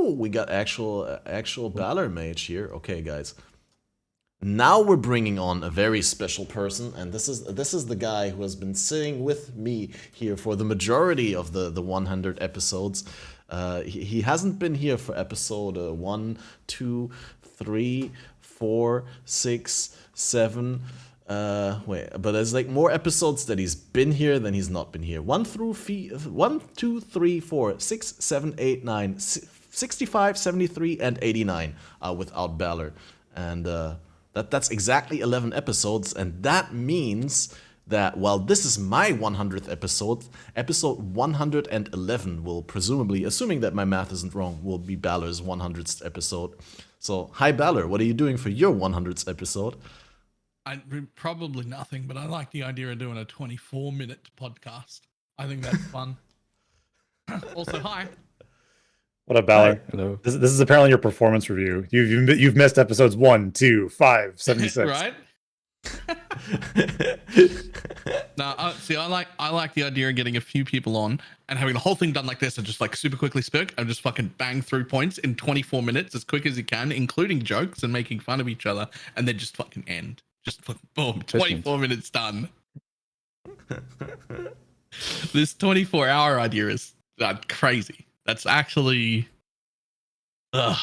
Oh, we got actual BALORMAGE here. Okay, guys. Now we're bringing on a very special person, and this is the guy who has been sitting with me here for the majority of the 100 episodes. He hasn't been here for episode 1, 2, 3, 4, 6, 7. But there's like more episodes that he's been here than he's not been here. 1, 2, 3, 4, 6, 7, 8, 9, 65, 73, and 89 without Balor. And that's exactly 11 episodes, and that means that while this is my 100th episode, episode 111 will presumably, assuming that my math isn't wrong, will be Balor's 100th episode. So, hi Balor, what are you doing for your 100th episode? Probably nothing, but I like the idea of doing a 24-minute podcast. I think that's fun. Also, hi. What up, Balor? Hi. Hello. This is apparently your performance review. You've missed episodes 1, 2, 5, 76. Right? No, see, I like the idea of getting a few people on and having the whole thing done like this and just like super quickly spoke and just fucking bang through points in 24 minutes as quick as you can, including jokes and making fun of each other, and then just fucking end. Just boom, 24 minutes done. This 24-hour idea is crazy. That's actually... Ugh.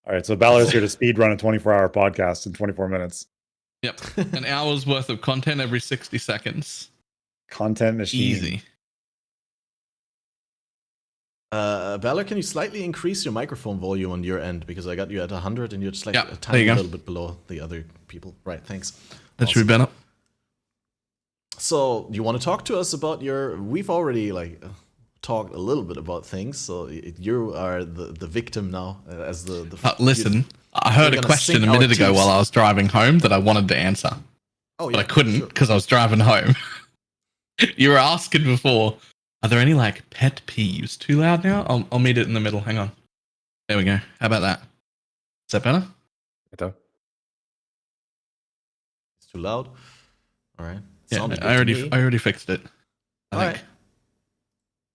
All right, so Balor's here to speed run a 24-hour podcast in 24 minutes. Yep, an hour's worth of content every 60 seconds. Content machine. Easy. Balor, can you slightly increase your microphone volume on your end? Because I got you at 100 and you're just like Yep, a tiny go. little bit below the other people. Right, thanks. That should be better. So, you want to talk to us about we've already talked a little bit about things, so you are the victim now as the listen, I heard a question a minute ago while I was driving home that I wanted to answer. Oh, yeah, but I couldn't because I was driving home. You were asking before, are there any like pet peeves? Too loud now? I'll meet it in the middle. Hang on. There we go. How about that? Is that better? Better. It's too loud. All right. Yeah, I already fixed it. I think.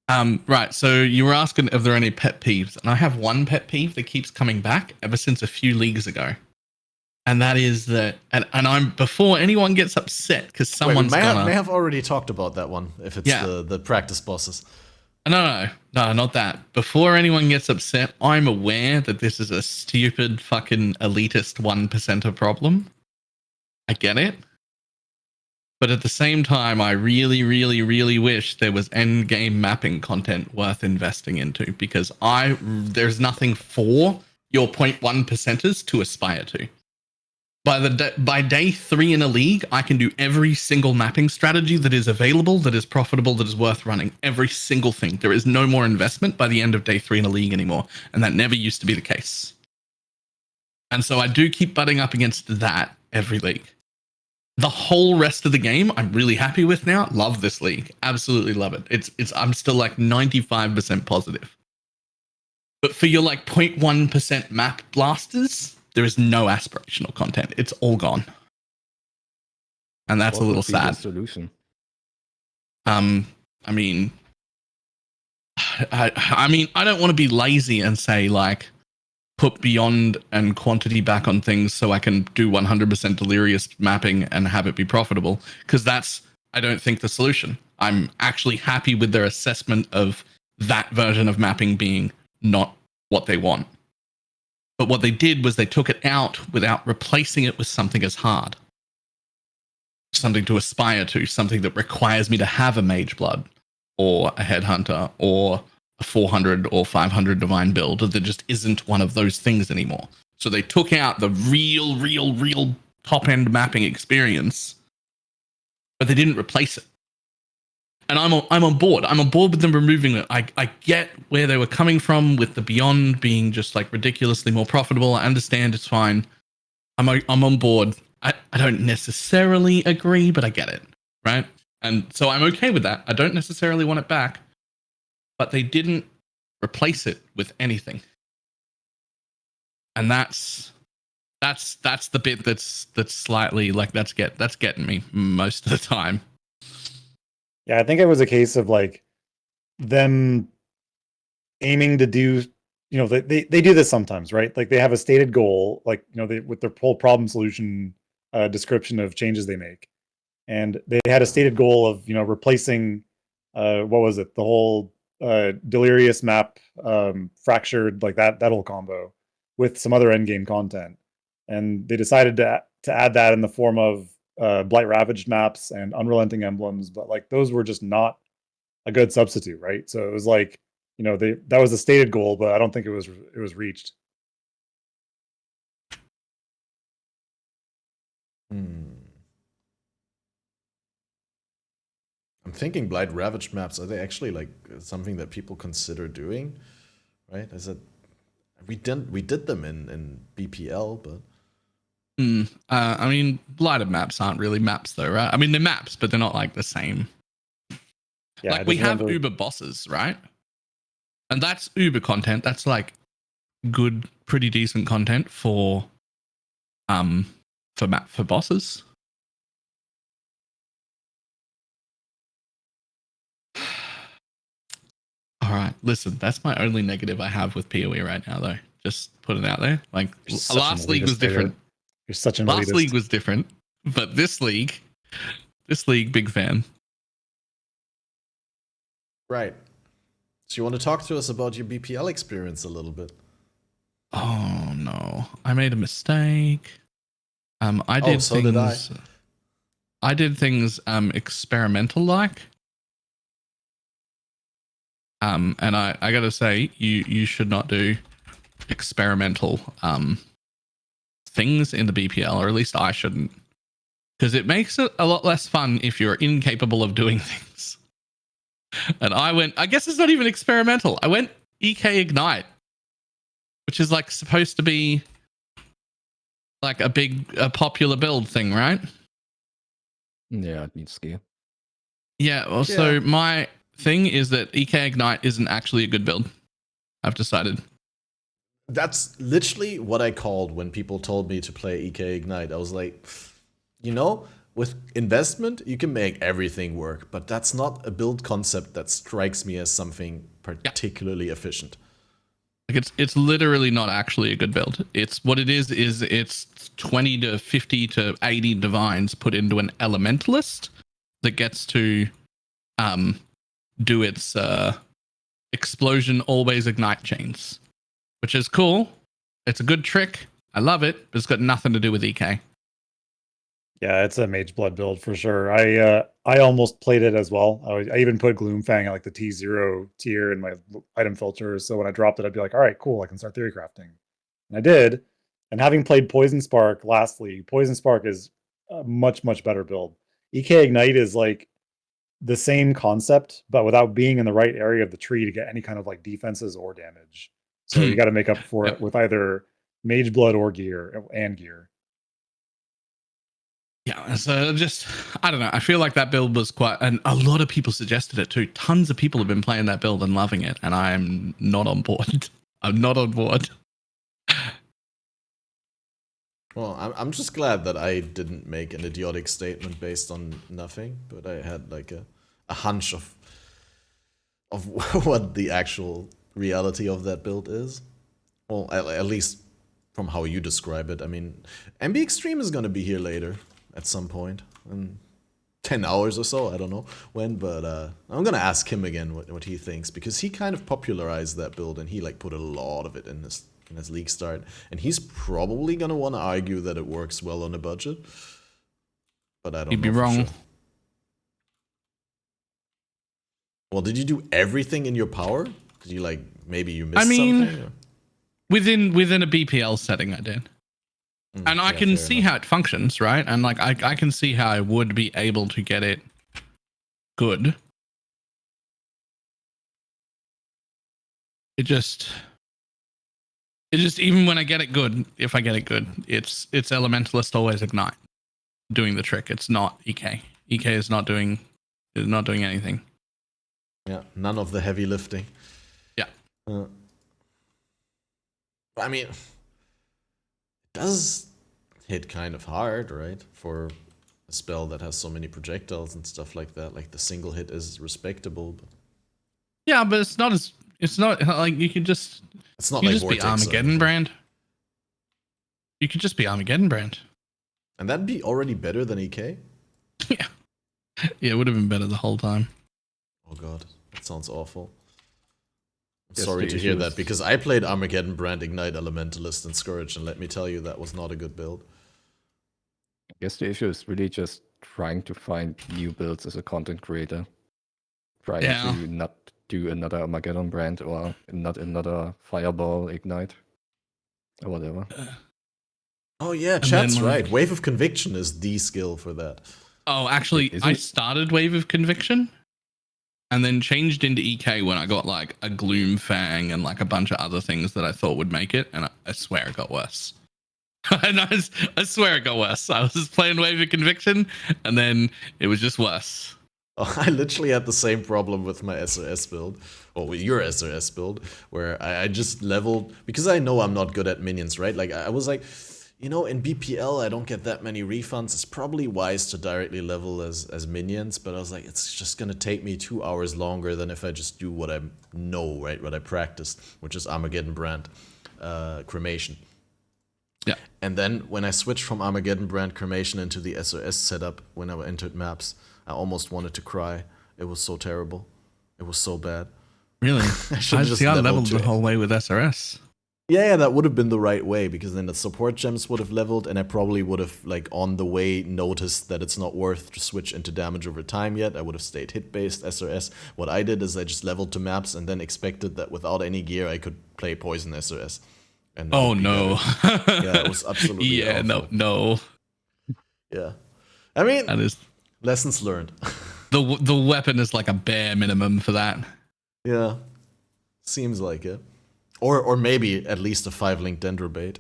Right. Right. So you were asking if there are any pet peeves, and I have one pet peeve that keeps coming back ever since a few leagues ago, and that is that, and I'm before anyone gets upset because someone's may have already talked about that one. If it's the practice bosses. No, not that. Before anyone gets upset, I'm aware that this is a stupid fucking elitist 1%er problem. I get it. But at the same time, I really, really, really wish there was end game mapping content worth investing into, because there's nothing for your 0.1%ers to aspire to. By day 3 in a league, I can do every single mapping strategy that is available, that is profitable, that is worth running. Every single thing. There is no more investment by the end of day 3 in a league anymore, and that never used to be the case. And so I do keep butting up against that every league. The whole rest of the game, I'm really happy with now. Love this league. Absolutely love it. I'm still like 95% positive. But for your like 0.1% map blasters, there is no aspirational content. It's all gone. And that's a little sad. Solution. I mean, I don't want to be lazy and say like, put beyond and quantity back on things so I can do 100% delirious mapping and have it be profitable, because that's, I don't think, the solution. I'm actually happy with their assessment of that version of mapping being not what they want. But what they did was they took it out without replacing it with something as hard. Something to aspire to, something that requires me to have a Mage Blood or a Headhunter or a 400 or 500 divine build that just isn't one of those things anymore. So they took out the real top-end mapping experience, but they didn't replace it. And I'm on board. I'm on board with them removing it. I get where they were coming from with the Beyond being just like ridiculously more profitable. I understand, it's fine. I'm on board. I don't necessarily agree, but I get it, right? And so I'm okay with that. I don't necessarily want it back. But they didn't replace it with anything, and that's the bit that's slightly like that's getting me most of the time. Yeah, I think it was a case of like them aiming to do you know, they do this sometimes, right? Like they have a stated goal, like, you know, they with their whole problem solution description of changes they make. And they had a stated goal of, you know, replacing what was it? The whole delirious map, fractured, like that whole combo with some other end game content. And they decided to add that in the form of blight ravaged maps and unrelenting emblems, but like those were just not a good substitute, right? So it was like, you know, that was a stated goal, but I don't think it was reached. I'm thinking blight ravaged maps, are they actually like something that people consider doing? Right? Is it we did them in BPL, but I mean, blighted maps aren't really maps though, right? I mean, they're maps, but they're not like the same. Yeah, like we have Uber bosses, right? And that's Uber content. That's like good, pretty decent content for bosses. All right, listen, that's my only negative I have with PoE right now, though. Just put it out there. Like last league was different. You're such an last elitist. league was different, but this league, big fan. Right. So you want to talk to us about your BPL experience a little bit? Oh no, I made a mistake. I did things experimental like. And I gotta say, you should not do experimental things in the BPL, or at least I shouldn't, because it makes it a lot less fun if you're incapable of doing things. And I guess it's not even experimental. I went EK Ignite, which is like supposed to be like a popular build thing, right? Yeah, it needs skill. Yeah, well, so my thing is that EK Ignite isn't actually a good build. I've decided. That's literally what I called when people told me to play EK Ignite. I was like, you know, with investment, you can make everything work, but that's not a build concept that strikes me as something particularly efficient. Like it's literally not actually a good build. It's what it is it's 20 to 50 to 80 divines put into an elementalist that gets to do its explosion always ignite chains, which is cool. It's a good trick. I love it, but it's got nothing to do with EK. Yeah, it's a mage blood build for sure. I almost played it as well. I even put Gloomfang at like the T0 tier in my item filter. So when I dropped it, I'd be like, all right, cool, I can start theory crafting. And I did. And having played Poison Spark last league, Poison Spark is a much, much better build. EK Ignite is like the same concept, but without being in the right area of the tree to get any kind of like defenses or damage. So you got to make up for it with either mage blood or gear and gear. Yeah, so I don't know. I feel like that build was and a lot of people suggested it too. Tons of people have been playing that build and loving it, and I am not on board. I'm not on board. Well, I'm just glad that I didn't make an idiotic statement based on nothing, but I had like a hunch of what the actual reality of that build is. Well, at least from how you describe it. I mean, MB Extreme is going to be here later at some point, in 10 hours or so, I don't know when, but I'm going to ask him again what he thinks, because he kind of popularized that build and he like put a lot of it in his league start, and he's probably going to want to argue that it works well on a budget, but I don't know. You'd be wrong. Sure. Well, did you do everything in your power? Did you like, maybe you missed something? Or? Within a BPL setting, I did. And I can see how it functions, right? And like I can see how I would be able to get it good. It just even when I get it good, if I get it good, it's elementalist always ignite doing the trick. It's not EK. EK is not doing anything. Yeah, none of the heavy lifting. Yeah. I mean, it does hit kind of hard, right? For a spell that has so many projectiles and stuff like that. Like the single hit is respectable. But... Yeah, but it's not as It's not like you could just. It's not You like just be Vortex or Armageddon anything. brand. You could just be Armageddon brand. And that'd be already better than EK? Yeah. Yeah, it would have been better the whole time. Oh god, that sounds awful. I'm Yes, sorry the to hear issue that, is- because I played Armageddon Brand, Ignite, Elementalist, and Scourge, and let me tell you, that was not a good build. I guess the issue is really just trying to find new builds as a content creator. Trying Yeah. to not do another Armageddon brand or not another Fireball Ignite or whatever. Oh yeah, And chat's then, right. like- Wave of Conviction is the skill for that. Oh, actually, Isn't I it- started Wave of Conviction and then changed into EK when I got like a Gloom Fang and like a bunch of other things that I thought would make it. And I swear it got worse. And I swear it got worse. I was just playing Wave of Conviction and then it was just worse. Oh, I literally had the same problem with my SRS build, or with your SRS build, where I just leveled, because I know I'm not good at minions, right? Like, I was like, you know, in BPL, I don't get that many refunds. It's probably wise to directly level as minions, but I was like, it's just going to take me 2 hours longer than if I just do what I know, right? What I practiced, which is Armageddon Brand, Cremation. Yeah. And then when I switched from Armageddon Brand Cremation into the SRS setup, when I entered maps, I almost wanted to cry. It was so terrible. It was so bad. Really? I should just I leveled leveled to the it. whole way with SRS. Yeah, that would have been the right way, because then the support gems would have leveled, and I probably would have, like, on the way noticed that it's not worth to switch into damage over time yet. I would have stayed hit-based SRS. What I did is I just leveled to maps and then expected that without any gear I could play Poison SRS. And that Oh would be no. better. Yeah, it was absolutely Yeah, awful. no. Yeah. I mean, That is lessons learned. the weapon is like a bare minimum for that. Yeah. Seems like it. Or maybe at least a 5-link Dendrobait.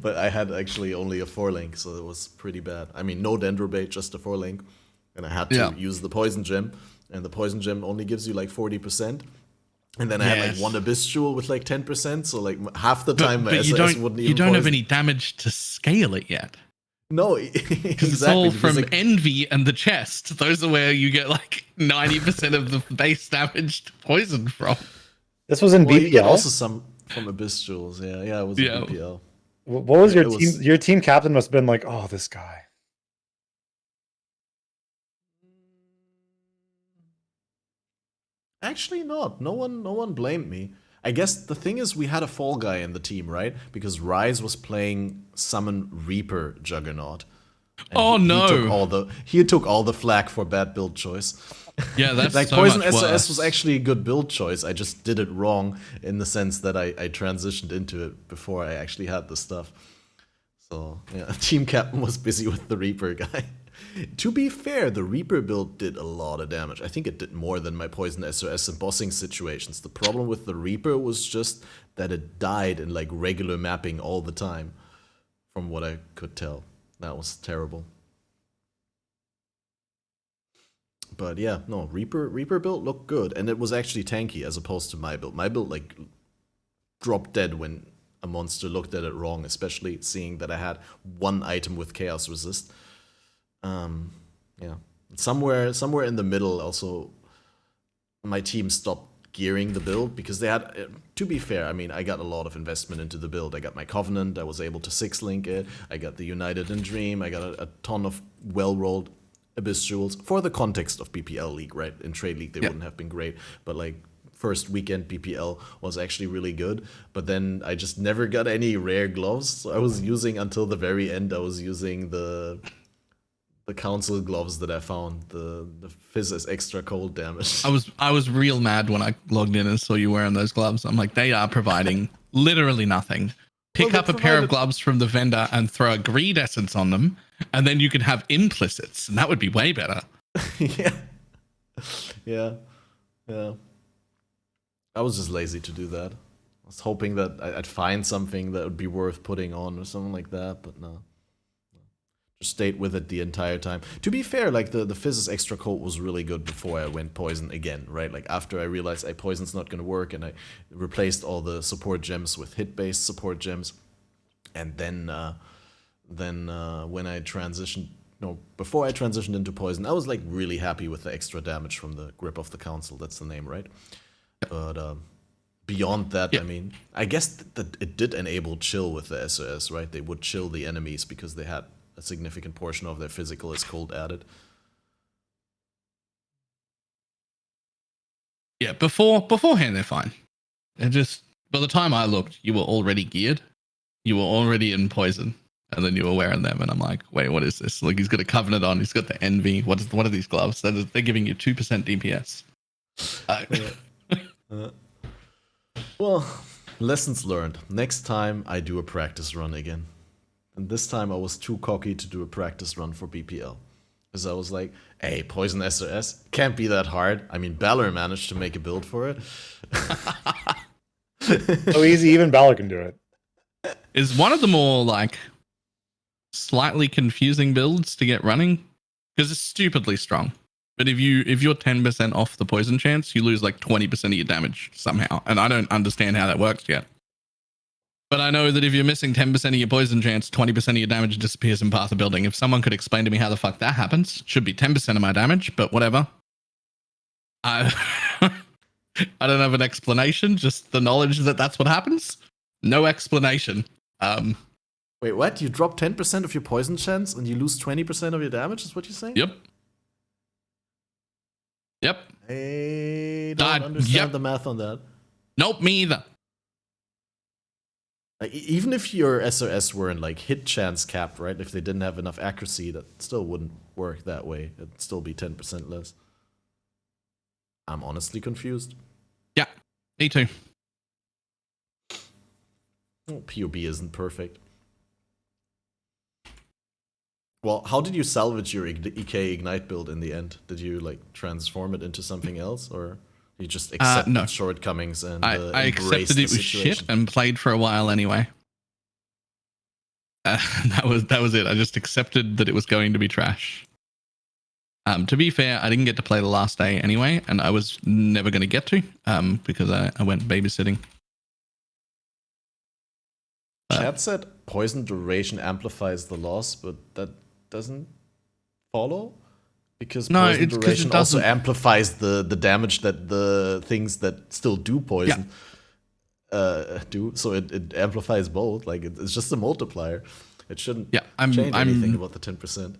But I had actually only a 4-link, so it was pretty bad. I mean, no Dendrobait, just a 4-link. And I had to use the Poison Gem, and the Poison Gem only gives you like 40%. And then I had like one Abyss Jewel with like 10%, so like half the time my SRS wouldn't even you don't have poison. any damage to scale it yet. No, Because exactly. it's all from like, Envy and the chest. Those are where you get like 90% of the base damage poison from. This was in well, you get BPL. also some from Abyss Jewels. Yeah, it was Yeah. a BPL. What was your It team? was- Your team captain must have been like, "Oh, this guy." Actually, not. No one blamed me. I guess the thing is, we had a fall guy in the team, right? Because Rise was playing Summon Reaper Juggernaut. And Oh, no. He took all the flack for bad build choice. Yeah, that's like so Poison much SOS worse. was actually a good build choice. I just did it wrong in the sense that I transitioned into it before I actually had the stuff. So yeah, team captain was busy with the Reaper guy. To be fair, the Reaper build did a lot of damage. I think it did more than my Poison SOS in bossing situations. The problem with the Reaper was just that it died in like regular mapping all the time, from what I could tell. That was terrible. But yeah, no, Reaper build looked good, and it was actually tanky as opposed to my build. My build like dropped dead when a monster looked at it wrong, especially seeing that I had one item with Chaos Resist. Yeah, somewhere in the middle, also my team stopped gearing the build because they had. To be fair, I mean, I got a lot of investment into the build. I got my Covenant. I was able to 6-link it. I got the United in Dream. I got a ton of well-rolled Abyss Jewels for the context of BPL League, right? In Trade League, they wouldn't have been great, but like first weekend BPL was actually really good. But then I just never got any rare gloves, so I was using until the very end. I was using the council gloves that I found. The fizz is extra cold damage. I was real mad when I logged in and saw you wearing those gloves. I'm like, they are providing literally nothing. Pick Well, up they a pair of provided- gloves from the vendor and throw a greed essence on them, and then you can have implicits, and that would be way better. Yeah. I was just lazy to do that. I was hoping that I'd find something that would be worth putting on or something like that, but no. Just stayed with it the entire time. To be fair, like the Fizz's extra coat was really good before I went Poison again, right? Like after I realized Poison's not gonna work and I replaced all the support gems with hit-based support gems. And then then when I transitioned, before I transitioned into poison, I was like really happy with the extra damage from the Grip of the Council. That's the name, right? But beyond that, I mean, I guess that it did enable chill with the SOS, right? They would chill the enemies because they had a significant portion of their physical as cold added. Yeah, beforehand they're fine. They're just, by the time I looked, you were already geared. You were already in poison. And then you were wearing them, and I'm like, wait, what is this? Like, he's got a Covenant on, he's got the Envy. What are these gloves? They're giving you 2% DPS. Well, lessons learned. Next time I do a practice run again. And this time I was too cocky to do a practice run for BPL. Because I was like, hey, Poison SOS, can't be that hard. I mean, Balor managed to make a build for it. So easy, even Balor can do it. Is one of the more, like, slightly confusing builds to get running, because it's stupidly strong. But if you're 10% off the poison chance, you lose like 20% of your damage somehow. And I don't understand how that works yet. But I know that if you're missing 10% of your poison chance, 20% of your damage disappears in Path of Building. If someone could explain to me how the fuck that happens, should be 10% of my damage, but whatever. I don't have an explanation, just the knowledge that that's what happens. No explanation. Wait, what? You drop 10% of your poison chance and you lose 20% of your damage, is what you're saying? Yep. I don't understand the math on that. Nope, me either. Like, even if your SOS weren't like hit chance capped, right? If they didn't have enough accuracy, that still wouldn't work that way. It'd still be 10% less. I'm honestly confused. Yeah, me too. Well, POB isn't perfect. Well, how did you salvage your EK Ignite build in the end? Did you like transform it into something else, or you just accept no. shortcomings and I embrace accepted the it was situation? shit and played for a while anyway. That was it. I just accepted that it was going to be trash. To be fair, I didn't get to play the last day anyway, and I was never going to get to because I went babysitting. Chat said poison duration amplifies the loss, but that doesn't follow, because poison duration also amplifies the damage that the things that still do poison do. So it amplifies both. Like it's just a multiplier. It shouldn't change anything about the 10%.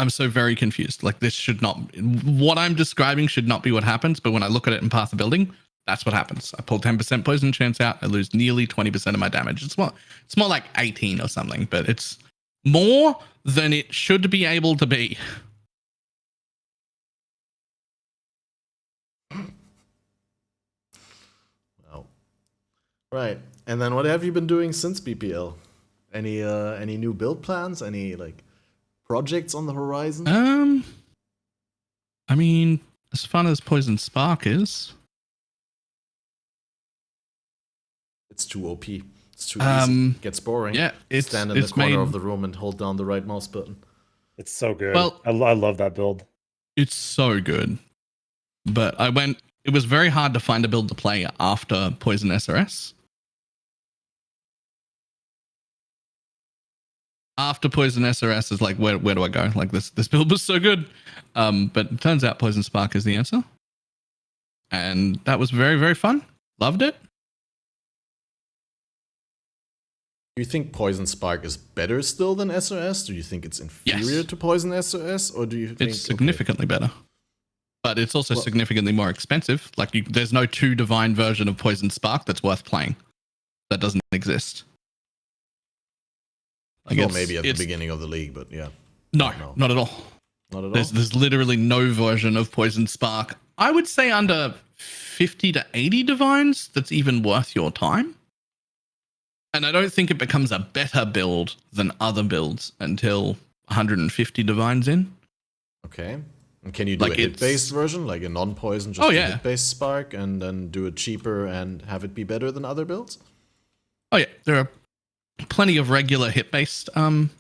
I'm so very confused. Like this should not. What I'm describing should not be what happens. But when I look at it in Path of Building, that's what happens. I pull 10% poison chance out. I lose nearly 20% of my damage. It's more like 18 or something, but it's more than it should be able to be. Wow. Right. And then what have you been doing since BPL? Any new build plans? Any like projects on the horizon? I mean, as fun as Poison Spark is, it's too OP. It's too easy. It gets boring. Yeah, stand in the corner of the room and hold down the right mouse button. It's so good. Well, I love that build. It's so good. But it was very hard to find a build to play after Poison SRS. After Poison SRS is like, where do I go? Like this build was so good. But it turns out Poison Spark is the answer. And that was very, very fun. Loved it. Do you think Poison Spark is better still than SOS? Do you think it's inferior to Poison SOS? Or do you think it's significantly better? But it's also significantly more expensive. Like there's no 2 divine version of Poison Spark that's worth playing. That doesn't exist. Like well, maybe at the beginning of the league, but yeah. No, not at all. Not at all. There's literally no version of Poison Spark. I would say under 50 to 80 divines that's even worth your time. And I don't think it becomes a better build than other builds until 150 divines in. Okay. And can you do a hit-based version, like a non-poison, just a hit-based Spark, and then do it cheaper and have it be better than other builds? Oh yeah, there are plenty of regular hit-based Spark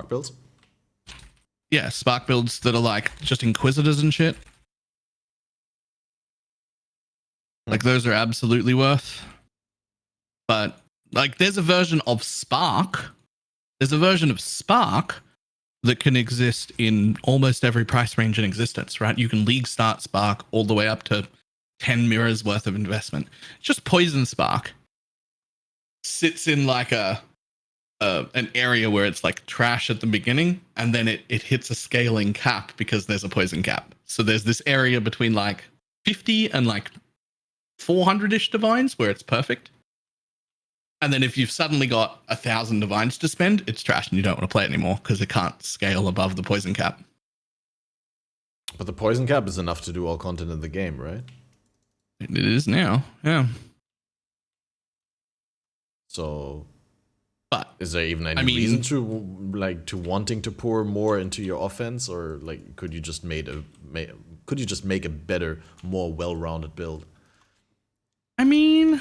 builds? Yeah, Spark builds that are like just Inquisitors and shit. Like those are absolutely worth. But Like, there's a version of Spark. There's a version of Spark that can exist in almost every price range in existence, right? You can league start Spark all the way up to 10 mirrors worth of investment. Just Poison Spark sits in like an area where it's like trash at the beginning, and then it hits a scaling cap because there's a poison cap. So there's this area between like 50 and like 400-ish divines where it's perfect. And then if you've suddenly got 1,000 divines to spend, it's trash and you don't want to play it anymore because it can't scale above the poison cap. But the poison cap is enough to do all content in the game, right? It is now, yeah. So, but is there even any reason to wanting to pour more into your offense, or like could you just make a better, more well-rounded build? I mean,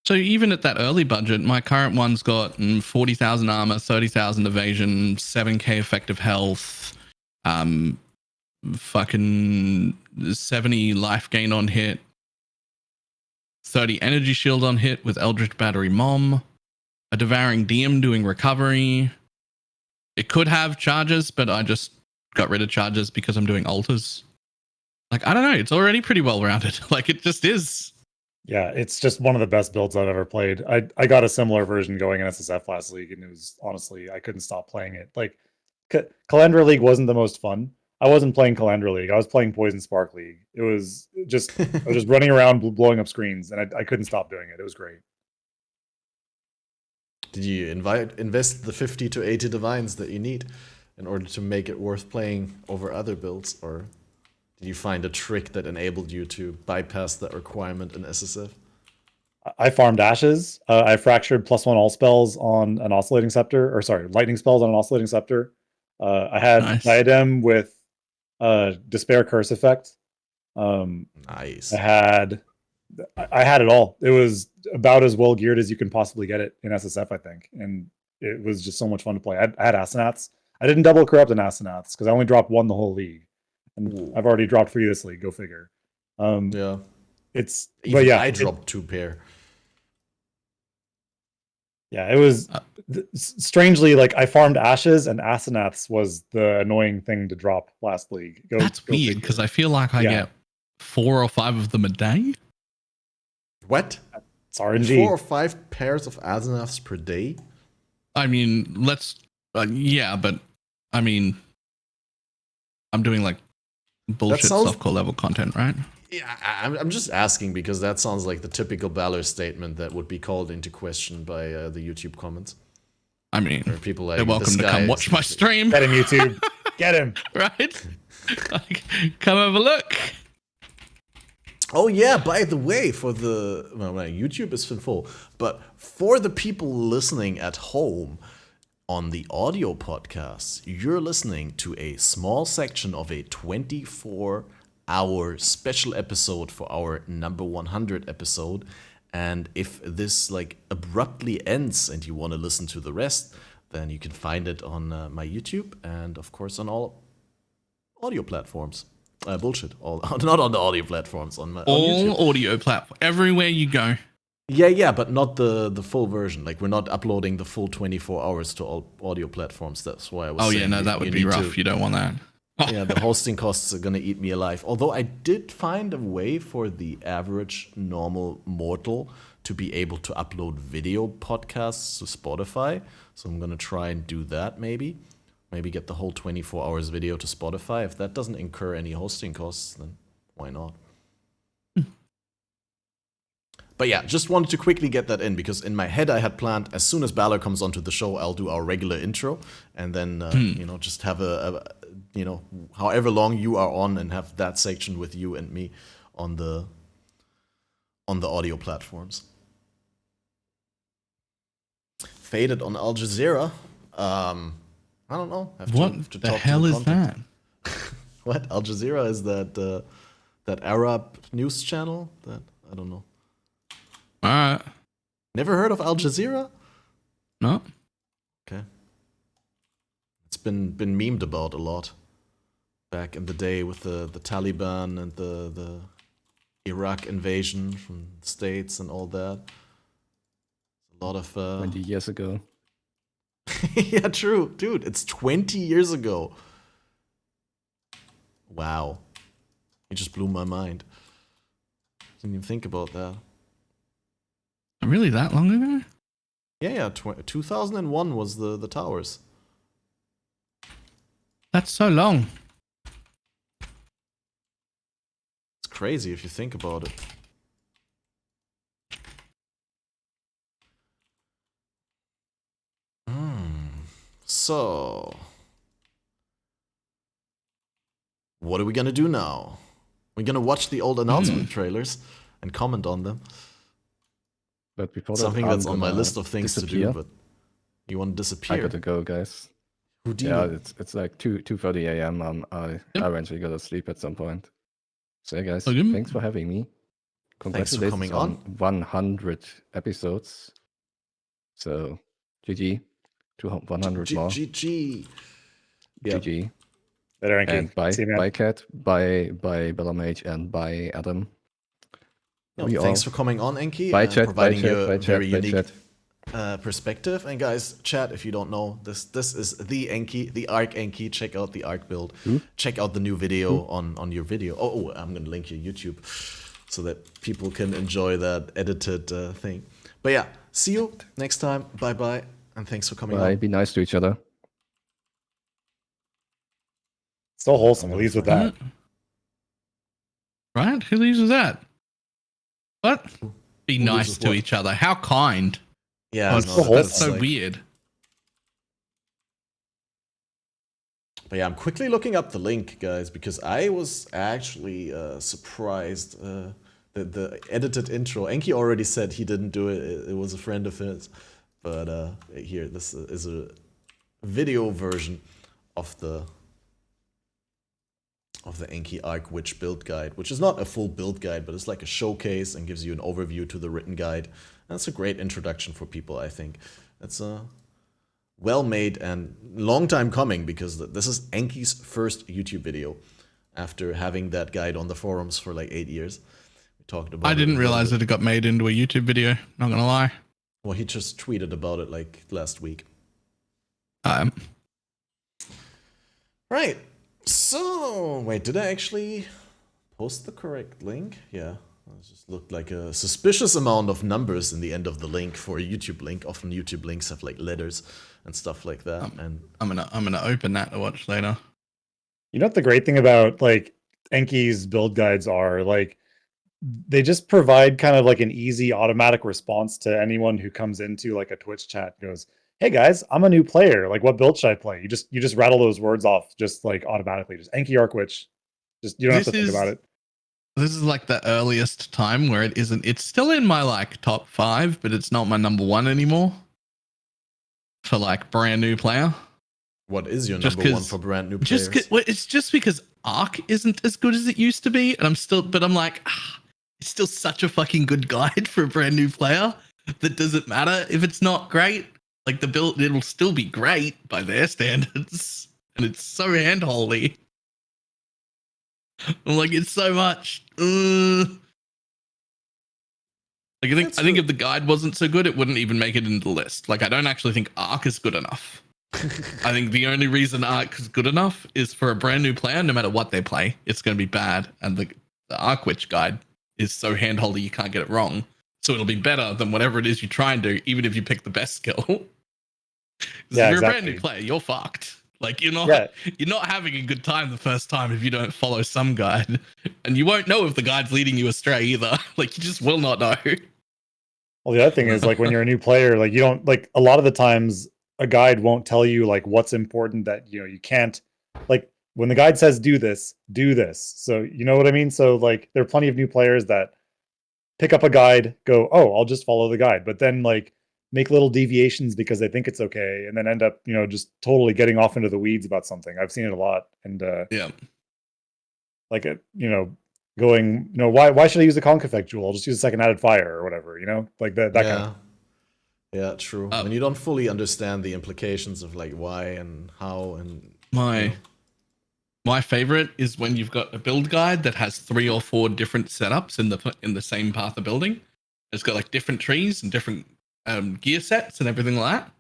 so even at that early budget, my current one's got 40,000 armor, 30,000 evasion, 7k effective health, fucking 70 life gain on hit, 30 energy shield on hit with Eldritch Battery Mom, a Devouring Diem doing recovery. It could have charges, but I just got rid of charges because I'm doing altars. Like, I don't know, it's already pretty well rounded. Like, it just is. Yeah, it's just one of the best builds I've ever played. I got a similar version going in SSF last league, and it was honestly, I couldn't stop playing it. Like, Calandra League wasn't the most fun. I wasn't playing Calandra League. I was playing Poison Spark League. It was just, I was just running around blowing up screens, and I couldn't stop doing it. It was great. Did you invest the 50 to 80 divines that you need in order to make it worth playing over other builds, or did you find a trick that enabled you to bypass that requirement in SSF? I farmed ashes. I fractured +1 all spells on an oscillating scepter, or sorry, lightning spells on an oscillating scepter. I had diadem with despair curse effect. Nice. I had it all. It was about as well geared as you can possibly get it in SSF, I think, and it was just so much fun to play. I had Asenats. I didn't double corrupt in Asenats because I only dropped 1 the whole league, and I've already dropped 3 this league. Go figure. Yeah, it's even but yeah, I dropped 2 pair. Yeah, it was strangely like I farmed ashes, and Asenats was the annoying thing to drop last league. That's weird because I feel like I get 4 or 5 of them a day. What? It's RNG. 4 or 5 pairs of Asenats per day? I mean, yeah, but I mean, I'm doing like bullshit softcore level content, right? Yeah, I'm just asking because that sounds like the typical Balor statement that would be called into question by the YouTube comments. I mean, or people like, they're welcome to come watch my stream. Get him, YouTube. Get him. Right? Like, come have a look. Oh yeah, by the way, for the YouTube is full, but for the people listening at home on the audio podcasts, you're listening to a small section of a 24-hour special episode for our number 100 episode. And if this like abruptly ends and you want to listen to the rest, then you can find it on my YouTube and of course on all audio platforms. Bullshit. Not on the audio platforms. On all audio platforms. Everywhere you go. Yeah, but not the full version. Like, we're not uploading the full 24 hours to all audio platforms. That's why I was saying. Oh, yeah, no, that would be rough. You don't want that. Yeah, the hosting costs are going to eat me alive. Although I did find a way for the average normal mortal to be able to upload video podcasts to Spotify. So I'm going to try and do that maybe. Maybe get the whole 24 hours video to Spotify. If that doesn't incur any hosting costs, then why not? But yeah, just wanted to quickly get that in because in my head I had planned as soon as Balor comes onto the show, I'll do our regular intro and then, just have however long you are on and have that section with you and me on the audio platforms. Fated on Al Jazeera. I don't know. What the hell is that? What? Al Jazeera is that Arab news channel? That I don't know. All right. Never heard of Al Jazeera? No. Okay. It's been memed about a lot back in the day with the Taliban and the Iraq invasion from the States and all that. A lot of 20 years ago. yeah, true, dude. It's 20 years ago. Wow, you just blew my mind. Didn't even think about that. Really, that long ago? Yeah, 2001 was the towers. That's so long. It's crazy if you think about it. So, what are we gonna do now? We're gonna watch the old announcement trailers and comment on them. But before Something that, that's on my list of things to do, but you want to I disappear? gotta go, guys. Houdini. It's like 2:30 a.m. I eventually gotta sleep at some point. So, yeah, guys, Okay. thanks for having me. Thanks for Congratulations coming on on. 100 episodes. So, GG to 100 more. GG. Yeah. GG. Better, Enki. And bye, See you, man. bye, Cat. Bye, BALORMAGE, and bye, Adam. Yeah, thanks for coming on, Enki, Bye, and chat, providing bye, chat, your bye, chat, very bye, unique chat. perspective. And guys, chat, if you don't know, this is the Enki, the Arc Enki. Check out the Arc build. Check out the new video on your video. Oh, I'm gonna link your YouTube so that people can enjoy that edited thing. But yeah, see you next time. Bye bye, and thanks for coming Bye, on. be nice to each other. So wholesome. It leaves with that. Right? Who leaves with that? What? Be Who nice leaves with to what? each other. How kind. Yeah, It's no, so That's wholesome. so like- weird. But yeah, I'm quickly looking up the link, guys, because I was actually surprised. The edited intro. Enki already said he didn't do it. It was a friend of his. But here, this is a video version of the Enki Arc Witch build guide, which is not a full build guide, but it's like a showcase and gives you an overview to the written guide. And it's a great introduction for people, I think. It's well made and long time coming, because this is Enki's first YouTube video after having that guide on the forums for like 8 years. We talked about I it didn't a little realize bit. that it got made into a YouTube video. Not gonna lie. Well, he just tweeted about it like last week. Right. So, wait, did I actually post the correct link? Yeah. It just looked like a suspicious amount of numbers in the end of the link for a YouTube link. Often YouTube links have like letters and stuff like that. And I'm gonna open that to watch later. You know what the great thing about like Enki's build guides are? Like, they just provide kind of like an easy automatic response to anyone who comes into like a Twitch chat and goes, "Hey guys, I'm a new player. Like, what build should I play?" You just rattle those words off just like automatically. Just Enki Arc Witch. Just you don't have to think about it. This is like the earliest time where it isn't. It's still in my like top 5, but it's not my number 1 anymore. For like brand new player. what is your Just number 1 'cause- for brand new players? It's just because Arc isn't as good as it used to be, and I'm like, it's still such a fucking good guide for a brand new player that doesn't matter if it's not great. Like the build, it'll still be great by their standards, and it's so handholdy. I'm like, it's so much. Like I think if the guide wasn't so good, it wouldn't even make it into the list. Like I don't actually think Arc is good enough. I think the only reason Arc is good enough is for a brand new player. No matter what they play, it's going to be bad. And the Arc Witch guide is so handholdy you can't get it wrong. So it'll be better than whatever it is you try and do, even if you pick the best skill. Yeah, if you're exactly. a brand new player, you're fucked. Like you're not having a good time the first time if you don't follow some guide, and you won't know if the guide's leading you astray either. Like you just will not know. Well, the other thing is like when you're a new player, like you don't like a lot of the times a guide won't tell you like what's important that you can't like when the guide says do this. So you know what I mean? So like there are plenty of new players that pick up a guide, go, "Oh, I'll just follow the guide," but then like make little deviations because they think it's okay, and then end up just totally getting off into the weeds about something. I've seen it a lot, and Yeah. like going, why should I use the conch effect jewel? I'll just use a second added fire or whatever, like that kind of. Yeah, true. When you don't fully understand the implications of like why and how and My favorite is when you've got a build guide that has 3 or 4 different setups in the same path of building. It's got like different trees and different gear sets and everything like that.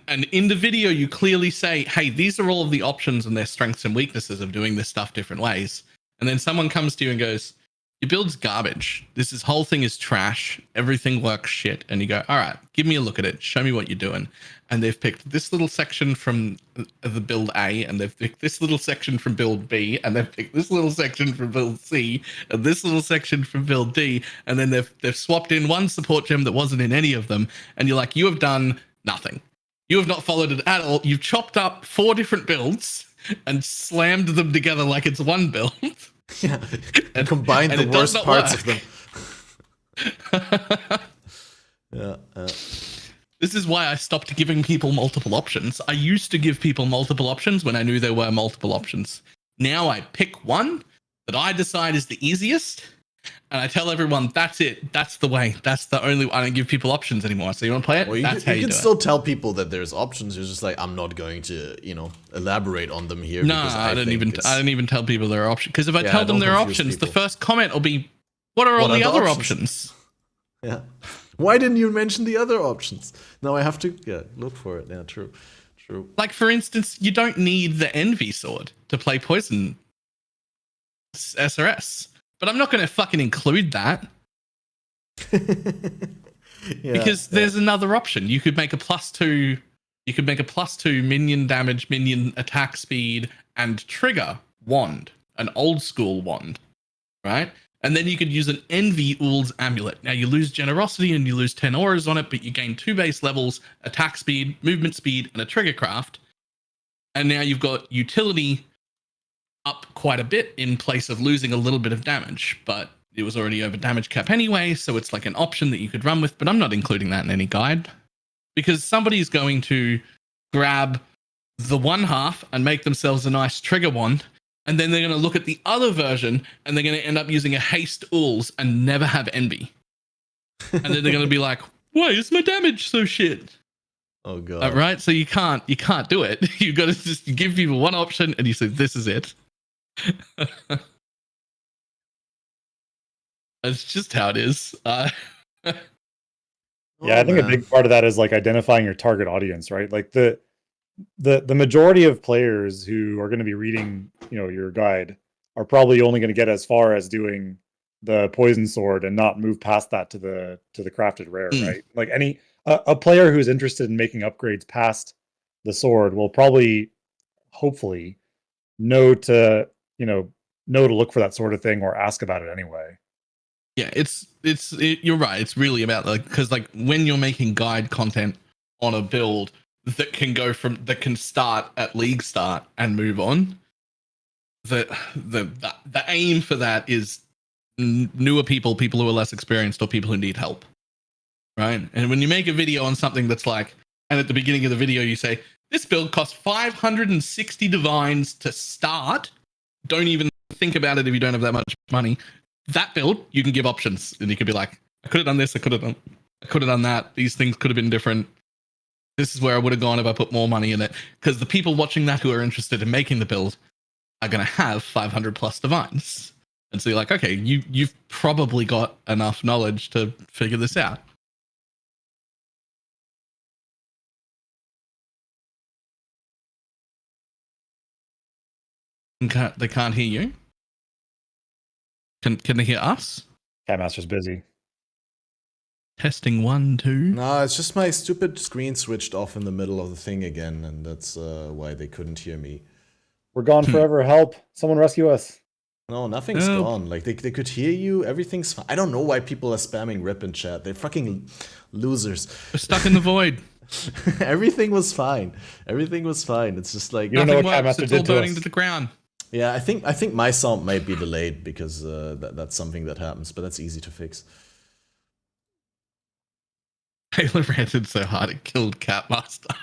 And in the video, you clearly say, hey, these are all of the options and their strengths and weaknesses of doing this stuff different ways. And then someone comes to you and goes, your build's garbage. This whole thing is trash. Everything works shit. And you go, all right, give me a look at it. Show me what you're doing. And they've picked this little section from the build A, and they've picked this little section from build B, and they've picked this little section from build C, and this little section from build D. And then they've swapped in one support gem that wasn't in any of them. And you're like, you have done nothing. You have not followed it at all. You've chopped up 4 different builds and slammed them together like it's one build. Yeah, and combined the worst parts of them. Yeah. This is why I stopped giving people multiple options. I used to give people multiple options when I knew there were multiple options. Now I pick one that I decide is the easiest, and I tell everyone, that's it. That's the way. That's the only. I don't give people options anymore. So you want to play it? Well, that's how you you can do still it. tell people that there's options. You're just like, I'm not going to, elaborate on them here. No, I don't even tell people there are options, because if I tell them there are options, people. The first comment will be, "What are all the other options?" Yeah. Why didn't you mention the other options? Now I have to look for it. Yeah, true. Like, for instance, you don't need the Envy Sword to play Poison SRS. But I'm not going to fucking include that. Because there's another option. You could make a +2. You could make a +2 minion damage, minion attack speed, and trigger wand. An old school wand. Right? And then you could use an Envy Ool's Amulet. Now you lose generosity and you lose 10 auras on it, but you gain 2 base levels, attack speed, movement speed, and a trigger craft. And now you've got utility up quite a bit in place of losing a little bit of damage, but it was already over damage cap anyway, so it's like an option that you could run with, but I'm not including that in any guide, because somebody's going to grab the one half and make themselves a nice trigger wand, and then they're going to look at the other version and they're going to end up using a haste Ools and never have Envy. And then they're going to be like, why is my damage so shit? Oh god. Right? So you can't do it. You got to just give people one option and you say, this is it. That's just how it is. Yeah, I think a big part of that is like identifying your target audience, right? Like the majority of players who are going to be reading, your guide are probably only going to get as far as doing the poison sword and not move past that to the crafted rare, right? Like a player who's interested in making upgrades past the sword will probably, hopefully, know to look for that sort of thing or ask about it anyway. Yeah, you're right. It's really about because when you're making guide content on a build that can start at league start and move on, the aim for that is newer people who are less experienced, or people who need help, right? And when you make a video on something that's and at the beginning of the video you say, this build costs 560 divines to start, don't even think about it if you don't have that much money. That build, you can give options, and you could be like, I could have done this, I could have done that, these things could have been different, this is where I would have gone if I put more money in it, because the people watching that who are interested in making the build are going to have 500 plus divines. And so you're like, okay, you've probably got enough knowledge to figure this out. They can't hear you? Can they hear us? Catmaster's busy. Testing 1, 2. No, it's just my stupid screen switched off in the middle of the thing again, and that's why they couldn't hear me. We're gone forever. Help! Someone rescue us. No, nothing's gone. Like they could hear you. Everything's fine. I don't know why people are spamming rip in chat. They're fucking losers. We're stuck in the void. Everything was fine. Everything was fine. It's just like you don't know what works. Catmaster it's all did to burning us. to the ground. Yeah, I think my sound might be delayed because that's something that happens, but that's easy to fix. Taylor ranted so hard it killed Catmaster.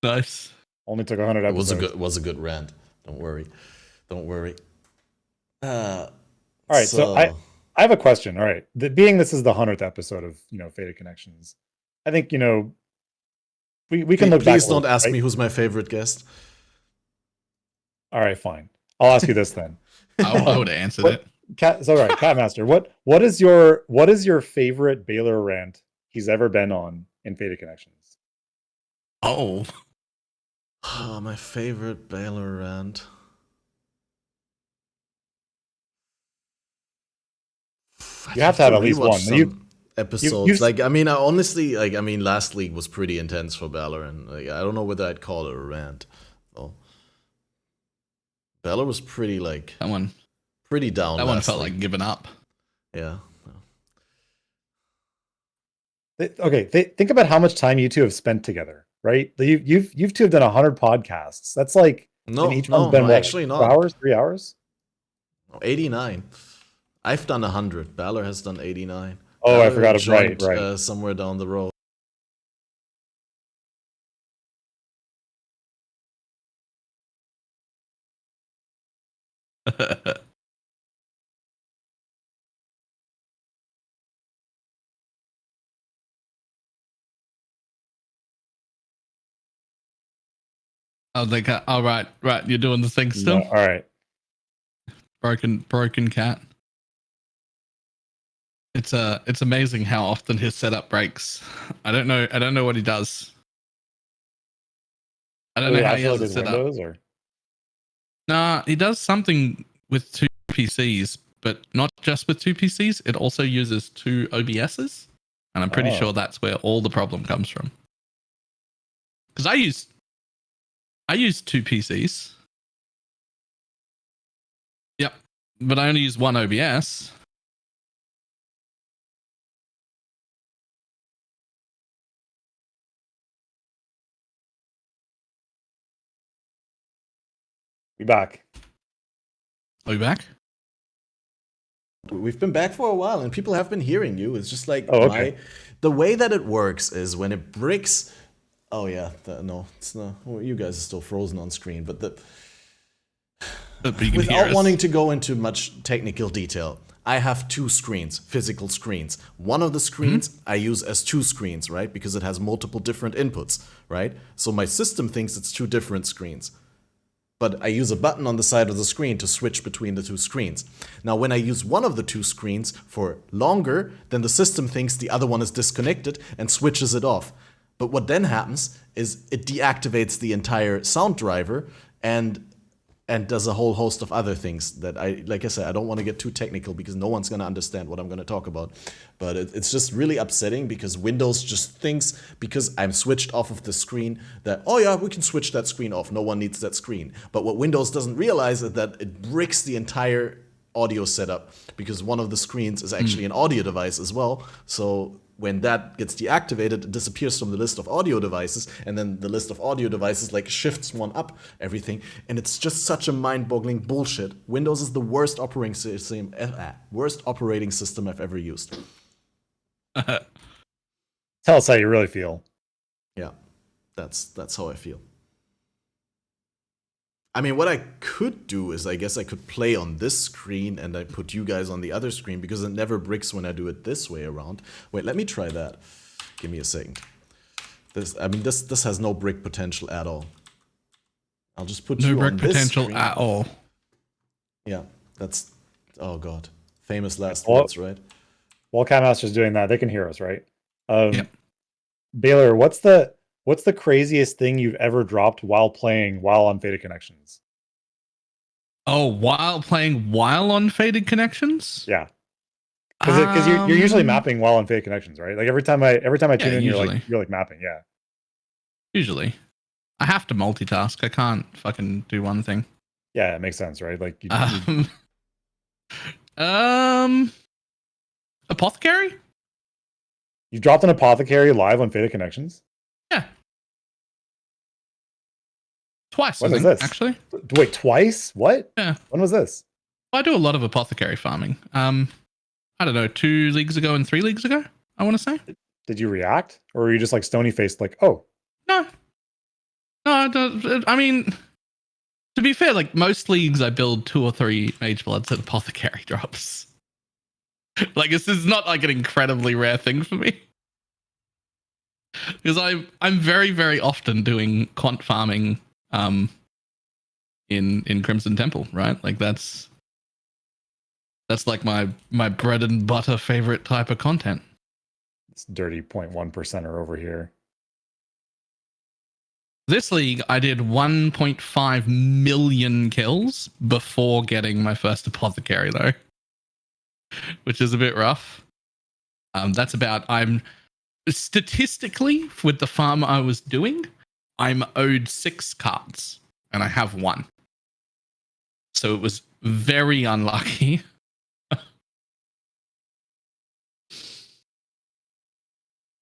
Nice. Only took 100 episodes. It was a good rant. Don't worry. All right, so I have a question. All right, being this is the 100th episode of Fated Connections, I think we can look back. Please don't ask me who's my favorite guest. All right, fine. I'll ask you this then. I would have answered it. Catmaster. What is your favorite Baylor rant he's ever been on in Fated Connections? Oh, my favorite Baylor rant. You have to have at least one. Episodes. Honestly, last league was pretty intense for Balor, and I don't know whether I'd call it a rant. So Balor was pretty pretty down. That one felt like giving up. Yeah. Okay, think about how much time you two have spent together, right? You've two have done 100 podcasts. That's like each one's been actually not 4 hours, 3 hours. 89. I've done 100. Balor has done 89. Oh, Balor I forgot it. Right. Somewhere down the road. I was like, all right, you're doing the thing still. No, all right. Broken cat. It's amazing how often his setup breaks. I don't know what he does. I don't know how he has it set up. Or? Nah, he does something with 2 PCs, but not just with 2 PCs. It also uses 2 OBSs, and I'm pretty sure that's where all the problem comes from. Because I use 2 PCs. Yep, but I only use 1 OBS. We back. Are we back? We've been back for a while, and people have been hearing you. It's just like the way that it works is when it bricks. Oh yeah, no, it's not. Well, you guys are still frozen on screen, but without wanting to go into much technical detail, I have 2 screens, physical screens. One of the screens I use as 2 screens, right? Because it has multiple different inputs, right? So my system thinks it's 2 different screens. But I use a button on the side of the screen to switch between the 2 screens. Now, when I use one of the 2 screens for longer, then the system thinks the other one is disconnected and switches it off. But what then happens is it deactivates the entire sound driver and does a whole host of other things that like I said, I don't want to get too technical because no one's going to understand what I'm going to talk about. But it's just really upsetting because Windows just thinks because I'm switched off of the screen that, oh yeah, we can switch that screen off. No one needs that screen. But what Windows doesn't realize is that it bricks the entire audio setup because one of the screens is actually an audio device as well. So when that gets deactivated, it disappears from the list of audio devices, and then the list of audio devices shifts one up everything, and it's just such a mind-boggling bullshit. Windows is the worst operating system I've ever used. Tell us how you really feel. Yeah, that's how I feel. I mean, what I could do is I guess I could play on this screen and I put you guys on the other screen because it never bricks when I do it this way around. Wait, let me try that. Give me a second. This has no brick potential at all. I'll just put you on this screen. No brick potential at all. Yeah, that's, oh god. Famous last words, right? While Catmaster's doing that, they can hear us, right? Yeah. Baylor, what's the craziest thing you've ever dropped while on Fated Connections? Oh, while on Fated Connections? Yeah. Because you're usually mapping while on Fated Connections, right? Like every time I tune in, you're like mapping, yeah. Usually. I have to multitask. I can't fucking do one thing. Yeah, it makes sense, right? Like Apothecary? You dropped an Apothecary live on Fated Connections? Yeah. Twice, when was this? Actually. Wait, twice? What? Yeah. When was this? I do a lot of Apothecary farming. I don't know, 2 leagues ago and 3 leagues ago, I want to say. Did you react? Or were you just like stony-faced, like, oh? No, I mean, to be fair, like most leagues I build 2 or 3 Mage Bloods and Apothecary drops. Like, this is not like an incredibly rare thing for me. Because I'm very, very often doing quant farming in Crimson Temple, right? Like that's That's like my bread and butter favorite type of content. It's dirty 0.1%er over here. This league, I did 1.5 million kills before getting my first apothecary, though, which is a bit rough. That's about, I'm statistically, with the farm I was doing, I'm owed 6 cards, and I have 1. So it was very unlucky.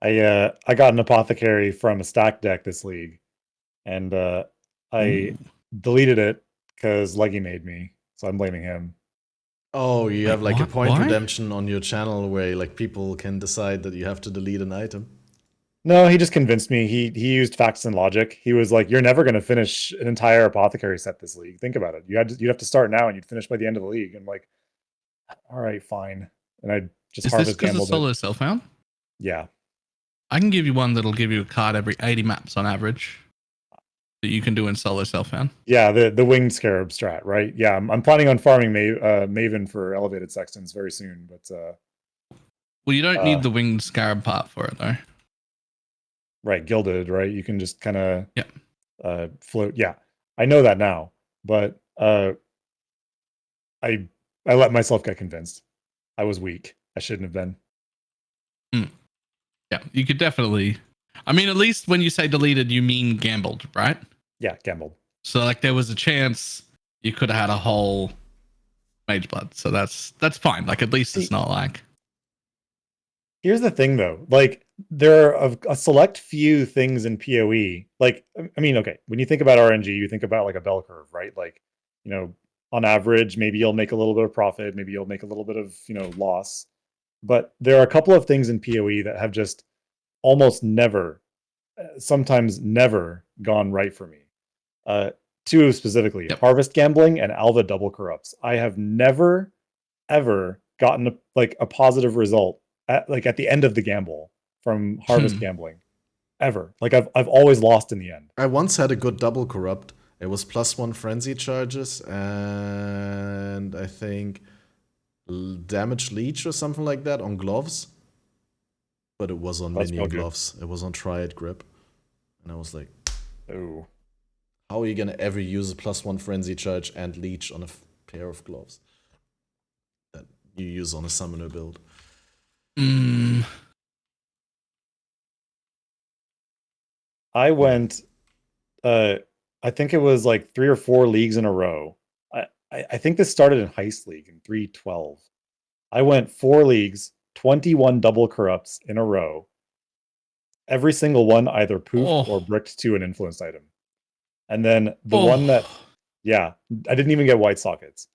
I got an apothecary from a stack deck this league, and I deleted it because Leggy made me, so I'm blaming him. Oh, you have like a point Why? redemption on your channel where like people can decide that you have to delete an item. No, he just convinced me. He used facts and logic. He was like, "You're never going to finish an entire apothecary set this league. Think about it. You'd have to start now, and you'd finish by the end of the league." I'm like, "All right, fine." And I just Is this harvest because of gambled solo it. self-found? Yeah, I can give you one that'll give you a card every 80 maps on average that you can do in solo self-found. yeah. The winged scarab strat, right? Yeah, I'm planning on farming Maven for elevated sextons very soon, but Well, you don't need the winged scarab part for it, though. right, gilded, right? You can just kind of float. Yeah, I know that now, but I let myself get convinced. I was weak. I shouldn't have been. Yeah, you could definitely. I mean, at least when you say deleted, you mean gambled, right? Yeah, gambled. So like there was a chance you could have had a whole mage blood. So that's fine. Like at least it's not like. Here's the thing though, like there are a select few things in PoE. Like, I mean, okay, when you think about RNG, you think about like a bell curve, right? Like, you know, on average, maybe you'll make a little bit of profit, maybe you'll make a little bit of, loss. But there are a couple of things in PoE that have just almost never, sometimes never gone right for me. 2 specifically, Harvest Gambling and Alva Double Corrupts. I have never, ever gotten a positive result at the end of the gamble from Harvest Gambling. Ever. Like I've always lost in the end. I once had a good double corrupt. It was +1 frenzy charges and I think damage leech or something like that on gloves. But it was on minion gloves. It was on triad grip. And I was like, oh, how are you gonna ever use a +1 frenzy charge and leech on a pair of gloves that you use on a summoner build? I went I think it was like 3 or 4 leagues in a row. I think this started in Heist League in 3.12. I went 4 leagues, 21 double corrupts in a row. Every single one either poofed or bricked to an influenced item. And then the one that, yeah, I didn't even get white sockets.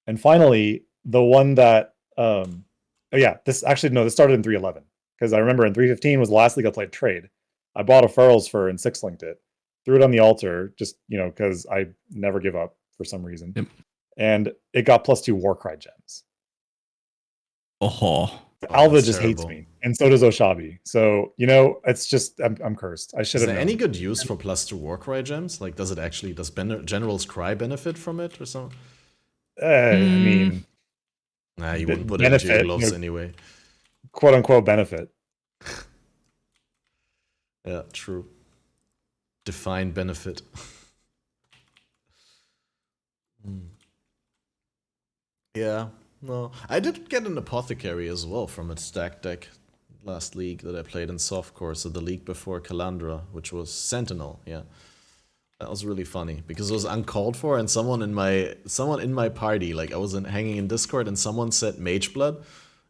And finally, the one that, this started in 3.11. Because I remember in 3.15 was the last league I played trade. I bought a Feral's Fur and 6-linked it. Threw it on the altar, just, because I never give up for some reason. Yep. And it got +2 Warcry gems. Alva just hates me, and so does Oshabi. So it's just I'm cursed. I should have. Is there any good use for +2 Warcry gems? Like, does General's Cry benefit from it or something? I mean, nah, you wouldn't put it into your gloves anyway. "Quote unquote" benefit. Yeah, true. Define benefit. Yeah. No, I did get an apothecary as well from a stack deck last league that I played in softcore, so the league before Calandra, which was Sentinel. Yeah, that was really funny because it was uncalled for, and someone in my party, like I was hanging in Discord, and someone said Mage Blood,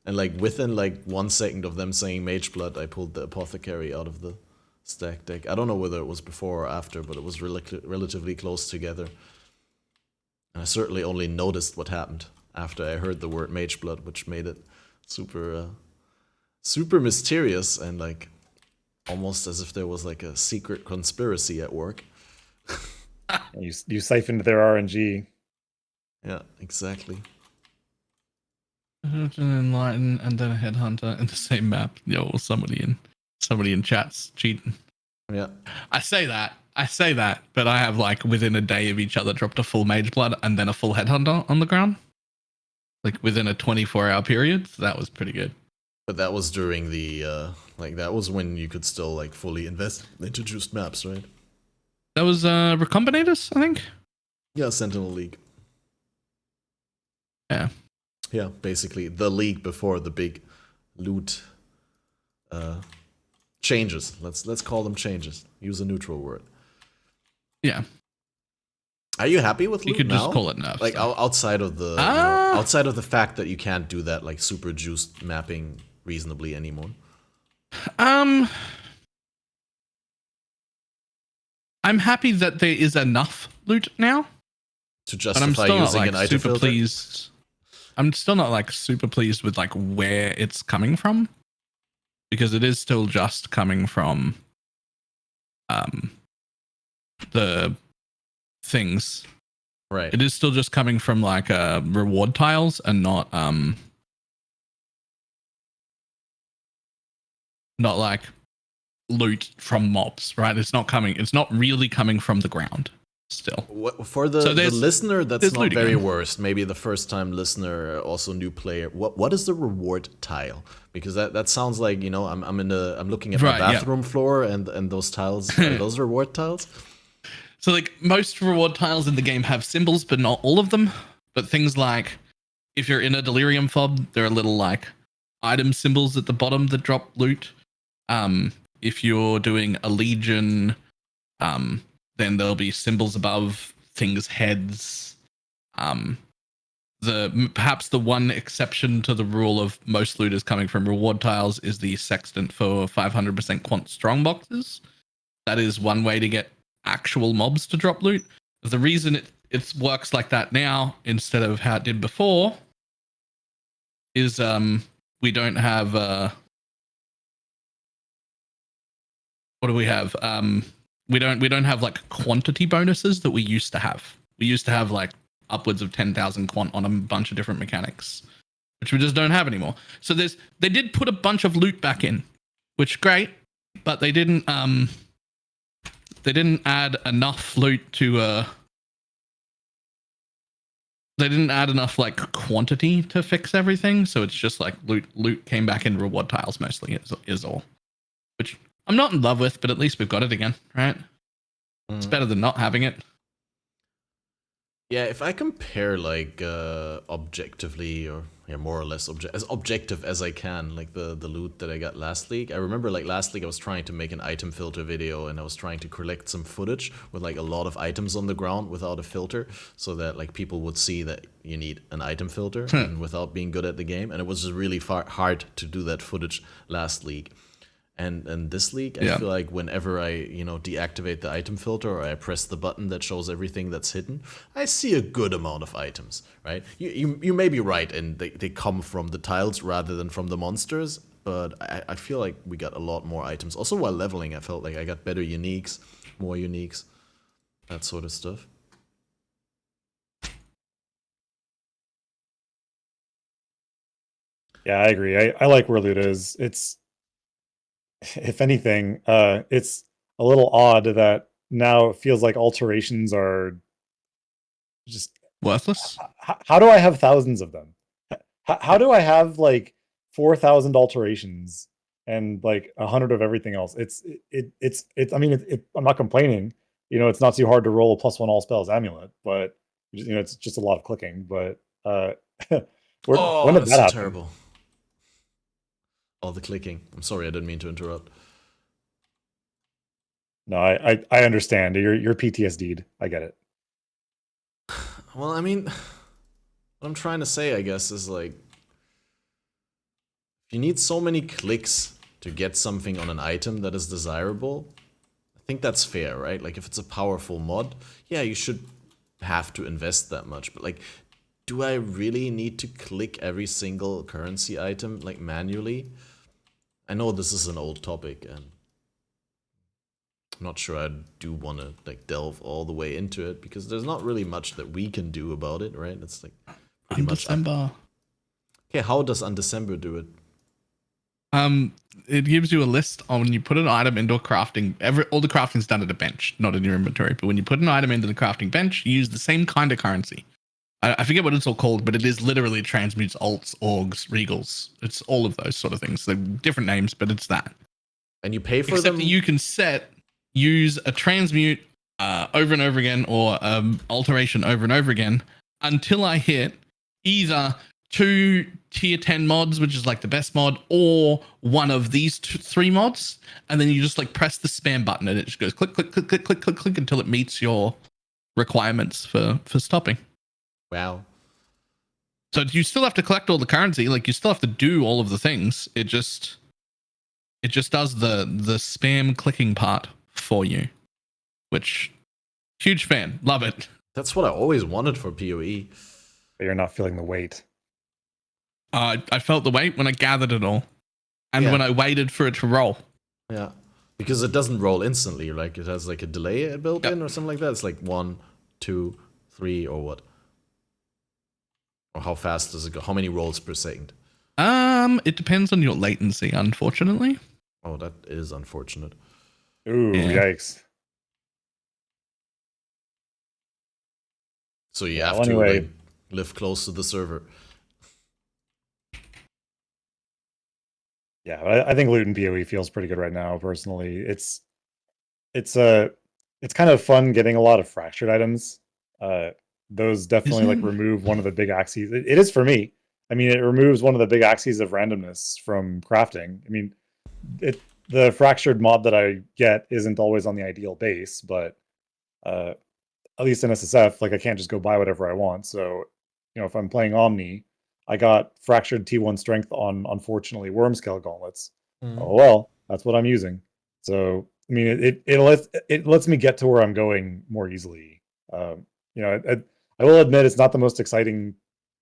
and like within like 1 second of them saying Mage Blood, I pulled the apothecary out of the stack deck. I don't know whether it was before or after, but it was relatively close together. And I certainly only noticed what happened after I heard the word Mage Blood, which made it super mysterious and like almost as if there was like a secret conspiracy at work. You siphoned their RNG. Yeah, exactly. An Enlighten and then a Headhunter in the same map. Yo, somebody in chat's cheating. Yeah. I say that, but I have like within a day of each other dropped a full Mage Blood and then a full Headhunter on the ground. like within a 24-hour period. So that was pretty good. But that was during the like that was when you could still like fully invest into juiced maps, right? That was Recombinators, I think. Yeah, Sentinel League. Yeah. Yeah, basically the league before the big loot changes. Let's call them changes. Use a neutral word. Yeah. Are you happy with loot You could now? just call it nerf. Like so. outside of the outside of the fact that you can't do that like super juiced mapping reasonably anymore. I'm happy that there is enough loot now To but I'm justify still not using like an item super filter. pleased. I'm still not like super pleased with like where it's coming from because it is still just coming from the things. Right. It is still just coming from like reward tiles and not like loot from mobs, right? It's not really coming from the ground still. For the listener that's not very versed, maybe the first time listener, also new player, what is the reward tile? Because that sounds like, you know, I'm looking at my bathroom floor and those tiles, are those reward tiles? So like most reward tiles in the game have symbols, but not all of them. But things like if you're in a delirium fob, there are little like item symbols at the bottom that drop loot. If you're doing a legion, then there'll be symbols above things' heads. Perhaps the one exception to the rule of most loot is coming from reward tiles is the sextant for 500% quant strong boxes. That is one way to get actual mobs to drop loot. The reason it works like that now instead of how it did before is we don't have what do we have? We don't have like quantity bonuses that we used to have. We used to have like upwards of 10,000 quant on a bunch of different mechanics, which we just don't have anymore. So they did put a bunch of loot back in, which is great, but they didn't add enough loot to they didn't add enough like quantity to fix everything. So it's just like loot came back in reward tiles mostly is all, which I'm not in love with, but at least we've got it again, right? It's better than not having it. Yeah, if I compare like objectively or more or less as objective as I can, like the loot that I got last league. I remember like last league I was trying to make an item filter video and I was trying to collect some footage with like a lot of items on the ground without a filter so that like people would see that you need an item filter and without being good at the game. And it was just really hard to do that footage last league. And this league, I feel like whenever I, you know, deactivate the item filter or I press the button that shows everything that's hidden, I see a good amount of items, right? You may be right, and they come from the tiles rather than from the monsters, but I feel like we got a lot more items. Also, while leveling, I felt like I got better uniques, more uniques, that sort of stuff. Yeah, I agree. I like where loot is. It's, if anything, it's a little odd that now it feels like alterations are just worthless. How do I have thousands of them? How do I have like 4,000 alterations and like 100 of everything else? It's. I mean, I'm not complaining. You know, it's not too hard to roll a +1 all spells amulet, but you know, it's just a lot of clicking. But when did that happen? Terrible. All the clicking. I'm sorry, I didn't mean to interrupt. No, I understand. You're PTSD'd. I get it. Well, I mean, what I'm trying to say, I guess, is like, if you need so many clicks to get something on an item that is desirable, I think that's fair, right? Like, if it's a powerful mod, yeah, you should have to invest that much. But like, do I really need to click every single currency item, like, manually? I know this is an old topic, and I'm not sure I do want to like delve all the way into it because there's not really much that we can do about it, right? It's like pretty much Undecember. Okay, how does Undecember do it? It gives you a list on when you put an item into a crafting. All the crafting's done at a bench, not in your inventory. But when you put an item into the crafting bench, you use the same kind of currency. I forget what it's all called, but it is literally transmutes alts, orgs, regals. It's all of those sort of things. They're different names, but it's that. And you pay for Except them. that you can use a transmute over and over again, or alteration over and over again, until I hit either 2 tier 10 mods, which is like the best mod, or one of these 3 mods, and then you just like press the spam button and it just goes click, click, click, click, click, click, click until it meets your requirements for stopping. Wow. So you still have to collect all the currency, like you still have to do all of the things. It just does the spam clicking part for you, which huge fan, love it. That's what I always wanted for PoE. But you're not feeling the weight. I felt the weight when I gathered it all, and when I waited for it to roll. Yeah, because it doesn't roll instantly. Like it has like a delay built in or something like that. It's like 1, 2, 3, or what? Or how fast does it go? How many rolls per second? It depends on your latency, unfortunately. Oh, that is unfortunate. Ooh, yikes. So you have to like, live close to the server. Yeah, I think loot in PoE feels pretty good right now. Personally, it's kind of fun getting a lot of fractured items. Those definitely like remove one of the big axes. It is for me. I mean, it removes one of the big axes of randomness from crafting. I mean, the fractured mod that I get isn't always on the ideal base, but at least in SSF, like I can't just go buy whatever I want. So, if I'm playing Omni, I got fractured T1 strength on, unfortunately, worm scale gauntlets. Oh well, that's what I'm using. So I mean, it lets me get to where I'm going more easily. I will admit it's not the most exciting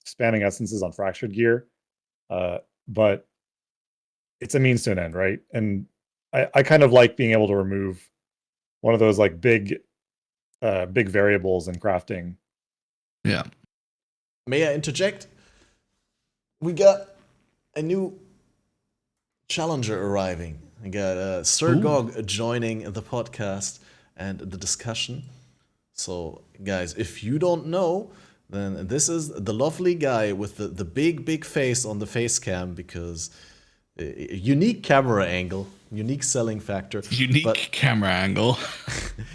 spamming essences on fractured gear, but it's a means to an end, right? And I kind of like being able to remove one of those like big variables in crafting. Yeah. May I interject? We got a new challenger arriving. We got Sir Gog joining the podcast and the discussion. So, guys, if you don't know, then this is the lovely guy with the big face on the face cam, because unique camera angle, unique selling factor. Camera angle.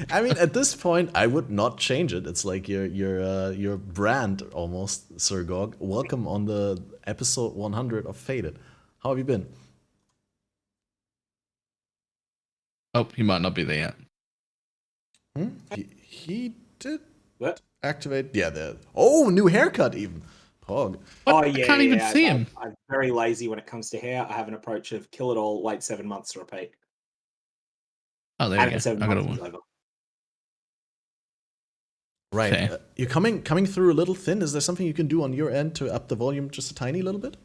I mean, at this point, I would not change it. It's like your brand almost, Sir Gog. Welcome on the episode 100 of Fated. How have you been? Oh, he might not be there yet. He did what? Activate? Yeah, new haircut even. Pog. Oh I can't even see him. I'm very lazy when it comes to hair. I have an approach of kill it all, wait 7 months to repeat. Oh, there you go. I got one. Right. Okay. You're coming through a little thin. Is there something you can do on your end to up the volume just a tiny little bit?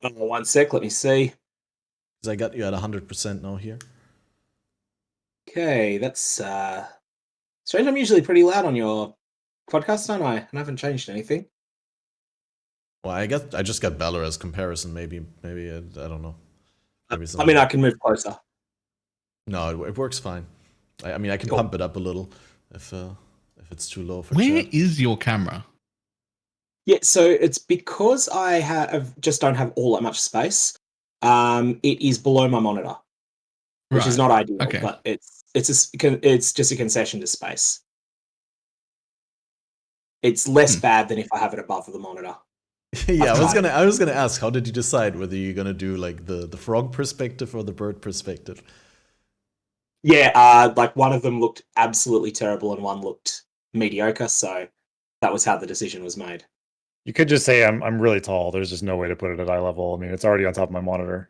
1 sec, let me see. Because I got you at 100% now here. Okay, that's strange. I'm usually pretty loud on your podcast, aren't I? And I haven't changed anything. Well, I just got Balor as comparison. Maybe I don't know. I mean, I can move closer. No, it works fine. I mean, I can pump it up a little if it's too low for Where chat. is your camera? Yeah, so it's because I just don't have all that much space. It is below my monitor, which is not ideal, but it's just a concession to space. It's less bad than if I have it above the monitor. Yeah, I was gonna ask, how did you decide whether you're gonna do like the frog perspective or the bird perspective? Yeah, like one of them looked absolutely terrible and one looked mediocre, so that was how the decision was made. You could just say I'm really tall. There's just no way to put it at eye level. I mean, it's already on top of my monitor.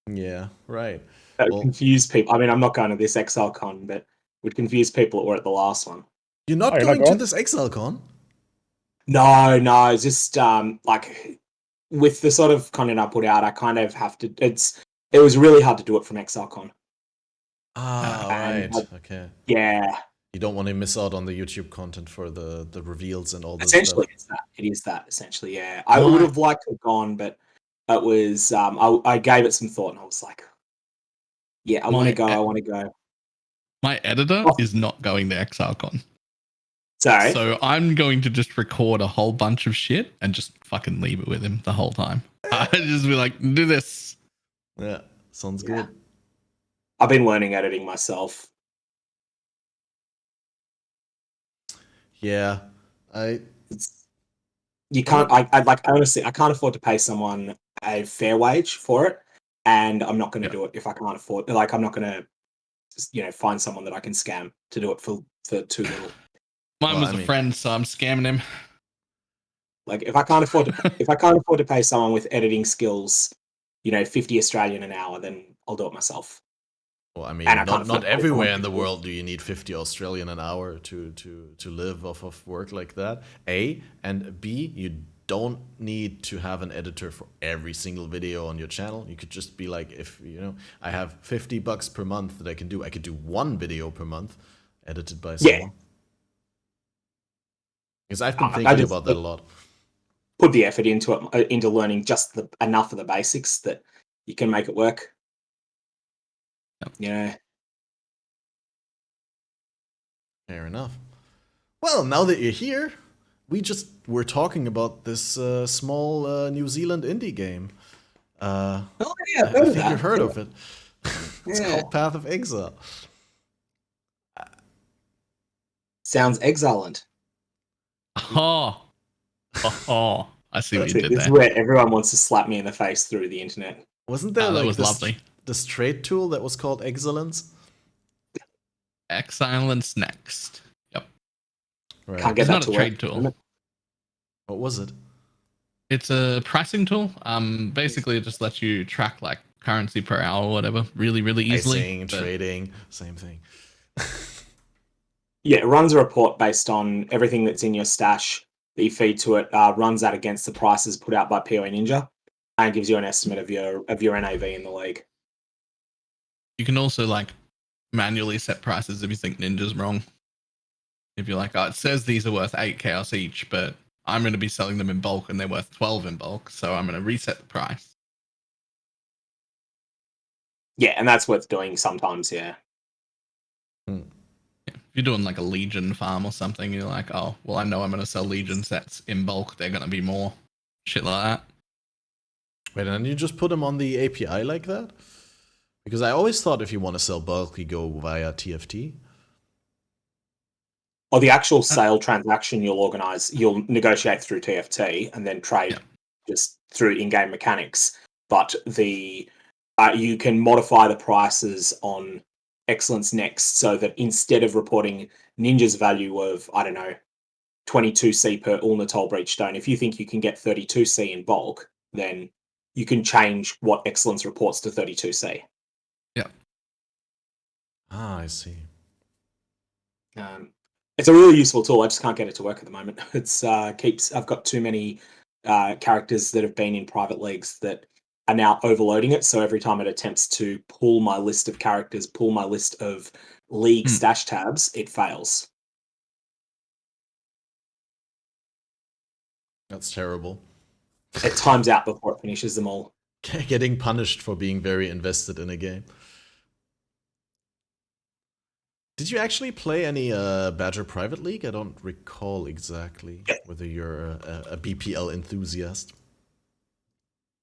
Yeah, right. That would confuse people. I mean, I'm not going to this ExileCon, but would confuse people that were at the last one. You're not going to this ExileCon? No, it's just like with the sort of content I put out, I kind of have to. It was really hard to do it from ExileCon. Right. Okay. Yeah. You don't want to miss out on the YouTube content for the reveals and all this essentially, stuff. It is that. Essentially, yeah. I would have liked to have gone, but it was. I gave it some thought, and I was like, "Yeah, I want to go. My editor is not going to ExileCon. Sorry. So I'm going to just record a whole bunch of shit and just fucking leave it with him the whole time. I just be like, do this. Yeah, sounds good. I've been learning editing myself. Yeah, you can't. I like honestly, I can't afford to pay someone a fair wage for it, and I'm not going to do it if I can't afford. Like, I'm not going to, find someone that I can scam to do it for too little. Mine was a friend, so I'm scamming him. Like, if I can't afford to pay someone with editing skills, 50 Australian an hour, then I'll do it myself. Well, I mean, not everywhere in the world do you need 50 Australian an hour to live off of work like that. A, and B, you don't need to have an editor for every single video on your channel. You could just be like, if I have $50 per month that I could do one video per month edited by someone. Yeah. Because I've been thinking about that a lot. Put the effort into it, into learning just enough of the basics that you can make it work. Yeah. Fair enough. Well, now that you're here, we just were talking about this small New Zealand indie game. I think you've heard of it. It's called Path of Exile. Sounds excellent. I see what you did there. This is where everyone wants to slap me in the face through the internet. Wasn't there that was lovely. This trade tool that was called Excellence? Excellence next. Yep. Right. Can't get it's not a trade tool. What was it? It's a pricing tool. Basically, it just lets you track like currency per hour or whatever really, really easily. Pricing, trading, same thing. Yeah, it runs a report based on everything that's in your stash that you feed to it. Runs that against the prices put out by PoE Ninja, and gives you an estimate of your NAV in the league. You can also like manually set prices if you think Ninja's wrong. If you're like, oh, it says these are worth 8 chaos each, but I'm going to be selling them in bulk and they're worth 12 in bulk, so I'm going to reset the price. Yeah, and that's worth doing sometimes, yeah. Yeah. If you're doing like a Legion farm or something, you're like, oh, well, I know I'm going to sell Legion sets in bulk. They're going to be more. Shit like that. Wait, and you just put them on the API like that? Because I always thought if you want to sell bulk, you go via TFT. Or the actual sale transaction you'll negotiate through TFT and then trade just through in-game mechanics. But you can modify the prices on Excellence Next so that instead of reporting Ninja's value of, 22C per Ulna Toll Breach Stone, if you think you can get 32C in bulk, then you can change what Excellence reports to 32C. Yeah. Ah, I see. It's a really useful tool. I just can't get it to work at the moment. I've got too many characters that have been in private leagues that are now overloading it. So every time it attempts to pull my list of characters, pull my list of league stash tabs, it fails. That's terrible. It times out before it finishes them all. Getting punished for being very invested in a game. Did you actually play any Badger Private League? I don't recall exactly whether you're a BPL enthusiast.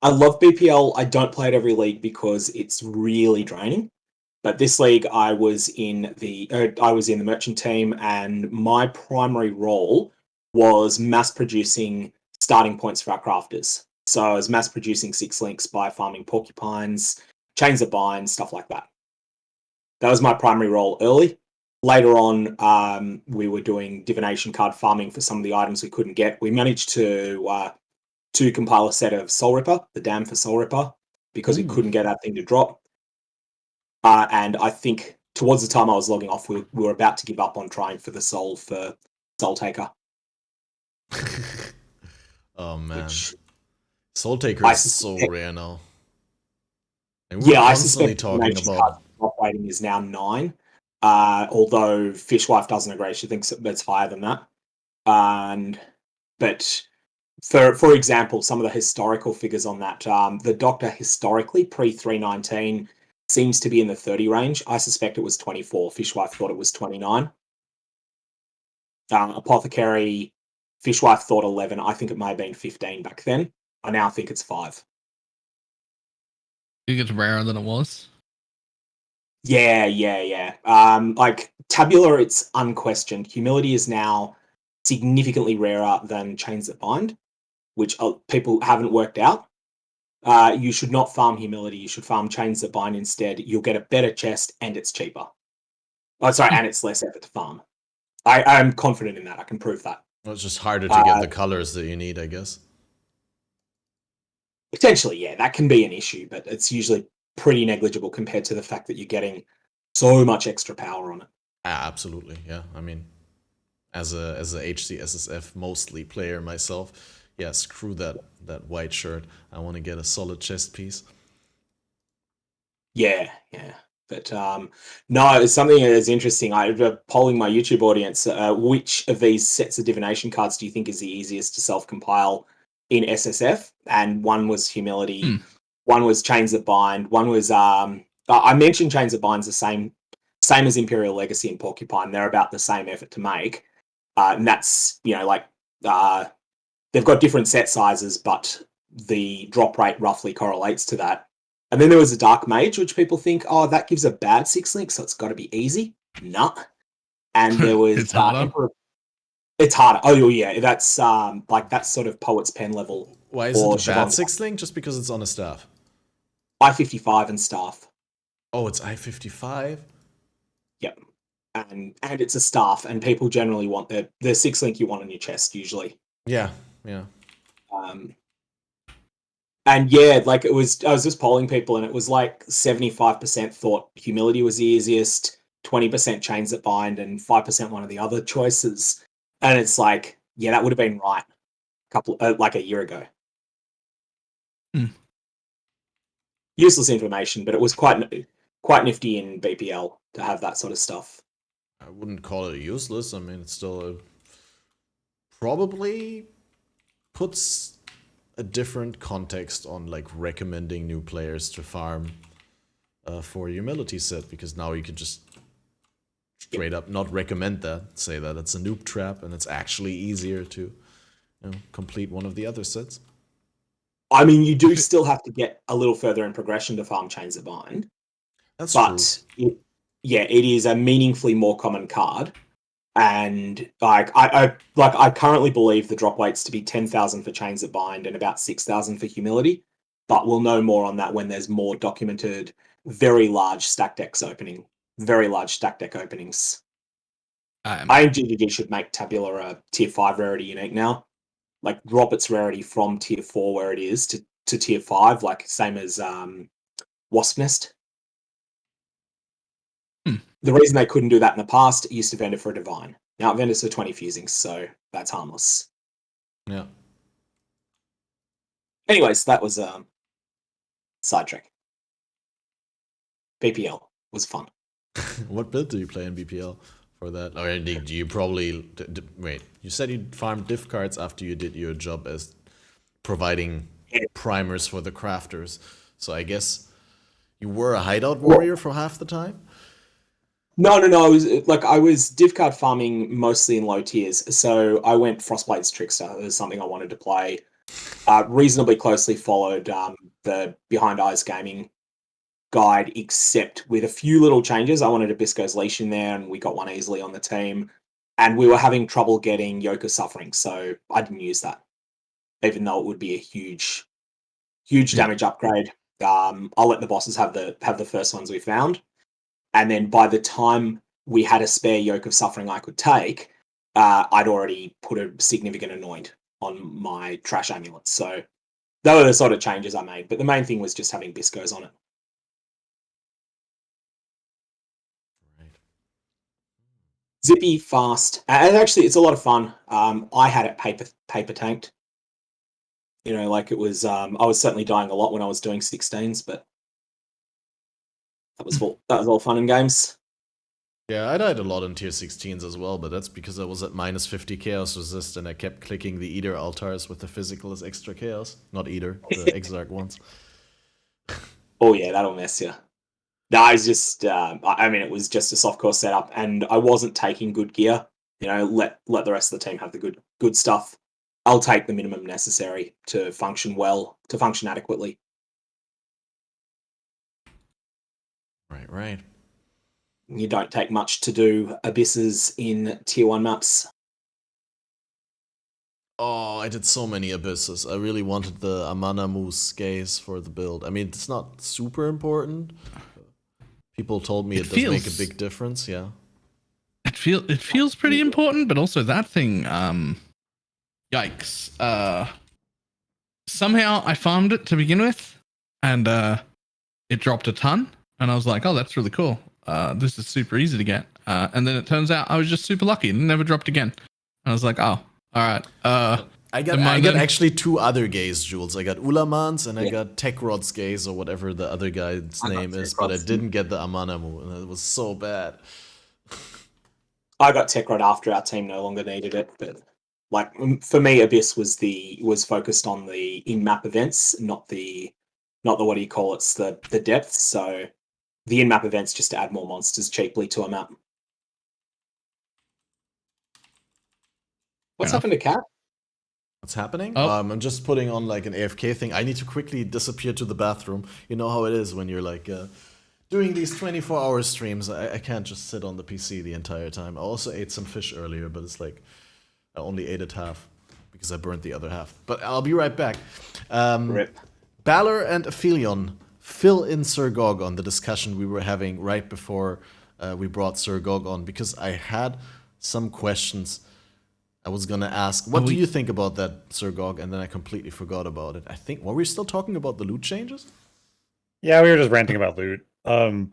I love BPL. I don't play it every league because it's really draining. But this league, I was in the merchant team, and my primary role was mass producing starting points for our crafters. So I was mass producing 6 links by farming porcupines, chains of bind, stuff like that. That was my primary role early. Later on, we were doing divination card farming for some of the items we couldn't get. We managed to compile a set of Soul Ripper, the dam for Soul Ripper, because we couldn't get that thing to drop. And I think towards the time I was logging off, we were about to give up on trying for the Soul for Soul Taker. Oh man, Soul Taker is so rare now. And we're I constantly suspect talking about drop rating is now 9. Although Fishwife doesn't agree, she thinks it's higher than that. But for example, some of the historical figures on that, the Doctor historically pre-319 seems to be in the 30 range. I suspect it was 24. Fishwife thought it was 29. Apothecary, Fishwife thought 11. I think it may have been 15 back then. I now think it's 5. You think it's rarer than it was? Yeah. Like Tabula, it's unquestioned. Humility is now significantly rarer than Chains That Bind, which people haven't worked out. You should not farm Humility. You should farm Chains That Bind instead. You'll get a better chest and it's cheaper. Oh, sorry, and it's less effort to farm. I'm confident in that. I can prove that. Well, it's just harder to get the colors that you need, I guess. Potentially, yeah, that can be an issue, but it's usually pretty negligible compared to the fact that you're getting so much extra power on it. Absolutely, yeah. I mean, as a HCSSF mostly player myself, yeah, screw that white shirt. I want to get a solid chest piece. Yeah. But no, it's something that is interesting. I'm polling my YouTube audience. Which of these sets of divination cards do you think is the easiest to self-compile in SSF? And one was Humility, one was Chains That Bind, one was I mentioned Chains That Bind's the same as Imperial Legacy and Porcupine. They're about the same effort to make, and that's they've got different set sizes, but the drop rate roughly correlates to that. And then there was a Dark Mage, which people think, oh, that gives a bad 6-link, so it's got to be easy. Nah. And there was it's harder. It's harder. Oh yeah, that's that's sort of Poet's Pen level. Why is it a bad 6-link? Just because it's on a staff? I-55 and staff. Oh, it's I-55? Yep. And it's a staff, and people generally want the 6-link you want on your chest usually. Yeah. And yeah, like I was just polling people, and it was like 75% thought Humility was the easiest, 20% Chains That Bind, and 5% one of the other choices. And it's like, yeah, that would have been right a year ago. Useless information, but it was quite nifty in BPL to have that sort of stuff. I wouldn't call it useless. I mean, it's still probably puts a different context on like recommending new players to farm for Humility set, because now you can just straight up not recommend that, say that it's a noob trap and it's actually easier to complete one of the other sets. I mean, you do still have to get a little further in progression to farm Chains That Bind. That's true. It is a meaningfully more common card. And I currently believe the drop weights to be 10,000 for Chains That Bind and about 6,000 for Humility, but we'll know more on that when there's more documented very large stack deck openings. I think GGG should make Tabula a tier 5 rarity unique now. Like drop its rarity from tier 4 where it is to tier 5, like same as Wasp Nest. The reason they couldn't do that in the past, it used to vendor for a Divine. Now it vendors for 20 fusings, so that's harmless. Yeah. Anyways, that was sidetrack. BPL was fun. What build do you play in BPL for that? Or indeed, do you probably... Wait, you said you farmed diff cards after you did your job as providing primers for the crafters. So I guess you were a hideout warrior for half the time? No. I was div card farming mostly in low tiers. So I went Frostblade's Trickster. It was something I wanted to play. Reasonably closely followed the Behind Eyes Gaming guide, except with a few little changes. I wanted a Bisco's Leash in there, and we got one easily on the team. And we were having trouble getting Yoke of Suffering, so I didn't use that, even though it would be a huge damage upgrade. I'll let the bosses have the first ones we found. And then by the time we had a spare Yoke of Suffering I could take, I'd already put a significant Anoint on my trash amulets. So those were the sort of changes I made. But the main thing was just having Biscos on it. Right. Zippy, fast. And actually, it's a lot of fun. I had it paper tanked. It was... I was certainly dying a lot when I was doing 16s, but that was all fun and games. Yeah, I died a lot in tier 16s as well, but that's because I was at minus 50 chaos resist and I kept clicking the Eater altars with the physical as extra chaos. Not Eater, the Exarch ones. Oh yeah, that'll mess you. No, I was just, I mean, it was just a softcore setup, and I wasn't taking good gear. You know, let the rest of the team have the good stuff. I'll take the minimum necessary to function well, to function adequately. Right. You don't take much to do abysses in tier 1 maps. Oh, I did so many abysses. I really wanted the Amana Moose gaze for the build. I mean, it's not super important. People told me it does make a big difference, yeah. It feels pretty important, but also that thing, yikes. Somehow I farmed it to begin with, and it dropped a ton, and I was like, oh, that's really cool. This is super easy to get. And then it turns out I was just super lucky and it never dropped again. And I was like, oh, all right. I got actually 2 other gaze jewels. I got Ulaman's and I got Tekrod's gaze or whatever the other guy's name is, but I didn't get the Amanamu, and it was so bad. I got Tekrod after our team no longer needed it, but like for me, Abyss was focused on the in-map events, not the what do you call it, the depths. So the in-map events just to add more monsters cheaply to a map. What's happened to Cat? What's happening? Oh. I'm just putting on like an AFK thing. I need to quickly disappear to the bathroom. You know how it is when you're like doing these 24-hour streams. I can't just sit on the PC the entire time. I also ate some fish earlier, but it's like I only ate it half because I burnt the other half. But I'll be right back. Rip. Balor and Aphelion, fill in Sir Gog on the discussion we were having right before we brought Sir Gog on, because I had some questions I was gonna ask. What do you think about that, Sir Gog? And then I completely forgot about it. I think, were we still talking about the loot changes? Yeah, we were just ranting about loot. I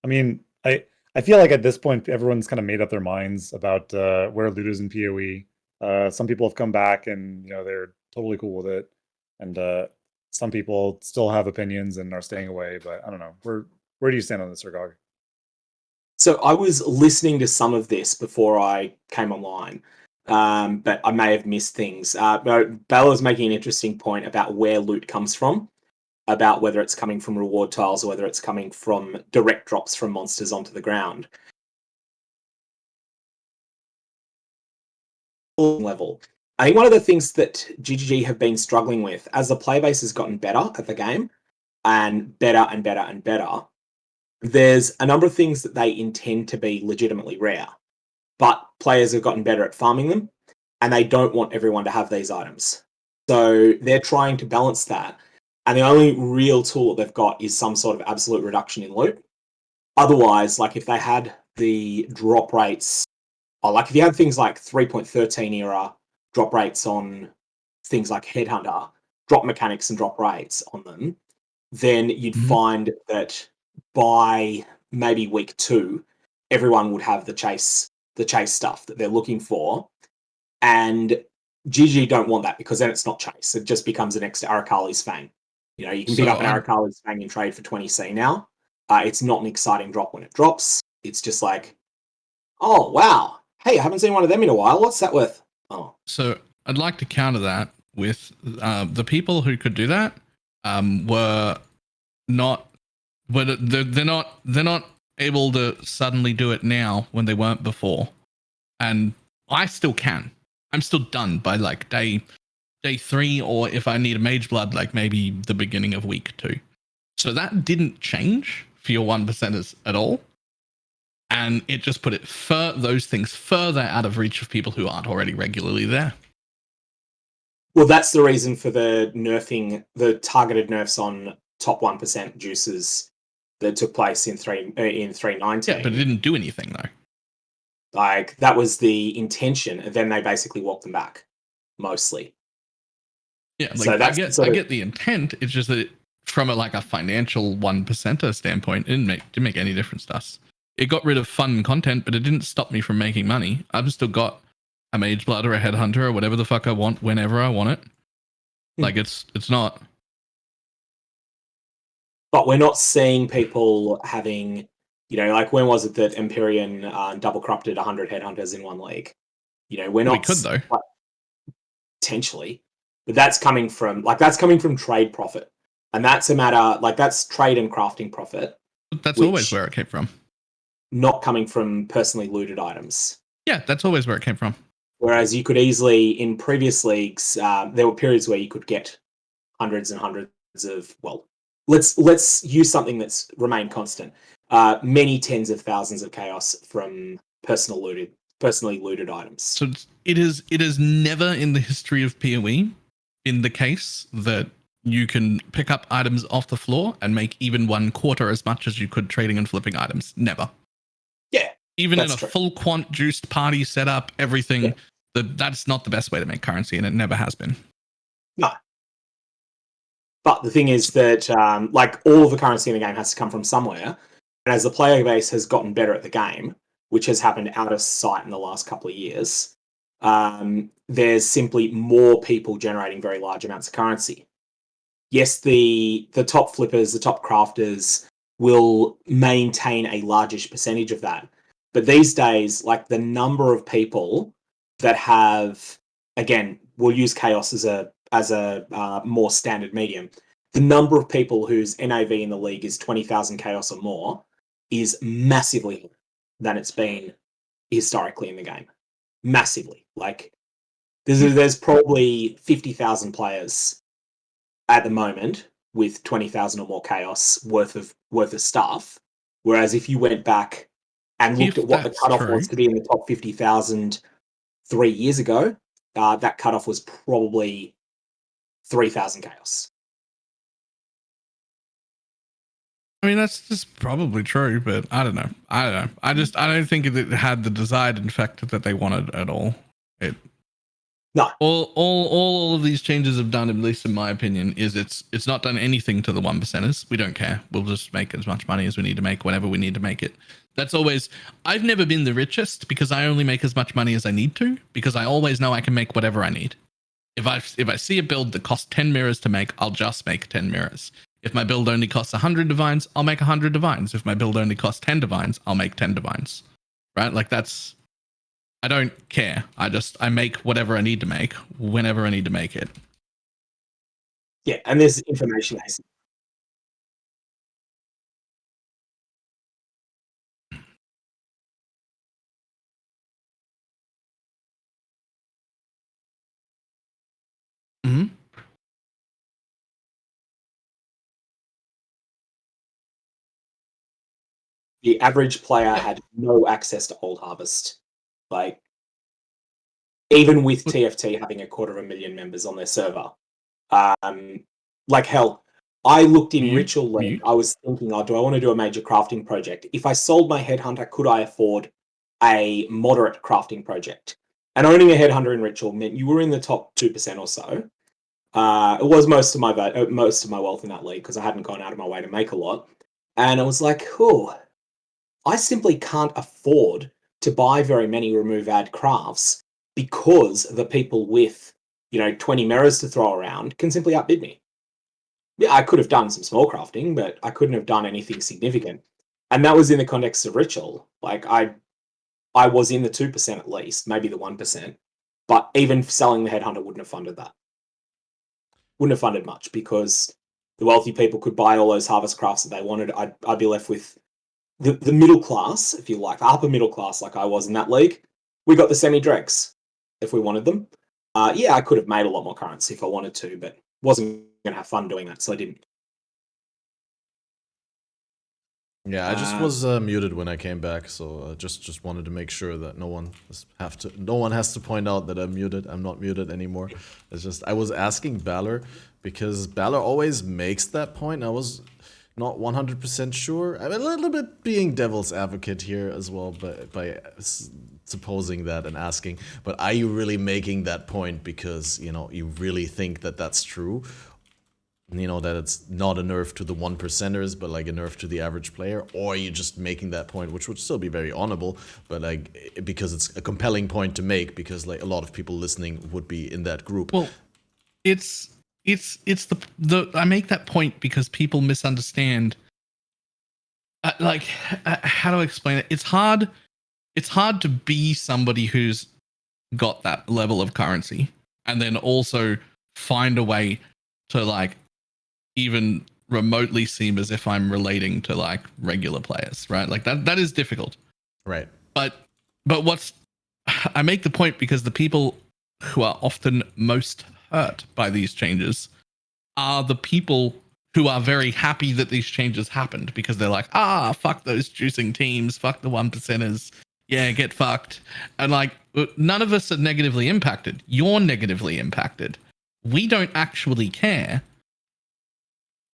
mean, I feel like at this point everyone's kind of made up their minds about where loot is in PoE. Some people have come back and they're totally cool with it, and some people still have opinions and are staying away. But I don't know. Where do you stand on this, Sir Gog? So I was listening to some of this before I came online. But I may have missed things. Balor's making an interesting point about where loot comes from, about whether it's coming from reward tiles or whether it's coming from direct drops from monsters onto the ground. Level. I think one of the things that GGG have been struggling with, as the playbase has gotten better at the game, and better and better and better, there's a number of things that they intend to be legitimately rare. But players have gotten better at farming them, and they don't want everyone to have these items. So they're trying to balance that, and the only real tool that they've got is some sort of absolute reduction in loot. Otherwise, like if they had the drop rates, or like if you had things like 3.13 era drop rates on things like Headhunter, drop mechanics and drop rates on them, then you'd find that by maybe week 2, everyone would have the chase stuff that they're looking for, and GG don't want that, because then it's not chase. It just becomes an extra Arakali's Fang. You can pick up an Arakali's Fang in trade for 20C now. It's not an exciting drop when it drops. It's just like, oh, wow. Hey, I haven't seen one of them in a while. What's that worth? Oh. So I'd like to counter that with the people who could do that were not, but they're not able to suddenly do it now when they weren't before, and I still can. I'm still done by like day 3, or if I need a mage blood, like maybe the beginning of week 2. So that didn't change for your 1%ers at all, and it just put it those things further out of reach of people who aren't already regularly there. Well, that's the reason for the targeted nerfs on top 1% juices that took place in 3.19. Yeah, but it didn't do anything though. Like that was the intention, and then they basically walked them back, mostly. Yeah, like so I get the intent. It's just that from a financial 1%er standpoint, it didn't make any difference to us. It got rid of fun content, but it didn't stop me from making money. I've still got a mage blood or a headhunter or whatever the fuck I want whenever I want it. Like it's not. But we're not seeing people having, like when was it that Empyrean double corrupted 100 headhunters in one league? We're not. We could though. Potentially, but that's coming from trade profit, and that's a matter that's trade and crafting profit. That's always where it came from. Not coming from personally looted items. Yeah, that's always where it came from. Whereas you could easily, in previous leagues, there were periods where you could get hundreds and hundreds of, well, let's use something that's remained constant. Many tens of thousands of chaos from personally looted items. So it is never in the history of PoE in the case that you can pick up items off the floor and make even 1/4 as much as you could trading and flipping items. Never. Yeah. Even in a full quant juiced party setup, everything, that's not the best way to make currency, and it never has been. No. But the thing is that, like, all of the currency in the game has to come from somewhere. And as the player base has gotten better at the game, which has happened out of sight in the last couple of years, there's simply more people generating very large amounts of currency. Yes, the top flippers, the top crafters will maintain a largish percentage of that. But these days, like, the number of people that have, again, we'll use chaos as a more standard medium. The number of people whose NAV in the league is 20,000 chaos or more is massively higher than it's been historically in the game. Massively. Like, there's probably 50,000 players at the moment with 20,000 or more chaos worth of stuff. Whereas if you went back and looked at what the cutoff was to be in the top 50,000 3 years ago, that cutoff was probably 3,000 chaos. I mean, that's just probably true, but I don't know. I don't think it had the desired effect that they wanted at all. No. All of these changes have done, at least in my opinion, is it's not done anything to the 1%ers. We don't care. We'll just make as much money as we need to make whenever we need to make it. That's always. I've never been the richest because I only make as much money as I need to, because I always know I can make whatever I need. If I see a build that costs 10 mirrors to make, I'll just make 10 mirrors. If my build only costs 100 divines, I'll make 100 divines. If my build only costs 10 divines, I'll make 10 divines. Right? Like, that's. I don't care. I make whatever I need to make whenever I need to make it. Yeah, and there's information asymmetry. Mm-hmm. The average player had no access to Old Harvest. Like, even with TFT having 250,000 members on their server. Like, hell, I looked in Ritual League. I was thinking, oh, do I want to do a major crafting project? If I sold my Headhunter, could I afford a moderate crafting project? And owning a Headhunter in Ritual meant you were in the top 2% or so. It was most of my wealth in that league because I hadn't gone out of my way to make a lot. And I was like, oh, I simply can't afford to buy very many remove ad crafts because the people with, 20 mirrors to throw around can simply outbid me. Yeah, I could have done some small crafting, but I couldn't have done anything significant. And that was in the context of Ritual. Like, I was in the 2% at least, maybe the 1%. But even selling the Headhunter wouldn't have funded that. Wouldn't have funded much because the wealthy people could buy all those harvest crafts that they wanted. I'd be left with the middle class, if you like, the upper middle class, like I was in that league. We got the semi-dregs if we wanted them. Yeah, I could have made a lot more currency if I wanted to, but wasn't going to have fun doing that, so I didn't. Yeah, I just was muted when I came back, so just wanted to make sure that no one has to point out that I'm muted. I'm not muted anymore. It's just I was asking Balor because Balor always makes that point. I was not 100% sure. I'm a little bit being devil's advocate here as well, by supposing that and asking. But are you really making that point because you really think that that's true? That it's not a nerf to the 1%ers, but like a nerf to the average player? Or are you just making that point, which would still be very honorable, but like because it's a compelling point to make, because like a lot of people listening would be in that group? Well, it's the I make that point because people misunderstand. How do I explain it? It's hard to be somebody who's got that level of currency and then also find a way to like even remotely seem as if I'm relating to like regular players, right? Like that is difficult. Right. But I make the point because the people who are often most hurt by these changes are the people who are very happy that these changes happened, because they're like, fuck those juicing teams, fuck the 1%ers, yeah, get fucked. And like, none of us are negatively impacted. You're negatively impacted. We don't actually care.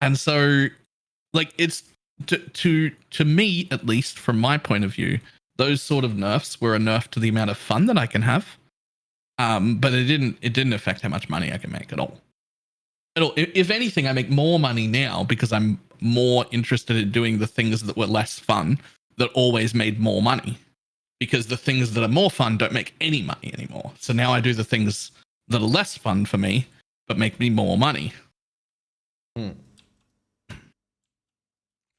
And so, like, it's to me, at least from my point of view, those sort of nerfs were a nerf to the amount of fun that I can have. But it didn't affect how much money I can make at all. If anything, I make more money now because I'm more interested in doing the things that were less fun that always made more money, because the things that are more fun don't make any money anymore. So now I do the things that are less fun for me but make me more money.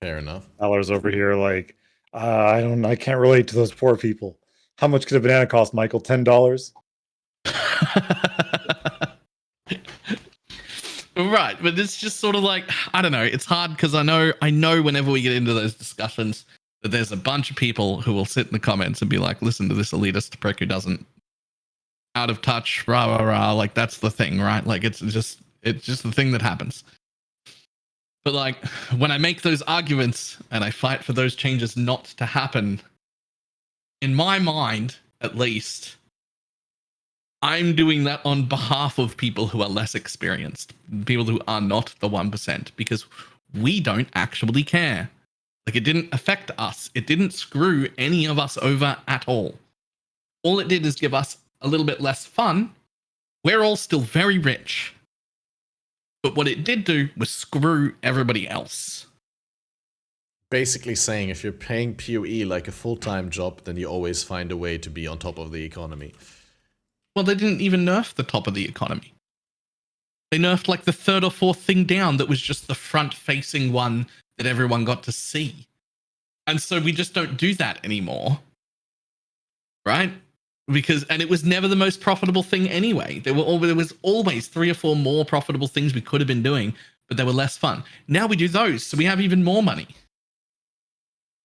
Fair enough. Allers over here like, I can't relate to those poor people. How much could a banana cost, Michael? $10? Right, but it's just sort of like, I don't know, it's hard because I know whenever we get into those discussions that there's a bunch of people who will sit in the comments and be like, listen to this elitist prick who doesn't, out of touch, rah rah rah, like that's the thing, right? Like it's just the thing that happens. But like when I make those arguments and I fight for those changes not to happen, in my mind at least, I'm doing that on behalf of people who are less experienced, people who are not the 1%, because we don't actually care. Like, it didn't affect us. It didn't screw any of us over at all. All it did is give us a little bit less fun. We're all still very rich. But what it did do was screw everybody else. Basically saying if you're paying PoE like a full-time job, then you always find a way to be on top of the economy. Well, they didn't even nerf the top of the economy. They nerfed like the third or fourth thing down that was just the front-facing one that everyone got to see. And so we just don't do that anymore. Right? And it was never the most profitable thing anyway. There was always 3 or 4 more profitable things we could have been doing, but they were less fun. Now we do those, so we have even more money.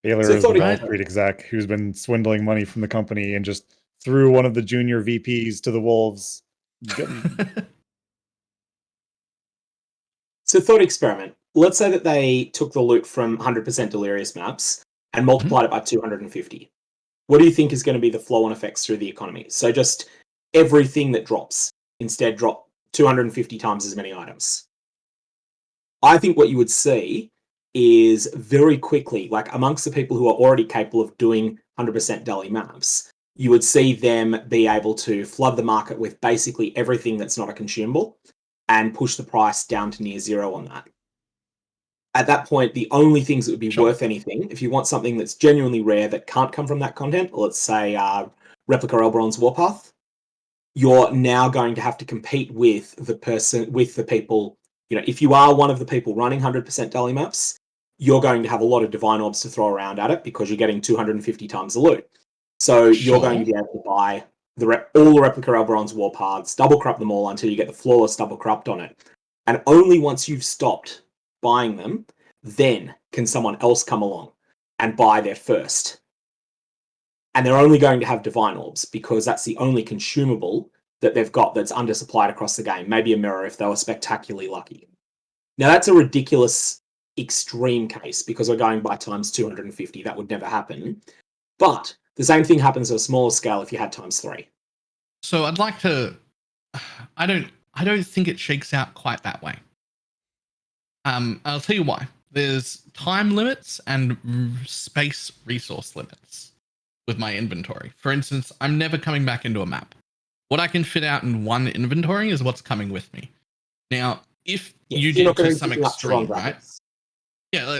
Baylor is the Wall Street exec who's been swindling money from the company and just threw one of the junior VPs to the wolves. So thought experiment. Let's say that they took the loot from 100% delirious maps and multiplied it by 250. What do you think is going to be the flow-on effects through the economy? So just everything that drops, instead drop 250 times as many items. I think what you would see is very quickly, like amongst the people who are already capable of doing 100% daily maps, you would see them be able to flood the market with basically everything that's not a consumable and push the price down to near zero on that. At that point, the only things that would be worth anything, if you want something that's genuinely rare that can't come from that content, let's say Replica Elbron's Warpath, you're now going to have to compete with the people. You know, if you are one of the people running 100% daily maps, you're going to have a lot of divine orbs to throw around at it because you're getting 250 times the loot. So you're going to be able to buy all the Replica Elbron's Warpaths, double corrupt them all until you get the flawless double corrupt on it. And only once you've stopped buying them, then can someone else come along and buy their first. And they're only going to have divine orbs because that's the only consumable that they've got that's undersupplied across the game. Maybe a mirror if they were spectacularly lucky. Now that's a ridiculous extreme case because we're going by times 250. That would never happen. But the same thing happens at a smaller scale if you had times 3. So I'd like to. I don't think it shakes out quite that way. I'll tell you why. There's time limits and space resource limits with my inventory. For instance, I'm never coming back into a map. What I can fit out in one inventory is what's coming with me. Now, if you did to some extreme, right? Yeah,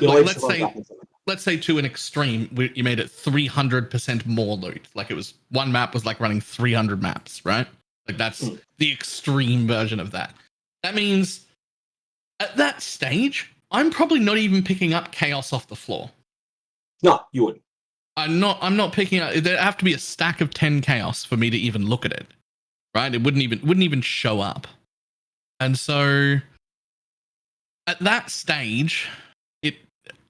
let's say to an extreme, you made it 300% more loot. Like it was one map was like running 300 maps, right? Like that's the extreme version of that. That means at that stage, I'm probably not even picking up chaos off the floor. No, you wouldn't. I'm not picking up. There'd have to be a stack of 10 chaos for me to even look at it, right? It wouldn't even show up. And so At that stage,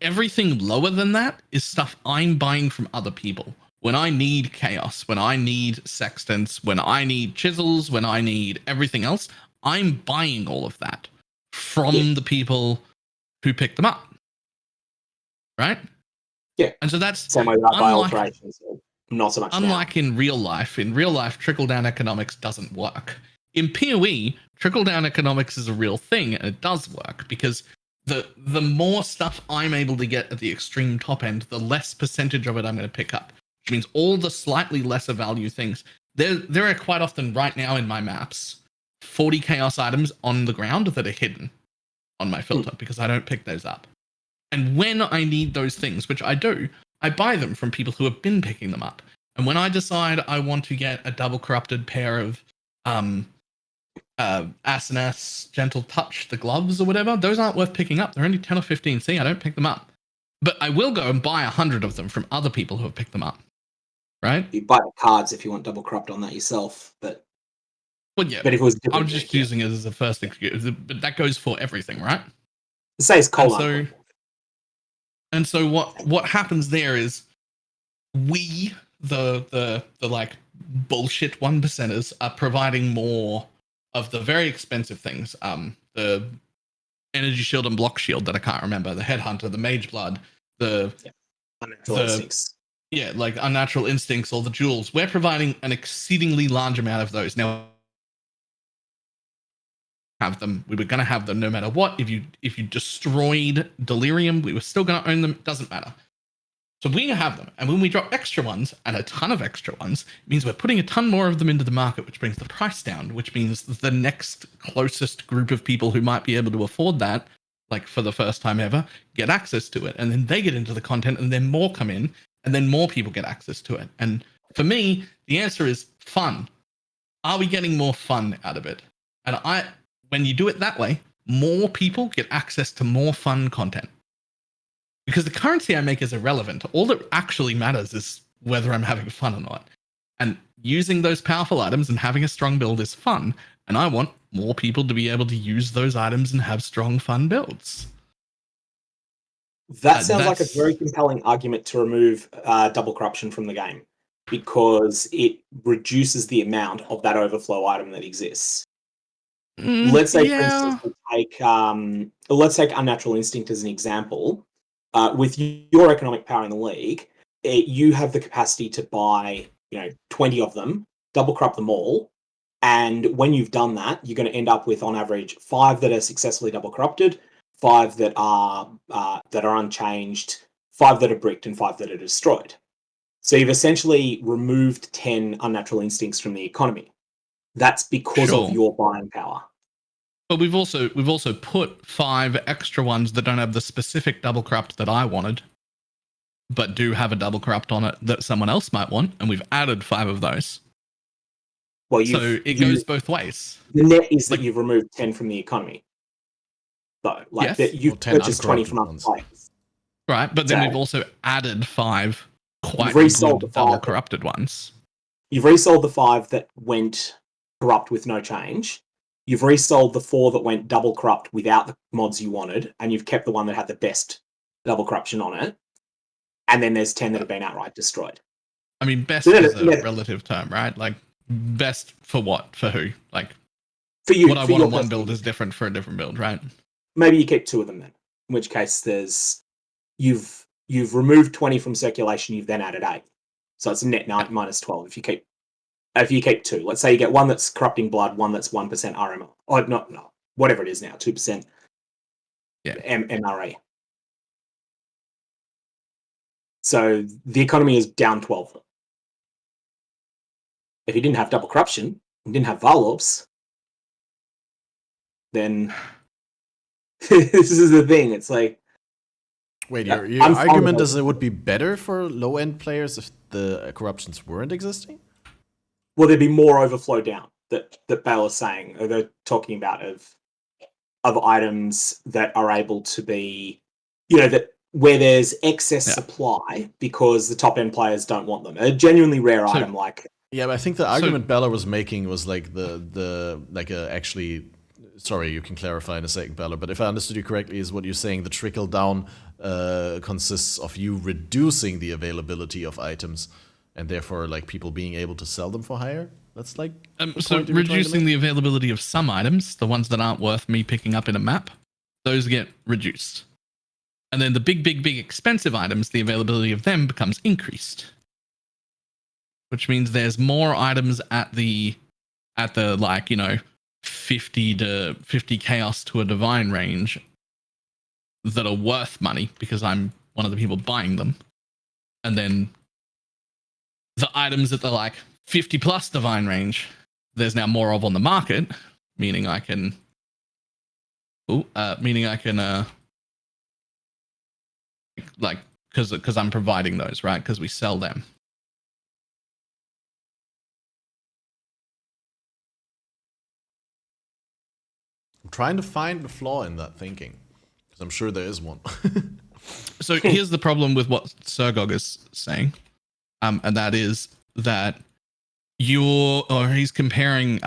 everything lower than that is stuff I'm buying from other people. When I need chaos, when I need sextants, when I need chisels, when I need everything else, I'm buying all of that from the people who pick them up. Right? Yeah. And so that's same way that I buy alterations. Not so much. Unlike in real life, trickle-down economics doesn't work. In PoE, trickle-down economics is a real thing, and it does work because the more stuff I'm able to get at the extreme top end, the less percentage of it I'm going to pick up. Which means all the slightly lesser value things. There are quite often right now in my maps 40 chaos items on the ground that are hidden on my filter because I don't pick those up. And when I need those things, which I do, I buy them from people who have been picking them up. And when I decide I want to get a double corrupted pair of Asenath Gentle Touch, the gloves or whatever, those aren't worth picking up. They're only 10 or 15 C. I don't pick them up. But I will go and buy 100 of them from other people who have picked them up. Right? You buy the cards if you want double corrupt on that yourself, but well, yeah. But if it was I'm just using it as a first excuse, but that goes for everything, right? Say it's cold. And so what happens there is we the like bullshit 1%ers are providing more of the very expensive things. The energy shield and block shield that I can't remember, the headhunter, the mage blood, unnatural instincts. Yeah, like unnatural instincts or the jewels. We're providing an exceedingly large amount of those. Now have them. We were going to have them no matter what. If you destroyed Delirium, we were still going to own them. It doesn't matter. So we have them. And when we drop extra ones, and a ton of extra ones, it means we're putting a ton more of them into the market, which brings the price down, which means the next closest group of people who might be able to afford that, like for the first time ever, get access to it. And then they get into the content, and then more come in, and then more people get access to it. And for me, the answer is fun. Are we getting more fun out of it? And when you do it that way, more people get access to more fun content. Because the currency I make is irrelevant. All that actually matters is whether I'm having fun or not. And using those powerful items and having a strong build is fun. And I want more people to be able to use those items and have strong, fun builds. That sounds like a very compelling argument to remove double corruption from the game, because it reduces the amount of that overflow item that exists. Let's say, for instance, let's take Unnatural Instinct as an example. With your economic power in the league, you have the capacity to buy 20 of them, double corrupt them all, and when you've done that, you're going to end up with, on average, 5 that are successfully double corrupted, 5 that are unchanged, 5 that are bricked, and 5 that are destroyed. So you've essentially removed 10 Unnatural Instincts from the economy. That's because of your buying power. But we've also put 5 extra ones that don't have the specific double corrupt that I wanted, but do have a double corrupt on it that someone else might want, and we've added 5 of those. Well, so it goes both ways. The net is that you've removed 10 from the economy, though. Like that you've purchased 20 from other players. Right, but then we've also added 5 quite good double corrupted ones. You've resold the 5 that went corrupt with no change. You've resold the 4 that went double corrupt without the mods you wanted, and you've kept the one that had the best double corruption on it. And then there's 10 that have been outright destroyed. I mean, best is a relative term, right? Like, best for what? For who? Like, for you. What I want on one build is different for a different build, right? Maybe you keep 2 of them then. In which case, you've removed 20 from circulation. You've then added 8, so it's a net minus 12 if you keep 2. Let's say you get one that's corrupting blood, one that's 1% RMR, or not, whatever it is now, 2%. MRA. So the economy is down 12. If you didn't have double corruption, you didn't have Varlorps, then this is the thing. It's like, wait, your argument is it would be better for low-end players if the corruptions weren't existing? Well, there'd be more overflow down that Bale is saying, or they're talking about of items that are able to be, that where there's excess supply because the top end players don't want them. A genuinely rare item like. Yeah, but I think the argument Bella was making was like actually sorry, you can clarify in a second, Balor, but if I understood you correctly, is what you're saying the trickle down consists of you reducing the availability of items and therefore like people being able to sell them for higher? That's like so reducing the availability of some items, the ones that aren't worth me picking up in a map, those get reduced. And then the big expensive items, the availability of them becomes increased. Which means there's more items at the like, 50 chaos to a divine range that are worth money because I'm one of the people buying them. And then the items at the like 50 plus divine range, there's now more of on the market, meaning I can like, because I'm providing those, right? Because we sell them. I'm trying to find the flaw in that thinking, because I'm sure there is one. So here's the problem with what Sergog is saying, and that is that he's comparing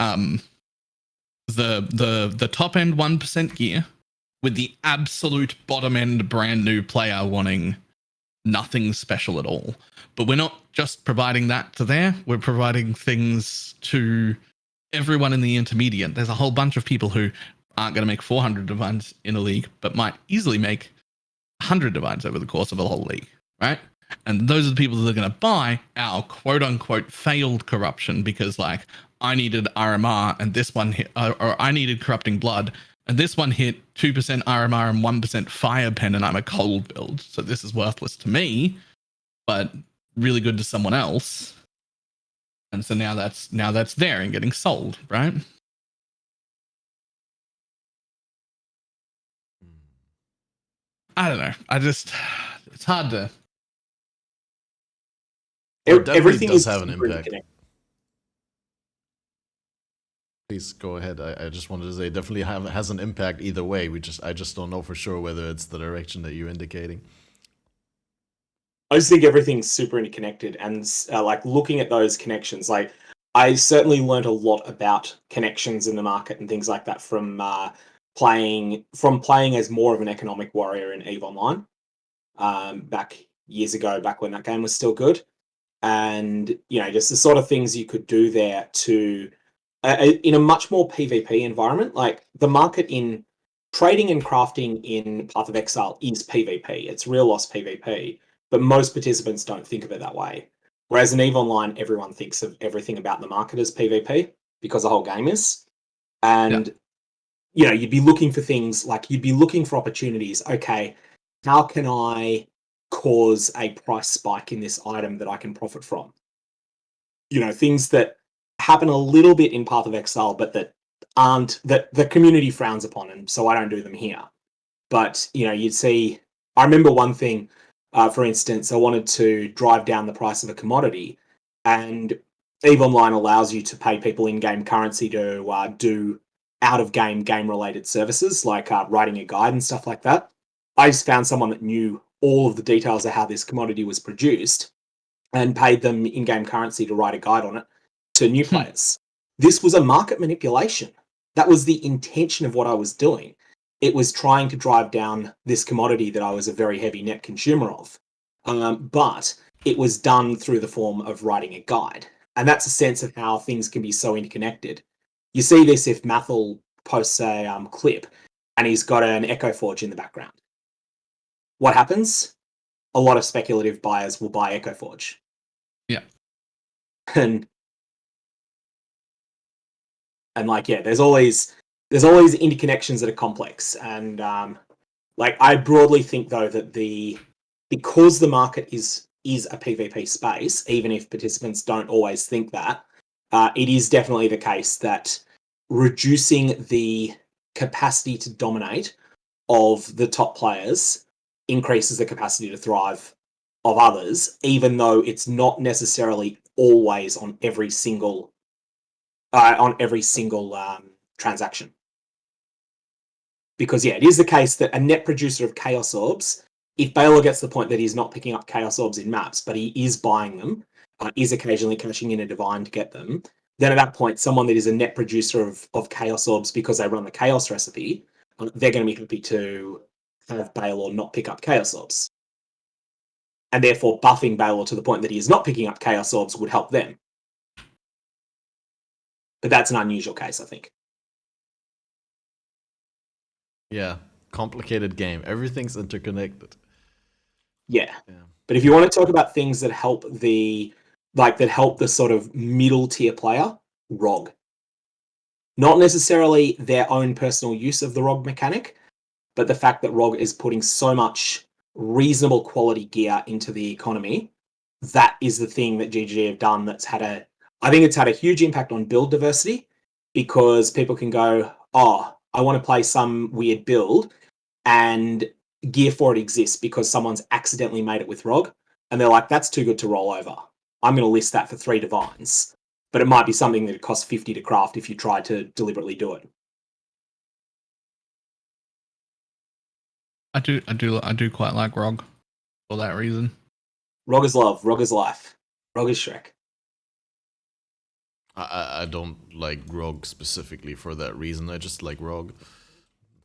the top end 1% gear with the absolute bottom end brand new player wanting nothing special at all. But we're not just providing that to there, we're providing things to everyone in the intermediate. There's a whole bunch of people who aren't going to make 400 divines in a league, but might easily make 100 divines over the course of a whole league, right? And those are the people that are going to buy our quote unquote failed corruption because like I needed RMR and this one hit, or I needed corrupting blood and this one hit 2% RMR and 1% fire pen and I'm a cold build. So this is worthless to me, but really good to someone else. And so now that's there and getting sold, right? I don't know. It's hard to. Everything does have an impact. Please go ahead. I just wanted to say, definitely has an impact either way. I just don't know for sure whether it's the direction that you're indicating. I just think everything's super interconnected, and like looking at those connections, like I certainly learned a lot about connections in the market and things like that from playing as more of an economic warrior in EVE Online back years ago, back when that game was still good. And, just the sort of things you could do there to, in a much more PvP environment, like the market in trading and crafting in Path of Exile is PvP. It's real loss PvP, but most participants don't think of it that way. Whereas in EVE Online, everyone thinks of everything about the market as PvP because the whole game is. And, you'd be looking for things like you'd be looking for opportunities. Okay, how can I cause a price spike in this item that I can profit from? Things that happen a little bit in Path of Exile, but that the community frowns upon, and so I don't do them here. But, you'd see, I remember one thing, for instance, I wanted to drive down the price of a commodity, and EVE Online allows you to pay people in-game currency to do out-of-game game-related services, like writing a guide and stuff like that. I just found someone that knew all of the details of how this commodity was produced and paid them in-game currency to write a guide on it to new players. This was a market manipulation. That was the intention of what I was doing. It was trying to drive down this commodity that I was a very heavy net consumer of. But it was done through the form of writing a guide. And that's a sense of how things can be so interconnected. You see this if Mathel posts a clip and he's got an Echo Forge in the background. What happens? A lot of speculative buyers will buy Echo Forge. Yeah. And there's always interconnections that are complex. And I broadly think though that because the market is a PvP space, even if participants don't always think that, it is definitely the case that reducing the capacity to dominate of the top players increases the capacity to thrive of others, even though it's not necessarily always on every single transaction. Because it is the case that a net producer of Chaos Orbs, if Balor gets to the point that he's not picking up Chaos Orbs in maps, but he is buying them, is occasionally cashing in a Divine to get them, then at that point, someone that is a net producer of Chaos Orbs because they run the Chaos recipe, they're going to be happy to have Balor not pick up Chaos Orbs. And therefore, buffing Balor to the point that he is not picking up Chaos Orbs would help them. But that's an unusual case, I think. Yeah, complicated game. Everything's interconnected. Yeah. But if you want to talk about things that help the sort of middle tier player, ROG. Not necessarily their own personal use of the ROG mechanic, but the fact that ROG is putting so much reasonable quality gear into the economy, that is the thing that GG have done I think it's had a huge impact on build diversity, because people can go, oh, I want to play some weird build, and gear for it exists because someone's accidentally made it with ROG, and they're like, that's too good to roll over. I'm going to list that for 3 divines. But it might be something that it costs 50 to craft if you try to deliberately do it. I do quite like ROG for that reason. ROG is love. ROG is life. ROG is Shrek. I don't like ROG specifically for that reason. I just like ROG.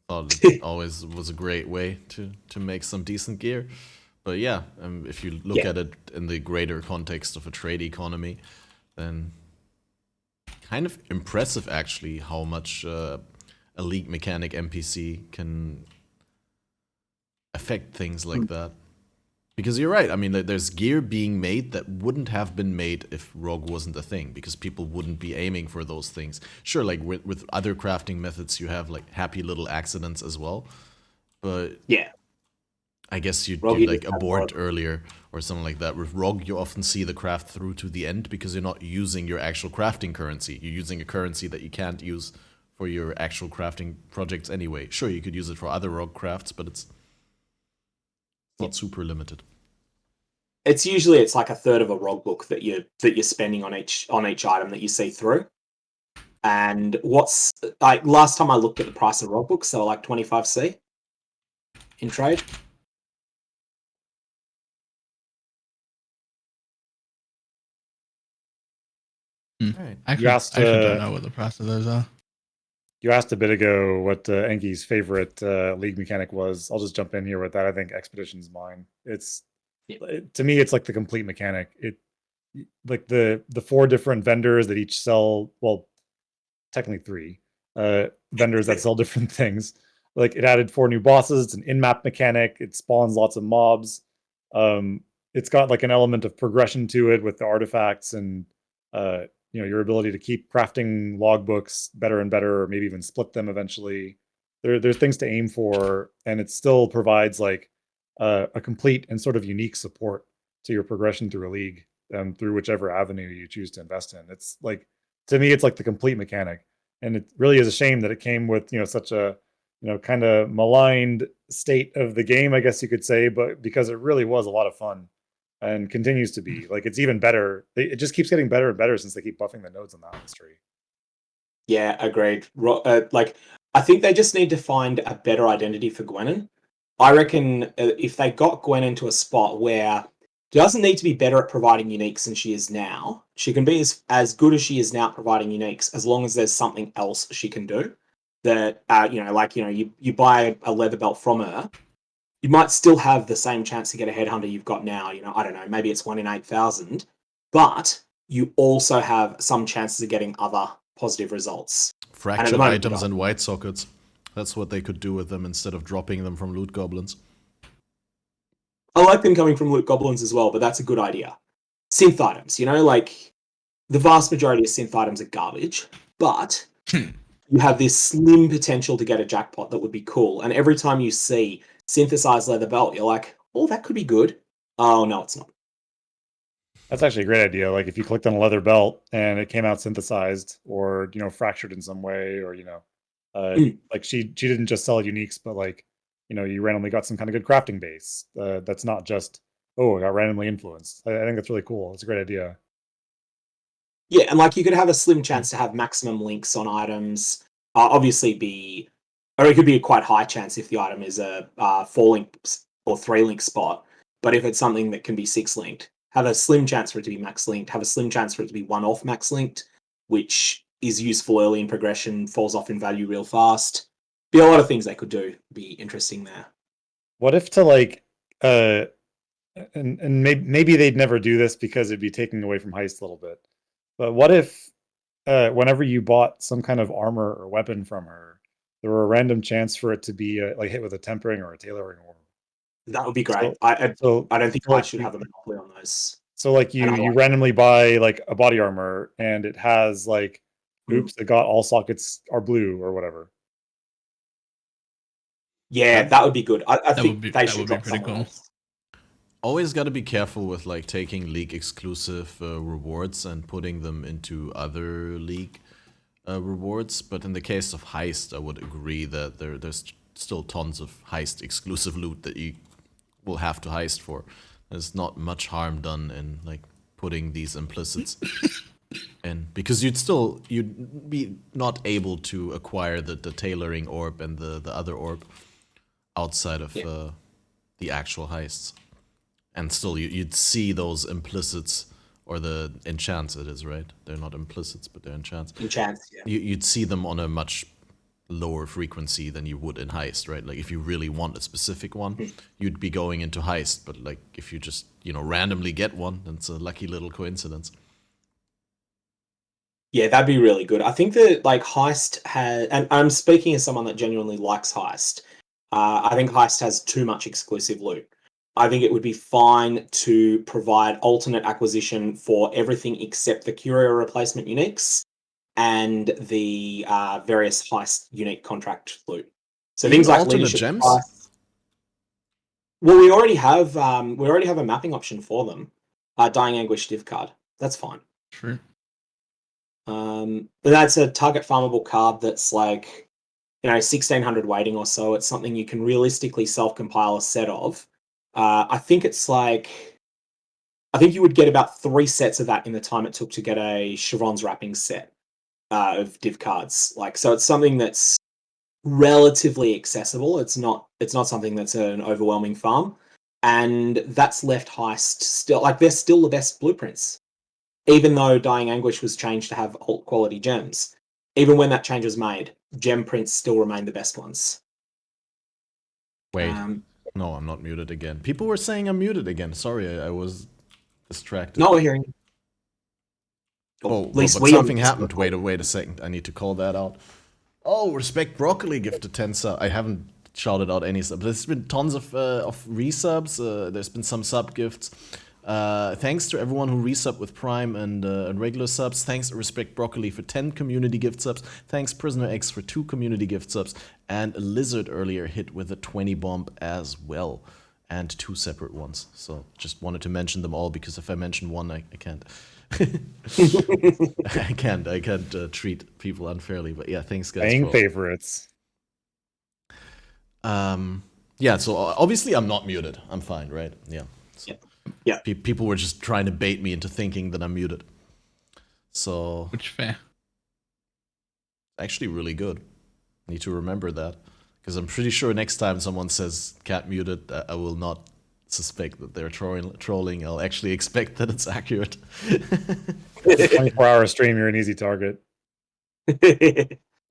Thought it always was a great way to make some decent gear. But yeah, if you look at it in the greater context of a trade economy, then kind of impressive actually how much a League mechanic NPC can affect things like that. Because you're right, I mean, there's gear being made that wouldn't have been made if ROG wasn't a thing, because people wouldn't be aiming for those things. Sure, like with other crafting methods, you have like happy little accidents as well. But yeah, I guess you'd like abort earlier or something like that. With ROG, you often see the craft through to the end because you're not using your actual crafting currency. You're using a currency that you can't use for your actual crafting projects anyway. Sure, you could use it for other ROG crafts, but it's not super limited. It's usually like a third of a ROG book that you're spending on each item that you see through. And what's like last time I looked at the price of ROG books, they were like 25C in trade. Right. I actually don't know what the price of those are. You asked a bit ago what Enki's favorite League mechanic was. I'll just jump in here with that. I think Expedition's mine. To me, it's like the complete mechanic. It like the 4 different vendors that each sell, well, technically 3 vendors that sell different things. Like it added 4 new bosses. It's an in-map mechanic. It spawns lots of mobs. It's got like an element of progression to it with the artifacts and your ability to keep crafting logbooks better and better, or maybe even split them eventually. There's things to aim for, and it still provides like a complete and sort of unique support to your progression through a league, through whichever avenue you choose to invest in. It's like, to me, it's like the complete mechanic, and it really is a shame that it came with such a kind of maligned state of the game, I guess you could say, but because it really was a lot of fun. And continues to be. Like, it's even better. It just keeps getting better and better since they keep buffing the nodes on the Atlas tree. Yeah, agreed. Like, I think they just need to find a better identity for Gwenin. I reckon if they got Gwen into a spot where she doesn't need to be better at providing uniques than she is now, she can be as good as she is now at providing uniques, as long as there's something else she can do. That, you buy a leather belt from her, you might still have the same chance to get a headhunter you've got now. I don't know, maybe it's 1 in 8,000, but you also have some chances of getting other positive results. Fractured items and white sockets. That's what they could do with them instead of dropping them from loot goblins. I like them coming from loot goblins as well, but that's a good idea. Synth items, like the vast majority of synth items are garbage, but you have this slim potential to get a jackpot that would be cool. And every time you see synthesized leather belt, you're like, oh, that could be good. Oh, no, it's not. That's actually a great idea. Like if you clicked on a leather belt and it came out synthesized or, fractured in some way, or, like she didn't just sell uniques, but like, you randomly got some kind of good crafting base. That's not just, oh, I got randomly influenced. I think that's really cool. It's a great idea. Yeah, and like you could have a slim chance to have maximum links on items. Obviously or it could be a quite high chance if the item is a 4-link or 3-link spot. But if it's something that can be 6-linked, have a slim chance for it to be max linked, have a slim chance for it to be 1-off max linked. which is useful early in progression, falls off in value real fast. Be a lot of things they could do. Be interesting there. What if to like, and maybe they'd never do this because it'd be taking away from heist a little bit. But what if, whenever you bought some kind of armor or weapon from her, there were a random chance for it to be like hit with a tempering or a tailoring orb? That would be great. So, I don't think I like should have a monopoly on those. So like you randomly buy like a body armor and it has like, oops, it got all sockets are blue or whatever. Yeah, that would be good. I think they should be pretty cool. Always got to be careful with like taking league exclusive rewards and putting them into other league rewards. But in the case of heist, I would agree that there's still tons of heist exclusive loot that you will have to heist for. There's not much harm done in like putting these implicits in, because you'd be not able to acquire the tailoring orb and the other orb outside of the actual heists, and still you'd see those implicits or the enchants. It is right. They're not implicits, but they're enchants. Enchants, yeah. You'd see them on a much lower frequency than you would in heist, right? Like if you really want a specific one, you'd be going into heist, but like if you just, randomly get one, then it's a lucky little coincidence. Yeah, that'd be really good. I think that like heist has, and I'm speaking as someone that genuinely likes heist. I think heist has too much exclusive loot. I think it would be fine to provide alternate acquisition for everything except the curio replacement uniques and the various heist unique contract loot. So things like leadership gems. Well, we already have a mapping option for them. Dying Anguish div card. That's fine. True. But that's a target farmable card that's like, 1600 weighting or so. It's something you can realistically self-compile a set of. I think you would get about 3 sets of that in the time it took to get a Chevron's wrapping set of div cards. So it's something that's relatively accessible. It's not something that's an overwhelming farm, and that's left heist still they're still the best blueprints. Even though Dying Anguish was changed to have alt quality gems, even when that change was made, gem prints still remain the best ones. Wait, no, I'm not muted again. People were saying I'm muted again. Sorry, I was distracted. No, we're hearing. But something happened. Wait a second. I need to call that out. Oh, Respect Broccoli gifted 10 subs. I haven't shouted out any subs. There's been tons of resubs. There's been some sub gifts. Thanks to everyone who resub with Prime and regular subs. Thanks to Respect Broccoli for 10 community gift subs. Thanks Prisoner X for 2 community gift subs. And Lizard earlier hit with a 20 bomb as well. And 2 separate ones. So just wanted to mention them all, because if I mention one, I can't. I can't treat people unfairly. But yeah, thanks guys. Paying favorites. Yeah, so obviously I'm not muted. I'm fine, right? Yeah. So. Yeah. People were just trying to bait me into thinking that I'm muted. So. Which fair. Actually, really good. Need to remember that, because I'm pretty sure next time someone says "cat muted," I will not suspect that they're trolling. I'll actually expect that it's accurate. 24-hour stream, you're an easy target.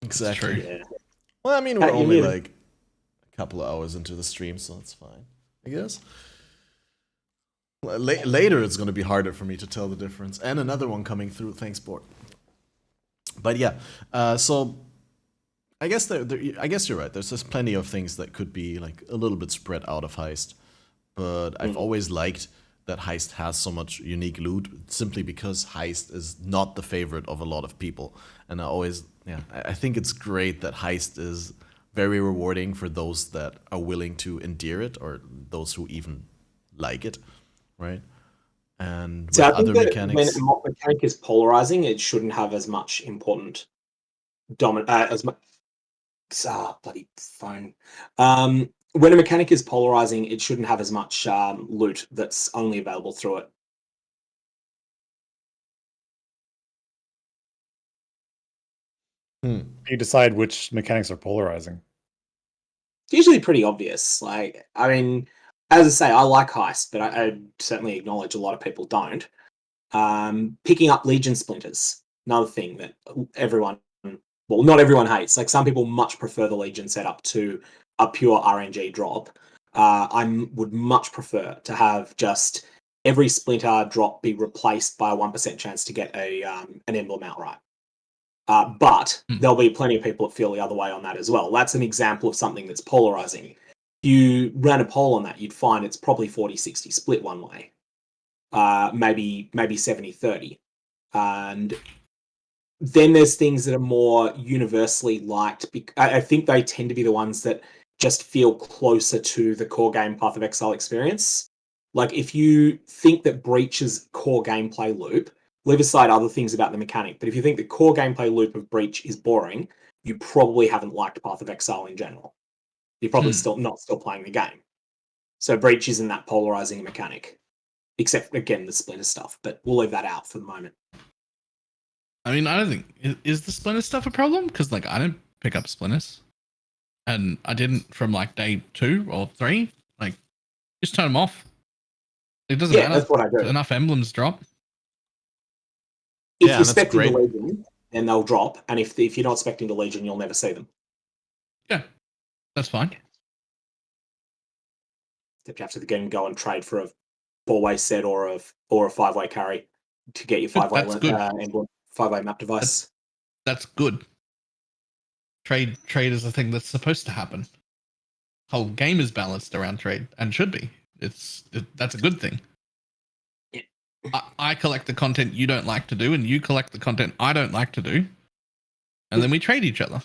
Exactly. Yeah. Well, I mean, we're only like a couple of hours into the stream, so it's fine, I guess. Later, it's going to be harder for me to tell the difference. And another one coming through. Thanks, Bort. But yeah, so I guess I guess you're right. There's just plenty of things that could be like a little bit spread out of heist. But I've always liked that heist has so much unique loot, simply because heist is not the favorite of a lot of people. And I think it's great that heist is very rewarding for those that are willing to endear it, or those who even like it. Right, and so with I think other that mechanics, when a mechanic is polarizing, it shouldn't have as much important as much. Bloody phone. When a mechanic is polarizing, it shouldn't have as much loot that's only available through it. You decide which mechanics are polarizing. It's usually pretty obvious. As I say, I like heist, but I certainly acknowledge a lot of people don't. Picking up Legion splinters. another thing that everyone, well, not everyone hates. Like some people much prefer the Legion setup to a pure RNG drop. I would much prefer to have just every splinter drop be replaced by a 1% chance to get an emblem outright. But there'll be plenty of people that feel the other way on that as well. That's an example of something that's polarizing. If you ran a poll on that, you'd find it's probably 40-60 split one way. Maybe 70-30. And then there's things that are more universally liked. I think they tend to be the ones that just feel closer to the core game Path of Exile experience. Like if you think that Breach's core gameplay loop, leave aside other things about the mechanic, but if you think the core gameplay loop of Breach is boring, you probably haven't liked Path of Exile in general. You're probably still playing the game. So Breach isn't that polarizing mechanic, except again the Splinter stuff. But we'll leave that out for the moment. I mean, I don't think is the Splinter stuff a problem, because like I didn't pick up Splinters, and I didn't from like day 2 or 3. Like, just turn them off. It doesn't matter. That's what I do. Enough emblems drop. If you're expecting the Legion, then they'll drop, and if you're not expecting the Legion, you'll never see them. Yeah, that's fine. Except you have to again go and trade for a 4-way set or a 5-way carry to get your 5-way emblem, 5-way map device. That's good. Trade is a thing that's supposed to happen. Whole game is balanced around trade and should be. That's a good thing. Yeah. I collect the content you don't like to do, and you collect the content I don't like to do, and then we trade each other.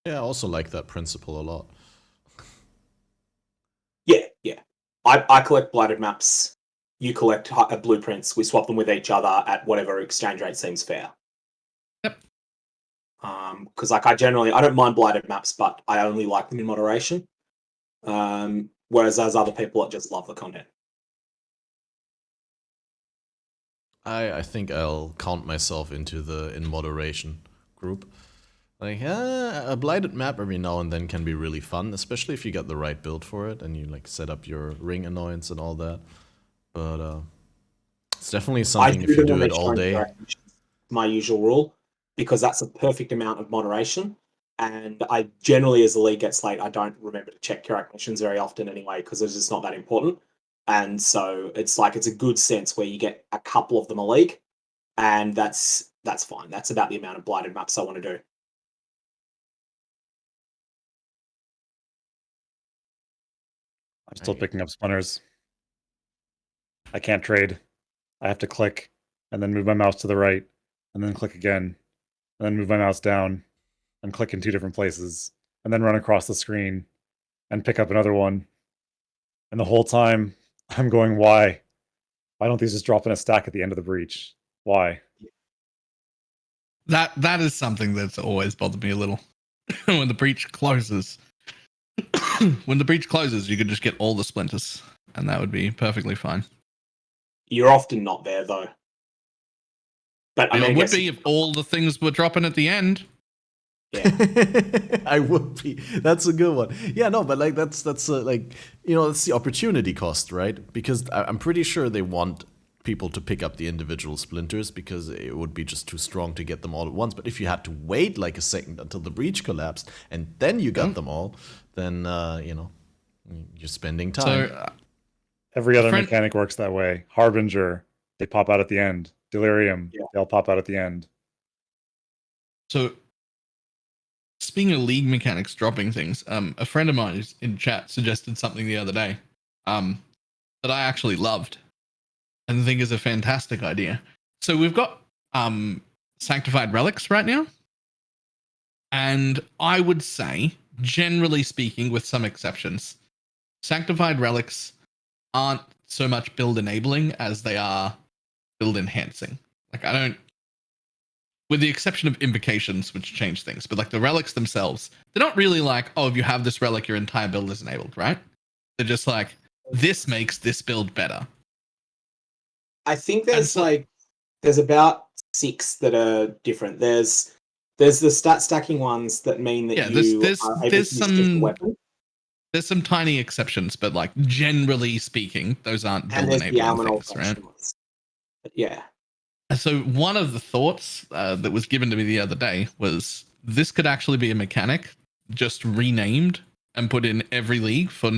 Yeah, I also like that principle a lot. Yeah. I collect blighted maps. You collect blueprints. We swap them with each other at whatever exchange rate seems fair. Yep. Because like I don't mind blighted maps, but I only like them in moderation. Whereas there's other people that just love the content. I think I'll count myself into the in moderation group. Like, a blighted map every now and then can be really fun, especially if you get the right build for it and you like set up your ring annoyance and all that. But it's definitely something if you do it all day. My usual rule, because that's a perfect amount of moderation. And I generally, as the league gets late, I don't remember to check correct missions very often anyway, because it's just not that important. And so it's like it's a good sense where you get a couple of them a league, and that's fine. That's about the amount of blighted maps I want to do. I'm still picking up splinters. I can't trade. I have to click and then move my mouse to the right and then click again and then move my mouse down and click in 2 different places and then run across the screen and pick up another one. And the whole time I'm going, why? Why don't these just drop in a stack at the end of the breach? Why? That is something that's always bothered me a little. When the breach closes. When the breach closes, you could just get all the splinters, and that would be perfectly fine. You're often not there, though. But I mean, it would be if all the things were dropping at the end. Yeah, I would be. That's a good one. Yeah, no, but like that's like, you know, that's the opportunity cost, right? Because I'm pretty sure they want people to pick up the individual splinters because it would be just too strong to get them all at once. But if you had to wait like a second until the breach collapsed and then you got them all, then you know, you're spending time. So, every other mechanic works that way. Harbinger, they pop out at the end. Delirium, they'll pop out at the end. So, speaking of league mechanics dropping things, a friend of mine in chat suggested something the other day that I actually loved and think is a fantastic idea. So we've got sanctified relics right now, and I would say, generally speaking, with some exceptions, sanctified relics aren't so much build enabling as they are build enhancing. Like, I don't, with the exception of invocations, which change things, but like the relics themselves, they're not really like, oh, if you have this relic, your entire build is enabled, right? They're just like, this makes this build better. I think there's about 6 that are different. There's the stat stacking ones that mean that there's some tiny exceptions, but like generally speaking, those aren't build enabling things, right? Yeah. So one of the thoughts that was given to me the other day was this could actually be a mechanic just renamed and put in every league for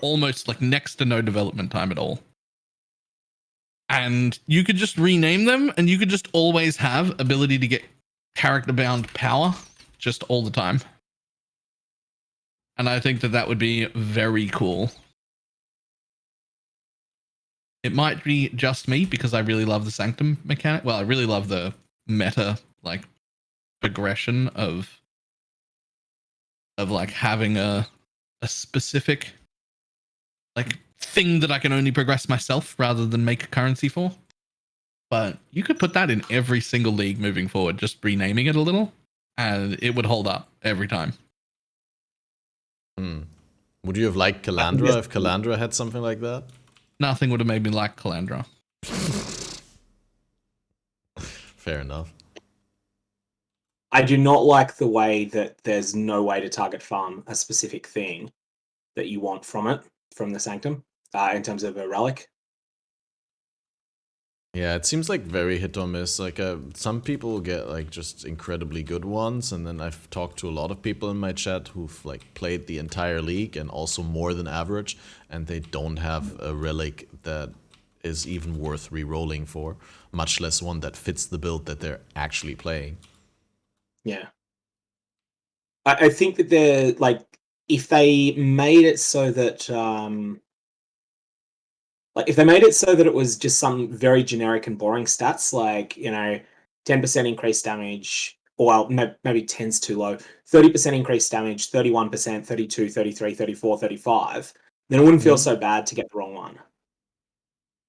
almost like next to no development time at all. And you could just rename them and you could just always have ability to get character bound power just all the time. And I think that would be very cool. It might be just me because I really love the Sanctum mechanic. Well, I really love the meta like progression of like having a specific like thing that I can only progress myself rather than make a currency for. But you could put that in every single league moving forward, just renaming it a little, and it would hold up every time. Would you have liked Calandra if Calandra had something like that? Nothing would have made me like Calandra. Fair enough. I do not like the way that there's no way to target farm a specific thing that you want from the Sanctum, in terms of a relic. Yeah, it seems like very hit or miss. Like some people get like just incredibly good ones, and then I've talked to a lot of people in my chat who've like played the entire league and also more than average, and they don't have a relic that is even worth re-rolling for, much less one that fits the build that they're actually playing. Yeah. I think that they're like, if they made it so that like if they made it so that it was just some very generic and boring stats, like, 10% increased damage, or well, maybe 10's too low, 30% increased damage, 31%, 32, 33, 34, 35, then it wouldn't feel so bad to get the wrong one.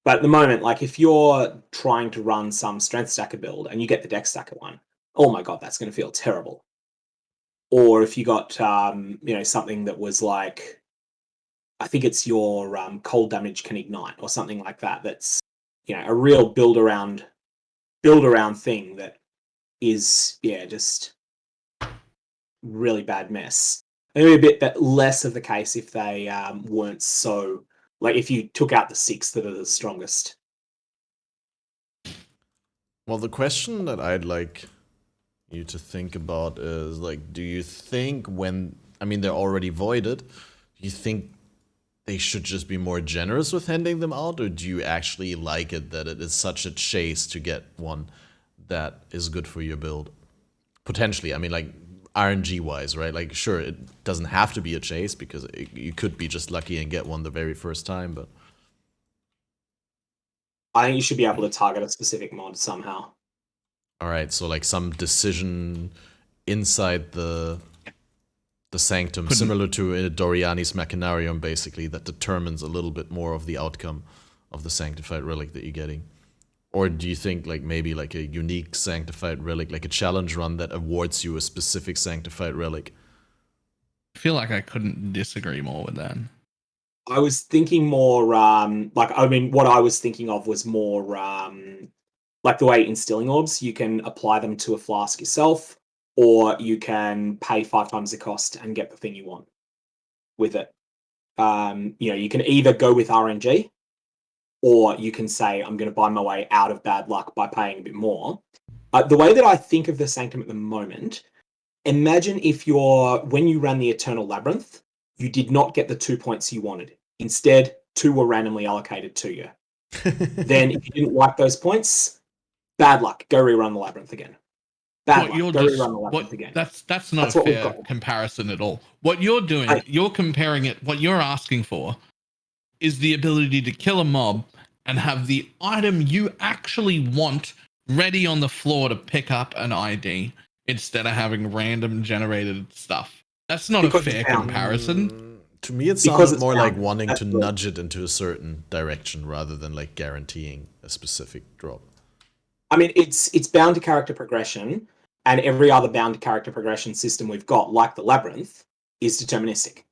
But at the moment, like if you're trying to run some strength stacker build and you get the dex stacker one, oh my god, that's going to feel terrible. Or if you got something that was like, I think it's your cold damage can ignite or something like that. That's a real build around thing that is just really bad mess. Maybe a bit less of the case if they weren't so, like if you took out the 6 that are the strongest. Well, the question that I'd like you to think about is like, do you think they're already voided, do you think they should just be more generous with handing them out, or do you actually like it that it is such a chase to get one that is good for your build? Potentially, like RNG wise, right? Like, sure, it doesn't have to be a chase because you could be just lucky and get one the very first time, but I think you should be able to target a specific mod somehow. All right, so like some decision inside the Sanctum, similar to Doriani's Machinarium, basically, that determines a little bit more of the outcome of the Sanctified Relic that you're getting. Or do you think like maybe like a unique Sanctified Relic, like a challenge run that awards you a specific Sanctified Relic? I feel like I couldn't disagree more with that. I was thinking more, what I was thinking of was more like the way Instilling Orbs, you can apply them to a flask yourself, or you can pay 5 times the cost and get the thing you want with it. You can either go with RNG, or you can say, I'm going to buy my way out of bad luck by paying a bit more. The way that I think of the Sanctum at the moment, imagine if when you ran the Eternal Labyrinth, you did not get the 2 points you wanted. Instead, 2 were randomly allocated to you. Then if you didn't like those points, bad luck. Go rerun the Labyrinth again. Bad luck. Go rerun the Labyrinth again. That's not a fair comparison at all. What you're doing, you're comparing it, what you're asking for is the ability to kill a mob and have the item you actually want ready on the floor to pick up an ID instead of having random generated stuff. That's not a fair comparison. To me, it sounds more like wanting to nudge it into a certain direction rather than like guaranteeing a specific drop. It's bound to character progression, and every other bound to character progression system we've got, like the Labyrinth, is deterministic.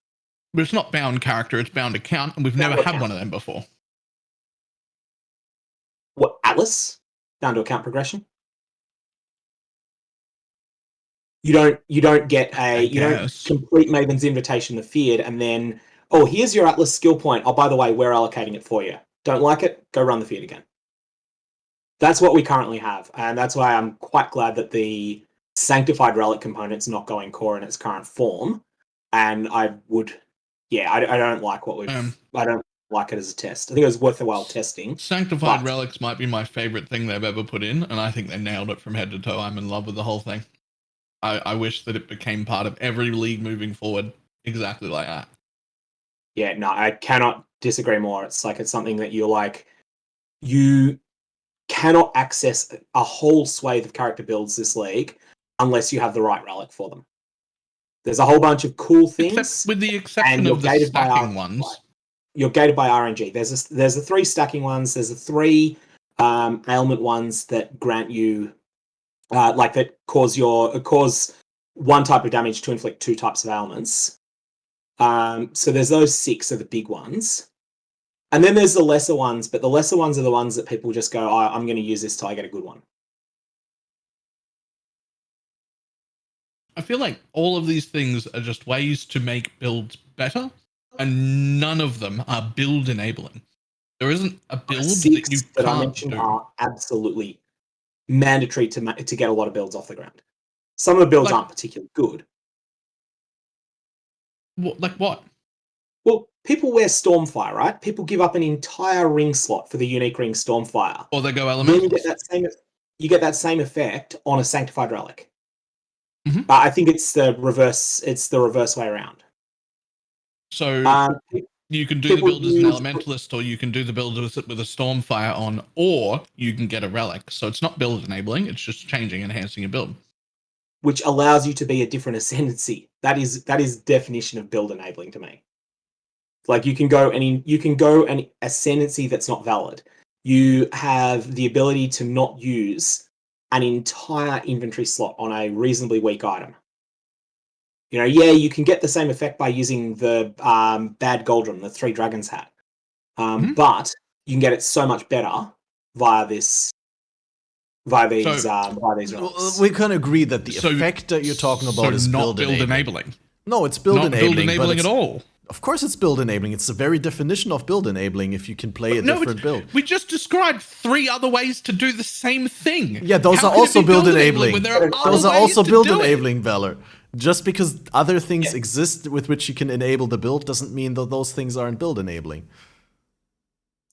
But it's not bound character, it's bound account, and we've never had one of them before. What, Atlas? Bound to account progression? You don't get don't complete Maven's Invitation the Feared and then, oh, here's your Atlas skill point. Oh, by the way, we're allocating it for you. Don't like it? Go run the feed again. That's what we currently have, and that's why I'm quite glad that the Sanctified Relic component's not going core in its current form. And I don't like what we've. I don't like it as a test. I think it was worthwhile testing. Sanctified Relics might be my favorite thing they've ever put in, and I think they nailed it from head to toe. I'm in love with the whole thing. I wish that it became part of every league moving forward, exactly like that. Yeah, no, I cannot disagree more. It's something that you're like, you cannot access a whole swathe of character builds this league unless you have the right relic for them. There's a whole bunch of cool things, with the exception of the stacking ones. You're gated by RNG. There's the 3 stacking ones. There's the 3 ailment ones that grant you, that cause one type of damage to inflict 2 types of ailments. So there's those 6 are the big ones. And then there's the lesser ones, but the lesser ones are the ones that people just go, oh, I'm going to use this till I get a good one. I feel like all of these things are just ways to make builds better, and none of them are build enabling. There isn't a build that you can't I mentioned do. Are absolutely mandatory to get a lot of builds off the ground. Some of the builds aren't particularly good. Like what? Well, people wear Stormfire, right? People give up an entire ring slot for the unique ring Stormfire. Or they go Elemental. You get that same effect on a Sanctified Relic. Mm-hmm. I think it's the reverse. It's the reverse way around. So you can do the build as an Elementalist, or you can do the build with a Stormfire on, or you can get a Relic. So it's not build enabling; it's just changing, enhancing your build, which allows you to be a different ascendancy. That is definition of build enabling to me. Like you can go an ascendancy that's not valid. You have the ability to not use an entire inventory slot on a reasonably weak item. You can get the same effect by using the bad Goldrum, the 3 Dragons hat. But you can get it so much better via these relics. We can agree that the effect that you're talking about is not build enabling. No, it's build enabling. Build enabling at all. Of course it's build enabling. It's the very definition of build enabling if you can play a different build. We just described 3 other ways to do the same thing. Yeah, those are also build enabling. Those are also build enabling, Valor. Just because other things exist with which you can enable the build doesn't mean that those things aren't build enabling.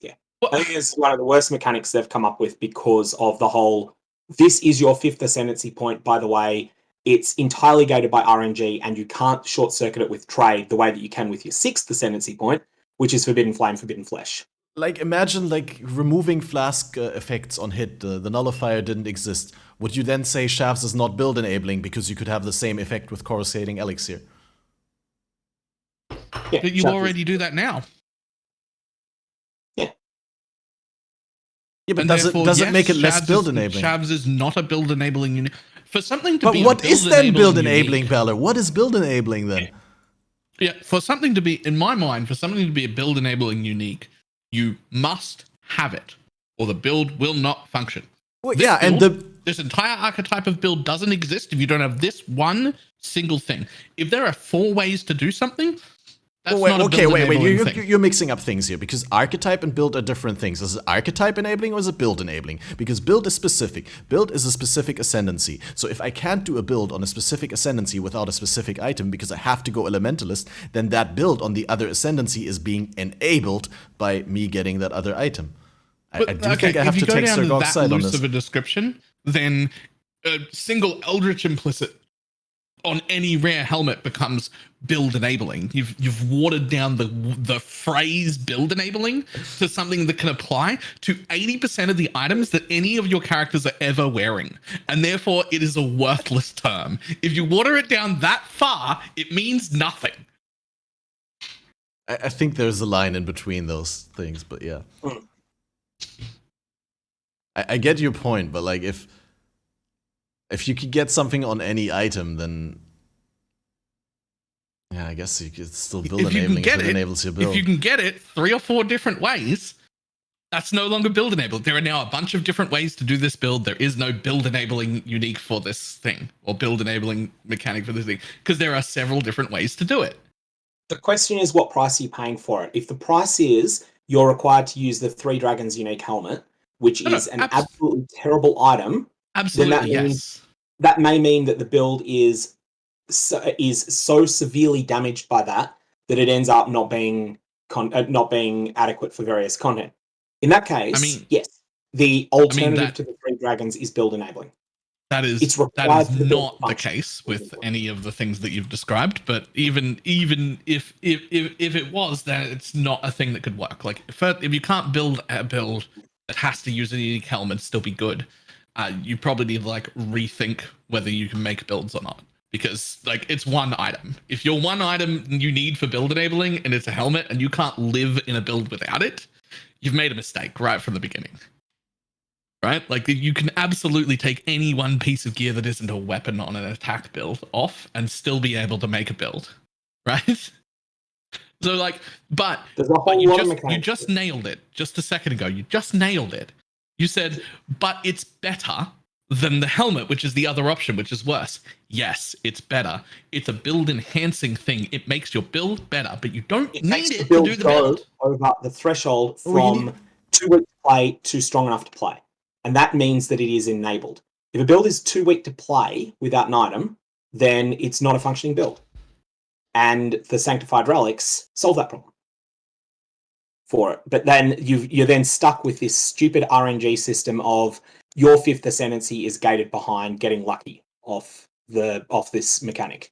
Yeah. I think it's one of the worst mechanics they've come up with because of the whole, this is your 5th ascendancy point, by the way. It's entirely gated by RNG, and you can't short-circuit it with trade the way that you can with your 6th ascendancy point, which is Forbidden Flame, Forbidden Flesh. Like, imagine, removing flask effects on hit. The nullifier didn't exist. Would you then say Shafts is not build enabling because you could have the same effect with coruscating elixir? Yeah, but you already do that now. Yeah. Yeah, but does it make it less build enabling? Shavs is not a build enabling unit. For something to be But what is then build enabling, Valor? What is build enabling then? Yeah, for something to be, in my mind, for something to be a build enabling unique, you must have it, or the build will not function. Well, yeah, this entire archetype of build doesn't exist if you don't have this one single thing. If there are 4 ways to do something, that's not a build enabling thing. You're mixing up things here because archetype and build are different things. Is it archetype enabling or is it build enabling? Because build is specific. Build is a specific ascendancy. So if I can't do a build on a specific ascendancy without a specific item because I have to go elementalist, then that build on the other ascendancy is being enabled by me getting that other item. I do think I have to take Sir Gog's side on this. If you go down that loose of a description, then a single Eldritch implicit on any rare helmet becomes build enabling. You've watered down the phrase build enabling to something that can apply to 80% of the items that any of your characters are ever wearing. And therefore it is a worthless term. If you water it down that far, it means nothing. I think there's a line in between those things, but yeah. I get your point, but like if you could get something on any item, then yeah, I guess you could still build enabling if it enables your build. If you can get it 3 or 4 different ways, that's no longer build enabled. There are now a bunch of different ways to do this build. There is no build enabling unique for this thing or build enabling mechanic for this thing because there are several different ways to do it. The question is, what price are you paying for it? If the price is you're required to use the 3 Dragons unique helmet, which is an absolutely terrible item. Absolutely, yes. That may mean that the build is so severely damaged by that it ends up not being adequate for various content. In that case, yes, the alternative to the 3 Dragons is build enabling. That is not the case with any of the things that you've described. But even if it was, then it's not a thing that could work. Like if you can't build a build that has to use a unique helmet and still be good, you probably need to like rethink whether you can make builds or not. Because like it's one item. If your one item you need for build enabling and it's a helmet and you can't live in a build without it, you've made a mistake right from the beginning. Right? Like you can absolutely take any one piece of gear that isn't a weapon on an attack build off and still be able to make a build. Right? So like, but you just nailed it just a second ago. You just nailed it. You said, but it's better than the helmet, which is the other option, which is worse. Yes, it's better. It's a build enhancing thing. It makes your build better, but you don't need it to do the build. Over the threshold from too weak to play to strong enough to play. And that means that it is enabled. If a build is too weak to play without an item, then it's not a functioning build. And the Sanctified Relics solve that problem for it. But then you're then stuck with this stupid RNG system of your 5th Ascendancy is gated behind getting lucky off this mechanic.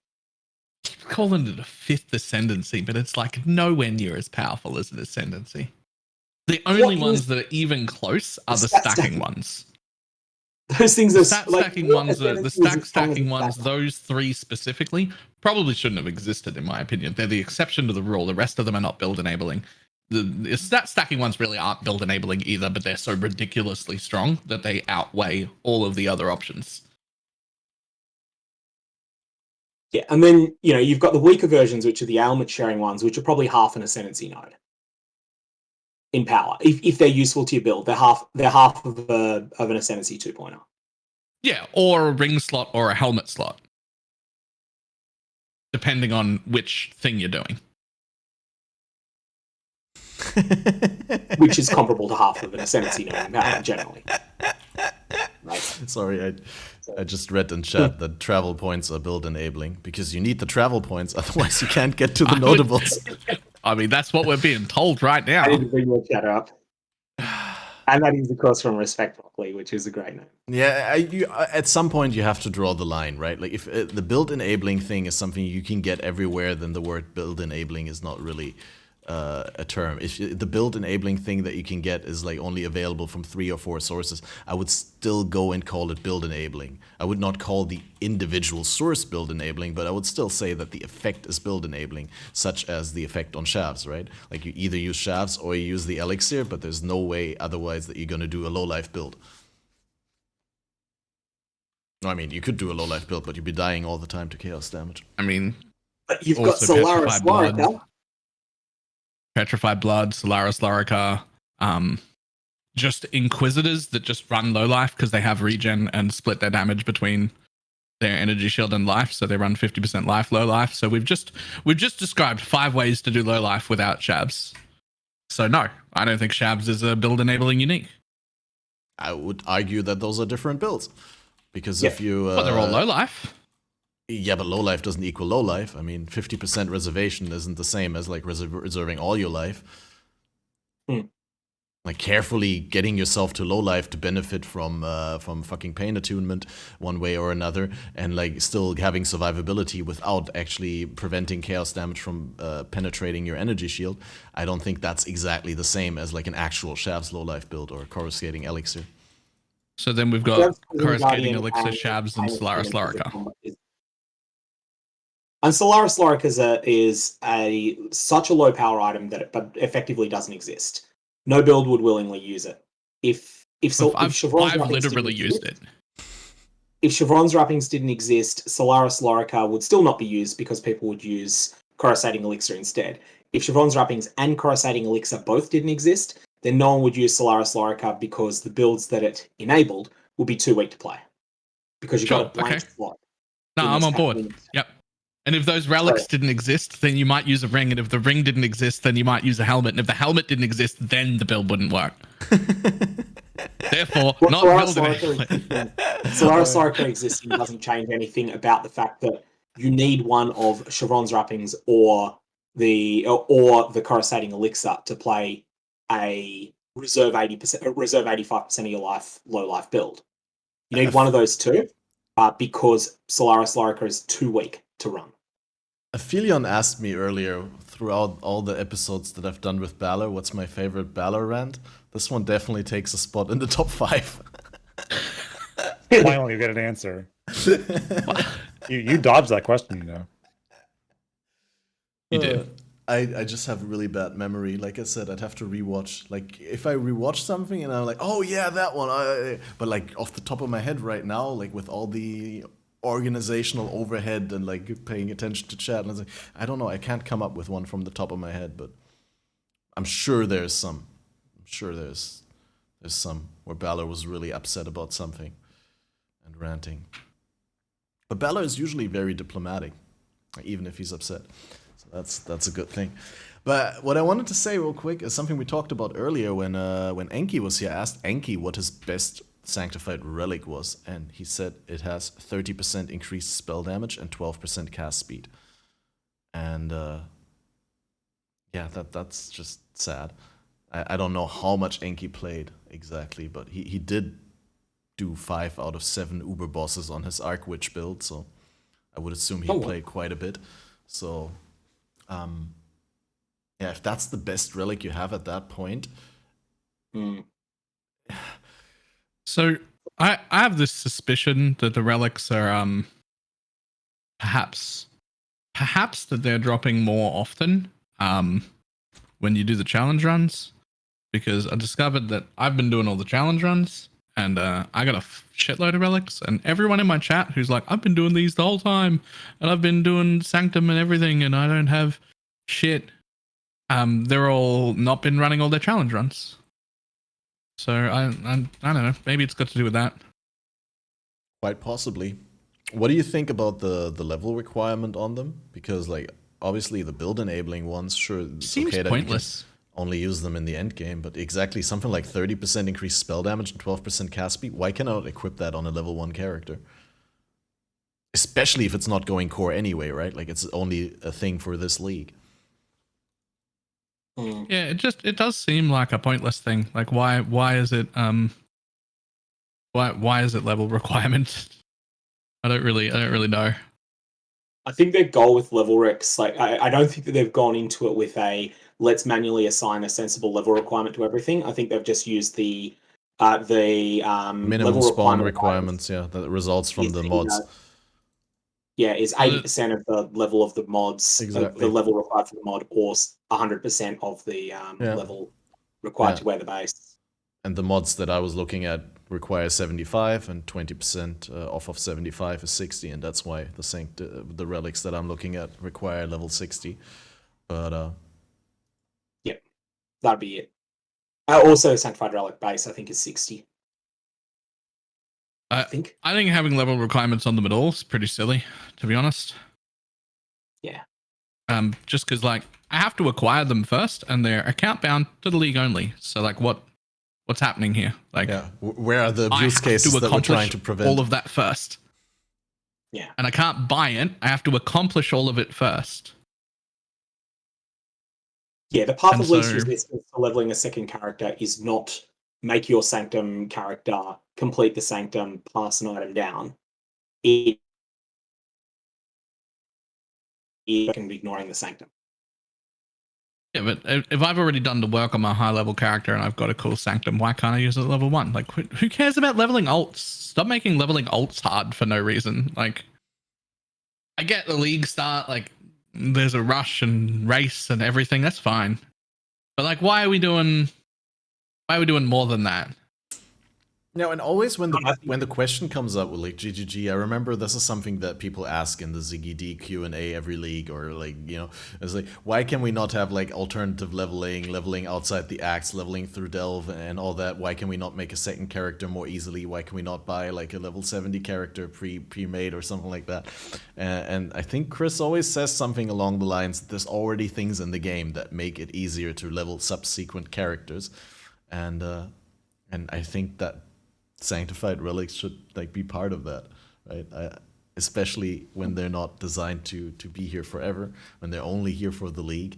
Calling it a 5th Ascendancy, but it's like nowhere near as powerful as an Ascendancy. The only ones that are even close are the stacking ones. Those things are stacking ones. The stacking ones. Those 3 specifically probably shouldn't have existed, in my opinion. They're the exception to the rule. The rest of them are not build enabling. The stacking ones really aren't build enabling either, but they're so ridiculously strong that they outweigh all of the other options. Yeah, and then you've got the weaker versions, which are the ailment sharing ones, which are probably half an Ascendancy node in power. If they're useful to your build, they're half of an Ascendancy 2.0. Yeah, or a ring slot or a helmet slot, depending on which thing you're doing. Which is comparable to half of an Ascendancy node in power, generally. Right. Sorry, I just read in chat that travel points are build enabling because you need the travel points, otherwise you can't get to the notables. I mean, that's what we're being told right now. I need to bring your chat up. And that is, of course, from Respect Broccoli, which is a great name. Yeah, at some point you have to draw the line, right? Like if the build enabling thing is something you can get everywhere, then the word build enabling is not really a term. If the build enabling thing that you can get is like only available from 3 or 4 sources, I would still go and call it build enabling. I would not call the individual source build enabling, but I would still say that the effect is build enabling, such as the effect on Shavs, right? Like you either use Shavs or you use the elixir, but there's no way otherwise that you're going to do a low life build. I mean, you could do a low life build, but you'd be dying all the time to chaos damage. I mean, but you've got Solaris Lorica. Petrified Blood, Solaris Lorica, just Inquisitors that just run low life because they have regen and split their damage between their energy shield and life, so they run 50% life, low life. So we've just described 5 ways to do low life without Shabs. So no, I don't think Shabs is a build enabling unique. I would argue that those are different builds because if you but they're all low life. Yeah, but low life doesn't equal low life. I mean, 50% reservation isn't the same as like reserving all your life. Like carefully getting yourself to low life to benefit from fucking pain attunement one way or another, and like still having survivability without actually preventing chaos damage from penetrating your energy shield. I don't think that's exactly the same as like an actual Shavs low life build or a coruscating elixir. So then we've got coruscating elixir, Shavs, and Solaris Lorica. And Solaris Lorica is such a low power item that it effectively doesn't exist. No build would willingly use it. I've literally used it. If Chevron's wrappings didn't exist, Solaris Lorica would still not be used because people would use coruscating elixir instead. If Chevron's wrappings and coruscating elixir both didn't exist, then no one would use Solaris Lorica because the builds that it enabled would be too weak to play. Because you've got a blank slot. No, I'm on board. Yep. And if those relics didn't exist, then you might use a ring. And if the ring didn't exist, then you might use a helmet. And if the helmet didn't exist, then the build wouldn't work. Therefore, not building Solaris Lorica existing doesn't change anything about the fact that you need one of Chevron's wrappings or the coruscating elixir to play a reserve 80%, reserve 85% of your life, low life build. You need one of those two, because Solaris Lorica is too weak to run. Aphelion asked me earlier, throughout all the episodes that I've done with Balor, what's my favorite Balor rant? This one definitely takes a spot in the top 5. Finally, you get an answer. you dodged that question, you know. You did. I just have a really bad memory. Like I said, I'd have to rewatch. Like, if I rewatch something and I'm like, oh yeah, that one. But like off the top of my head right now, like with all the organizational overhead and like paying attention to chat, and I was like, I don't know, I can't come up with one from the top of my head, but I'm sure there's some. I'm sure there's some where Balor was really upset about something and ranting. But Balor is usually very diplomatic, even if he's upset. So that's a good thing. But what I wanted to say real quick is something we talked about earlier when Enki was here. I asked Enki what his best sanctified relic was, and he said it has 30% increased spell damage and 12% cast speed. And yeah, that's just sad. I don't know how much Enki played exactly, but he did do 5 out of 7 Uber bosses on his Arc Witch build, so I would assume he played quite a bit. So yeah, if that's the best relic you have at that point. So I have this suspicion that the relics are perhaps that they're dropping more often when you do the challenge runs, because I discovered that I've been doing all the challenge runs and I got a shitload of relics, and everyone in my chat who's like, I've been doing these the whole time and I've been doing Sanctum and everything and I don't have shit, they're all not been running all their challenge runs. So I don't know. Maybe it's got to do with that. Quite possibly. What do you think about the level requirement on them? Because like obviously the build enabling ones, sure, seems okay, pointless. Only use them in the end game, but exactly something like 30% increased spell damage and 12% cast speed. Why can I not equip that on a level 1 character? Especially if it's not going core anyway, right? Like it's only a thing for this league. Yeah, it does seem like a pointless thing. Like why is it why is it level requirement? I don't really know. I think their goal with level recs, like I don't think that they've gone into it with a let's manually assign a sensible level requirement to everything. I think they've just used the minimum level spawn requirements, yeah, that results from the mods. Yeah, is 80% of the level of the mods, exactly. The level required for the mod, or 100% of the level required to wear the base. And the mods that I was looking at require 75, and 20% off of 75 is 60, and that's why the relics that I'm looking at require level 60. But yeah, that'd be it. Also, Sanctified Relic base, I think, is 60. I think having level requirements on them at all is pretty silly, to be honest. Yeah. Just because like I have to acquire them first, and they're account bound to the league only. So like, what's happening here? Like, yeah, where are the abuse cases that we're trying to prevent? All of that first. Yeah. And I can't buy it. I have to accomplish all of it first. Yeah, the path of least resistance for leveling a second character is not make your Sanctum character complete the Sanctum, pass an item down. It can be ignoring the Sanctum. Yeah, but if I've already done the work on my high level character and I've got a cool Sanctum, why can't I use it at level 1? Like, who cares about leveling ults? Stop making leveling ults hard for no reason. Like, I get the league start, like, there's a rush and race and everything. That's fine. But like, why are we doing more than that? No, and always when the question comes up with like GGG, I remember this is something that people ask in the ZiggyD Q&A every league, or like, you know, it's like, why can we not have like alternative leveling outside the acts, leveling through Delve and all that? Why can we not make a second character more easily? Why can we not buy like a level 70 character pre-made or something like that? And I think Chris always says something along the lines, there's already things in the game that make it easier to level subsequent characters. And I think that Sanctified relics should like be part of that, right? Especially when they're not designed to be here forever, when they're only here for the league.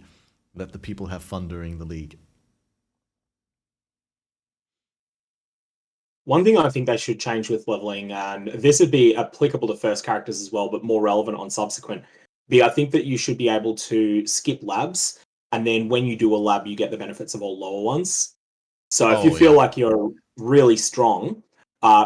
Let the people have fun during the league. One thing I think they should change with leveling, and this would be applicable to first characters as well, but more relevant on subsequent, I think that you should be able to skip labs, and then when you do a lab, you get the benefits of all lower ones. So if you feel like you're really strong,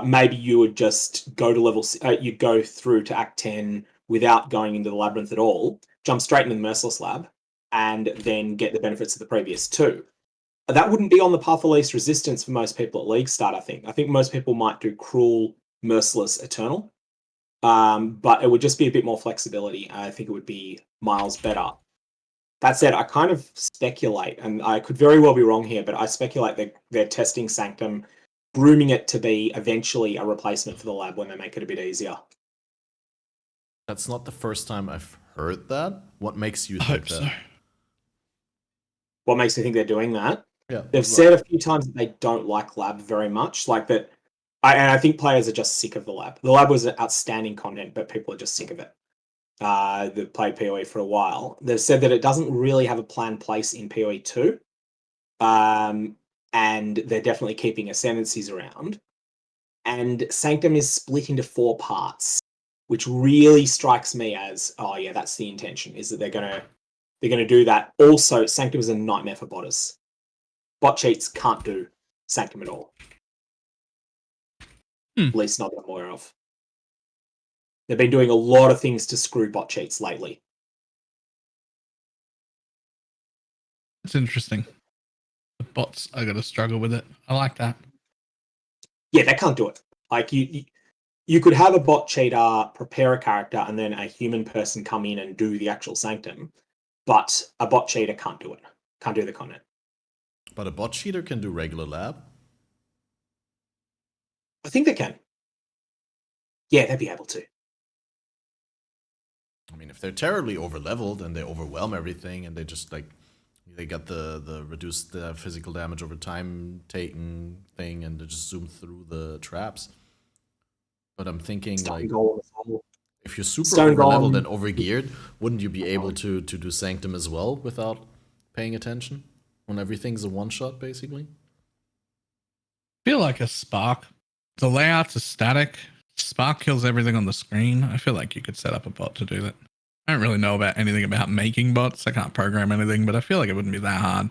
maybe you would just go to you go through to Act 10 without going into the labyrinth at all, jump straight into the Merciless Lab, and then get the benefits of the previous two. That wouldn't be on the path of least resistance for most people at League Start, I think. I think most people might do Cruel, Merciless, Eternal. But it would just be a bit more flexibility. I think it would be miles better. That said, I kind of speculate, and I could very well be wrong here, but I speculate that they're testing Sanctum, grooming it to be eventually a replacement for the lab when they make it a bit easier. That's not the first time I've heard that. What makes you think that? So. What makes me think they're doing that? Yeah, they've said a few times that they don't like lab very much, like that. And I think players are just sick of the lab. The lab was outstanding content, but people are just sick of it. They've played PoE for a while. They've said that it doesn't really have a planned place in PoE 2. And they're definitely keeping ascendancies around. And Sanctum is split into 4 parts, which really strikes me as, oh yeah, that's the intention, is that they're gonna do that. Also, Sanctum is a nightmare for botters. Bot cheats can't do Sanctum at all. At least not that I'm aware of. They've been doing a lot of things to screw bot cheats lately. That's interesting. The bots are going to struggle with it. I like that. Yeah, they can't do it. Like you could have a bot cheater prepare a character and then a human person come in and do the actual Sanctum, but a bot cheater can't do it. Can't do the content. But a bot cheater can do regular lab? I think they can. Yeah, they'd be able to. I mean, if they're terribly over-leveled and they overwhelm everything and they just like they got the reduced physical damage over time taken thing and they just zoom through the traps. But I'm thinking like if you're super over-leveled and over-geared, wouldn't you be able to do Sanctum as well without paying attention when everything's a one-shot basically? I feel like a Spark. The layouts are static. Spark kills everything on the screen. I feel like you could set up a bot to do that. I don't really know about anything about making bots. I can't program anything, but I feel like it wouldn't be that hard.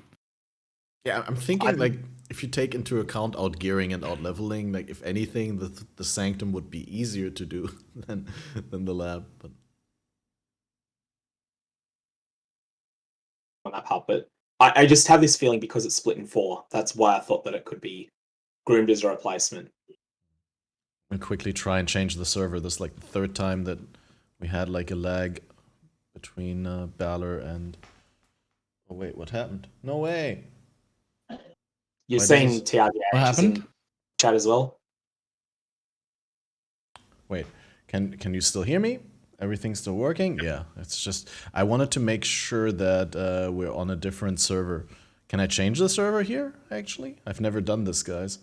Yeah, I'm thinking like if you take into account out-gearing and out-leveling, like if anything, the Sanctum would be easier to do than the lab. But on that part, but I just have this feeling because it's split in 4. That's why I thought that it could be groomed as a replacement. And quickly try and change the server. This is like the 3rd time that we had like a lag between Balor and... Oh wait, what happened? No way! You're seeing TRJHTech in chat as well? Wait, can you still hear me? Everything's still working? Yeah, it's just... I wanted to make sure that we're on a different server. Can I change the server here, actually? I've never done this, guys.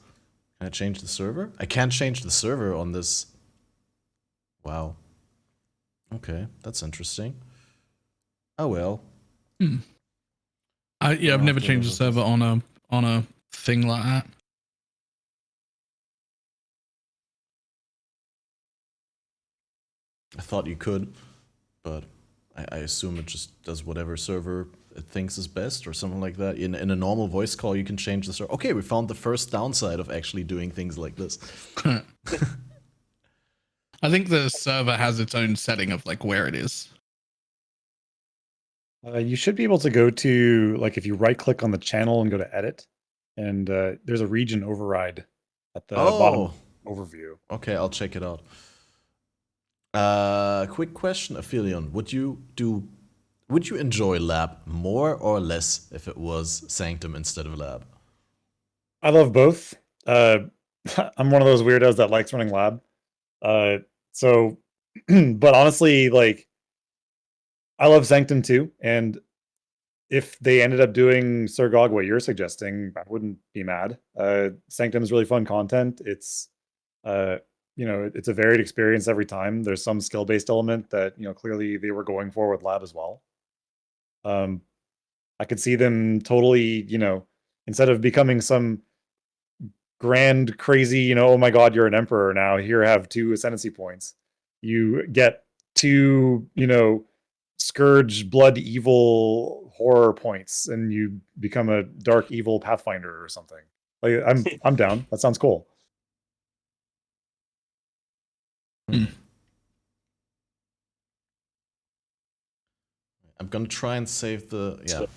Can I change the server? I can't change the server on this. Wow. Okay, that's interesting. Oh well. Yeah, I've never changed the server on a thing like that. I thought you could, but I assume it just does whatever server it thinks is best or something like that. In a normal voice call, you can change the server. Okay, we found the first downside of actually doing things like this. I think the server has its own setting of like where it is. You should be able to go to, like, if you right click on the channel and go to edit, and there's a region override at the bottom overview. Okay, I'll check it out. Quick question, Aphelion. Would you enjoy Lab more or less if it was Sanctum instead of Lab? I love both. I'm one of those weirdos that likes running Lab. So, but honestly, like, I love Sanctum too. And if they ended up doing Sir Gog what you're suggesting, I wouldn't be mad. Sanctum is really fun content. It's, it's a varied experience every time. There's some skill-based element that, clearly they were going for with Lab as well. I could see them totally, instead of becoming some grand, crazy, oh my god, you're an emperor now, here have 2 ascendancy points. You get 2, scourge, blood, evil, horror points, and you become a dark, evil pathfinder or something. Like, I'm down. That sounds cool. I'm gonna try and save the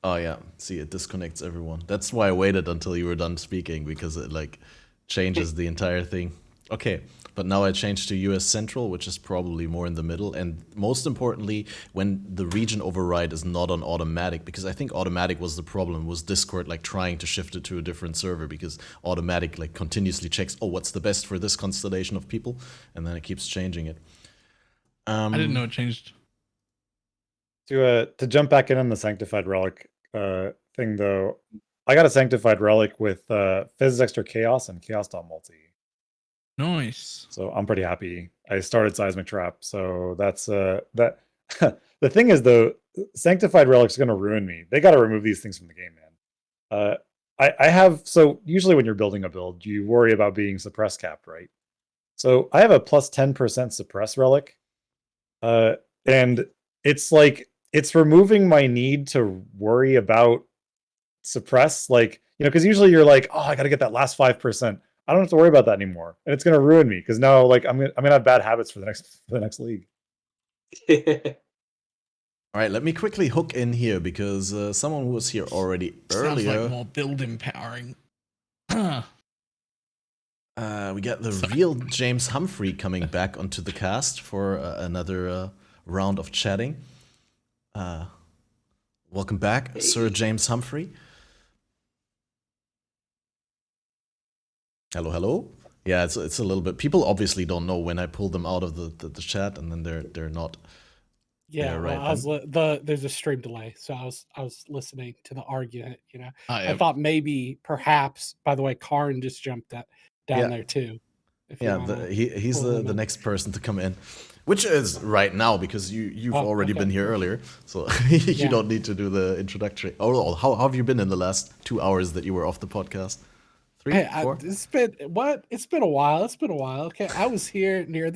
Oh yeah, see, it disconnects everyone. That's why I waited until you were done speaking, because it like changes the entire thing. Okay, but now I changed to US Central, which is probably more in the middle, and most importantly, when the region override is not on automatic, because I think automatic was the problem, was Discord like trying to shift it to a different server, because automatic like continuously checks, oh, what's the best for this constellation of people, and then it keeps changing it. I didn't know it changed. To jump back in on the Sanctified Relic thing, though, I got a Sanctified Relic with Phys Extra Chaos and Chaos.multi. Nice. So I'm pretty happy. I started Seismic Trap, so that's that. The thing is, though, Sanctified Relic's going to ruin me. They got to remove these things from the game, man. I have, so usually when you're building a build, you worry about being suppress capped, right? So I have a plus 10% suppress relic, and it's like, it's removing my need to worry about suppress, like, because usually you're like, oh, I got to get that last 5%. I don't have to worry about that anymore, and it's going to ruin me because now, like, I'm gonna have bad habits for the next league. All right, let me quickly hook in here because someone who was here already earlier. Sounds like more build empowering. We got the real James Humphrey coming back onto the cast for another round of chatting. Welcome back, Sir James Humphrey. Hello, hello. Yeah, it's a little bit. People obviously don't know when I pull them out of the chat, and then they're not. Yeah, well, there's a stream delay, so I was listening to the argument. I thought maybe, perhaps. By the way, Karn just jumped down there too. He's the next person to come in, which is right now because you've already been here earlier, so you don't need to do the introductory. Oh, how have you been in the last 2 hours that you were off the podcast? 3, 4? It's been a while. Okay, I was here here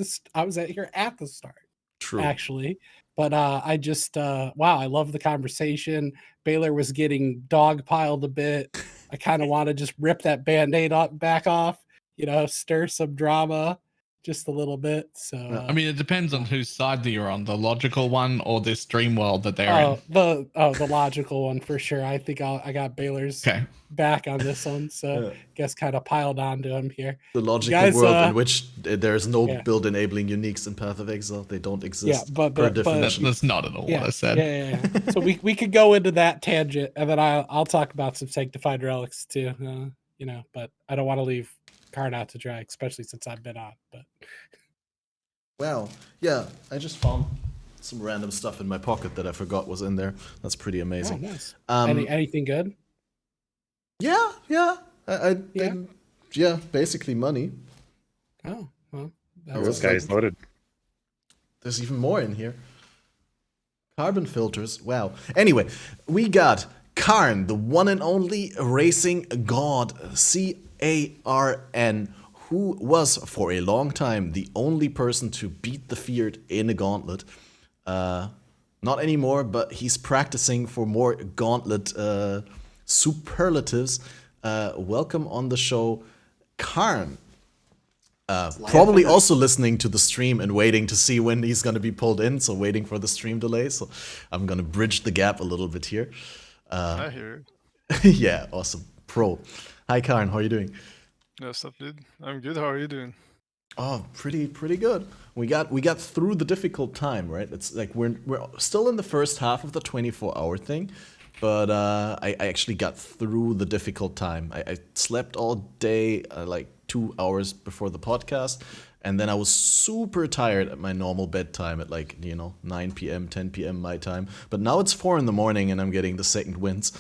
at the start. True. Actually, but I just wow, I love the conversation. Baylor was getting dogpiled a bit. I kind of want to just rip that Band-Aid back off. Stir some drama just a little bit. So I mean, it depends on whose side that you're on, the logical one or this dream world that they're in. The logical one for sure. I think I got Baylor's back on this one, so guess kind of piled onto him here. The logical world in which there's no build enabling uniques in Path of Exile. They don't exist. But that's not at all what I said. Yeah. So we could go into that tangent, and then I'll talk about some Sanctified Relics too. But I don't want to leave Card out to dry, especially since I've been on. But well, yeah, I just found some random stuff in my pocket that I forgot was in there. That's pretty amazing. Oh, nice. Anything good? Yeah. Basically money. Oh, well, this guy's loaded. There's even more in here. Carbon filters. Wow. Anyway, we got Karn, the one and only racing god, CARN, who was for a long time the only person to beat the Feared in a gauntlet. Not anymore, but he's practicing for more gauntlet superlatives. Welcome on the show, Karn. Probably also listening to the stream and waiting to see when he's going to be pulled in, so waiting for the stream delay. So I'm going to bridge the gap a little bit here. I hear. Yeah, awesome. Pro. Hi, Karn. How are you doing? Yes, I'm good. How are you doing? Oh, pretty good. We got through the difficult time, right? It's like we're still in the first half of the 24-hour thing, but I actually got through the difficult time. I slept all day, like 2 hours before the podcast, and then I was super tired at my normal bedtime at 9 p.m., 10 p.m. my time. But now it's 4 in the morning, and I'm getting the second winds.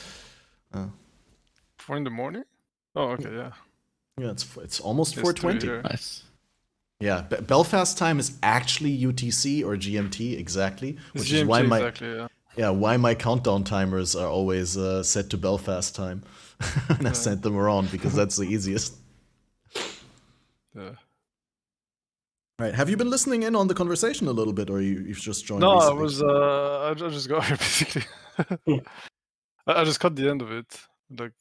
4 in the morning? Oh, okay, yeah. Yeah, it's almost 4:20. Nice. Yeah, Belfast time is actually UTC or GMT exactly, which GMT is why my my countdown timers are always set to Belfast time, and I sent them around because that's the easiest. Yeah. Right, have you been listening in on the conversation a little bit, or you've just joined? No, recently? I just got here basically. I just caught the end of it. Like,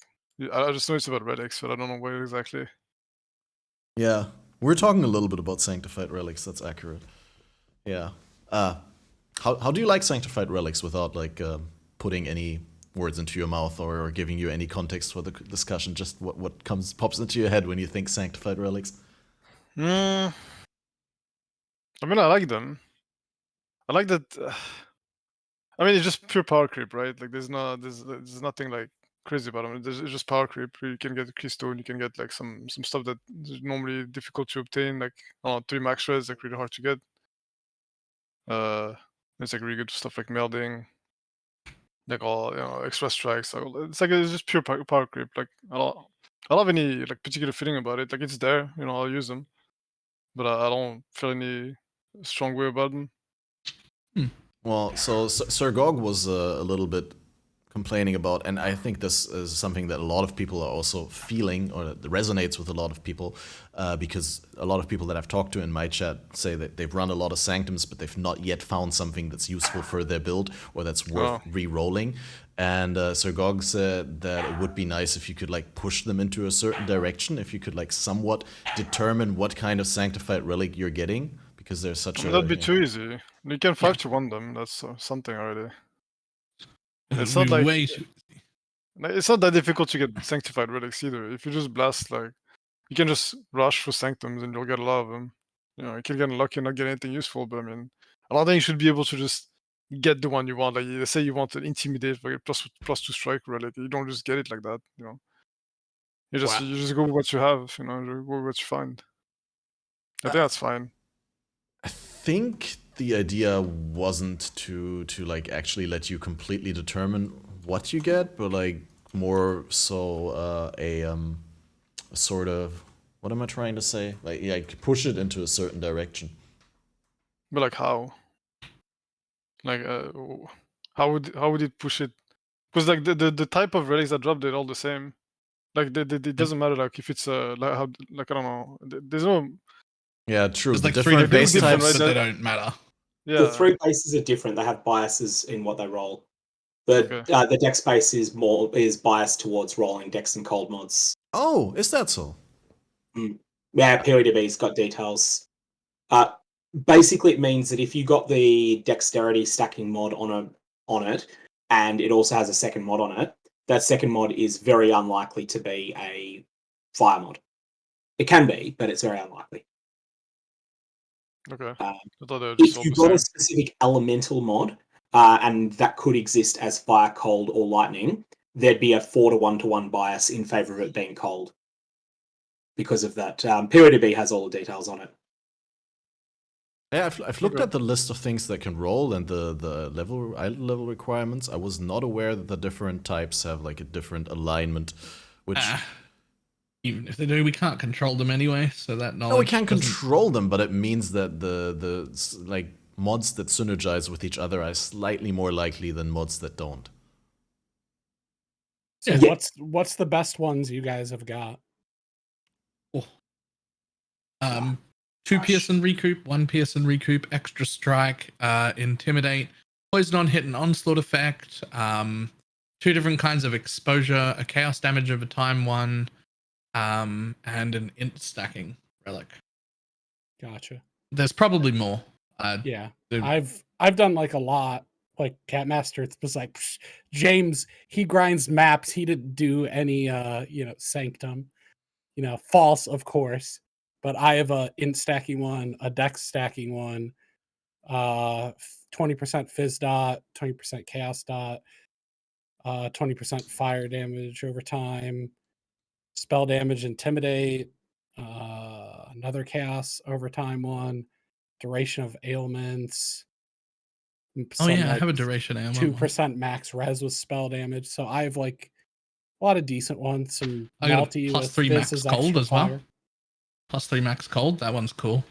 I just know it's about relics, but I don't know where exactly. Yeah, we're talking a little bit about Sanctified Relics. That's accurate. Yeah. How do you like Sanctified Relics without putting any words into your mouth or giving you any context for the discussion? Just what pops into your head when you think Sanctified Relics? I mean, I like them. I like that. I mean, it's just pure power creep, right? Like, there's nothing like crazy about them. It's just power creep. You can get keystone. You can get like some stuff that is normally difficult to obtain, like 3 max shreds, like really hard to get. It's like really good stuff like melding, like all extra strikes. It's just pure power creep. Like I don't have any like particular feeling about it. Like it's there, I'll use them, but I don't feel any strong way about them. Well, so Sir Gog was a little bit complaining about, and I think this is something that a lot of people are also feeling, or that resonates with a lot of people, because a lot of people that I've talked to in my chat say that they've run a lot of Sanctums, but they've not yet found something that's useful for their build or that's worth re-rolling. And Sir Gog said that it would be nice if you could push them into a certain direction, if you could somewhat determine what kind of Sanctified Relic you're getting, because there's such that'd be too easy. You can 5-1 them. That's something already. It's not it's not that difficult to get Sanctified Relics either. If you just blast, you can just rush for Sanctums and you'll get a lot of them. You can get lucky and not get anything useful, but I mean, I don't think you should be able to just get the one you want. Like, let's say you want to intimidate, like plus 2 strike relic. You don't just get it like that, You just go with what you have, you go with what you find. I think that's fine. I think the idea wasn't to actually let you completely determine what you get, but more so a sort of, what am I trying to say? Like push it into a certain direction. But how? How would it push it? Because the type of relics that drop, they're all the same. It doesn't matter if it's I don't know. There's no. Yeah, true. There's the different base types, but they don't matter. Yeah. The 3 bases are different. They have biases in what they roll. The dex base is biased towards rolling dex and cold mods. Oh, is that so? Yeah, PODB's got details. Basically, it means that if you got the dexterity stacking mod on it, and it also has a second mod on it, that second mod is very unlikely to be a fire mod. It can be, but it's very unlikely. Okay. If you got a specific elemental mod, and that could exist as fire, cold, or lightning, there'd be a 4-1 bias in favor of it being cold. Because of that, PODB has all the details on it. Yeah, I've looked at the list of things that can roll and the level requirements. I was not aware that the different types have a different alignment, which. Even if they do, we can't control them anyway, so that knowledge. No, we can't control them, but it means that the mods that synergize with each other are slightly more likely than mods that don't. So what's the best ones you guys have got? 2 Pearson recoup, 1 Pearson recoup, extra strike, intimidate, poison on hit and onslaught effect, 2 different kinds of exposure, a chaos damage over time 1. And an int stacking relic. Gotcha. There's probably more. Yeah, I've done a lot. Like Catmaster was like, James, he grinds maps. He didn't do any Sanctum. false, of course, but I have a int stacking one, a dex stacking one, 20% fizz dot, 20% chaos dot, 20% fire damage over time, spell damage intimidate, another chaos over time one, duration of ailments. Oh yeah, I have a duration ailment. 2% max res with spell damage. So I have like a lot of decent ones. Some I got multi plus with 3 max cold as well. Fire. Plus 3 max cold. That one's cool.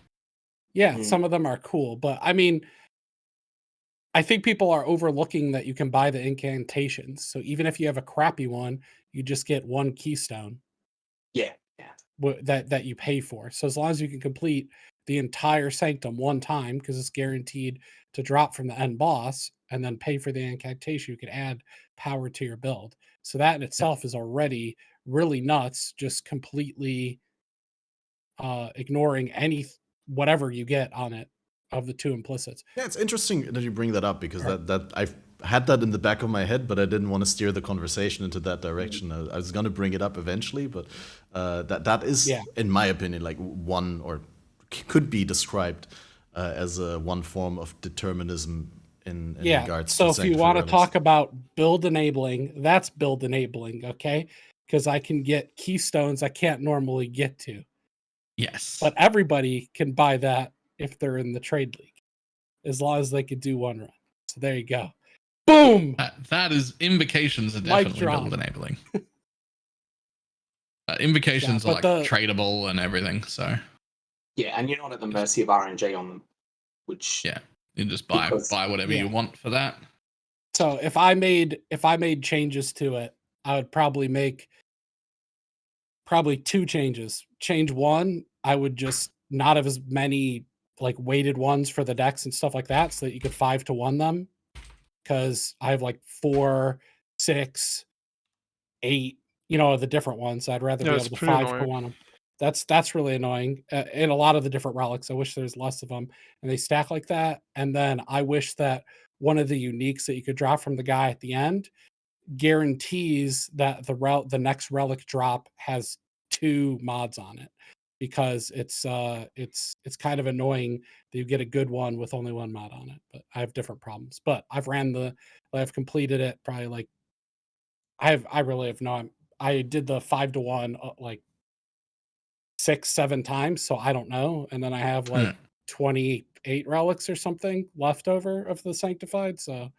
Yeah, some of them are cool, but I mean, I think people are overlooking that you can buy the incantations. So even if you have a crappy one, you just get one keystone. Yeah. That you pay for. So as long as you can complete the entire sanctum one time, because it's guaranteed to drop from the end boss, and then pay for the incantation, you can add power to your build. So that in itself is already really nuts, just completely ignoring whatever you get on it of the two implicits. Yeah, it's interesting that you bring that up, because that I've had that in the back of my head, but I didn't want to steer the conversation into that direction. I was going to bring it up eventually, but that is, in my opinion, like one, or could be described as one form of determinism in regards so to if you want to talk about build enabling, that's build enabling, okay? Because I can get keystones I can't normally get to. Yes. But everybody can buy that if they're in the trade league, as long as they could do one run. So there you go. Boom! That is, invocations are definitely build enabling. Invocations are like tradable and everything, so. Yeah, and you're not at the mercy of RNG on them, which you just buy whatever you want for that. So if I made changes to it, I would probably make two changes. Change one, I would just not have as many like weighted ones for the decks and stuff like that, so that you could 5-1 them. Because I have like 4, 6, 8, the different ones. I'd rather be able to 5-1 them. That's really annoying. In a lot of the different relics, I wish there's less of them, and they stack like that. And then I wish that one of the uniques that you could drop from the guy at the end guarantees that the next relic drop has 2 mods on it, because it's kind of annoying that you get a good one with only 1 mod on it. But I have different problems. But I've completed it probably like I really have not. I did the 5-1 like 6-7 times, so I don't know. And then I have like 28 relics or something left over of the sanctified, so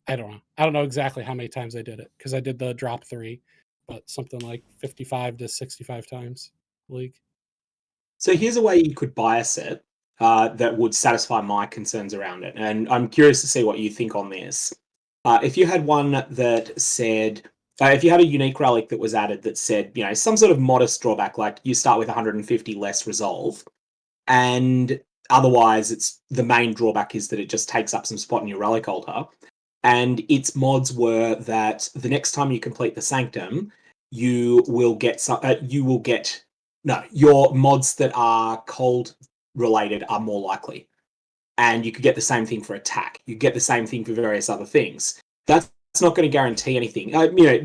I don't know. I don't know exactly how many times I did it, because I did the drop 3, but something like 55 to 65 times league. So here's a way you could buy a set that would satisfy my concerns around it, and I'm curious to see what you think on this. If you had one that said, if you had a unique relic that was added that said, some sort of modest drawback, like you start with 150 less resolve, and otherwise it's the main drawback is that it just takes up some spot in your relic altar, and its mods were that the next time you complete the sanctum, your mods that are cold related are more likely. And you could get the same thing for attack. You get the same thing for various other things. That's not going to guarantee anything.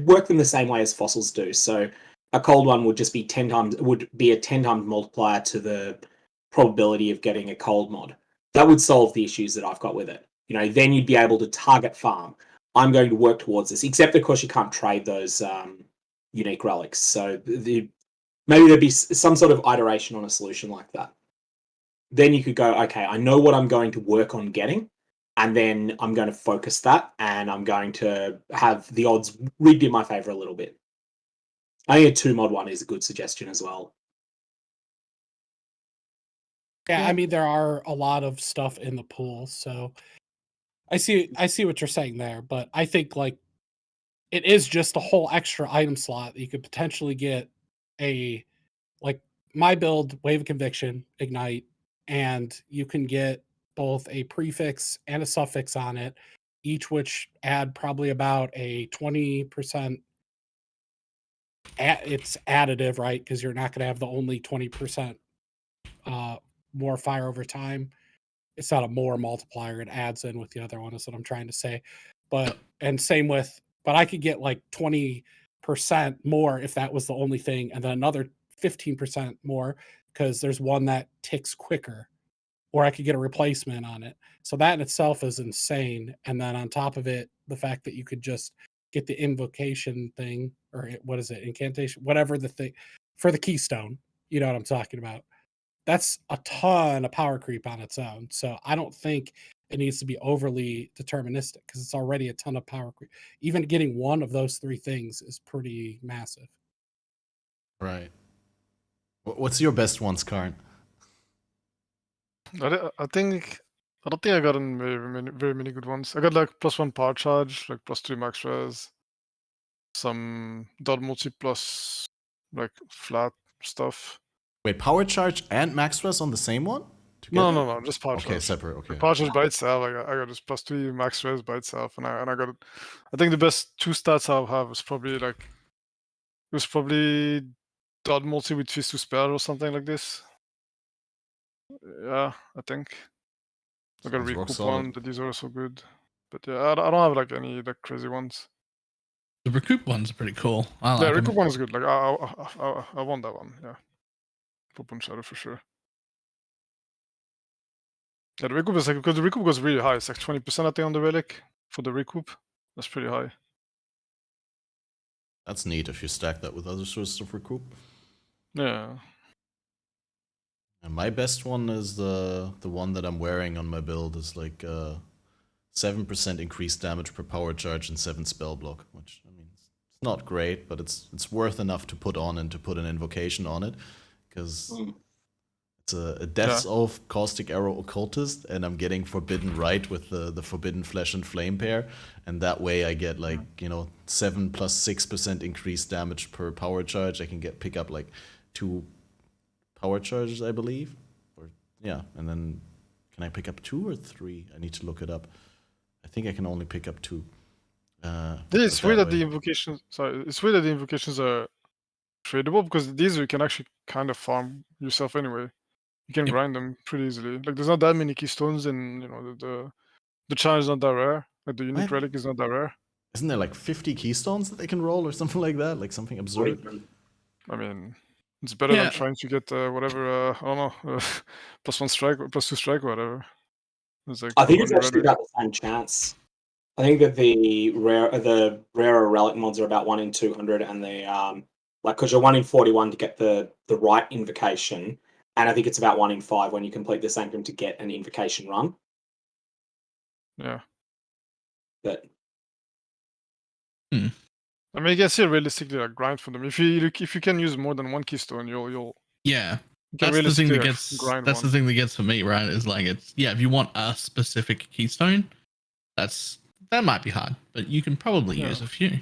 Work them the same way as fossils do. So a cold one would just be 10 times, would be a 10 times multiplier to the probability of getting a cold mod. That would solve the issues that I've got with it. Then you'd be able to target farm. I'm going to work towards this, except of course you can't trade those unique relics. So maybe there'd be some sort of iteration on a solution like that. Then you could go, okay, I know what I'm going to work on getting, and then I'm going to focus that, and I'm going to have the odds rigged in my favor a little bit. I think a 2-mod one is a good suggestion as well. Yeah, I mean, there are a lot of stuff in the pool, so I see what you're saying there, but I think like it is just a whole extra item slot that you could potentially get my build, Wave of Conviction, Ignite, and you can get both a prefix and a suffix on it, each which add probably about a 20%. It's additive, right? Because you're not going to have the only 20% more fire over time. It's not a more multiplier. It adds in with the other one, is what I'm trying to say. But I could get like 20% more if that was the only thing, and then another 15% more because there's one that ticks quicker, or I could get a replacement on it. So that in itself is insane. And then on top of it, the fact that you could just get the invocation thing, or what is it, incantation, whatever the thing for the keystone, you know what I'm talking about. That's a ton of power creep on its own. So I don't think it needs to be overly deterministic because it's already a ton of power creep. Even getting one of those three things is pretty massive. Right. What's your best ones, Karn? I don't think I got in very many good ones. I got like +1 power charge, like +3 max res, some dot multi plus like flat stuff. Wait, power charge and max res on the same one? No, just power charge. Okay, separate. Okay. Power charge by itself, I got just +3 max res by itself, and I got. I think the best two stats I have was probably dot multi with fist to spell or something like this. Yeah, I think. I got a recoup one, but these are also good. But yeah, I don't have like any like crazy ones. The recoup ones are pretty cool. I like recoup one is good. Like I want that one. Yeah, Pop Shadow for sure. Yeah, the recoup is like, because the recoup goes really high. It's like 20% I think on the relic for the recoup. That's pretty high. That's neat if you stack that with other sources of recoup. Yeah. And my best one is the one that I'm wearing on my build is like 7% increased damage per power charge and 7 spell block, which I mean it's not great, but it's worth enough to put on and to put an invocation on it, because it's a Death's Oath Caustic Arrow Occultist, and I'm getting Forbidden Rite with the Forbidden Flesh and Flame pair, and that way I get like 7 plus 6% increased damage per power charge. I can pick up like 2 power charges, I believe, and then can I pick up 2 or 3? I need to look it up. I think I can only pick up 2. It's weird that the invocations. It's weird that the invocations are tradable, because these you can actually kind of farm yourself anyway. You can grind them pretty easily. Like there's not that many keystones, and the challenge is not that rare. Like the unique relic is not that rare. Isn't there like 50 keystones that they can roll or something like that? Like something absurd. I mean, it's better than trying to get whatever, I don't know, +1 strike, +2 strike, or whatever. Like I think it's actually about the same chance. I think that the rarer relic mods are about 1 in 200, and the because you're 1 in 41 to get the right invocation, and I think it's about 1 in 5 when you complete the sanctum to get an invocation run. Yeah. But I mean, you can still realistically like grind for them. If you can use more than 1 keystone, you'll that's the thing that gets the thing that gets for me, right? Is like if you want a specific keystone, that might be hard, but you can probably use a few.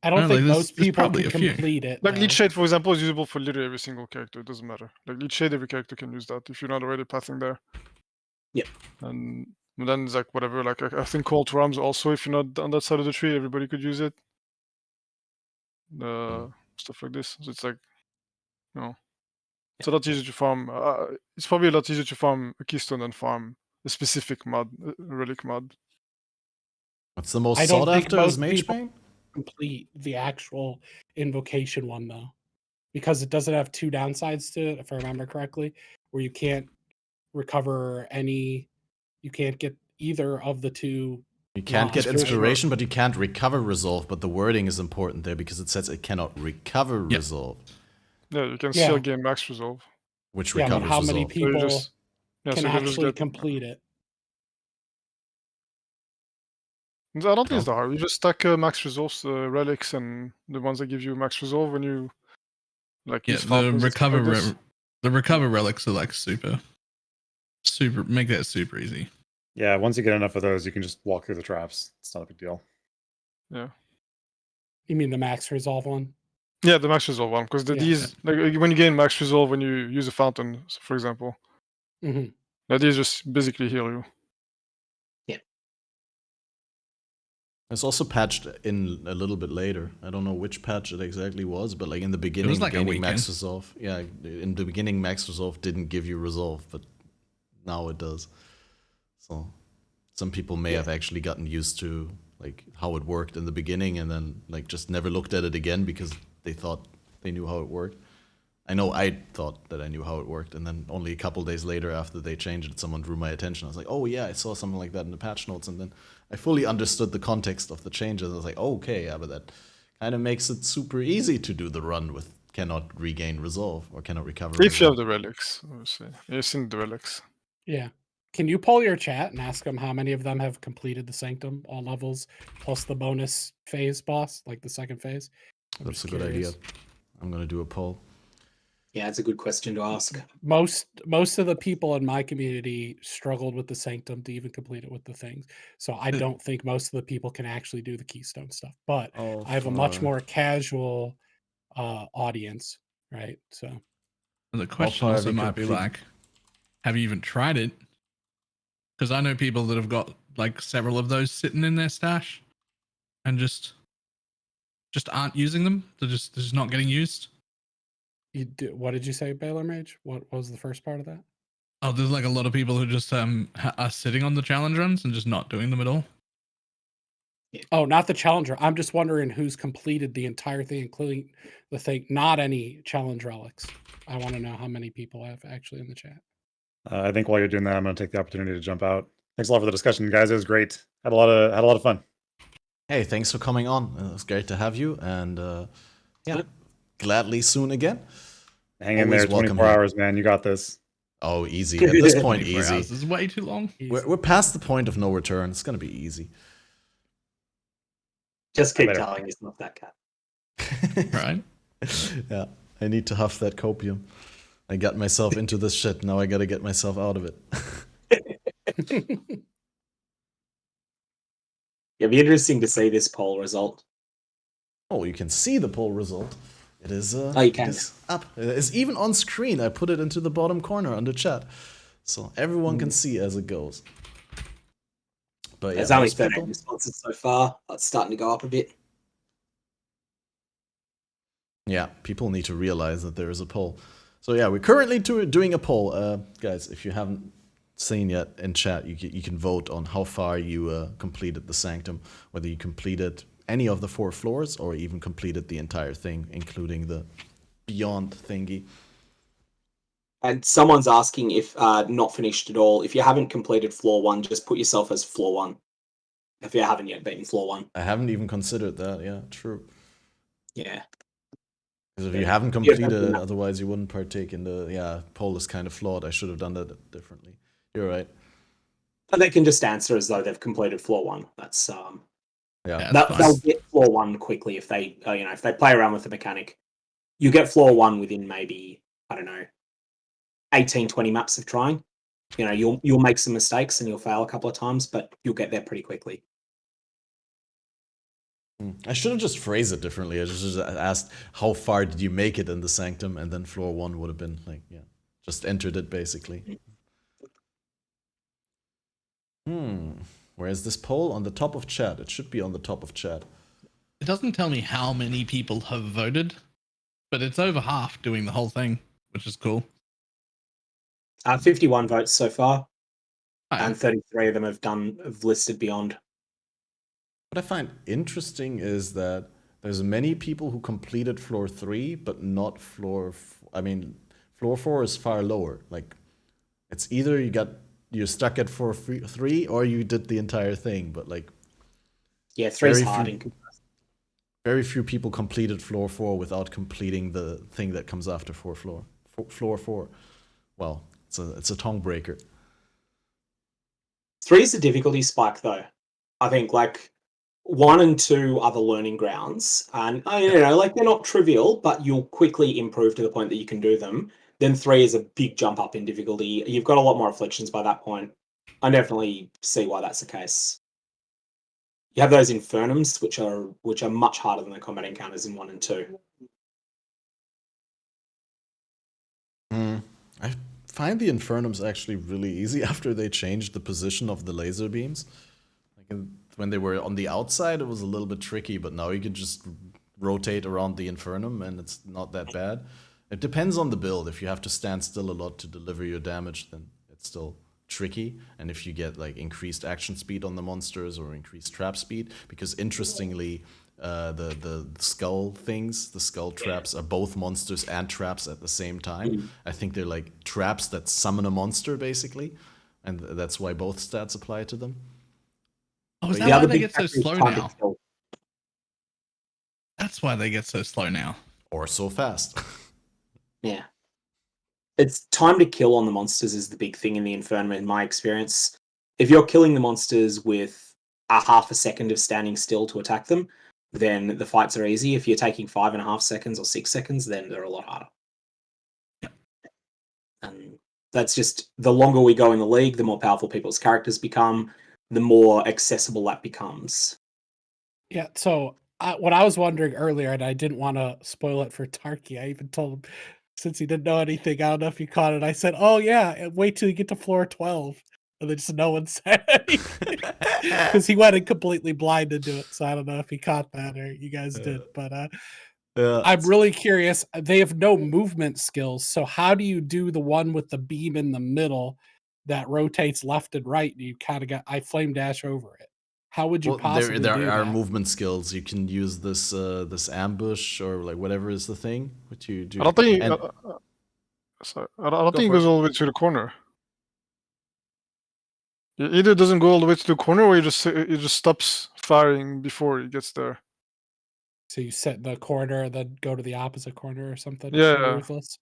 I don't think most people can complete it. Like Leech Shade, for example, is usable for literally every single character. It doesn't matter. Like Leech Shade, every character can use that if you're not already pathing there. Yeah. And then it's like whatever. Like I think Call to Arms also, if you're not on that side of the tree, everybody could use it. Stuff like this. So it's like, it's a lot easier to farm. It's probably a lot easier to farm a keystone than farm a specific mod, relic mod. What's the most sought after is Mage Bane? Complete the actual invocation one though, because it doesn't have 2 downsides to it, if I remember correctly, where you can't recover any. You can't get either of the 2. You can't get inspiration, but you can't recover resolve. But the wording is important there because it says it cannot recover resolve. Yeah, you can still gain max resolve. Which recovers how resolve. many people can actually complete it? I don't think it's that hard. You just stack max resolves, relics, and the ones that give you max resolve when you the recover relics are like super make that super easy. Yeah, once you get enough of those, you can just walk through the traps. It's not a big deal. Yeah. You mean the max resolve one? Yeah, the max resolve one, because these like when you gain max resolve when you use a fountain, for example. These just basically heal you. Yeah. It's also patched in a little bit later. I don't know which patch it exactly was, but like in the beginning, it was like gaining max resolve. Yeah, in the beginning, max resolve didn't give you resolve, but now it does. So some people may have actually gotten used to like how it worked in the beginning, and then like just never looked at it again because they thought they knew how it worked. I know I thought that I knew how it worked, and then only a couple days later after they changed it, someone drew my attention. I was like, oh yeah, I saw something like that in the patch notes, and then I fully understood the context of the changes. I was like, oh, okay, yeah, but that kind of makes it super easy to do the run with cannot regain resolve or cannot recover. If you have the relics, obviously. You've seen the relics. Yeah. Can you poll your chat and ask them how many of them have completed the Sanctum, all levels, plus the bonus phase boss, like the second phase? That's a good idea. I'm going to do a poll. Yeah, it's a good question to ask. Most of the people in my community struggled with the Sanctum to even complete it with the things. So I don't think most of the people can actually do the Keystone stuff. But I have a much more casual audience, right? So the question also might be like, have you even tried it? Because I know people that have got like several of those sitting in their stash and just aren't using them. They're just not getting used. What did you say, BALORMAGE? What was the first part of that? Oh, there's like a lot of people who just are sitting on the challenge runs and just not doing them at all. Oh, not the challenger. I'm just wondering who's completed the entire thing, including the thing, not any challenge relics. I want to know how many people have actually in the chat. I think while you're doing that, I'm going to take the opportunity to jump out. Thanks a lot for the discussion, guys. It was great. Had a lot of fun. Hey, thanks for coming on. It was great to have you, and yeah, gladly soon again. Hang in there, 24 hours, man. You got this. Oh, easy. At this point, easy. This is way too long. We're past the point of no return. It's gonna be easy. Just keep telling it's not that cat. Right? Yeah, I need to huff that copium. I got myself into this shit. Now I gotta get myself out of it. It'll be interesting to see this poll result. Oh, you can see the poll result. It is you can. It's up. It's even on screen. I put it into the bottom corner under chat, so everyone can see as it goes. But there's only 13 responses so far. It's starting to go up a bit. Yeah, people need to realize that there is a poll. So yeah, we're currently doing a poll, guys. If you haven't seen yet in chat, you can vote on how far you completed the Sanctum, whether you completed any of the 4 floors or even completed the entire thing, including the Beyond thingy. And someone's asking if not finished at all. If you haven't completed floor 1, just put yourself as floor 1. If you haven't yet beaten floor 1. I haven't even considered that. Yeah, true. Yeah. Because if you haven't completed it, otherwise you wouldn't partake in the poll is kind of flawed. I should have done that differently. You're right. But they can just answer as though they've completed floor 1. That's yeah. They'll get floor 1 quickly if they if they play around with the mechanic. You get floor 1 within maybe, I don't know, 18, 20 maps of trying. You'll make some mistakes and you'll fail a couple of times, but you'll get there pretty quickly. I should have just phrased it differently. I just asked, how far did you make it in the Sanctum? And then floor 1 would have been like, just entered it basically. Where's this poll? On the top of chat. It should be on the top of chat. It doesn't tell me how many people have voted, but it's over half doing the whole thing, which is cool. 51 votes so far, and 33 of them have listed Beyond. What I find interesting is that there's many people who completed floor 3, but not floor. Floor 4 is far lower. Like, it's either you're stuck at floor 3 or you did the entire thing. But like, 3 is hard. Very few people completed floor 4 without completing the thing that comes after floor 4. Well, it's a tongue breaker. 3 is a difficulty spike though. I think like 1 and 2 are the learning grounds, and like they're not trivial, but you'll quickly improve to the point that you can do them. Then 3 is a big jump up in difficulty. You've got a lot more afflictions by that point. I definitely see why that's the case. You have those Infernums, which are much harder than the combat encounters in 1 and 2. I find the Infernums actually really easy after they changed the position of the laser beams. Like when they were on the outside, it was a little bit tricky, but now you can just rotate around the Infernum and it's not that bad. It depends on the build. If you have to stand still a lot to deliver your damage, then it's still tricky. And if you get like increased action speed on the monsters or increased trap speed, because interestingly, the skull things, the skull traps are both monsters and traps at the same time. I think they're like traps that summon a monster basically, and that's why both stats apply to them. Oh, is that why they get so slow now? That's why they get so slow now. Or so fast. Yeah. It's time to kill on the monsters is the big thing in the Inferno in my experience. If you're killing the monsters with a half a second of standing still to attack them, then the fights are easy. If you're taking 5.5 seconds or 6 seconds, then they're a lot harder. And that's just, the longer we go in the league, the more powerful people's characters become, the more accessible that becomes. Yeah, so what I was wondering earlier, and I didn't want to spoil it for Tarky, I even told him, since he didn't know anything, I don't know if you caught it, I said, oh yeah, wait till you get to floor 12. And then just no one said anything. Because he went in completely blind into it, so I don't know if he caught that or you guys did. But I'm really curious. They have no movement skills, so how do you do the one with the beam in the middle that rotates left and right? And you kind of I flame dash over it. How would you possibly do there are that? movement skills. You can use this this ambush or like whatever is the thing. What you do? I don't think. Sorry, I don't think it goes all the way to the corner. It either doesn't go all the way to the corner, or it just stops firing before it gets there. So you set the corner, then go to the opposite corner or something. Yeah. Ruthless.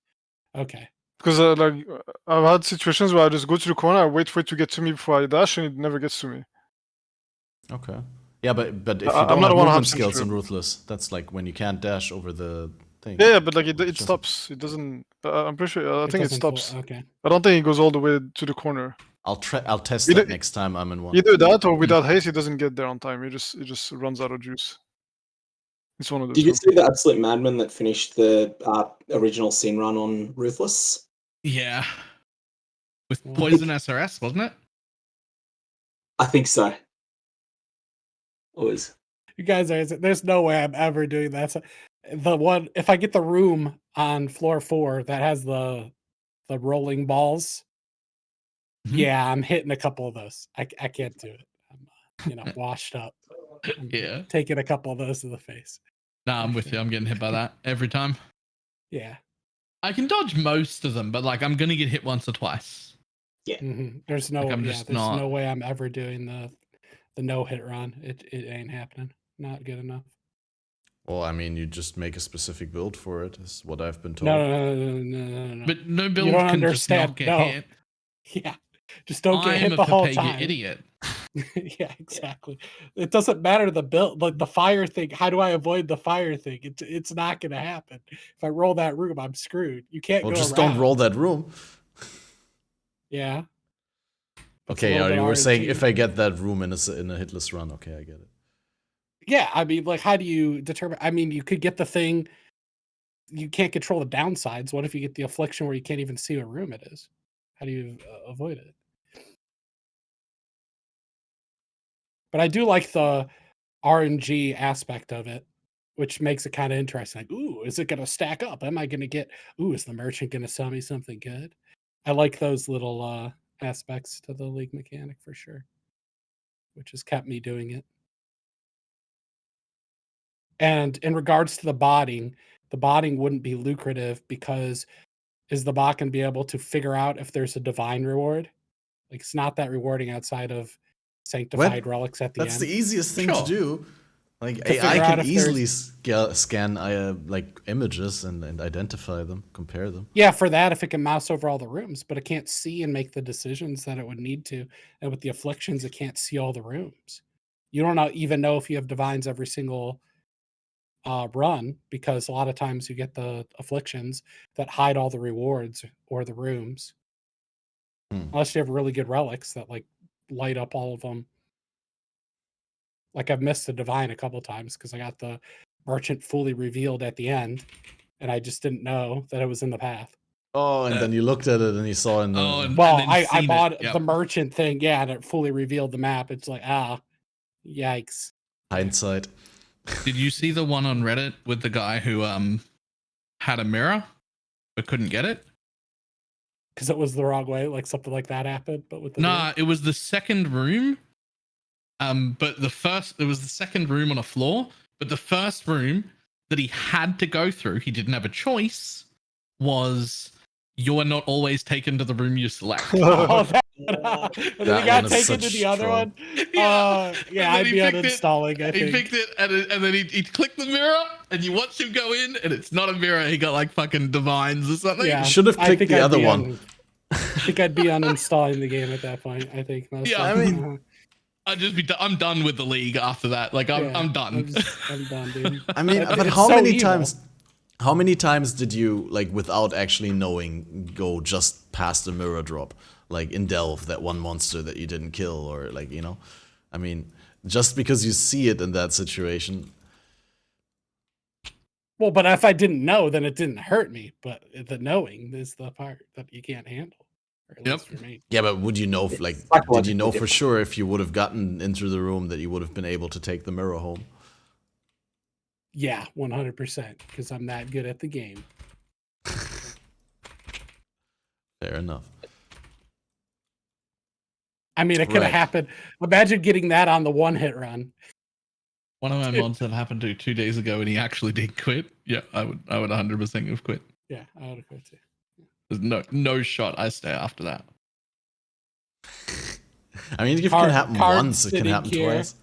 Okay. Because like I've had situations where I just go to the corner, I wait for it to get to me before I dash, and it never gets to me. Okay. Yeah, but if you don't have movement skills in Ruthless, that's like when you can't dash over the thing. Yeah, but like it stops. It doesn't. I'm pretty sure. I think it stops. Okay. I don't think it goes all the way to the corner. I'll test that next time I'm in one. Either that or without haste, it doesn't get there on time. It just runs out of juice. It's one of those. Did you see the Absolute Madman that finished the original scene run on Ruthless? Yeah. With Poison SRS, wasn't it? I think so. Always. You guys are. There's no way I'm ever doing that. So the one, if I get the room on floor 4 that has the rolling balls, yeah, I'm hitting a couple of those. I can't do it. I'm washed up. I'm taking a couple of those to the face. Nah, I'm with you. I'm getting hit by that every time. Yeah. I can dodge most of them, but like I'm gonna get hit once or twice. Yeah. There's no. There's no way I'm ever doing the no hit run. It ain't happening. Not good enough. Well, I mean, you just make a specific build for it. Is what I've been told. No. But no build can understand. just not get hit. Yeah, just don't get hit the whole time. You idiot. Yeah, exactly. It doesn't matter the build, like the fire thing. How do I avoid the fire thing? It's not going to happen. If I roll that room, I'm screwed. You can't go just around. don't roll that room. Yeah. Okay, you were saying if I get that room in a hitless run. Okay, I get it. Yeah, I mean, like, how do you determine? I mean, you could get the thing. You can't control the downsides. What if you get the affliction where you can't even see what room it is? How do you avoid it? But I do like the RNG aspect of it, which makes it kind of interesting. Like, ooh, is it going to stack up? Am I going to get, is the merchant going to sell me something good? I like those little aspects to the league mechanic for sure, which has kept me doing it. And in regards to the botting wouldn't be lucrative because is the bot going to be able to figure out if there's a divine reward? Like, it's not that rewarding outside of sanctified relics at the end. That's the easiest thing to do. Like AI can easily scan like images and identify them, compare them. Yeah, for that, if it can mouse over all the rooms, but it can't see and make the decisions that it would need to. And with the afflictions, it can't see all the rooms. You don't even know if you have divines every single run, because a lot of times you get the afflictions that hide all the rewards or the rooms. Unless you have really good relics that like light up all of them. Like I've missed the divine a couple times because I got the merchant fully revealed at the end, and I just didn't know that it was in the path. Oh, and then you looked at it and you saw it. I bought the merchant thing, and it fully revealed the map. It's like, yikes. Hindsight. Did you see the one on Reddit with the guy who had a mirror but couldn't get it? Because it was the wrong way, like something like that happened, but with the mirror? It was the second room. But it was the second room on a floor, But the first room that he had to go through, he didn't have a choice, was you are not always taken to the room you select. Oh, and then he got taken to the other one. Yeah, I'd be uninstalling. I think he picked it, and then he clicked the mirror, and you watch him go in, and it's not a mirror. He got like fucking divines or something. Yeah, should have clicked the other one. I think I'd be uninstalling the game at that point. I think. I mean, I'm done with the league after that. Like I'm done. I'm done, dude. I mean, but how many times did you, like, without actually knowing, go just past the mirror drop? Like in Delve, that one monster that you didn't kill, or like, you know, I mean, just because you see it in that situation. Well, but if I didn't know, then it didn't hurt me. But the knowing is the part that you can't handle. Or at least for me. Yeah, but would you know, like, did you know for sure if you would have gotten into the room that you would have been able to take the mirror home? Yeah, 100%, because I'm that good at the game. Fair enough. I mean, it could have happened. Imagine getting that on the one-hit run. One of my mods that happened to 2 days ago, and he actually did quit. Yeah, I would 100% have quit. Yeah, I would have quit too. There's no shot I stay after that. I mean, if it can happen once, it can happen twice.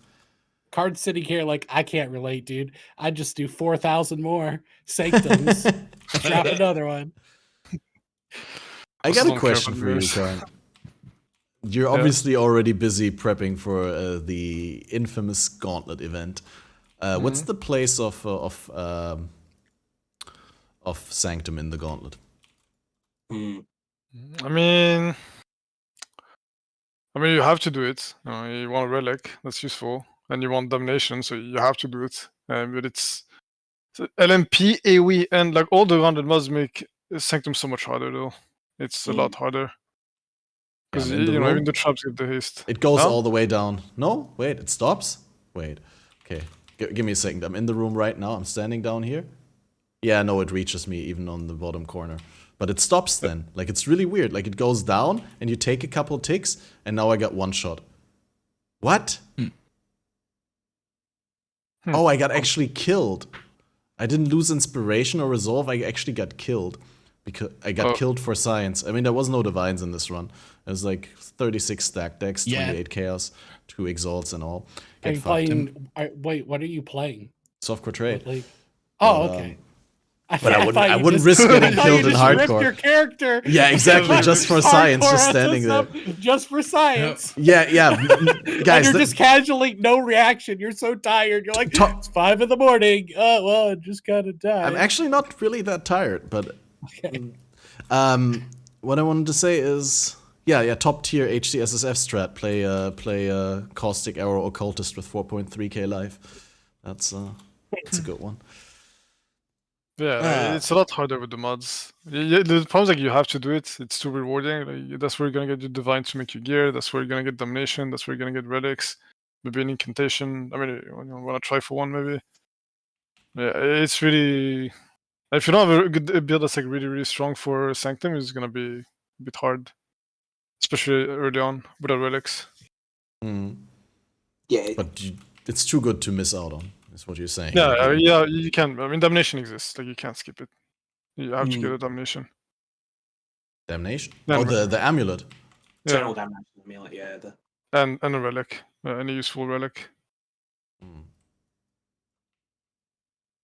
Card sitting here, like, I can't relate, dude. I just do 4,000 more sanctums. Drop another one. I got a question for you, Karen. You're obviously already busy prepping for the infamous Gauntlet event. What's the place of Sanctum in the Gauntlet? I mean, you have to do it. You want a relic, that's useful, and you want domination, so you have to do it. But it's LMP, AoE, and like all the rounded mods make Sanctum so much harder, though. It's a lot harder. Because even the traps get the haste. It goes all the way down. No, wait, it stops. Wait, okay, give me a second. I'm in the room right now. I'm standing down here. Yeah, no, it reaches me even on the bottom corner. But it stops then. Like, it's really weird. Like, it goes down, and you take a couple ticks, and now I got one shot. What? Oh, I got actually killed. I didn't lose inspiration or resolve. I actually got killed. Because I got killed for science. I mean, there was no divines in this run. It was like 36 stack decks, 28 chaos, 2 exalts, and all. Are you playing? Wait, what are you playing? Softcore trade. Okay. But I wouldn't risk getting killed in hardcore. Your character. Yeah, exactly. Just for science, just standing there. Just for science. Yeah. Guys, and you're just casually, no reaction. You're so tired. You're like, it's 5 in the morning. Oh, well, I just gotta die. I'm actually not really that tired, but okay. What I wanted to say is, top tier HCSSF strat. Play Caustic Arrow Occultist with 4.3k life. That's a good one. Yeah, it's a lot harder with the mods. The problem is, like, you have to do it. It's too rewarding. Like, that's where you're gonna get your divine to make you gear. That's where you're gonna get domination. That's where you're gonna get relics. Maybe an incantation. I mean, you wanna try for one, maybe. Yeah, it's really. If you don't have a good build that's like really strong for Sanctum, it's gonna be a bit hard, especially early on without relics. Yeah, but it's too good to miss out on. Is what you're saying? Yeah, you can. I mean, domination exists. Like, you can't skip it. You have to get a domination. Damnation? Oh, the amulet. General damnation amulet. Yeah. And a relic, any useful relic.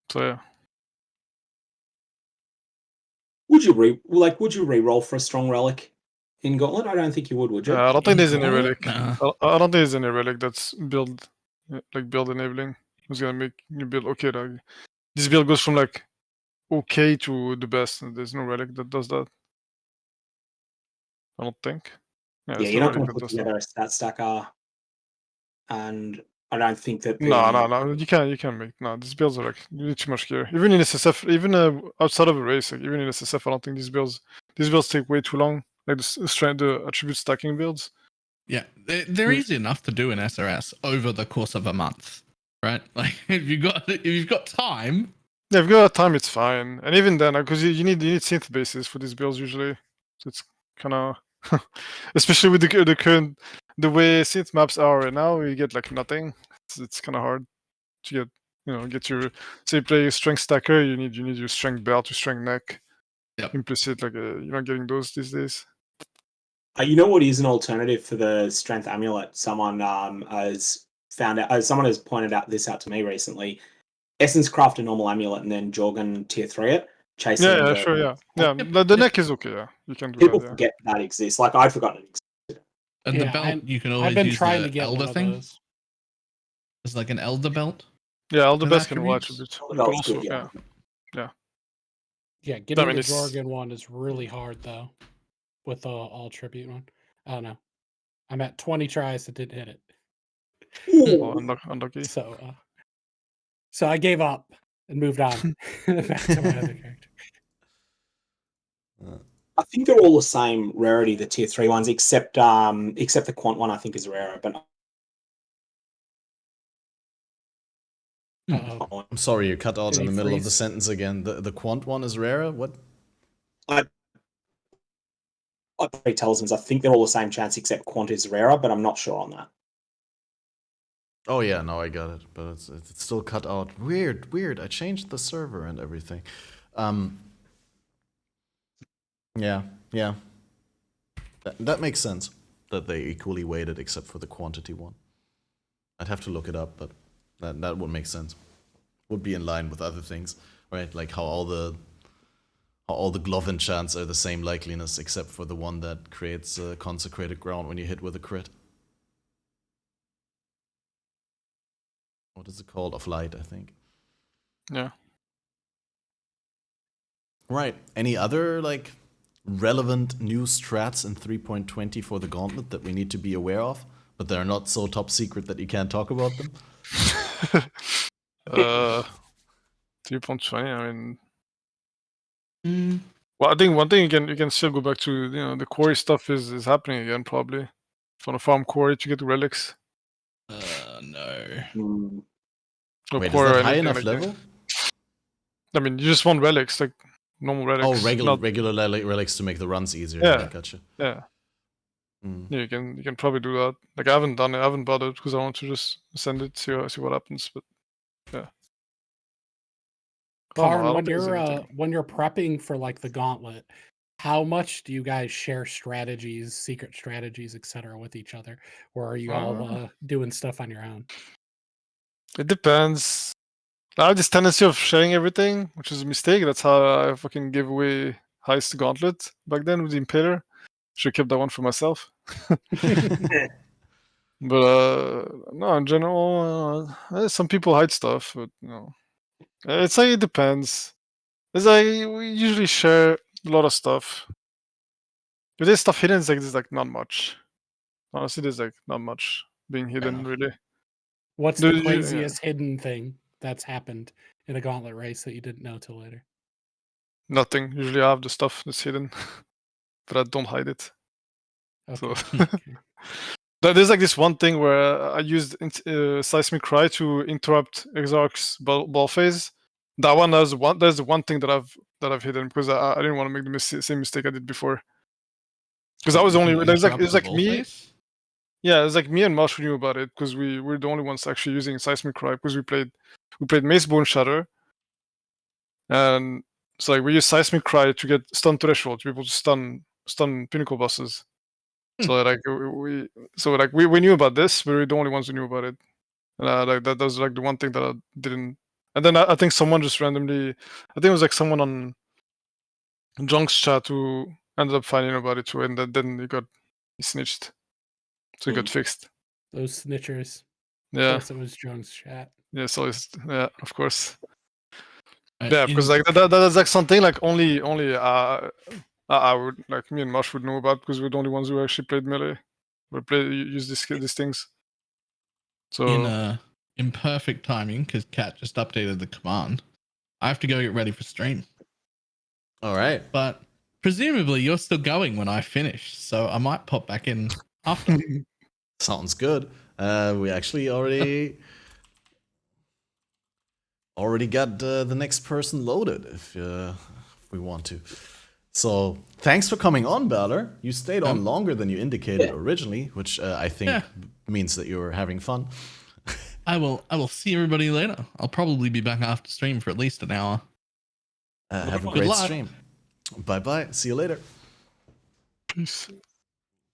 So yeah. Would you re-roll for a strong relic in Gauntlet? I don't think you would you? I don't think there's any relic. I don't think there's any relic that's build enabling. It's gonna make you build okay. Like, this build goes from like okay to the best, and there's no relic that does that. I don't think. Yeah, you're not going to put together a stat stacker, and I don't think that. No. You can't make these builds are like, you need too much gear. Even in SSF, even outside of a race, like, even in SSF, I don't think these builds take way too long. Like the attribute stacking builds. Yeah, they're easy enough to do in SRS over the course of a month. Right, like if you've got time. Yeah, if you've got time, it's fine. And even then, because you need synth bases for these builds usually, so it's kind of, especially with the way synth maps are right now, you get like nothing. It's kind of hard to get get your, say you play strength stacker, you need your strength belt, your strength neck. Yep. Implicit, like you're not getting those these days. You know what is an alternative for the strength amulet? Someone has found out. Someone has pointed this out to me recently. Essence craft a normal amulet and then Jorgen tier 3 it. Chasing The neck is okay. Yeah, you can do people that. Yeah. forget that exists. Like I'd forgotten it existed. And the belt, you can always I've been use trying the to get elder one of thing. those. It's like an elder belt. Yeah, elder With best can watch a attributes. bit. Elder But belt's also, good, Yeah, getting mean, the it's- Jorgen one is really hard though. With the all tribute one. I don't know. I'm at 20 tries that didn't hit it. Oh, unlucky. So I gave up and moved on back to my other character. I think they're all the same rarity, the tier 3 ones, except the quant one I think is rarer. But I'm sorry, you cut out in the middle of the sentence again. The quant one is rarer? What? I play talismans. I think they're all the same chance except quant is rarer, but I'm not sure on that. Oh yeah, no, I got it, but it's still cut out. Weird. I changed the server and everything. Yeah. That makes sense that they equally weighted except for the quantity one. I'd have to look it up, but that would make sense. Would be in line with other things, right? Like how all the glove enchants are the same likeliness except for the one that creates consecrated ground when you hit with a crit. What is it called? Of light, I think. Yeah. Right. Any other like relevant new strats in 3.20 for the gauntlet that we need to be aware of, but they're not so top secret that you can't talk about them? 3.20. I mean, well, I think one thing you can still go back to. The quarry stuff is happening again probably. If you want to farm quarry to get relics. No. Wait, is that high enough level? I mean, you just want relics, like normal relics. Oh, regular relics to make the runs easier. Yeah, gotcha. Yeah. Yeah, you can probably do that. Like I haven't done it, I haven't bothered because I want to just send it, see what happens. But yeah. Karn, when you're prepping for like the gauntlet, how much do you guys share strategies, secret strategies, etc., with each other, or are you all doing stuff on your own? It depends. I have this tendency of sharing everything, which is a mistake. That's how I fucking gave away Heist Gauntlet back then with the Impaler. Should have kept that one for myself. But no, in general, some people hide stuff, but it's like it depends. It's like we usually share a lot of stuff. If there's stuff hidden, there's like not much. Honestly, there's like not much being hidden really. What's the craziest hidden thing that's happened in a gauntlet race that you didn't know till later? Nothing. Usually I have the stuff that's hidden, but I don't hide it. Okay. So there's like this one thing where I used Seismic Cry to interrupt Exarch's ball phase. That one there's the one thing that I've hidden because I didn't want to make the same mistake I did before. Because I was only it's like me. Phase? Yeah, it's like me and Marsh knew about it because we were the only ones actually using Seismic Cry because we played Mace Bone Shatter, and so like we used Seismic Cry to get stun threshold to be able to stun pinnacle bosses. So like we knew about this, but we were the only ones who knew about it, and like that was like the one thing that I didn't. And then I think someone just randomly, I think it was like someone on Junk's chat who ended up finding about it too, and then he snitched. So it got fixed. Those snitchers. Yeah. Of course it was Jones' chat. Yeah, so of course. Yeah, because like that's like something like only I would, like me and Marsh would know about because we're the only ones who actually played melee. Use these things. So in perfect timing, because Cat just updated the command, I have to go get ready for stream. All right. But presumably you're still going when I finish, so I might pop back in after. Sounds good. We actually already got the next person loaded if we want to. So thanks for coming on, Balor. You stayed on longer than you indicated originally, which I think means that you were having fun. I will see everybody later. I'll probably be back after stream for at least an hour. Have a great stream. Bye-bye. See you later.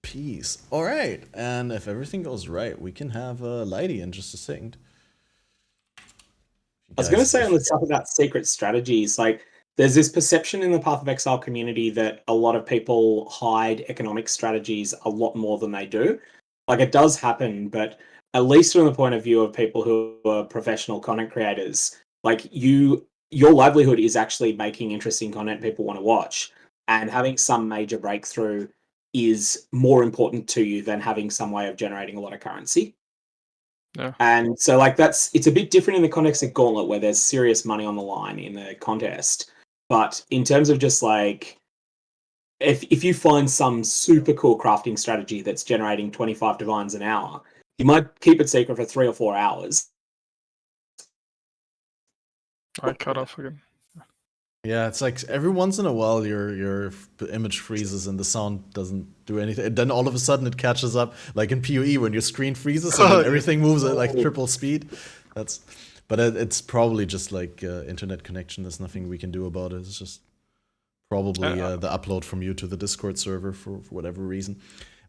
Peace. All right. And if everything goes right, we can have Lighty in just a second. I was going to say on the stuff about secret strategies, like there's this perception in the Path of Exile community that a lot of people hide economic strategies a lot more than they do. Like it does happen, but at least from the point of view of people who are professional content creators, like your livelihood is actually making interesting content people want to watch, and having some major breakthrough is more important to you than having some way of generating a lot of currency. Yeah. And so like it's a bit different in the context of Gauntlet where there's serious money on the line in the contest. But in terms of just like, if you find some super cool crafting strategy that's generating 25 divines an hour, you might keep it secret for 3 or 4 hours. I cut off again. Yeah, it's like every once in a while your image freezes and the sound doesn't do anything. And then all of a sudden it catches up, like in PoE when your screen freezes and then everything moves at like triple speed. But it's probably just like internet connection. There's nothing we can do about it. It's just probably the upload from you to the Discord server for whatever reason.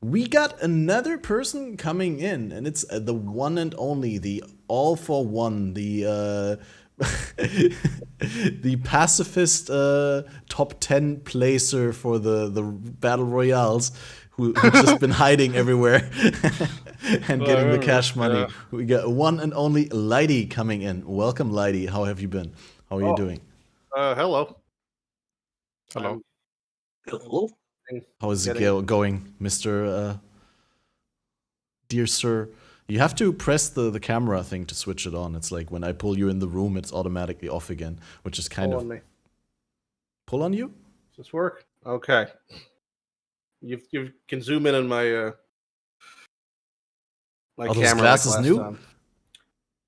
We got another person coming in, and it's the one and only, the all for one, the the pacifist top 10 placer for the battle royales who's just been hiding everywhere and getting the cash money. We got one and only Lighty coming in. Welcome, Lighty. How have you been? How are you doing? Hello. Hello. How is it going, Mr. Dear Sir? You have to press the camera thing to switch it on. It's like when I pull you in the room, it's automatically off again, which is kind of... Pull on you? Does this work? Okay. You can zoom in on my my camera. Those glasses like new? time.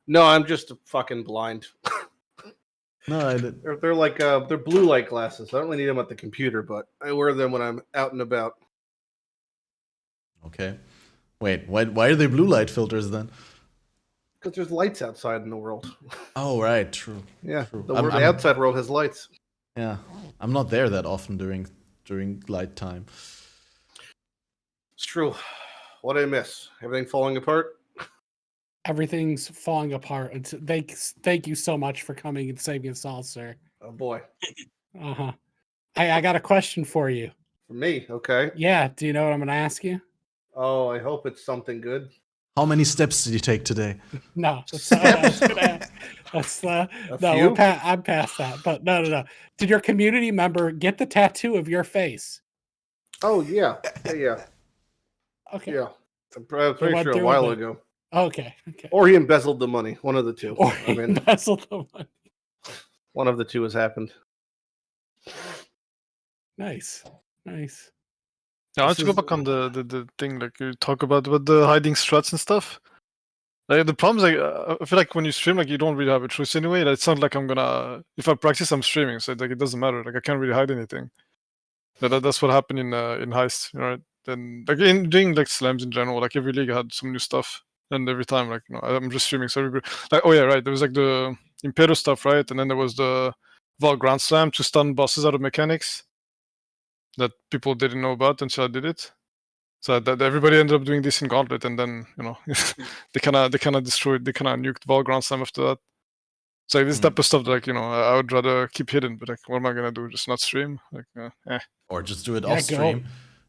No, I'm just fucking blind. No, I did. They're like they're blue light glasses. I don't really need them at the computer, but I wear them when I'm out and about. Okay. Wait, why are they blue light filters then? Because there's lights outside in the world. Oh, right, true. Yeah, true. the outside world has lights. Yeah, I'm not there that often during light time. It's true. What did I miss? Everything falling apart? Everything's falling apart. Thank you so much for coming and saving us all, sir. Oh boy. Uh-huh. I got a question for you. For me, okay. Yeah, do you know what I'm gonna ask you? Oh, I hope it's something good. How many steps did you take today? No, that's not what I was gonna ask. No, I'm past that. But no. Did your community member get the tattoo of your face? Oh yeah. Yeah. Okay. Yeah. I'm pretty sure a while ago. Okay. Or he embezzled the money. One of the two. Or he embezzled the money. One of the two has happened. Nice. Yeah, I want to go back on the thing like you talk about with the hiding struts and stuff. Like the problem is like I feel like when you stream, like you don't really have a choice anyway. Like, it's not like I'm gonna, if I practice, I'm streaming, so like it doesn't matter. Like I can't really hide anything. That's what happened in Heist, right? Then like in doing like slams in general, like every league had some new stuff, and every time like I'm just streaming, so everybody like right, there was like the Impero stuff, right, and then there was the Val Grand Slam to stun bosses out of mechanics that people didn't know about until I did it. So that everybody ended up doing this in Gauntlet, and then they kind of destroyed, they kind of nuked Val Grand Slam after that. So like, this type of stuff, like I would rather keep hidden. But like, what am I gonna do? Just not stream? Like, Or just do it off stream.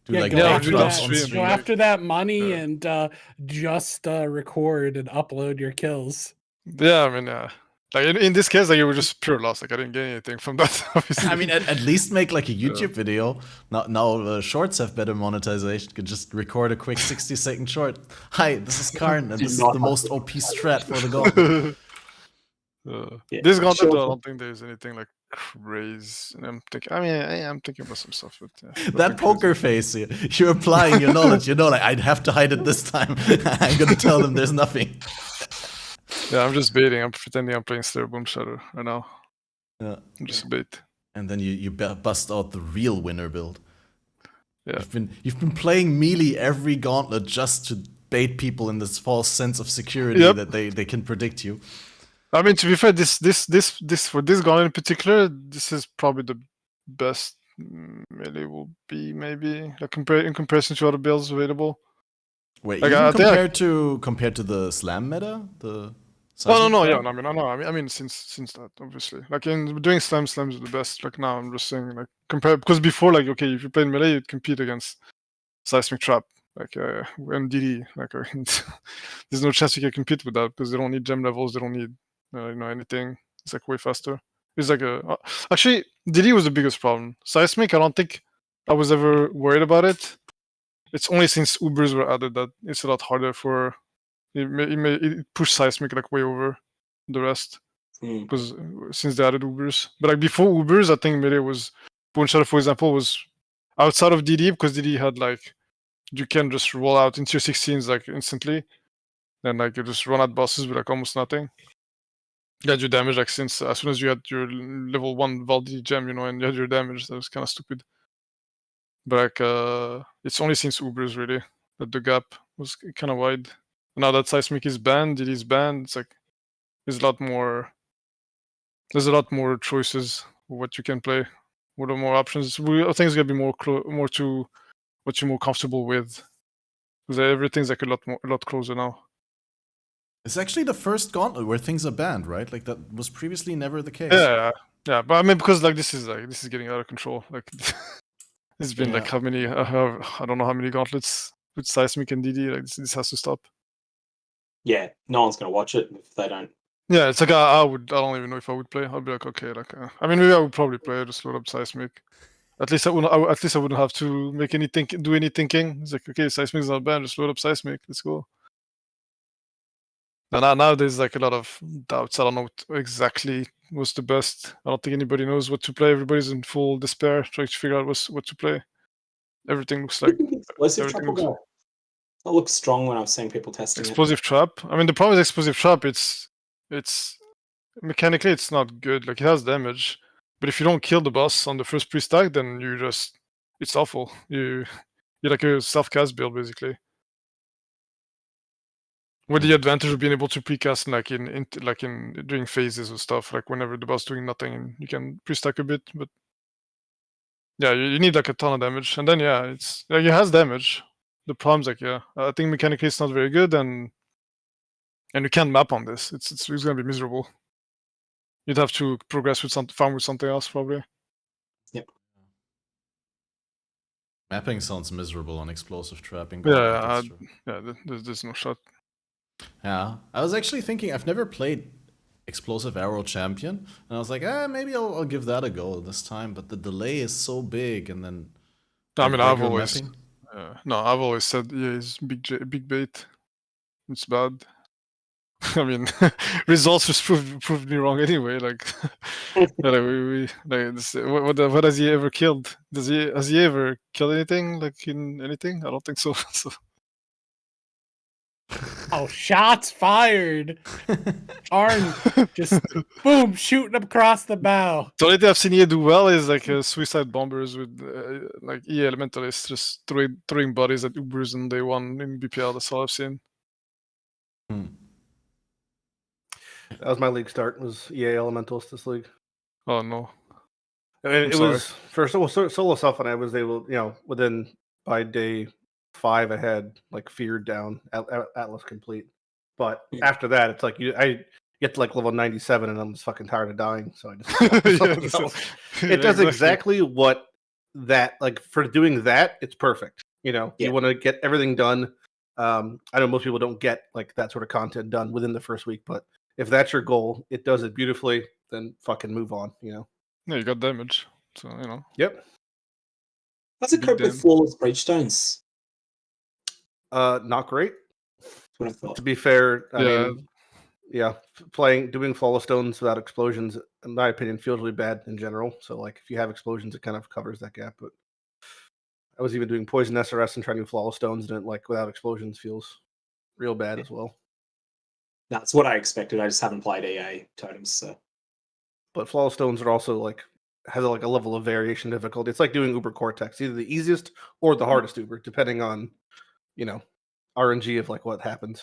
Go after that money and just record and upload your kills. Yeah, I mean, like in this case, like it was just pure loss. Like I didn't get anything from that. Obviously. I mean, at least make like a YouTube video. Now shorts have better monetization. You could just record a quick 60-second short. Hi, this is Karn, and this is the most OP strat for the Gauntlet. This Gauntlet, I don't think there's anything like crazy. I'm thinking about some stuff. But, that poker face, you're applying your knowledge. Like I'd have to hide it this time. I'm gonna tell them there's nothing. Yeah, I'm just baiting. I'm pretending I'm playing Slayer Boom Shadow right now. Yeah, I'm just a bait. And then you bust out the real winner build. Yeah, you've been playing melee every Gauntlet just to bait people in this false sense of security that they can predict you. I mean, to be fair, this for this gun in particular, this is probably the best melee will be, maybe like in comparison to other builds available. Wait, like, even compared to the slam meta, the no, yeah, I mean, since that, obviously, like in doing slams are the best. Like now, I'm just saying, like compare, because before, like, okay, if you play in melee, you'd compete against Seismic Trap, like MDD, like there's no chance you can compete with that because they don't need gem levels, they don't need anything. It's like way faster. It's like actually DD was the biggest problem. Seismic, I don't think I was ever worried about it. It's only since Ubers were added that it's a lot harder for it pushed Seismic like way over the rest because since they added Ubers. But like before Ubers, I think melee was Bone Shadow, for example, was outside of DD because DD had like you can just roll out into your 16s like instantly, and like you just run at bosses with like almost nothing. You had your damage like since as soon as you had your level 1 Valdi gem, and you had your damage. That was kind of stupid. But like it's only since Ubers really that the gap was kind of wide. Now that Seismic is banned, it is banned. It's like there's a lot more choices of what you can play. What are more options? I think it's gonna be more to what you're more comfortable with, because everything's like a lot closer now. It's actually the first gauntlet where things are banned, right? Like that was previously never the case. Yeah. But I mean, because like this is getting out of control. Like it's been like how many? I don't know how many gauntlets with Seismic and DD. Like this has to stop. Yeah, no one's gonna watch it if they don't. Yeah, it's like I don't even know if I would play. I'd be like, okay, like I mean, maybe I would probably play, just load up Seismic. At least I wouldn't have to do any thinking. It's like, okay, Seismic's not banned, just load up Seismic. Let's go. And now there's like a lot of doubts. I don't know what exactly was the best. I don't think anybody knows what to play. Everybody's in full despair trying to figure out what to play. Everything looks like It looks strong when I've seen people testing Explosive Trap. I mean, the problem with Explosive Trap, it's mechanically it's not good. Like it has damage, but if you don't kill the boss on the first pre-stack, then it's awful. You're like a self-cast build basically. With the advantage of being able to pre-cast in during phases and stuff, like whenever the boss doing nothing, you can pre-stack a bit, but yeah, you need like a ton of damage, and then it's like it has damage. The problem's like I think mechanically it's not very good, and you can't map on this. It's gonna be miserable. You'd have to progress with farm with something else probably. Yep. Mapping sounds miserable on Explosive Trapping. There's no shot. Yeah, I was actually thinking I've never played Explosive Arrow Champion, and I was like, maybe I'll give that a go this time. But the delay is so big, and then I mean, I've always said it's big bait. It's bad. I mean, results just proved me wrong anyway. Like, what has he ever killed? Has he ever killed anything like in anything? I don't think so. Oh, shots fired! Arn just boom, shooting up across the bow. The only thing I've seen EA do well is like suicide bombers with like EA Elementalists just throwing bodies at Ubers and day one in BPL. That's all I've seen. That was my league start. Was EA Elementalists this league? Oh no! I mean, it was for solo stuff, and I was able, within by day 5 I had like feared down Atlas complete, but after that it's like I get to like level 97 and I'm just fucking tired of dying, so I just it does exactly what that, like, for doing that it's perfect. You want to get everything done. I know most people don't get like that sort of content done within the first week, but if that's your goal, it does it beautifully. Then fucking move on. Yeah, you got damage, so Yep. How's it cope with flawless breachstones? Not great. That's what I thought. To be fair, I mean, doing flawless stones without explosions, in my opinion, feels really bad in general. So like if you have explosions, it kind of covers that gap. But I was even doing poison SRS and trying to do flawless stones, and it, like, without explosions feels real bad as well. That's what I expected. I just haven't played EA totems, so. But flawless stones are also like has like a level of variation difficulty. It's like doing Uber Cortex, either the easiest or the hardest Uber, depending on RNG of like what happens.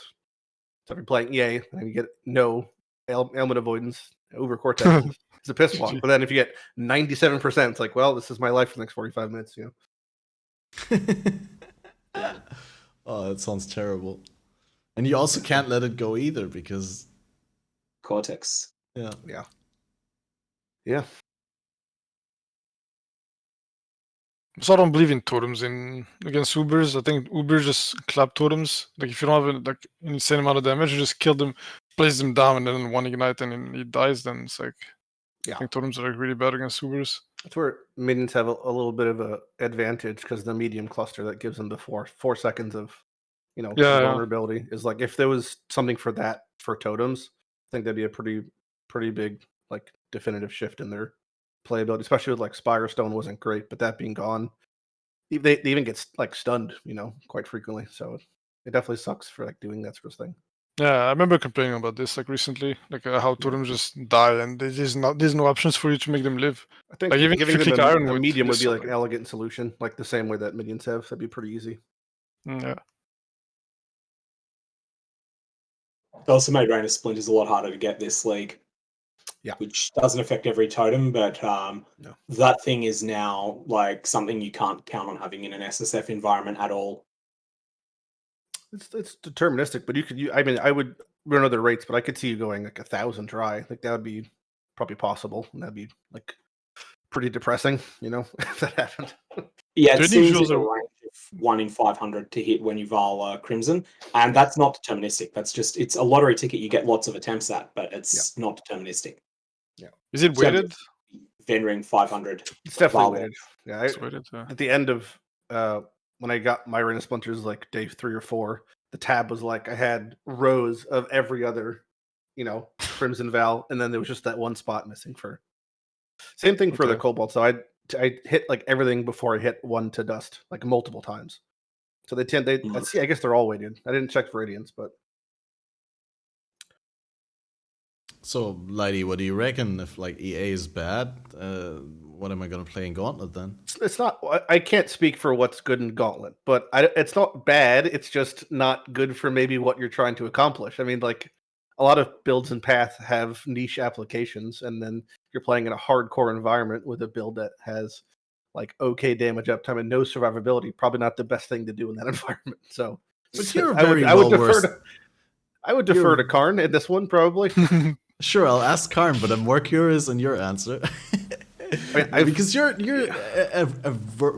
So if you're playing EA and you get no ailment avoidance over Cortex, it's a piss walk. But then if you get 97%, it's like, well, this is my life for the next 45 minutes. Oh, that sounds terrible. And you also can't let it go either because Cortex. Yeah. So I don't believe in totems against Ubers. I think Ubers just clap totems. Like if you don't have an insane amount of damage, you just kill them, place them down, and then one ignite and then he dies. Then it's like, I think totems are really bad against Ubers. That's where minions have a little bit of an advantage because the medium cluster that gives them the 4 seconds of, vulnerability is like if there was something for that for totems, I think that'd be a pretty big like definitive shift in their playability, especially with like Spire Stone wasn't great, but that being gone, they even get like stunned, quite frequently. So it definitely sucks for like doing that sort of thing. Yeah, I remember complaining about this like recently, like how totems just die and there's no options for you to make them live. I think like, even giving if you them a medium would be like an elegant solution, like the same way that minions have. That'd be pretty easy. Yeah. It also made Rain of Splinters a lot harder to get this league. Yeah. Which doesn't affect every totem, but that thing is now like something you can't count on having in an SSF environment at all. It's deterministic, but I would run other rates, but I could see you going like 1,000 dry. Like that would be probably possible, and that'd be like pretty depressing, if that happened. Yeah, it seems like a range of 1 in 500 to hit when you Val Crimson, and that's not deterministic. That's just it's a lottery ticket you get lots of attempts at, but it's not deterministic. Yeah. Is it weighted? Venring 500. It's definitely weighted. Yeah, it's weighted, at the end of when I got my Rain of Splinters, like day 3 or 4, the tab was like I had rows of every other, Crimson Val, and then there was just that one spot missing for. Same thing for the Cobalt. So I hit like everything before I hit 1 to dust, like multiple times. So I guess they're all weighted. I didn't check for Radiance, but. So, Lighty, what do you reckon? If like EA is bad, what am I going to play in Gauntlet then? It's not. I can't speak for what's good in Gauntlet, but it's not bad. It's just not good for maybe what you're trying to accomplish. I mean, like a lot of builds in Path have niche applications, and then you're playing in a hardcore environment with a build that has like okay damage uptime and no survivability. Probably not the best thing to do in that environment. So, but you're I would defer to Karn in this one, probably. Sure, I'll ask Karn, but I'm more curious in your answer. Because you're a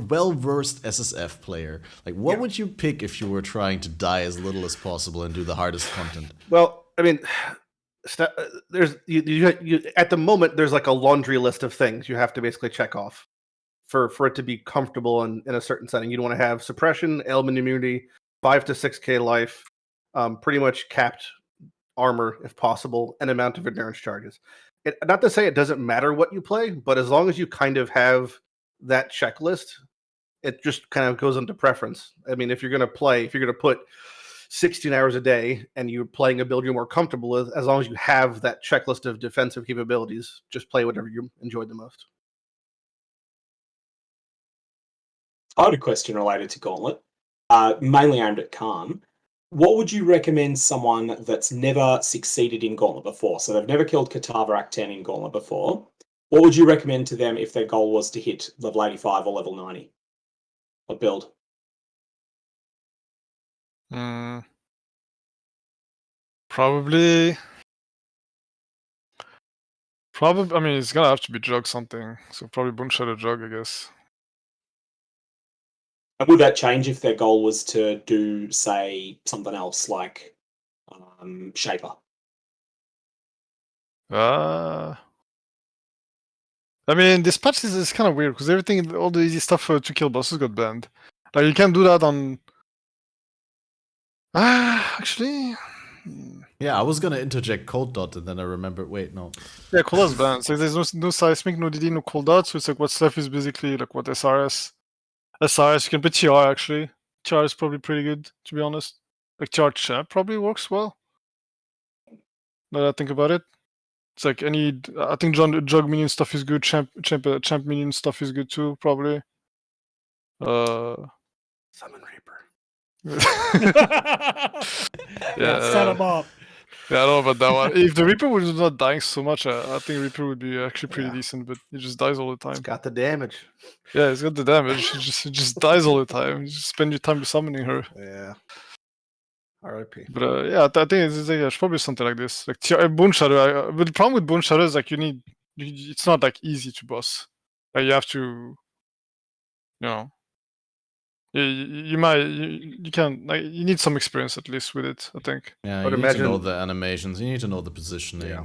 well-versed SSF player. Like, what would you pick if you were trying to die as little as possible and do the hardest content? Well, I mean, there's you at the moment there's like a laundry list of things you have to basically check off for it to be comfortable in a certain setting. You'd want to have suppression, ailment immunity, 5 to 6k life, pretty much capped armor if possible, and amount of endurance charges. Not to say it doesn't matter what you play, but as long as you kind of have that checklist, it just kind of goes into preference. I mean, if you're going to put 16 hours a day and you're playing a build you're more comfortable with, as long as you have that checklist of defensive capabilities, just play whatever you enjoy the most. I had a question related to Gauntlet, mainly aimed at Karn. What would you recommend someone that's never succeeded in Gauntlet before? So they've never killed Katava Act 10 in Gauntlet before. What would you recommend to them if their goal was to hit level 85 or level 90? What build? Probably. I mean, it's gonna have to be Jug something. So probably Boonshadow Jug, I guess. And would that change if their goal was to do, say, something else like Shaper? I mean, this patch is kind of weird because everything, all the easy stuff to kill bosses got banned. Like you can't do that on. Actually. Yeah, I was gonna interject cold dot, and then I remembered. Wait, no. Yeah, cold dot's banned. So there's no seismic, no DD, no cold dot. So it's like what stuff is basically like what SRS. SRS, you can put TR actually. TR is probably pretty good, to be honest. Like TR Champ probably works well. Now that I think about it. It's like I think Jug minion stuff is good, Champ minion stuff is good too, probably. Summon Reaper. Set him up. Yeah, I don't know about that one. If the Reaper was not dying so much, I think Reaper would be actually pretty decent, but he just dies all the time. It's got the damage. Yeah, he's got the damage. He just dies all the time. You just spend your time summoning her. Yeah. RIP. But yeah, I think it's probably something like this. Like Bone Shadow. But the problem with Bone Shadow is like it's not like easy to boss. Like you have to, you know. You can like you need some experience at least with it, I think. Yeah, But you imagine, need to know the animations. You need to know the positioning. Yeah.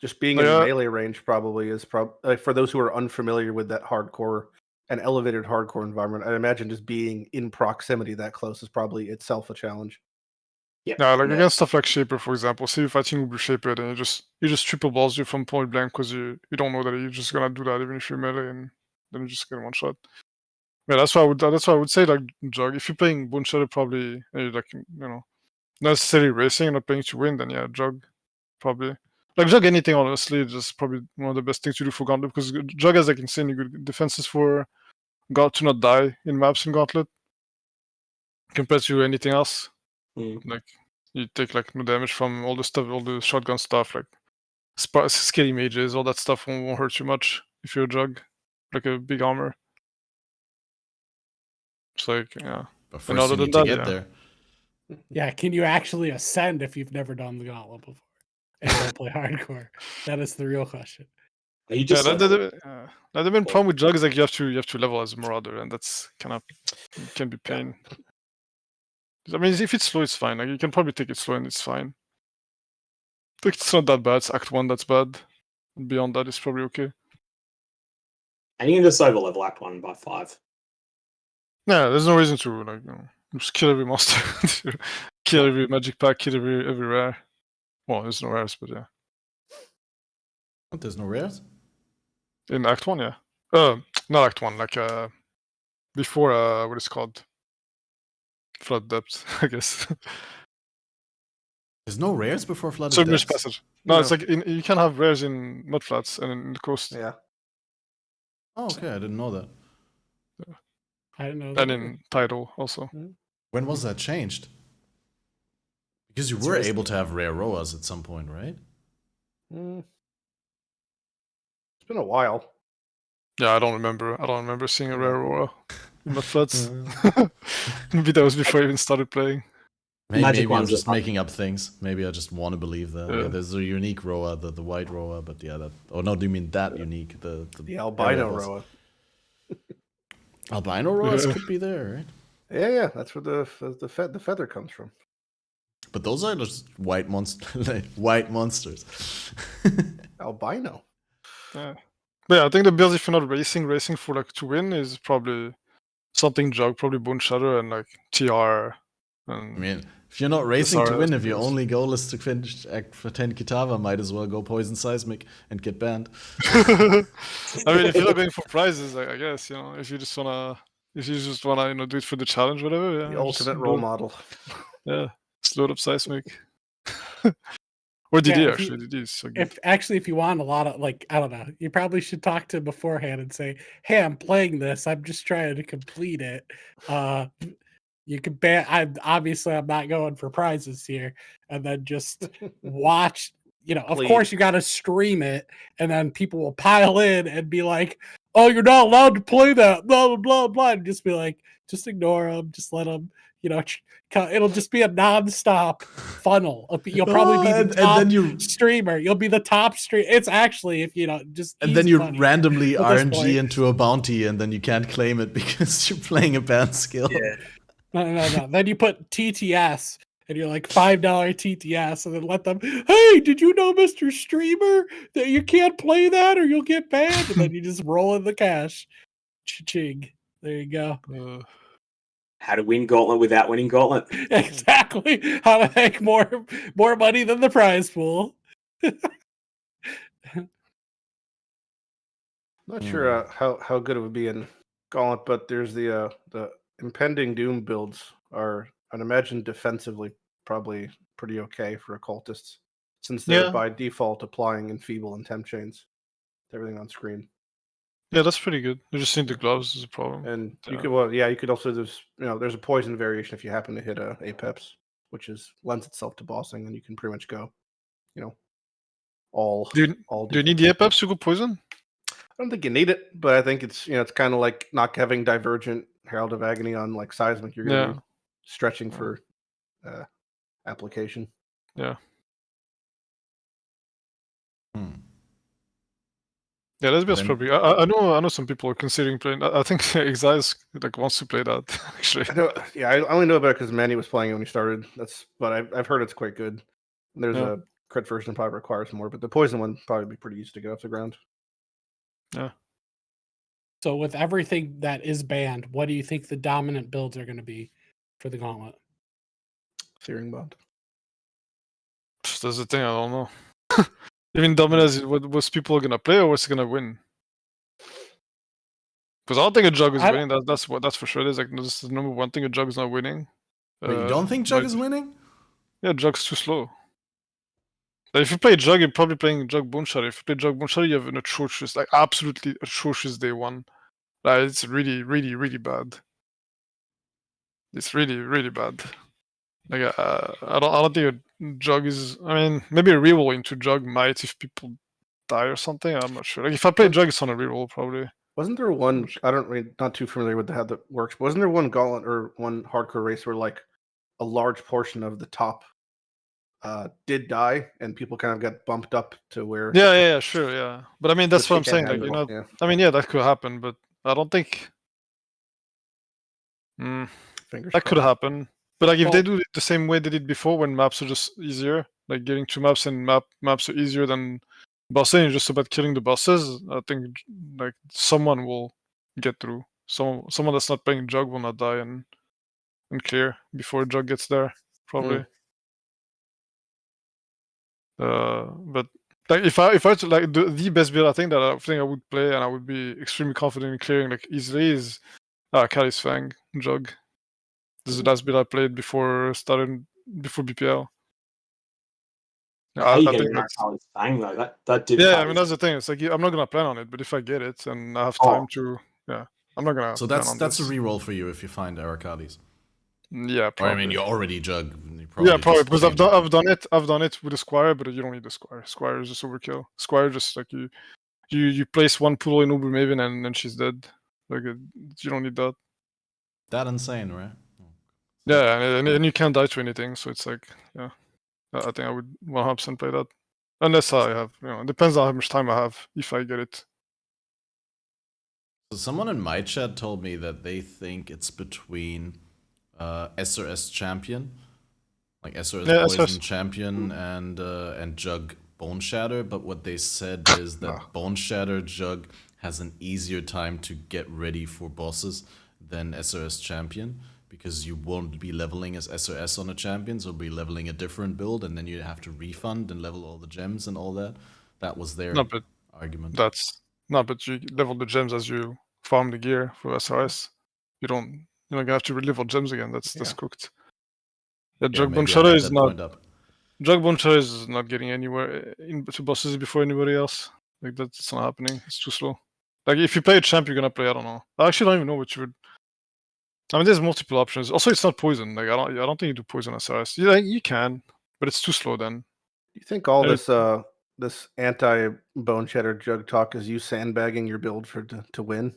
Just being in melee range probably is like for those who are unfamiliar with that hardcore and elevated hardcore environment. I imagine just being in proximity that close is probably itself a challenge. Yeah, like against stuff like Shaper, for example. Say you're fighting with Shaper, and he just triple balls you from point blank because you don't know that you're just gonna do that even if you're melee, and then you just get one shot. Yeah, that's why I would say like Jug. If you're playing Bone Shadow, probably like not necessarily racing, you're not playing to win. Then yeah, Jug probably like Jug anything honestly. Just probably one of the best things to do for Gauntlet because Jug has like insanely good defenses for God to not die in maps in Gauntlet compared to anything else. Like you take like no damage from all the stuff, all the shotgun stuff, like scaly mages, all that stuff won't hurt you much if you're a Jug, like a big armor. It's like, yeah. But first you need to get there. Yeah, can you actually ascend if you've never done the Gauntlet before and don't play hardcore? That is the real question. You just the main problem with Jug is like you have to level as a Marauder, and that's kind of can be pain. I mean, if it's slow, it's fine. Like you can probably take it slow and it's fine. Like it's not that bad. It's Act 1 that's bad. Beyond that, it's probably okay. And you can just over level Act 1 by 5. Yeah, there's no reason to like just kill every monster, kill every magic pack, kill every rare. Well, there's no rares, but yeah. What, there's no rares? In Act 1, yeah. Not Act 1, like before what is it called? Flood Depth, I guess. There's no rares before Flood Depth? Submerged Passage. No, it's like you can have rares in Mudflats and in the coast. Yeah. Oh, okay, I didn't know that. Yeah. I didn't know that. And in Tidal also. When was that changed? Because you were able to have rare Roas at some point, right? It's been a while. Yeah, I don't remember seeing a rare Roa in Mudflats. Maybe that was before I even started playing. Maybe I'm just making up things. Maybe I just want to believe that. Yeah, there's a unique Roa, the white Roa, but yeah, that. Oh no, do you mean that unique? The albino Roa. Albino Roas could be there, right? Yeah, that's where the feather comes from. But those are just white white monsters. Albino. Yeah. But yeah, I think the build, if you're not racing for like to win, is probably something Jug, probably Bone Shadow and like TR. And I mean, if you're not racing to win, if your only goal is to finish Act for Tenkei, might as well go Poison Seismic and get banned. I mean, if you're not going for prizes, I guess, if you just wanna do it for the challenge, whatever. Yeah, the ultimate role model. Yeah, slowed up Seismic. Or DD actually. DD is so good. If you want a lot of I don't know, you probably should talk to him beforehand and say, "Hey, I'm playing this. I'm just trying to complete it. You can ban. I'm not going for prizes here, and then just watch. Of course, you got to stream it, and then people will pile in and be like, "Oh, you're not allowed to play that." Blah blah blah blah. And just be like, just ignore them. Just let them. It'll just be a nonstop funnel. You'll probably be the top streamer. You'll be the top streamer. It's actually and then you randomly RNG into a bounty, and then you can't claim it because you're playing a banned skill. Yeah. No. Then you put TTS, and you're like $5 TTS, and then let them. Hey, did you know, Mr. Streamer, that you can't play that or you'll get banned? And then you just roll in the cash. Cha-ching. There you go. How to win Gauntlet without winning Gauntlet. Exactly. How to make more money than the prize pool. Not sure how good it would be in Gauntlet, but there's the impending Doom builds are, I'd imagine, defensively probably pretty okay for occultists, since they're by default applying Enfeeble and Temp Chains to everything on screen. Yeah, that's pretty good. You just need the gloves is a problem. And you could, you could also there's a poison variation if you happen to hit a Apex, which lends itself to bossing, and you can pretty much go, all. Do you need the Apex to go poison? I don't think you need it, but I think it's it's kind of like not having Divergent, Herald of Agony on like Seismic. You're gonna be stretching for application. Yeah. Yeah, that's probably. I know some people are considering playing. I think Exile wants to play that actually. I only know about it because Manny was playing it when he started. But I've heard it's quite good. There's a crit version probably requires more, but the poison one probably be pretty easy to get off the ground. Yeah. So with everything that is banned, what do you think the dominant builds are going to be for the Gauntlet? Searing Bond. That's the thing. I don't know. Even dominant is what people are gonna play or what's gonna win. Because I don't think a Jug is winning. That's for sure. There's this is the number one thing. A Jug is not winning. Wait, you don't think Jug is winning? Yeah, Jug's too slow. Like, if you play Jug, you're probably playing Jug Bone Shatter. If you play Jug Bone Shatter, you have an atrocious, absolutely atrocious day one. It's really, really, really bad. It's really, really bad. Like I don't think a Jug is. I mean, maybe a reroll into Jug might if people die or something. I'm not sure. Like if I play Jug, it's on a reroll probably. Wasn't there one? I don't really not too familiar with how that works. But wasn't there one Gauntlet or one hardcore race where like a large portion of the top did die and people kind of got bumped up to where? Yeah, sure, yeah. But I mean, that's what I'm saying. Like I mean, yeah, that could happen, but I don't think. That could happen. But like if they do it the same way they did before, when maps are just easier, like getting 2 maps and maps are easier than bossing, it's just about killing the bosses. I think like someone will get through. Someone that's not playing Jug will not die and clear before Jug gets there, probably. But like if I were to like the best build, I think I would play and I would be extremely confident in clearing like easily is Kali's Fang Jug. This is the last build I played before BPL. I think that's Kali's Fang though. That did. Yeah, I mean that's the thing. It's like I'm not gonna plan on it, but if I get it and I have time to, I'm not gonna. So that's a reroll for you if you find Arcades. Yeah, probably. Or I mean, you already Jug. Probably because I've done it with a Squire, but you don't need the Squire. Squire is just overkill. Squire just like you place one pool in Uber Maven and then she's dead. Like you don't need that. That insane, right? Yeah, and you can't die to anything, so it's like, I think I would 100% play that. Unless I have, it depends on how much time I have, if I get it. So someone in my chat told me that they think it's between SRS Champion, like SRS Poison Champion and Jug Bone Shatter, but what they said is that Bone Shatter Jug has an easier time to get ready for bosses than SRS Champion. Because you won't be leveling as SRS on a champion, so you'll be leveling a different build, and then you have to refund and level all the gems and all that. That was their argument. But you level the gems as you farm the gear for SRS. You're gonna have to re-level gems again. That's cooked. Yeah, Jug Bone Shatter is not. Jug Bone Shatter is not getting anywhere into bosses before anybody else. Like that's not happening. It's too slow. Like if you play a champ, you're gonna play. I don't know. I actually don't even know what you would. I mean, there's multiple options. Also, it's not poison. Like I don't think you do poison SRS. You can, but it's too slow then. Do you think all this anti Bone Shatter Jug talk is you sandbagging your build to win?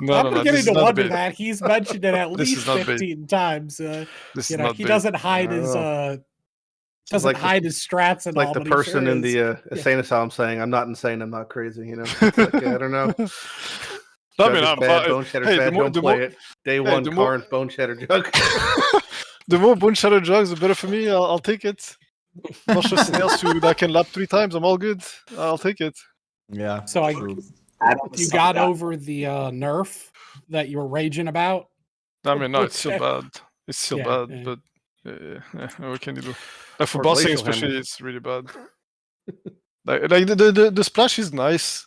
No, I'm beginning to wonder that. He's mentioned it at least 15 times. He doesn't hide his hide his strats and like all. The person in the insane asylum saying, "I'm not insane. I'm not crazy." It's like, I don't know. I mean, I'm bad, Bone Shatter's bad. Don't play it. Day one, Karn, Bone Shatter Jug. The more Bone Shatter Jugs, the better for me. I'll take it. Not just snails that can lap 3 times. I'm all good. I'll take it. Yeah. So you got over the nerf that you were raging about? I mean, no, it's still bad. It's still bad, but what can you do? Like for bossing especially, it's really bad. like the splash is nice.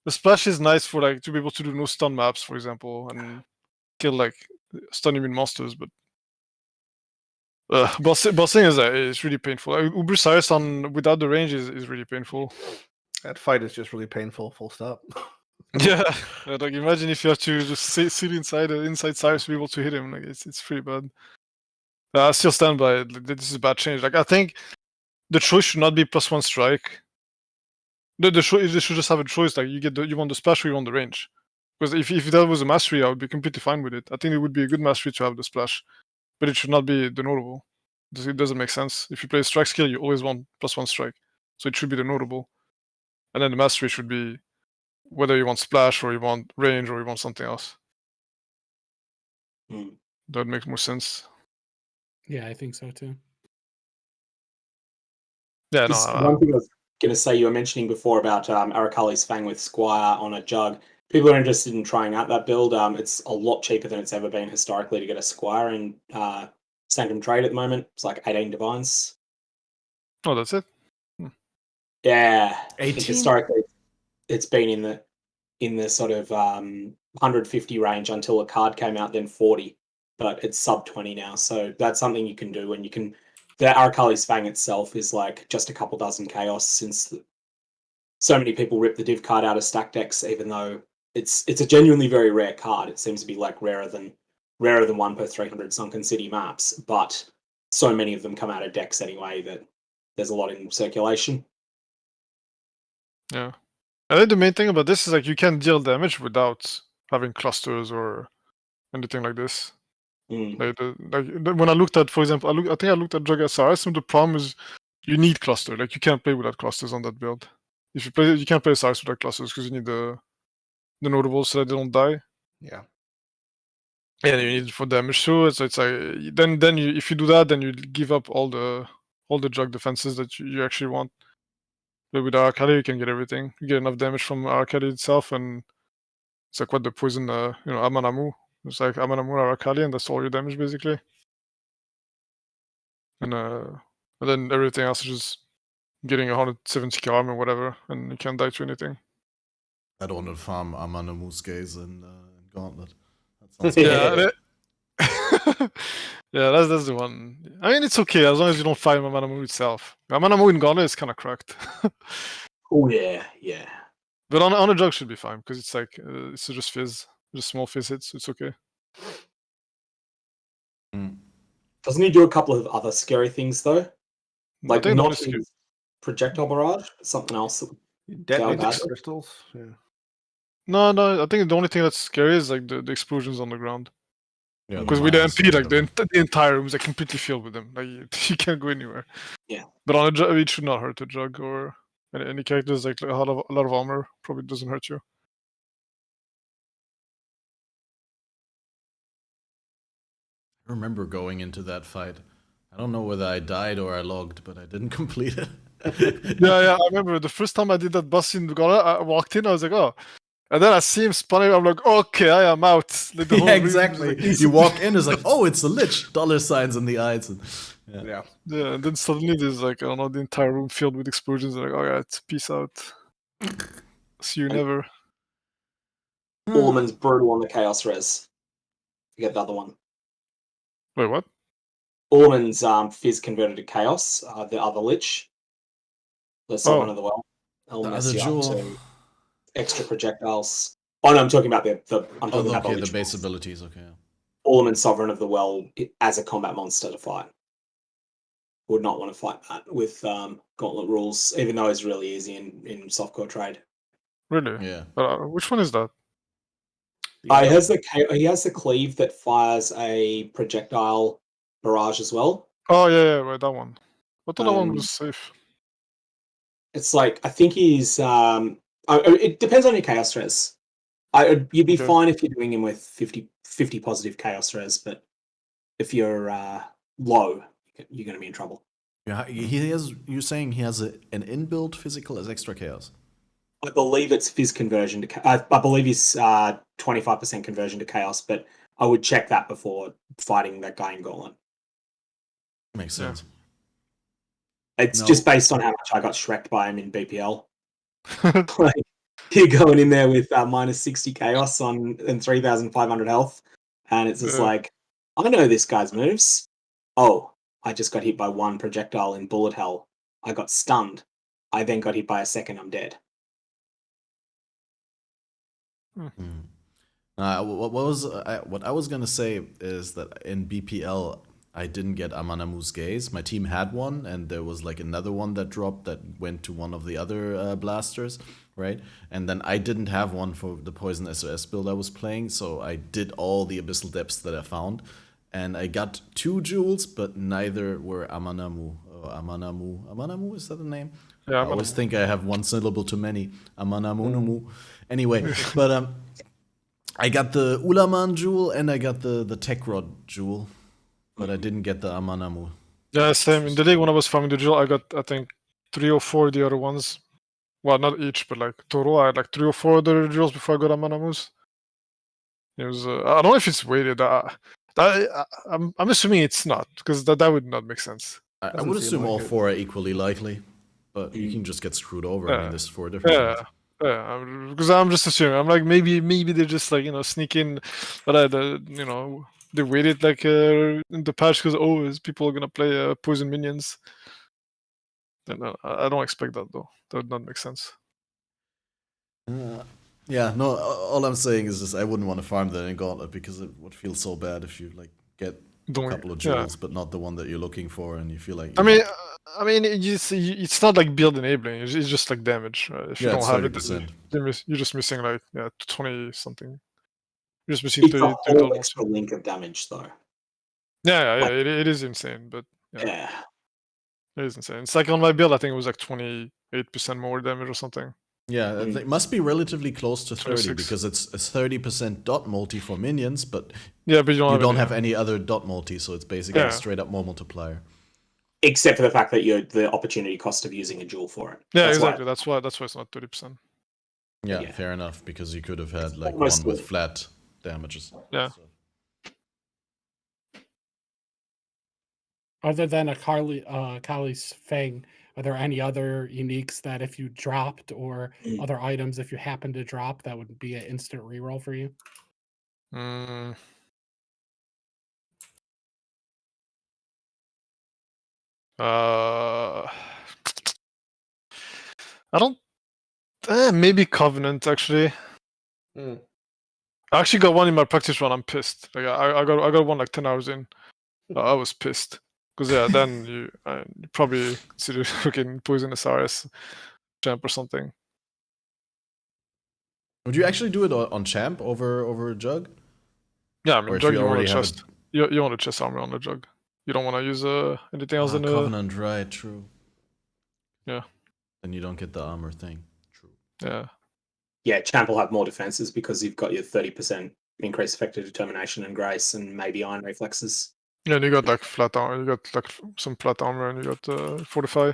The splash is nice for to be able to do no stun maps, for example, and kill stun immune monsters. But bossing is really painful. Uber Cyrus without the range is really painful. That fight is just really painful. Full stop. Yeah, like imagine if you have to just sit inside Cyrus to be able to hit him. Like it's pretty bad. I still stand by it. Like, this is a bad change. Like I think the choice should not be +1 strike. They should just have a choice. Like you want the splash or you want the range. Because if that was a mastery, I would be completely fine with it. I think it would be a good mastery to have the splash, but it should not be the notable. It doesn't make sense. If you play a strike skill, you always want +1 strike, so it should be the notable, and then the mastery should be whether you want splash or you want range or you want something else. That would make more sense. Yeah, I think so too. Yeah, one thing I was going to say, you were mentioning before about Arakali's Fang with Squire on a jug. People are interested in trying out that build. It's a lot cheaper than it's ever been historically to get a Squire in Sanctum Trade at the moment. It's like 18 divines. Oh, that's it? Yeah. 18? Historically, it's been in the sort of 150 range until a card came out, then 40. But it's sub 20 now. So that's something you can do. And you can... The Arakali's Fang itself is like just a couple dozen chaos, since so many people rip the div card out of stack decks, even though it's a genuinely very rare card. It seems to be like rarer than 1 per 300 Sunken City maps, but so many of them come out of decks anyway that there's a lot in circulation. Yeah. I think the main thing about this is like you can deal damage without having clusters or anything like this. Like when I looked at, for example, I think I looked at Jugga and the problem is you need cluster. Like you can't play without clusters on that build. If you play, you can't play Cyrus without clusters because you need the notables so that they don't die. Yeah. Yeah, you need it for damage too. So it's like then you, if you do that, then you give up all the jug defenses that you actually want. But with Arakali, you can get everything. You get enough damage from Arakali itself, and it's like what the poison, Amanamu. It's like Amanamu, Arakali, and that's all your damage basically. And then everything else is just getting 170k armor or whatever, and you can't die to anything. I don't want to farm Amanamu's gaze in Gauntlet. Yeah, yeah, that's the one. I mean, it's okay as long as you don't fight Amanamu itself. Amanamu in Gauntlet is kind of cracked. Oh yeah, yeah. But on a jug should be fine because it's like it's just fizz, just small fizz hits. It's okay. Doesn't he do a couple of other scary things though? Like not his projectile barrage, but something else. Detonate crystals. Yeah. No, I think the only thing that's scary is like the explosions on the ground. Yeah, because with the MP, like the entire room is like completely filled with them. Like you can't go anywhere. Yeah. But on a jug, it should not hurt a jug or any characters. Like a lot of armor probably doesn't hurt you. I remember going into that fight. I don't know whether I died or I logged, but I didn't complete it. yeah, I remember the first time I did that boss in the Gauntlet, I walked in, I was like, oh. And then I see him spawning, I'm like, okay, I am out. Like, the whole exactly. Like, you walk in, it's like, oh, it's a lich. $signs in the eyes. And, yeah, and then suddenly there's like, I don't know, the entire room filled with explosions. Like, all right, peace out. See you never. Orman's brutal on the Chaos Res. Forget the other one. Wait, what? Orman's Fizz converted to Chaos, the other lich. The Sovereign of the Well. I'll mess you up to extra projectiles. Oh no, I'm talking about the base abilities, okay. Orman Sovereign of the Well as a combat monster to fight. Would not want to fight that with Gauntlet rules, even though it's really easy in softcore trade. Really? Yeah. Which one is that? He has the cleave that fires a projectile barrage as well. Oh yeah, right, that one. I thought that one was safe. It's like I think he's. It depends on your chaos res. You'd be fine if you're doing him with 50 positive chaos res, but if you're low, you're going to be in trouble. Yeah, you're saying he has an inbuilt physical as extra chaos? I believe it's Fizz conversion to. I believe he's 25% conversion to chaos, but I would check that before fighting that guy in Gauntlet. Makes sense. It's just based on how much I got shreked by him in BPL. Like, you're going in there with minus 60 chaos and 3,500 health, and it's just like, I know this guy's moves. Oh, I just got hit by one projectile in bullet hell. I got stunned. I then got hit by a second. I'm dead. What I was gonna say is that in BPL I didn't get Amanamu's Gaze. My team had one, and there was like another one that dropped that went to one of the other blasters, right? And then I didn't have one for the Poison SOS build I was playing, so I did all the Abyssal Depths that I found, and I got 2 jewels, but neither were Amanamu. Amanamu, is that the name? Yeah, I always think I have one syllable too many. Amanamunamu. Anyway, but I got the Ulaman jewel and I got the Tech Rod jewel, but I didn't get the Amanamu. Yeah, same. In the league when I was farming the jewel, I got, I think, 3 or 4 of the other ones. Well, not each, but like total, I had like 3 or 4 other jewels before I got Amanamus. It was, I don't know if it's weighted. I'm assuming it's not, because that would not make sense. I would assume all 4 are equally likely, but you can just get screwed over. I mean, there's 4 different ones. Yeah, because I'm just assuming. I'm like, maybe they're just like, sneak in, but they waited like in the patch because is people are gonna play poison minions. And I don't expect that though. That would not make sense. Yeah, no. All I'm saying is just I wouldn't want to farm that in Gauntlet because it would feel so bad if you like get a couple of jewels, but not the one that you're looking for, and you feel like. I mean, it's not like build enabling. It's just like damage. Right? If you don't have 30%. You're just missing like 20 something. You're just missing 30. It's a whole extra link of damage, though. Yeah. It is insane, but yeah, it is insane. It's like on my build, I think it was like 28% more damage or something. Yeah, it must be relatively close to 30 because it's a 30% dot multi for minions, but you don't have any other dot multi, so it's basically a straight up more multiplier. Except for the fact that the opportunity cost of using a jewel for it. Yeah, exactly. That's why it's not 30%. Yeah, fair enough, because you could have had like one with flat damages. Yeah. So. Other than Kali's Fang, are there any other uniques that if you dropped or other items if you happen to drop that would be an instant reroll for you? I don't. Maybe Covenant actually. I actually got one in my practice run. I'm pissed. Like I got one like 10 hours in. I was pissed because then you probably consider fucking Poisonous RS champ or something. Would you actually do it on champ over Jug? Yeah, I mean Jug you want to chest. You want to chest armor on the Jug. You don't want to use anything else in the Covenant, right? True. Yeah. Then you don't get the armor thing. True. Yeah. Yeah, champ will have more defenses because you've got your 30% increased effective determination and grace and maybe iron reflexes. Yeah, and you got like flat armor. You got like some flat armor, and you got fortify.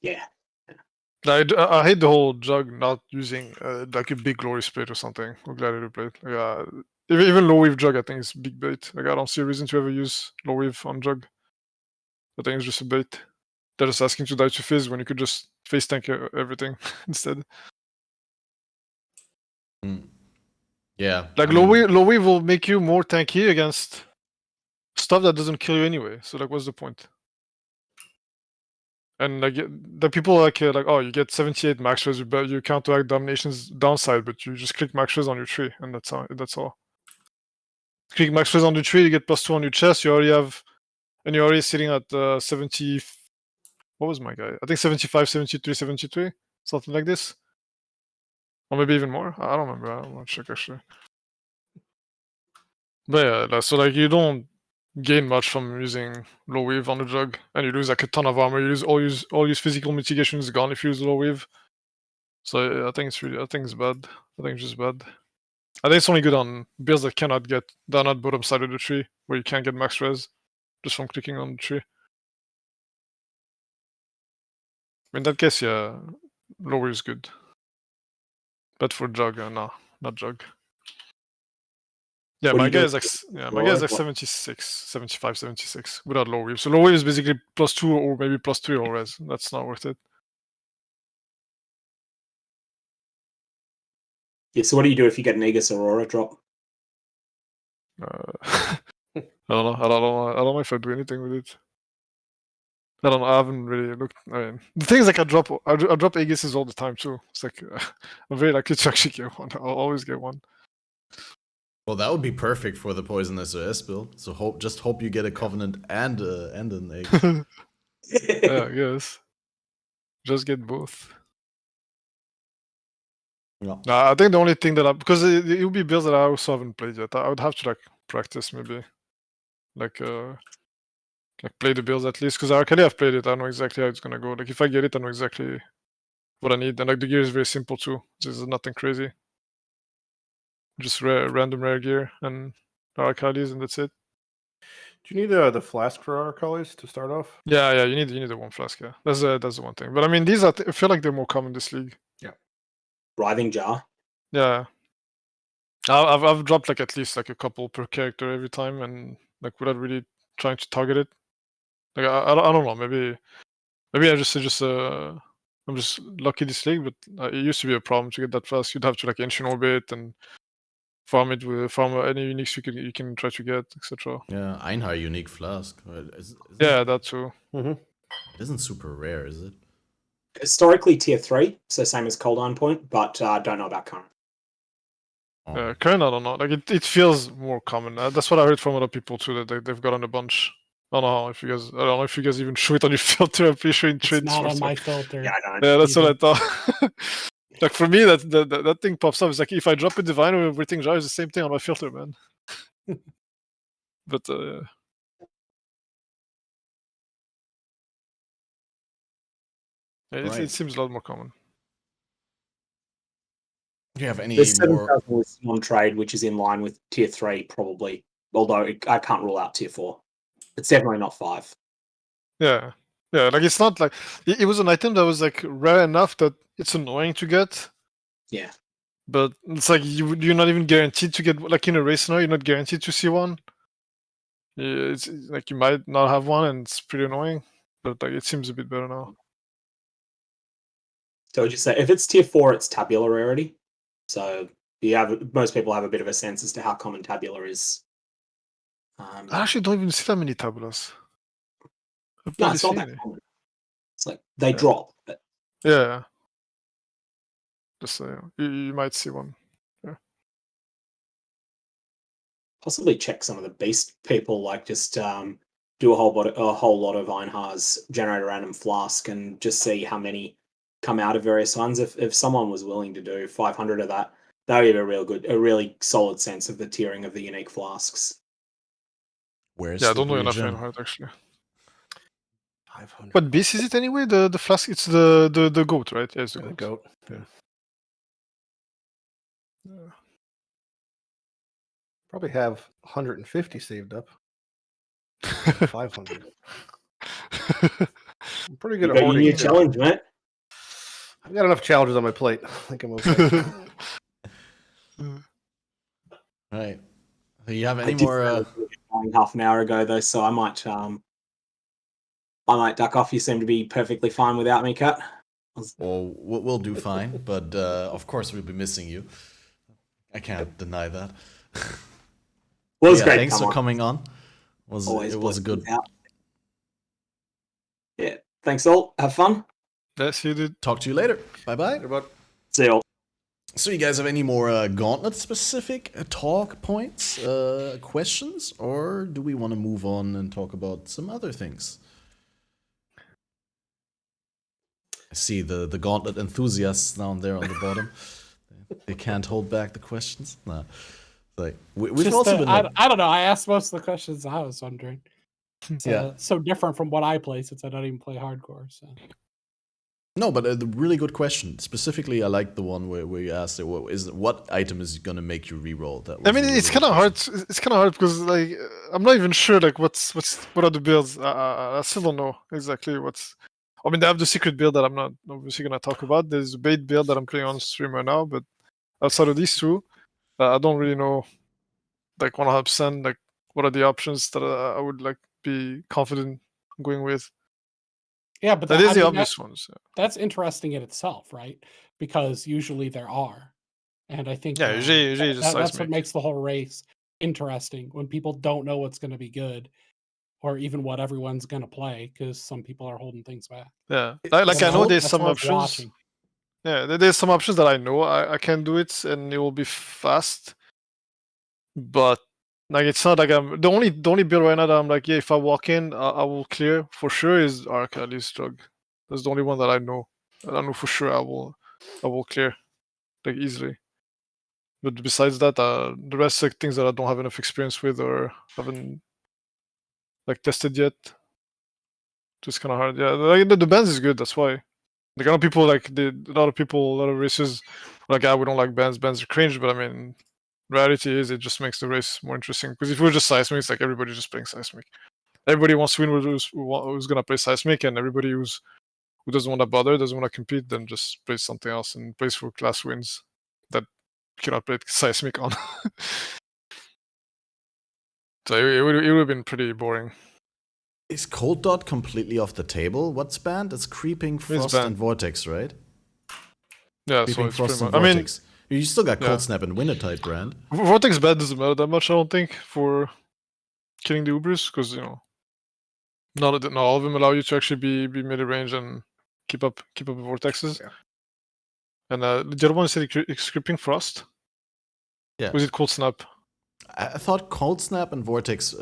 Yeah. I hate the whole Jug not using like a big glory split or something. I'm glad to play it. Even low wave Jug, I think is big bait. Like I don't see a reason to ever use low wave on Jug. I think it's just a bait. They're just asking to die to Fizz when you could just face tank everything instead. Yeah. Like low wave will make you more tanky against stuff that doesn't kill you anyway. So like, what's the point? And like the people like oh, you get 78 max res, but you counteract domination's downside, but you just click max res on your tree, and that's all. Click max res on the tree, you get +2 on your chest. You already have, and you're already sitting at 70. What was my guy? I think 75, 73, 73, something like this, or maybe even more. I don't remember. I don't want to check actually. But yeah, so like you don't gain much from using low wave on the Jug, and you lose like a ton of armor. You lose all use physical mitigation is gone if you use low wave. So I think it's bad. I think it's just bad. I think it's only good on builds that cannot get down at bottom side of the tree, where you can't get max res just from clicking on the tree. In that case, yeah, low wave is good. But for Jug, no, not Jug. Yeah, my guy is like 76, 75, 76 without low wave. So low wave is basically +2 or maybe +3 all res. That's not worth it. Yeah, so what do you do if you get an Aegis Aurora drop? I don't know. I don't know if I do anything with it. I don't know. I haven't really looked. I mean, the thing is, like, I drop Aegises all the time too. It's like I'm very lucky to actually get one. I'll always get one. Well, that would be perfect for the Poison SOS build. So just hope you get a Covenant and an Egg. Yeah, I guess. Just get both. Yeah. I think the only thing that because it would be builds that I also haven't played yet. I would have to like practice maybe, like play the builds at least, because I already have played it. I know exactly how it's gonna go. Like if I get it, I know exactly what I need, and like the gear is very simple too. This is nothing crazy. Just random rare gear and Arcades, and that's it. Do you need the flask for Arcades to start off? Yeah, you need the one flask. Yeah, that's the one thing. But I mean, these I feel like they're more common in this league. Yeah. Writhing Jar. Yeah. I've dropped like at least like a couple per character every time, and like without really trying to target it. Like I don't know. Maybe I just I'm just lucky this league, but it used to be a problem to get that fast. You'd have to like Ancient Orbit and farm it with any uniques you can try to get, etc. Yeah, Einhar unique flask. Yeah, that too. Mm-hmm. It isn't super rare, is it? Historically tier 3, so same as Cold Iron Point, but I don't know about current. Current, I don't know. Like it feels more common. That's what I heard from other people too. That they've gotten a bunch. I don't know if you guys even show it on your filter. I'm pretty sure in trade. It's not on my filter. Yeah, that's what I thought. Like for me, that thing pops up. It's like if I drop a divine or everything jar is the same thing on my filter, man. But it seems a lot more common. Do you have any There's more 7,000 on trade, which is in line with tier 3 probably. Although I can't rule out tier 4. It's definitely not 5. Yeah. Like it's not like it was an item that was like rare enough that it's annoying to get. Yeah. But it's like you're not even guaranteed to get, like in a race now, you're not guaranteed to see one. It's like you might not have one, and it's pretty annoying. But like it seems a bit better now. So would you say if it's tier 4, it's tabular rarity? So most people have a bit of a sense as to how common tabular is. I actually don't even see that many tabulas. No, it's not that common. It's like they drop. But... Yeah. Just you might see one. Yeah. Possibly check some of the beast people, like just do a whole lot of Einhars, generate a random flask, and just see how many come out of various ones. If someone was willing to do 500 of that, that would give a really solid sense of the tiering of the unique flasks. Where's I don't know enough Einhard actually. 500. What beast is it anyway? The flask? It's the goat, right? Yeah, it's the goat. Yeah. Probably have 150 saved up. 500. I'm pretty good at hoarding. You challenge, mate. I've got enough challenges on my plate. I think I'm okay. Right. Do you have any more? Half an hour ago, though, so I might duck off. You seem to be perfectly fine without me, Kat. Well, we'll do fine, but of course we'll be missing you. I can't deny that. Well, it was great. Thanks for coming on. It was good. Yeah. Thanks all. Have fun. Yes, you did. Talk to you later. Bye. See you all. So you guys have any more Gauntlet-specific talk points, questions, or do we want to move on and talk about some other things? I see the Gauntlet enthusiasts down there on the bottom. They can't hold back the questions. No, like we've also been. I don't know. I asked most of the questions I was wondering. So different from what I play, since I don't even play hardcore. So. No, but a really good question. Specifically, I like the one where you asked what item is going to make you reroll. That. I mean, it's kind of hard. It's kind of hard because like I'm not even sure like what are the builds. I still don't know exactly what's. I mean, they have the secret build that I'm not obviously gonna talk about. There's a bait build that I'm playing on stream right now, but outside of these two, I don't really know like 100% like what are the options that I would like be confident going with. Yeah, but that is the obvious ones. Yeah. That's interesting in itself, right? Because usually there are, and I think usually that's what makes the whole race interesting when people don't know what's going to be good, or even what everyone's going to play, because some people are holding things back. Yeah, like I know there's some options. Watching. Yeah, there's some options that I know I can do it and it will be fast. But like it's not like I'm the only build right now that I'm like, yeah, if I walk in, I will clear for sure is Arc at least Drug. That's the only one that I know. I know for sure I will clear like easily. But besides that, the rest like things that I don't have enough experience with or haven't like tested yet. Just kind of hard. Yeah, like the bands is good. That's why. Like a lot of people a lot of races are like, we don't like bands. Bands are cringe. But I mean, reality is it just makes the race more interesting. Because if we're just seismic, it's like everybody's just playing seismic. Everybody wants to win who's gonna play seismic, and everybody who doesn't want to bother, doesn't want to compete, then just plays something else and plays for class wins that you cannot play seismic on. So it would have been pretty boring. Is Cold Dot completely off the table? What's banned? It's Creeping, Frost, and Vortex, right? Yeah, Creeping, so Frost, and Vortex. You still got Cold Snap and Wintertide brand. Vortex bad doesn't matter that much, I don't think, for killing the Ubers, because not all of them allow you to actually be mid range and keep up with vortexes. Yeah. And the other one is Creeping Frost. Yeah. Was it Cold Snap? I thought Cold Snap and Vortex,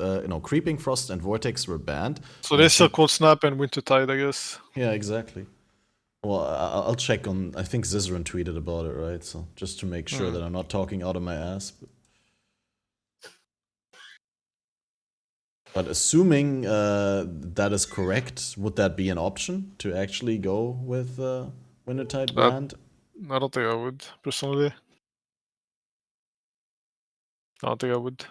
Creeping Frost and Vortex were banned. So there's still Cold Snap and Wintertide, I guess. Yeah, exactly. Well, I'll check on. I think Zizaran tweeted about it, right? So just to make sure that I'm not talking out of my ass. But assuming that is correct, would that be an option to actually go with Wintertide brand? I don't think I would, personally. I don't think I would.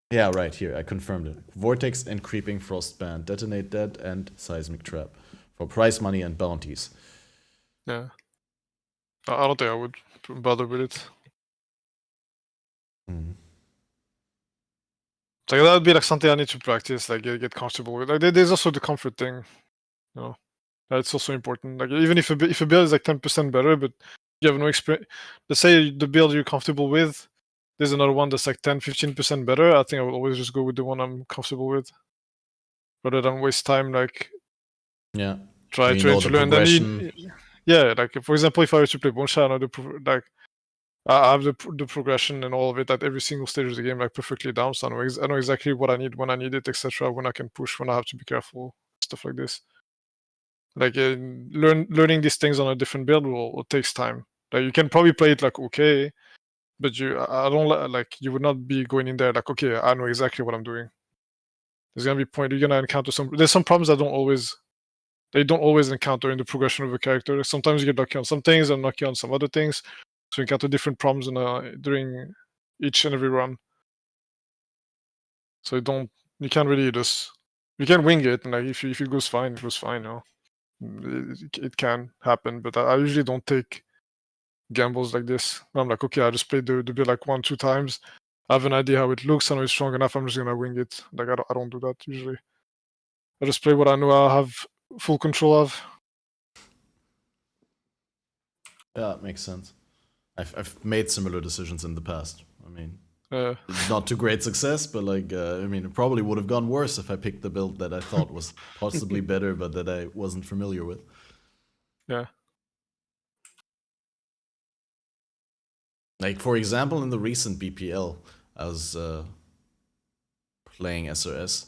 Yeah, right here. I confirmed it. Vortex and Creeping Frost banned. Detonate Dead and Seismic Trap. For prize money and bounties. Yeah. I don't think I would bother with it. So that would be like something I need to practice, like get comfortable with. Like there's also the comfort thing, that's also important. Like even if a build is like 10% better, but you have no experience. Let's say the build you're comfortable with, there's another one that's like 10-15% better. I think I would always just go with the one I'm comfortable with, rather than waste time like trying to learn. Like for example, if I were to play Bonsha, I have the progression and all of it at every single stage of the game like perfectly down, so I know exactly what I need when I need it, etc. When I can push, when I have to be careful, stuff like this. Like learning these things on a different build will takes time. Like you can probably play it like okay, but I don't like you would not be going in there like okay, I know exactly what I'm doing. There's gonna be you're gonna encounter there's some problems they don't always encounter in the progression of a character. Sometimes you get lucky on some things and lucky on some other things. So you encounter different problems during each and every run. So you can't really you can wing it, and like if it goes fine, it goes fine. It can happen, but I usually don't take gambles like this. I'm like, okay, I just played the build like 1-2 times. I have an idea how it looks. I know it's strong enough. I'm just gonna wing it. Like I don't do that usually. I just play what I know I have full control of. Yeah, it makes sense. I've made similar decisions in the past. I mean, not to great success, but like, it probably would have gone worse if I picked the build that I thought was possibly better, but that I wasn't familiar with. Yeah. Like, for example, in the recent BPL, I was playing SRS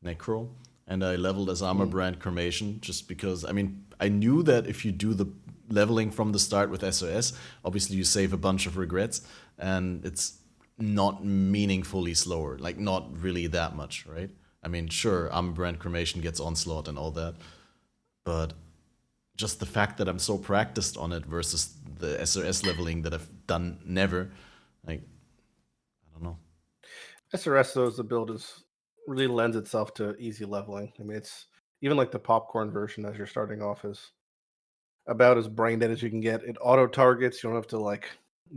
Necro, and I leveled as Armor Brand Cremation just because, I knew that if you do the leveling from the start with SOS, obviously you save a bunch of regrets, and it's not meaningfully slower, like not really that much, right? Sure, Armor Brand Cremation gets Onslaught and all that, but just the fact that I'm so practiced on it versus the SOS leveling that I've done never, like, I don't know. SRS, though, as the build really lends itself to easy leveling. It's even like the popcorn version as you're starting off is about as brain dead as you can get. It auto targets. You don't have to like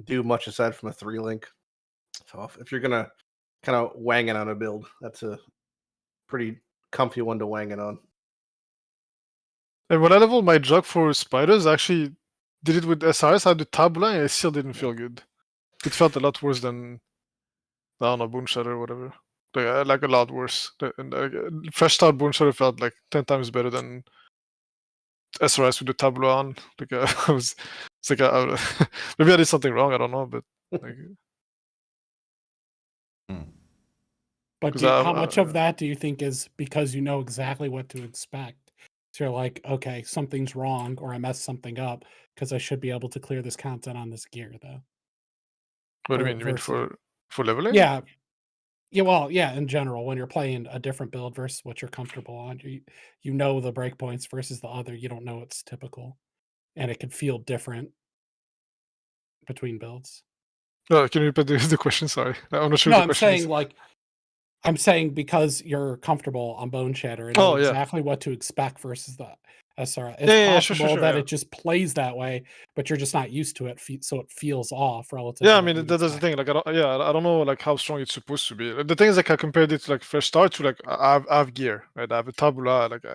do much aside from a 3-link. So if you're gonna kind of wang it on a build, that's a pretty comfy one to wang it on. And when I leveled my jug for spiders, I actually did it with SRS. I had the tabula, and it still didn't feel good. It felt a lot worse than I don't know, Boon Shatter or whatever. like a lot worse. Fresh Start Bone Shadow felt like 10 times better than SRS with the tableau on. Like I was, it's like maybe I did something wrong. I don't know, but like. But how much of that do you think is because you know exactly what to expect? So you're like, okay, something's wrong, or I messed something up because I should be able to clear this content on this gear, though. What do you mean? You mean for leveling? Yeah. Yeah, well, yeah, in general, when you're playing a different build versus what you're comfortable on, you know the breakpoints versus the other, you don't know it's typical. And it can feel different between builds. Can you repeat the question? Sorry. I'm not sure no, what the question is. I'm saying because you're comfortable on Bone Shatter and know exactly what to expect versus the SR. It's possible that it just plays that way, but you're just not used to it, so it feels off relative. Yeah, I mean that's the thing. Like I don't know like how strong it's supposed to be. The thing is like I compared it to like Fresh Start to like I have gear, right? I have a tabula, like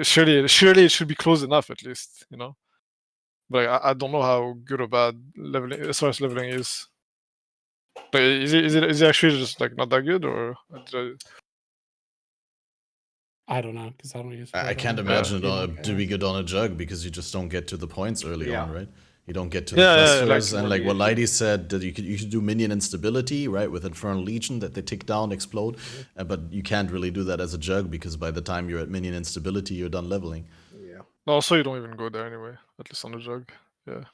surely it should be close enough at least, you know. But like, I don't know how good or bad leveling as far as leveling is. But is it actually just like not that good, or? I don't know because I don't use. I can't imagine it to be good on a jug because you just don't get to the points early on, right? You don't get to the clusters, and like what Lighty said, that you could do minion instability, right, with Infernal Legion, that they tick down, explode, but you can't really do that as a jug because by the time you're at minion instability, you're done leveling. Yeah. Also, you don't even go there anyway, at least on the jug. Yeah.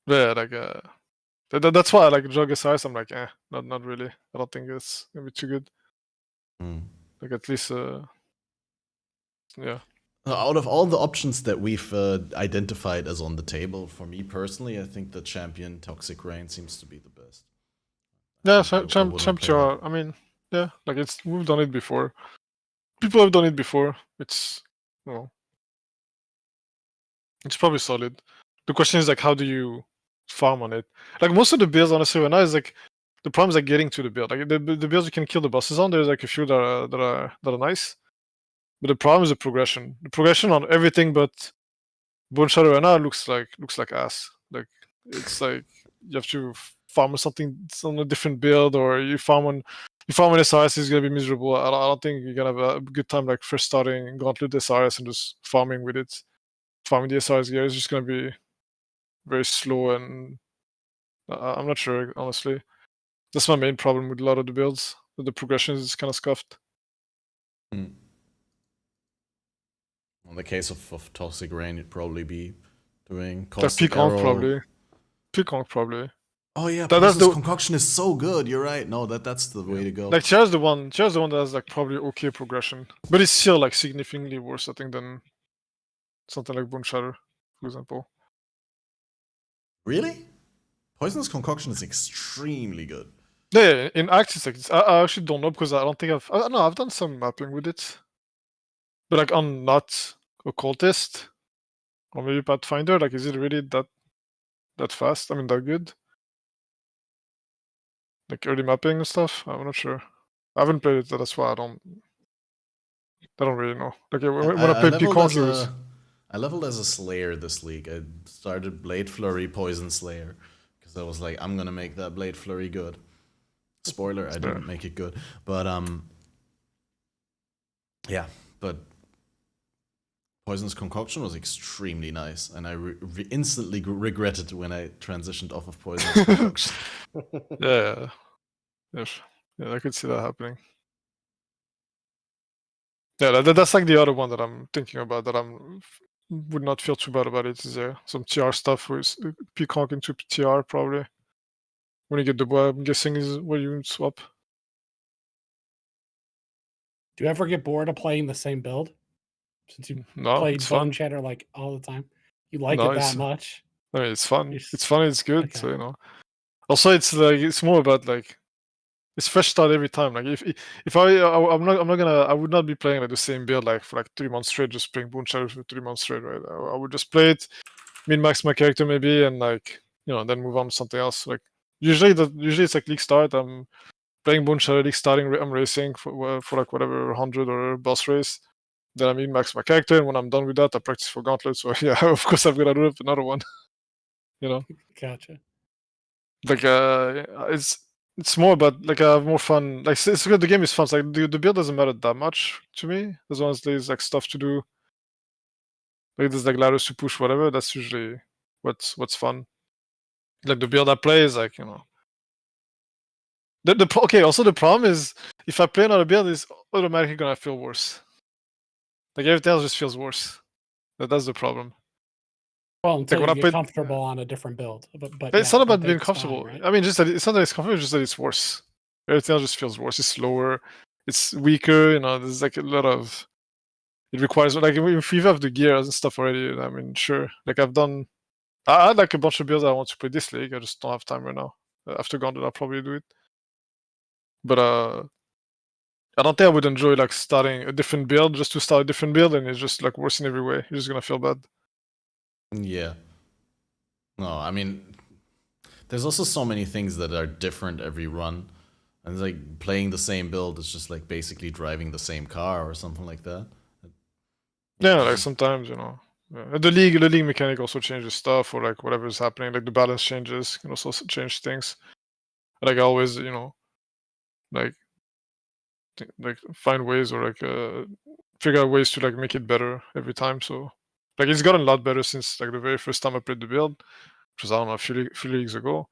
Yeah, like that's why I like jug size. I'm like, not really. I don't think it's gonna be too good. Like at least, yeah. Out of all the options that we've identified as on the table, for me personally, I think the champion Toxic Rain seems to be the best. Yeah, champion. I mean, yeah, like we've done it before. People have done it before. It's, well, it's probably solid. The question is like, how do you farm on it? Like most of the builds, honestly, right now is like the problem is like getting to the build. Like the builds you can kill the bosses on. There's like a few that are nice. But the problem is the progression. The progression on everything but Bone Shadow right now looks like ass. Like it's like you have to farm on something on a different build, or you farm on SRS is gonna be miserable. I don't think you're gonna have a good time like first starting Gauntlet SRS and just farming with it. Farming the SRS gear is just gonna be very slow, and I'm not sure honestly. That's my main problem with a lot of the builds. The progression is kind of scuffed. In the case of Toxic Rain, you'd probably be doing Peacock probably. Oh yeah, that's the concoction is so good. You're right. No, that's the way to go. Like Chair's the one that has like probably okay progression, but it's still like significantly worse, I think, than something like Bone Shatter, for example. Really? Poisonous Concoction is extremly good. Yeah, in Act it's like I actually don't know because I don't think I've done some mapping with it. But like on not Occultist or maybe Pathfinder, like is it really that fast? I mean that good? Like early mapping and stuff? I'm not sure. I haven't played it, so that's why I don't really know. Like when I played Peacock, I leveled as a Slayer this league. I started Blade Flurry Poison Slayer because I was like, I'm gonna make that Blade Flurry good. Spoiler, I didn't make it good, but yeah, but Poisonous Concoction was extremely nice, and I instantly regretted when I transitioned off of Poisonous Concoction. Yeah, I could see that happening. Yeah, that's like the other one that I'm thinking about that would not feel too bad about it. Is some TR stuff with Peacock into TR probably. When you get the boy, I'm guessing is where you swap. Do you ever get bored of playing the same build? Since you played Bone Shatter like all the time, you like it that much? I mean, it's fun. It's fun. It's good. Okay. So, you know. Also, it's more about like it's fresh start every time. Like if I would not be playing like the same build like for like 3 months straight, just playing Bone Shatter for 3 months straight, right? I would just play it, min-max my character maybe, and like then move on to something else. Like usually it's like league start. I'm playing Bone Shatter league starting. I'm racing for like whatever 100 or boss race. Then I min-max my character, and when I'm done with that, I practice for Gauntlet. So yeah, of course I've got to do another one. Gotcha. Like it's more about like I have more fun. Like it's good. The game is fun. It's like the build doesn't matter that much to me as long as there's like stuff to do. Like there's like ladders to push, whatever. That's usually what's fun. Like the build I play is like okay. Also the problem is if I play another build, it's automatically gonna feel worse. Like everything else just feels worse. That's the problem. Well, until you get comfortable on a different build. But it's not about being comfortable. Time, right? I mean, just that it's not that it's comfortable, just that it's worse. Everything else just feels worse. It's slower. It's weaker. There's like a lot of. It requires like if you have the gears and stuff already. I mean, sure. Like I had like a bunch of builds I want to play this league. I just don't have time right now. After Gauntlet, I'll probably do it. But I don't think I would enjoy like starting a different build just to start a different build, and it's just like worse in every way. You're just gonna feel bad. Yeah. No, I mean, there's also so many things that are different every run. And it's like playing the same build is just like basically driving the same car or something like that. Yeah, like sometimes, Yeah. The league mechanic also changes stuff, or like whatever is happening. Like the balance changes can also change things. Like I always, like find ways or like figure out ways to like make it better every time. So like it's gotten a lot better since like the very first time I played the build, which was I don't know a few leagues ago.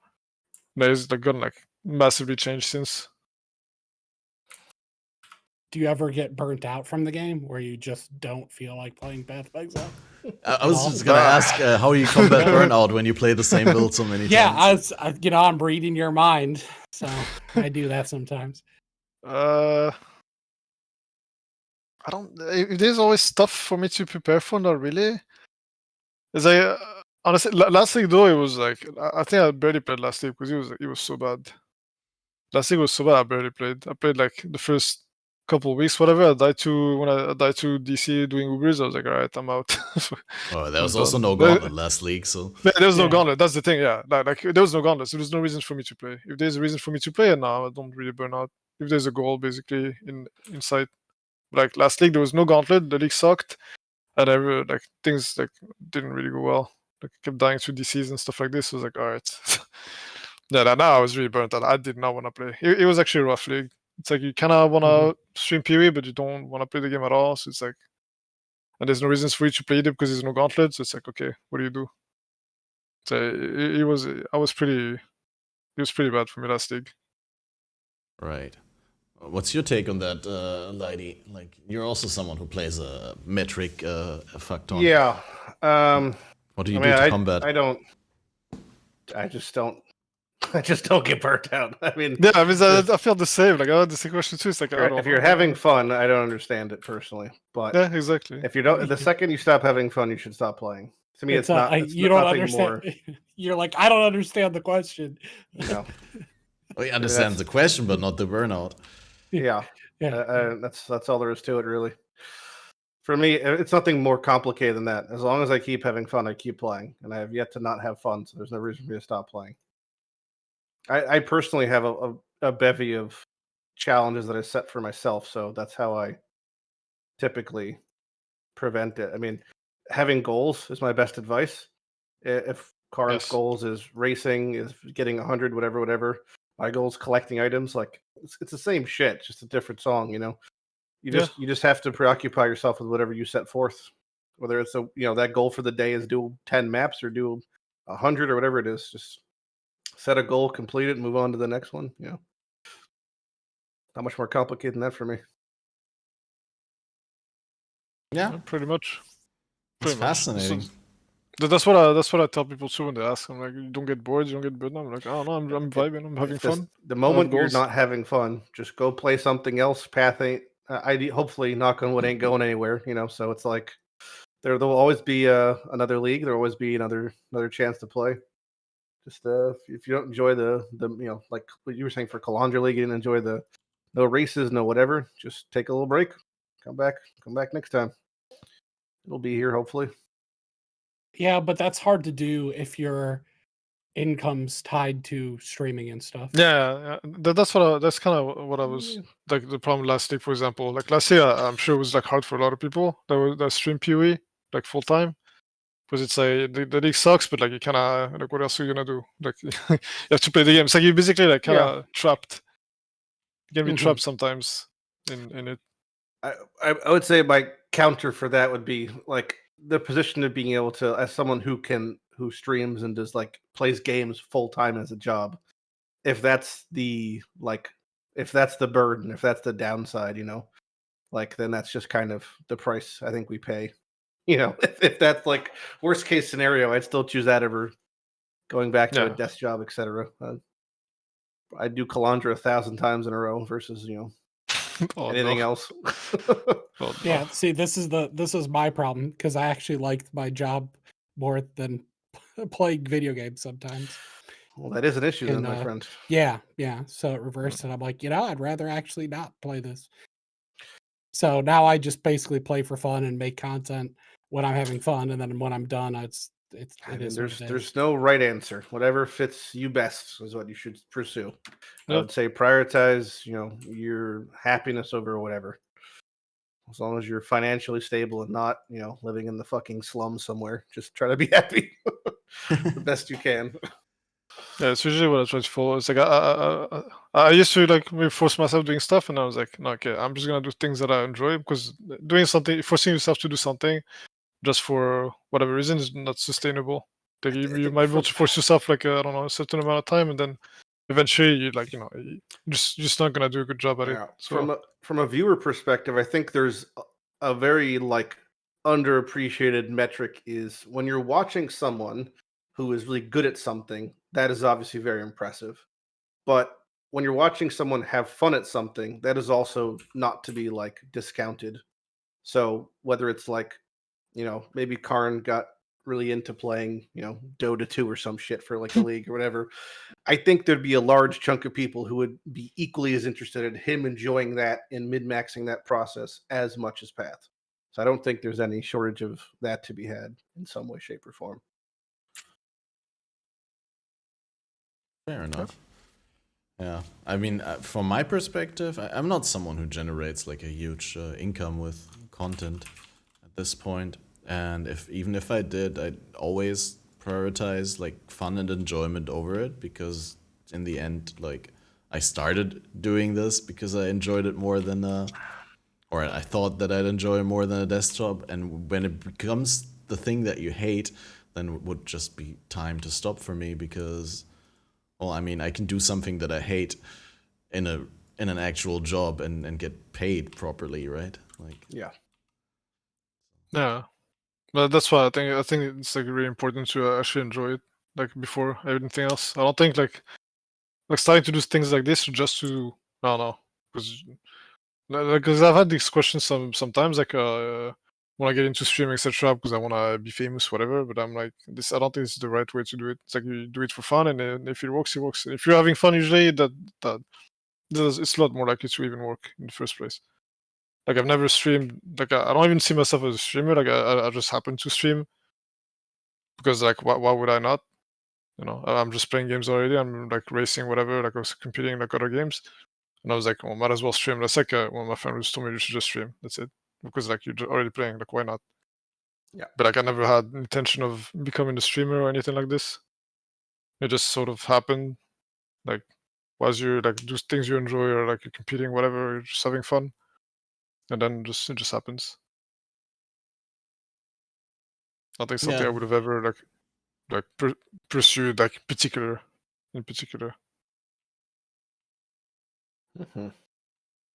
But it's like gotten like massively changed since. Do you ever get burnt out from the game where you just don't feel like playing Path of Exile? I was just gonna ask how you combat burnout when you play the same build so many times. Yeah, I'm reading your mind, so I do that sometimes. I don't. There's always stuff for me to prepare for. Not really. As I honestly, last league though, it was like I think I barely played last league because it was so bad. Last league was so bad. I barely played. I played like the first couple of weeks, whatever. When I died to DC doing Ubers, I was like, all right, I'm out. Oh, there was also no gauntlet last league, so there was no gauntlet. That's the thing, yeah. Like there was no gauntlet, so there was no reason for me to play. If there's a reason for me to play, now I don't really burn out. If there's a goal, basically in sight. Like last league, there was no gauntlet. The league sucked, and things like didn't really go well. Like I kept dying to DCs and stuff like this. I was like, all right. Yeah, now I was really burnt out. I did not want to play. It was actually a rough league. It's like you kind of want to stream PoE, but you don't want to play the game at all. So it's like, and there's no reasons for you to play it because there's no gauntlet. So it's like, okay, what do you do? So it was pretty bad for me last league. Right. What's your take on that, Lady? Like, you're also someone who plays a metric factor. Yeah. What do you do to combat? I just don't get burnt out. I mean, yeah, I feel the same. Like I had the same question too. It's like if you're having fun, I don't understand it personally. But yeah, exactly. If you don't, the second you stop having fun, you should stop playing. To me, it's not. You don't understand. More. You're like, I don't understand the question. No. Well, he understands the question, but not the burnout. Yeah. That's all there is to it, really. For me, it's nothing more complicated than that. As long as I keep having fun, I keep playing, and I have yet to not have fun. So there's no reason for me to stop playing. I personally have a bevy of challenges that I set for myself, so that's how I typically prevent it. I mean, having goals is my best advice. If Karin's goals is racing, is getting 100, whatever. My goal is collecting items. Like it's the same shit, just a different song. You just have to preoccupy yourself with whatever you set forth. Whether it's that goal for the day is do 10 maps or do 100 or whatever it is. Just set a goal, complete it, and move on to the next one. Yeah. Not much more complicated than that for me. Yeah, pretty much. It's fascinating. That's what I tell people too when they ask. I'm like, you don't get bored, you don't get burnt out. I'm like, oh no, I'm vibing, I'm having fun. The moment you're not having fun, just go play something else. Path ain't, hopefully, knock on wood, ain't going anywhere. So it's like there'll always be another league. There'll always be another chance to play. Just if you don't enjoy the like what you were saying for Calandra League, you didn't enjoy the no races, no whatever. Just take a little break. Come back next time. It'll be here hopefully. Yeah, but that's hard to do if your income's tied to streaming and stuff. Yeah, that's kind of what I was like. The problem last league, for example, like last year, I'm sure it was like hard for a lot of people that stream PoE like full time. because it's like the league sucks, but like you kind of like what else are you gonna do? Like you have to play the game. It's like you're basically like kind of trapped. You can be trapped sometimes in it. I would say my counter for that would be like the position of being able to, as someone who streams and does like plays games full time as a job. If that's the burden, if that's the downside, you know, like then that's just kind of the price I think we pay. You know, if that's like worst case scenario, I'd still choose that over going back to a desk job, etc. I'd do Calandra 1,000 times in a row versus, you know, anything else. Yeah, see, this is my problem because I actually liked my job more than playing video games sometimes. Well, that is an issue then, my friend. Yeah. So it reversed, and I'm like, you know, I'd rather actually not play this. So now I just basically play for fun and make content when I'm having fun, and then when I'm done, there's no right answer. Whatever fits you best is what you should pursue. I would say prioritize, you know, your happiness over whatever. As long as you're financially stable and not, you know, living in the fucking slums somewhere, just try to be happy the best you can. Yeah, it's usually what I try to follow. It's like I used to like force myself doing stuff, and I was like, no, okay, I'm just gonna do things that I enjoy, because doing something, forcing yourself to do something just for whatever reason is not sustainable. Like you might be able to force yourself like I don't know, a certain amount of time, and then eventually you like, you know, you're just not gonna do a good job at it. So from a viewer perspective, I think there's a very like underappreciated metric is when you're watching someone who is really good at something, that is obviously very impressive. But when you're watching someone have fun at something, that is also not to be like discounted. So whether it's like, you know, maybe Karn got really into playing, you know, Dota 2 or some shit for like a league or whatever, I think there'd be a large chunk of people who would be equally as interested in him enjoying that and min-maxing that process as much as Path. So I don't think there's any shortage of that to be had in some way, shape, or form. Fair enough. Yeah, I mean, from my perspective, I'm not someone who generates like a huge income with content at this point. And even if I did, I'd always prioritize like fun and enjoyment over it, because in the end, like I started doing this because I enjoyed it more than or I thought that I'd enjoy it more than a desktop. And when it becomes the thing that you hate, then it would just be time to stop for me, because, well, I mean, I can do something that I hate in an actual job and get paid properly, right? Like, yeah. But that's why I think it's like really important to actually enjoy it, like before everything else. I don't think like starting to do things like this just to, I don't know, because I've had these questions sometimes like when I get into streaming, etc., because I want to be famous, whatever. But I'm like, I don't think this is the right way to do it. It's like you do it for fun, and if it works, it works. If you're having fun, usually it's a lot more likely to even work in the first place. Like I've never streamed, like I don't even see myself as a streamer. Like I just happen to stream because like why would I not? You know, I'm just playing games already. I'm like racing, whatever. Like I was competing like other games, and I was like, well, might as well stream. That's like one of my friends told me you should just stream. That's it, because like you're already playing. Like why not? Yeah. But like I never had intention of becoming a streamer or anything like this. It just sort of happened. Like while you like do things you enjoy, or like you're competing, whatever, you're just having fun. And then it just happens. I think something I would have ever like pursued like in particular. Mm-hmm.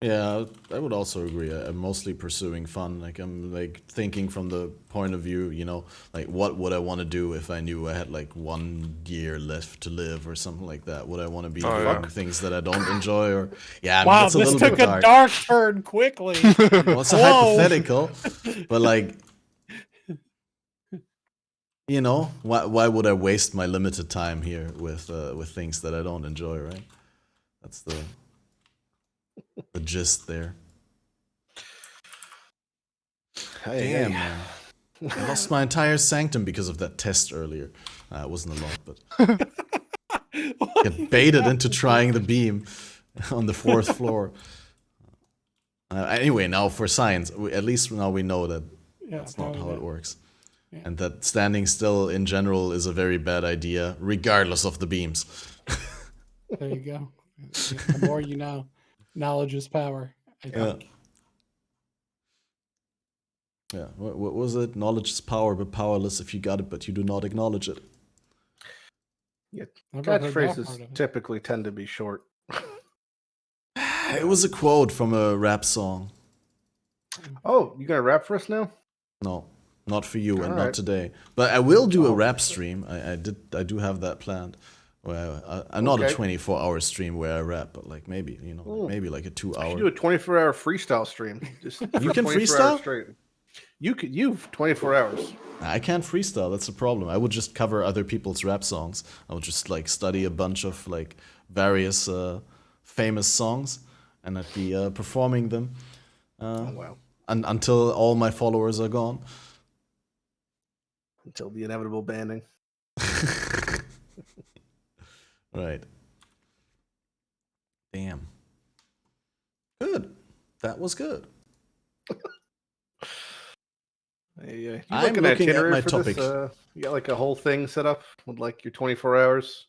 Yeah, I would also agree. I'm mostly pursuing fun. Like I'm like thinking from the point of view, you know, like what would I want to do if I knew I had like 1 year left to live or something like that? Would I want to be doing things that I don't enjoy? Or wow, this took a dark turn quickly. Well, it's a hypothetical, but like, you know, why would I waste my limited time here with things that I don't enjoy? Right? That's the gist there. Damn, man. I lost my entire sanctum because of that test earlier. It wasn't a lot, but get baited into trying the beam on the 4th floor. Anyway, now for science, at least now we know that that's not how it works. and that standing still in general is a very bad idea, regardless of the beams. There you go. The more you know, knowledge is power. Yeah. Yeah. What was it? Knowledge is power, but powerless if you got it, but you do not acknowledge it. Yeah. Catchphrases typically tend to be short. It was a quote from a rap song. Oh, you got a rap for us now? No, not for you, and not today. But I will do a rap stream. I do have that planned. Well, not a 24-hour stream where I rap, but like maybe maybe like a 2-hour. You do a 24-hour freestyle stream. Just you can freestyle. You've 24 hours. I can't freestyle. That's the problem. I would just cover other people's rap songs. I would just like study a bunch of like various famous songs, and I'd be performing them. Wow. Until all my followers are gone. Until the inevitable banning. Right. Damn. Good. That was good. You I'm looking at my topic. You got like a whole thing set up with like your 24 hours.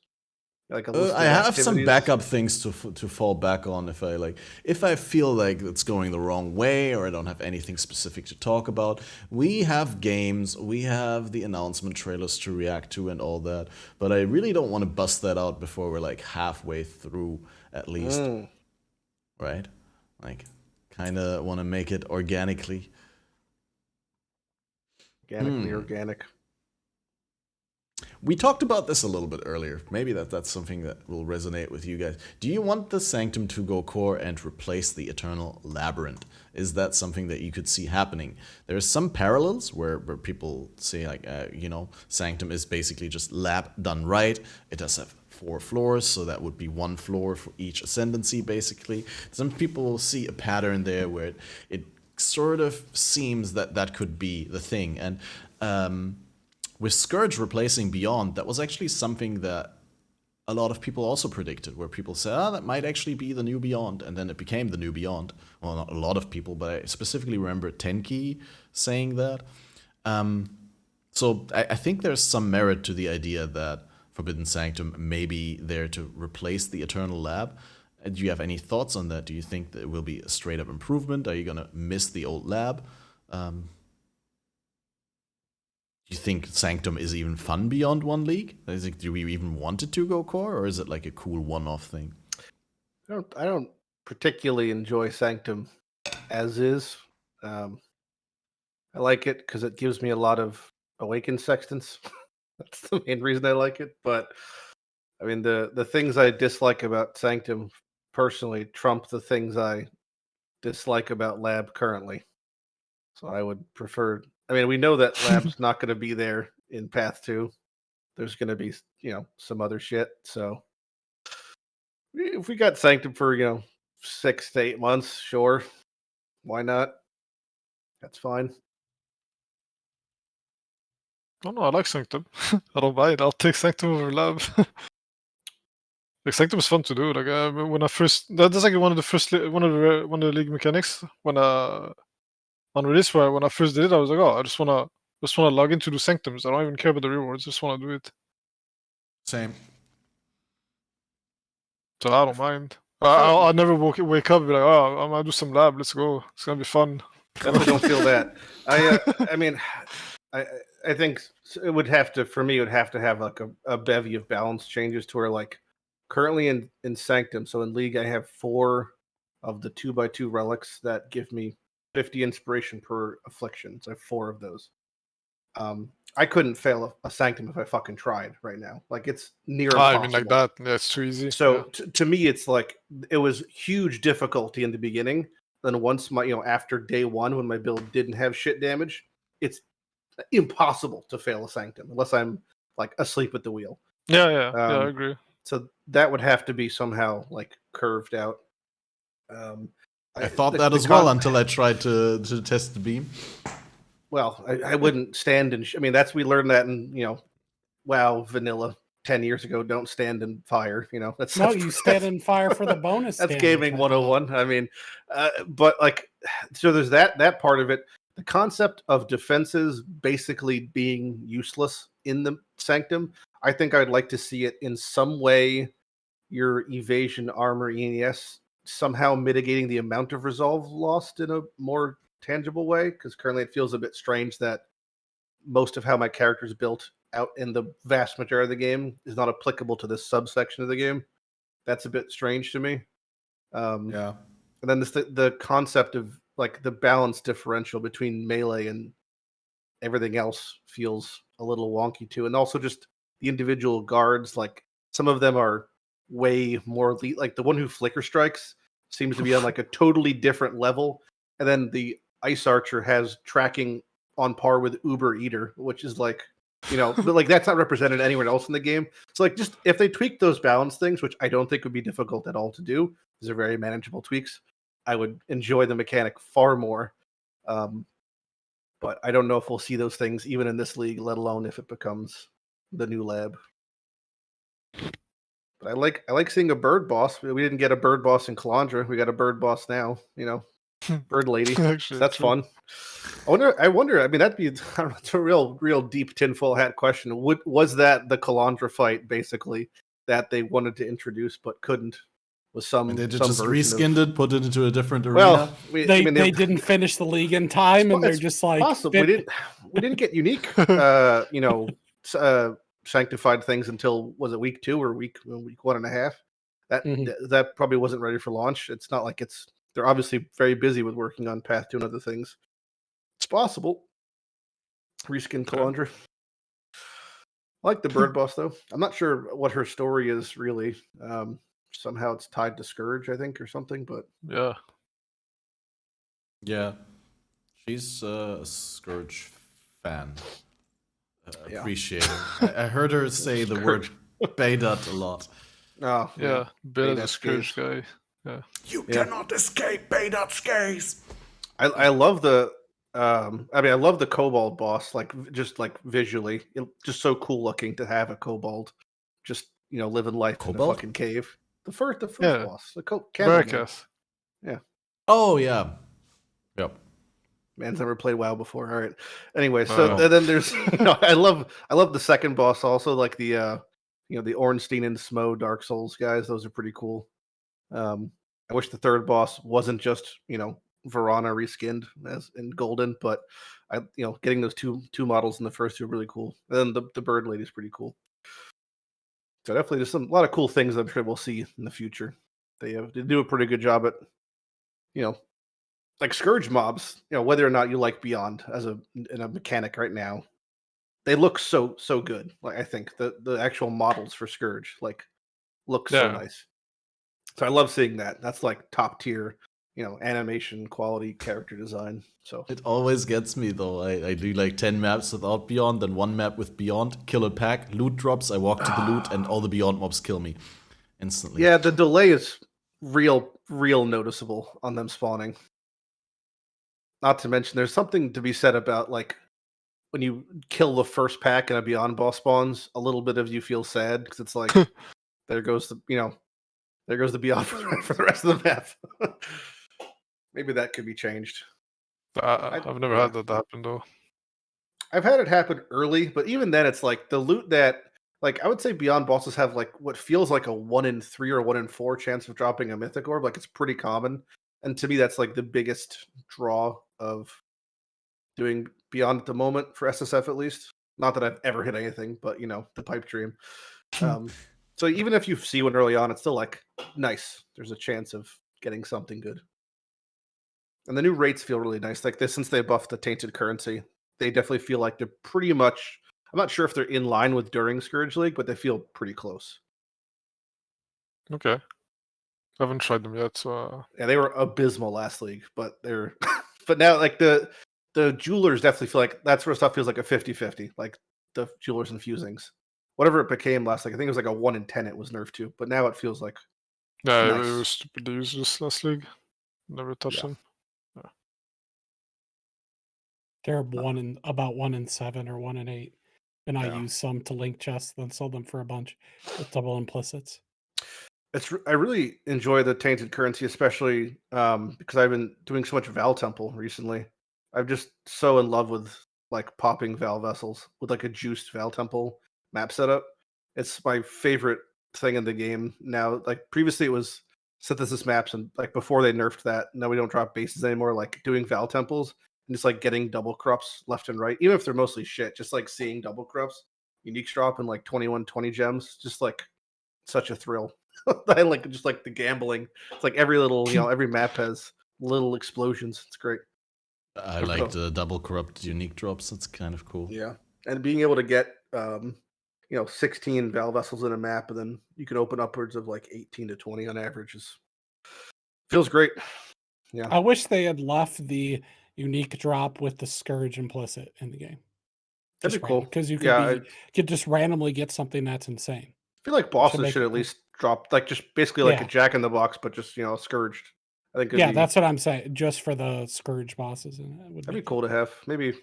Like I have some backup things to fall back on if I feel like it's going the wrong way or I don't have anything specific to talk about. We have games, we have the announcement trailers to react to and all that, but I really don't want to bust that out before we're like halfway through at least. Right? Like kind of want to make it organically. Organic. We talked about this a little bit earlier. Maybe that's something that will resonate with you guys. Do you want the Sanctum to go core and replace the Eternal Labyrinth? Is that something that you could see happening? There are some parallels where people say like, Sanctum is basically just lab done right. It does have 4 floors, so that would be 1 floor for each ascendancy, basically. Some people see a pattern there where it sort of seems that could be the thing. And with Scourge replacing Beyond, that was actually something that a lot of people also predicted, where people said, that might actually be the new Beyond, and then it became the new Beyond. Well, not a lot of people, but I specifically remember Tenkiei saying that. So I think there's some merit to the idea that Forbidden Sanctum may be there to replace the Eternal Lab. Do you have any thoughts on that? Do you think that it will be a straight-up improvement? Are you going to miss the old lab? Do you think Sanctum is even fun beyond 1 league? Do we even want it to go core, or is it like a cool one-off thing? I don't particularly enjoy Sanctum as is. I like it because it gives me a lot of Awakened Sextants. That's the main reason I like it. But I mean, the things I dislike about Sanctum personally trump the things I dislike about Lab currently. So I would prefer. I mean, we know that Lab's not going to be there in Path 2. There's going to be, some other shit. So if we got Sanctum for, 6 to 8 months, sure. Why not? That's fine. Oh no, I like Sanctum. I don't mind. I'll take Sanctum over Lab. Like Sanctum is fun to do. Like when I first, that's like one of the league mechanics on release where when I first did it, I was like, I just wanna log in to do Sanctums. I don't even care about the rewards. I just wanna do it. Same. So I don't mind. I'll never wake up and be like, I'm gonna do some lab. Let's go. It's gonna be fun. Definitely don't feel that. I mean, I think it would have to, for me, it would have to have like a bevy of balance changes to where like currently in Sanctum, so in League, I have 4 of the 2x2 relics that give me 50 inspiration per affliction. So I have 4 of those. I couldn't fail a Sanctum if I fucking tried right now. Like it's near impossible. I mean, like that. Yeah, it's too easy. So to me, it's like it was huge difficulty in the beginning. Then once after day 1, when my build didn't have shit damage, it's impossible to fail a Sanctum unless I'm like asleep at the wheel. Yeah, I agree. So that would have to be somehow like curved out. I thought that as well until I tried to test the beam. Well, I wouldn't stand in. I mean, we learned that in WoW vanilla 10 years ago. Don't stand in fire. You stand in fire for the bonus. That's gaming 101. I mean, but like, so there's that part of it. the concept of defenses basically being useless in the Sanctum, I think I'd like to see it in some way. Your evasion, armor, ENES somehow mitigating the amount of resolve lost in a more tangible way, because currently it feels a bit strange that most of how my character is built out in the vast majority of the game is not applicable to this subsection of the game. That's a bit strange to me. Yeah. And then the concept of like the balance differential between melee and everything else feels a little wonky too. And also just the individual guards, like some of them are way more elite. Like the one who flicker strikes seems to be on like a totally different level. And then the ice archer has tracking on par with Uber Eater, which is like, you know, but like that's not represented anywhere else in the game. So like just if they tweak those balance things, which I don't think would be difficult at all to do, these are very manageable tweaks, I would enjoy the mechanic far more. But I don't know if we'll see those things even in this league, let alone if it becomes the new lab. But I like seeing a bird boss. We didn't get a bird boss in Kalandra. We got a bird boss now, you know. Bird lady. Actually, that's fun. I wonder. I mean, that'd be it's a real deep tinfoil hat question. Was that the Kalandra fight basically that they wanted to introduce but couldn't? Was some and they some just reskinned it, put it into a different arena? Well, they didn't finish the league in time, and they're just like possible. We didn't get unique, sanctified things until was it week 2 or week 1.5? That probably wasn't ready for launch. It's not like they're obviously very busy with working on Path 2 and other things. It's possible. Reskin Kalandra. I like the bird boss though. I'm not sure what her story is really. Somehow it's tied to Scourge, I think, or something. But yeah, she's a Scourge fan. Appreciating. I heard her say the word Baydat a lot. Oh yeah, Baydat Scourge guy. Yeah, you cannot escape Baydat's gaze. I love the. I love the Kobold boss. Like just like visually, just so cool looking to have a Kobold, just living life in a fucking cave. The first boss, the Marcus. Yeah. Oh yeah. Yep. Man's never played WoW before. All right. Anyway, so then there's I love the second boss also, like the the Ornstein and Smo Dark Souls guys. Those are pretty cool. I wish the third boss wasn't just Verana reskinned as in golden, but getting those two models in the first two are really cool. And then the bird lady is pretty cool. So definitely there's a lot of cool things I'm sure we'll see in the future. They do a pretty good job at like Scourge mobs, whether or not you like Beyond in a mechanic right now, they look so good. Like I think the actual models for Scourge look so nice. So I love seeing that. That's like top tier, animation quality, character design. So it always gets me though. I do like 10 maps without Beyond, then 1 map with Beyond, kill a pack, loot drops, I walk to the loot, and all the Beyond mobs kill me instantly. Yeah, the delay is real noticeable on them spawning. Not to mention, there's something to be said about like when you kill the first pack and a Beyond boss spawns, a little bit of you feel sad because it's like there goes the Beyond for the rest of the map. Maybe that could be changed. I've never had that happen though. I've had it happen early, but even then, it's like the loot that like I would say Beyond bosses have like what feels like a 1 in 3 or 1 in 4 chance of dropping a mythic orb. Like it's pretty common, and to me, that's like the biggest draw of doing Beyond at the moment for SSF at least. Not that I've ever hit anything, but the pipe dream. So even if you see one early on, it's still like nice. There's a chance of getting something good. And the new rates feel really nice. Like this, since they buffed the tainted currency, they definitely feel like they're pretty much. I'm not sure if they're in line with during Scourge League, but they feel pretty close. Okay, I haven't tried them yet. So yeah, they were abysmal last league, but they're. But now, like the jewelers definitely feel like that sort of stuff feels like a 50-50. Like the jewelers and fusings, whatever it became last league. I think it was like a 1 in 10. It was nerfed to, but now it feels like. Yeah, nice. It was stupid to use this last league. Never touched them. Yeah. They're about 1 in 7 or 1 in 8, and I use some to link chests, then sell them for a bunch with double implicits. I really enjoy the tainted currency, especially because I've been doing so much Val Temple recently. I'm just so in love with like popping Val vessels with like a juiced Val Temple map setup. It's my favorite thing in the game now. Like previously it was synthesis maps, and like before they nerfed that, now we don't drop bases anymore. Like doing Val Temples and just like getting double corrupts left and right, even if they're mostly shit, just like seeing double corrupts, unique drop and like 21-20 gems, just like such a thrill. I like just like the gambling. It's like every little, every map has little explosions. It's great. I like the double corrupt unique drops. That's kind of cool. Yeah, and being able to get 16 Val vessels in a map, and then you can open upwards of like 18 to 20 on average. Feels great. Yeah, I wish they had left the unique drop with the Scourge implicit in the game. That'd be cool because you could just randomly get something that's insane. I feel like bosses should at least drop like just basically like a Jack in the Box, but just scourged. I think that's what I'm saying. Just for the Scourge bosses, that'd be cool to have. Maybe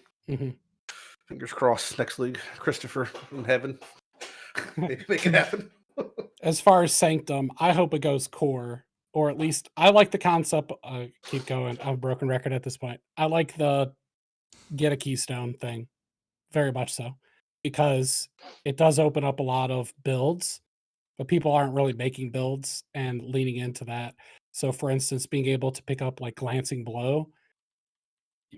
fingers crossed next league, Christopher in heaven. Maybe make it happen. As far as Sanctum, I hope it goes core, or at least I like the concept. Keep going. I'm a broken record at this point. I like the get a keystone thing, very much so, because it does open up a lot of builds, but people aren't really making builds and leaning into that. So, for instance, being able to pick up like Glancing Blow,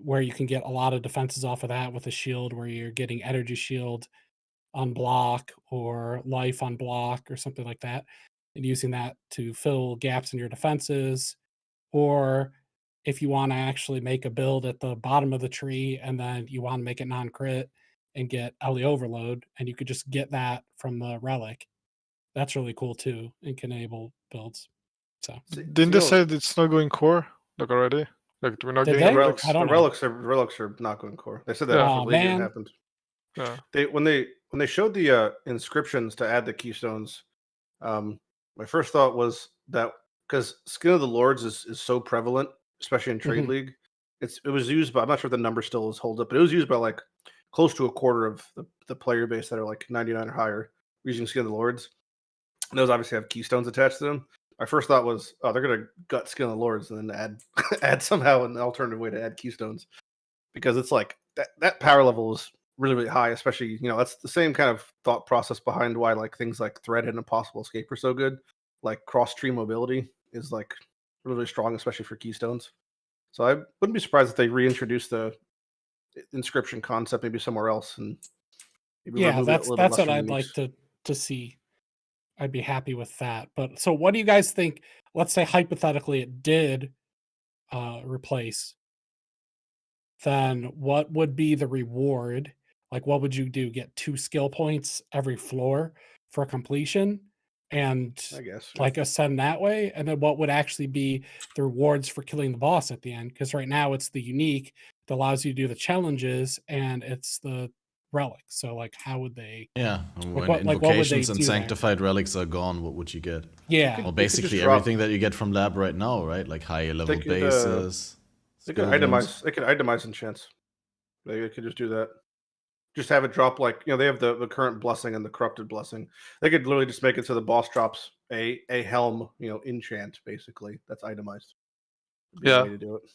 where you can get a lot of defenses off of that with a shield, where you're getting energy shield on block or life on block or something like that, and using that to fill gaps in your defenses. Or if you want to actually make a build at the bottom of the tree and then you want to make it non-crit and get Ellie Overload, and you could just get that from the relic. That's really cool too, and can enable builds. So didn't they say it's not going core like already? Like we're not getting relics. The relics are not going core. They said that before Legion happened. Yeah. When they showed the inscriptions to add the keystones, my first thought was that because Skin of the Lords is so prevalent, especially in Trade League, it was used by, I'm not sure if the number still is hold up, but it was used by like close to a quarter of the player base that are like 99 or higher using Skin of the Lords. And those obviously have keystones attached to them. My first thought was, oh, they're gonna gut Skin of the Lords and then add somehow an alternative way to add keystones, because it's like that power level is really, really high. Especially, that's the same kind of thought process behind why like things like Thread and Impossible Escape are so good. Like cross tree mobility is like really, really strong, especially for keystones. So I wouldn't be surprised if they reintroduce the inscription concept maybe somewhere else, and maybe that's what I'd like to see. I'd be happy with that. But so what do you guys think? Let's say hypothetically it did replace. Then what would be the reward? Like, what would you do? Get 2 skill points every floor for completion, and I guess like ascend that way? And then what would actually be the rewards for killing the boss at the end? Because right now it's the unique that allows you to do the challenges, and it's the relics. So like, how would they? Yeah, when invocations and sanctified relics are gone, what would you get? Yeah, well, basically everything that you get from lab right now, right? Like higher level bases. They could itemize. They could itemize enchants. They could just do that. Just have it drop like they have the current blessing and the corrupted blessing. They could literally just make it so the boss drops a helm, enchant basically. That's itemized. Yeah. Way to do it.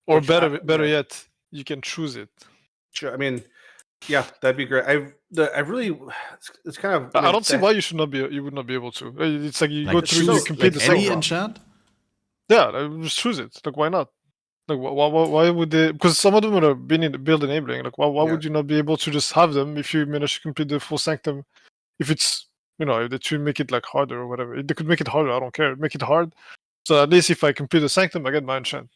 Or better yet, you can choose it. Sure. I mean, yeah, that'd be great. I really, it's kind of. I don't see why you would not be able to. It's like you go through, you complete the any enchant. Yeah, just choose it. Like, why not? Like, why would they? Because some of them would have been in the build enabling. Like, why would you not be able to just have them if you manage to complete the full sanctum? If it's, if they should make it like harder or whatever. They could make it harder. I don't care. Make it hard. So at least if I complete the sanctum, I get my enchant.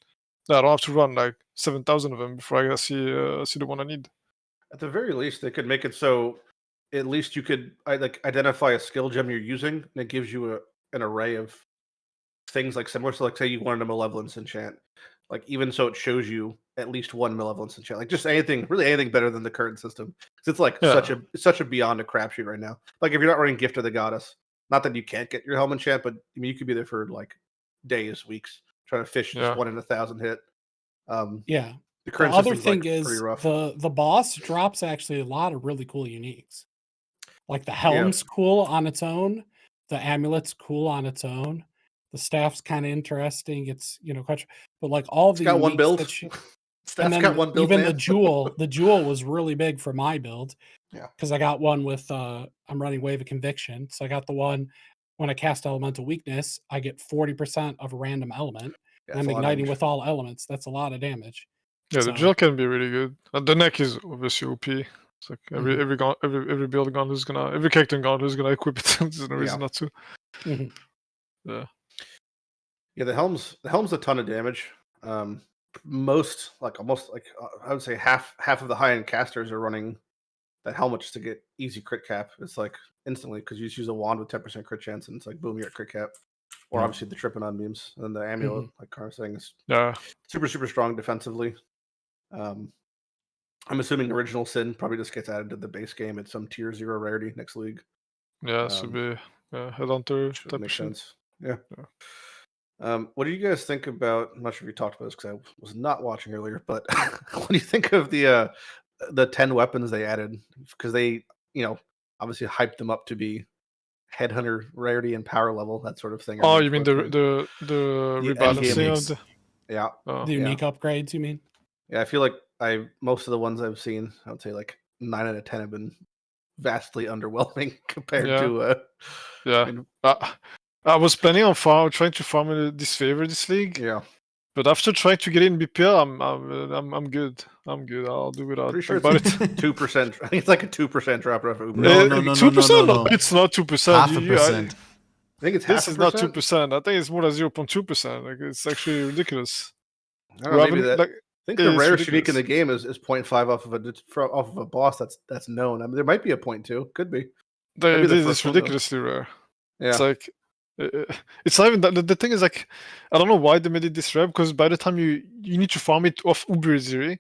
I don't have to run like 7,000 of them before I see the one I need. At the very least, they could make it so at least you could identify a skill gem you're using, and it gives you an array of things like similar. So like say you wanted a malevolence enchant, like even so it shows you at least one malevolence enchant, like just anything better than the current system. Because it's like such a beyond a crapshoot right now. Like if you're not running Gift of the Goddess, not that you can't get your helm enchant, but I mean you could be there for like days, weeks, trying to fish just 1 in 1,000 hit. The other thing is the boss drops actually a lot of really cool uniques. Like the helm's cool on its own, the amulet's cool on its own, the staff's kind of interesting. It's but like all the got one build. Steph's then got one build. Even man. the jewel was really big for my build. Yeah. Because I got one with I'm running Wave of Conviction. So I got the one when I cast Elemental Weakness, I get 40% of a random element. And I'm igniting with all elements. That's a lot of damage. Yeah, the jewel can be really good. And the neck is obviously OP. It's like every build gun who's gonna every character gun who's gonna equip it. There's no reason not to. Yeah. Yeah, the helm's a ton of damage. Most almost I would say half of the high end casters are running that helmet just to get easy crit cap. It's like instantly because you just use a wand with 10% crit chance and it's like boom, you're at crit cap. Or obviously the tripping on beams and then the amulet, like Carl was saying, is super strong defensively. I'm assuming Original Sin probably just gets added to the base game at some tier 0 rarity next league. Yeah, it should be headhunter type of sense. Yeah. What do you guys think about? I'm not sure if you talked about this because I was not watching earlier, but what do you think of the 10 weapons they added? Because they, obviously hyped them up to be headhunter rarity and power level, that sort of thing. Oh, you mean the rebalancing of the unique upgrades? You mean? Yeah, I feel like most of the ones I've seen, I would say like 9 out of 10 have been vastly underwhelming compared to. I was planning on trying to farm in disfavor this league. Yeah. But after trying to get in BPL, I'm good. I'm good. I'll do without. Pretty sure it's 2%. I think it's like a 2% drop off Uber. No. 2%? No. It's not 2%. Half a percent. I think it's this is not 2%. I think it's more than 0.2%. Like it's actually ridiculous. I don't know, maybe that. I think the rarest unique in the game is 0.5 off of a boss that's known. I mean, there might be a 0.2. Could be. It's ridiculously rare. Yeah. It's like. It's not even that. The thing is, like, I don't know why they made it this rare, because by the time you need to farm it off Uber Ziri,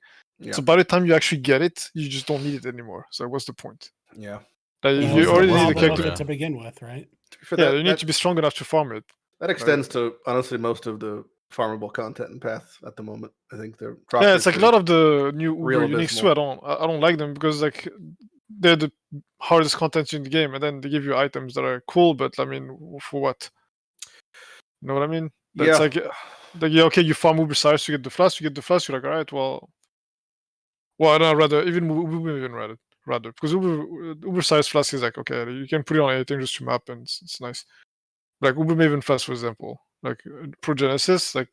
so by the time you actually get it, you just don't need it anymore. So what's the point? Yeah. You already need the character to begin with, right? You need to be strong enough to farm it. That extends to honestly most of the farmable content in Path at the moment. I think they're it's like a lot of the new Uber uniques too. I don't like them because like they're the hardest content in the game, and then they give you items that are cool, but I mean, for what? You know what I mean? That's like okay, you farm Uber size to get the flash, you're like, all right, well, no, rather because Uber size flash is like, okay, you can put it on anything just to map, and it's nice. Like Uber Maven flash, for example, like Pro Genesis, like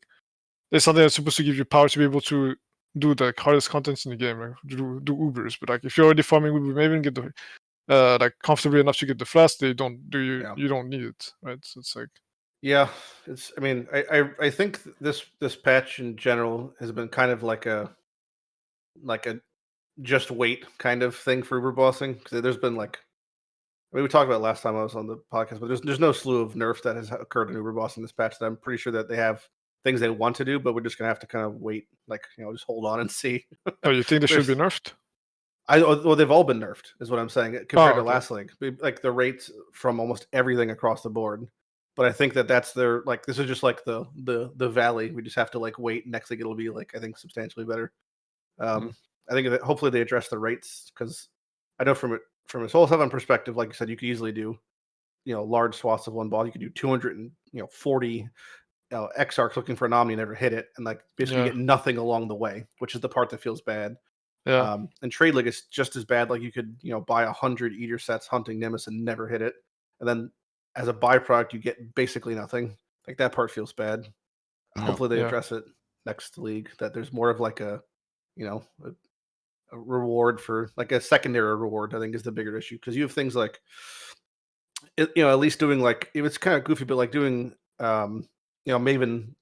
there's something that's supposed to give you power to be able to do the hardest contents in the game, like do Ubers. But like if you're already farming Uber Maven, get the like comfortably enough to get the flask, you don't need it, right? So it's like it's. I mean, I think this patch in general has been kind of like a just wait kind of thing for Uber bossing, because there's been like, I mean, we talked about it last time I was on the podcast, but there's no slew of nerfs that has occurred in Uber bossing this patch that I'm pretty sure that they have things they want to do, but we're just gonna have to kind of wait, like, just hold on and see. Oh, you think they should be nerfed? Well, they've all been nerfed, is what I'm saying, compared to last league. Like the rates from almost everything across the board. But I think that's their, like, this is just like the valley. We just have to like wait. Next league it'll be like, I think, substantially better. I think that hopefully they address the rates, because I know from a Soul 7 perspective, like you said, you could easily do large swaths of one ball. You could do 240 X-Arcs looking for an Omni, never hit it, and like basically get nothing along the way, which is the part that feels bad. And Trade League is just as bad. Like you could buy 100 Eater sets hunting Nemesis and never hit it, and then as a byproduct you get basically nothing. Like that part feels bad. Hopefully they address it next league, that there's more of like a reward for, like a secondary reward, I think is the bigger issue, because you have things like at least doing, like, it's kind of goofy, but like doing Maven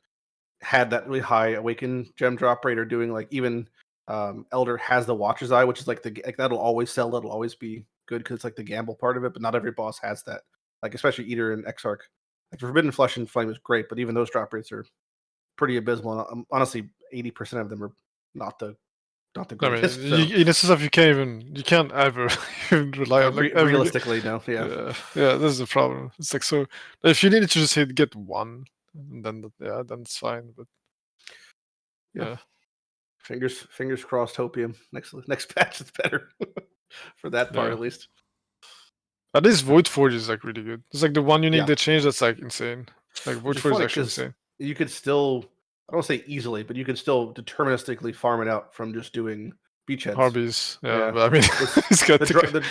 had that really high awaken gem drop rate, or doing like even Elder has the Watcher's Eye, which is like that'll always sell, that'll always be good because it's like the gamble part of it, but not every boss has that. Like especially Eater and Exarch. Like Forbidden Flesh and Flame is great, but even those drop rates are pretty abysmal. And honestly, 80% of them are not the greatest. I mean, in a sense, you can't ever even rely on, like, realistically, no. Yeah, this is the problem. It's like, so if you needed to just get one, then it's fine. But yeah. Fingers crossed. Hopium next patch is better for that part at least. At least Void Forge is like really good. It's like the one unique they changed that's like insane. Like Void Forge is actually insane. You could still I don't say easily, but you can still deterministically farm it out from just doing beachheads. Harbies, yeah. But I mean, it's got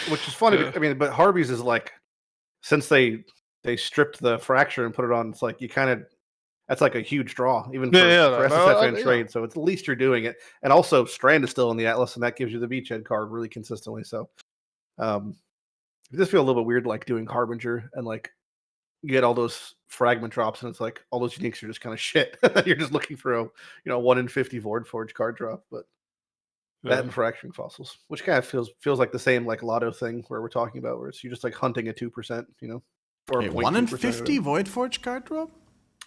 which is funny. I mean, but Harbies is like, since they stripped the fracture and put it on, it's like you kind of, that's like a huge draw, even for SSF and trade. So it's at least you're doing it. And also Strand is still in the Atlas, and that gives you the beachhead card really consistently. So it does feel a little bit weird, like doing Harbinger and like you get all those fragment drops, and it's like all those uniques are just kind of shit. You're just looking for a 1 in 50 Void Forge card drop, but that and fracturing fossils, which kind of feels like the same like Lotto thing where we're talking about, where it's you're just like hunting a 2%, or 1 in 50 Void Forge card drop.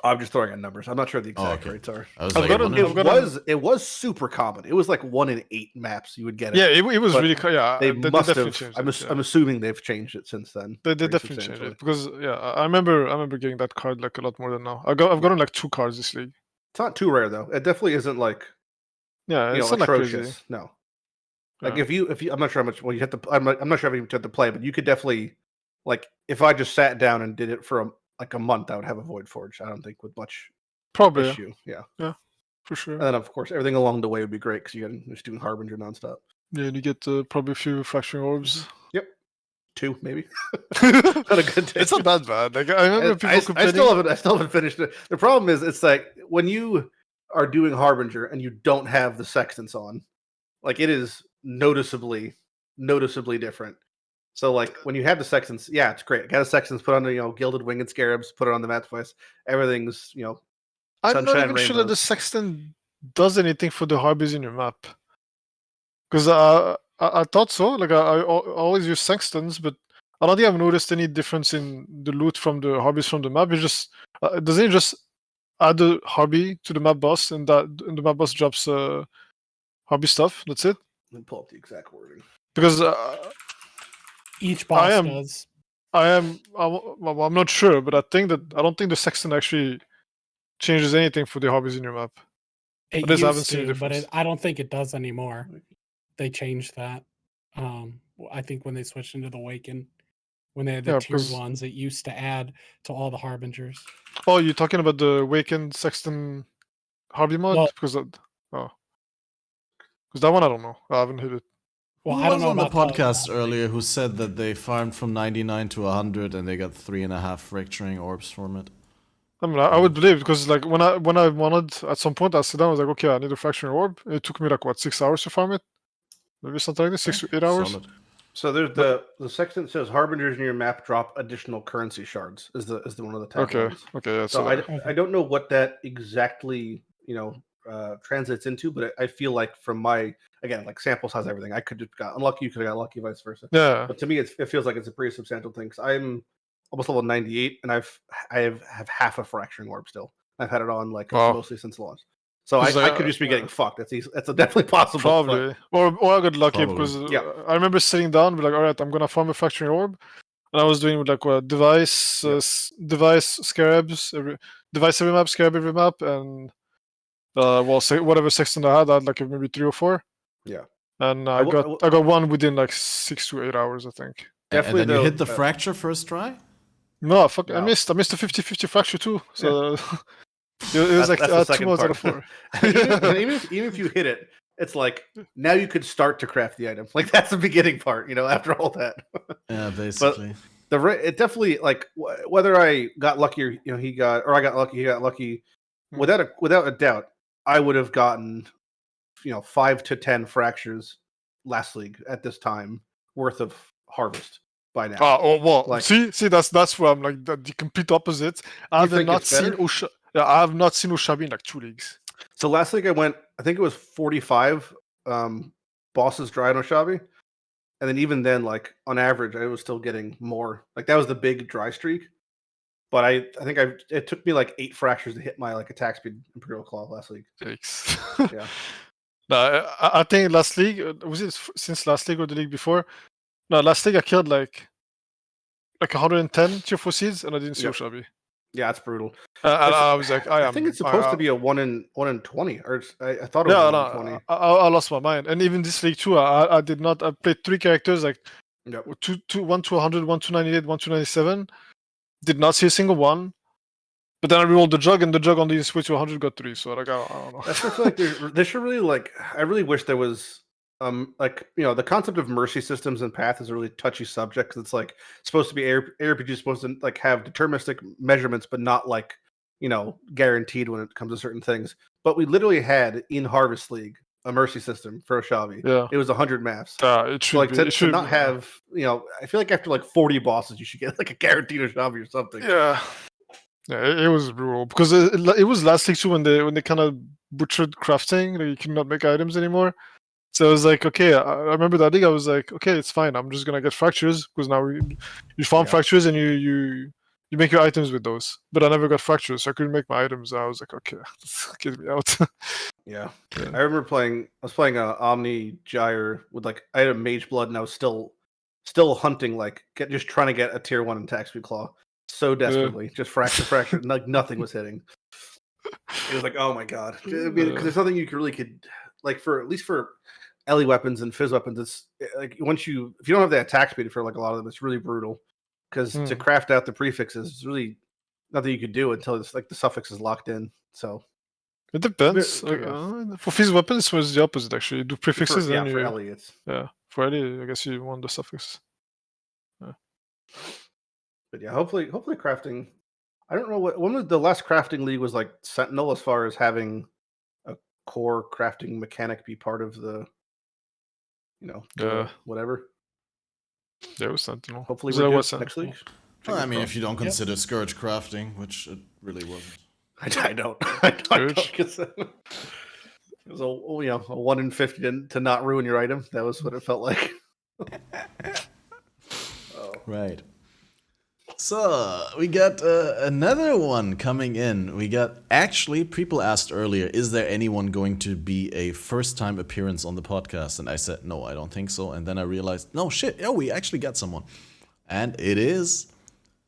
I'm just throwing out numbers. I'm not sure the exact rates are. It was super common. It was like 1 in 8 maps you would get it. Yeah, it was really. Yeah, they must have. I'm assuming they've changed it since then. They definitely changed it because I remember getting that card like a lot more than now. I've gotten like 2 cards this league. It's not too rare though. It definitely isn't like it's not atrocious. Like crazy. No, like if you I'm not sure how much. Well, you have to. I'm not sure if you have to play, but you could definitely like if I just sat down and did it for a month, I would have a Void Forge. I don't think with much issue. Yeah, for sure. And then of course everything along the way would be great because you're just doing Harbinger nonstop. Yeah, and you get probably a few fracturing orbs. Yep, 2 maybe. Not a good day. It's not that bad. Like I remember people complaining. I still haven't finished it. The problem is it's like when you are doing Harbinger and you don't have the Sextants on, like it is noticeably different. So like when you have the Sextants, yeah, it's great. Got a Sextants, put on the Gilded Winged Scarabs, put it on the map device. Everything's I'm not even sure that the Sextant does anything for the Harbies in your map. Because I thought so. Like I always use Sextants, but I don't think I've noticed any difference in the loot from the Harbies from the map. It just doesn't it just add the Harbie to the map boss, and the map boss drops Harbie stuff. That's it. Let me pull up the exact wording. Because each boss does. I'm not sure, but I don't think the Sextant actually changes anything for the Harbies in your map. It used to, but I don't think it does anymore. They changed that. I think when they switched into the Awaken, when they had the tier 1s, it used to add to all the Harbingers. Oh, you're talking about the Awakened Sextant Harbie mod? Because that one I don't know. I haven't hit it. Well, I don't know on the podcast earlier who said that they farmed from 99 to 100 and they got 3.5 fracturing orbs from it. I mean, I would believe because like when I wanted at some point I sat down, I was like, okay, I need a fracturing orb. It took me like 6 hours to farm it, maybe something like this, 6 to 8 hours. Solid. So there's the Sextant says Harbingers in your map drop additional currency shards is the one of the taglines. Okay, yeah. So I don't know what that exactly translates into, but I feel like from my like sample size everything, I could have got unlucky, you could have got lucky, vice versa. Yeah. But to me, it feels like it's a pretty substantial thing. Cause I'm almost level 98, and I have half a fracturing orb still. I've had it on mostly since launch. So I could just be getting fucked. That's easy. That's definitely possible. Probably. Or I got lucky because I remember sitting down, be like, all right, I'm gonna farm a fracturing orb, and I was doing with device scarabs, device every map, scarab every map, and whatever Sextant I had like maybe 3 or 4. Yeah. And I got one within 6 to 8 hours, I think. Definitely. And then you hit the fracture first try? No, I missed the 50-50 fracture too. So it was that's 2 modes out of 4. even if you hit it, it's like now you could start to craft the item. Like that's the beginning part, after all that. Yeah, basically. But it definitely whether I got lucky or he got lucky. Without a doubt, I would have gotten 5 to 10 fractures last league at this time worth of harvest by now. See, that's where I'm like the complete opposite. I have not seen Ushabi in 2 leagues. So last league I think it was 45 bosses dry on Ushabi, and then even then, on average, I was still getting more. That was the big dry streak. But I think it took me 8 fractures to hit my attack speed Imperial Claw last league. Thanks. Yeah. No, I think last league was it since last league or the league before? No, last league I killed 110 tier 4 seeds and I didn't see Ushabi. Yeah, it's brutal. I was like, I think it's supposed to be a 1 in 20, or I thought it was 1 in 20. I lost my mind, and even this league too. I did not. I played 3 characters 1 to 100, 1 to 98, 1 to 97. Did not see a single one. But then I rerolled the jug, and the jug on the switch to 100 got 3. So like I don't know. I feel like there should really like. I really wish there was the concept of mercy systems in Path is a really touchy subject because it's like supposed to be ARPG is supposed to like have deterministic measurements, but not like guaranteed when it comes to certain things. But we literally had in Harvest League a mercy system for Oshavi. Yeah, it was 100 maps. It should to not have I feel like after like 40 bosses, you should get like a guaranteed Oshavi or something. Yeah. Yeah, it was brutal because it was last league too when they kind of butchered crafting. Like you could not make items anymore. So I was like, okay, I remember that league. I was like, okay, it's fine. I'm just gonna get fractures because now you farm fractures and you make your items with those. But I never got fractures, so I couldn't make my items. I was like, okay, get me out. Yeah. I remember I was playing a Omni Gyre with like I had a Mage Blood and I was still hunting just trying to get a tier 1 attack speed claw so desperately, just fracture, like nothing was hitting. It was like, oh my god, because there's nothing you could like for at least for LE weapons and Fizz weapons. It's like if you don't have the attack speed for like a lot of them, it's really brutal because to craft out the prefixes is really nothing you could do until it's like the suffix is locked in. So it depends. For Fizz weapons, it was the opposite actually. You do prefixes for LE, it's for LE, I guess you want the suffix. Yeah. But yeah, hopefully crafting. I don't know when was the last crafting league was like Sentinel as far as having a core crafting mechanic be part of the whatever. Yeah, it was Sentinel. Hopefully we'll do it next week. Well, I mean, if you don't consider Scourge crafting, which it really wasn't. I don't consider it was a 1 in 50 to not ruin your item. That was what it felt like. Right. So we got another one coming in. We got people asked earlier, is there anyone going to be a first-time appearance on the podcast? And I said, no, I don't think so. And then I realized, no shit, we actually got someone. And it is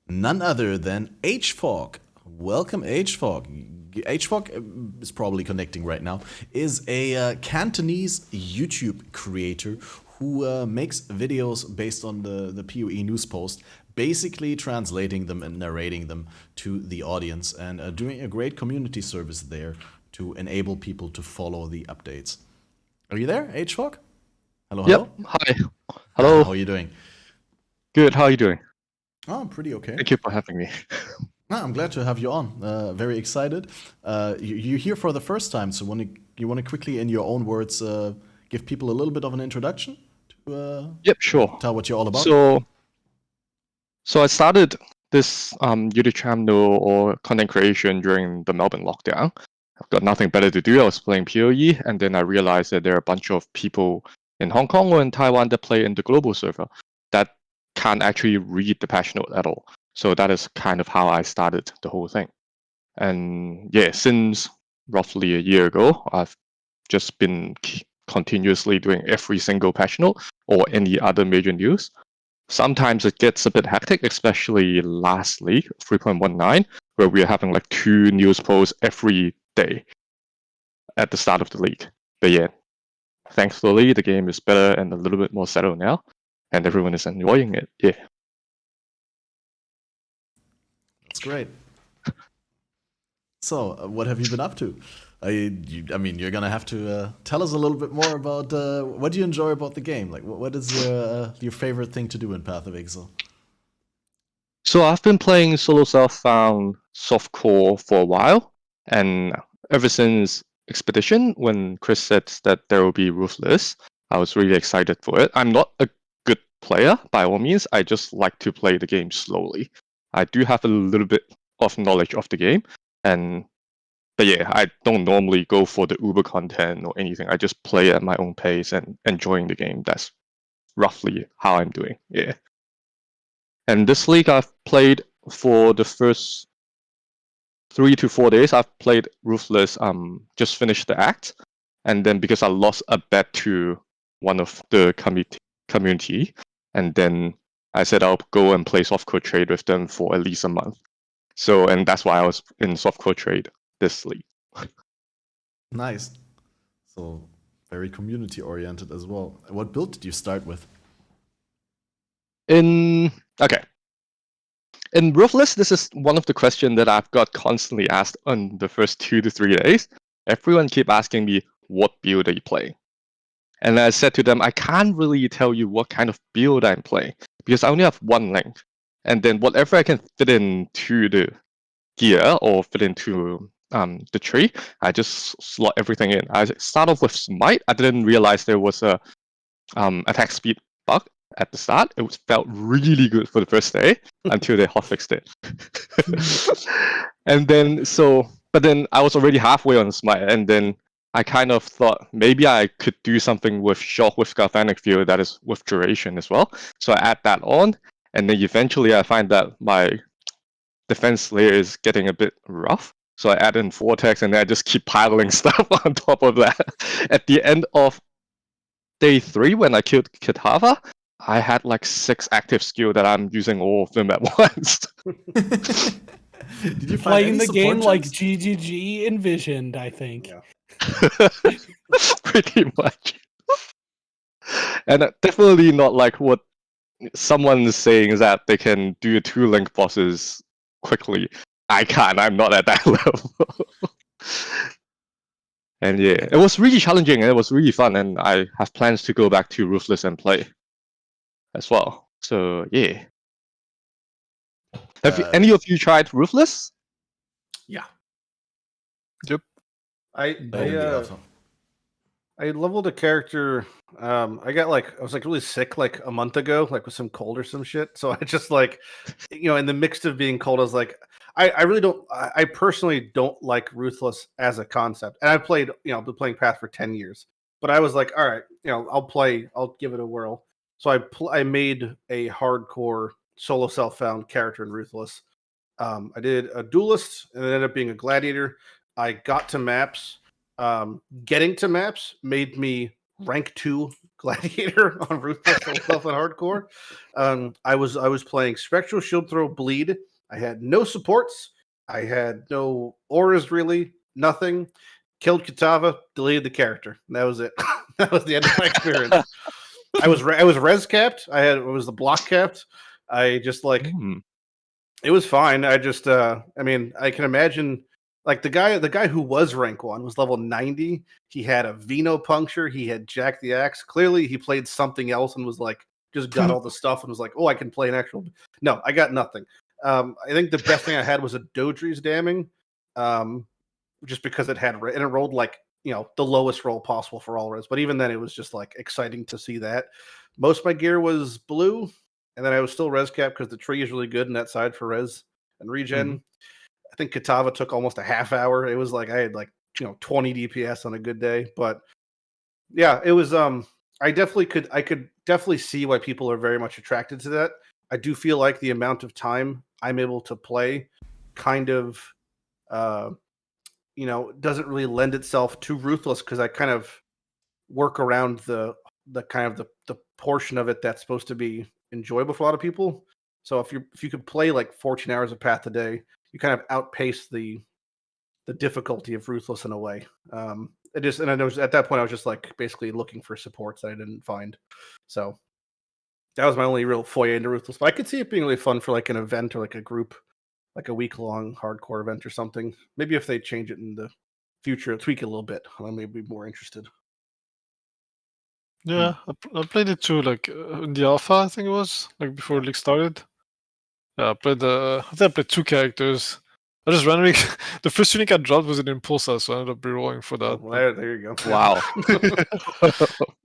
none other than hfok. Welcome, hfok. hfok is probably connecting right now. Is a Cantonese YouTube creator who makes videos based on the PoE news post, basically translating them and narrating them to the audience and doing a great community service there to enable people to follow the updates. Are you there, hfok? Hello, hello? Yep. Hi. Hello. How are you doing? Good. How are you doing? Oh, I'm pretty okay. Thank you for having me. I'm glad to have you on. Very excited. You're here for the first time, so you want to quickly, in your own words, give people a little bit of an introduction? Yep, sure. Tell what you're all about. So I started this YouTube channel or content creation during the Melbourne lockdown. I've got nothing better to do. I was playing PoE, and then I realized that there are a bunch of people in Hong Kong or in Taiwan that play in the global server that can't actually read the patch note at all. So that is kind of how I started the whole thing. And yeah, since roughly a year ago, I've just been continuously doing every single patch note or any other major news. Sometimes it gets a bit hectic, especially last league, 3.19, where we're having like 2 news posts every day at the start of the league. But yeah, thankfully the game is better and a little bit more settled now, and everyone is enjoying it. Yeah. That's great. So, what have you been up to? I mean, you're gonna have to tell us a little bit more about what do you enjoy about the game. Like, what is your favorite thing to do in Path of Exile? So I've been playing solo self-found softcore for a while, and ever since Expedition, when Chris said that there will be Ruthless, I was really excited for it. I'm not a good player by all means. I just like to play the game slowly. I do have a little bit of knowledge of the game, but yeah, I don't normally go for the Uber content or anything. I just play at my own pace and enjoying the game. That's roughly how I'm doing. Yeah. And this league I've played for the first 3 to 4 days. I've played Ruthless, just finished the act. And then because I lost a bet to one of the community, and then I said I'll go and play softcore trade with them for at least a month. And that's why I was in softcore trade this league. Nice. So very community oriented as well. What build did you start with? Okay. In Ruthless, this is one of the questions that I've got constantly asked on the first 2 to 3 days. Everyone keep asking me, what build are you playing? And I said to them, I can't really tell you what kind of build I'm playing because I only have one link. And then whatever I can fit into the gear or fit into the tree, I just slot everything in. I start off with Smite. I didn't realize there was a attack speed bug at the start. It felt really good for the first day until they hotfixed it. And then but then I was already halfway on Smite, and then I kind of thought maybe I could do something with Shock with Galvanic Field that is with duration as well. So I add that on, and then eventually I find that my defense layer is getting a bit rough. So I add in Vortex, and then I just keep piling stuff on top of that. At the end of day 3, when I killed Kitava, I had like 6 active skill that I'm using all of them at once. Did you playing the game like GGG envisioned, I think. Yeah. Pretty much. And definitely not like what someone is saying is that they can do 2 link bosses quickly. I can't. I'm not at that level. And yeah, it was really challenging and it was really fun. And I have plans to go back to Ruthless and play as well. So yeah. Have any of you tried Ruthless? Yeah. Yep. I leveled a character. I was like really sick like a month ago, like with some cold or some shit. So I just like, in the mix of being cold, I was like, I really don't. I personally don't like Ruthless as a concept. And I've played, I've been playing Path for 10 years. But I was like, all right, I'll give it a whirl. So I made a hardcore solo self-found character in Ruthless. I did a duelist and it ended up being a gladiator. I got to maps. Getting to maps made me rank 2 gladiator on Ruthless self and hardcore. I was playing Spectral, Shield Throw, Bleed. I had no supports. I had no auras really, nothing. Killed Kitava, deleted the character. And that was it. That was the end of my experience. I was res capped. I was the block capped. I just like it was fine. I just I can imagine like the guy who was rank 1 was level 90. He had a Veno puncture, he had Jack the Axe. Clearly he played something else and was like just got all the stuff and was like, oh, I can play an actual. No, I got nothing. I think the best thing I had was a Dodri's Damning. Just because it rolled like the lowest roll possible for all res, but even then it was just like exciting to see that. Most of my gear was blue, and then I was still res cap because the tree is really good in that side for res and regen. I think Kitava took almost a half hour. It was like I had like 20 DPS on a good day, but yeah, it was I could definitely see why people are very much attracted to that. I do feel like the amount of time I'm able to play kind of doesn't really lend itself to Ruthless because I kind of work around the kind of the portion of it that's supposed to be enjoyable for a lot of people. So if you could play like 14 hours of Path a day, you kind of outpace the difficulty of Ruthless in a way. I know at that point I was just like basically looking for supports that I didn't find. So that was my only real foray into Ruthless. But I could see it being really fun for like an event or like a group, like a week-long hardcore event or something. Maybe if they change it in the future, tweak it a little bit, I may be more interested. Yeah, I played it too, like in the alpha, I think it was, like before League started. Yeah, I think I played 2 characters. I just randomly, the first unique I dropped was an Impulsa, so I ended up rerolling for that. Well, there you go. Wow.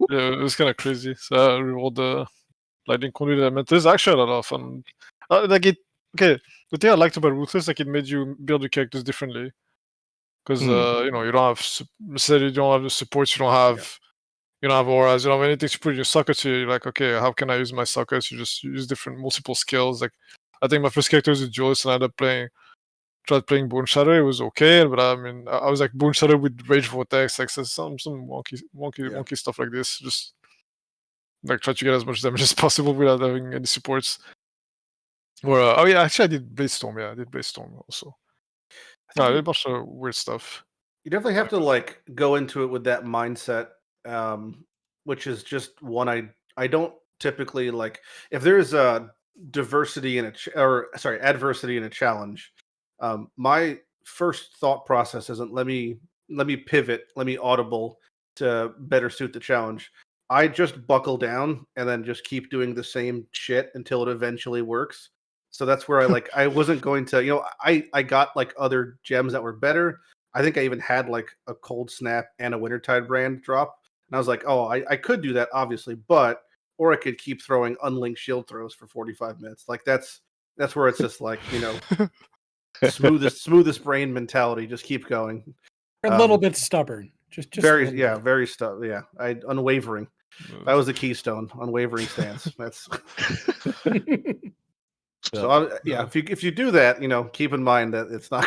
Yeah, it was kind of crazy. So I rerolled the Lightning Conduit element. There's actually a lot of fun. The thing I liked about Ruthless, like it made you build your characters differently. Because you don't have necessarily the supports, you don't have auras, you don't have anything to put in your sockets. So you're like, okay, how can I use my sockets? You just use multiple skills. Like I think my first character was a duelist, and I ended up tried playing Bone Shadow. It was okay, but I was like Bone Shadow with Rage Vortex, like some wonky stuff like this. Just like try to get as much damage as possible without having any supports. Or actually I did Blaze Storm. Yeah, I did Blaze Storm also. No, I did a bunch of weird stuff. You definitely have to like go into it with that mindset, which is just one I don't typically like. If there's adversity in a challenge, my first thought process isn't let me pivot, let me audible to better suit the challenge. I just buckle down and then just keep doing the same shit until it eventually works. So that's where I wasn't going to, I got like other gems that were better. I think I even had like a Cold Snap and a Wintertide brand drop. And I was like, oh, I could do that, obviously, or I could keep throwing unlinked shield throws for 45 minutes. Like that's where it's just like, smoothest brain mentality. Just keep going. A little bit stubborn. Just very stubborn. Yeah, unwavering. That was the keystone. Unwavering stance. That's so. If you do that, keep in mind that it's not.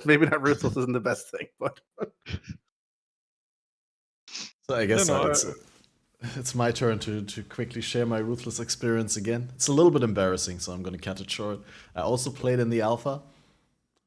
Maybe not ruthless isn't the best thing, but. So I guess it's my turn to quickly share my ruthless experience again. It's a little bit embarrassing, so I'm going to cut it short. I also played in the alpha.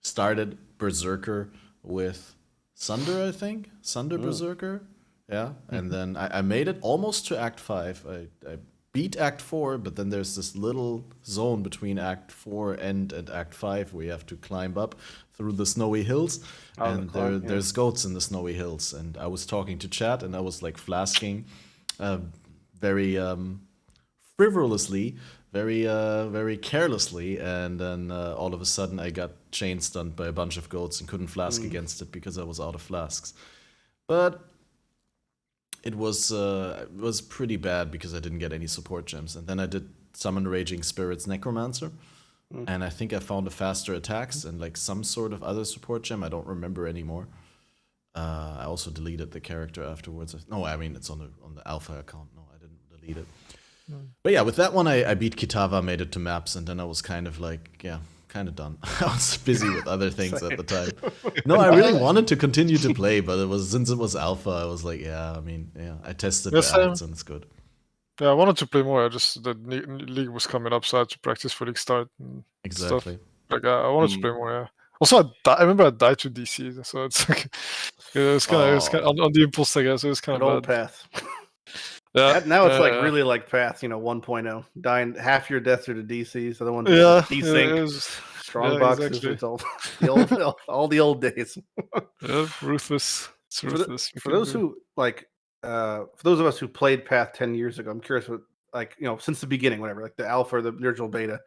Started Berserker with Sunder, I think. Sunder Berserker. Yeah. And then I made it almost to Act 5. I beat Act 4, but then there's this little zone between Act 4 and Act 5 where you have to climb up through the snowy hills. And there's goats in the snowy hills. And I was talking to chat and I was like flasking very frivolously, very carelessly, and then all of a sudden I got chain stunned by a bunch of goats and couldn't flask against it because I was out of flasks. But it was pretty bad because I didn't get any support gems. And then I did summon Raging Spirits Necromancer, and I think I found a faster attacks and like some sort of other support gem. I don't remember anymore. I also deleted the character afterwards. No, I mean it's on the alpha account. No, I didn't delete it. But yeah, with that one I beat Kitava, made it to maps, and then I was kind of like, kind of done. I was busy with other things at the time. No, I really wanted to continue to play, but since it was alpha, I was like, I tested the acts and it's good. Yeah, I wanted to play more. The league was coming up, so I had to practice for league start. And exactly. Stuff. Like I wanted to play more. Yeah. Also, I remember I died to DC, so it's like it's kind of on the impulse, I guess. It was kind of bad. Path. Yeah. Now it's like really like Path, 1.0. Dying half your deaths are to DCs, the other one desync. Strong boxes. Exactly. It's all the old days. Ruthless. It's ruthless. For those who for those of us who played Path 10 years ago, I'm curious what since the beginning, whatever, like the alpha or the original beta.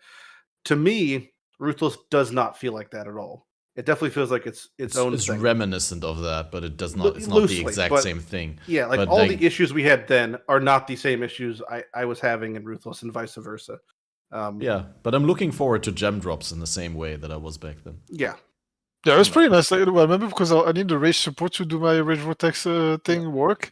To me, Ruthless does not feel like that at all. It definitely feels like it's own it's thing. Reminiscent of that, but it does not. It's not the exact same thing. Yeah, like all the issues we had then are not the same issues I was having in Ruthless, and vice versa. But I'm looking forward to gem drops in the same way that I was back then. Yeah, it was pretty nice. Like, I remember because I need the rage support to do my rage vortex thing work.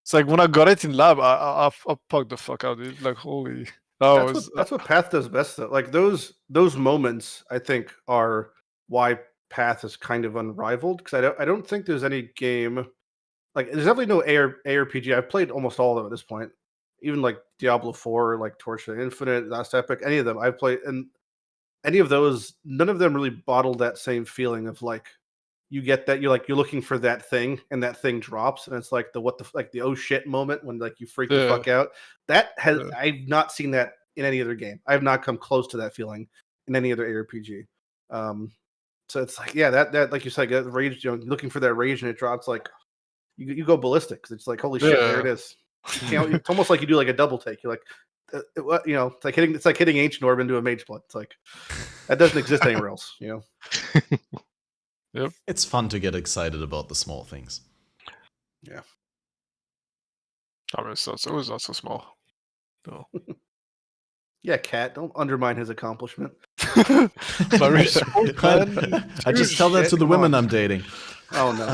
It's like when I got it in lab, I pucked the fuck out, dude. Like holy. That's what Path does best, though. Like those moments, I think, are why Path is kind of unrivaled. Because I don't think there's any game like there's definitely no ARPG. I've played almost all of them at this point. Even like Diablo 4, like Torch of the Infinite, Last Epic, any of them I've played, and any of those, none of them really bottled that same feeling of like you get that you're looking for that thing and that thing drops and it's like the oh shit moment when like you freak the fuck out. That has I've not seen that in any other game. I have not come close to that feeling in any other ARPG. So it's like that like you said, get rage, looking for that rage and it drops, like you go ballistic because it's like holy shit, there it is. It's almost like you do like a double take. You're like it's like hitting Ancient Orb into a Mage Blood. It's like that doesn't exist anywhere else. Yep. It's fun to get excited about the small things. Yeah. I mean, it was not so small. No. Yeah, Cat, don't undermine his accomplishment. I just tell that to the women I'm dating. Oh no.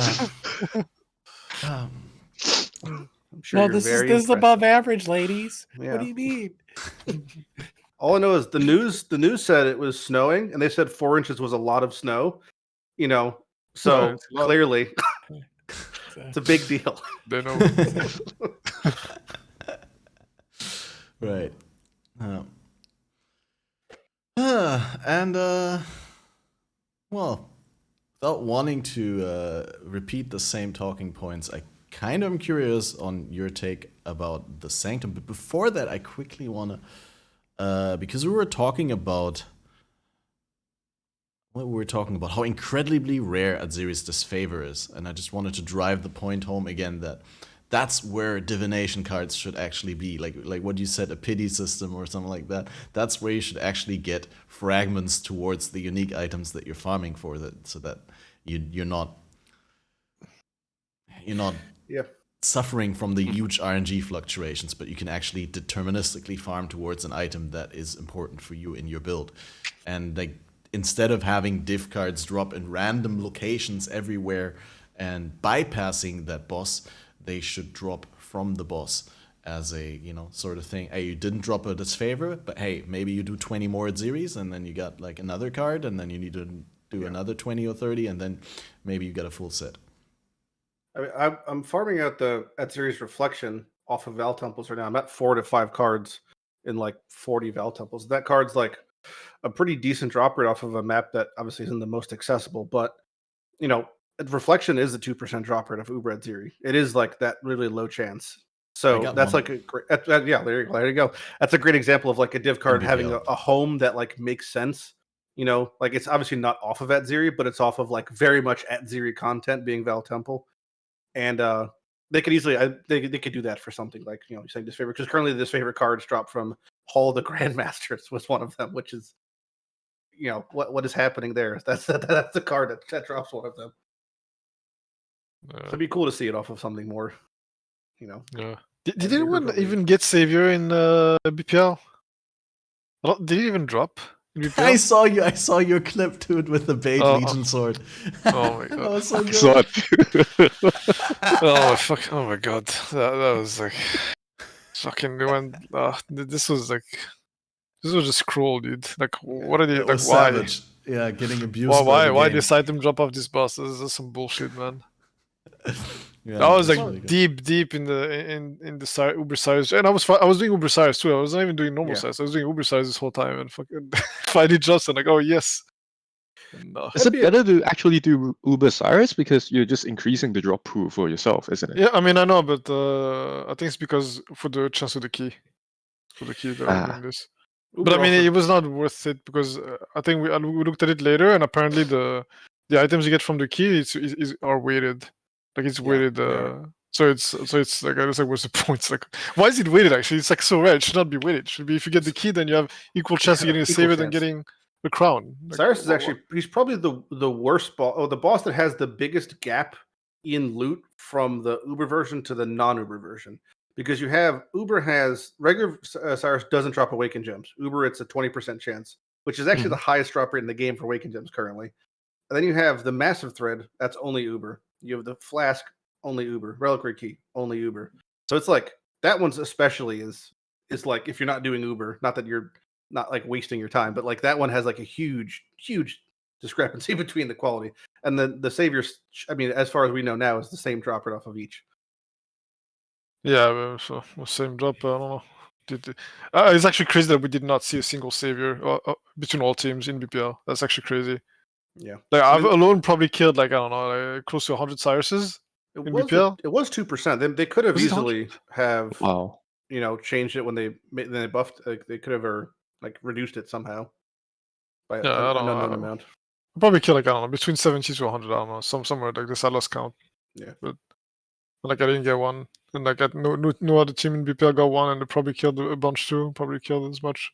I'm sure this is above average, ladies. Yeah. What do you mean? All I know is the news said it was snowing, and they said 4 inches was a lot of snow. So clearly it's a big deal. They know. Right. Well, without wanting to repeat the same talking points, I kind of am curious on your take about the Sanctum. But before that, I quickly want because we were talking about how incredibly rare Aziri's Disfavor is, and I just wanted to drive the point home again that that's where divination cards should actually be, like what you said, a pity system or something like that. That's where you should actually get fragments towards the unique items that you're farming for, that so that you're not suffering from the huge RNG fluctuations, but you can actually deterministically farm towards an item that is important for you in your build. And like, instead of having div cards drop in random locations everywhere and bypassing that boss, they should drop from the boss as a, sort of thing. Hey, you didn't drop a Disfavor, but hey, maybe you do 20 more Aziris, and then you got like another card, and then you need to do another 20 or 30, and then maybe you get a full set. I mean, I'm farming out the Aziri's Reflection off of Val Temples right now. I'm at 4 to 5 cards in like 40 Val Temples. That card's like a pretty decent drop rate off of a map that obviously isn't the most accessible, but Reflection is a 2% drop rate of Uber Aziri. It is like that really low chance. So that's like a great, yeah, there you go. That's a great example of like a div card having a home that like makes sense. Like it's obviously not off of Aziri, but it's off of like very much Aziri content being Val Temple. And they could easily they could do that for something like you're saying Disfavor, because currently the Disfavor cards drop from Hall of the Grandmasters was one of them, which is what is happening there. That's the card that drops one of them. So it'd be cool to see it off of something more. Yeah. Did anyone even get Savior in BPL? Did it even drop? I saw your clip to it with the Bait Legion sword. Oh my god. That was so good. Oh my god. That was like fucking this was just cruel, dude. Like what are they like why? Savage. Yeah, getting abused. Why this item drop off this boss? This is some bullshit, man. Yeah, I was like really deep in the Uber Cyrus, and I was doing Uber Cyrus too. I wasn't even doing normal Cyrus. I was doing Uber Cyrus this whole time, and fucking finally just like, oh yes. No. Is it better to actually do Uber Cyrus because you're just increasing the drop pool for yourself, isn't it? Yeah, I mean I know, but I think it's because for the chance of the key, they're doing this. But I mean, it was not worth it because I think we looked at it later, and apparently the items you get from the key are weighted. Like it's weighted, so it's like it's like what's the point? It's like why is it weighted? Actually, it's like so rare. It should not be weighted. It should be if you get the key, then you have equal chance of getting a saver than getting the crown. Like, Cyrus is actually he's probably the worst boss. Oh, the boss that has the biggest gap in loot from the Uber version to the non-Uber version, because you have Uber has regular Cyrus doesn't drop Awakened Gems. Uber it's a 20% chance, which is actually the highest drop rate in the game for Awakened Gems currently. And then you have the Massive Thread that's only Uber. You have the Flask, only Uber. Reliquary Key, only Uber. So it's like that one's especially is like if you're not doing Uber, not that you're not like wasting your time, but like that one has like a huge discrepancy between the quality. And the Saviors, I mean, as far as we know now, is the same drop rate off of each. Yeah, so same drop. I don't know. It's actually crazy that we did not see a single Savior between all teams in BPL. That's actually crazy. Yeah, like I've alone probably killed like I don't know, like close to 100 Cyruses in BPL. It was 2%. They could have easily have changed it when they buffed. Like, they could have like reduced it somehow by an unknown amount. I probably killed like I don't know between 70 to 100. I don't know somewhere like this. I lost count. Yeah, but like I didn't get one, and like no other team in BPL got one, and they probably killed a bunch too. Probably killed as much.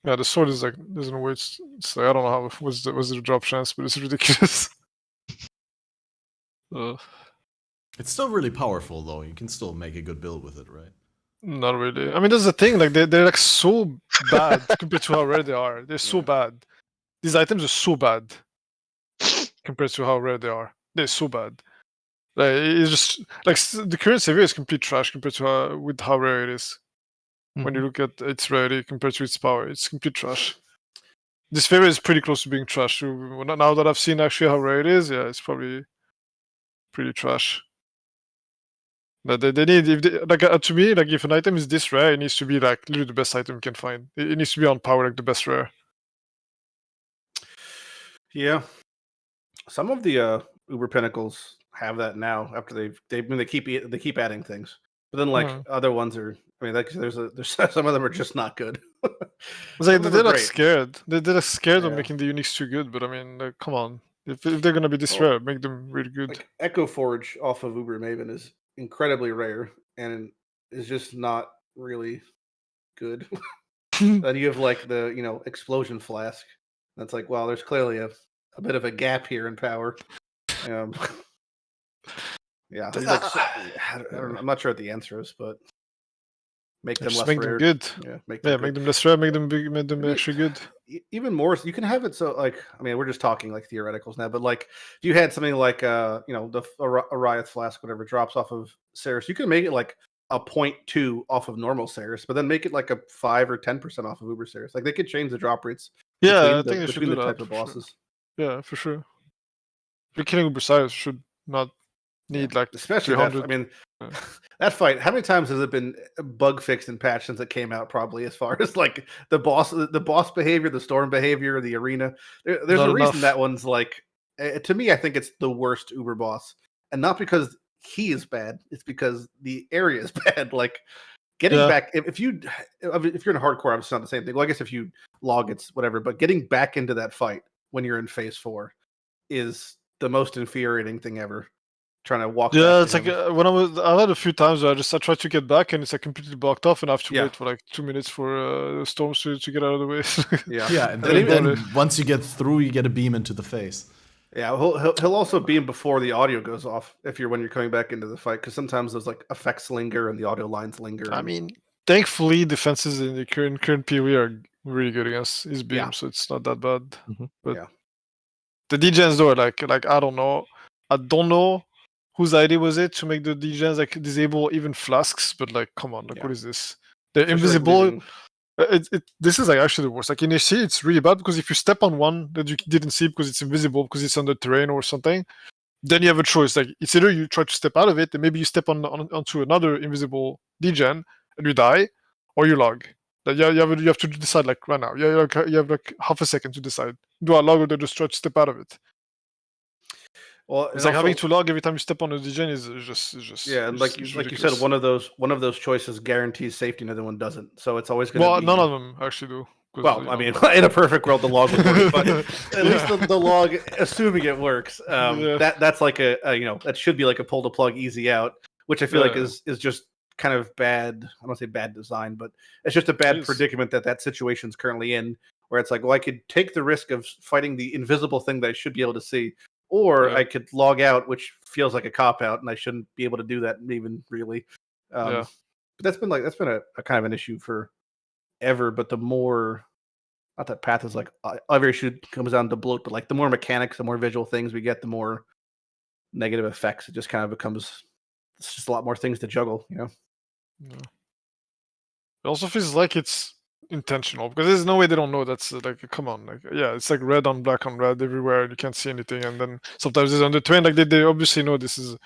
Yeah, the sword is like there's no way. It's like I don't know how was the drop chance, but it's ridiculous. It's still really powerful though. You can still make a good build with it, right? Not really. I mean, that's the thing. Like they're like so bad compared to how rare they are. They're so bad. These items are so bad compared to how rare they are. They're so bad. Like it's just like the current Savior is complete trash compared to with how rare it is. When you look at its rarity compared to its power, it's complete trash. This Savior is pretty close to being trash. Now that I've seen actually how rare it is, yeah, it's probably pretty trash. But they need to me, like if an item is this rare, it needs to be like literally the best item you can find. It needs to be on power like the best rare. Yeah, some of the Uber Pinnacles have that now. After they keep adding things. But then like other ones are. I mean, like there's some of them are just not good. It's like they look scared. They look scared of making the uniques too good. But I mean, like, come on. If they're gonna be this rare, make them really good. Like Echo Forge off of Uber Maven is incredibly rare and is just not really good. Then you have like the Explosion Flask. That's like, well, there's clearly a bit of a gap here in power. Yeah, like, I'm not sure what the answer is, but make them less rare. Good. Yeah, make them less rare. Make them actually good. Even more, so you can have it so like, I mean, we're just talking like theoreticals now, but like if you had something like the Ariath Flask, whatever, drops off of Ceres, you can make it like a 0.2 off of normal Ceres, but then make it like a 5 or 10% off of Uber Ceres. Like they could change the drop rates. Yeah, I think they should do the that, type of bosses. Sure. Yeah, for sure. If you're killing Uber Ceres, should not need like especially that. I mean, that fight. How many times has it been bug fixed and patched since it came out? Probably as far as like the boss behavior, the storm behavior, the arena. There's a reason that one's like. To me, I think it's the worst Uber boss, and not because he is bad. It's because the area is bad. Like getting back. If you're in hardcore, obviously not the same thing. Well, I guess if you log, it's whatever. But getting back into that fight when you're in phase 4 is the most infuriating thing ever. Trying to walk. Yeah, it's like when I had a few times where I tried to get back and it's like completely blocked off and I have to wait for like 2 minutes for storms to get out of the way. Yeah, and then once you get through, you get a beam into the face. Yeah, he'll also beam before the audio goes off when you're coming back into the fight, because sometimes those like effects linger and the audio lines linger. I mean, thankfully defenses in the current PoE are really good against his beam, so it's not that bad. Mm-hmm. But the degens though, like I don't know whose idea was it to make the degens like disable even flasks, but like come on, like what is this? They're invisible. This is like actually the worst. Like in AC, it's really bad because if you step on one that you didn't see because it's invisible because it's under terrain or something, then you have a choice. Like it's either you try to step out of it and maybe you step onto another invisible degen and you die, or you log. Like, you have to decide like right now. You have like half a second to decide. Do I log or do I just try to step out of it? Well, it's like having to log every time you step on a degen is just yeah, and like you said, one of those choices guarantees safety, another one doesn't. So it's always going to be. Well, none of them actually do. Well, I mean, in a perfect world, the log would work, but at least the log, assuming it works, that's like that should be like a pull to plug easy out, which I feel like is just kind of bad. I don't want to say bad design, but it's just a bad predicament that situation's currently in, where it's like, well, I could take the risk of fighting the invisible thing that I should be able to see. Or I could log out, which feels like a cop out, and I shouldn't be able to do that even really. But that's been a kind of an issue for ever. But the more, not that Path is like every issue comes down to bloat, but like the more mechanics, the more visual things we get, the more negative effects. It just kind of becomes it's just a lot more things to juggle, you know. Yeah. It also feels like it's intentional because there's no way they don't know. That's like, come on, like it's like red on black on red everywhere and you can't see anything, and then sometimes it's on the train, like they obviously know this is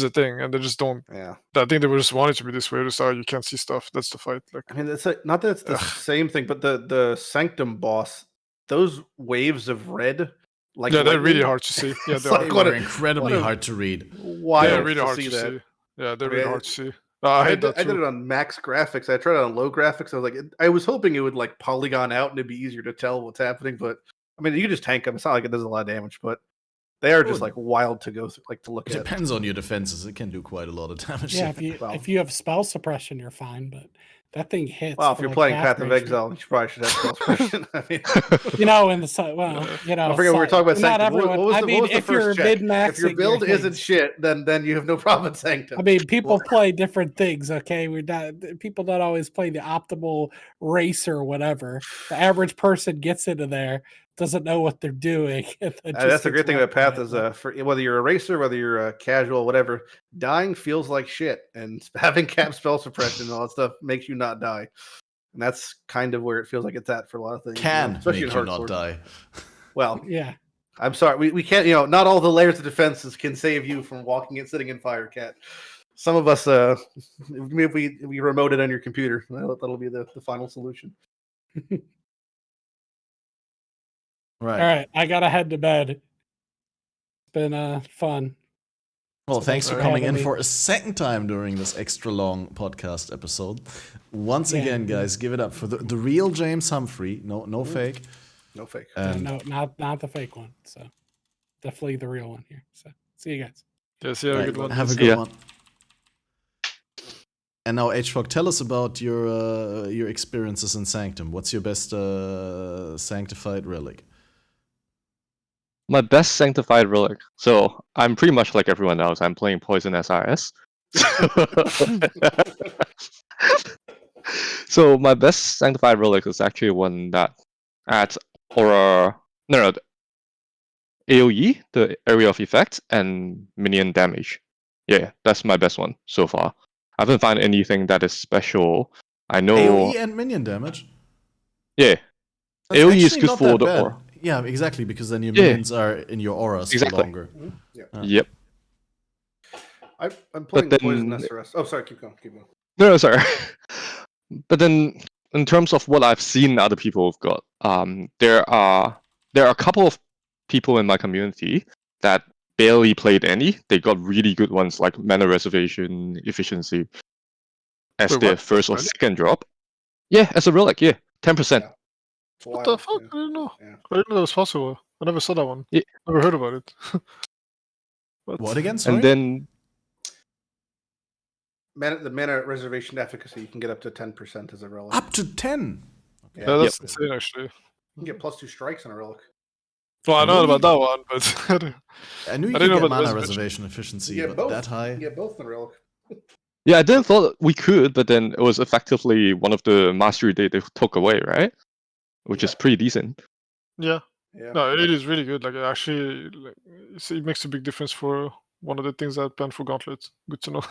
a thing and they just don't. I think they just want it to be this way, just you can't see stuff. That's the fight. Like, I mean, it's not that it's the same thing, but the Sanctum boss, those waves of red, like they're really hard to see. Yeah, they're incredibly hard to read. Why they're really hard to see. Yeah, they're really hard to see. I did it on max graphics. I tried it on low graphics. I was hoping it would like polygon out and it'd be easier to tell what's happening. But I mean, you just tank them. It's not like it does a lot of damage, but they are just like wild to go through, like to look at. It depends on your defenses. It can do quite a lot of damage. Yeah, if you have spell suppression, you're fine. But that thing hits. Well, if you're playing Path of Exile, you probably should have spell suppression. I mean, I forget we were talking about Sanctum. What was the first check? If your build isn't shit, then you have no problem with Sanctum. I mean, people play different things. Okay, people don't always play the optimal race or whatever. The average person gets into there, doesn't know what they're doing. That's the great thing about Path is for whether you're a racer, whether you're a casual, whatever, dying feels like shit, and having cap spell suppression and all that stuff makes you not die, and that's kind of where it feels like it's at for a lot of things. Especially make you not die. Well, yeah. I'm sorry, we can't. Not all the layers of defenses can save you from walking and sitting in fire, Cat. Some of us, if we remote it on your computer, that'll be the final solution. Right. All right. I gotta head to bed. It's been fun. Well, thanks for for coming in having me. for a second time during this extra long podcast episode. Once again, guys, give it up for the real James Humphrey. No fake. No fake. No, not the fake one. So definitely the real one here. So see you guys. Yes, have a good one. Have a good one. And now, hfok, tell us about your experiences in Sanctum. What's your best sanctified relic? My best sanctified relic. So I'm pretty much like everyone else. I'm playing Poison SRS. So my best sanctified relic is actually one that adds AOE, the area of effect, and minion damage. Yeah, that's my best one so far. I haven't found anything that is special. I know AOE and minion damage. Yeah, That's AOE is actually good not for that the bad. aura. Yeah, exactly, because then your minions are in your auras for longer. Yep. I'm playing then- Poison SRS. Oh, sorry, keep going. No, sorry. But then, in terms of what I've seen other people have got, there are a couple of people in my community that barely played any. They got really good ones like mana reservation, efficiency, as their first or second drop. Yeah, as a relic, 10%. What the fuck? I didn't know. I didn't know that was possible. I never saw that one. Yeah. Never heard about it. What again? Sorry. And then the mana reservation efficacy, you can get up to 10% as a relic. Up to 10. Yeah, that's insane, actually. You can get +2 strikes on a relic. Well, I know about that one, but I knew you I could didn't know get about the mana reservation. reservation efficiency, You but get both. that high. You get both in a relic. yeah, I didn't thought we could, but then it was effectively one of the mastery they took away, right? Which is pretty decent. Yeah. Yeah. No, it is really good. Like, actually, it makes a big difference for one of the things I planned for Gauntlet. Good to know.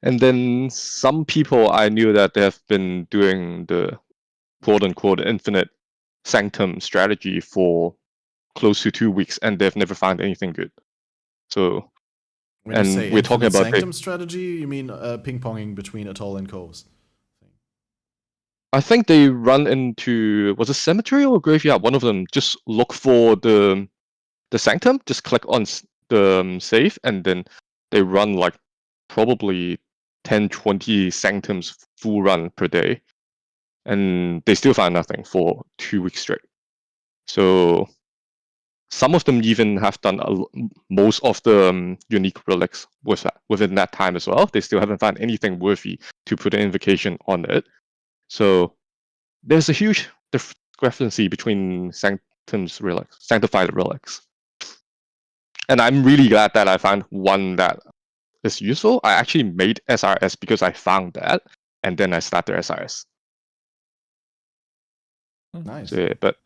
And then some people I knew that they have been doing the quote-unquote infinite sanctum strategy for close to 2 weeks, and they've never found anything good. So, When you say we're talking infinite about sanctum strategy, you mean ping-ponging between atoll and coves? I think they run into, was it cemetery or graveyard? One of them. Just look for the sanctum. Just click on the save, and then they run like probably 10-20 sanctums full run per day, and they still find nothing for 2 weeks straight. So some of them even have done most of the unique relics within that time as well. They still haven't found anything worthy to put an invocation on it. So there's a huge discrepancy between sanctified relics. And I'm really glad that I found one that is useful. I actually made SRS because I found that, and then I started SRS. Nice. So, but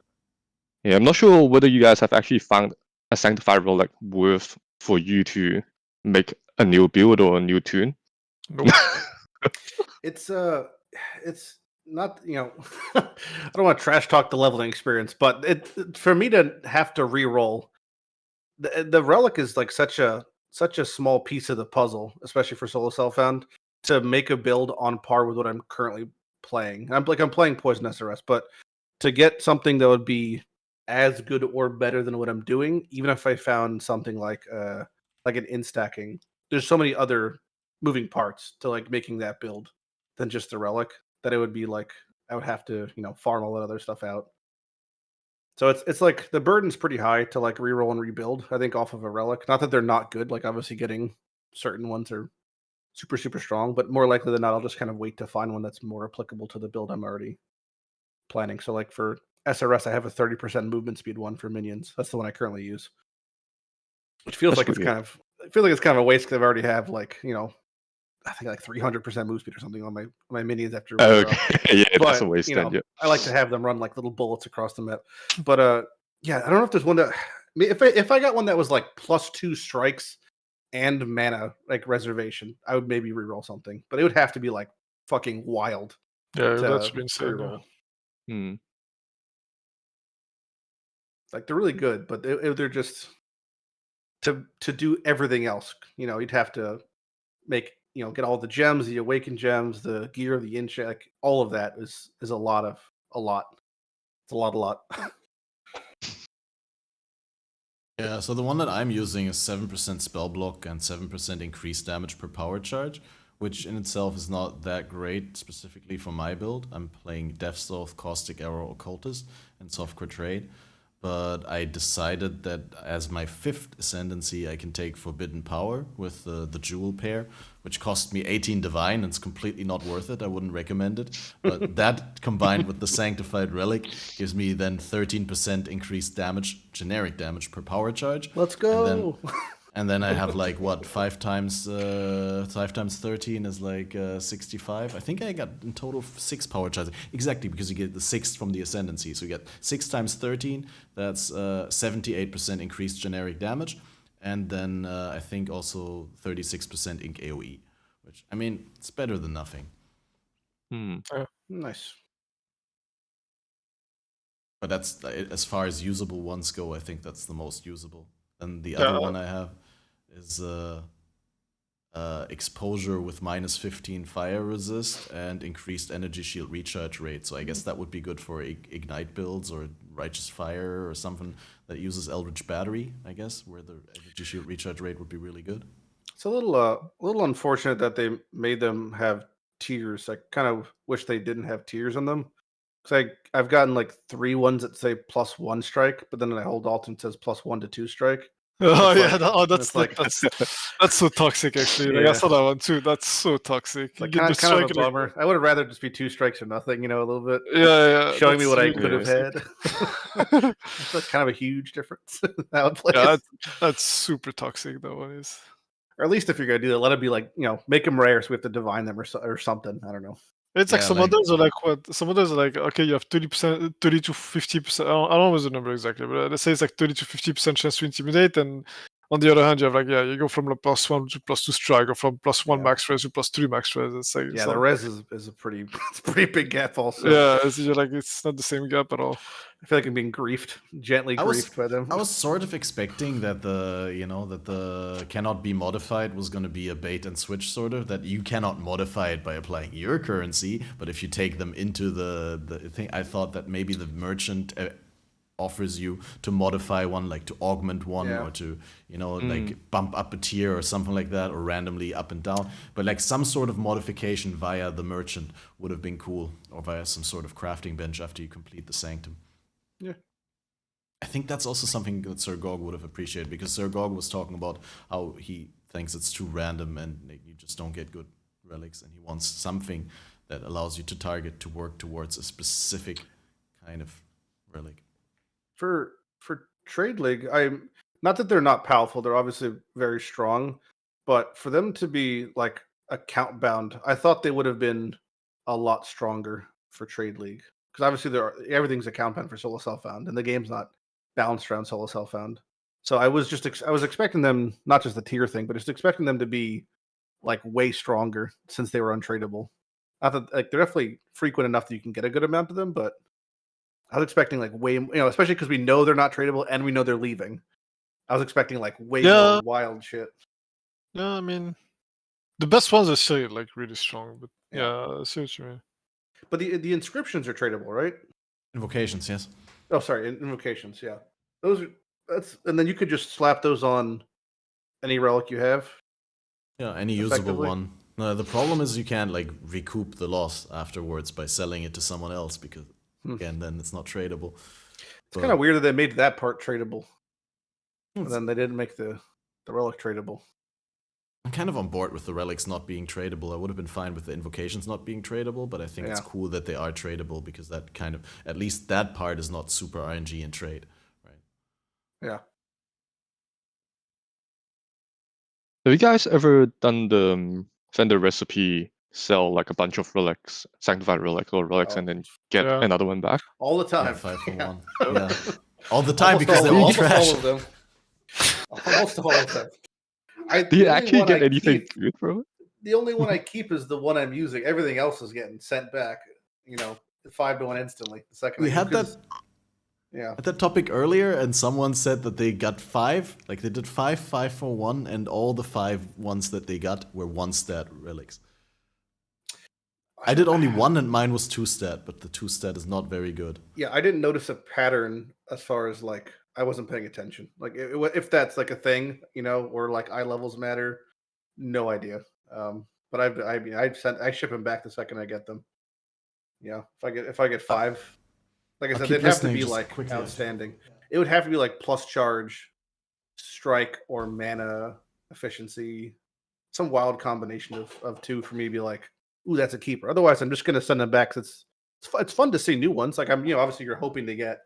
I'm not sure whether you guys have actually found a sanctified relic worth for you to make a new build or a new tune. Nope. It's not, I don't want to trash talk the leveling experience, but for me to have to re-roll, the relic is like such a small piece of the puzzle, especially for solo self-found, to make a build on par with what I'm currently playing. I'm playing Poison SRS, but to get something that would be as good or better than what I'm doing, even if I found something like an instacking, there's so many other moving parts to like making that build than just the relic, that it would be like I would have to, farm all that other stuff out. So it's like the burden's pretty high to like reroll and rebuild, I think, off of a relic. Not that they're not good, like obviously getting certain ones are super, super strong, but more likely than not, I'll just kind of wait to find one that's more applicable to the build I'm already planning. So like for SRS, I have a 30% movement speed one for minions. That's the one I currently use. Which feels like it's kind of a waste because I already have like, I think like 300% move speed or something on my minions after. Okay. Yeah, but, that's a waste. Yeah. I like to have them run like little bullets across the map. But I don't know if there's one that if I got one that was like +2 strikes and mana like reservation, I would maybe reroll something. But it would have to be like fucking wild. Yeah, that's been insane. Like they're really good, but they're just to do everything else. You'd have to make get all the gems, the awakened gems, the gear, the in check, all of that is a lot. It's a lot. Yeah, so the one that I'm using is 7% spell block and 7% increased damage per power charge, which in itself is not that great specifically for my build. I'm playing Death's Oath, Caustic Arrow, Occultist, and Softcore Trade. But I decided that as my 5th Ascendancy, I can take Forbidden Power with the Jewel pair, which cost me 18 Divine, and it's completely not worth it. I wouldn't recommend it. But that combined with the Sanctified Relic gives me then 13% increased damage, generic damage per power charge. Let's go! And then I have like what 5 times 13 is like 65. I think I got in total 6 power charges exactly because you get the 6th from the Ascendancy. So you get 6 times 13. That's 78% increased generic damage, and then I think also 36% ink AOE, which I mean it's better than nothing. Nice. But that's as far as usable ones go. I think that's the most usable. And the other one I have is exposure with -15 fire resist and increased energy shield recharge rate. So I guess that would be good for ignite builds or righteous fire or something that uses Eldritch Battery, I guess, where the energy shield recharge rate would be really good. It's a little unfortunate that they made them have tiers. I kind of wish they didn't have tiers on them. Because I've gotten like 3 ones that say +1 strike, but then I hold alt and it says +1 to 2 strike. Oh It's yeah, like- that's it's that's so toxic actually. Like, I saw that one too. That's so toxic. Like You kind, get kind of a distracted, like- bummer. I would have rather just be 2 strikes or nothing, you know, a little bit. Yeah, Showing me that's what I really could have toxic. had. It's like kind of a huge difference. That would play. Yeah, that's super toxic. That one is. Or at least if you're gonna do that, let it be like, you know, make them rare so we have to divine them or something. I don't know. It's like Yeah, some like- others are like what? Some others are like, okay, you have 30%, 30 to 50%. I don't know what's the number exactly, but let's say it's like 30 to 50% chance to intimidate. And on the other hand, you have like, yeah, you go from like +1 to +2 strike, or from +1 max res to +3 max res. It's like, Yeah, the res is a pretty it's a pretty big gap also. yeah, you're like, it's not the same gap at all. I feel like I'm being griefed, gently griefed by them. I was sort of expecting that the cannot be modified was going to be a bait and switch sort of, that you cannot modify it by applying your currency, but if you take them into the thing, I thought that maybe the merchant offers you to modify one, like to augment one, or to, you know, like bump up a tier or something like that, or randomly up and down. But like some sort of modification via the merchant would have been cool, or via some sort of crafting bench after you complete the sanctum. Yeah. I think that's also something that Sir Gog would have appreciated, because Sir Gog was talking about how he thinks it's too random and you just don't get good relics, and he wants something that allows you to target to work towards a specific kind of relic. For Trade League, I'm not that they're not powerful, they're obviously very strong, but for them to be like account bound, I thought they would have been a lot stronger for Trade League. Because obviously everything's account bound for solo self-found, and the game's not balanced around solo self-found. So I was expecting them, not just the tier thing, but just expecting them to be like way stronger since they were untradeable. I thought like they're definitely frequent enough that you can get a good amount of them, but I was expecting like way, you know, especially because we know they're not tradable and we know they're leaving. I was expecting like way more wild shit. Yeah, I mean, the best ones are still like really strong, but yeah, I see what you mean. But the inscriptions are tradable, right? Invocations, yes. Oh, sorry, invocations. Yeah, and then you could just slap those on any relic you have. Yeah, any usable one. The problem is you can't like recoup the loss afterwards by selling it to someone else, because again, then it's not tradable. It's kind of weird that they made that part tradable, and then they didn't make the relic tradable. I'm kind of on board with the relics not being tradable. I would have been fine with the invocations not being tradable, but I think it's cool that they are tradable, because that kind of, at least that part is not super RNG in trade, right? Yeah. Have you guys ever done the vendor recipe, sell like a bunch of relics, sanctified relics or relics, and then get another one back? All the time. Yeah, 5 for 1. Yeah. All the time, because they're all trash. All of them. Almost all of them. Do you actually get anything good from it? The only one I keep is the one I'm using. Everything else is getting sent back, you know, 5 to 1 instantly. The second we had that topic earlier, and someone said that they got 5, like they did 5 for 1, and all the 5 ones that they got were 1 stat relics. I did only 1, and mine was 2 stat, but the 2 stat is not very good. Yeah, I didn't notice a pattern as far as like I wasn't paying attention. Like if that's like a thing, or like eye levels matter, no idea. But I ship them back the second I get them. Yeah, if I get 5, like I said, they'd have to be like outstanding. It would have to be like plus charge, strike, or mana efficiency, some wild combination of 2 for me to be like, ooh, that's a keeper. Otherwise, I'm just gonna send them back. It's fun to see new ones. Like I'm, obviously you're hoping to get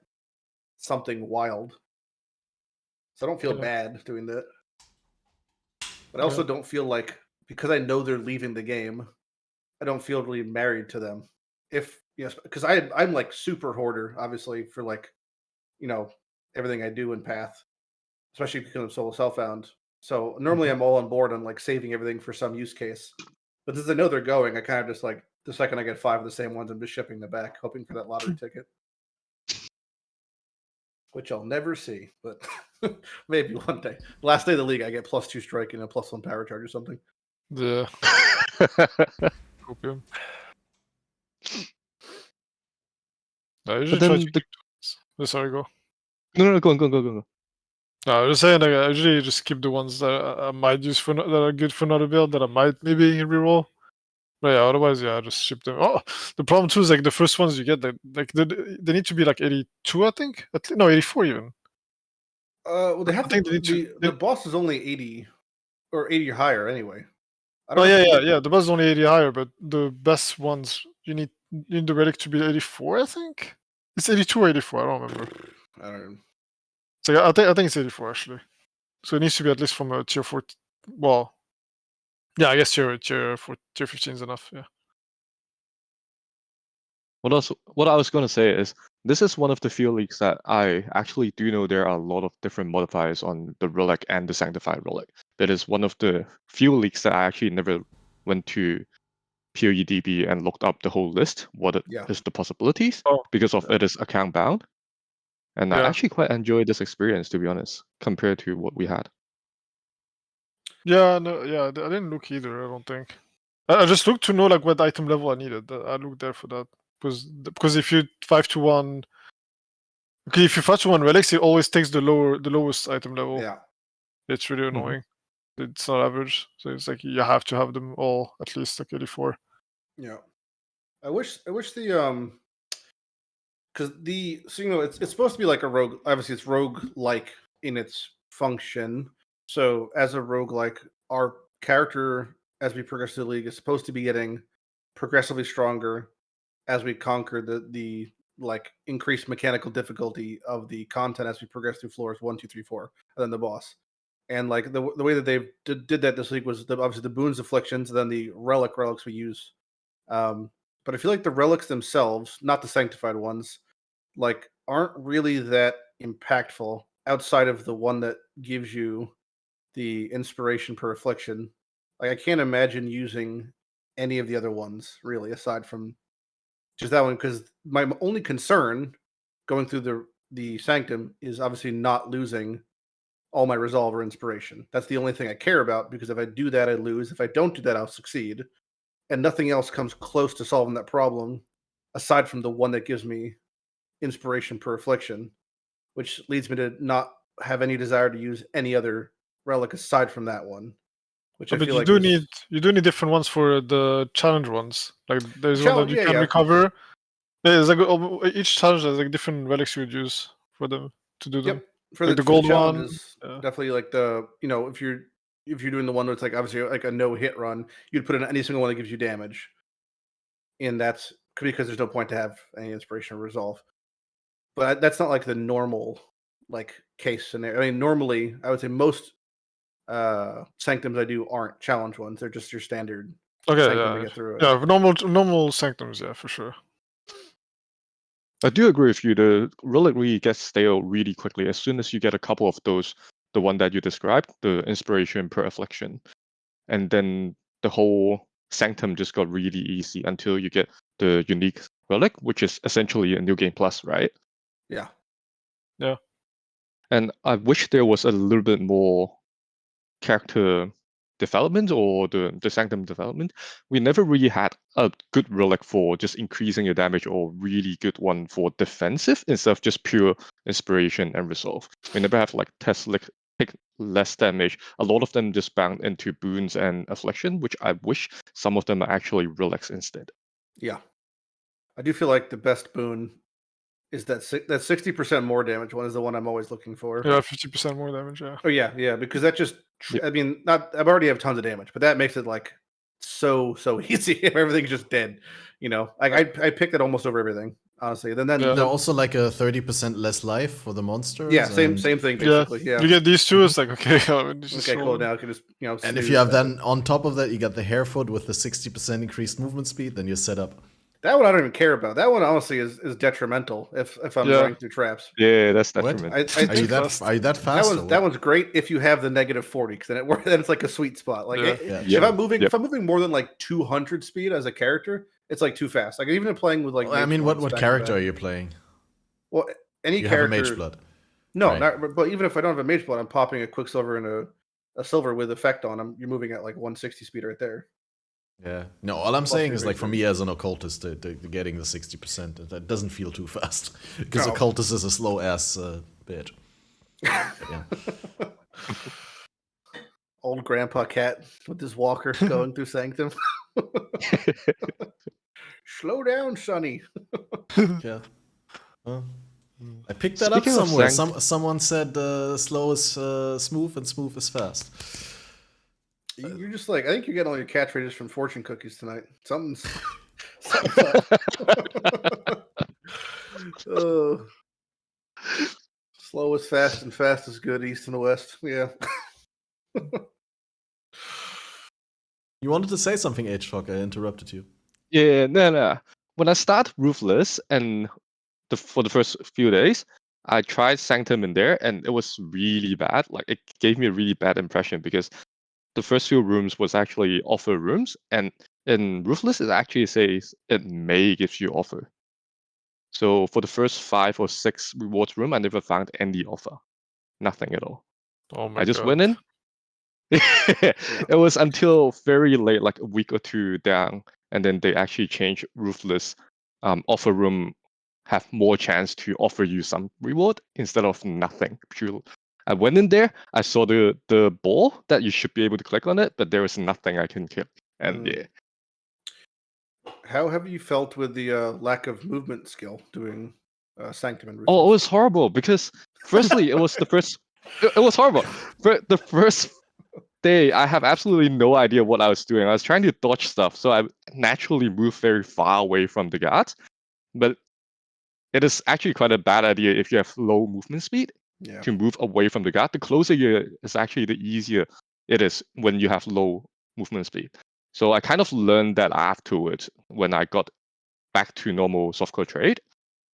something wild. So I don't feel bad doing that. But I also don't feel like, because I know they're leaving the game, I don't feel really married to them. Because I'm like super hoarder, obviously, for like, everything I do in Path, especially because I'm solo self-found. So normally I'm all on board on like saving everything for some use case. But since I know they're going, I kind of just like, the second I get 5 of the same ones, I'm just shipping them back, hoping for that lottery ticket. Which I'll never see, but maybe one day. Last day of the league, I get +2 strike and a +1 power charge or something. Yeah. Copium. I usually try to sorry, go. No, go on. No, I was just saying, like, I usually just keep the ones that I might use that are good for another build that I might maybe reroll. But yeah, otherwise, I just ship them. Oh, the problem too is like the first ones you get, like they need to be like 82, I think. No, 84 even. Well, they have to. The boss is only 80 or 80 or higher anyway. Yeah. The boss is only 80 higher, but the best ones you need the relic to be 84. I think it's 82 or 84. I don't remember. I don't know. So I think it's 84 actually. So it needs to be at least from a tier 4. Well, yeah, I guess tier 15 is enough. Yeah. What I was going to say is, this is one of the few leagues that I actually do know there are a lot of different modifiers on the relic and the sanctified relic. That is one of the few leagues that I actually never went to PoEDB and looked up the whole list, is the possibilities, because of it is account bound. And I actually quite enjoyed this experience, to be honest, compared to what we had. Yeah, no, I didn't look either, I don't think. I just looked to know like what item level I needed. I looked there for that. Because if you 5-1, okay, if you 5-1 relics, it always takes the lowest item level. Yeah, it's really annoying. It's not average, so it's like you have to have them all at least like 84. Yeah, I wish the because it's supposed to be like a rogue. Obviously, it's rogue-like in its function. So as a roguelike, our character, as we progress through the league, is supposed to be getting progressively stronger as we conquer the like increased mechanical difficulty of the content as we progress through floors 1, 2, 3, 4, and then the boss. And like the way that they did that this week was obviously the boons afflictions, and then the relics we use. But I feel like the relics themselves, not the sanctified ones, like aren't really that impactful outside of the one that gives you the inspiration per affliction. Like I can't imagine using any of the other ones really, aside from just that one, because my only concern going through the sanctum is obviously not losing all my resolve or inspiration. That's the only thing I care about, because if I do that, I lose. If I don't do that, I'll succeed. And nothing else comes close to solving that problem, aside from the one that gives me inspiration per affliction, which leads me to not have any desire to use any other relic aside from that one. Which but you do need different ones for the challenge ones. Like there's one that you can recover. There's like each challenge has like different relics you would use for them to do them. Yep. For the gold one is definitely like the if you're doing the one that's like obviously like a no hit run, you'd put in any single one that gives you damage, and that's because there's no point to have any inspiration or resolve. But that's not like the normal like case scenario. I mean, normally I would say most sanctums I do aren't challenge ones; they're just your standard. Sanctum to get through it. Yeah, normal sanctums, yeah, for sure. I do agree with you. The relic really gets stale really quickly as soon as you get a couple of those. The one that you described, the inspiration per affliction, and then the whole sanctum just got really easy until you get the unique relic, which is essentially a new game plus, right? Yeah. And I wish there was a little bit more character development or the Sanctum development, we never really had a good relic for just increasing your damage or really good one for defensive instead of just pure inspiration and resolve. We never have like take less damage. A lot of them just bound into boons and affliction, which I wish some of them are actually relics instead. Yeah, I do feel like the best boon is that 60% more damage one is the one I'm always looking for. Yeah, 50% more damage. Yeah. Oh yeah, because that just I mean, I've already have tons of damage, but that makes it like so easy if everything's just dead. You know, like I picked it almost over everything, honestly. Then they're also like a 30% less life for the monsters. Yeah, same thing basically. Yeah. You get these two, it's like okay, cool. Now I can just and if you have then on top of that, you got the Harefoot with the 60% increased movement speed, then you're set up. That one I don't even care about. That one honestly is detrimental if I'm going through traps. Yeah, that's detrimental. Are you that fast? That one's great if you have the -40, because then it's like a sweet spot. Like if I'm moving more than like 200 speed as a character, it's like too fast. Like even playing with like. Well, I mean, what character are you playing? Well, any you character. Have a Mage Blood. No, right. But even if I don't have a Mage Blood, I'm popping a Quicksilver and a Silver with effect on them. You're moving at like 160 speed right there. Yeah. No, all I'm saying is like for me as an occultist, getting the 60%, that doesn't feel too fast. Because occultist is a slow ass bitch. Yeah. Old Grandpa Cat with his walker going through Sanctum. Slow down, Sonny. Yeah. Well, I picked that up somewhere. Someone said slow is smooth and smooth is fast. You're just like, I think you're getting all your catchphrases from fortune cookies tonight. Something's slow is fast and fast is good, east and west. Yeah. You wanted to say something, hfok. I interrupted you. Yeah, no. When I start Ruthless and for the first few days, I tried Sanctum in there and it was really bad. Like it gave me a really bad impression because the first few rooms was actually offer rooms, and in Ruthless it actually says it may give you offer. So for the first 5 or 6 rewards room, I never found any offer. Nothing at all. Oh my I just God. went in. It was until very late, like a week or 2 down, and then they actually changed Ruthless. Offer room have more chance to offer you some reward instead of nothing. Pure. I went in there, I saw the ball that you should be able to click on it, but there was nothing I can click. And yeah. How have you felt with the lack of movement skill doing Sanctum and Ruthless? Oh, it was horrible because firstly, it was the first. It was horrible. For the first day, I have absolutely no idea what I was doing. I was trying to dodge stuff, so I naturally moved very far away from the guards. But it is actually quite a bad idea if you have low movement speed. Yeah. To move away from the guard. The closer you is actually the easier it is when you have low movement speed. So I kind of learned that afterwards when I got back to normal softcore trade.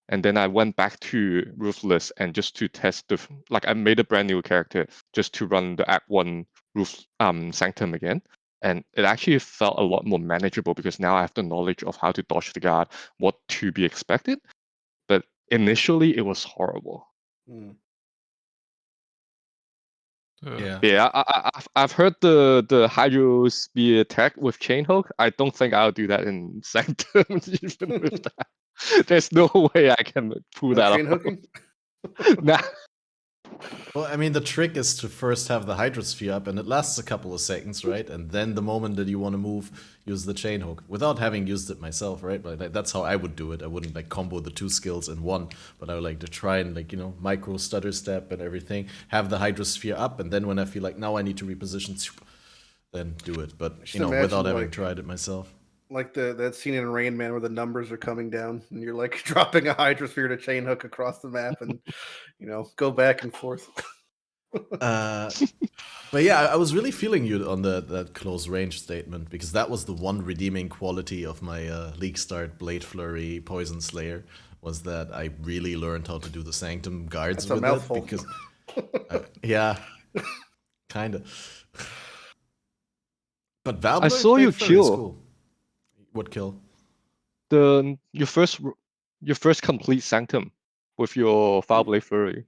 And then I went back to Ruthless and just to test I made a brand new character just to run the Act 1 Sanctum again. And it actually felt a lot more manageable because now I have the knowledge of how to dodge the guard, what to be expected. But initially it was horrible. Yeah. I've heard the Hydro Spear attack with Chainhook. I don't think I'll do that in Sanctum even with that. There's no way I can pull that off. Nah. Well, I mean, the trick is to first have the Hydrosphere up, and it lasts a couple of seconds, right? And then the moment that you want to move, use the Chainhook. Without having used it myself, right? But that's how I would do it. I wouldn't like combo the 2 skills in one, but I would like to try and micro stutter step and everything. Have the Hydrosphere up, and then when I feel like now I need to reposition, then do it. But without having tried it myself. Like that scene in Rain Man where the numbers are coming down and you're like dropping a Hydrosphere to Chainhook across the map and go back and forth. But yeah, I was really feeling you on that close range statement because that was the one redeeming quality of my League Start Blade Flurry Poison Slayer was that I really learned how to do the Sanctum guards with it because yeah, kind of. But Valblade I saw you kill. Cool. What kill? Your first complete Sanctum with your Fireblade Fury.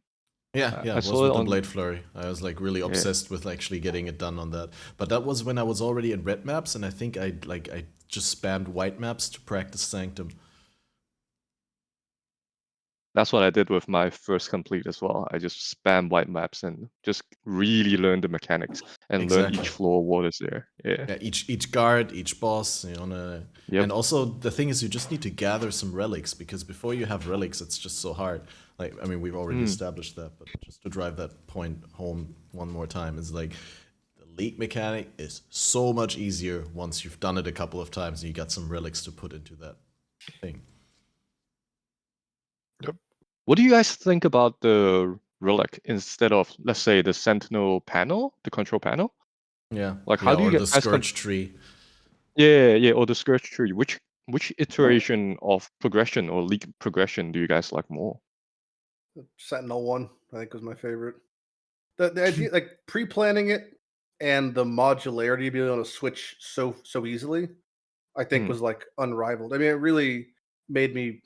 Yeah, it was with the Blade Flurry. I was like really obsessed with actually getting it done on that. But that was when I was already in red maps, and I think I just spammed white maps to practice Sanctum. That's what I did with my first complete as well. I just spam white maps and just really learn the mechanics and learn each floor what is there. Yeah. Each guard, each boss, and also the thing is you just need to gather some relics, because before you have relics it's just so hard. Like, I mean, we've already established that, but just to drive that point home one more time, is like the league mechanic is so much easier once you've done it a couple of times and you got some relics to put into that thing. What do you guys think about the relic instead of, let's say, the Sentinel panel, the control panel? Yeah. Like, how do you get the Scourge tree? Yeah, or the Scourge tree. Which iteration of progression or league progression do you guys like more? Sentinel one, I think, was my favorite. The idea, like pre-planning it and the modularity, being able to switch so easily, I think was like unrivaled. I mean, it really made me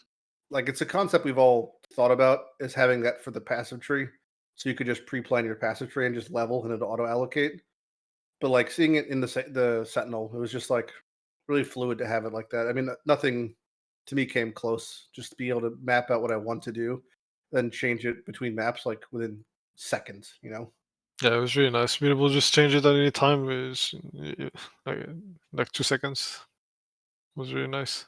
like, it's a concept we've all thought about, is having that for the passive tree, so you could just pre-plan your passive tree and just level and it auto allocate. But like seeing it in the Sentinel, it was just like really fluid to have it like that. I mean, nothing to me came close. Just to be able to map out what I want to do, then change it between maps like within seconds. Yeah, it was really nice. Being able to just change it at any time is like 2 seconds. It was really nice.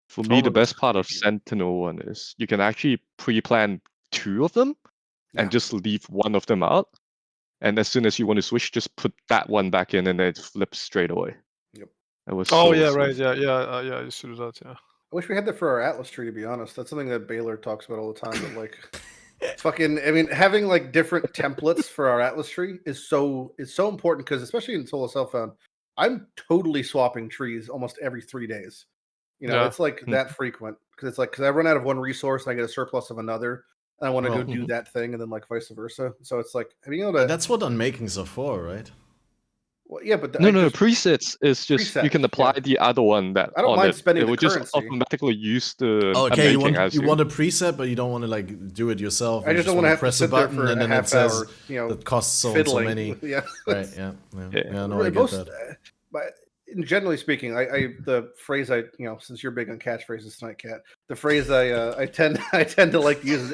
For me, the best part of Sentinel one is you can actually pre-plan 2 of them and just leave one of them out. And as soon as you want to switch, just put that one back in and then it flips straight away. Yep. That was right. Yeah, I used to do that, yeah. I wish we had that for our Atlas tree, to be honest. That's something that Baylor talks about all the time, but like fucking, I mean, having like different templates for our Atlas tree is so important, because especially in Solo Self-Found, I'm totally swapping trees almost every 3 days. It's like that frequent, because I run out of one resource and I get a surplus of another, and I want to go do that thing, and then like vice versa. So it's like being able to. And that's what unmakings are for, right? Well, yeah, but presets is just you can apply the other one that I don't mind spending it would currency. just automatically use the. Okay, you want a preset, but you don't want to like do it yourself. I just don't want to have press to sit a button there for and then it says that costs so many. Yeah, right. Yeah. No, I get that. But generally speaking, I the phrase since you're big on catchphrases tonight, Kat, the phrase I tend to like to use is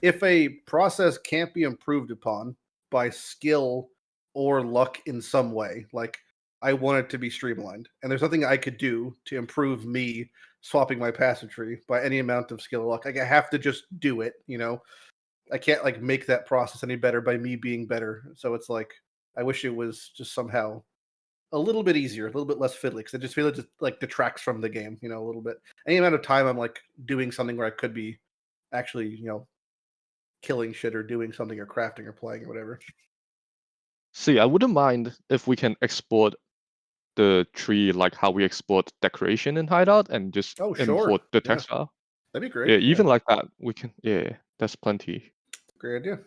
if a process can't be improved upon by skill or luck in some way, like I want it to be streamlined, and there's nothing I could do to improve me swapping my passive tree by any amount of skill or luck. Like I have to just do it. I can't like make that process any better by me being better. So it's like I wish it was just somehow a little bit easier, a little bit less fiddly, because I just feel it just like detracts from the game, a little bit. Any amount of time I'm like doing something where I could be actually, killing shit or doing something or crafting or playing or whatever. See, I wouldn't mind if we can export the tree like how we export decoration in Hideout and just import the text file. That'd be great. Yeah, even like that, we can. Yeah, that's plenty. Great idea.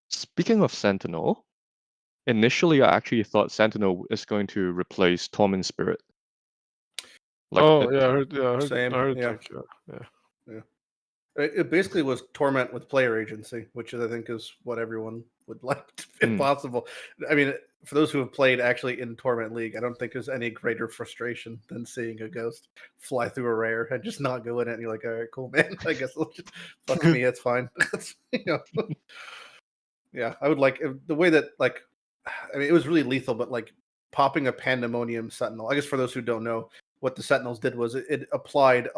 Speaking of Sentinel, initially I actually thought Sentinel is going to replace Torment Spirit. I heard. Same. I heard yeah. It basically was Torment with player agency, which I think is what everyone would like, if possible. I mean, for those who have played actually in Torment League, I don't think there's any greater frustration than seeing a ghost fly through a rare and just not go in it. And you're like, all right, cool, man. I guess it'll just fuck me. It's fine. Yeah, I would like the way that it was really lethal, but like popping a Pandemonium Sentinel. I guess for those who don't know, what the Sentinels did was it applied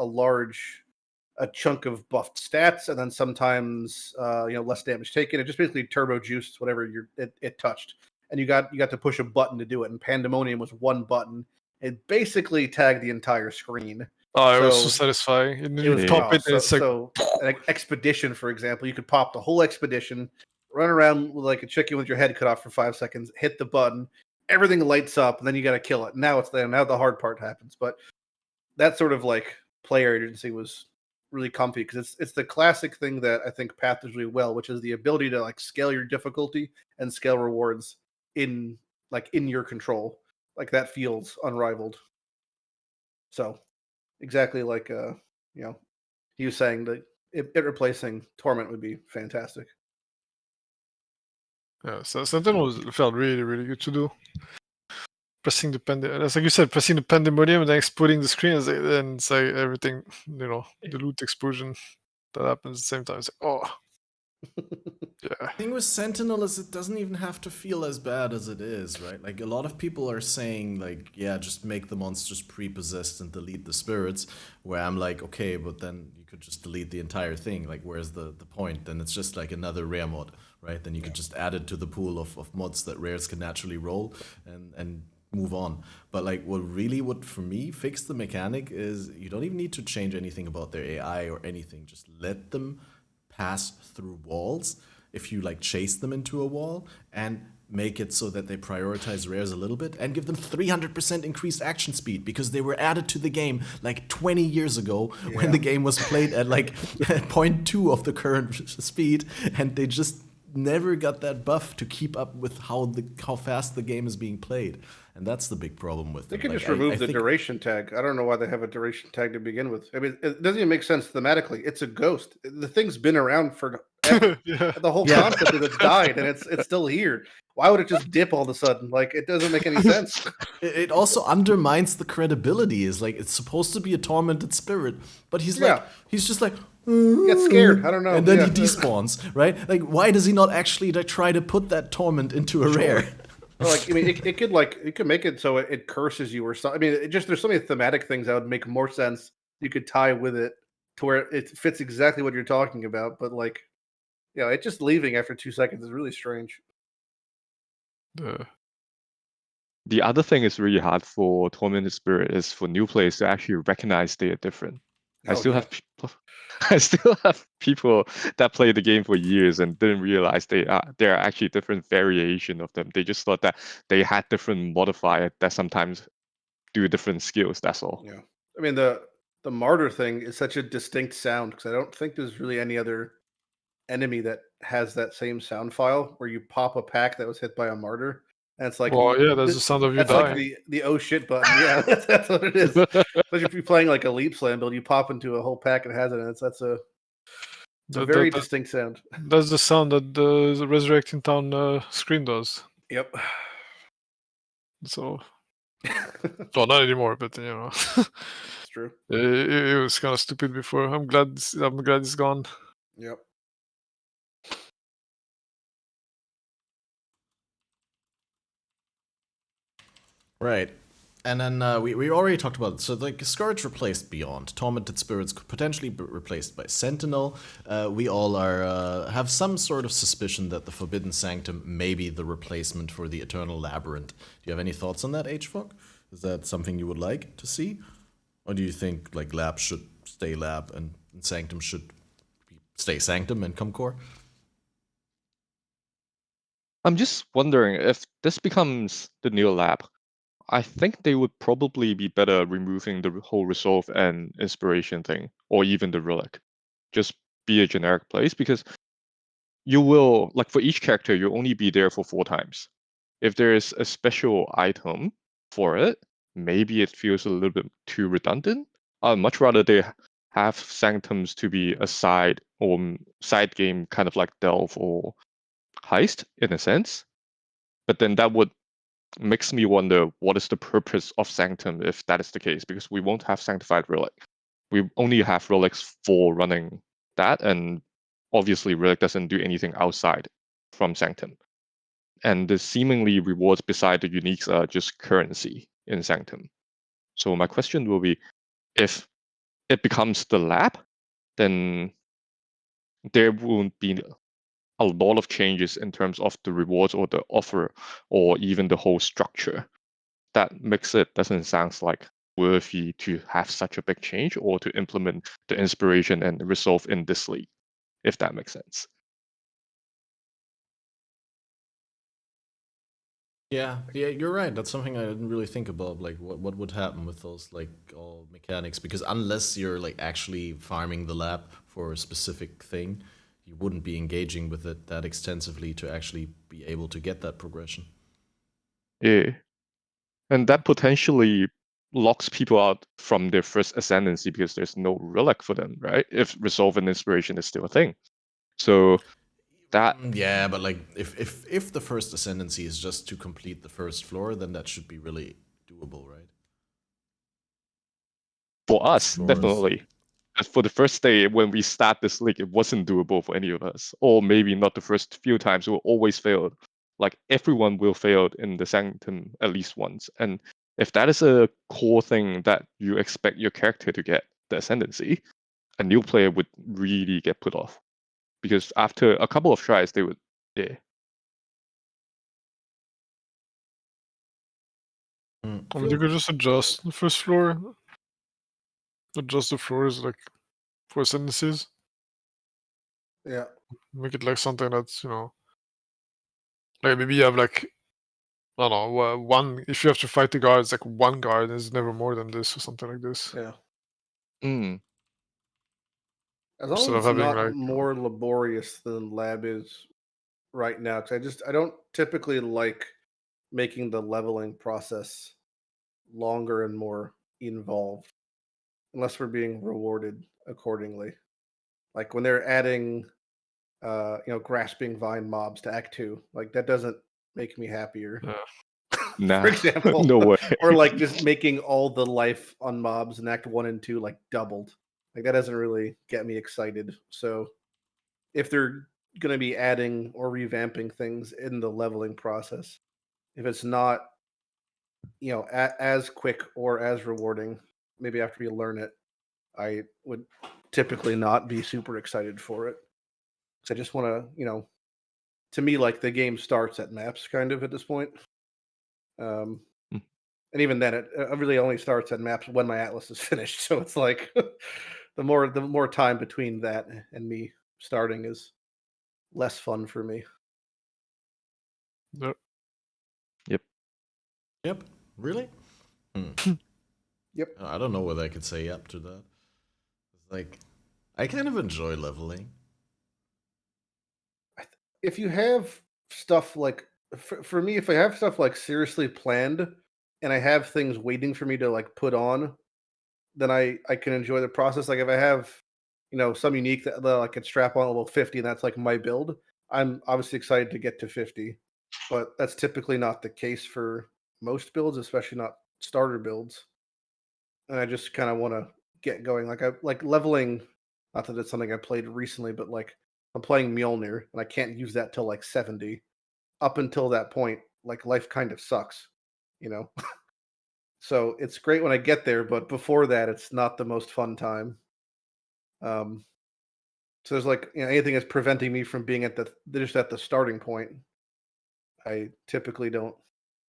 a chunk of buffed stats, and then sometimes less damage taken. It just basically turbo juiced whatever it touched, and you got to push a button to do it. And Pandemonium was one button. It basically tagged the entire screen. Oh, it was so satisfying. It was top it. So an expedition, for example, you could pop the whole expedition, run around like a chicken with your head cut off for 5 seconds, hit the button, everything lights up, and then you got to kill it. Now it's there. Now the hard part happens. But that sort of like player agency was really comfy, because it's the classic thing that I think Path does really well, which is the ability to like scale your difficulty and scale rewards in your control. Like that feels unrivaled. So exactly like he was saying that it replacing Torment would be fantastic. Yeah, so something felt really, really good to do. Pressing the that's like you said, pressing the pandemonium and then exploding the screen, and it's like everything, the loot explosion that happens at the same time. It's like, oh. Yeah. The thing with Sentinel is it doesn't even have to feel as bad as it is, right? Like a lot of people are saying like, yeah, just make the monsters pre-possessed and delete the spirits, where I'm like, okay, but then you could just delete the entire thing. Like, where's the point? Then it's just like another rare mod, right? Then you could just add it to the pool of mods that rares can naturally roll and move on. But like what really would for me fix the mechanic is you don't even need to change anything about their AI or anything. Just let them pass through walls if you like chase them into a wall, and make it so that they prioritize rares a little bit and give them 300% increased action speed, because they were added to the game like 20 years ago when the game was played at like 0.2 of the current speed, and they just never got that buff to keep up with how fast the game is being played. And that's the big problem with it. They could just remove the duration tag. I don't know why they have a duration tag to begin with. I mean, it doesn't even make sense thematically. It's a ghost. The thing's been around for the whole concept of it's died, and it's still here. Why would it just dip all of a sudden? Like, it doesn't make any sense. It also undermines the credibility. Is like, it's supposed to be a tormented spirit, but he's just like, he gets scared. I don't know. And then he despawns, right? Like, why does he not actually try to put that torment into a rare? Like, I mean, it could make it so it curses you or something. I mean, there's so many thematic things that would make more sense. You could tie with it to where it fits exactly what you're talking about. But like, it just leaving after 2 seconds is really strange. The other thing is really hard for Tormented Spirit is for new players to actually recognize they are different. I still have people that played the game for years and didn't realize there are actually different variation of them. They just thought that they had different modifiers that sometimes do different skills. That's all. Yeah, I mean the martyr thing is such a distinct sound, because I don't think there's really any other enemy that has that same sound file where you pop a pack that was hit by a martyr. And it's like, that's the sound of you dying. Like the oh shit button. Yeah, that's what it is. Especially if you're playing like a leap slam build, you pop into a whole pack and has it, and that's a very distinct sound. That's the sound that the Resurrecting Town screen does. Yep. So, well, not anymore, but it's true. It was kind of stupid before. I'm glad it's gone. Yep. Right. And then we already talked about it. So like Scourge replaced Beyond. Tormented Spirits could potentially be replaced by Sentinel. We all have some sort of suspicion that the Forbidden Sanctum may be the replacement for the Eternal Labyrinth. Do you have any thoughts on that, hfok? Is that something you would like to see? Or do you think like Lab should stay Lab and Sanctum should stay Sanctum and come core? I'm just wondering if this becomes the new Lab. I think they would probably be better removing the whole Resolve and Inspiration thing, or even the Relic. Just be a generic place, because you will, like for each character, you'll only be there for 4 times. If there is a special item for it, maybe it feels a little bit too redundant. I'd much rather they have Sanctums to be a side game, kind of like Delve or Heist in a sense. But then that would makes me wonder, what is the purpose of Sanctum if that is the case? Because we won't have Sanctified Relic. We only have Relics for running that, and obviously Relic doesn't do anything outside from Sanctum. And the seemingly rewards beside the uniques are just currency in Sanctum. So my question will be, if it becomes the Lab, then there won't be a lot of changes in terms of the rewards or the offer or even the whole structure. That makes it doesn't sound like worthy to have such a big change or to implement the Inspiration and Resolve in this league, if that makes sense. Yeah, you're right. That's something I didn't really think about. Like, what would happen with those like all mechanics? Because unless you're like actually farming the lab for a specific thing, you wouldn't be engaging with it that extensively to actually be able to get that progression. Yeah, and that potentially locks people out from their first ascendancy because there's no relic for them, right? If resolve and inspiration is still a thing. So that yeah, but like if the first ascendancy is just to complete the first floor, then that should be really doable, right? For us, definitely. But for the first day when we start this league, it wasn't doable for any of us. Or maybe not the first few times, we always failed. Like everyone will fail in the Sanctum at least once. And if that is a core thing that you expect your character to get, the ascendancy, a new player would really get put off. Because after a couple of tries, they would, yeah. I mean, you could just adjust the first floor. Adjust the floors like for ascendancies. Yeah. Make it like something that's, like maybe you have like, I don't know, one, if you have to fight the guards, like one guard is never more than this or something like this. Yeah. As long Instead as of it's having not like more laborious than lab is right now, because I don't typically like making the leveling process longer and more involved, unless we're being rewarded accordingly. Like when they're adding, grasping vine mobs to Act 2, like that doesn't make me happier. Nah, for example, no way. Or like just making all the life on mobs in Act 1 and 2 like doubled. Like that doesn't really get me excited. So if they're going to be adding or revamping things in the leveling process, if it's not, as quick or as rewarding, maybe after you learn it, I would typically not be super excited for it. So I just want to, to me, like the game starts at maps kind of at this point. And even then, it really only starts at maps when my atlas is finished. So it's like the more time between that and me starting is less fun for me. Yep. Really? Yep. I don't know whether I could say yep to that. It's like, I kind of enjoy leveling. If you have stuff like, for me, if I have stuff like seriously planned and I have things waiting for me to like put on, then I can enjoy the process. Like if I have, some unique that I could strap on level 50 and that's like my build, I'm obviously excited to get to 50. But that's typically not the case for most builds, especially not starter builds. And I just kind of want to get going. Like I like leveling, not that it's something I played recently, but like I'm playing Mjolnir and I can't use that till like 70. Up until that point, like life kind of sucks, So it's great when I get there, but before that, it's not the most fun time. So there's like anything that's preventing me from being at the starting point, I typically don't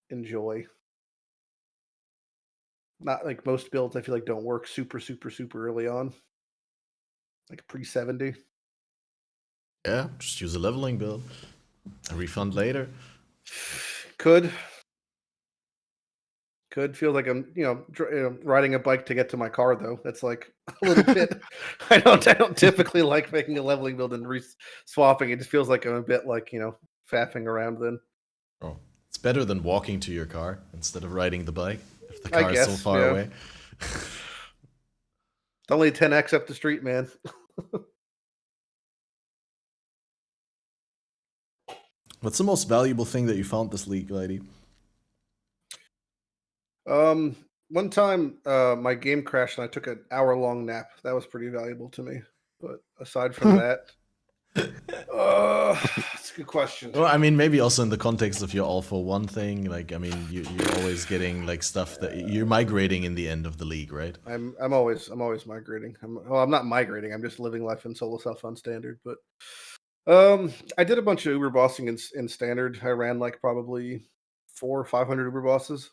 enjoy. Not like most builds, I feel like don't work super, super, super early on, like pre-70. Yeah, just use a leveling build. A refund later. Could feel like I'm, riding a bike to get to my car though. That's like a little bit. I don't typically like making a leveling build and swapping. It just feels like I'm a bit like faffing around then. Oh, it's better than walking to your car instead of riding the bike if the car is so far away. It's only 10x up the street, man. What's the most valuable thing that you found this league, lady? One time my game crashed and I took an hour-long nap. That was pretty valuable to me. But aside from that, that's a good question. Well, I mean, maybe also in the context of your all for one thing. Like, I mean, you're always getting like stuff that you're migrating in the end of the league, right? I'm always migrating. I'm not migrating. I'm just living life in solo self on standard. But I did a bunch of Uber bossing in standard. I ran like probably 400 or 500 Uber bosses.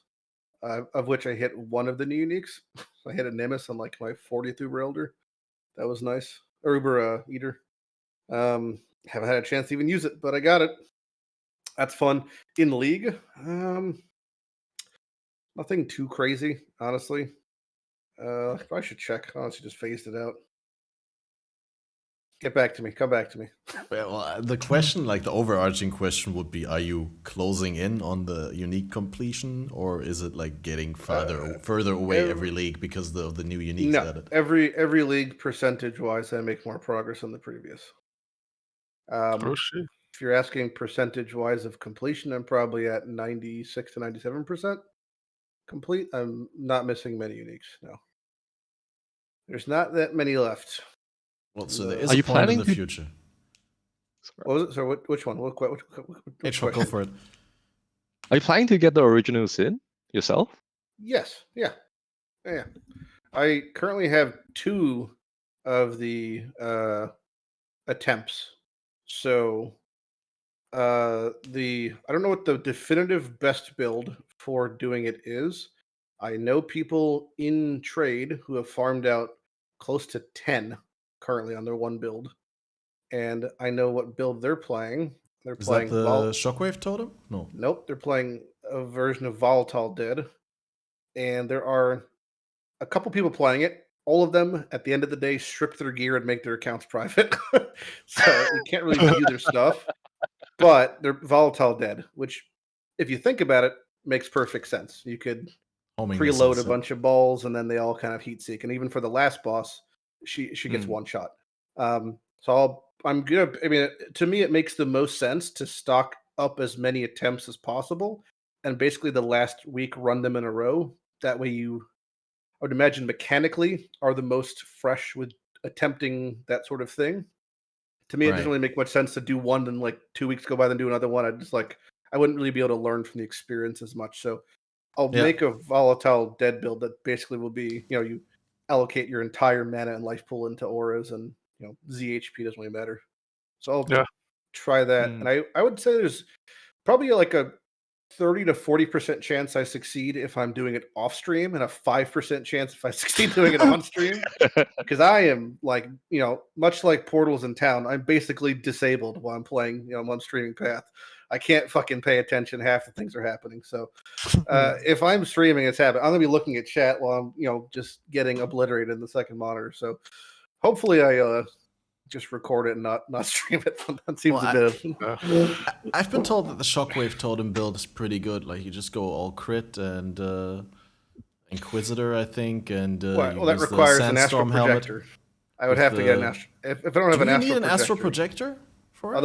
Of which I hit one of the new uniques. I hit a Nemesis on like my 40th Uber Elder. That was nice. Or Uber Eater. Haven't had a chance to even use it, but I got it. That's fun. In League, nothing too crazy, honestly. I should check. I honestly just phased it out. Get back to me. Come back to me. Well, the question, like the overarching question would be, are you closing in on the unique completion, or is it like getting further away every league because of the new uniques added? Every league percentage-wise, I make more progress than the previous. If you're asking percentage-wise of completion, I'm probably at 96 to 97% complete. I'm not missing many uniques, no. There's not that many left. Well, so there is a point in the future. What was it? So which one? Which hfok, go for it. Are you planning to get the original sin yourself? Yes. Yeah. I currently have 2 of the attempts. So I don't know what the definitive best build for doing it is. I know people in trade who have farmed out close to 10 currently on their one build, and I know what build they're playing. They're playing that the Shockwave Totem? No. Nope, they're playing a version of Volatile Dead, and there are a couple people playing it. All of them, at the end of the day, strip their gear and make their accounts private, so you can't really view their stuff. But they're Volatile Dead, which, if you think about it, makes perfect sense. You could preload a bunch of balls, and then they all kind of heat seek. And even for the last boss, she gets one shot. So I'm gonna. I mean, to me, it makes the most sense to stock up as many attempts as possible, and basically the last week run them in a row. That way, I would imagine mechanically are the most fresh with attempting that sort of thing. To me, it doesn't really make much sense to do one and like 2 weeks go by, then do another one. I wouldn't really be able to learn from the experience as much. So I'll make a Volatile Dead build that basically will be, you allocate your entire mana and life pool into auras, and ZHP doesn't really matter. So I'll try that. And I would say there's probably like a 30 to 40% chance I succeed if I'm doing it off stream, and a 5% chance if I succeed doing it on stream. Because I am like, much like Portals in Town, I'm basically disabled while I'm playing, I'm streaming Path. I can't fucking pay attention. Half the things are happening. So if I'm streaming, it's happening. I'm going to be looking at chat while I'm, just getting obliterated in the second monitor. So hopefully I just record it and not stream it. That seems a bit of... I've been told that the Shockwave Totem build is pretty good. Like, you just go all crit and Inquisitor, I think, and that requires an Astral Projector. I would have to get an Astral... If I don't have an Astral Projector... Do you need an Astral Projector for it?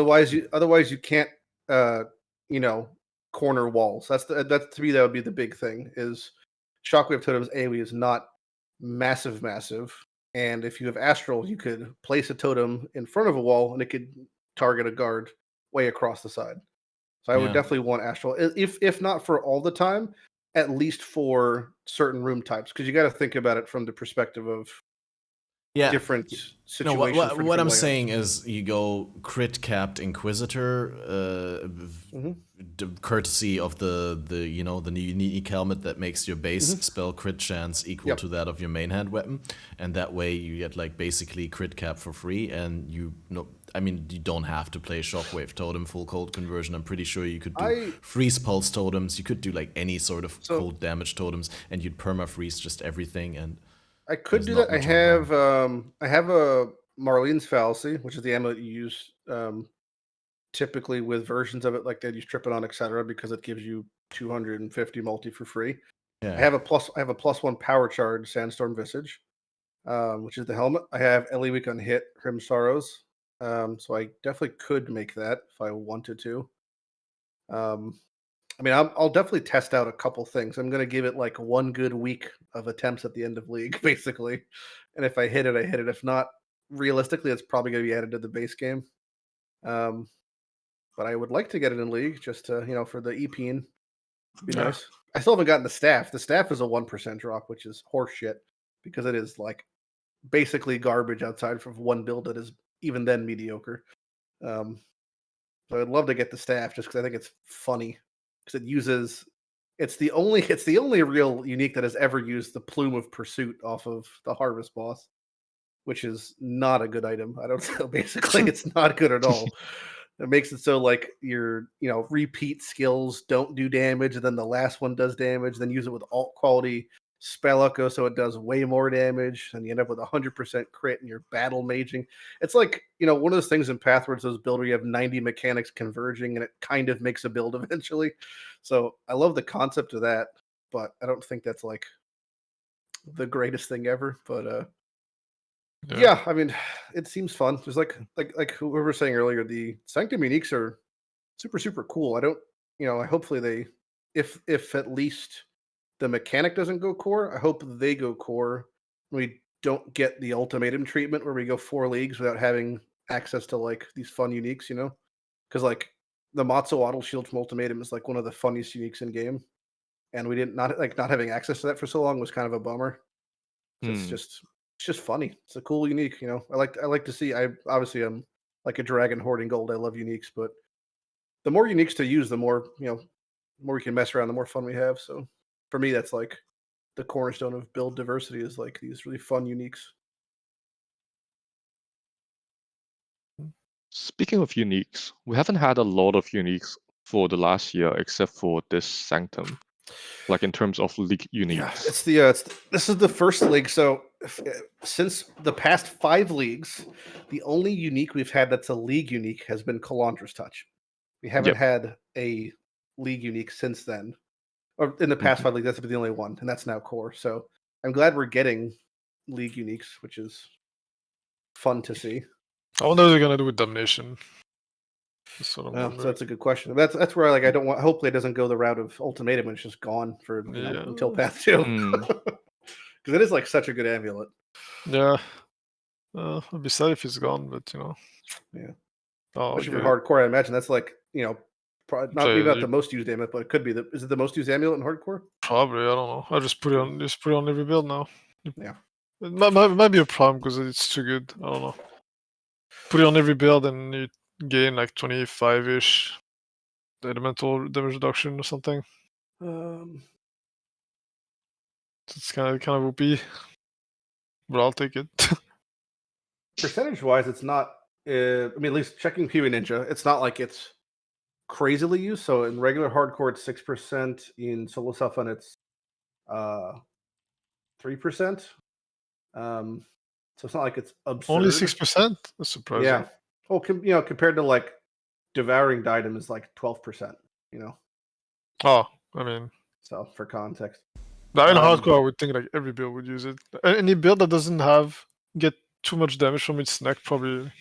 Otherwise you can't, corner walls. That's to me, that would be the big thing, is Shockwave Totem's AoE is not massive. And if you have Astral, you could place a totem in front of a wall and it could target a guard way across the side. So I would definitely want Astral, if not for all the time, at least for certain room types, because you got to think about it from the perspective of different situations. No, what I'm saying is, you go crit capped Inquisitor, courtesy of the new unique helmet that makes your base spell crit chance equal to that of your main hand weapon, and that way you get like basically crit cap for free, and you don't have to play Shockwave Totem full cold conversion. I'm pretty sure you could do freeze pulse totems. You could do like any sort of cold damage totems, and you'd perma freeze just everything. And I could do that. I have a Marlene's Fallacy, which is the ammo that you use typically with versions of it like that. You strip it on, etc., because it gives you 250 multi for free. Yeah. I have a +1 power charge Sandstorm Visage, which is the helmet. I have LE Weak on hit Hrim Sorrows, so I definitely could make that if I wanted to. I'll definitely test out a couple things. I'm going to give it like one good week of attempts at the end of League, basically. And if I hit it, I hit it. If not, realistically, it's probably going to be added to the base game. But I would like to get it in League just to, for the EPing. Be nice. I still haven't gotten the staff. The staff is a 1% drop, which is horseshit, because it is like basically garbage outside from one build that is even then mediocre. So I'd love to get the staff just because I think it's funny. Because it's the only real unique that has ever used the Plume of Pursuit off of the Harvest boss, which is not a good item. I don't know. Basically, it's not good at all. It makes it so like your repeat skills don't do damage, and then the last one does damage. Then use it with alt quality Spelunko, so it does way more damage, and you end up with 100% crit and you're battle maging. It's like, one of those things in Path where it's those builds where you have 90 mechanics converging and it kind of makes a build eventually. So I love the concept of that, but I don't think that's like the greatest thing ever. But yeah, I mean, it seems fun. Just like whoever was saying earlier, the Sanctum Uniques are super, super cool. Hopefully they, if at least the mechanic doesn't go core, I hope they go core. We don't get the ultimatum treatment where we go 4 leagues without having access to like these fun uniques, because like the Matsuotl Shield from Ultimatum is like one of the funniest uniques in game, and we not having access to that for so long was kind of a bummer. It's just funny. It's a cool unique, I like to see. I obviously am like a dragon hoarding gold. I love uniques, but the more uniques to use, the more the more we can mess around, the more fun we have. So for me, that's like the cornerstone of build diversity is like these really fun uniques. Speaking of uniques, we haven't had a lot of uniques for the last year except for this Sanctum, like in terms of league uniques. Yeah, this is the first league. So since the past 5 leagues, the only unique we've had that's a league unique has been Kalandra's Touch. We haven't had a league unique since then. Or in the past 5 leagues, that's been the only one, and that's now core. So I'm glad we're getting league uniques, which is fun to see. I wonder what they're gonna do with Damnation. So that's a good question. That's where I don't want. Hopefully, it doesn't go the route of Ultimatum and it's just gone for until Path 2, because it is like such a good amulet. Yeah, I'd be sad if it's gone, but yeah. Oh, especially for hardcore, I imagine that's like probably not the most used amulet, but it could be. Is it the most used amulet in hardcore? Probably, I don't know. I just put it on every build now. Yeah, it might be a problem because it's too good. I don't know. Put it on every build and you gain like 25-ish elemental damage reduction or something. It's kind of OP, but I'll take it. Percentage-wise, it's not. At least checking PvE Ninja, it's not like it's crazily used. So in regular hardcore, it's 6%. In solo self-fun, it's 3%. So it's not like it's absurd. Only 6%? That's surprising. Yeah. Well, compared to like devouring item is like 12%. Oh, I mean. So for context. Now in hardcore, I would think like every build would use it. Any build that doesn't get too much damage from its neck probably.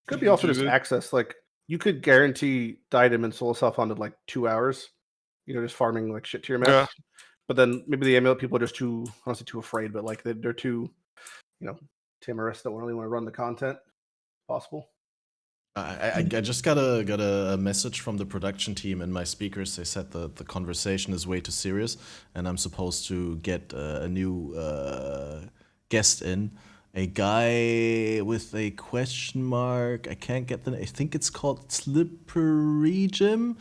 Could be also just access. Like you could guarantee item in solo self-fun in like 2 hours. Just farming like shit to your mess. Yeah. But then maybe the amulet people are just too, I don't say too afraid, but like they're too, timorous, don't really want to run the content. Possible. I just got a message from the production team and my speakers. They said the conversation is way too serious, and I'm supposed to get a new guest in. A guy with a question mark. I can't get I think it's called TheRealJam,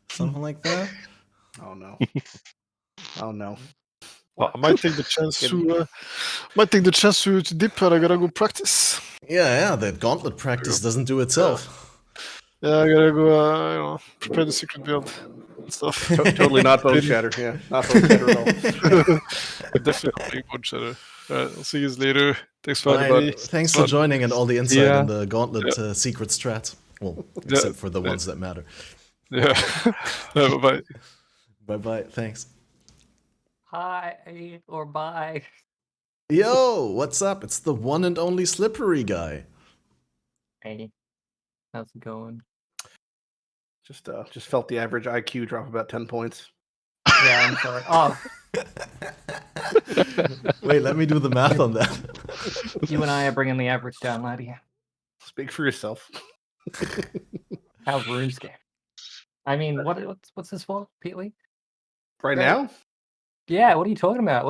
something like that. Oh no. Oh no. Well, I might take the chance to dip, but I gotta go practice. Yeah, that gauntlet practice doesn't do itself. Yeah, I gotta go, prepare the secret build and stuff. Totally not bone shatter. Yeah, not bone shatter at all. Definitely bone shatter. All right, I'll see you later. Thanks for everybody. Thanks for joining and all the insight in the gauntlet secret strat. Well, except for the ones that matter. Yeah. Bye-bye. Bye-bye. Thanks. Hi or bye. Yo, what's up? It's the one and only Slippery guy. Hey, how's it going? Just felt the average IQ drop about 10 points. Yeah, I'm sorry. Oh. Wait, let me do the math on that. You and I are bringing the average down, laddie. Speak for yourself. How's RuneScape? I mean, what's this for, Peely? Right now? Yeah, what are you talking about?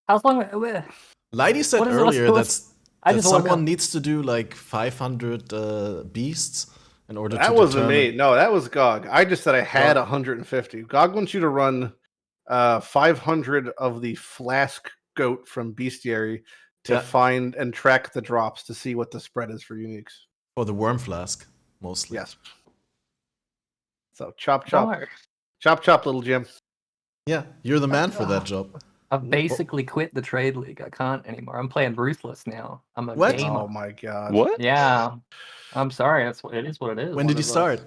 How's long? Lady said earlier that someone needs to do like 500 beasts in order to That wasn't me. No, that was Gog. I just said I had 150. Gog wants you to run 500 of the flask goat from Bestiary to find and track the drops to see what the spread is for uniques. Or the worm flask, mostly. Yes. So chop, chop. Chop, chop, little Jim. Yeah, you're the man for that job. I've basically quit the trade league. I can't anymore. I'm playing Ruthless now. I'm a What? gamer. Oh my god. What? Yeah. I'm sorry. That's what it is. What it is. When did you start?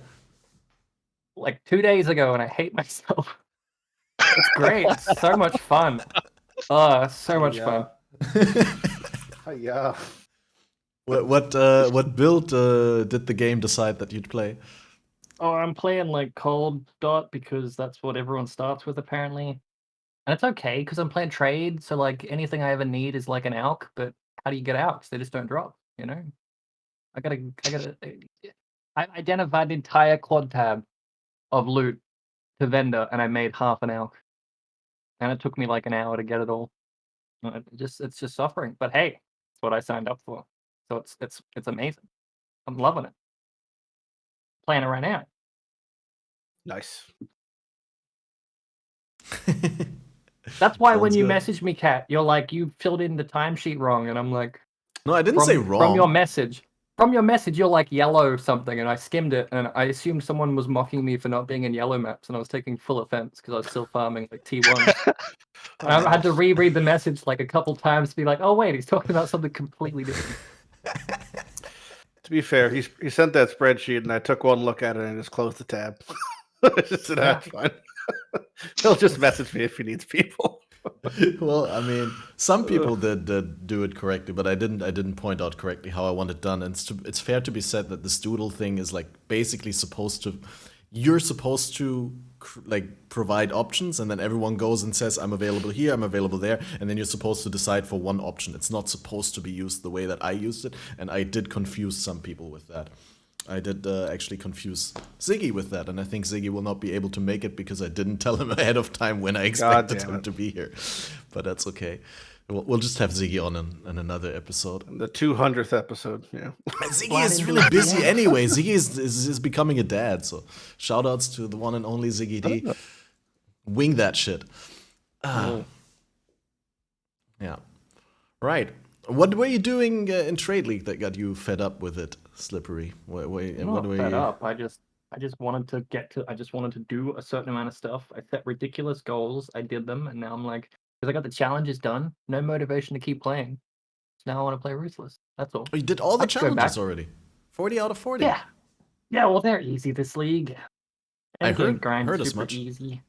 Like 2 days ago, and I hate myself. It's great. It's so much fun. So much fun. Yeah. What build did the game decide that you'd play? Oh, I'm playing like cold dot because that's what everyone starts with apparently. And it's okay because I'm playing trade, so like anything I ever need is like an alk, but how do you get alks? They just don't drop, you know? I identified the entire quad tab of loot to vendor and I made half an alk. And it took me like an hour to get it all. It's just suffering. But hey, it's what I signed up for. So it's amazing. I'm loving it. Playing it right now. Nice. That's why when Sounds you good. message me, Kat, you're like, you filled in the timesheet wrong, and I'm like, No, I didn't say wrong. From your message, you're like yellow something, and I skimmed it, and I assumed someone was mocking me for not being in yellow maps, and I was taking full offense because I was still farming like T1. I had to reread the message like a couple times to be like, oh wait, he's talking about something completely different. To be fair, he sent that spreadsheet, and I took one look at it and just closed the tab. I just said, that's fine. He'll just message me if he needs people. Well, I mean, some people did do it correctly, but I didn't point out correctly how I want it done. And it's fair to be said that this doodle thing is like basically you're supposed to like provide options, and then everyone goes and says, I'm available here, I'm available there, and then you're supposed to decide for one option. It's not supposed to be used the way that I used it, and I did confuse some people with that. I did actually confuse Ziggy with that, and I think Ziggy will not be able to make it because I didn't tell him ahead of time when I expected him to be here. But that's okay. We'll just have Ziggy on in another episode. The 200th episode, yeah. Ziggy is really busy anyway. Ziggy is becoming a dad, so shout-outs to the one and only Ziggy D. Wing that shit. Yeah. Right. What were you doing in Trade League that got you fed up with it, Slippery? I'm not fed up. I just wanted to I just wanted to do a certain amount of stuff. I set ridiculous goals. I did them, and now I'm like, because I got the challenges done, no motivation to keep playing. So now I want to play Ruthless. That's all. Oh, you did all the challenges already? 40 out of 40? Yeah. Yeah, well, they're easy this league. I heard as much. Easy.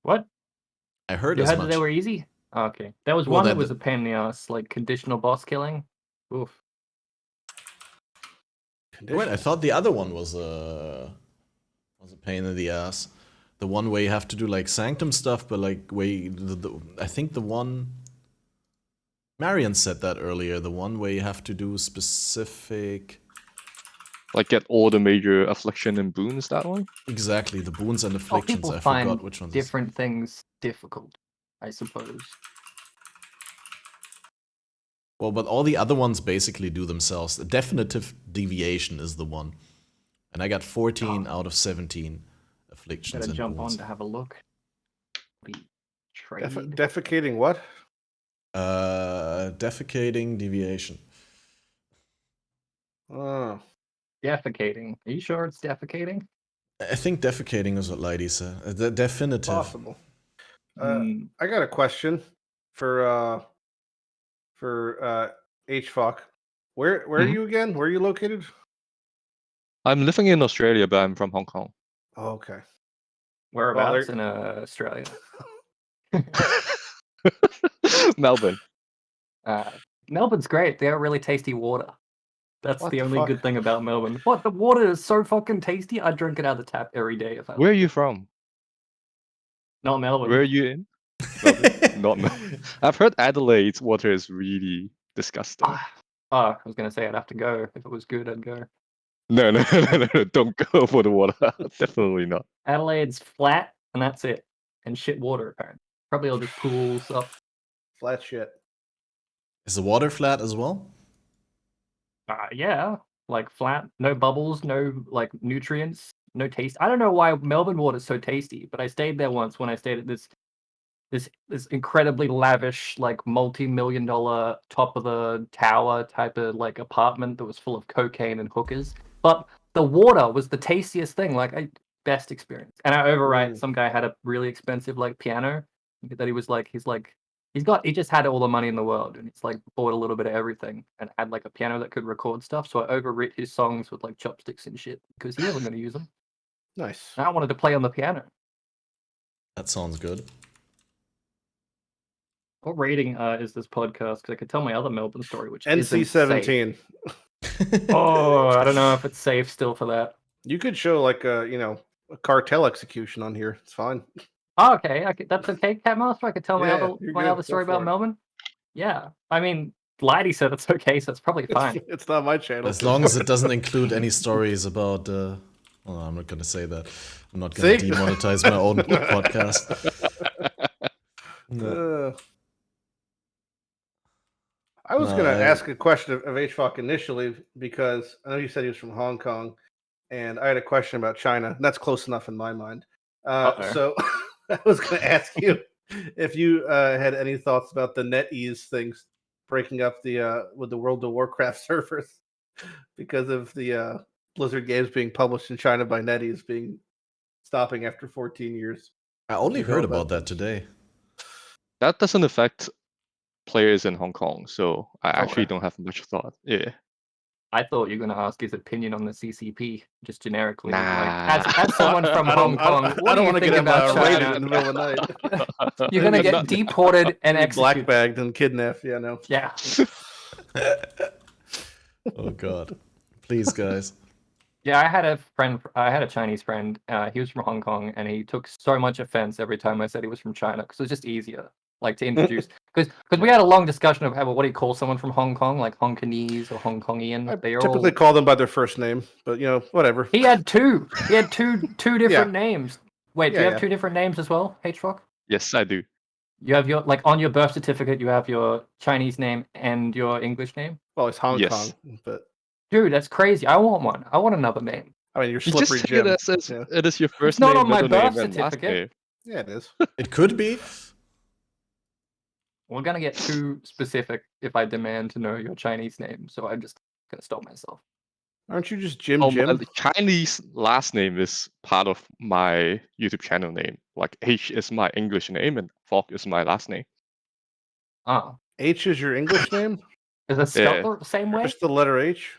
What? I heard you as heard much. That they were easy? Oh, okay. There was one that was a pain in the ass, like conditional boss killing. Oof. Wait, I thought the other one was a pain in the ass. The one where you have to do like Sanctum stuff, but like I think the one Marion said that earlier. The one where you have to do specific, like get all the major affliction and boons. That one. Exactly, the boons and afflictions. People I find forgot which ones. Different things difficult, I suppose. Well, but all the other ones basically do themselves. The definitive deviation is the one. And I got 14 out of 17 afflictions. Gotta and jump boons. on to have a look. Defecating what? Defecating deviation. Oh. Defecating. Are you sure it's defecating? I think defecating is what Lady said. Definitive. Possible. I got a question for hfok. Where are you again? Where are you located? I'm living in Australia, but I'm from Hong Kong. Oh, okay. Whereabouts in Australia? Melbourne. Melbourne's great. They have really tasty water. That's the only good thing about Melbourne. What? The water is so fucking tasty. I drink it out of the tap every day. Where are you from? Not Melbourne. Where are you in? Not Melbourne. I've heard Adelaide's water is really disgusting. I was gonna say I'd have to go. If it was good, I'd go. No, don't go for the water. Definitely not. Adelaide's flat, and that's it. And shit water, apparently. Probably all just pools up. Flat shit. Is the water flat as well? Yeah. Like flat, no bubbles, no like nutrients, no taste. I don't know why Melbourne water is so tasty, but I stayed there once when I stayed at this incredibly lavish, like multi-million-dollar top of the tower type of like apartment that was full of cocaine and hookers. But the water was the tastiest thing. Like best experience. And I overwrite. Some guy had a really expensive like piano that he just had all the money in the world, and it's like bought a little bit of everything and had like a piano that could record stuff. So I overwrit his songs with like chopsticks and shit because he wasn't going to use them. Nice. I wanted to play on the piano. That sounds good. What rating is this podcast? Because I could tell my other Melbourne story, which NC-17. Oh, I don't know if it's safe still for that. You could show like a cartel execution on here. It's fine. Oh, okay. That's okay, Catmaster. I could tell my other story about Melbourne. Yeah, I mean, Lighty said it's okay, so it's probably fine. It's not my channel. As long as it doesn't include any stories about. Well, I'm not going to say that. I'm not going to demonetize my own podcast. I was going to ask a question of hfok initially because I know you said he was from Hong Kong, and I had a question about China. And that's close enough in my mind. So I was going to ask you if you had any thoughts about the NetEase things breaking up with the World of Warcraft servers because of the Blizzard games being published in China by NetEase stopping after 14 years. I only heard about that today. That doesn't affect players in Hong Kong, so I actually don't have much thought. Yeah. I thought you were going to ask his opinion on the CCP, just generically. Nah. Like, as someone from Hong Kong, what do you think about China? In the middle of the night. You're going to get deported and executed. Blackbagged and kidnapped, yeah, no. Yeah. Oh, God. Please, guys. Yeah, I had a Chinese friend. He was from Hong Kong, and he took so much offense every time I said he was from China, because it was just easier, like, to introduce. Because we had a long discussion of what do you call someone from Hong Kong, like Hongkonese or Hong Kongian. I typically call them by their first name, but whatever. He had two. He had two different names. Wait, do you have two different names as well, hfok? Yes, I do. You have on your birth certificate, you have your Chinese name and your English name? Well, it's Hong Kong, but... Dude, that's crazy. I want one. I want another name. I mean, you're Slippery Jim. It is your first name. It's not on my birth certificate. Yeah, it is. It could be. We're going to get too specific if I demand to know your Chinese name, so I'm just going to stop myself. Aren't you just Jim? The Chinese last name is part of my YouTube channel name. Like, H is my English name, and Fok is my last name. Oh. H is your English name? Is it spelled the same way? Just the letter H?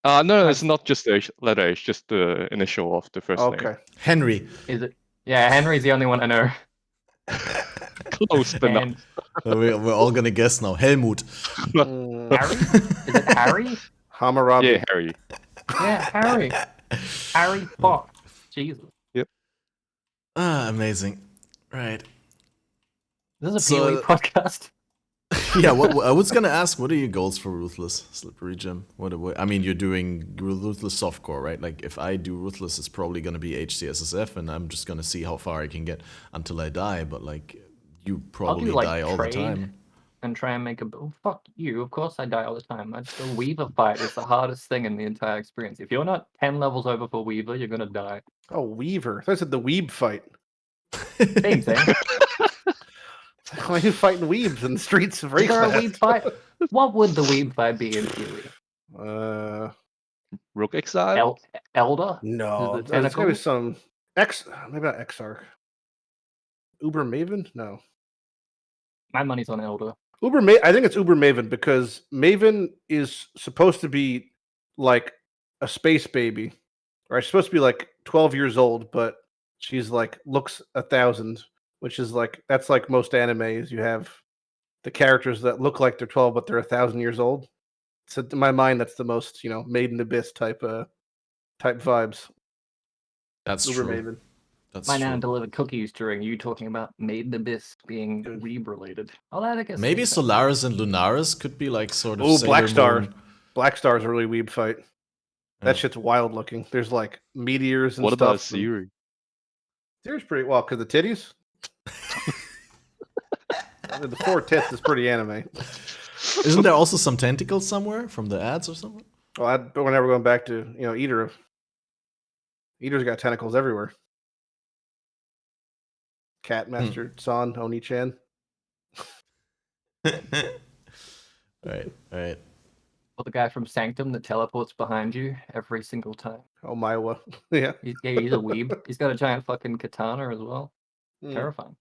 No, it's not just the letter H, just the initial of the first name. Okay. Henry. Is it? Yeah, Henry's the only one I know. Close enough. We're all gonna guess now. Helmut. Harry? Is it Harry? Hammurabi. Yeah, Harry. Yeah, Harry. Harry Fok. Jesus. Yep. Amazing. Right. This is a PoE podcast. Yeah, what I was gonna ask, what are your goals for Ruthless, Slippery Jim? I mean, you're doing Ruthless softcore, right? Like, if I do Ruthless, it's probably gonna be HCSSF, and I'm just gonna see how far I can get until I die. But like, you probably die all the time. And try and make a build. Fuck you. Of course I die all the time. The Weaver fight is the hardest thing in the entire experience. If you're not 10 levels over for Weaver, you're gonna die. Oh, Weaver. I said the Weeb fight. Same thing. Why are you fighting weebs in the streets of Raceland? Is there a weeb fight? What would the weeb fight be in theory? Rogue Exile? Elder? No, there's gonna be some maybe not Exarch. Uber Maven? No. My money's on Elder. I think it's Uber Maven because Maven is supposed to be like a space baby, or she's supposed to be like 12 years old, but she's like looks 1,000. Which is like, that's like most animes. You have the characters that look like they're 12, but they're 1,000 years old. So in my mind, that's the most, Maiden Abyss type vibes. That's Uber true. Maven. That's My true. nan delivered cookies during you talking about Maiden Abyss being weeb related. Oh, that I guess. Maybe Solaris and Lunaris could be like sort of. Oh, Black Star. Moon. Black Star is a really weeb fight. That shit's wild looking. There's like meteors and stuff. What about Siri? Siri's pretty well because the titties. The 4 tits is pretty anime. Isn't there also some tentacles somewhere from the ads or something? Well, we're never going back to Eater. Eater's got tentacles everywhere. Catmaster, San, Oni-chan. Right. Or the guy from Sanctum that teleports behind you every single time. Oh my, yeah. He's a weeb. He's got a giant fucking katana as well. Terrifying.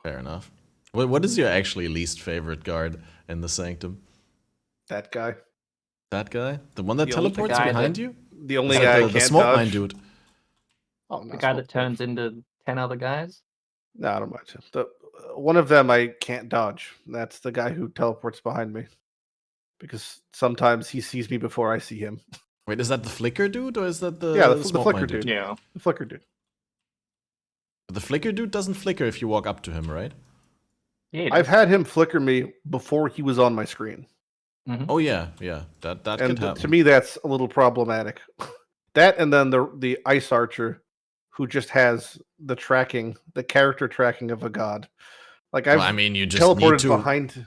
Fair enough. What is your actually least favorite guard in the Sanctum? That guy. That guy? The one that teleports behind you? The only guy the smoke mine dude. Oh, the guy that turns into 10 other guys? No, I don't mind him. One of them I can't dodge. That's the guy who teleports behind me. Because sometimes he sees me before I see him. Wait, is that the flicker dude or is that the the flicker dude? Yeah. The flicker dude. The flicker dude doesn't flicker if you walk up to him, right? Yeah, I've had him flicker me before he was on my screen. Oh yeah. That could happen. To me, that's a little problematic. That and then the ice archer, who just has the character tracking of a god. Like you just teleported behind.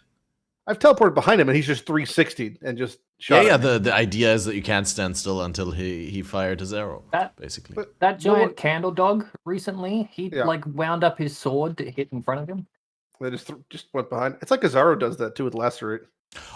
I've teleported behind him, and he's just 360 and just shot. Yeah. The idea is that you can't stand still until he fired his arrow. Basically. That giant candle dog recently, he like wound up his sword to hit in front of him. They just went behind. It's like Azaro does that too with Lacerate.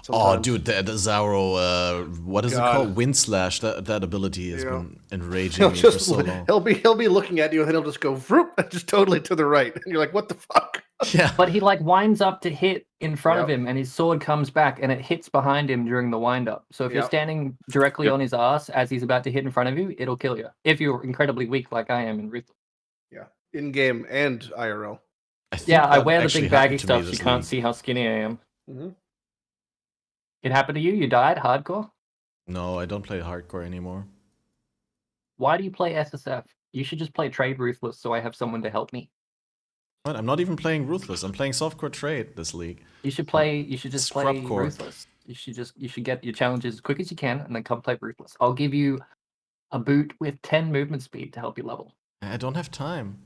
Sometimes. Oh, dude, the Azaro, what is it called? Wind Slash. That ability has been enraging me for so long. He'll be looking at you, and then he'll just go vroom, just totally to the right, and you're like, "What the fuck?" Yeah. But he like winds up to hit in front of him, and his sword comes back, and it hits behind him during the wind up. So if you're standing directly on his ass as he's about to hit in front of you, it'll kill you. If you're incredibly weak, like I am in Ruthless. Yeah, in game and IRL. I wear the big baggy stuff, so you can't see how skinny I am. Mm-hmm. It happened to you? You died hardcore? No, I don't play hardcore anymore. Why do you play SSF? You should just play Trade Ruthless so I have someone to help me. What? I'm not even playing Ruthless. I'm playing Softcore Trade this league. You should just play Ruthless. You should get your challenges as quick as you can and then come play Ruthless. I'll give you a boot with 10 movement speed to help you level. I don't have time.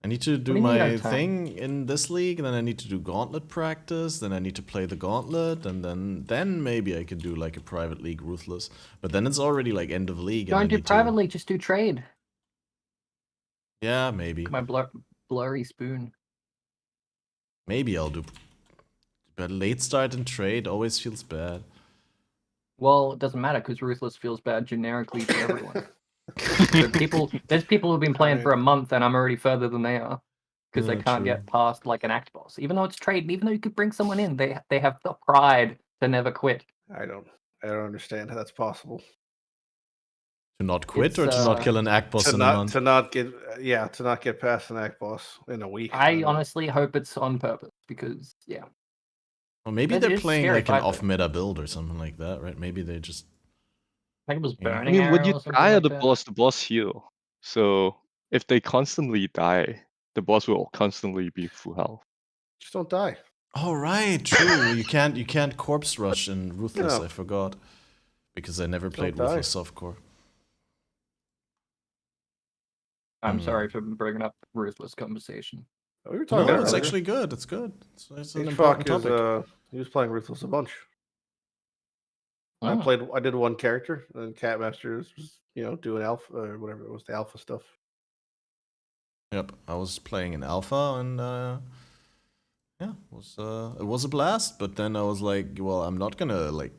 I need to do my thing in this league, and then I need to do gauntlet practice, then I need to play the gauntlet, and then maybe I could do like a private league Ruthless. But then it's already like end of league. Don't do private league, just do trade. Yeah, maybe. My blurry spoon. Maybe I'll do. But late start in trade always feels bad. Well, it doesn't matter because Ruthless feels bad generically for everyone. There's people who've been playing for a month and I'm already further than they are because they can't get past like an act boss. Even though it's trade, and even though you could bring someone in, they have the pride to never quit. I don't understand how that's possible. To not quit or to not kill an act boss in a month? To not get past an act boss in a week. I honestly hope it's on purpose because Well, maybe they're playing like an off-meta build or something like that, right? Maybe they just. I think it was burning. When you die at the boss heal. So if they constantly die, the boss will constantly be full health. Just don't die. Oh right, true. you can't corpse rush in Ruthless. No. I forgot because I never played Ruthless Softcore. I'm sorry for bringing up Ruthless conversation. We were talking about it's actually good. It's good. It's an important topic. He was playing Ruthless a bunch. I did one character, and Catmaster was, doing alpha or whatever it was, the alpha stuff. Yep, I was playing in alpha, and it was a blast. But then I was like, well, I'm not gonna like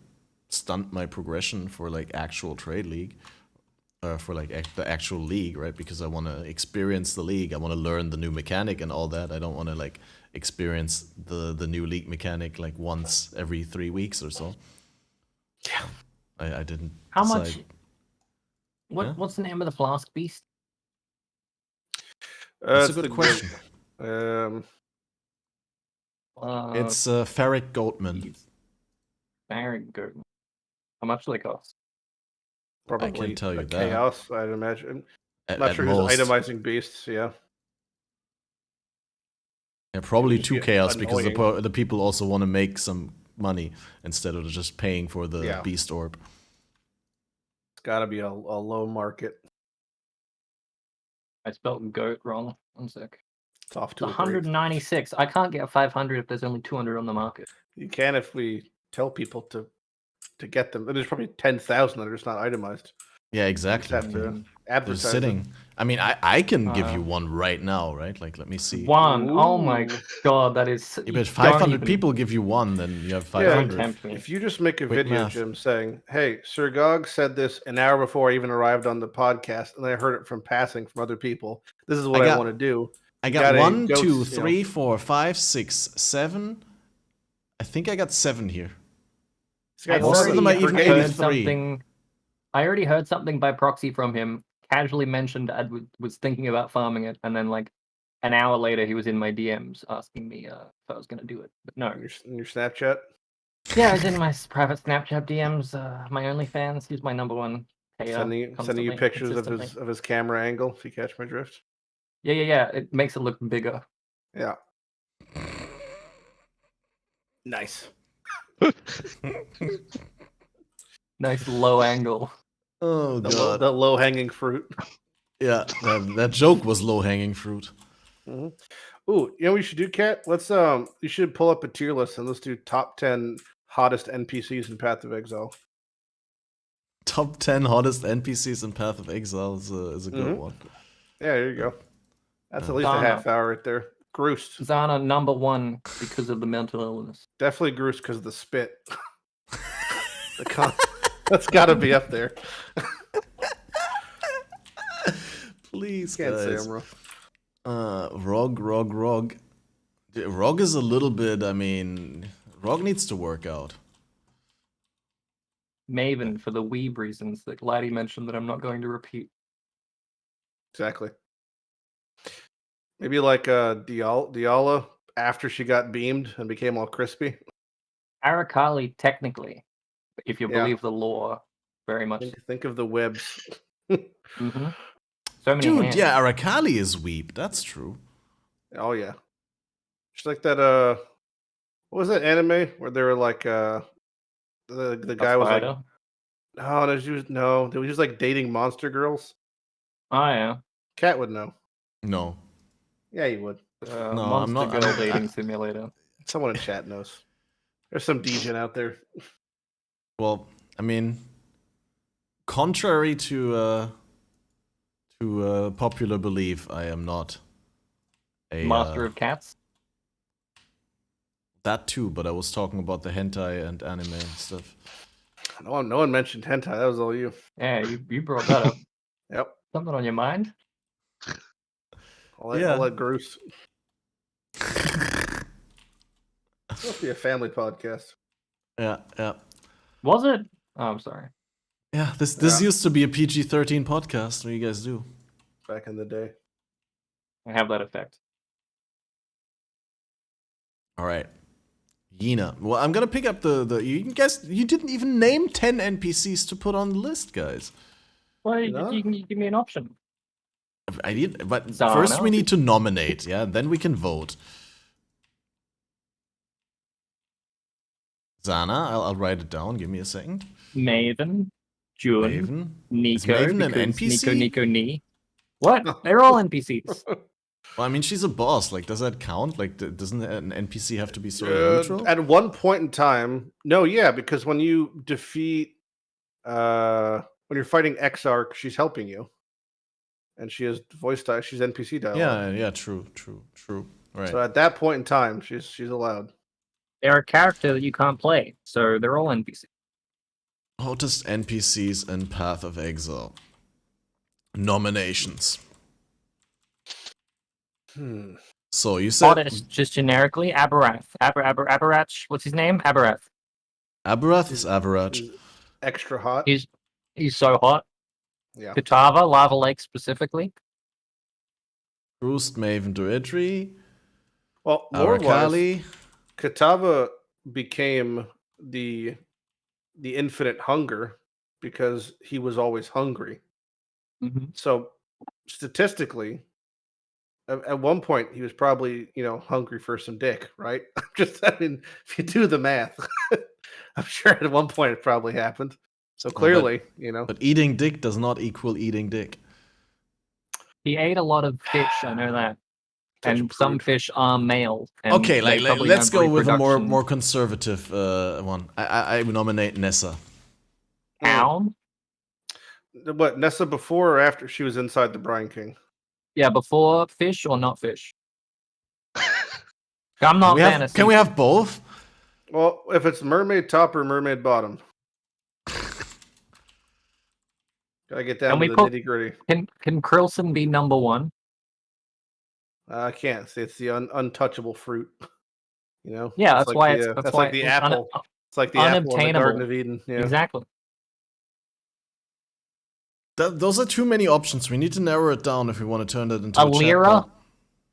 stunt my progression for like actual trade league, for like the actual league, right? Because I want to experience the league. I want to learn the new mechanic and all that. I don't want to like experience the new league mechanic like once every 3 weeks or so. Yeah, I didn't. How much? What's the name of the flask beast? That's a good question. It's Ferric Goatman. Ferric Goatman. How much do they cost? Probably I can tell you that. Chaos, I'd imagine. I'm not sure who's itemizing beasts. Yeah, probably 2 chaos because the people also want to make some money instead of just paying for the beast orb. It's got to be a low market. I spelled goat wrong. 1 sec. It's off to 196. I can't get 500 if there's only 200 on the market. You can if we tell people to get them. There's probably 10,000 that are just not itemized. Yeah, exactly. They're sitting. I mean, I can give you one right now, right? Like, let me see. One. Ooh. Oh my god, that is. If 500 people give you one, then you have 500. If you just make a video, Jim, saying, "Hey, Sir Gog said this an hour before I even arrived on the podcast, and I heard it from passing from other people. This is what I want to do." I got 1, 2, 3, 4, 5, 6, 7. I think I got 7 here. I already heard something by proxy from him. Casually mentioned I was thinking about farming it, and then like an hour later he was in my DMs asking me if I was going to do it. But no. In your Snapchat? Yeah, I was in my private Snapchat DMs. My OnlyFans. He's my #1 payer. Sending you pictures of his camera angle, if you catch my drift. Yeah. It makes it look bigger. Yeah. Nice. Nice low angle. Oh god, the low hanging fruit. Yeah, that joke was low hanging fruit. Mm-hmm. Ooh, you know what we should do, Kat? Let's you should pull up a tier list and let's do top 10 hottest NPCs in Path of Exile. Top 10 hottest NPCs in Path of Exile is a good one. Yeah, there you go. That's at least a half hour right there. Groost. Zana #1 because of the mental illness. Definitely Groost because of the spit. That's got to be up there. Please, Can't guys. say I'm wrong. Rog. Rog is a little bit. I mean, Rog needs to work out. Maven for the weeb reasons that Laddie mentioned that I'm not going to repeat. Exactly. Maybe like Diala after she got beamed and became all crispy. Arakali, technically, if you believe the lore, very much. Think of the webs. Mm-hmm. So many Dude, hands. yeah, Arakali is weep. That's true. Oh yeah. It's like that. What was that anime where they were like the guy was like, they were just like dating monster girls. Oh yeah. Cat would know. No. Yeah, you would. No, I'm not. Girl I'm, dating simulator. Someone in chat knows. There's some DJ out there. Well, I mean, contrary to popular belief, I am not a master of cats. That too, but I was talking about the hentai and anime and stuff. No one mentioned hentai. That was all you. Yeah, you brought that up. Yep. Something on your mind? I'll let Bruce. This must be a family podcast. Yeah. Was it? Oh, I'm sorry. Yeah, this used to be a PG-13 podcast. What do you guys do? Back in the day. I have that effect. All right. Yina. Well, I'm gonna pick up the you guys. You didn't even name 10 NPCs to put on the list, guys. Well, you can give me an option. I did, but Zana. First we need to nominate. Yeah, then we can vote. Zana, I'll write it down. Give me a second. Maven, June, Maven. Nico. Is Maven an NPC? Nico, Ni. What? They're all NPCs. Well, I mean, she's a boss. Like, does that count? Like, doesn't an NPC have to be sort of neutral? At one point in time, no, yeah, because when you defeat, when you're fighting Exarch, she's helping you, and she has voice dialogue. She's NPC dialogue. Yeah, true. Right. So at that point in time, she's allowed. They're a character that you can't play, so they're all NPCs. Hottest NPCs in Path of Exile. Nominations. So you said hottest, just generically, Abarath. Abarach. What's his name? Abarath. Abarath is Abarach. Extra hot. He's so hot. Yeah. Katava, Lava Lake specifically. Roost, Maven, Duidri. Well, Arakali. Katava became the infinite hunger because he was always hungry. Mm-hmm. So statistically, at one point he was probably hungry for some dick, right? I mean, if you do the math, I'm sure at one point it probably happened. So clearly, But eating dick does not equal eating dick. He ate a lot of fish. I know that. And some fish are male. Okay, let's go with a more conservative one. I nominate Nessa. Town? What, Nessa before or after she was inside the Brine King? Yeah, before fish or not fish? I'm not fantasy. Can we have both? Well, if it's mermaid top or mermaid bottom. Gotta get down to the nitty gritty. Can Krillson be number 1? I can't. It's the untouchable fruit. You know? Yeah, that's why it's like the apple. It's like the apple in the Garden of Eden. Yeah. Exactly. Those are too many options. We need to narrow it down if we want to turn that into Alira.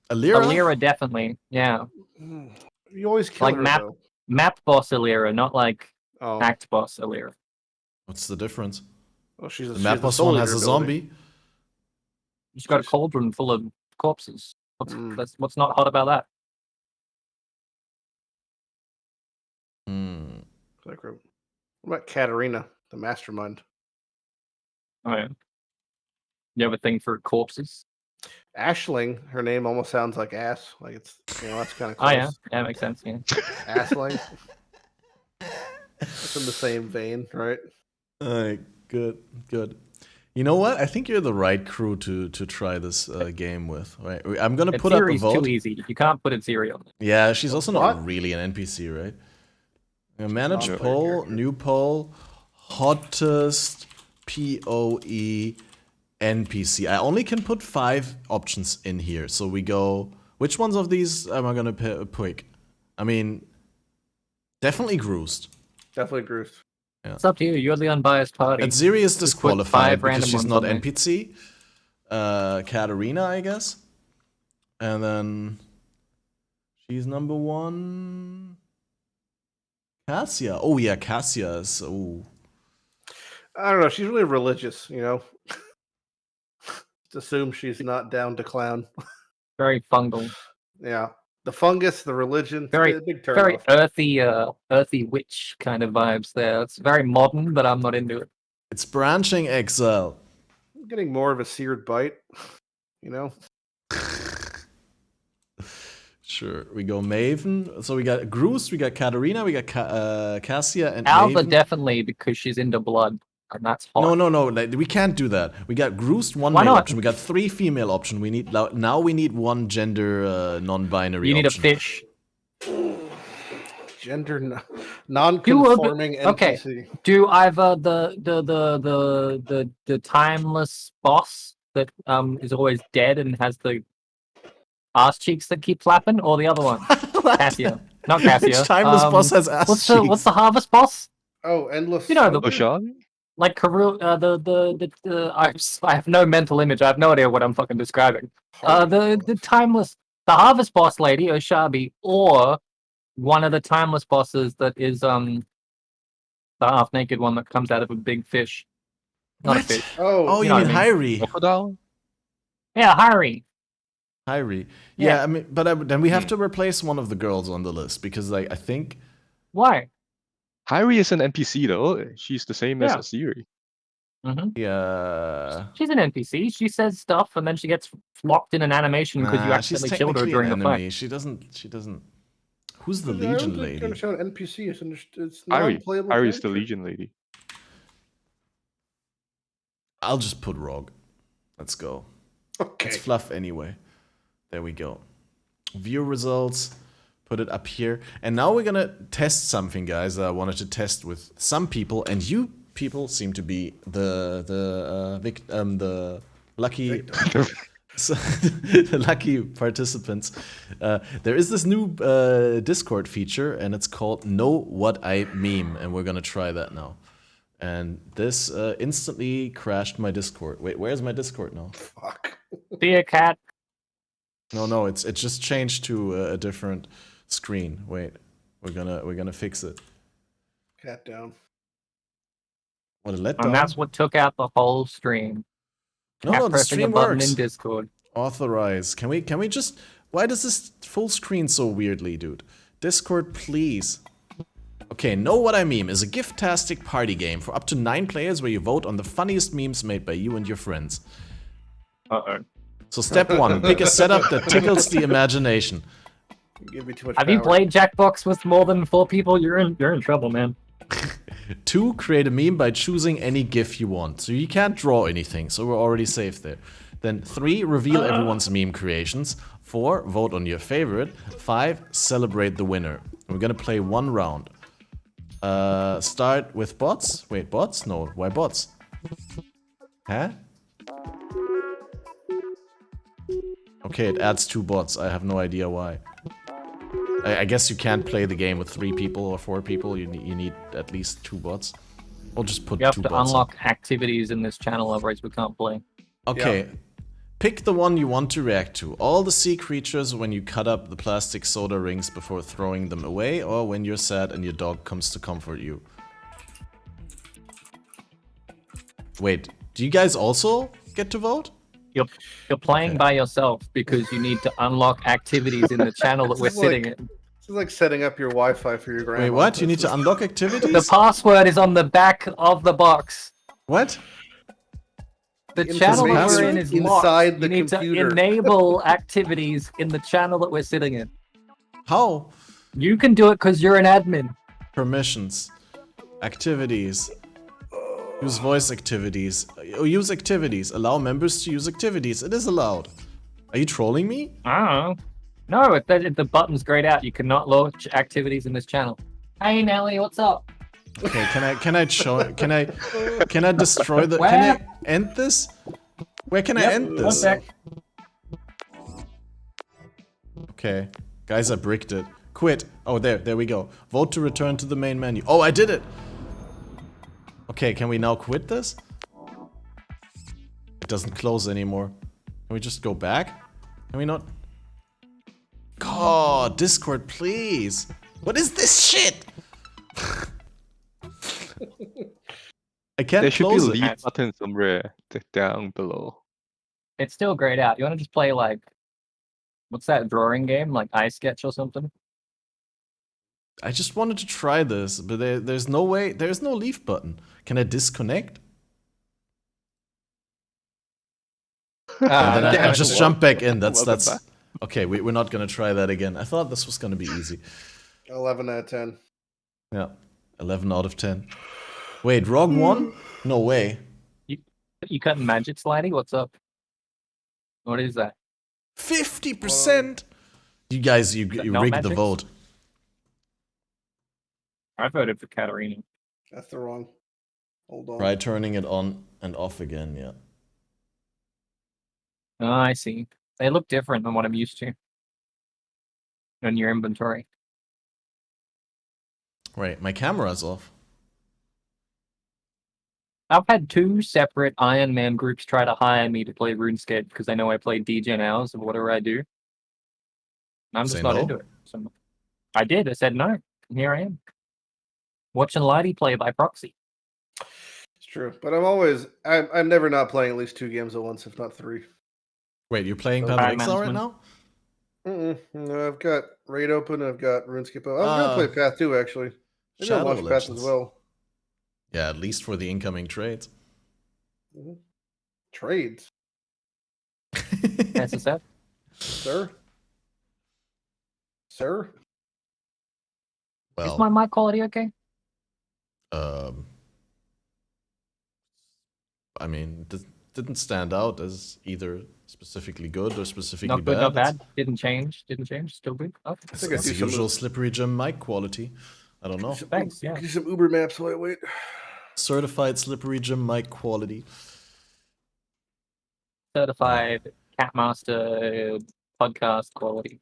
A Lyra? Alira, definitely. Yeah. You always kill her, like though. map boss Alira, not like act boss Alira. What's the difference? Well, the map boss one has a zombie. She's got a cauldron full of corpses. What's not hot about that? What about Katarina, the mastermind? Oh yeah. You have a thing for corpses? Ashling, her name almost sounds like ass. Like it's, that's kind of close. Oh yeah, that makes sense. Yeah. Ashling. It's in the same vein, right? Good. You know what? I think you're the right crew to try this game with. Right? I'm gonna put up a vote. Too easy. You can't put in Serial. Yeah, she's also not really an NPC, right? Manage poll, new poll, hottest PoE NPC. I only can put 5 options in here. So we go. Which ones of these am I gonna pick? I mean, definitely Groosed. Definitely Groosed. Yeah. It's up to you. You're the unbiased party. Atziri is disqualified because she's not NPC. Katarina, I guess. And then she's number 1. Cassia. Oh yeah, Cassia is. Oh. I don't know. She's really religious, you know. Just assume she's not down to clown. Very fungal. Yeah, the fungus, the religion. Very big turn very off. earthy witch kind of vibes there. It's very modern, but I'm not into it. It's branching exile. I'm getting more of a seared bite, you know. Sure, we go Maven. So we got Groosed, we got Katarina, we got Cassia, and Alva Maven. Definitely because she's into blood, and that's hot. No, we can't do that. We got Groosed, one male option. We got 3 female option. We need now we need 1 gender non-binary. You need option. a fish. Gender non-conforming NPC. Okay. Do either the timeless boss that is always dead and has the ass cheeks that keep flapping, or the other one? Cassia. Not Cassia. Which timeless boss has ass cheeks? What's the harvest boss? Oh, endless. You know the Oshan? Like Karul, I have no mental image. I have no idea what I'm fucking describing. The timeless, the harvest boss lady, Oshabi, or one of the timeless bosses that is the half naked one that comes out of a big fish. Not a fish. Oh, you mean Hyrie? Crocodile? Yeah, Hyrie. Hyrie. Yeah, I mean, but then we have to replace one of the girls on the list because, like, I think. Why? Hyrie is an NPC though. She's the same as Atziri. Mm-hmm. Yeah. She's an NPC. She says stuff and then she gets locked in an animation because you accidentally killed her during the fight. She doesn't. Who's the Legion lady? It's an NPC. It's non-playable. Hyrie's the Legion lady. I'll just put Rogue. Let's go. Okay. It's fluff anyway. There we go. View results. Put it up here. And now we're gonna test something, guys, that I wanted to test with some people, and you people seem to be the lucky the lucky participants. There is this new Discord feature, and it's called Know What I Meme, and we're gonna try that now. And this instantly crashed my Discord. Wait, where's my Discord now? Fuck. Be a cat. No, it's just changed to a different screen. Wait, we're gonna fix it. Cat down. What a letdown. And that's what took out the whole stream. No, the stream works. In Discord. Authorize. Can we just? Why does this full screen so weirdly, dude? Discord, please. Okay, Know What I Meme is a gift-tastic party game for up to 9 players where you vote on the funniest memes made by you and your friends. Uh-oh. So step 1, pick a setup that tickles the imagination. You give me too much Have you played Jackbox with more than 4 people? You're in trouble, man. 2, create a meme by choosing any GIF you want. So you can't draw anything, so we're already safe there. Then 3, reveal everyone's meme creations. 4, vote on your favorite. 5, celebrate the winner. We're gonna play 1 round. Start with bots. Wait, bots? No, why bots? Huh? Okay, it adds 2 bots. I have no idea why. I guess you can't play the game with 3 people or 4 people. You need at least 2 bots. We'll just put 2 bots. You have to unlock activities in this channel, otherwise we can't play. Okay. Yep. Pick the one you want to react to. All the sea creatures when you cut up the plastic soda rings before throwing them away, or when you're sad and your dog comes to comfort you. Wait, do you guys also get to vote? You're playing by yourself because you need to unlock activities in the channel that we're sitting in. It's like setting up your Wi-Fi for your grandma. Wait, what? You need to unlock activities? The password is on the back of the box. What? The channel that we're in is locked. You need to enable activities in the channel that we're sitting in. How? You can do it because you're an admin. Permissions. Activities. Use voice activities. Use activities. Allow members to use activities. It is allowed. Are you trolling me? I don't know. No, the button's grayed out. You cannot launch activities in this channel. Hey Nelly, what's up? Okay, can I destroy the? Where? Can I end this? Where can I end this? 1 sec. Okay, guys, I bricked it. Quit. Oh, there we go. Vote to return to the main menu. Oh, I did it. Okay, can we now quit this? It doesn't close anymore. Can we just go back? Can we not? God, Discord, please. What is this shit? I can't there should close be a it. leave button somewhere down below. It's still grayed out. You want to just play like, what's that drawing game? Like iSketch or something? I just wanted to try this, but there's no way. There's no leave button. Can I disconnect? And then I just jump back in. That's okay. We're not gonna try that again. I thought this was gonna be easy. 11 out of 10. Yeah, 11 out of 10. Wait, wrong one? No way. You cutting magic, Slidey? What's up? What is that? 50%. You guys, you rigged the vote. I voted for Katarina. That's the wrong. Hold on. Try turning it on and off again, yeah. Oh, I see. They look different than what I'm used to. In your inventory. Right, my camera's off. I've had 2 separate Iron Man groups try to hire me to play RuneScape because they know I play DGen hours of whatever I do. I'm just not into it. So I did. I said no. And here I am. Watching Lighty play by proxy. It's true. But I'm never not playing at least 2 games at once, if not 3. Wait, you're playing Path of Exile right now? No, I've got Raid open, I've got RuneScape open. I'm going to play Path 2, actually. I'm going to watch Path as well. Yeah, at least for the incoming trades. Trades? SSF? Sir? Sir? Well, is my mic quality okay? I mean, it didn't stand out as either specifically good or specifically not good, bad. Not bad. Didn't change. Still good. Okay. It's the usual slippery gem mic quality. I don't know. Thanks. Yeah. Do some Uber maps while I wait. Certified slippery gem mic quality. Certified Catmaster podcast quality.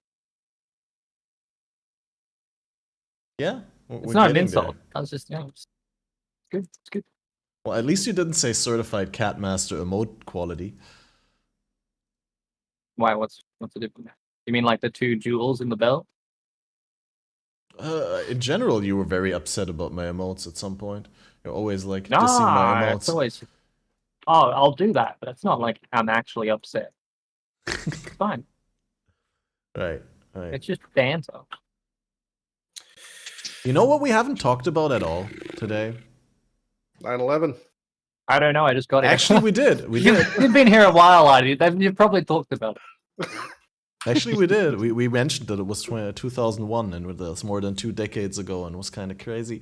Yeah, it's not an insult. I was just, it's good. It's good. Well, at least you didn't say certified Catmaster emote quality. Why? What's the difference? You mean like the 2 jewels in the belt? In general, you were very upset about my emotes at some point. You're always like dissing my emotes. It's always. Oh, I'll do that, but it's not like I'm actually upset. It's fine. Right. It's just banter. You know what we haven't talked about at all today? 9/11. I don't know. I just got it. Actually, we did. You've been here a while, Adi. You've probably talked about it. Actually, we did. We mentioned that it was 2001 and it was more than 2 decades ago and it was kind of crazy.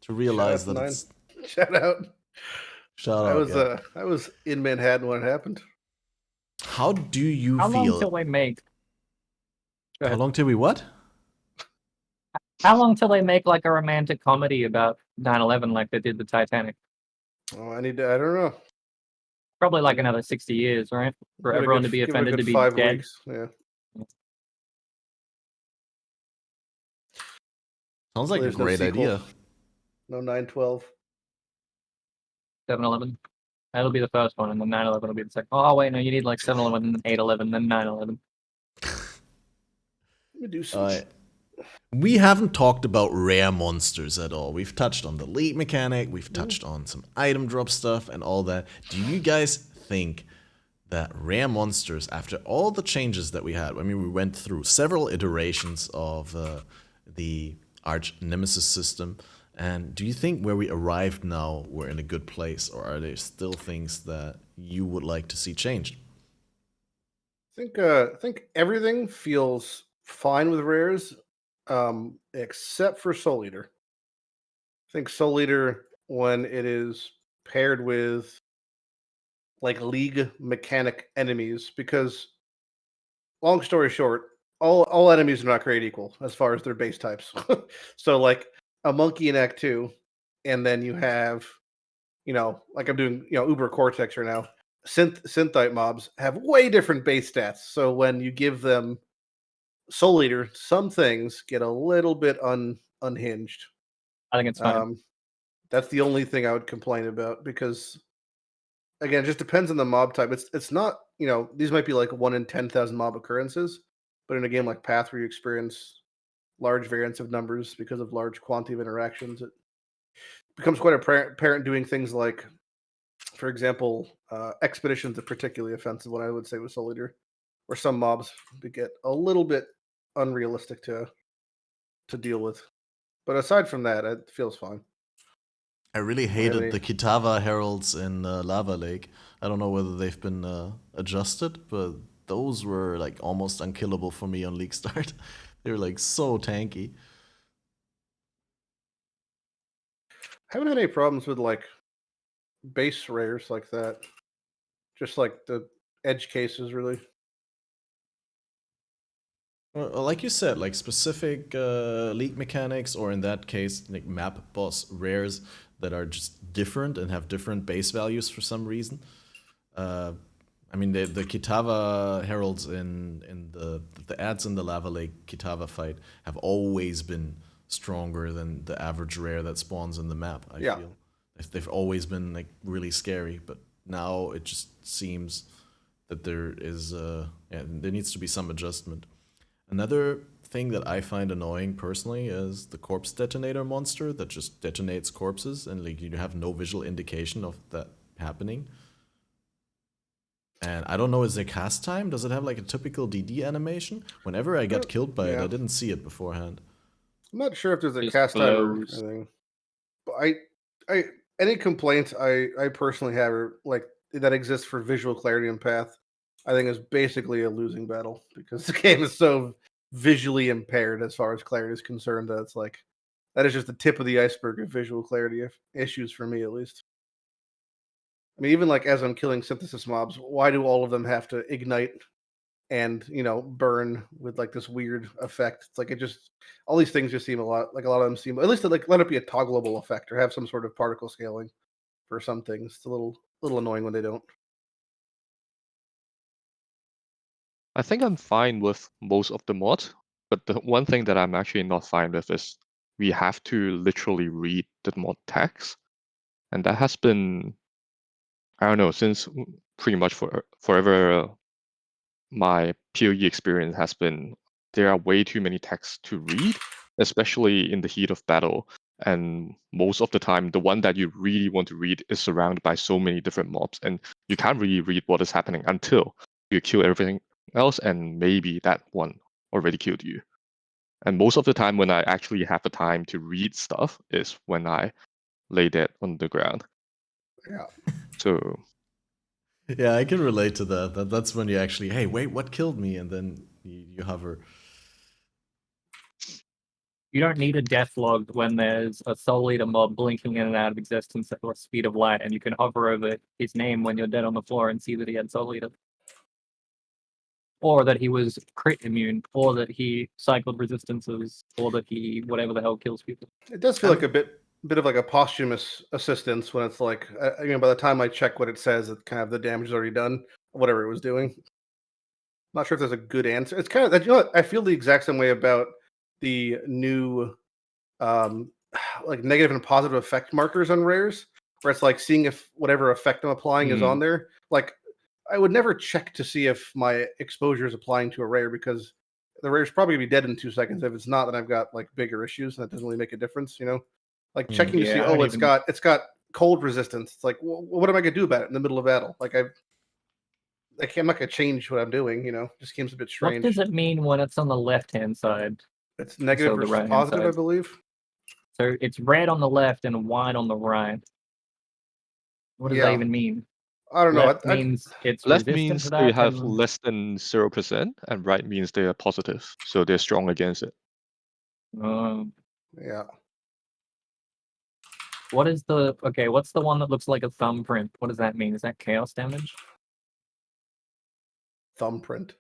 to realize that it's... Shout out. Shout out. I was in Manhattan when it happened. How do you How feel? long till they make? How long till we what? How long till they make like a romantic comedy about 9/11 like they did the Titanic? Oh, I don't know. Probably like another 60 years, right? For everyone to be offended to be 5 dead. weeks. Yeah. Sounds like a great idea. No 9/12. 7/11. That'll be the first one, and then 9/11 will be the second. Oh wait, no, you need like 7/11, then 8/11, then 9/11. Let me do some. We haven't talked about rare monsters at all. We've touched on the lead mechanic, we've touched on some item drop stuff and all that. Do you guys think that rare monsters, after all the changes that we had, I mean, we went through several iterations of the Arch Nemesis system, and do you think where we arrived now, we're in a good place, or are there still things that you would like to see changed? I think everything feels fine with rares, except for Soul Eater. I think Soul Eater, when it is paired with like league mechanic enemies, because long story short, all enemies are not created equal as far as their base types. So like a monkey in Act 2, and then you have, like I'm doing, Uber Cortex right now. Synthite mobs have way different base stats. So when you give them Soul Eater, some things get a little bit unhinged. I think it's fine. That's the only thing I would complain about, because again, it just depends on the mob type. It's not, these might be like 1 in 10,000 mob occurrences, but in a game like Path, where you experience large variance of numbers because of large quantity of interactions, it becomes quite apparent doing things like, for example, expeditions are particularly offensive, what I would say with Soul Eater, where some mobs get a little bit unrealistic to deal with. But aside from that, it feels fine. I really hated the Kitava heralds in Lava Lake. I don't know whether they've been adjusted, but those were like almost unkillable for me on League Start. They were like so tanky. I haven't had any problems with like base rares like that. Just like the edge cases, really. Well, like you said, like specific league mechanics, or in that case, like map boss rares that are just different and have different base values for some reason. I mean, the Kitava heralds in the ads in the Lava Lake Kitava fight have always been stronger than the average rare that spawns in the map. I feel they've always been like really scary, but now it just seems that there needs to be some adjustment. Another thing that I find annoying personally is the corpse detonator monster that just detonates corpses, and like you have no visual indication of that happening. And I don't know, is there cast time? Does it have like a typical DD animation? Whenever I got killed by it, I didn't see it beforehand. I'm not sure if there's a cast time or anything. But any complaints I personally have are like that exists for visual clarity in Path, I think is basically a losing battle, because the game is so visually impaired as far as clarity is concerned that it's like that is just the tip of the iceberg of visual clarity issues for me, at least. I mean, even like as I'm killing synthesis mobs, why do all of them have to ignite and burn with like this weird effect? It's like all these things just seem a lot of them seem, at least like let it be a toggleable effect or have some sort of particle scaling for some things. It's a little annoying when they don't. I think I'm fine with most of the mods, but the one thing that I'm actually not fine with is we have to literally read the mod text, and that has been, I don't know, since pretty much forever. My PoE experience has been there are way too many texts to read, especially in the heat of battle. And most of the time, the one that you really want to read is surrounded by so many different mobs, and you can't really read what is happening until you kill everything else, and maybe that one already killed you. And most of the time when I actually have the time to read stuff is when I lay dead on the ground. Yeah. So yeah, I can relate to that. That's when you actually, hey, wait, what killed me? And then you hover. You don't need a death log when there's a Soul Eater mob blinking in and out of existence at the speed of light, and you can hover over his name when you're dead on the floor and see that he had Soul Eater. Or that he was crit immune, or that he cycled resistances, or that he whatever the hell kills people. It does feel like a bit of like a posthumous assistance when it's like, by the time I check what it says, it kind of the damage is already done, whatever it was doing. I'm not sure if there's a good answer. It's kind of, I feel the exact same way about the new like negative and positive effect markers on rares, where it's like seeing if whatever effect I'm applying is on there. Like, I would never check to see if my exposure is applying to a rare, because the rare is probably gonna be dead in 2 seconds. If it's not, then I've got like bigger issues, and that doesn't really make a difference, Like checking to see, it's got cold resistance. It's like, well, what am I gonna do about it in the middle of battle? Like I'm not gonna change what I'm doing. Just seems a bit strange. What does it mean when it's on the left-hand side? It's negative versus positive, I believe. So it's red on the left and white on the right. What does that even mean? I don't know. Left means it's left resistant means to they that, have and less than 0%, and right means they are positive, so they're strong against it. Yeah. What's the one that looks like a thumbprint? What does that mean? Is that chaos damage? Thumbprint.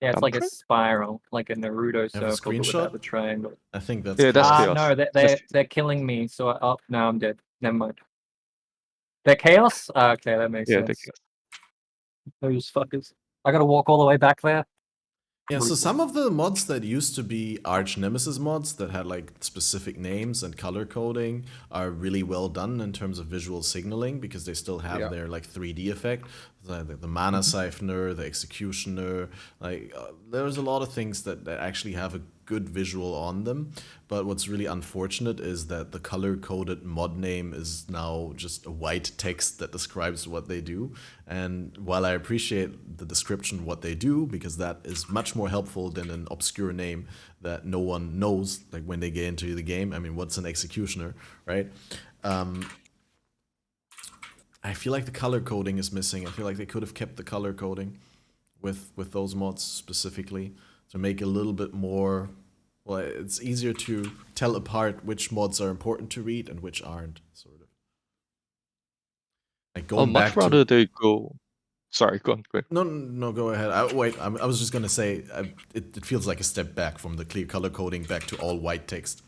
Yeah, it's like a spiral, like a Naruto Have a circle screenshot? without the triangle. I think that's that's chaos. No, they're killing me. So now I'm dead. Never mind. They're chaos. Okay, that makes sense. They're chaos. Those fuckers. I gotta walk all the way back there. Yeah, so some of the mods that used to be arch nemesis mods that had like specific names and color coding are really well done in terms of visual signaling, because they still have their like 3D effect. The mana siphoner, the executioner, there's a lot of things that actually have a good visual on them. But what's really unfortunate is that the color coded mod name is now just a white text that describes what they do. And while I appreciate the description of what they do, because that is much more helpful than an obscure name that no one knows, like when they get into the game. I mean, what's an executioner, right? I feel like the color coding is missing. I feel like they could have kept the color coding with those mods specifically to make a little bit more, well, it's easier to tell apart which mods are important to read and which aren't, sort of. Like going back much rather they go. Sorry, go on. No, go ahead. I was just gonna say, it feels like a step back from the clear color coding back to all white text.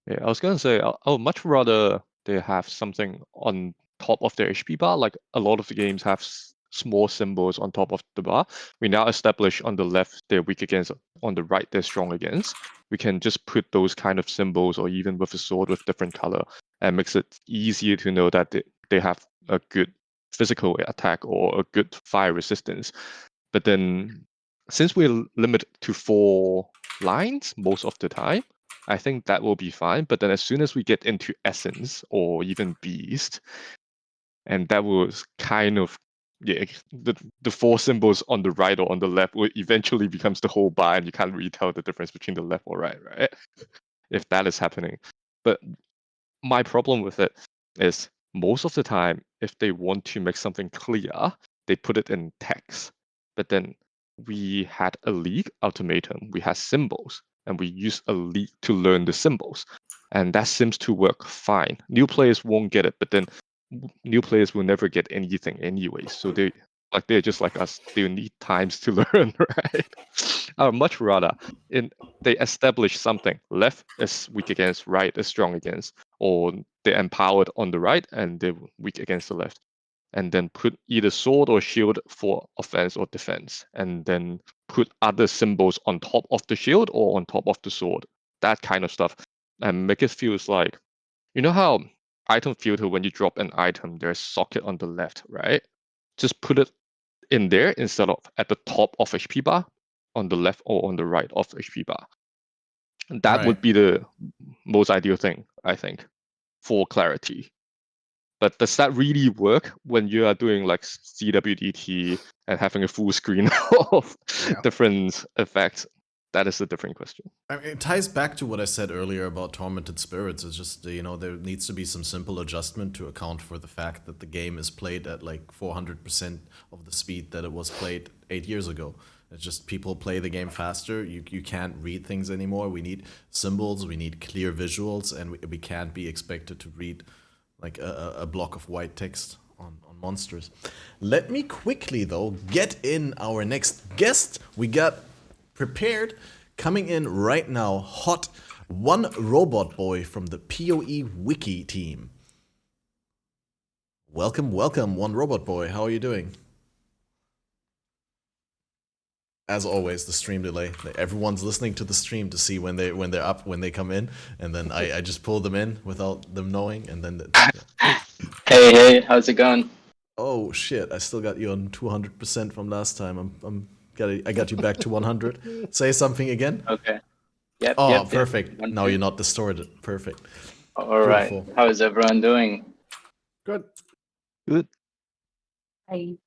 Yeah, I was gonna say, I would much rather they have something on top of their HP bar. Like a lot of the games have small symbols on top of the bar. We now establish on the left they're weak against, on the right they're strong against. We can just put those kind of symbols, or even with a sword with different color, and makes it easier to know that they have a good physical attack or a good fire resistance. But then, since we're limited to 4 lines most of the time, I think that will be fine. But then as soon as we get into Essence or even Beast, and that was kind of, the 4 symbols on the right or on the left will eventually becomes the whole bar, and you can't really tell the difference between the left or right? If that is happening. But my problem with it is, most of the time, if they want to make something clear, they put it in text. But then we had a League ultimatum, we had symbols, and we use a League to learn the symbols. And that seems to work fine. New players won't get it, but then new players will never get anything anyway. So they're just like us. They need times to learn, right? I would much rather they establish something. Left is weak against, right is strong against, or they're empowered on the right and they're weak against the left. And then put either sword or shield for offense or defense, and then put other symbols on top of the shield or on top of the sword. That kind of stuff. And make it feel like, you know how item filter, when you drop an item, there's socket on the left, right? Just put it in there instead of at the top of HP bar, on the left or on the right of HP bar. That would be the most ideal thing, I think, for clarity. But does that really work when you are doing like CWDT and having a full screen of different effects? That is a different question. I mean, it ties back to what I said earlier about Tormented Spirits. It's just, there needs to be some simple adjustment to account for the fact that the game is played at like 400% of the speed that it was played 8 years ago. It's just people play the game faster. You can't read things anymore. We need symbols, we need clear visuals, and we can't be expected to read like a block of white text on monsters. Let me quickly, though, get in our next guest. We got prepared, coming in right now, hot, One Robot Boy from the PoE Wiki team. Welcome, welcome, One Robot Boy. How are you doing? As always, the stream delay. Everyone's listening to the stream to see when they're up, when they come in, and then I just pull them in without them knowing, and then. Yeah. Hey, how's it going? Oh shit! I still got you on 200% from last time. I got you back to 100. Say something again. Okay. Yep. Oh, yep, perfect. Yep. Now you're not distorted. Perfect. All right. Beautiful. How is everyone doing? Good. Good. Hey.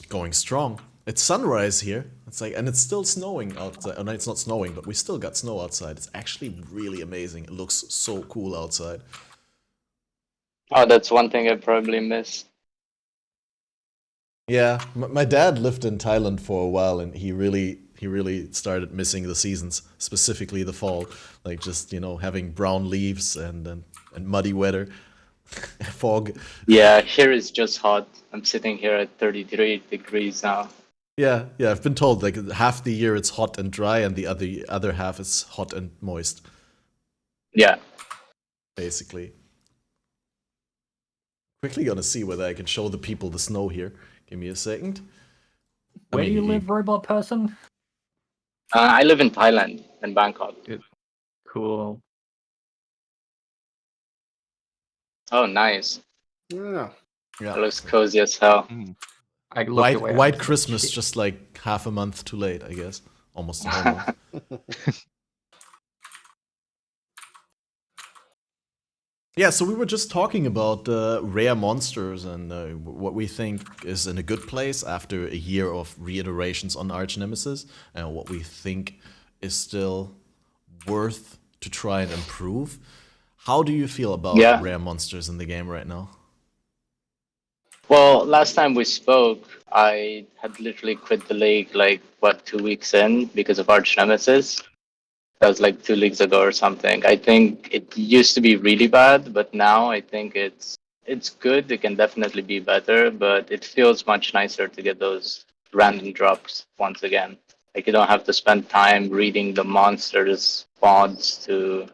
Going strong. It's sunrise here. It's like, and it's still snowing outside. Oh, no, it's not snowing, but we still got snow outside. It's actually really amazing. It looks so cool outside. Oh, that's one thing I probably miss. Yeah, my dad lived in Thailand for a while, and he really started missing the seasons, specifically the fall. Like just, you know, having brown leaves and muddy weather, fog. Yeah, here is just hot. I'm sitting here at 33 degrees now. Yeah, I've been told like half the year it's hot and dry, and the other half is hot and moist. Yeah. Basically. Quickly gonna see whether I can show the people the snow here. Give me a second. Where do you live, robot person? I live in Thailand, in Bangkok. Cool. Oh, nice. Yeah. It looks cozy as hell. White Christmas, just like half a month too late, I guess. Almost a whole month. Yeah, so we were just talking about rare monsters and what we think is in a good place after a year of reiterations on Arch Nemesis, and what we think is still worth to try and improve. How do you feel about rare monsters in the game right now? Well, last time we spoke, I had literally quit the league like, 2 weeks in because of Arch Nemesis. That was like 2 leagues ago or something. I think it used to be really bad, but now I think it's good. It can definitely be better, but it feels much nicer to get those random drops once again. Like you don't have to spend time reading the monsters' mods to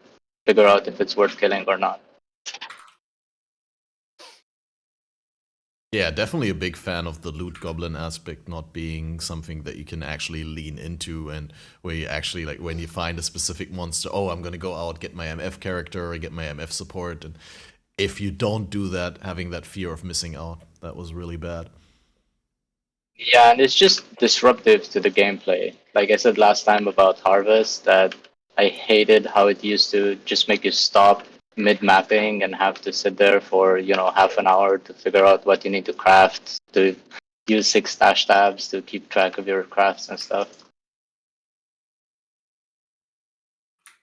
figure out if it's worth killing or not. Yeah, definitely a big fan of the loot goblin aspect not being something that you can actually lean into, and where you actually, like, when you find a specific monster, oh, I'm gonna go out, get my MF character or get my MF support, and if you don't do that, having that fear of missing out, that was really bad. Yeah, and it's just disruptive to the gameplay. Like I said last time about Harvest, that I hated how it used to just make you stop mid-mapping and have to sit there for, half an hour to figure out what you need to craft, to use 6 stash tabs to keep track of your crafts and stuff.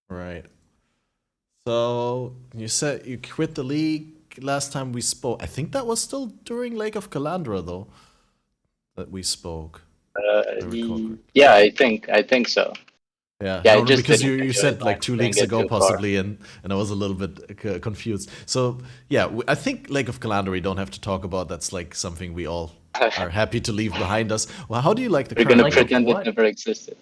Right. So, you said you quit the league last time we spoke. I think that was still during Lake of Calandra, though, that we spoke. Yeah, I think so. Yeah, no, because you said like 2 leagues ago possibly, and I was a little bit confused. So yeah, I think Lake of Calandra we don't have to talk about. That's like something we all are happy to leave behind us. Well, how do you like the current? We're gonna pretend it never existed.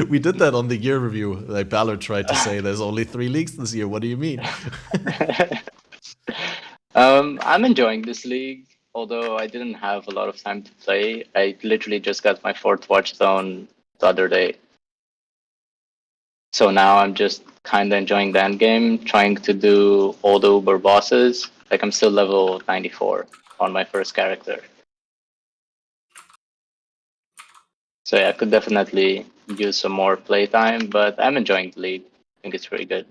We did that on the year review. Like Ballard tried to say there's only 3 leagues this year. What do you mean? I'm enjoying this league. Although I didn't have a lot of time to play, I literally just got my 4th Watchstone the other day. So now I'm just kind of enjoying the end game, trying to do all the Uber bosses. Like I'm still level 94 on my first character. So yeah, I could definitely use some more playtime, but I'm enjoying the league. I think it's pretty good.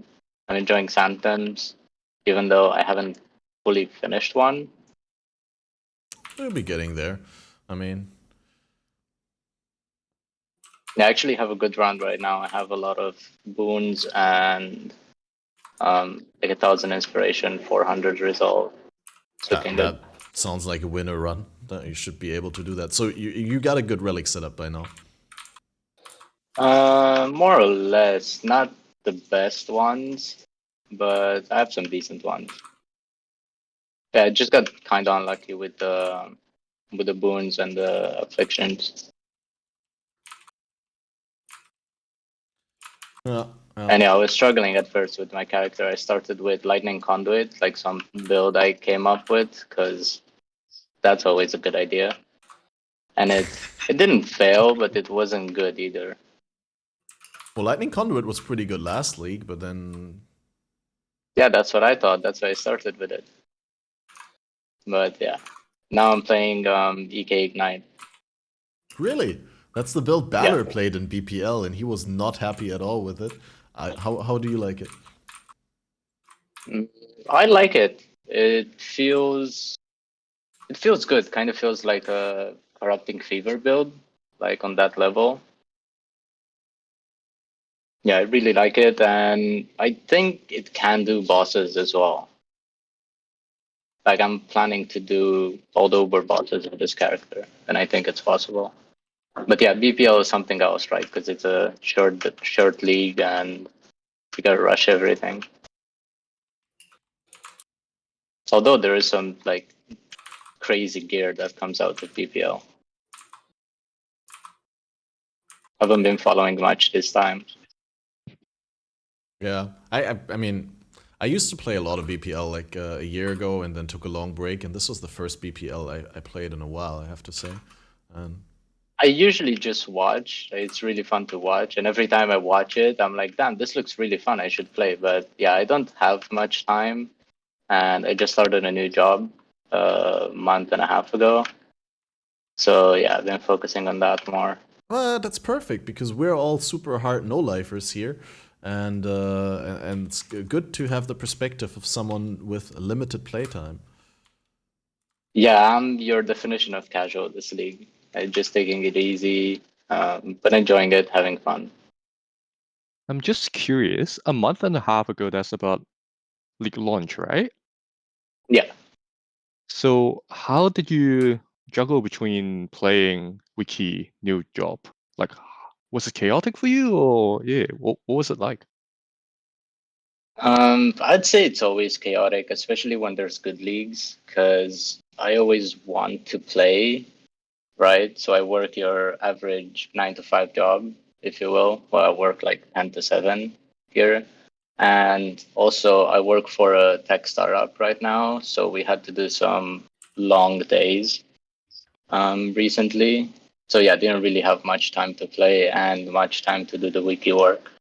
I'm enjoying Santoms, even though I haven't fully finished one. We'll be getting there. I mean, I actually have a good round right now. I have a lot of boons and like 1,000 inspiration, 400 resolve. that sounds like a winner run. You should be able to do that. So you got a good relic setup by now. More or less, not the best ones, but I have some decent ones. Yeah, I just got kind of unlucky with the boons and the afflictions. Yeah. And yeah, I was struggling at first with my character. I started with Lightning Conduit, like some build I came up with, because that's always a good idea. And it didn't fail, but it wasn't good either. Well, Lightning Conduit was pretty good last league, but then... Yeah, that's what I thought. That's why I started with it. But yeah, now I'm playing EK Ignite. Really? That's the build Balor played in BPL, and he was not happy at all with it. How do you like it? I like it. It feels good. Kind of feels like a Corrupting Fever build, like on that level. Yeah, I really like it, and I think it can do bosses as well. Like, I'm planning to do all the Uber bosses with this character, and I think it's possible. But yeah, BPL is something else, right? Because it's a short league, and you gotta rush everything. Although there is some like crazy gear that comes out with BPL. I haven't been following much this time. Yeah, I mean, I used to play a lot of BPL like a year ago, and then took a long break, and this was the first BPL I played in a while, I have to say. And I usually just watch. It's really fun to watch, and every time I watch it, I'm like, damn, this looks really fun. I should play. But yeah, I don't have much time, and I just started a new job a month and a half ago. So yeah, I've been focusing on that more. Well, that's perfect, because we're all super hard no-lifers here, and it's good to have the perspective of someone with limited playtime. Yeah, I'm your definition of casual this league. Just taking it easy, but enjoying it, having fun. I'm just curious, a month and a half ago, that's about league launch, right? Yeah. So how did you juggle between playing Wiki, new job? Like, was it chaotic for you, or yeah, what was it like? I'd say it's always chaotic, especially when there's good leagues, because I always want to play, right? So I work your average 9 to 5 job, if you will. Well, I work like 10 to 7 here. And also I work for a tech startup right now. So we had to do some long days recently. So yeah, I didn't really have much time to play and much time to do the wiki work.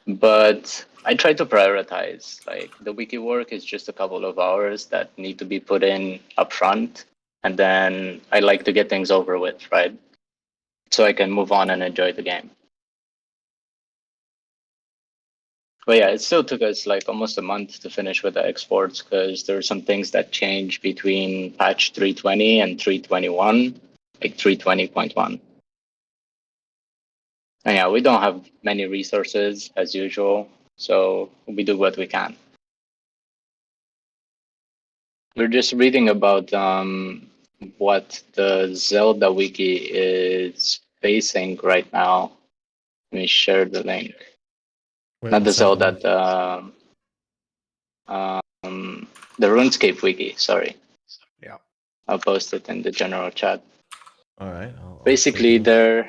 But I try to prioritize. Like, the wiki work is just a couple of hours that need to be put in upfront. And then I like to get things over with, right? So I can move on and enjoy the game. But yeah, it still took us like almost a month to finish with the exports, because there are some things that change between patch 320 and 321, like 320.1. And yeah, we don't have many resources as usual, so we do what we can. We're just reading about what the Zelda wiki is facing right now. Let me share the link. Wait, Not the Zelda, the RuneScape wiki, sorry. Yeah. I'll post it in the general chat. All right. Basically, they're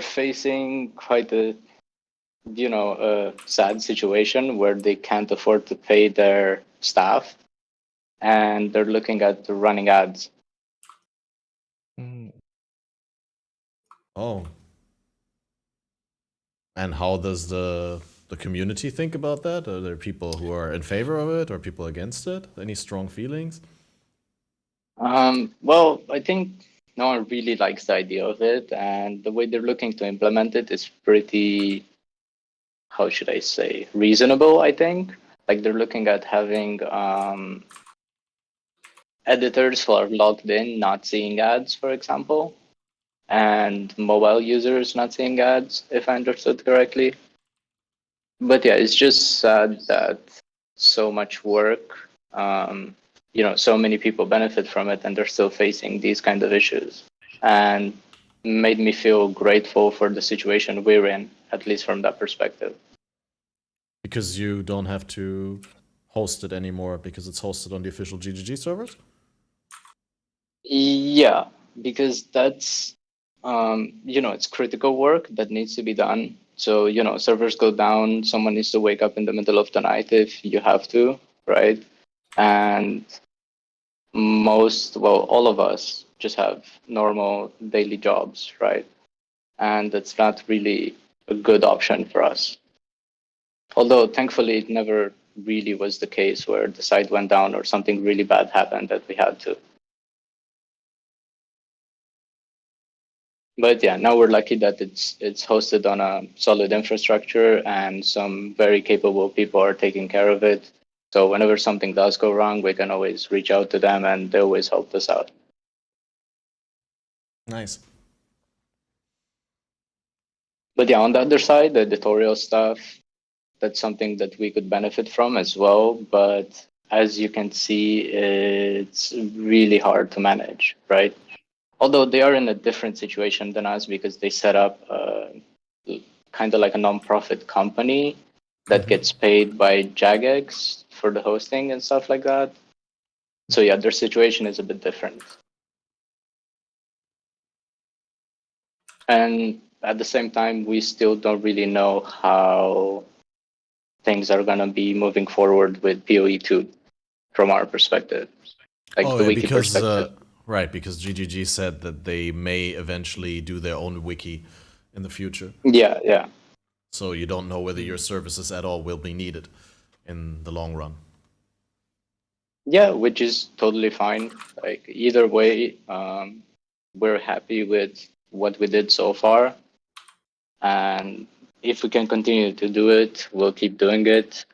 facing quite a sad situation where they can't afford to pay their staff, and they're looking at running ads. Oh. And how does the community think about that? Are there people who are in favor of it or people against it? Any strong feelings? Well, I think no one really likes the idea of it, and the way they're looking to implement it is pretty, how should I say, reasonable, I think. Like, they're looking at having editors who are logged in not seeing ads, for example, and mobile users not seeing ads, if I understood correctly. But yeah, it's just sad that so much work, so many people benefit from it and they're still facing these kind of issues, and made me feel grateful for the situation we're in, at least from that perspective. Because you don't have to host it anymore because it's hosted on the official GGG servers? Yeah, because that's, it's critical work that needs to be done. So, servers go down, someone needs to wake up in the middle of the night if you have to, right? And all of us just have normal daily jobs, right? And it's not really a good option for us. Although, thankfully, it never really was the case where the site went down or something really bad happened that we had to. But yeah, now we're lucky that it's hosted on a solid infrastructure and some very capable people are taking care of it. So whenever something does go wrong, we can always reach out to them and they always help us out. Nice. But yeah, on the other side, the editorial stuff, that's something that we could benefit from as well. But as you can see, it's really hard to manage, right? Although they are in a different situation than us because they set up kind of like a non-profit company that gets paid by Jagex for the hosting and stuff like that. So yeah, their situation is a bit different. And at the same time, we still don't really know how things are going to be moving forward with PoE2 from our perspective. Like the wiki perspective. Right, because GGG said that they may eventually do their own wiki in the future. Yeah, yeah. So you don't know whether your services at all will be needed in the long run. Yeah, which is totally fine. Like either way, we're happy with what we did so far. And if we can continue to do it, we'll keep doing it.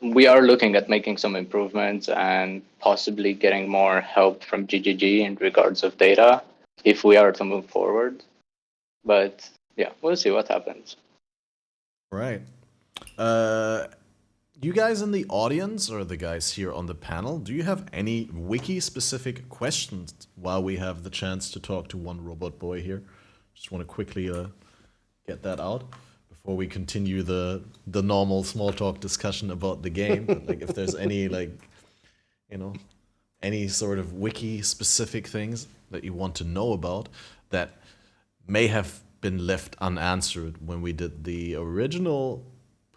We are looking at making some improvements and possibly getting more help from GGG in regards of data if we are to move forward. But yeah, we'll see what happens. Right. You guys in the audience or the guys here on the panel, do you have any wiki-specific questions while we have the chance to talk to one robot boy here? Just want to quickly get that out before we continue the normal small talk discussion about the game. But, like, if there's any, like, any sort of wiki-specific things that you want to know about that may have been left unanswered when we did the original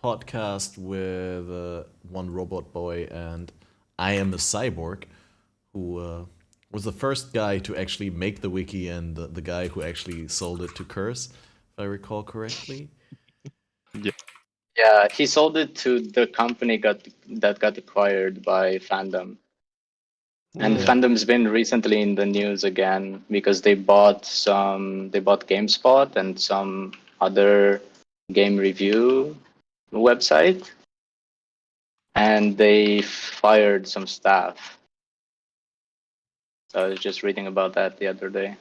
podcast with one robot boy and I Am a Cyborg, who was the first guy to actually make the wiki and the guy who actually sold it to Curse, if I recall correctly. Yeah, he sold it to the company that got acquired by Fandom. And Fandom's been recently in the news again because they bought GameSpot and some other game review website, and they fired some staff. So I was just reading about that the other day.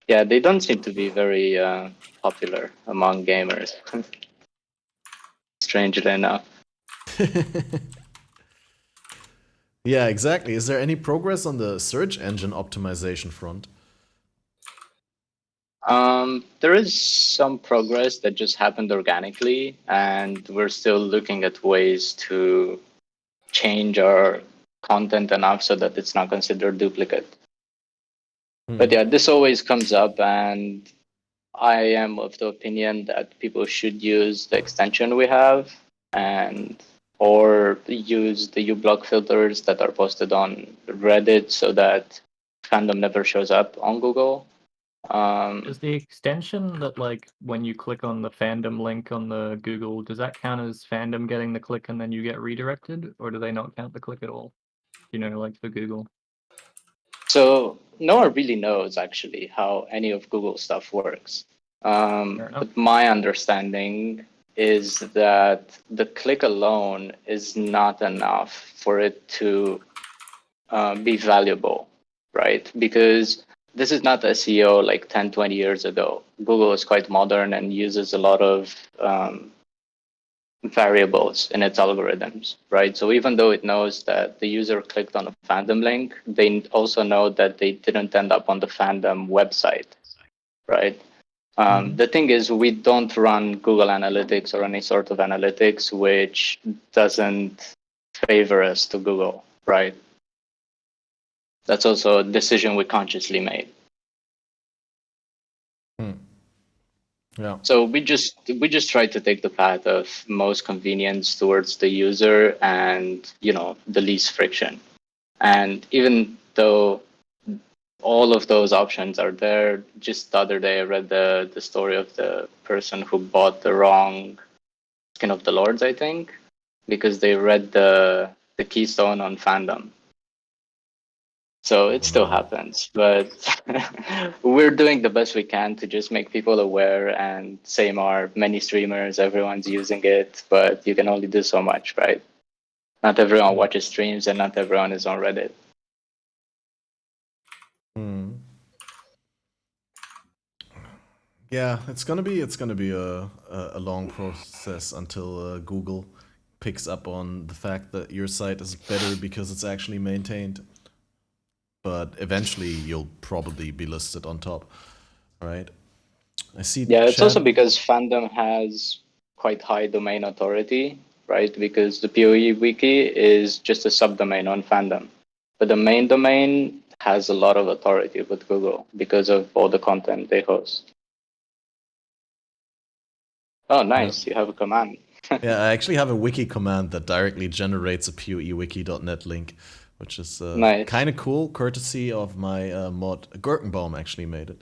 Yeah, they don't seem to be very popular among gamers. Strangely enough. Yeah, exactly. Is there any progress on the search engine optimization front? There is some progress that just happened organically, and we're still looking at ways to change our content enough so that it's not considered duplicate. But yeah, this always comes up, and I am of the opinion that people should use the extension we have or use the uBlock filters that are posted on Reddit so that Fandom never shows up on Google. Is the extension that, like, when you click on the Fandom link on the Google, does that count as Fandom getting the click and then you get redirected, or do they not count the click at all? Like for Google. So no one really knows actually how any of Google's stuff works. But my understanding is that the click alone is not enough for it to be valuable, right? Because this is not SEO like 10, 20 years ago. Google is quite modern and uses a lot of variables in its algorithms, right? So even though it knows that the user clicked on a fandom link, they also know that they didn't end up on the fandom website, right? The thing is, we don't run Google Analytics or any sort of analytics which doesn't favor us to Google, right? That's also a decision we consciously made. Yeah. So we just try to take the path of most convenience towards the user and, you know, the least friction. And even though all of those options are there, just the other day I read the story of the person who bought the wrong Skin of the Lords, I think, because they read the keystone on fandom. So it still happens, but we're doing the best we can to just make people aware, and same are many streamers, everyone's using it, but you can only do so much, right? Not everyone watches streams and not everyone is on Reddit. Yeah, it's gonna be a long process until Google picks up on the fact that your site is better because it's actually maintained. But eventually you'll probably be listed on top, right? I see. Yeah, it's also because fandom has quite high domain authority, right? Because the PoE wiki is just a subdomain on fandom, but the main domain has a lot of authority with Google because of all the content they host. Oh, nice! You have a command. Yeah, I actually have a wiki command that directly generates a PoEWiki.net link, which is nice. Kind of cool, courtesy of my mod. Gurkenbaum actually made it.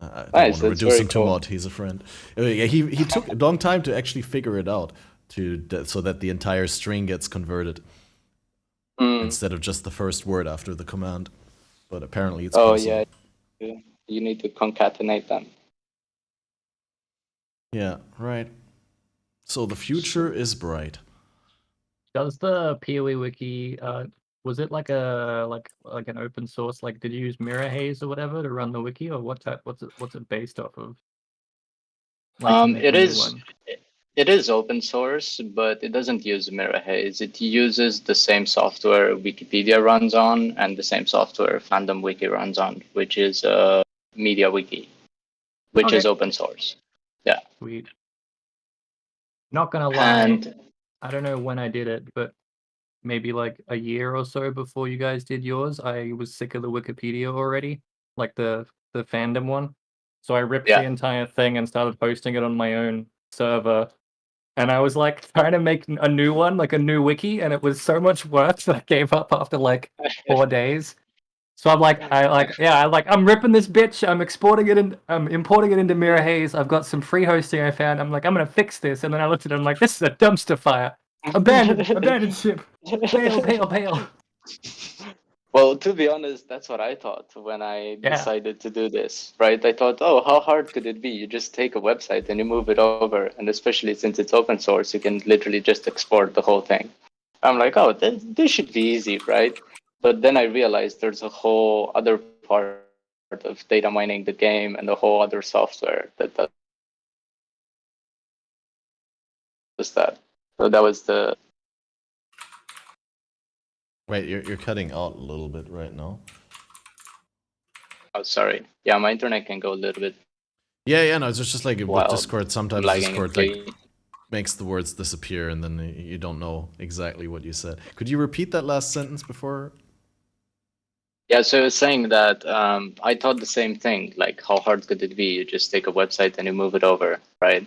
I don't nice, want to reduce him to mod. He's a friend. Yeah, he took a long time to actually figure it out, so that the entire string gets converted instead of just the first word after the command. But apparently it's possible. Yeah, you need to concatenate them. Yeah, right. So the future is bright. Does the PoE wiki was it like an open source? Like, did you use Mirror Haze or whatever to run the wiki, or what's it based off of? Like it is open source, but it doesn't use Mirror Haze. It uses the same software Wikipedia runs on and the same software Fandom Wiki runs on, which is Media Wiki, which is open source. Yeah. Sweet. Not gonna lie, I don't know when I did it, but maybe like a year or so before you guys did yours, I was sick of the Wikipedia already, like the fandom one. So I ripped the entire thing and started posting it on my own server. And I was like trying to make a new one, like a new wiki, and it was so much work that I gave up after like 4 days. So I'm ripping this bitch. I'm importing it into Mirror Haze. I've got some free hosting I found. I'm like, I'm gonna fix this. And then I looked at it. I'm like, this is a dumpster fire. Abandoned ship. Bail. Well, to be honest, that's what I thought when I decided to do this, right? I thought, oh, how hard could it be? You just take a website and you move it over. And especially since it's open source, you can literally just export the whole thing. I'm like, oh, this should be easy, right? But then I realized there's a whole other part of data mining the game and the whole other software that does that. So that was the... Wait, you're cutting out a little bit right now. Oh, sorry. Yeah, my internet can go a little bit. Yeah, no, it's just like with Discord. Sometimes Discord makes the words disappear and then you don't know exactly what you said. Could you repeat that last sentence before? Yeah, so I was saying that I thought the same thing. Like, how hard could it be? You just take a website and you move it over, right?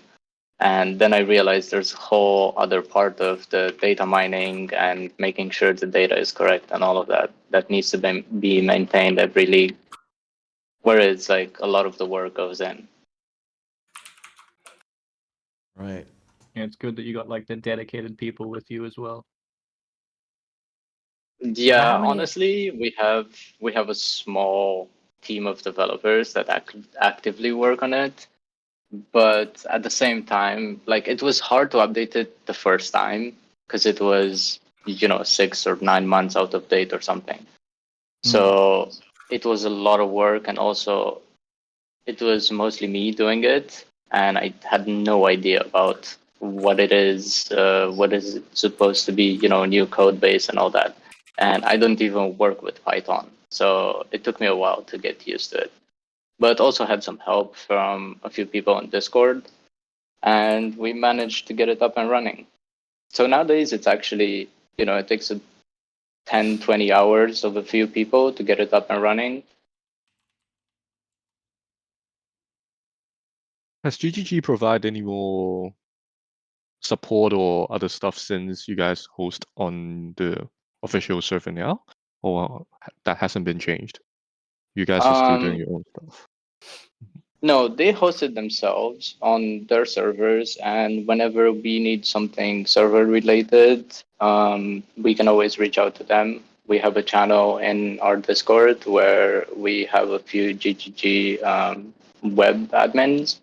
And then I realized there's a whole other part of the data mining and making sure the data is correct and all of that needs to be maintained every league. Whereas, like, a lot of the work goes in. Right. Yeah, it's good that you got like the dedicated people with you as well. Yeah, honestly, we have a small team of developers that actively work on it. But at the same time, like, it was hard to update it the first time because it was, 6 or 9 months out of date or something. So it was a lot of work, and also it was mostly me doing it, and I had no idea about what it is supposed to be, new code base and all that. And I don't even work with Python, so it took me a while to get used to it. But also had some help from a few people on Discord, and we managed to get it up and running. So nowadays it's actually, it takes 10, 20 hours of a few people to get it up and running. Has GGG provided any more support or other stuff since you guys host on the official server now? Or that hasn't been changed? You guys are still doing your own stuff? No, they hosted themselves on their servers, and whenever we need something server related, we can always reach out to them. We have a channel in our Discord where we have a few GGG web admins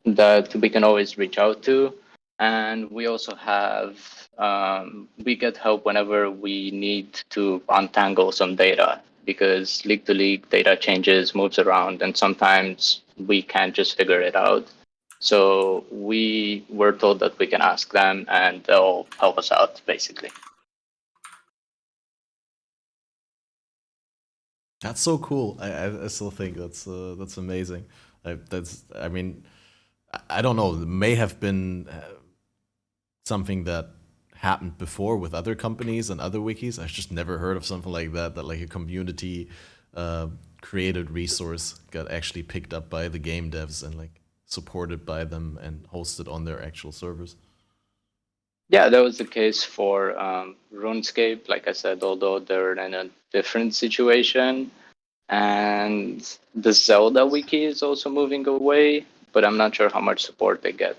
that we can always reach out to. And we also have, we get help whenever we need to untangle some data, because league to league data changes, moves around, and sometimes we can't just figure it out. So we were told that we can ask them and they'll help us out, basically. That's so cool. I still think that's amazing. I mean, I don't know. It may have been something that happened before with other companies and other wikis. I've just never heard of something like that. That like a community created resource got actually picked up by the game devs and like supported by them and hosted on their actual servers. Yeah, that was the case for RuneScape. Like I said, although they're in a different situation, and the Zelda wiki is also moving away, but I'm not sure how much support they get.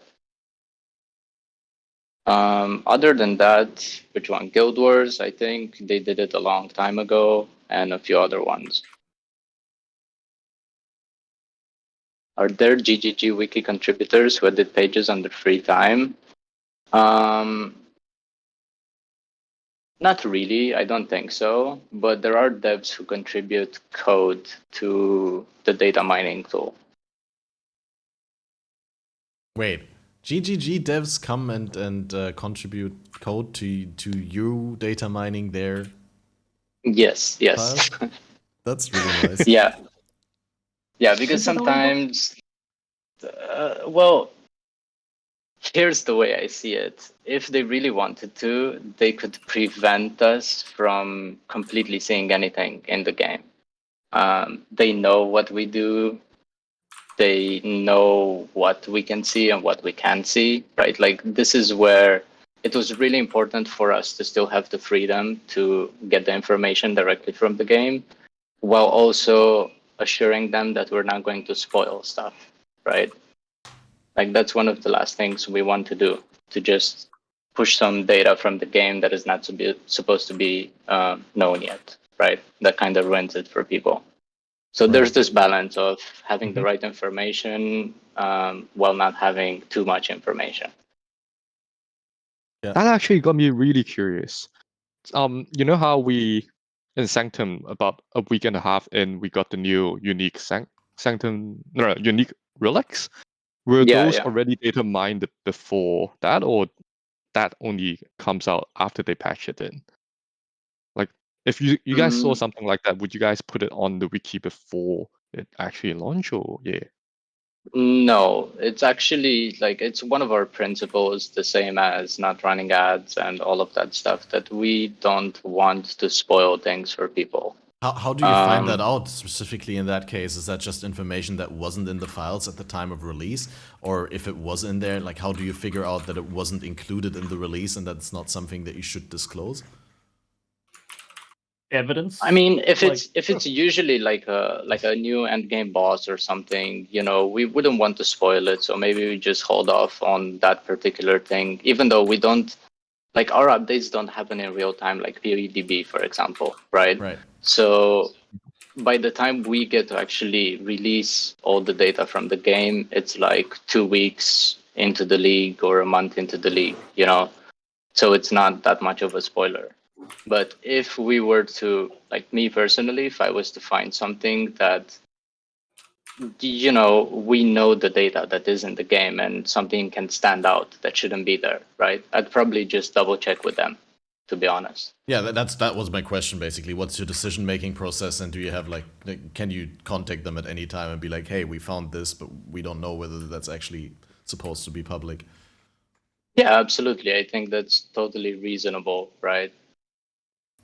Other than that, which one? Guild Wars, I think they did it a long time ago, and a few other ones. Are there GGG wiki contributors who edit pages on their free time? Not really, I don't think so, but there are devs who contribute code to the data mining tool. Wait, GGG devs come and contribute code to you data mining there? Yes. That's really nice. Yeah, because sometimes, well, here's the way I see it. If they really wanted to, they could prevent us from completely seeing anything in the game. They know what we do. They know what we can see and what we can't see, right? Like, this is where it was really important for us to still have the freedom to get the information directly from the game, while also assuring them that we're not going to spoil stuff, right? Like, that's one of the last things we want to do, to just push some data from the game that is not supposed to be known yet, right? That kind of ruins it for people. So there's this balance of having the right information while not having too much information. Yeah. That actually got me really curious. You know how we in Sanctum about a week and a half in, we got the new unique unique relics. Were those already data mined before that, or that only comes out after they patch it in? Like, if you guys saw something like that, would you guys put it on the wiki before it actually launched, or yeah? No, it's actually like, it's one of our principles, the same as not running ads and all of that stuff, that we don't want to spoil things for people. How do you find that out specifically in that case? Is that just information that wasn't in the files at the time of release? Or if it was in there, like, how do you figure out that it wasn't included in the release and that's not something that you should disclose? Evidence? I mean, if it's usually like a new end game boss or something, we wouldn't want to spoil it. So maybe we just hold off on that particular thing, even though we don't, like, our updates don't happen in real time, like PoEDB, for example, right? Right. So by the time we get to actually release all the data from the game, it's like 2 weeks into the league or a month into the league, So it's not that much of a spoiler. But if we were to, like, me personally, if I was to find something that you know, we know the data that is in the game and something can stand out that shouldn't be there, right? I'd probably just double check with them, to be honest. Yeah, that was my question basically. What's your decision making process, and do you have like can you contact them at any time and be like, hey, we found this, but we don't know whether that's actually supposed to be public? Yeah, absolutely. I think that's totally reasonable, right?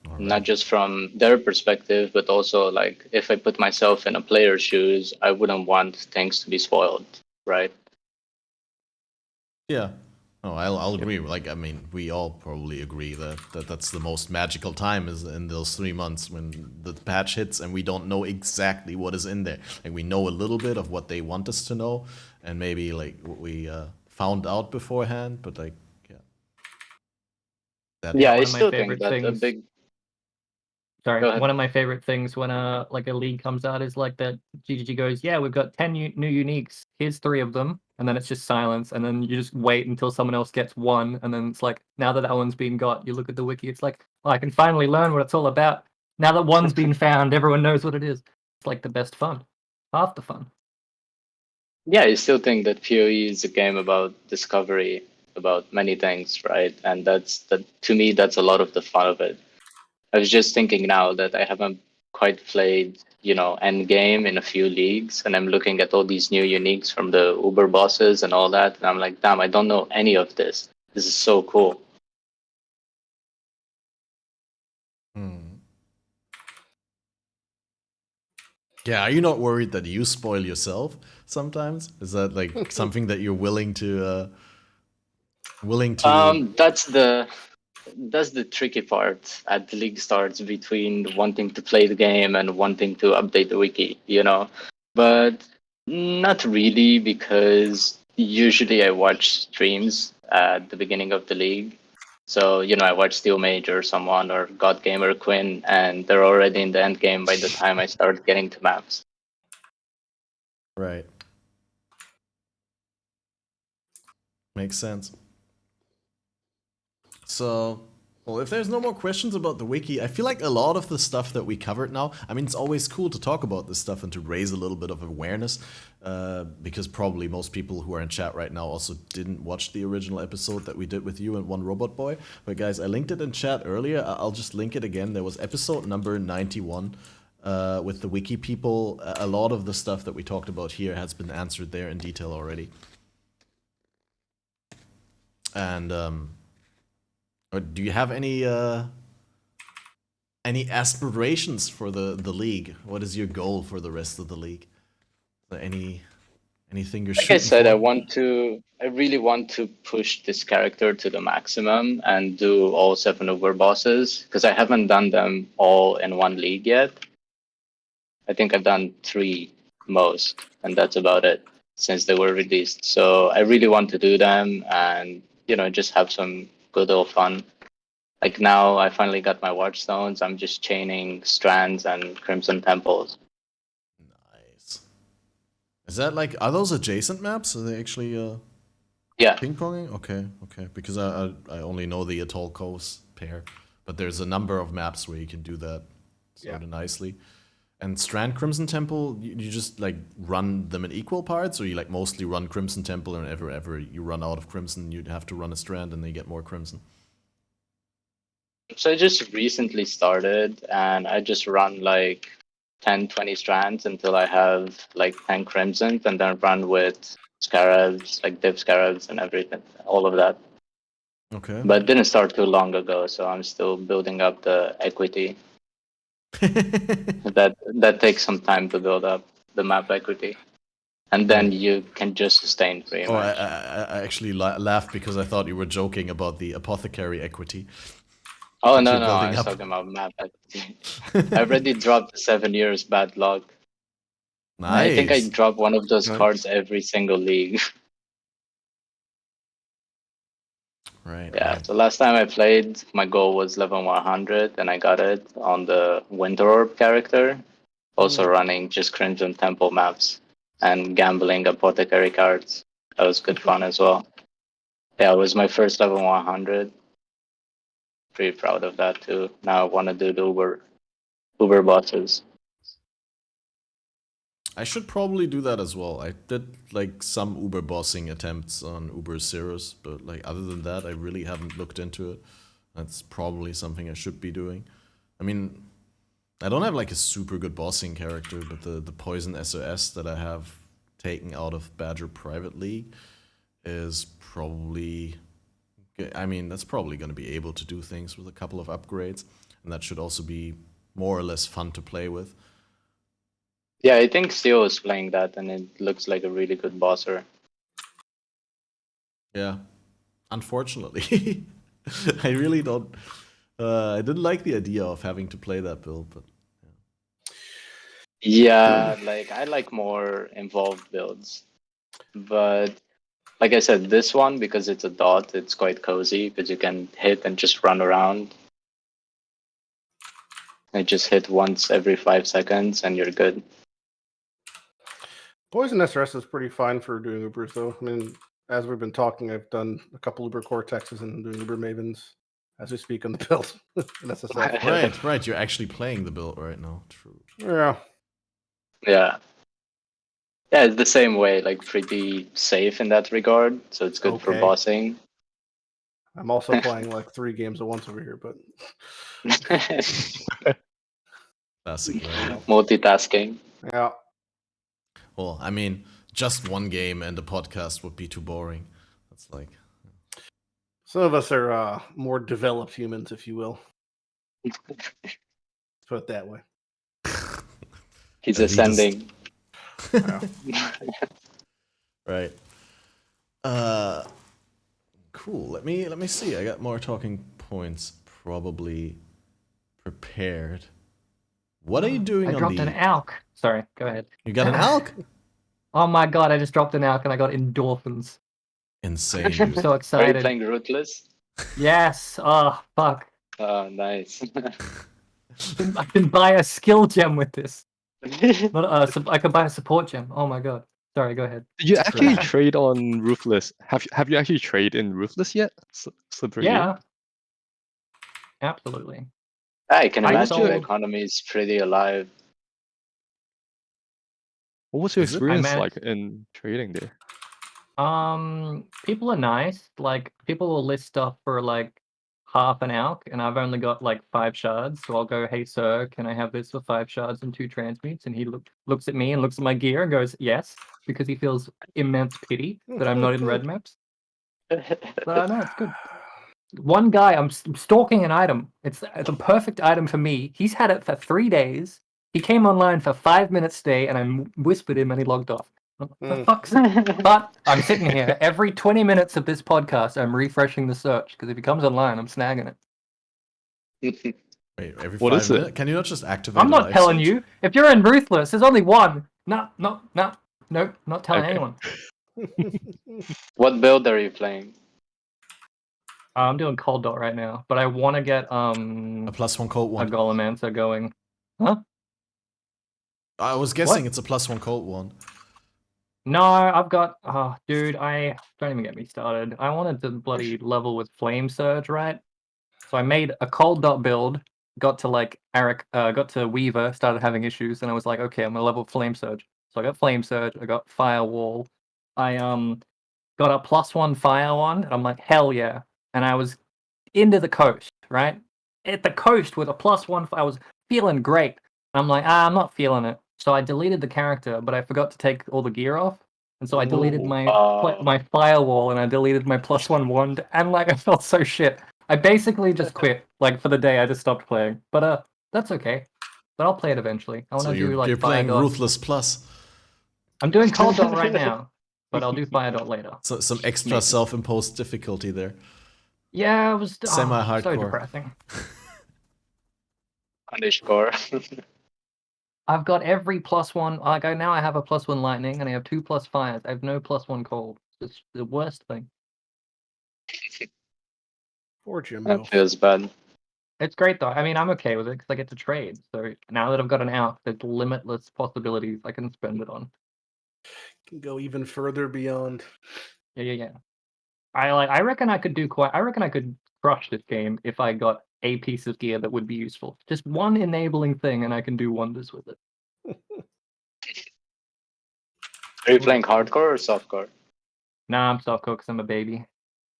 Right. Not just from their perspective, but also like if I put myself in a player's shoes, I wouldn't want things to be spoiled, right? Yeah. No, I'll agree. Like, I mean, we all probably agree that that's the most magical time is in those 3 months when the patch hits and we don't know exactly what is in there. Like, we know a little bit of what they want us to know, and maybe like what we found out beforehand, but like, yeah. Yeah, I still think that a big. Sorry, one of my favorite things when like a league comes out is like that GGG goes, yeah, we've got 10 new uniques. Here's 3 of them, and then it's just silence, and then you just wait until someone else gets one, and then it's like now that one's been got, you look at the wiki, it's like, oh, I can finally learn what it's all about. Now that one's been found, everyone knows what it is. It's like the best fun, half the fun. Yeah, I still think that PoE is a game about discovery, about many things, right? And that to me, that's a lot of the fun of it. I was just thinking now that I haven't quite played, you know, endgame in a few leagues, and I'm looking at all these new uniques from the Uber bosses and all that, and I'm like, damn, I don't know any of this. This is so cool. Yeah, are you not worried that you spoil yourself sometimes? Is that like something that you're willing to? That's the tricky part at the league starts between wanting to play the game and wanting to update the wiki, you know. But not really, because usually I watch streams at the beginning of the league. So, you know, I watch Steel Mage or someone or God Gamer Quinn, and they're already in the end game by the time I start getting to maps. Right. Makes sense. So, well, if there's no more questions about the wiki, I feel like a lot of the stuff that we covered now, I mean, it's always cool to talk about this stuff and to raise a little bit of awareness, because probably most people who are in chat right now also didn't watch the original episode that we did with you and One Robot Boy. But guys, I linked it in chat earlier. I'll just link it again. There was episode number 91 with the wiki people. A lot of the stuff that we talked about here has been answered there in detail already. And do you have any aspirations for the league? What is your goal for the rest of the league? Anything you're like I said, I really want to push this character to the maximum and do all 7 Uber bosses, because I haven't done them all in one league yet. I think I've done 3 most, and that's about it since they were released. So I really want to do them and, you know, just have some good old fun. Like now I finally got my Watchstones. I'm just chaining Strands and Crimson Temples. Nice. Is that like, are those adjacent maps? Are they actually yeah, ping-ponging? Okay. Because I only know the Atoll Coast pair, but there's a number of maps where you can do that sort of nicely. And Strand Crimson Temple, you just like run them in equal parts, or you like mostly run Crimson Temple, and ever you run out of Crimson, you'd have to run a Strand and then you get more Crimson? So I just recently started, and I just run like 10, 20 Strands until I have like 10 Crimsons, and then run with Scarabs, like Div Scarabs and everything, all of that. Okay. But it didn't start too long ago, so I'm still building up the equity. that takes some time to build up the map equity, and then you can just sustain pretty much. I actually laughed because I thought you were joking about the apothecary equity. Oh no, I was talking about map equity. I already dropped 7 years bad luck. Nice. I think I drop one of those cards every single league. Right. Yeah, right. so last time I played, my goal was level 100, and I got it on the Winter Orb character. Also running just Crimson Temple maps and gambling apothecary cards. That was good fun as well. Yeah, it was my first level 100. Pretty proud of that too. Now I want to do the Uber bosses. I should probably do that as well. I did like some Uber bossing attempts on Uber Cirrus, but like other than that, I really haven't looked into it. That's probably something I should be doing. I mean, I don't have like a super good bossing character, but the Poison SOS that I have taken out of Badger Private League is probably, I mean, that's probably going to be able to do things with a couple of upgrades, and that should also be more or less fun to play with. Yeah, I think Steel is playing that, and it looks like a really good bosser. Yeah, unfortunately. I really don't. I didn't like the idea of having to play that build, but yeah, like I like more involved builds, but like I said, this one, because it's a dot, it's quite cozy because you can hit and just run around. I just hit once every 5 seconds and you're good. Poison SRS is pretty fine for doing Ubers, though. I mean, as we've been talking, I've done a couple Uber Cortexes and doing Uber Mavens as we speak on the build. Right. You're actually playing the build right now. True. Yeah. Yeah. Yeah, it's the same way, like pretty safe in that regard. So it's good for bossing. I'm also playing like 3 games at once over here, but classic, right? Multitasking. Yeah. Well, I mean, just one game and a podcast would be too boring. That's like some of us are more developed humans, if you will. Put it that way. He's ascending. Right. Cool. Let me see. I got more talking points probably prepared. What are you doing on the... I dropped an ALK. Sorry, go ahead. You got an ALK? Oh my god, I just dropped an ALK and I got endorphins. Insane, I'm dude. so excited. Are you playing Ruthless? Yes. Oh, fuck. Oh, nice. I can buy a skill gem with this. I can buy a support gem. Oh my god. Sorry, go ahead. Did you actually trade on Ruthless? Have you actually traded in Ruthless yet? Yeah. Absolutely. I can imagine the economy is pretty alive. What was your experience like in trading there? People are nice. Like, people will list stuff for like half an ALK, and I've only got like 5 shards. So I'll go, "Hey sir, can I have this for 5 shards and 2 transmutes?" And he looks at me and looks at my gear and goes, "Yes," because he feels immense pity that I'm not in red maps. But no, it's good. One guy, I'm stalking an item. It's the perfect item for me. He's had it for 3 days. He came online for 5 minutes today, and I whispered him, and he logged off. The fuck's But I'm sitting here every 20 minutes of this podcast. I'm refreshing the search because if he comes online, I'm snagging it. Wait, every 5 minutes? Can you not just activate? I'm not telling you. If you're in Ruthless, there's only one. No, not telling anyone. What build are you playing? I'm doing cold dot right now, but I want to get a +1 cold one. A Golem Answer going. Huh? I was guessing it's a +1 cold one. No, I've got. Oh, dude, I don't even get me started. I wanted to bloody level with Flame Surge, right? So I made a cold dot build. Got to like Eric. Got to Weaver. Started having issues, and I was like, okay, I'm gonna level Flame Surge. So I got Flame Surge. I got Firewall. I got a +1 fire one, and I'm like, hell yeah! And I was into the coast, right? At the coast with a +1, I was feeling great. And I'm like, I'm not feeling it. So I deleted the character, but I forgot to take all the gear off. And so I deleted my firewall, and I deleted my +1 wand, and like I felt so shit. I basically just quit. Like for the day, I just stopped playing. But that's okay. But I'll play it eventually. I want to do like you're playing Fire Ruthless Plus. I'm doing Cold Dot right now, but I'll do Fire Dot later. So some extra self-imposed difficulty there. Yeah, it was semi-hardcore. So depressing. Underscore. I've got every +1. Like now I have a +1 lightning, and I have 2 + fires. I have no +1 cold. It's the worst thing. Poor Jimbo. That feels bad. It's great though. I mean, I'm okay with it because I get to trade. So now that I've got an ALK, there's limitless possibilities I can spend it on. Can go even further beyond. Yeah. I reckon I could crush this game if I got a piece of gear that would be useful. Just one enabling thing, and I can do wonders with it. Are you playing hardcore or softcore? Nah, I'm softcore because I'm a baby.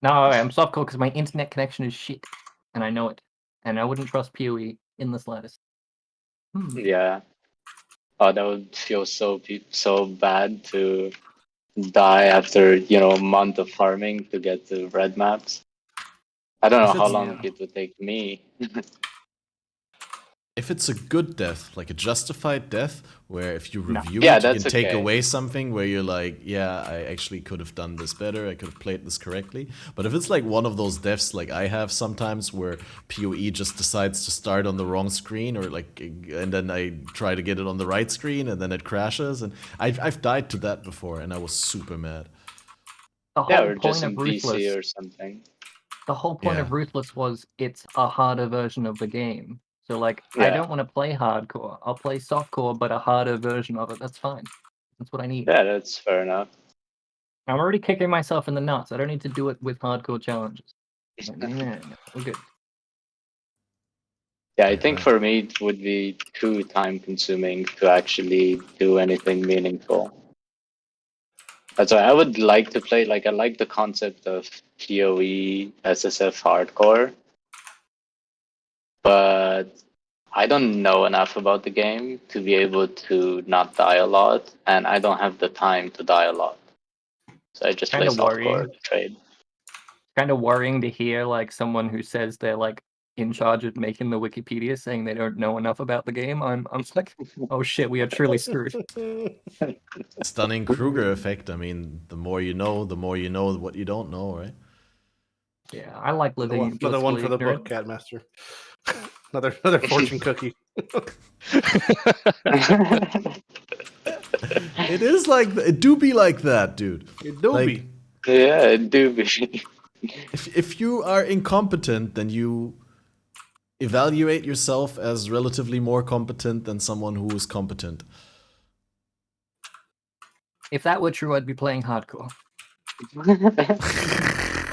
No, I'm softcore because my internet connection is shit, and I know it. And I wouldn't trust PoE in the slightest. Yeah. Oh, that would feel so bad to die after a month of farming to get to red maps. I don't know how long it would take me. If it's a good death, like a justified death, where if you review it, you can take away something where you're like, yeah, I actually could have done this better, I could have played this correctly. But if it's like one of those deaths like I have sometimes where PoE just decides to start on the wrong screen, or like, and then I try to get it on the right screen and then it crashes, and I've died to that before and I was super mad. The whole or just in PC or something. The whole point of Ruthless was it's a harder version of the game. So, like, I don't want to play hardcore. I'll play softcore, but a harder version of it. That's fine. That's what I need. Yeah, that's fair enough. I'm already kicking myself in the nuts. I don't need to do it with hardcore challenges. No, we're good. Yeah, I think for me it would be too time-consuming to actually do anything meaningful. That's why I would like to play. Like, I like the concept of PoE SSF hardcore, but I don't know enough about the game to be able to not die a lot, and I don't have the time to die a lot. So I just play softcore trade. Kind of worrying to hear like someone who says they're like in charge of making the Wikipedia saying they don't know enough about the game. I'm like, oh shit, we are truly screwed. Stunning Kruger effect. I mean, the more you know what you don't know, right? Yeah, I like living. Another one for the book, Catmaster. Another fortune cookie. It is like it do be like that, dude. It do like, be. Yeah, it do be. If you are incompetent, then you evaluate yourself as relatively more competent than someone who is competent. If that were true, I'd be playing hardcore.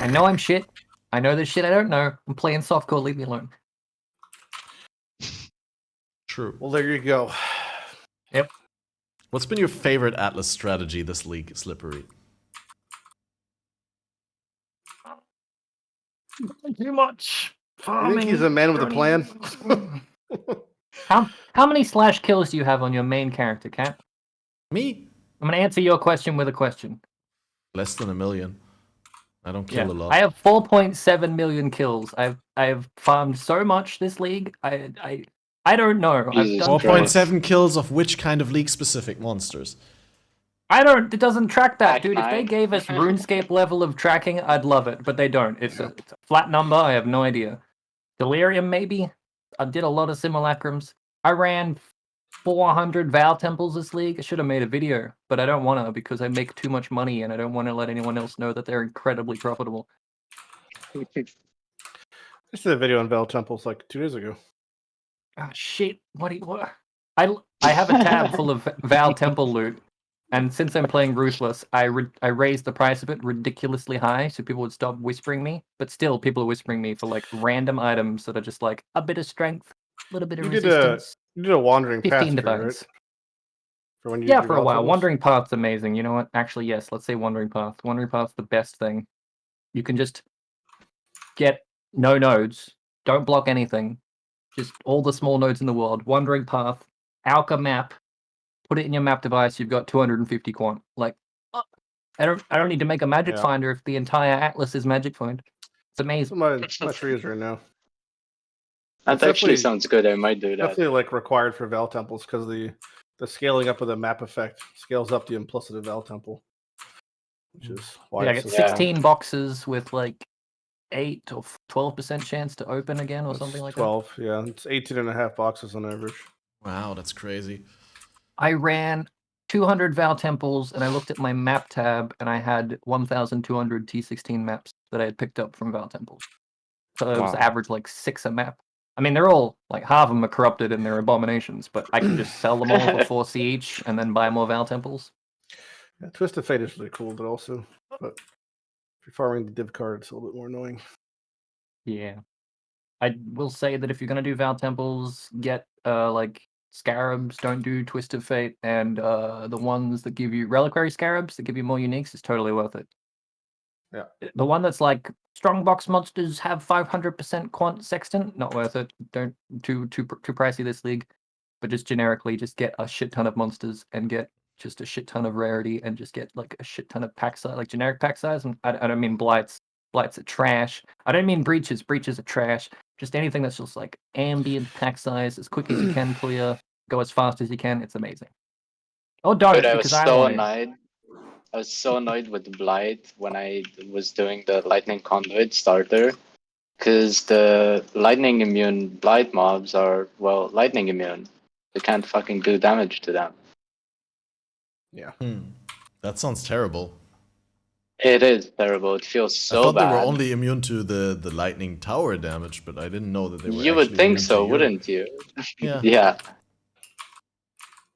I know I'm shit. I know there's shit I don't know. I'm playing softcore. Leave me alone. True. Well, there you go. Yep. What's been your favorite Atlas strategy this league, Slippery? Too much. I think he's a man with a plan. How many slash kills do you have on your main character, Cat? Me? I'm gonna answer your question with a question. Less than 1 million. I don't kill a lot. I have 4.7 million kills. I've farmed so much this league. I don't know. I've done 4.7 kills of which kind of league specific monsters? It doesn't track that, dude. If they gave us RuneScape level of tracking, I'd love it, but they don't. It's a flat number. I have no idea. Delirium, maybe. I did a lot of simulacrums. I ran 400 Val Temples this league. I should have made a video, but I don't want to because I make too much money and I don't want to let anyone else know that they're incredibly profitable. I just did a video on Val Temples like 2 days ago. Ah, shit. What? I have a tab full of Val Temple loot. And since I'm playing Ruthless, I raised the price of it ridiculously high so people would stop whispering me. But still, people are whispering me for like random items that are just like a bit of strength, a little bit of resistance. You did a wandering 15 path, defense. Right? For a while. Wandering Path's amazing. You know what? Actually, yes. Let's say Wandering Path. Wandering Path's the best thing. You can just get no nodes. Don't block anything. Just all the small nodes in the world. Wandering Path. Alka map. Put it in your map device, you've got 250 quant. Like, I don't need to make a magic finder if the entire atlas is magic find. It's amazing. My tree is right now. That actually sounds good. I might do that. Definitely like required for Val Temples because the scaling up of the map effect scales up the implicit of Val Temple, which is why I get 16 boxes with like 8 or 12% chance to open again or something like 12, that. 12, yeah. It's 18.5 boxes on average. Wow, that's crazy. I ran 200 Val Temples and I looked at my map tab and I had 1,200 T16 maps that I had picked up from Val Temples. So it was average like 6 a map. I mean, they're all like half of them are corrupted and they're abominations, but I can just sell them all for 4C each and then buy more Val Temples. Yeah, Twisted Fate is really cool, but also, if you're farming the div card, it's a little bit more annoying. Yeah. I will say that if you're going to do Val Temples, get like scarabs don't do Twist of Fate, and the ones that give you reliquary scarabs that give you more uniques is totally worth it. Yeah. The one that's like strongbox monsters have 500% quant sextant, not worth it. Don't too pricey this league. But just generically, just get a shit ton of monsters and get just a shit ton of rarity and just get like a shit ton of pack size, like generic pack size. And I don't mean blights. Blights are trash. I don't mean breaches. Breaches are trash. Just anything that's just like ambient pack size, as quick as you can clear, go as fast as you can. It's amazing. Oh, don't, Dude, because I want it. I was so annoyed with the Blight when I was doing the Lightning Conduit starter, because the lightning immune Blight mobs are, well, lightning immune. You can't fucking do damage to them. Yeah. That sounds terrible. It is terrible. It feels so bad. I thought they were only immune to the lightning tower damage, but I didn't know that they were. You would think so, wouldn't you? Yeah. Yeah.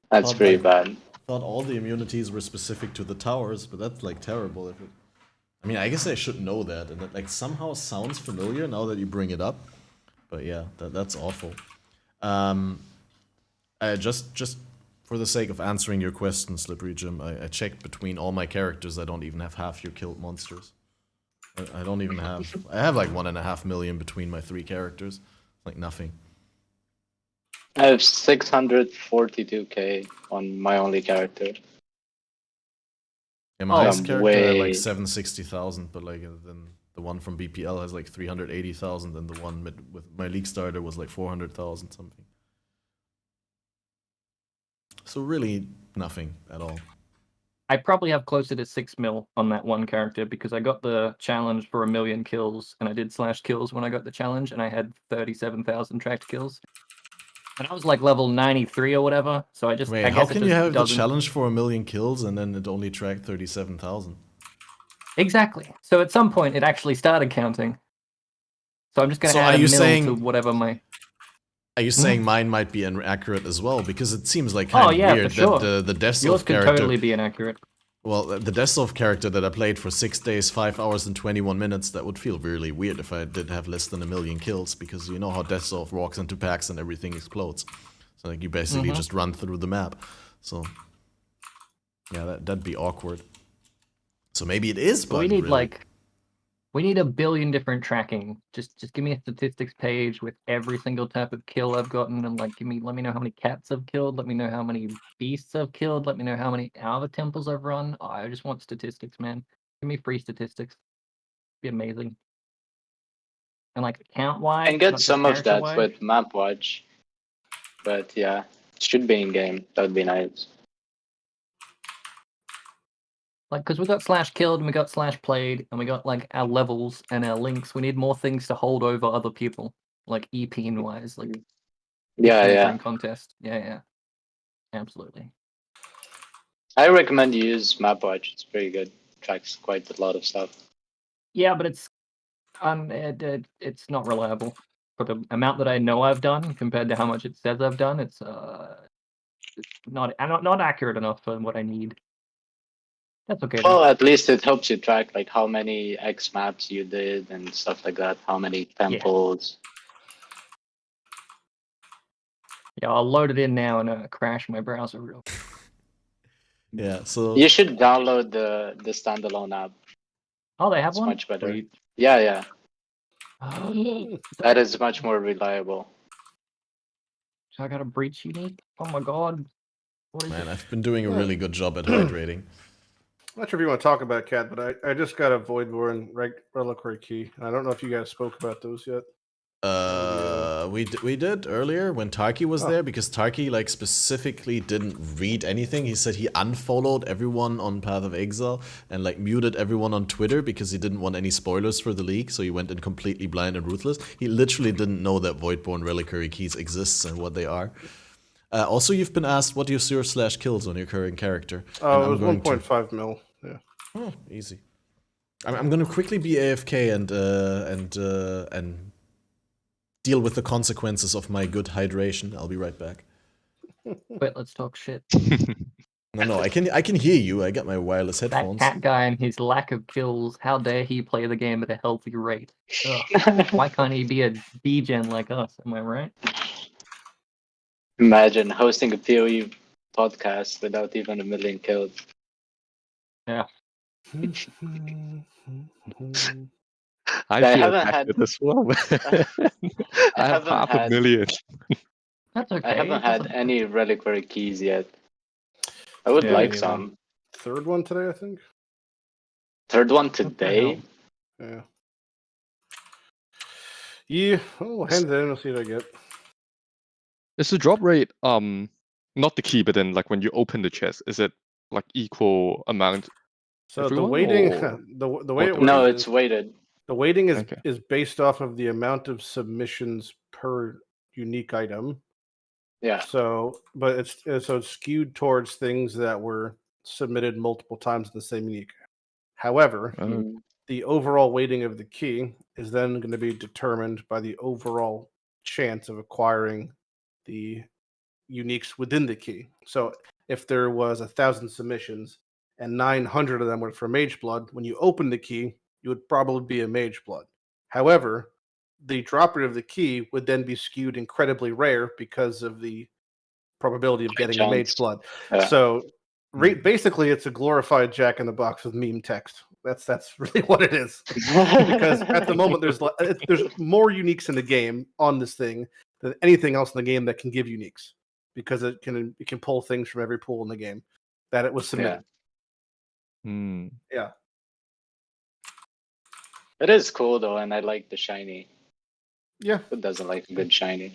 That's pretty bad. I thought all the immunities were specific to the towers, but that's like terrible. I mean, I guess I should know that, and that like somehow sounds familiar now that you bring it up. But yeah, that's awful. Just for the sake of answering your question, Slippery Jim, I checked between all my characters. I don't even have half your killed monsters. I don't even have. I have like 1.5 million between my 3 characters. Like nothing. I have 642k on my only character. Yeah, my highest character had like 760,000, but like then the one from BPL has like 380,000, and the one with my league starter was like 400,000 something. So really nothing at all. I probably have closer to 6 mil on that one character because I got the challenge for 1 million kills, and I did slash kills when I got the challenge, and I had 37,000 tracked kills. And I was like level 93 or whatever, so I just... Wait, how can you have the challenge for 1 million kills and then it only tracked 37,000? Exactly. So at some point it actually started counting. So I'm just going to add a mil to whatever my... Are you saying mine might be inaccurate as well? Because it seems like kind of weird that the Deathsolve Yours could character... totally be inaccurate. Well, the Deathsolve character that I played for 6 days, 5 hours and 21 minutes, that would feel really weird if I did have less than 1 million kills, because you know how Deathsolve walks into packs and everything explodes. So like you basically just run through the map. So yeah, that'd be awkward. So maybe it is, but we need really. We need 1 billion different tracking. Just give me a statistics page with every single type of kill I've gotten, and like let me know how many cats I've killed, let me know how many beasts I've killed, let me know how many Alva temples I've run. Oh, I just want statistics, man. Give me free statistics. It'd be amazing. And like account wise, and get some of that with MapWatch. But yeah, it should be in game. That would be nice. Like, because we got slash killed and we got slash played and we got like our levels and our links. We need more things to hold over other people, like EP wise, like yeah, contest. Yeah, absolutely. I recommend you use MapWatch. It's pretty good. Tracks quite a lot of stuff. Yeah, but it's not reliable for the amount that I know I've done compared to how much it says I've done. It's not accurate enough for what I need. That's okay. Well, at least it helps you track like how many X maps you did and stuff like that. How many temples. Yeah, I'll load it in now and crash my browser real quick. Yeah, so you should download the standalone app. Oh, they have it's one? Much better. Sweet. Yeah. Oh. That is much more reliable. So I got a breach unique? Oh my god. Man, I've been doing a really good job at hydrating. I'm not sure if you want to talk about Cat, but I just got a Voidborn reliquary key. I don't know if you guys spoke about those yet. We did earlier when Tarky was there, because Tarky like specifically didn't read anything. He said he unfollowed everyone on Path of Exile and like muted everyone on Twitter because he didn't want any spoilers for the league, so he went in completely blind and ruthless. He literally didn't know that Voidborn reliquary keys exists and what they are. Also, you've been asked what is your slash kills on your current character. Oh, it was 1.5 mil. Yeah. Oh, easy. I'm going to quickly be AFK and deal with the consequences of my good hydration. I'll be right back. Wait, let's talk shit. No, I can hear you. I got my wireless headphones. That cat guy and his lack of kills. How dare he play the game at a healthy rate? Why can't he be a degen like us? Am I right? Imagine hosting a PoE podcast without even 1 million kills. Yeah. I I feel haven't attacked had- as well. I have haven't half a had- million. That's okay. I haven't had any reliquary keys yet. I would Yeah, like neither. some. Third one today, I think. Third one What the today? hell? Yeah. Yeah. Oh, hand it in. We'll see what I get. Is the drop rate not the key, but then like when you open the chest, is it like equal amount? So the everyone, weighting, or the way it works. No, is it's weighted. the weighting is Okay. is based off of the amount of submissions per unique item. Yeah. So, but it's skewed towards things that were submitted multiple times in the same unique. However, Mm. the overall weighting of the key is then going to be determined by the overall chance of acquiring the uniques within the key. So if there was 1,000 submissions and 900 of them were for Mage Blood, when you open the key, you would probably be a Mage Blood. However, the drop rate of the key would then be skewed incredibly rare because of the probability of getting a Mage Blood. Yeah. So basically, it's a glorified Jack in the Box with meme text. That's really what it is. Because at the moment, there's more uniques in the game on this thing than anything else in the game that can give uniques, because it can pull things from every pool in the game that it was submitted. Yeah. It is cool though, and I like the shiny. Yeah. Who doesn't like a good shiny?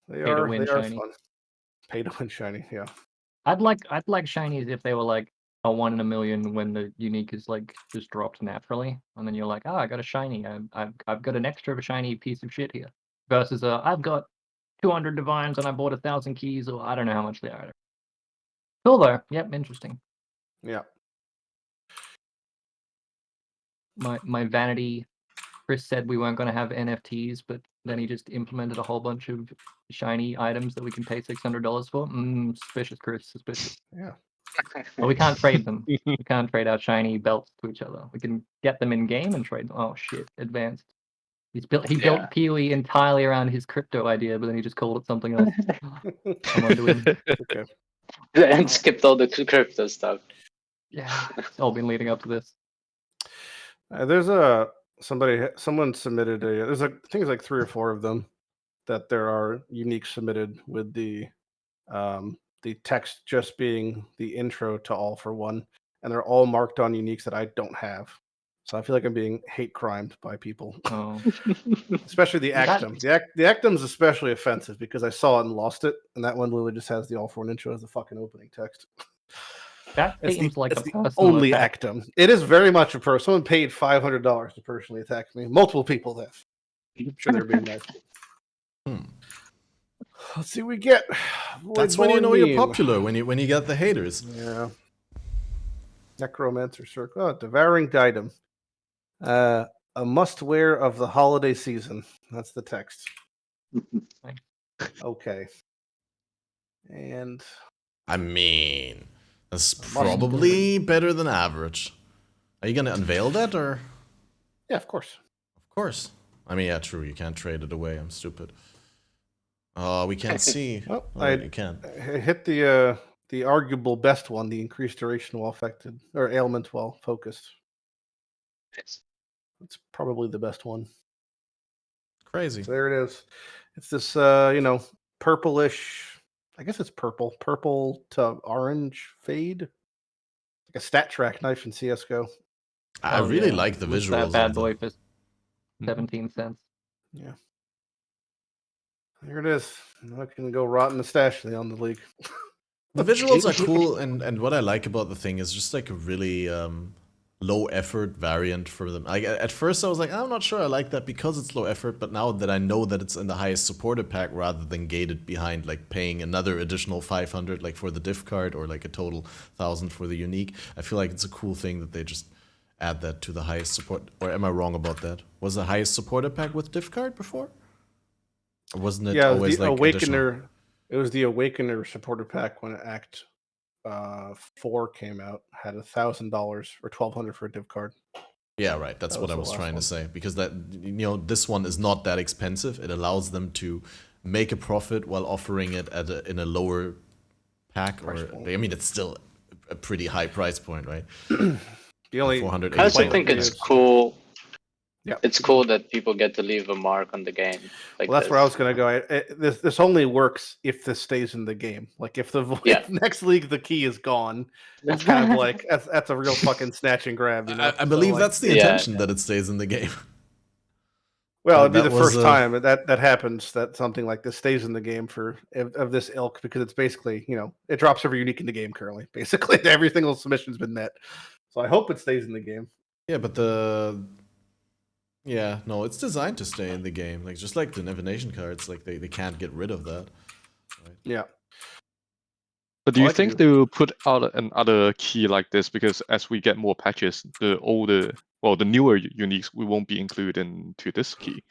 They Pay to are win shiny. fun. Pay to win shiny, yeah. I'd like shinies if they were like a 1 in a million when the unique is like just dropped naturally, and then you're like, oh, I got a shiny. I've got an extra shiny piece of shit here. Versus I've got 200 divines and I bought 1,000 keys, or I don't know how much they are. Cool though. Yep, interesting. Yeah. My vanity. Chris said we weren't going to have NFTs, but then he just implemented a whole bunch of shiny items that we can pay $600 for. Suspicious, Chris. Suspicious. Yeah. But we can't trade them. We can't trade our shiny belts to each other. We can get them in game and trade them. Oh shit! Advanced. He built PoE entirely around his crypto idea, but then he just called it something else. I'm onto him. Okay. And skipped all the crypto stuff. Yeah, it's all been leading up to this. There's someone submitted there's I think it's like 3 or 4 of them that there are unique submitted with the text just being the intro to All for One, and they're all marked on uniques that I don't have. So I feel like I'm being hate crimed by people. Oh. Especially the Actum. The Actum's especially offensive because I saw it and lost it, and that one literally just has the All for One intro as the fucking opening text. That seems like it's a the personal only attack. Actum. It is very much a person. Someone paid $500 to personally attack me. Multiple people have. I'm sure they're being nice. Let's see what we get. That's when you know you're popular, when you get the haters. Yeah. Necromancer Circle. Oh, Devouring Diadem. A must-wear of the holiday season. That's the text. Okay. And I mean, that's probably better than average. Are you gonna unveil that, or? Yeah, of course. Of course. I mean, yeah, true. You can't trade it away. I'm stupid. Oh, we can't see. You can. I hit the arguable best one, the increased duration while affected, or ailment while focused. It's probably the best one. Crazy. So there it is. It's this, purplish. I guess it's purple to orange fade, like a stat track knife in CS:GO. I really like the What's visuals. that bad boy for 17 cents? Yeah. Here it is. I can go rot in the stash on the league. The visuals are cool, and what I like about the thing is just like a really low effort variant for them. Like at first I was like, I'm not sure I like that because it's low effort, but now that I know that it's in the highest supported pack rather than gated behind like paying another additional 500 like for the diff card or like a total 1,000 for the unique, I feel like it's a cool thing that they just add that to the highest support. Or am I wrong about that? Was the highest supported pack with diff card before? Or wasn't it always the like Awakener? additional? It was the Awakener supported pack when Act 4 came out. Had $1,000 or $1,200 for a div card. Yeah, right. That's what I was trying to say, because that this one is not that expensive. It allows them to make a profit while offering it in a lower pack, I mean, it's still a pretty high price point, right? The only I also think it's cool. Yeah, it's cool that people get to leave a mark on the game. Like well, that's where I was going to go. This only works if this stays in the game. Like if if next league the key is gone, it's kind of like that's a real fucking snatch and grab. I believe that's the intention, that it stays in the game. Well, it'd be the first time that happens, that something like this stays in the game of this ilk, because it's basically, it drops every unique in the game currently. Basically, every single submission's been met. So I hope it stays in the game. Yeah, but it's designed to stay in the game. Like just like the divination cards, like they can't get rid of that. Right? Yeah. But do you think they will put out another key like this? Because as we get more patches, the newer uniques we won't be included into this key.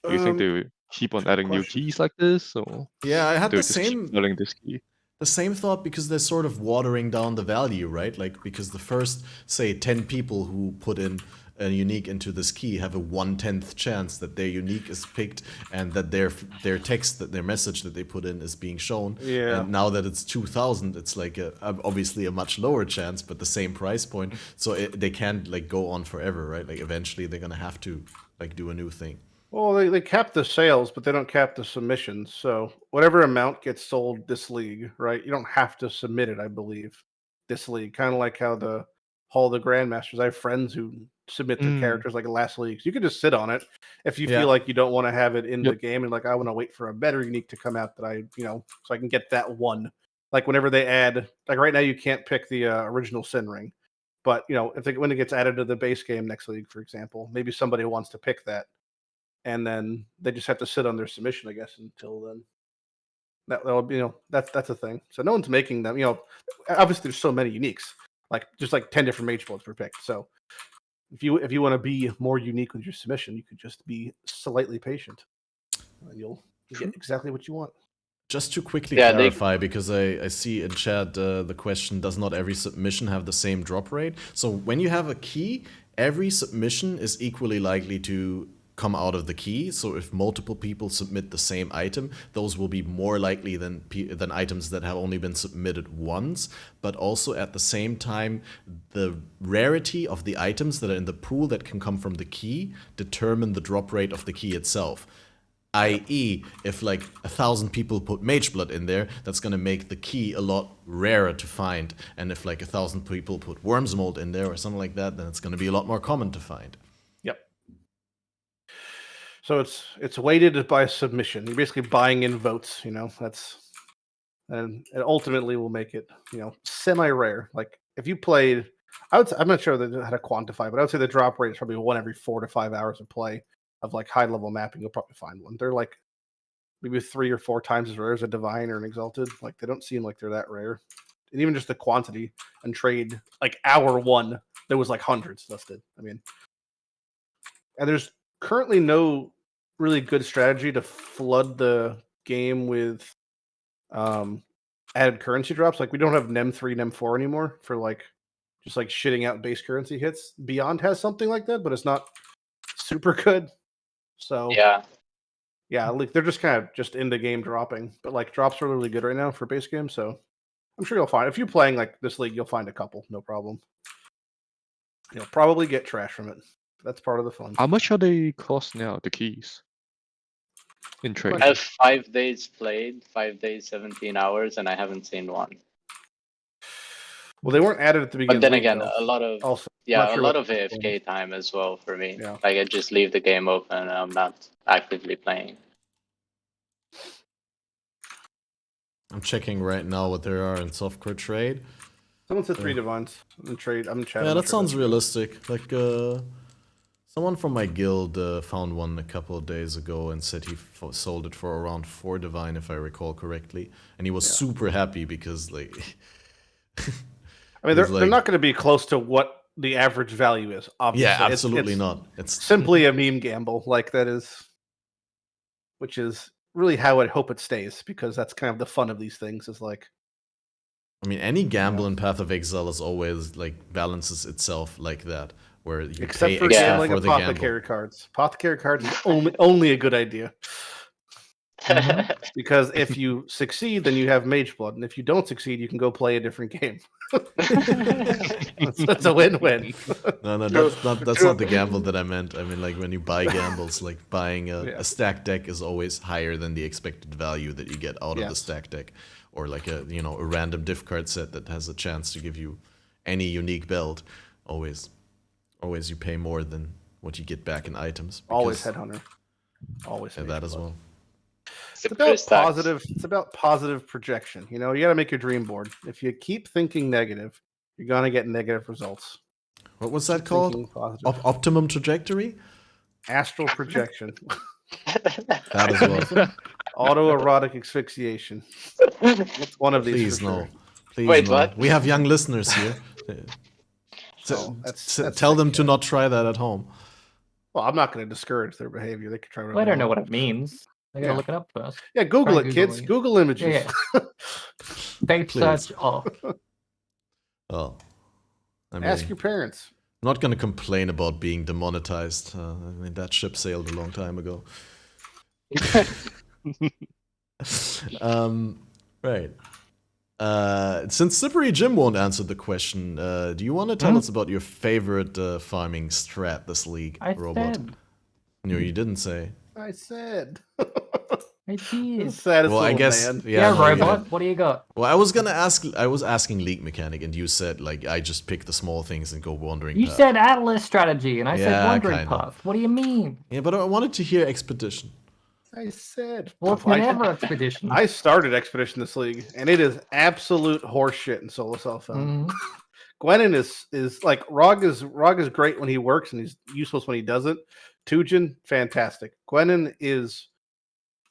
Do you think they will keep on adding new keys like this? Or yeah, I had the same selling this key. The same thought, because they're sort of watering down the value, right? Like, because the first, say, 10 people who put in a unique into this key have a 1/10 chance that their unique is picked and that their text, that their message that they put in is being shown. Yeah. And now that it's 2,000, it's like obviously a much lower chance, but the same price point. So they can't like go on forever, right? Like eventually they're gonna have to like do a new thing. Well, they cap the sales, but they don't cap the submissions. So whatever amount gets sold this league, right? You don't have to submit it, I believe. This league, kind of like how the Hall of the Grandmasters. I have friends who submit their characters like last league. So you can just sit on it if you feel like you don't want to have it in the game, and like I want to wait for a better unique to come out that I, so I can get that one. Like whenever they add, like right now you can't pick the original Sin Ring, but when it gets added to the base game next league, for example, maybe somebody wants to pick that. And then they just have to sit on their submission, I guess, until then. That'll be, that's a thing. So no one's making them. Obviously there's so many uniques, like just like 10 different mage builds per pick. So if you want to be more unique with your submission, you could just be slightly patient, and you'll get exactly what you want. Just to quickly clarify, because I see in chat the question: does not every submission have the same drop rate? So when you have a key, every submission is equally likely to come out of the key. So if multiple people submit the same item, those will be more likely than items that have only been submitted once. But also at the same time, the rarity of the items that are in the pool that can come from the key determine the drop rate of the key itself. I.e., if like 1,000 people put Mage Blood in there, that's going to make the key a lot rarer to find. And if like 1,000 people put Worm's Mold in there or something like that, then it's going to be a lot more common to find. So it's weighted by submission. You're basically buying in votes, and it ultimately will make it, semi-rare. Like if you played, I'm not sure how to quantify, but I would say the drop rate is probably 1 every 4 to 5 hours of play of like high level mapping. You'll probably find one. They're like maybe 3 or 4 times as rare as a Divine or an Exalted. Like they don't seem like they're that rare. And even just the quantity and trade, like hour 1, there was like hundreds listed. I mean, and there's currently no really good strategy to flood the game with added currency drops. Like we don't have NEM 3, NEM 4 anymore for like just like shitting out base currency hits. Beyond has something like that, but it's not super good. So yeah, like they're just kind of just in the game dropping. But like drops are really good right now for base games, so I'm sure you'll find, if you're playing like this league, you'll find a couple, no problem. You'll probably get trash from it. That's part of the fun. How much are they cost now, the keys? In trade? I have 5 days played, 5 days, 17 hours, and I haven't seen one. Well, they weren't added at the beginning. But then again, a lot of AFK time as well for me. Yeah. Like I just leave the game open and I'm not actively playing. I'm checking right now what there are in softcore trade. Someone said 3 divines in trade. I'm chatting. Yeah, that sounds realistic. Like someone from my guild found one a couple of days ago and said he sold it for around 4 divine, if I recall correctly, and he was super happy because like. I mean, they're not going to be close to what the average value is. Obviously. Yeah, absolutely not. It's simply a meme gamble. Like that is, which is really how I hope it stays, because that's kind of the fun of these things. Is like, I mean, any gamble in Path of Exile is always like balances itself like that, where you Except pay for extra gambling for the gamble. apothecary cards. Apothecary cards is only a good idea. Because if you succeed, then you have Mage Blood, and if you don't succeed, you can go play a different game. That's a win-win. No, that's not the gamble that I meant. I mean, like when you buy gambles, like buying a stack deck is always higher than the expected value that you get out of the stack deck, or like a random diff card set that has a chance to give you any unique belt. Always you pay more than what you get back in items. Always Headhunter. Always that as well. It's about positive projection. You got to make your dream board. If you keep thinking negative, you're gonna get negative results. What was that called? Optimum trajectory? Astral projection. That as well. Autoerotic asphyxiation. It's one of these. Please no. Sure. Please Wait, no. what? We have young listeners here. Tell them to not try that at home. Well, I'm not going to discourage their behavior. They could try. Well, I don't know what it means. I gotta look it up first. Yeah, Google it, kids. Google images. Fate search off. Well, I mean, ask your parents. I'm not going to complain about being demonetized. I mean, that ship sailed a long time ago. Right. Since Slippery Jim won't answer the question, do you want to tell us about your favorite farming strat this league, Robot? No, you didn't say. I said. I did. Well, I guess. Man. Yeah, Robot. What do you got? Well, I was asking League Mechanic, and you said like I just pick the small things and go wandering. You path. said Atlas strategy, and I said wandering kinda. path. What do you mean? Yeah, but I wanted to hear Expedition. I said. Well, it's never Expedition. I started Expedition this league, and it is absolute horseshit in solo self-found. Gwenin is like Rog is great when he works, and he's useless when he doesn't. Tujin, fantastic. Gwenin is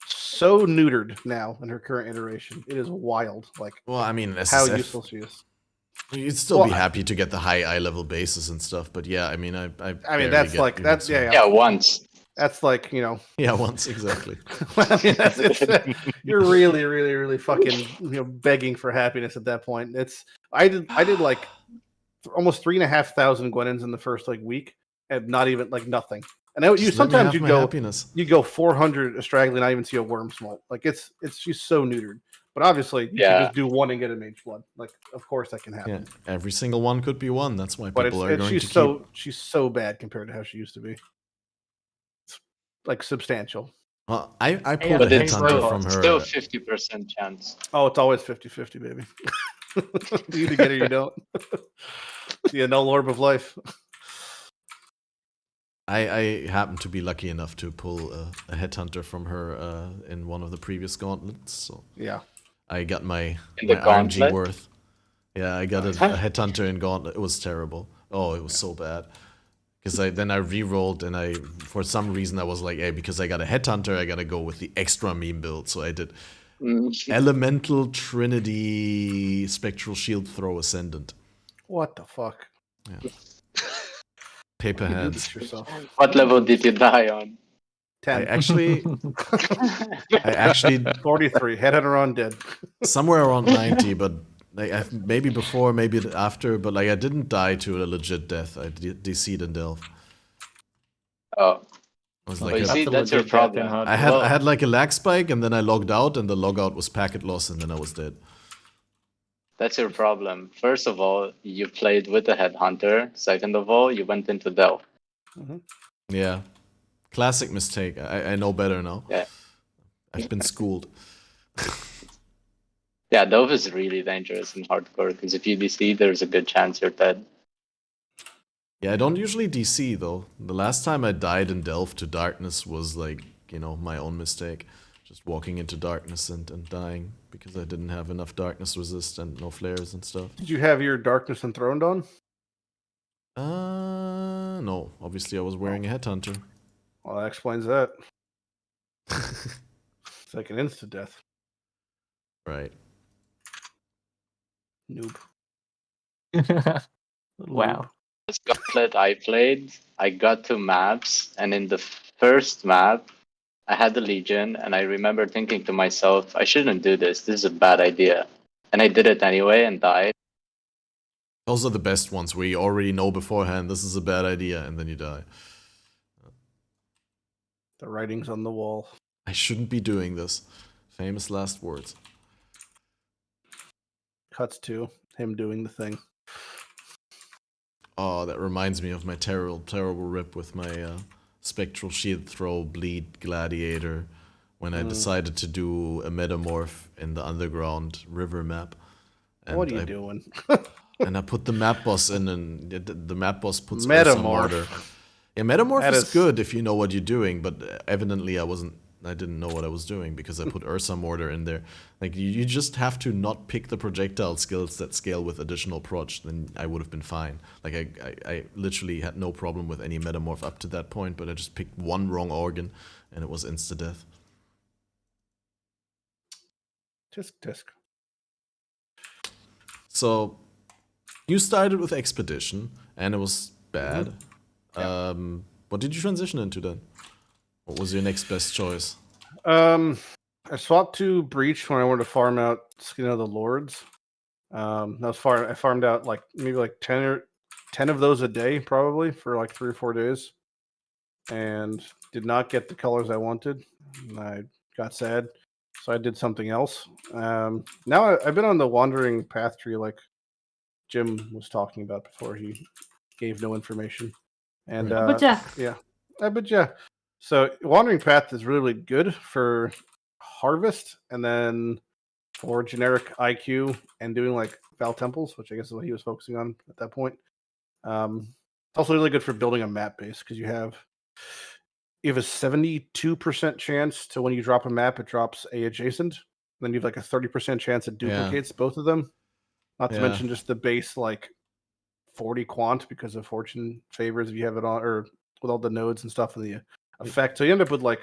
so neutered now in her current iteration. It is wild. Like, well, I mean, how useful she is. You'd still be happy to get the high eye level bases and stuff, but yeah, I mean, I mean, that's like that's once. That's like Yeah, once exactly. I mean, you're really, really, really fucking begging for happiness at that point. I did like almost 3,500 Gwenins in the first week, and not even nothing. And sometimes you go 400 Astragali, not even see a worm smolt. Like it's just so neutered. But obviously, you can just do one and get a Mage Blood. Like, of course that can happen. Yeah, every single one could be one. That's why people are going she's to keep. She's so bad compared to how she used to be. It's like substantial. Well, I pulled a Headhunter from her. Still 50% chance. Oh, it's always 50-50, baby. You either get it or you don't. Yeah, no Lord of Life. I happened to be lucky enough to pull a Headhunter from her in one of the previous gauntlets. So yeah, I got my RNG worth. Yeah, I got a Headhunter in gauntlet. It was terrible. Oh, it was so bad. Because then I re-rolled, and for some reason I was like, hey, because I got a Headhunter, I gotta go with the extra meme build. So I did Elemental Trinity Spectral Shield Throw Ascendant. What the fuck? Yeah. Paper hands. What level did you die on? 10. I actually 43. Headhunter on dead. Somewhere around 90, but maybe before, maybe after, but I didn't die to a legit death. I DC'd in Delve. Oh. I was like, that's your problem. I had like a lag spike, and then I logged out, and the logout was packet loss, and then I was dead. That's your problem. First of all, you played with the Headhunter. Second of all, you went into Delve. Yeah. Classic mistake. I know better now. Yeah. I've been schooled. Yeah, Delve is really dangerous in hardcore, because if you DC, there's a good chance you're dead. Yeah, I don't usually DC, though. The last time I died in Delve to darkness was like, my own mistake. Just walking into darkness and dying because I didn't have enough darkness resist and no flares and stuff. Did you have your darkness enthroned on? No. Obviously, I was wearing a Headhunter. Well, that explains that. It's like an instant death. Right. Noob. Wow. This gauntlet I played, I got 2 maps, and in the first map, I had the Legion, and I remember thinking to myself, I shouldn't do this. This is a bad idea. And I did it anyway and died. Those are the best ones where you already know beforehand this is a bad idea and then you die. The writing's on the wall. I shouldn't be doing this. Famous last words. Cuts to him doing the thing. Oh, that reminds me of my terrible rip with my Spectral Shield Throw Bleed Gladiator when I decided to do a Metamorph in the Underground River map. And what are you doing? And I put the map boss in, and the map boss puts Ursa Mortar. Yeah, Metamorph is good if you know what you're doing, but evidently I didn't know what I was doing because I put Ursa Mortar in there. Like, you just have to not pick the projectile skills that scale with additional proj, then I would have been fine. Like, I literally had no problem with any Metamorph up to that point, but I just picked one wrong organ, and it was insta-death. Tisk. So, you started with Expedition, and it was bad. Yeah. What did you transition into then? What was your next best choice? I swapped to Breach when I wanted to farm out Skin of the Lords. I farmed out like maybe like 10 of those a day probably for like 3 or 4 days, and did not get the colors I wanted. And I got sad, so I did something else. Now I've been on the Wandering Path tree like Jim was talking about before. He gave no information, and yeah. So Wandering Path is really good for Harvest, and then for generic IQ and doing like Val Temples, which I guess is what he was focusing on at that point. Also really good for building a map base because you have a 72% chance to when you drop a map, it drops a adjacent. Then you have like a 30% chance it duplicates both of them. Not to mention just the base like 40 quant because of Fortune favors if you have it on, or with all the nodes and stuff and the effect. So you end up with like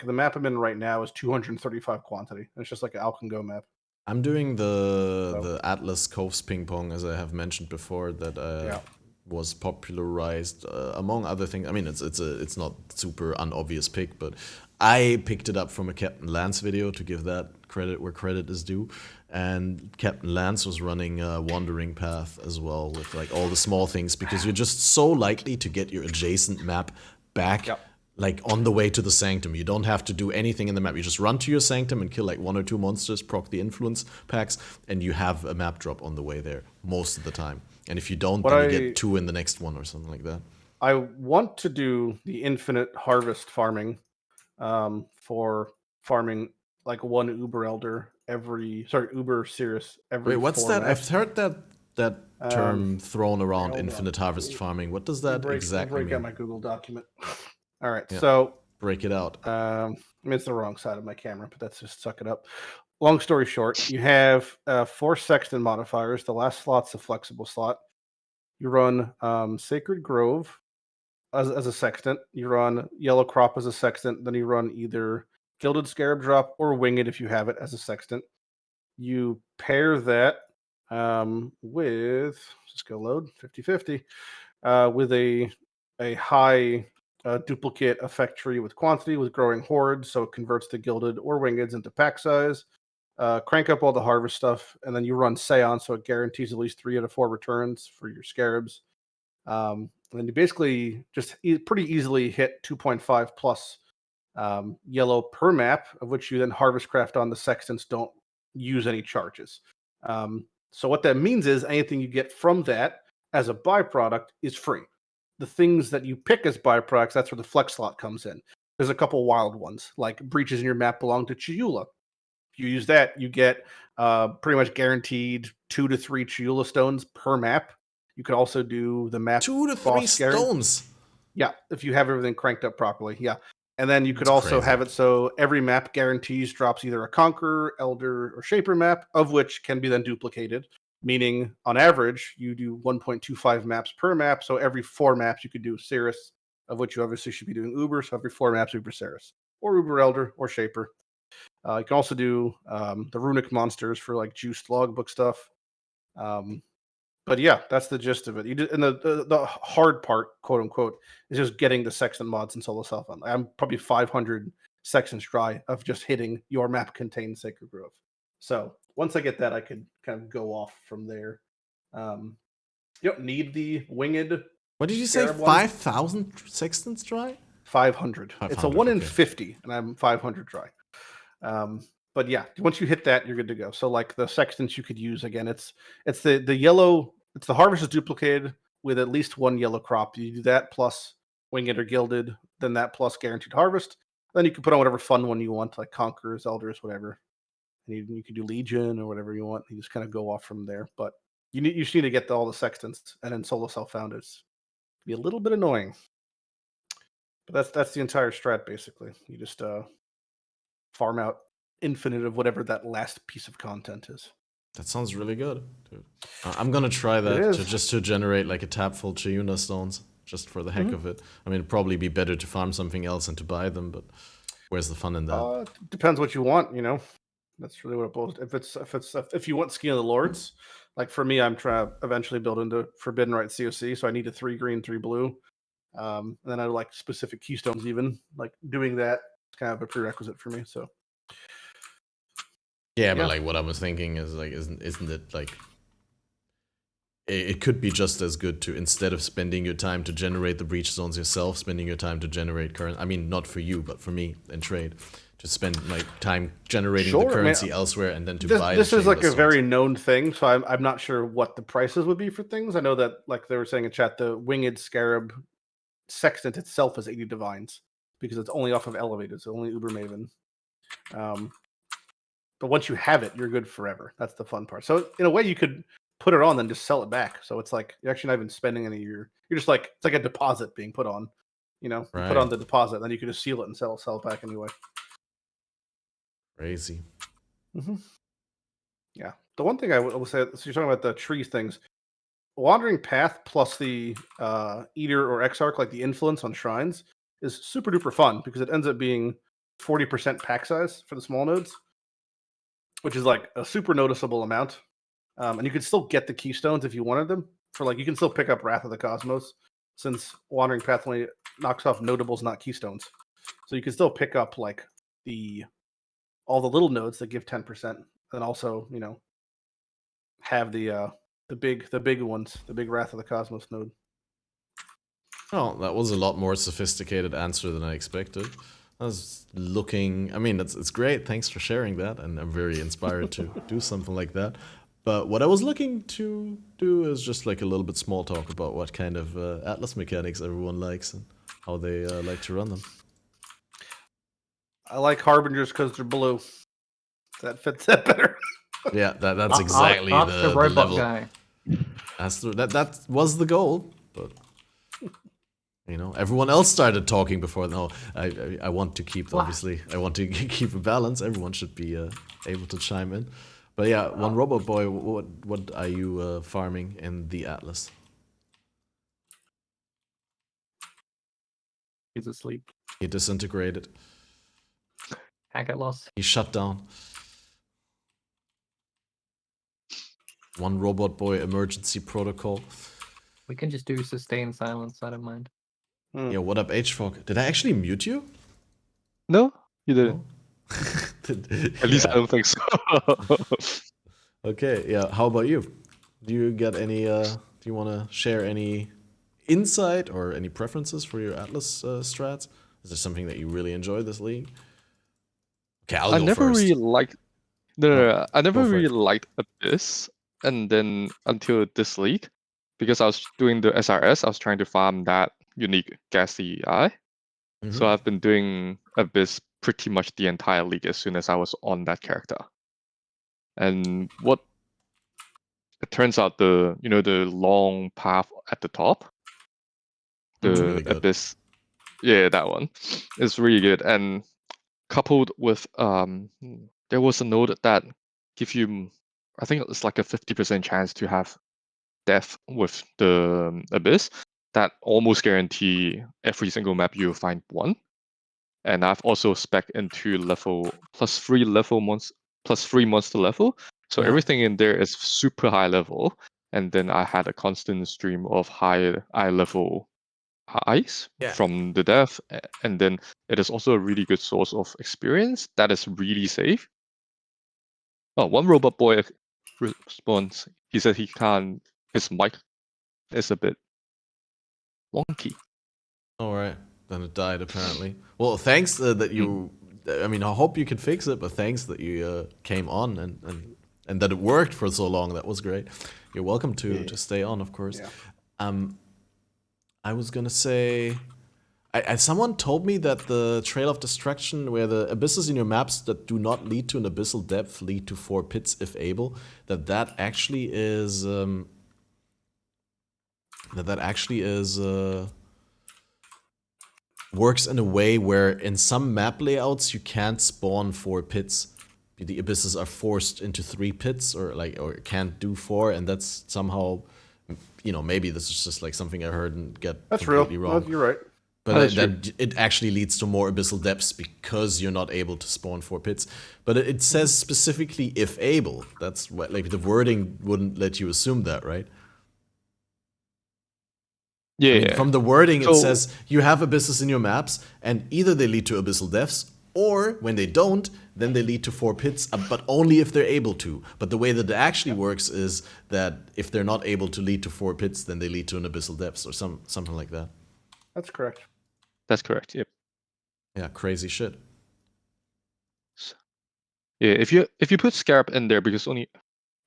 the map I'm in right now is 235 quantity. It's just like an Alcongo map. I'm doing the Atlas Coves ping pong, as I have mentioned before, that was popularized among other things. I mean, it's not super unobvious pick, but I picked it up from a Captain Lance video to give that credit where credit is due. And Captain Lance was running a Wandering Path as well with like all the small things because you're just so likely to get your adjacent map back. Like on the way to the Sanctum. You don't have to do anything in the map. You just run to your Sanctum and kill like 1 or 2 monsters, proc the influence packs, and you have a map drop on the way there most of the time. And if you don't, then you get 2 in the next one or something like that. I want to do the infinite harvest farming for farming like 1 Uber Elder Uber Cirrus every. Wait, what's that? I've heard that term thrown around, infinite harvest farming. What does that exactly mean? Break out my Google document. All right, so break it out. I mean, it's the wrong side of my camera, but that's just suck it up. Long story short, you have 4 Sexton modifiers. The last slot's a flexible slot. You run Sacred Grove as a sextant. You run Yellow Crop as a sextant. Then you run either Gilded Scarab Drop or Winged if you have it as a sextant. You pair that with, just go load 50/50 with a high duplicate effect tree with quantity with growing hordes, so it converts the gilded or wingeds into pack size. Crank up all the harvest stuff, and then you run Seance, so it guarantees at least 3 out of 4 returns for your scarabs. And then you basically just pretty easily hit 2.5 plus yellow per map, of which you then harvest craft on. The sextants don't use any charges. So what that means is anything you get from that as a byproduct is free. The things that you pick as byproducts, that's where the flex slot comes in. There's a couple wild ones, like breaches in your map belong to Chiula. If you use that, you get pretty much guaranteed 2 to 3 Chiula stones per map. You could also do the map 2 to 3 stones. Yeah, if you have everything cranked up properly. Yeah. And then you could also have it so every map guarantees drops either a Conqueror, Elder, or Shaper map, of which can be then duplicated. Meaning, on average, you do 1.25 maps per map. So every 4 maps, you could do Cirrus, of which you obviously should be doing Uber. So every 4 maps, Uber Cirrus, or Uber Elder, or Shaper. You can also do the runic monsters for like juiced logbook stuff. But yeah, that's the gist of it. You did, and the hard part, quote unquote, is just getting the sextant mods in solo self. I'm probably 500 sextants dry of just hitting your map contains Sacred Grove. So once I get that, I could kind of go off from there. You don't need the winged. What did you say? 5,000 sextants dry? 500. It's a 1 in 50, and I'm 500 dry. But yeah, once you hit that, you're good to go. So like the sextants you could use again. It's the yellow. It's the harvest is duplicated with at least one yellow crop. You do that plus winged or gilded, then that plus guaranteed harvest. Then you can put on whatever fun one you want, like conquerors, elders, whatever. And you can do legion or whatever you want. You just kind of go off from there. But you just need to get all the sextants, and then solo self-found is be a little bit annoying. But that's the entire strat basically. You just farm out infinite of whatever that last piece of content is. That sounds really good, dude. I'm gonna try that just to generate like a tap full Chiyuna stones, just for the heck of it. I mean, it'd probably be better to farm something else and to buy them, but where's the fun in that? Depends what you want, you know. That's really what it boils. If you want Skin of the Lords, like for me, I'm trying to eventually build into Forbidden Rite COC, so I need a 3 green, 3 blue. And then I like specific keystones even. Like doing that is kind of a prerequisite for me. So yeah, but like what I was thinking is like, isn't it like it could be just as good to, instead of spending your time to generate the breach zones yourself, spending your time to generate currency. I mean, not for you, but for me in trade. To spend my time generating the currency elsewhere and then to buy. This is like a very known thing, so I'm not sure what the prices would be for things. I know that, like they were saying in chat, the winged scarab sextant itself is 80 divines because it's only off of elevated, so only Uber Maven. But once you have it, you're good forever. That's the fun part. So in a way, you could put it on, then just sell it back. So it's like you're actually not even spending any of your. You're just like it's like a deposit being put on. You know, you put on the deposit, then you can just seal it and sell it back anyway. Crazy. Yeah. The one thing I will say, so you're talking about the tree things. Wandering Path plus the Eater or Exarch, like the influence on shrines, is super duper fun because it ends up being 40% pack size for the small nodes, which is like a super noticeable amount. And you can still get the keystones if you wanted them. For like, you can still pick up Wrath of the Cosmos, since Wandering Path only knocks off notables, not keystones. So you can still pick up like all the little nodes that give 10%, and also, you know, have the big ones, the big Wrath of the Cosmos node. Oh, that was a lot more sophisticated answer than I expected. I was looking, I mean, it's great. Thanks for sharing that, and I'm very inspired to do something like that. But what I was looking to do is just like a little bit small talk about what kind of Atlas mechanics everyone likes and how they like to run them. I like Harbingers because they're blue. That fits that better. Yeah, that's exactly the robot level. guy. That was the goal, but you know, everyone else started talking before. No, I want to keep, obviously, I want to keep a balance. Everyone should be able to chime in. But yeah, one robot boy, what are you farming in the Atlas? He's asleep. He disintegrated. Packet loss. He shut down. One robot boy emergency protocol. We can just do sustained silence, I don't mind. Yeah, what up, hfok? Did I actually mute you? No, you didn't. At least I don't think so. Okay, yeah. How about you? Do you get any? Do you want to share any insight or any preferences for your Atlas strats? Is there something that you really enjoy this league? Okay, I never really liked. No, I never really liked Abyss, and then until this league, because I was doing the SRS, I was trying to farm that unique gassy eye. So I've been doing Abyss pretty much the entire league as soon as I was on that character. And what it turns out, the long path at the top, the really Abyss, yeah, that one is really good. And coupled with there was a node that gives you, I think it's like a 50% chance to have death with the Abyss. That almost guarantee every single map you'll find one. And I've also spec into level +3 level +3 monster level. So everything in there is super high level. And then I had a constant stream of high level eyes from the death. And then it is also a really good source of experience that is really safe. Oh, one robot boy responds. He said he can't, his mic is a bit wonky. All right, then it died apparently. Well, thanks that you. I mean, I hope you can fix it, but thanks that you came on and that it worked for so long. That was great. You're welcome to stay on, of course. Yeah. I was gonna say, someone told me that the Trail of Destruction, where the abysses in your maps that do not lead to an abyssal depth lead to 4 pits if able, that actually is works in a way where in some map layouts you can't spawn 4 pits. The abysses are forced into 3 pits, or can't do 4, and that's somehow, maybe this is just like something I heard and get completely wrong. Well, you're right. But it actually leads to more abyssal depths because you're not able to spawn 4 pits. But it says specifically if able. That's what, like, the wording wouldn't let you assume that, right? Yeah. I mean, from the wording, it says you have abysses in your maps, and either they lead to abyssal depths, or when they don't, then they lead to 4 pits, but only if they're able to. But the way that it actually works is that if they're not able to lead to 4 pits, then they lead to an abyssal depths or something like that. That's correct. That's correct. Yep. Yeah, crazy shit. Yeah, if you put Scarab in there, because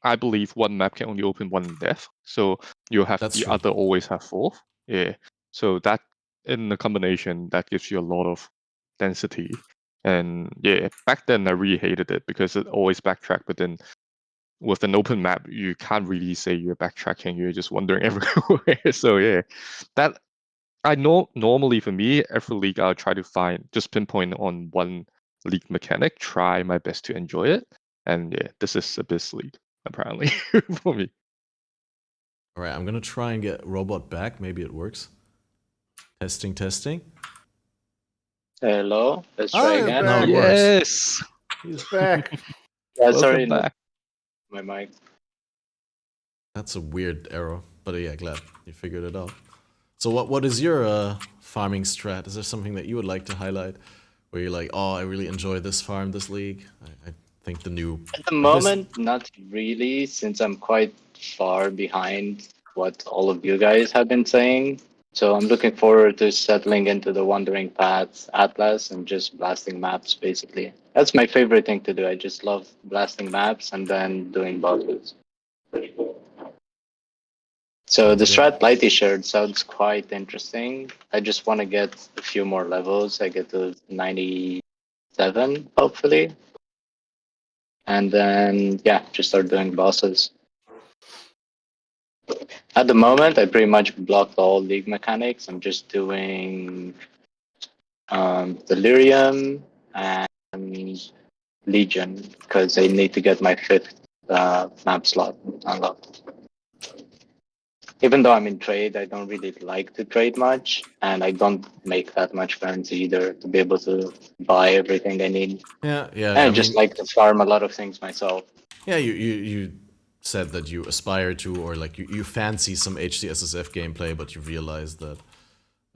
I believe one map can only open 1 depth, so you have the other always have 4. Yeah, so that in the combination that gives you a lot of density. And yeah, back then I really hated it because it always backtracked, but then with an open map you can't really say you're backtracking, you're just wandering everywhere. So yeah, that I know normally for me, every league I'll try to just pinpoint on one league mechanic, try my best to enjoy it. And yeah, this is Abyss League, apparently, for me. All right, I'm gonna try and get Robot back. Maybe it works. Testing. Hello, let's try again. Now it works. He's back. Yeah, sorry, Welcome back. My mic. That's a weird error, but yeah, glad you figured it out. So what is your farming strat? Is there something that you would like to highlight, where you're like, oh, I really enjoy this farm, this league? I think the new... At the moment, not really, since I'm quite far behind what all of you guys have been saying. So I'm looking forward to settling into the Wandering Paths Atlas and just blasting maps, basically. That's my favorite thing to do. I just love blasting maps and then doing bosses. So the strat Blighty shared sounds quite interesting. I just want to get a few more levels. I get to 97, hopefully. And then, yeah, just start doing bosses. At the moment, I pretty much blocked all league mechanics. I'm just doing Delirium and Legion, because I need to get my 5th map slot unlocked. Even though I'm in trade, I don't really like to trade much, and I don't make that much currency either to be able to buy everything I need. Yeah. And I just like to farm a lot of things myself. Yeah, you said that you aspire to, or like you fancy some HCSSF gameplay, but you realize that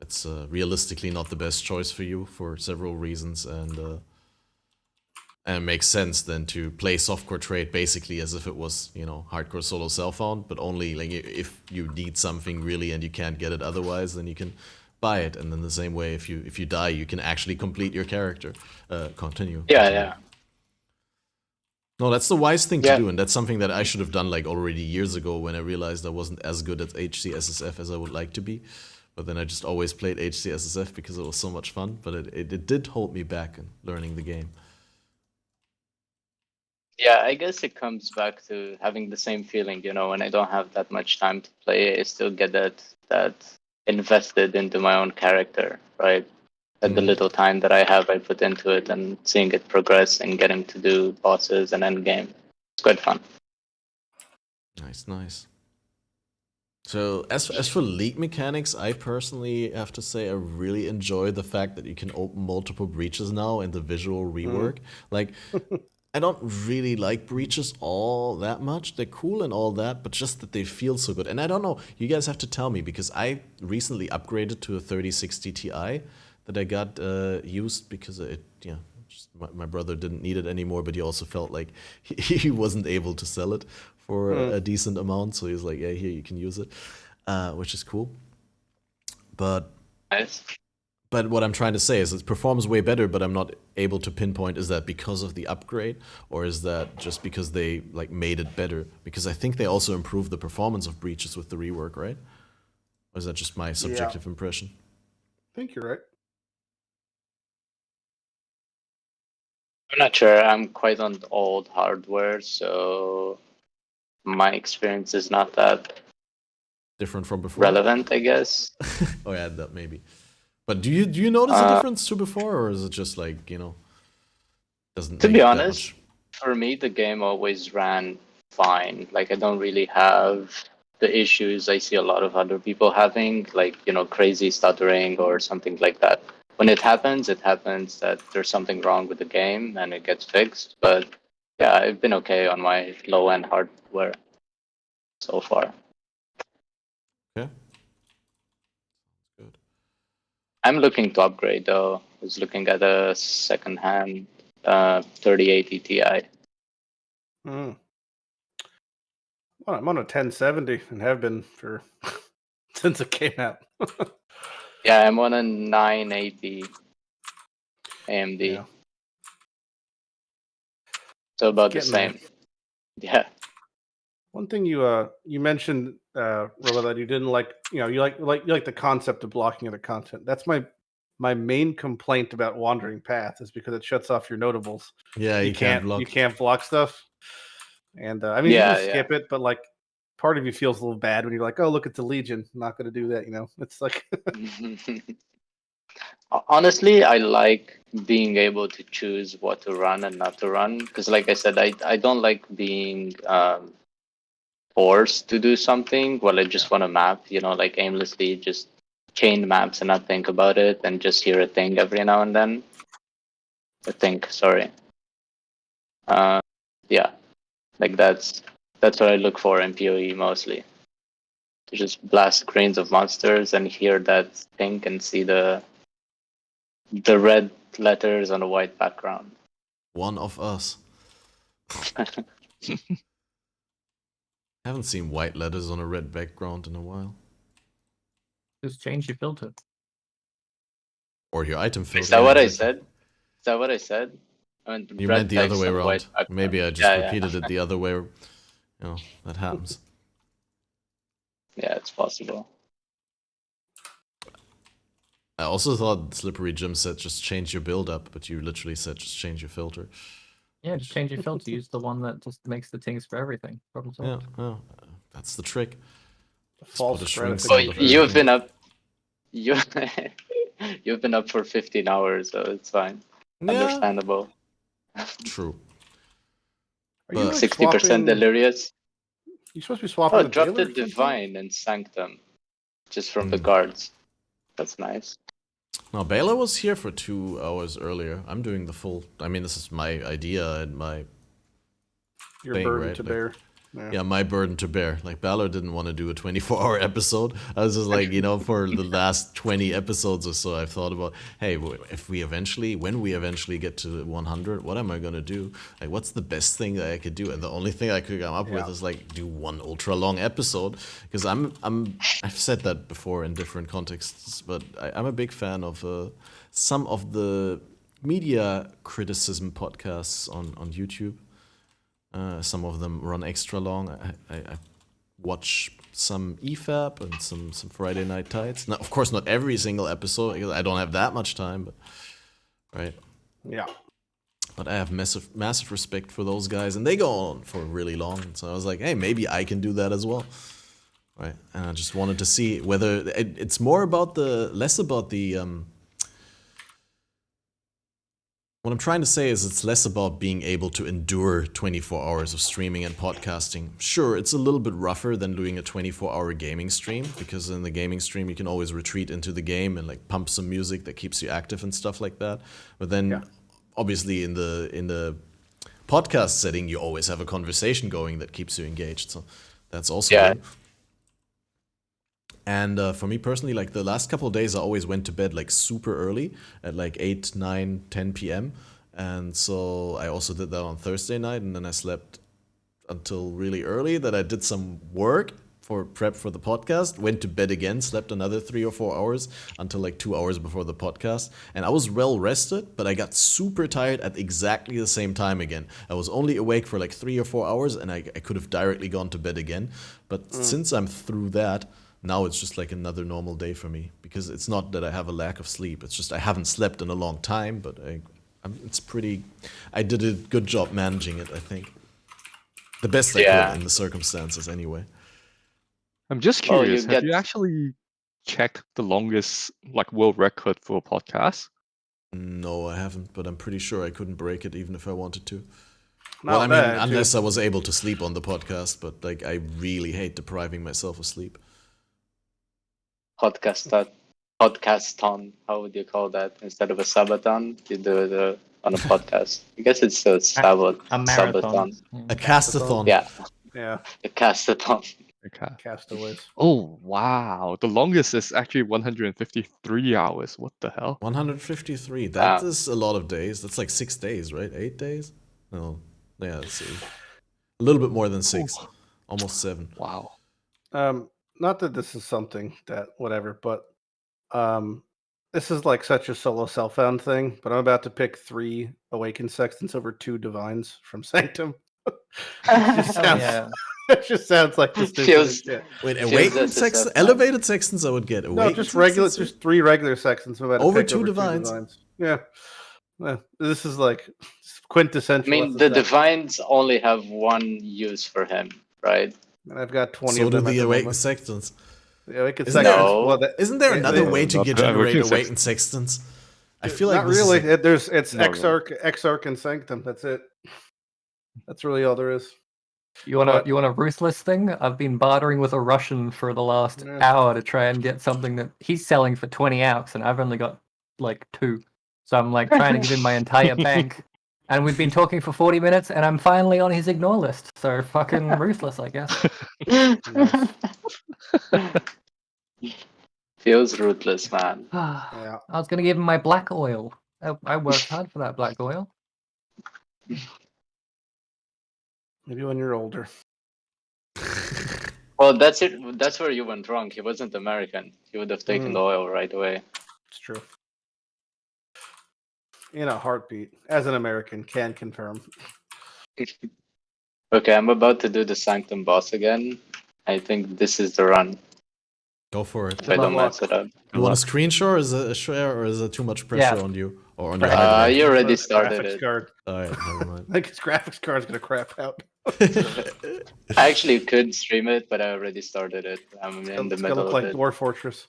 it's realistically not the best choice for you for several reasons, and it makes sense then to play softcore trade basically as if it was, hardcore solo self-found, but only like if you need something really and you can't get it otherwise, then you can buy it. And then the same way, if you die, you can actually complete your character. Continue. Yeah. No, that's the wise thing to do, and that's something that I should have done like already years ago when I realized I wasn't as good at HCSSF as I would like to be. But then I just always played HCSSF because it was so much fun, but it did hold me back in learning the game. Yeah, I guess it comes back to having the same feeling, when I don't have that much time to play, I still get that invested into my own character, right? And the little time that I have, I put into it, and seeing it progress and getting to do bosses and end game. It's quite fun. Nice. So as for league mechanics, I personally have to say I really enjoy the fact that you can open multiple breaches now and the visual rework. Like, I don't really like breaches all that much. They're cool and all that, but just that they feel so good. And I don't know, you guys have to tell me, because I recently upgraded to a 3060 Ti that I got used because my brother didn't need it anymore, but he also felt like he wasn't able to sell it for a decent amount. So he was like, yeah, here, you can use it. which is cool. But Nice. But what I'm trying to say is it performs way better, but I'm not able to pinpoint, is that because of the upgrade, or is that just because they like made it better? Because I think they also improved the performance of breaches with the rework, right? Or is that just my subjective impression? I think you're right. I'm not sure. I'm quite on old hardware, so my experience is not that different from before. Relevant, I guess. Oh yeah, that maybe. But do you notice a difference to before, or is it just like, you know, doesn't? To be honest, for me the game always ran fine. Like I don't really have the issues I see a lot of other people having, like, you know, crazy stuttering or something like that. When it happens that there's something wrong with the game and it gets fixed. But yeah, I've been okay on my low-end hardware so far. Okay. I'm looking to upgrade though. I was looking at a second-hand 3080 Ti. I'm on a 1070 and have been for since it came out. Yeah, I'm on a 980 AMD. Yeah. So about the same. There. Yeah. One thing you mentioned, Robo, that you didn't like, you know, you like the concept of blocking other content. That's my main complaint about Wandering Path, is because it shuts off your notables. Yeah, you can't block stuff. And I mean, you can skip it, but like part of you feels a little bad when you're like, oh, look, it's a Legion. I'm not going to do that, you know. It's like honestly, I like being able to choose what to run and not to run, because like I said, I don't like being forced to do something while I just want to map, you know, like aimlessly just chain maps and not think about it and just hear a thing every now and then. Yeah, like that's what I look for in PoE mostly. To just blast screens of monsters and hear that thing and see the red letters on a white background. One of us. Haven't seen white letters on a red background in a while. Just change your filter. Or your item filter. Is that what I said? Is that what I said? I mean, you meant the other way around. Maybe I just repeated it the other way. You know, that happens. Yeah, it's possible. I also thought Slippery Jim said just change your build up, but you literally said just change your filter. Yeah, just change your filter. Use the one that just makes the things for everything. Problem solved. Yeah, that's the trick. False you've been up. You've been up for 15 hours, so it's fine. Yeah. Understandable. True. Are you 60% delirious? You're supposed to be swapping. Oh, dropped the divine and sanctum, just from the guards. That's nice. No, Baylor was here for 2 hours earlier. I'm doing the full. I mean, this is my idea and my. Your burden to bear. Yeah, my burden to bear. Like, Balor didn't want to do a 24-hour episode. I was just like, you know, for the last 20 episodes or so, I've thought about, hey, when we eventually get to 100, what am I going to do? Like, what's the best thing that I could do? And the only thing I could come up with is, like, do one ultra-long episode. Because I've said that before in different contexts, but I'm a big fan of some of the media criticism podcasts on YouTube. Some of them run extra long. I watch some EFAP and some Friday Night Tides. Now, of course, not every single episode, because I don't have that much time, but right. Yeah. But I have massive respect for those guys, and they go on for really long. So I was like, hey, maybe I can do that as well, right? And I just wanted to see whether it's more about less about the. What I'm trying to say is it's less about being able to endure 24 hours of streaming and podcasting. Sure, it's a little bit rougher than doing a 24-hour gaming stream, because in the gaming stream you can always retreat into the game and like pump some music that keeps you active and stuff like that. But then obviously in the podcast setting you always have a conversation going that keeps you engaged. So that's also good. And for me personally, like the last couple of days, I always went to bed like super early at like 8, 9, 10 p.m. And so I also did that on Thursday night, and then I slept until really early. That I did some work for prep for the podcast, went to bed again, slept another 3 or 4 hours until like 2 hours before the podcast. And I was well rested, but I got super tired at exactly the same time again. I was only awake for like 3 or 4 hours and I could have directly gone to bed again. But since I'm through that, now it's just like another normal day for me, because it's not that I have a lack of sleep. It's just I haven't slept in a long time, but it's pretty. I did a good job managing it, I think. The best I could in the circumstances, anyway. I'm just curious. Have you actually checked the longest like world record for a podcast? No, I haven't, but I'm pretty sure I couldn't break it even if I wanted to. Not well, I mean, bad, unless I was able to sleep on the podcast, but like I really hate depriving myself of sleep. Podcaston, how would you call that? Instead of a sabaton, you do it on a podcast. I guess it's a marathon. A castathon. Yeah. Yeah. A castathon. Castaways. Oh wow! The longest is actually 153 hours. What the hell? 153. That is a lot of days. That's like 6 days, right? 8 days? No. Yeah, let's see. A little bit more than 6. Almost 7. Wow. Not that this is something that whatever, but this is like such a solo self-found thing, but I'm about to pick 3 Awakened Sextants over 2 Divines from Sanctum. It just sounds like this shit. Wait, Awakened Sextants? Elevated Sextants I would get. No, just regular, just 3 regular Sextants. Over 2 Divines? Yeah. Well, this is like quintessential. I mean, the Divines only have one use for him, right? And I've got 20 so of them. So do the Awakened Sextants. The Awakened Sextants. Isn't there another way to generate Awakened Sextants? I feel like not really. It's Exarch, and Sanctum. That's it. That's really all there is. You want a ruthless thing? I've been bartering with a Russian for the last hour to try and get something that he's selling for 20 AUX, and I've only got like 2. So I'm like trying to give him my entire bank. And we've been talking for 40 minutes, and I'm finally on his ignore list. So fucking ruthless, I guess. Feels ruthless, man. I was going to give him my black oil. I worked hard for that black oil. Maybe when you're older. Well, that's it. That's where you went wrong. He wasn't American. He would have taken the oil right away. It's true. In a heartbeat, as an American, can confirm. Okay, I'm about to do the Sanctum boss again. I think this is the run. Go for it. If I don't mess it up. You want a screenshot, or is it a share, or is it too much pressure on you? Or on your you already started it. Card. Alright, never mind. I think his graphics card's gonna crap out. I actually could stream it, but I already started it. I'm in the middle of it. It's gonna look like Dwarf Fortress.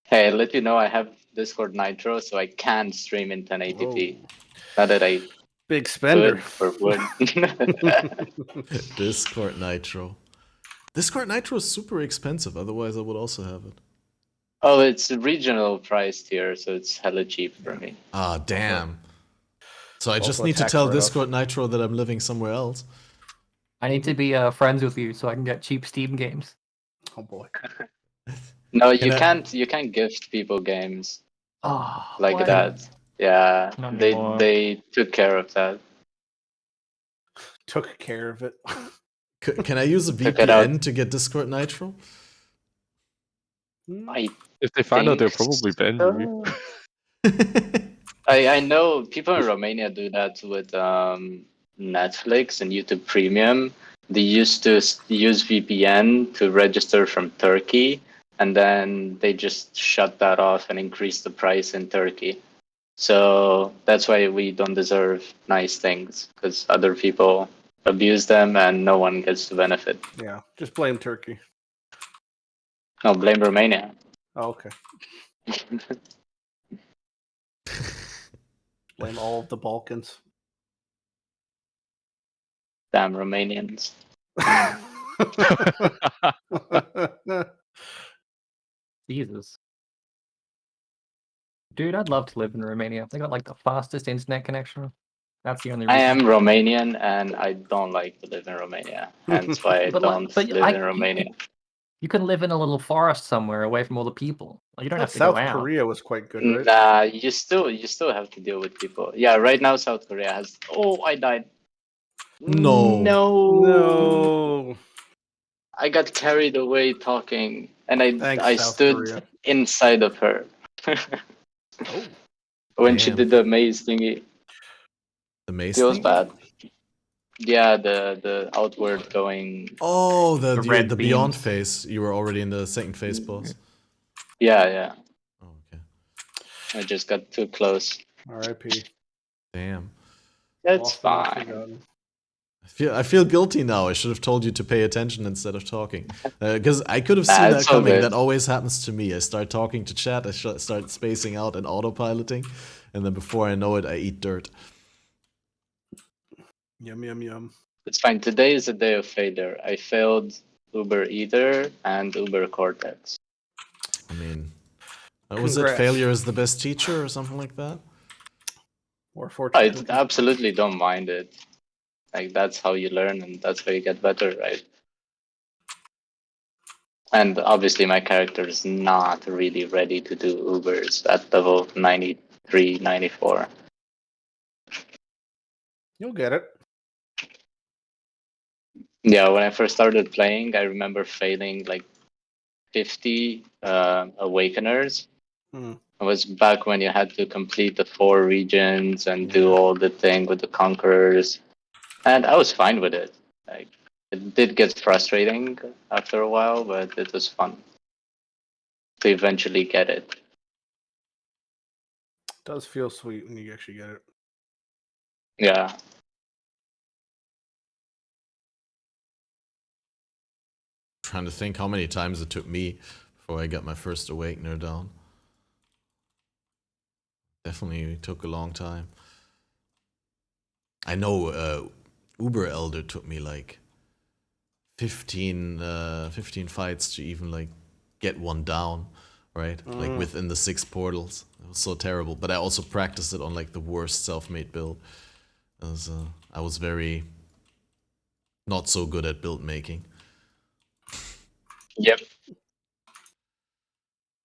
Hey, I'll let you know I have Discord Nitro, so I can stream in 1080p. Not that I big spender would. Discord Nitro. Discord Nitro is super expensive, otherwise I would also have it. Oh, it's regional priced here, so it's hella cheap for me. Ah, damn. So I just need to tell Discord Nitro that I'm living somewhere else. I need to be friends with you so I can get cheap Steam games. Oh boy. No, you can't. You can't gift people games like that. Yeah, they took care of that. Took care of it. Can I use a VPN to get Discord Nitro? If they find out, they'll probably ban you. I know people in Romania do that with Netflix and YouTube Premium. They used to use VPN to register from Turkey, and then they just shut that off and increased the price in Turkey. So that's why we don't deserve nice things, because other people abuse them and no one gets to benefit. Yeah, just blame Turkey. No, blame Romania. Oh, okay. Blame all of the Balkans. Damn Romanians. Jesus. Dude, I'd love to live in Romania. They got like the fastest internet connection. That's the only reason. I am Romanian and I don't like to live in Romania. That's why I don't live in Romania. You can live in a little forest somewhere away from all the people. Like, you don't have to South go out. Korea was quite good, right? Nah, you still have to deal with people. Yeah, right now South Korea has. Oh, I died. No. I got carried away talking, and I South stood Korea. inside of her. Oh. When she did the maze thingy. The maze It was thing? bad. Yeah, the outward going. Oh, the red beyond beams. phase. You were already in the second phase boss. Yeah. Oh, okay. I just got too close. R.I.P. Damn. That's fine. I feel guilty now. I should have told you to pay attention instead of talking. Because I could have seen that coming. That always happens to me. I start talking to chat, I start spacing out and autopiloting, and then before I know it, I eat dirt. Yum, yum, yum. It's fine. Today is a day of failure. I failed Uber Ether and Uber Cortex. I mean, was it failure is the best teacher or something like that? Or fortune. I absolutely don't mind it. Like, that's how you learn and that's how you get better, right? And obviously my character is not really ready to do Ubers at level 93, 94. You'll get it. Yeah, when I first started playing, I remember failing like 50 Awakeners. It was back when you had to complete the 4 regions and do all the thing with the Conquerors. And I was fine with it. Like, it did get frustrating after a while, but it was fun to eventually get it. It does feel sweet when you actually get it. Yeah. Trying to think how many times it took me before I got my first Awakener down. Definitely took a long time. I know Uber Elder took me like 15 fights to even like get one down, right? Like within the 6 portals. It was so terrible. But I also practiced it on like the worst self-made build. I was very not so good at build making. Yep.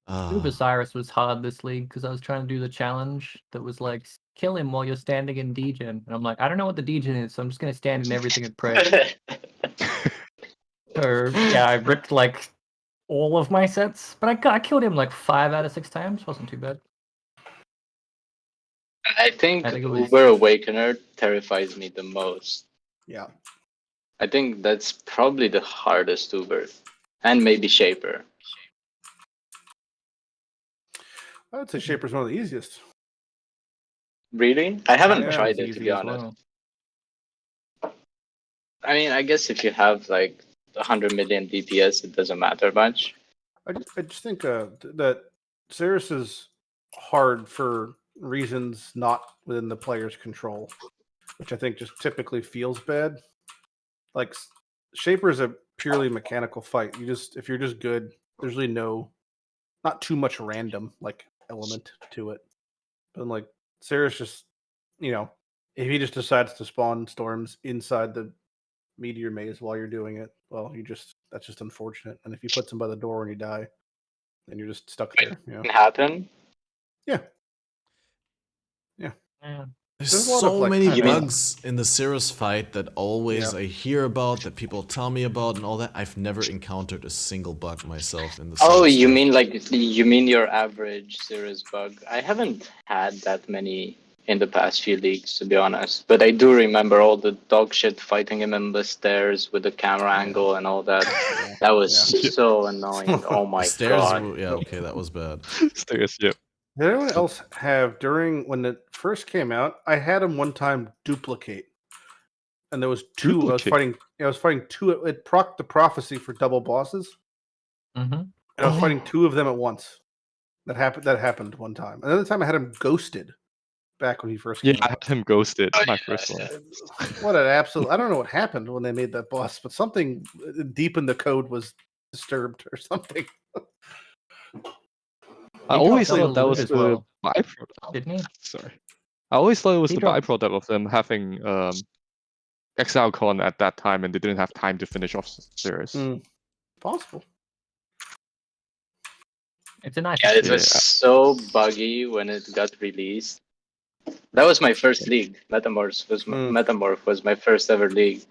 Uber Cyrus was hard this league because I was trying to do the challenge that was like kill him while you're standing in degen, and I'm like, I don't know what the degen is, so I'm just gonna stand in everything and pray. So yeah, I ripped like all of my sets, but I killed him like 5 out of 6 times. Wasn't too bad. I think Uber Awakener terrifies me the most. Yeah. I think that's probably the hardest Uber. And maybe Shaper. I would say Shaper's one of the easiest. Really? I haven't tried it, to be honest. I mean, I guess if you have like 100 million DPS, it doesn't matter much. I just think that Cirrus is hard for reasons not within the player's control, which I think just typically feels bad. Like Shaper is a purely mechanical fight. If you're just good, there's really not too much random like element to it. But like Cirrus just, if he just decides to spawn storms inside the meteor maze while you're doing it, well, that's just unfortunate. And if he puts him by the door and you die, then you're just stuck there. It can happen? Yeah. There's so many bugs in the Cirrus fight that always I hear about, that people tell me about and all that. I've never encountered a single bug myself in the Cirrus fight. You mean your average Cirrus bug? I haven't had that many in the past few leagues, to be honest. But I do remember all the dog shit fighting him in the stairs with the camera angle and all that. That was so annoying. Oh my god. Yeah, okay, that was bad. Stairs, yeah. Did anyone else have, when it first came out, I had him one time duplicate. And there was 2. I was fighting 2. It procced the prophecy for double bosses. Mm-hmm. And I was fighting 2 of them at once. That happened one time. Another time I had him ghosted back when he first came out. I had him ghosted, my first one. What an absolute... I don't know what happened when they made that boss, but something deep in the code was disturbed or something. I always thought that was the byproduct. Didn't he? Sorry. I always thought it was the byproduct of them having ExileCon at that time, and they didn't have time to finish off Cirrus. Possible. It's a nice. Yeah, it was so buggy when it got released. That was my first league. Metamorph was my first ever league.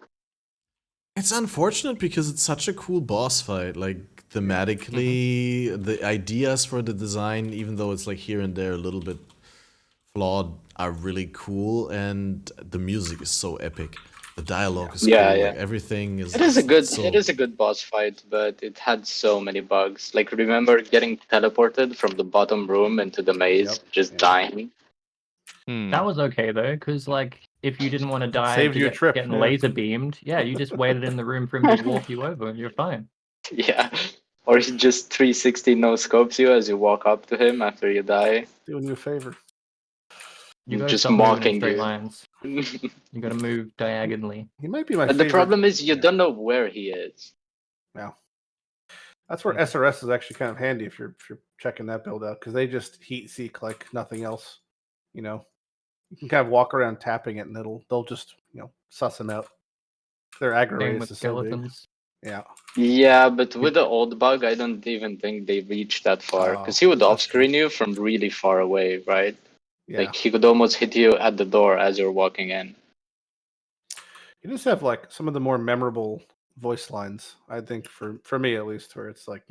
It's unfortunate because it's such a cool boss fight. Like thematically, the ideas for the design, even though it's like here and there a little bit flawed, are really cool, and the music is so epic. The dialogue is cool. Like, everything is. It is a good boss fight, but it had so many bugs. Like, remember getting teleported from the bottom room into the maze, dying. That was okay though, because like if you didn't want to die saved you a trip, getting laser beamed, you just waited in the room for him to walk you over, and you're fine. Yeah, or he just 360 no scopes you as you walk up to him after you die. Doing you a favor. You gotta just stop moving in mocking straight you. lines. You gotta move diagonally. He might be my But favorite. the problem is you don't know where he is. Yeah. That's where SRS is actually kind of handy if you're checking that build out, because they just heat seek like nothing else. You know, you can kind of walk around tapping it, and they'll just suss them out. Their aggro Same rate with is so big. skeletons. Yeah. Yeah, but with the old bug, I don't even think they reached that far, because he would off-screen you from really far away, right? Yeah. Like he could almost hit you at the door as you're walking in. You just have like some of the more memorable voice lines, I think, for me at least, where it's like,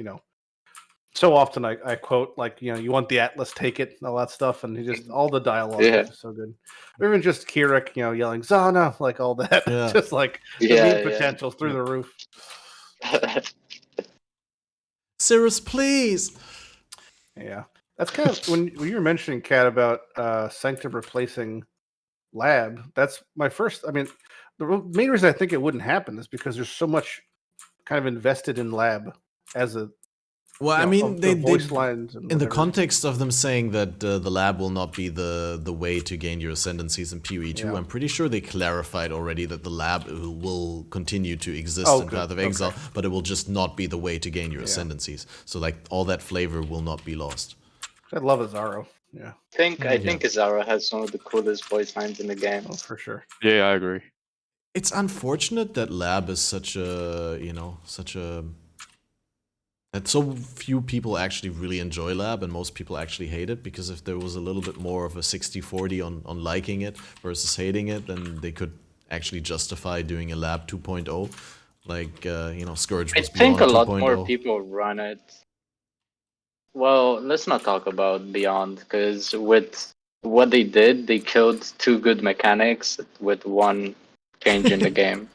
so often I quote like, you want the Atlas, take it, and all that stuff, and he just all the dialogue is just so good. Or even just Kirik, yelling Zana, like all that, just like the meme potential through the roof. Cirrus, please. Yeah, that's kind of when you were mentioning, Kat, about Sanctum replacing Lab. That's my first. I mean, the main reason I think it wouldn't happen is because there's so much kind of invested in Lab as a. Well, I mean, they voice lines in the context of them saying that the lab will not be the way to gain your ascendancies in PoE 2. I'm pretty sure they clarified already that the lab will continue to exist in Path of Exile, but it will just not be the way to gain your ascendancies. So like all that flavor will not be lost. I love Azaro. Yeah. I think Azaro has some of the coolest voice lines in the game. Oh, for sure. Yeah, I agree. It's unfortunate that lab is that so few people actually really enjoy Lab and most people actually hate it, because if there was a little bit more of a 60-40 on liking it versus hating it, then they could actually justify doing a Lab 2.0. Like, Scourge was Beyond 2.0. I think a lot 2.0. more people run it. Well, let's not talk about Beyond, because with what they did, they killed 2 good mechanics with 1 change in the game.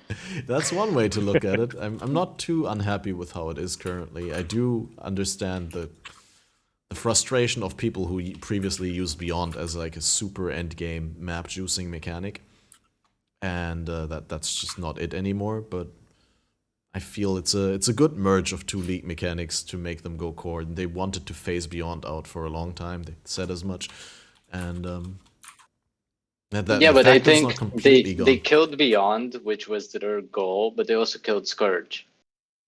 That's one way to look at it. I'm not too unhappy with how it is currently. I do understand the frustration of people who previously used Beyond as like a super end game map juicing mechanic, and that's just not it anymore. But I feel it's a good merge of 2 league mechanics to make them go core. They wanted to phase Beyond out for a long time. They said as much, and but I think they killed Beyond, which was their goal, but they also killed Scourge,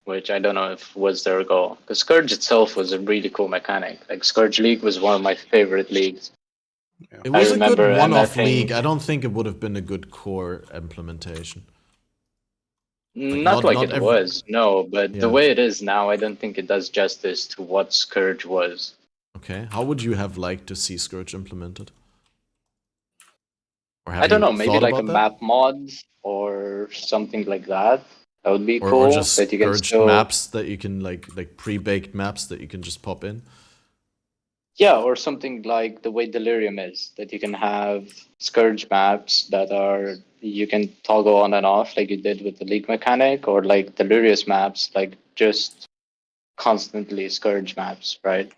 which I don't know if was their goal. Because Scourge itself was a really cool mechanic. Like Scourge League was one of my favorite leagues. Yeah. It was a good one-off league. I don't think it would have been a good core implementation. Not like it was, no, but the way it is now, I don't think it does justice to what Scourge was. Okay, how would you have liked to see Scourge implemented? I don't know, maybe like a map mod or something like that. That would be cool. Or just that you can still... maps that you can like pre-baked maps that you can just pop in. Yeah, or something like the way Delirium is, that you can have Scourge maps that are you can toggle on and off like you did with the League mechanic, or like Delirious maps, like just constantly Scourge maps, right?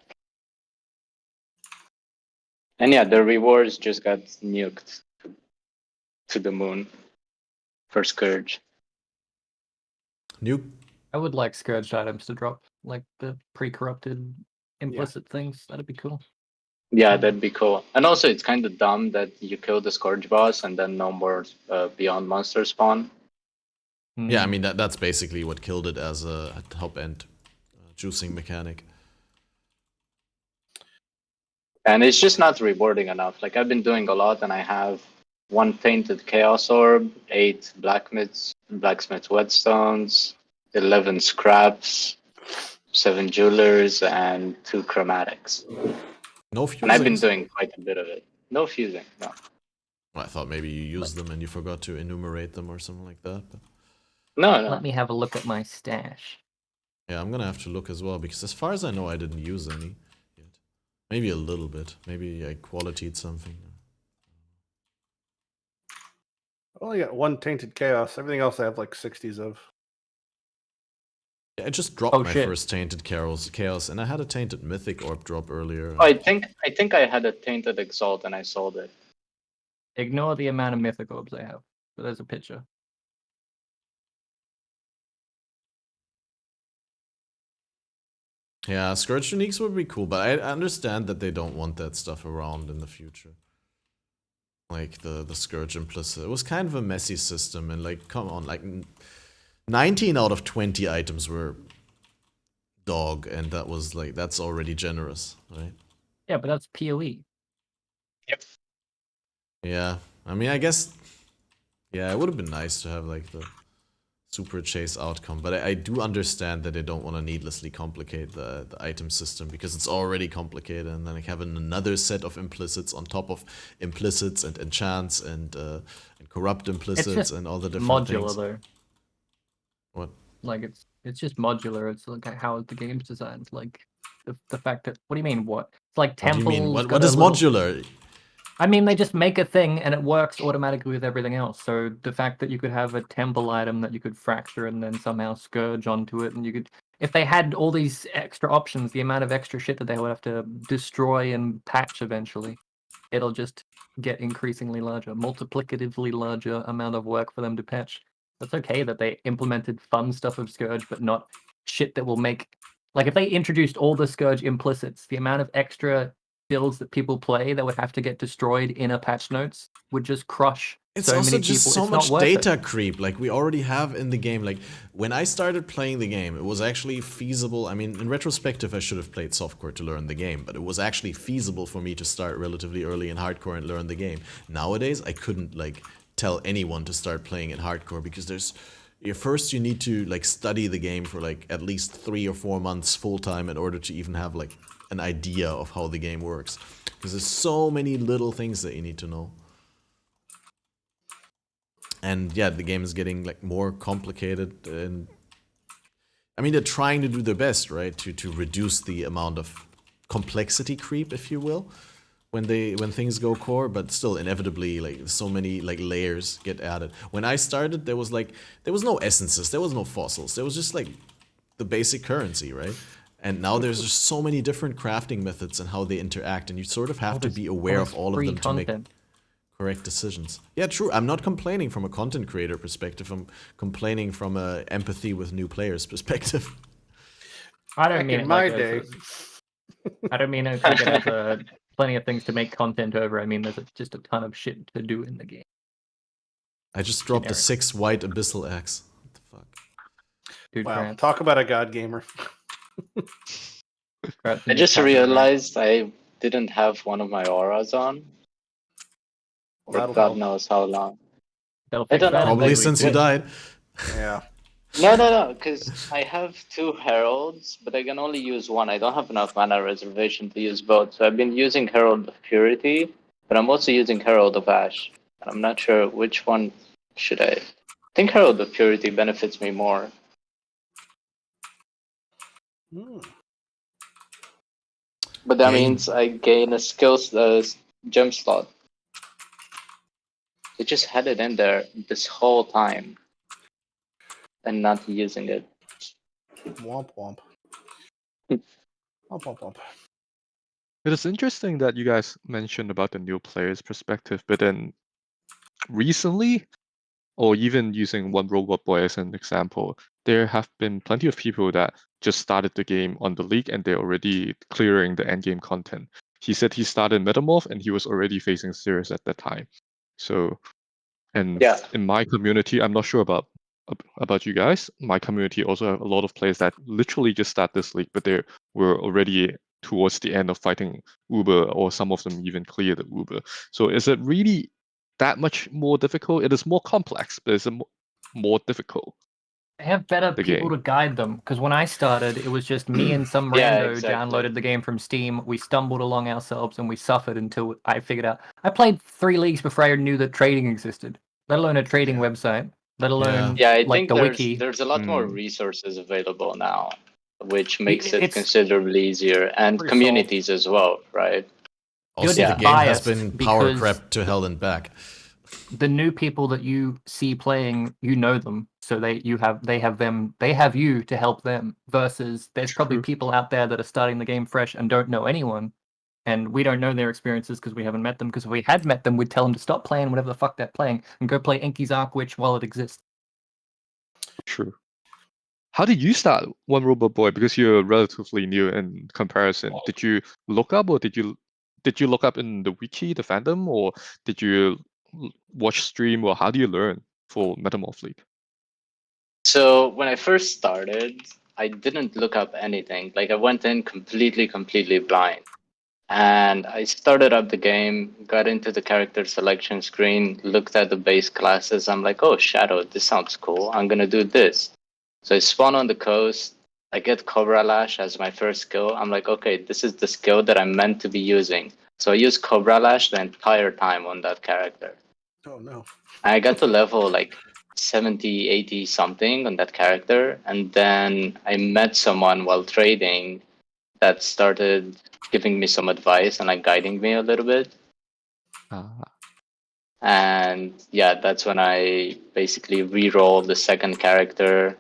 And yeah, the rewards just got nuked to the moon for Scourge. Nuke. I would like Scourged items to drop, like the pre-corrupted implicit things. That'd be cool. Yeah, that'd be cool. And also, it's kind of dumb that you kill the Scourge boss and then no more Beyond monster spawn. Yeah, I mean that's basically what killed it as a top end juicing mechanic. And it's just not rewarding enough. Like I've been doing a lot, and I have 1 Tainted Chaos Orb, 8 Blacksmith's Whetstones, 11 Scraps, 7 Jewelers, and 2 Chromatics. No fusing. And I've been doing quite a bit of it. No fusing, no. I thought maybe you used them and you forgot to enumerate them or something like that. But... No. Let me have a look at my stash. Yeah, I'm gonna have to look as well, because as far as I know, I didn't use any yet. Maybe a little bit. Maybe I qualitied something. I only got one Tainted Chaos. Everything else I have like 60s of. Yeah, I just dropped my first Tainted Chaos, and I had a Tainted Mythic Orb drop earlier. I think I had a Tainted Exalt and I sold it. Ignore the amount of Mythic Orbs I have. But there's a picture. Yeah, Scourge Uniques would be cool, but I understand that they don't want that stuff around in the future. Like the Scourge Implicit. It was kind of a messy system, and like, come on, like 19 out of 20 items were dog, and that was like, that's already generous, right? Yeah, but that's PoE. Yep. Yeah, I mean, I guess, yeah, it would have been nice to have like the super chase outcome, but I do understand that they don't want to needlessly complicate the item system, because it's already complicated, and then like having another set of implicits on top of implicits and enchants and corrupt implicits and all the different modular things. Though. What? Like it's just modular. It's like how the game's designed. Like the fact that, what do you mean? What? It's like temples. What do you mean? What is modular? I mean, they just make a thing and it works automatically with everything else. So the fact that you could have a temple item that you could fracture and then somehow scourge onto it, and you could, if they had all these extra options, the amount of extra shit that they would have to destroy and patch eventually, it'll just get increasingly larger, multiplicatively larger amount of work for them to patch. That's okay that they implemented fun stuff of Scourge, but not shit that will make, like if they introduced all the Scourge implicits, the amount of extra builds that people play that would have to get destroyed in a patch notes would just crush it's so also many just people. So much data creep, like we already have in the game. Like when I started playing the game, it was actually feasible. I mean, in retrospective, I should have played softcore to learn the game, but it was actually feasible for me to start relatively early in hardcore and learn the game. Nowadays, I couldn't like tell anyone to start playing in hardcore, because there's first you need to like study the game for like at least 3 or 4 months full time in order to even have like an idea of how the game works, because there's so many little things that you need to know. And yeah, the game is getting like more complicated, and I mean, they're trying to do their best, right, to reduce the amount of complexity creep, if you will, when things go core, but still inevitably like so many like layers get added. When I started, there was no essences, there was no fossils, there was just like the basic currency, right? And now there's just so many different crafting methods and how they interact, and you sort of have to be aware of all of them to make correct decisions. Yeah, true. I'm not complaining from a content creator perspective. I'm complaining from a empathy with new players perspective. I don't mean it my day. I don't mean it like it has plenty of things to make content over. I mean, there's just a ton of shit to do in the game. I just dropped a 6 white abyssal axe. What the fuck? Dude, wow, talk about a god gamer. I just realized I didn't have one of my auras on. For God knows how long. I don't know. Probably since you died. Yeah. No, because I have 2 heralds, but I can only use one. I don't have enough mana reservation to use both. So I've been using Herald of Purity, but I'm also using Herald of Ash. And I'm not sure which one should I. I think Herald of Purity benefits me more. But that means I gain a skills gem slot. I just had it in there this whole time and not using it. Womp womp. Womp womp womp. It is interesting that you guys mentioned about the new player's perspective, but then recently, or even using one Robot Boy as an example, there have been plenty of people that just started the game on the league and they're already clearing the endgame content. He said he started Metamorph and he was already facing Sirius at that time. So, and in my community, I'm not sure about you guys. My community also have a lot of players that literally just start this league, but they were already towards the end of fighting Uber, or some of them even clear the Uber. So is it really that much more difficult? It is more complex, but it's more difficult. have better people to guide them, because when I started, it was just me and some rando downloaded the game from Steam. We stumbled along ourselves and we suffered until I figured out. I played 3 leagues before I knew that trading existed, let alone a trading website, let alone I like think the wiki. there's a lot more resources available now, which makes it considerably easier, and communities as well, right? Also, the game has been power crept to hell and back. The new people that you see playing, you know them, so they have you to help them. Versus, there's probably people out there that are starting the game fresh and don't know anyone, and we don't know their experiences because we haven't met them. Because if we had met them, we'd tell them to stop playing whatever the fuck they're playing and go play Enki's Arc Witch while it exists. True. How did you start One Robot Boy? Because you're relatively new in comparison. Did you look up, or did you look up in the wiki, the fandom, or did you watch stream, or how do you learn for Metamorph League? So when I first started, I didn't look up anything. Like, I went in completely blind. And I started up the game, got into the character selection screen, looked at the base classes. I'm like, oh, Shadow, this sounds cool. I'm going to do this. So I spawn on the coast. I get Cobra Lash as my first skill. I'm like, okay, this is the skill that I'm meant to be using. So I use Cobra Lash the entire time on that character. Oh, no. I got to level like 70, 80 something on that character. And then I met someone while trading that started giving me some advice and like guiding me a little bit. And yeah, that's when I basically re-rolled the second character.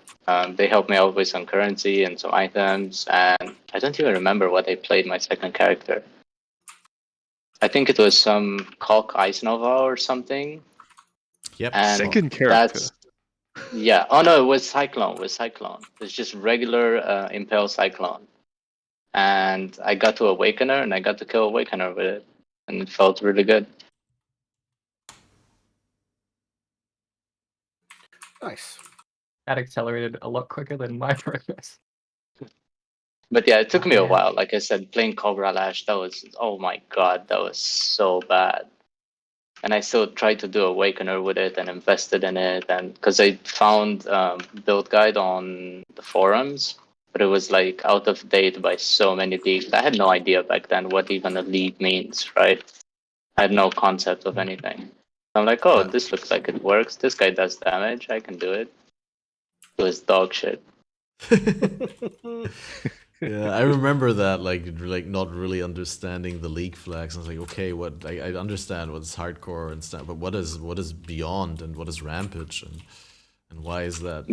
They helped me out with some currency and some items. And I don't even remember what I played my second character. I think it was some Kalk Ice Nova or something. Yep. And second character. Yeah. Oh no, it was Cyclone. It's just regular Impale Cyclone. And I got to Awakener, and I got to kill Awakener with it. And it felt really good. Nice. That accelerated a lot quicker than my progress. But yeah, it took me a while. Like I said, playing Cobra Lash, that was, oh my god, that was so bad. And I still tried to do Awakener with it and invested in it. And because I found build guide on the forums, but it was like out of date by so many leagues. I had no idea back then what even a league means, right? I had no concept of anything. I'm like, oh, this looks like it works. This guy does damage. I can do it. It was dog shit. Yeah, I remember that, like not really understanding the league flags. I was like, okay, what? I understand what's hardcore and stuff, but what is beyond, and what is rampage, and why is that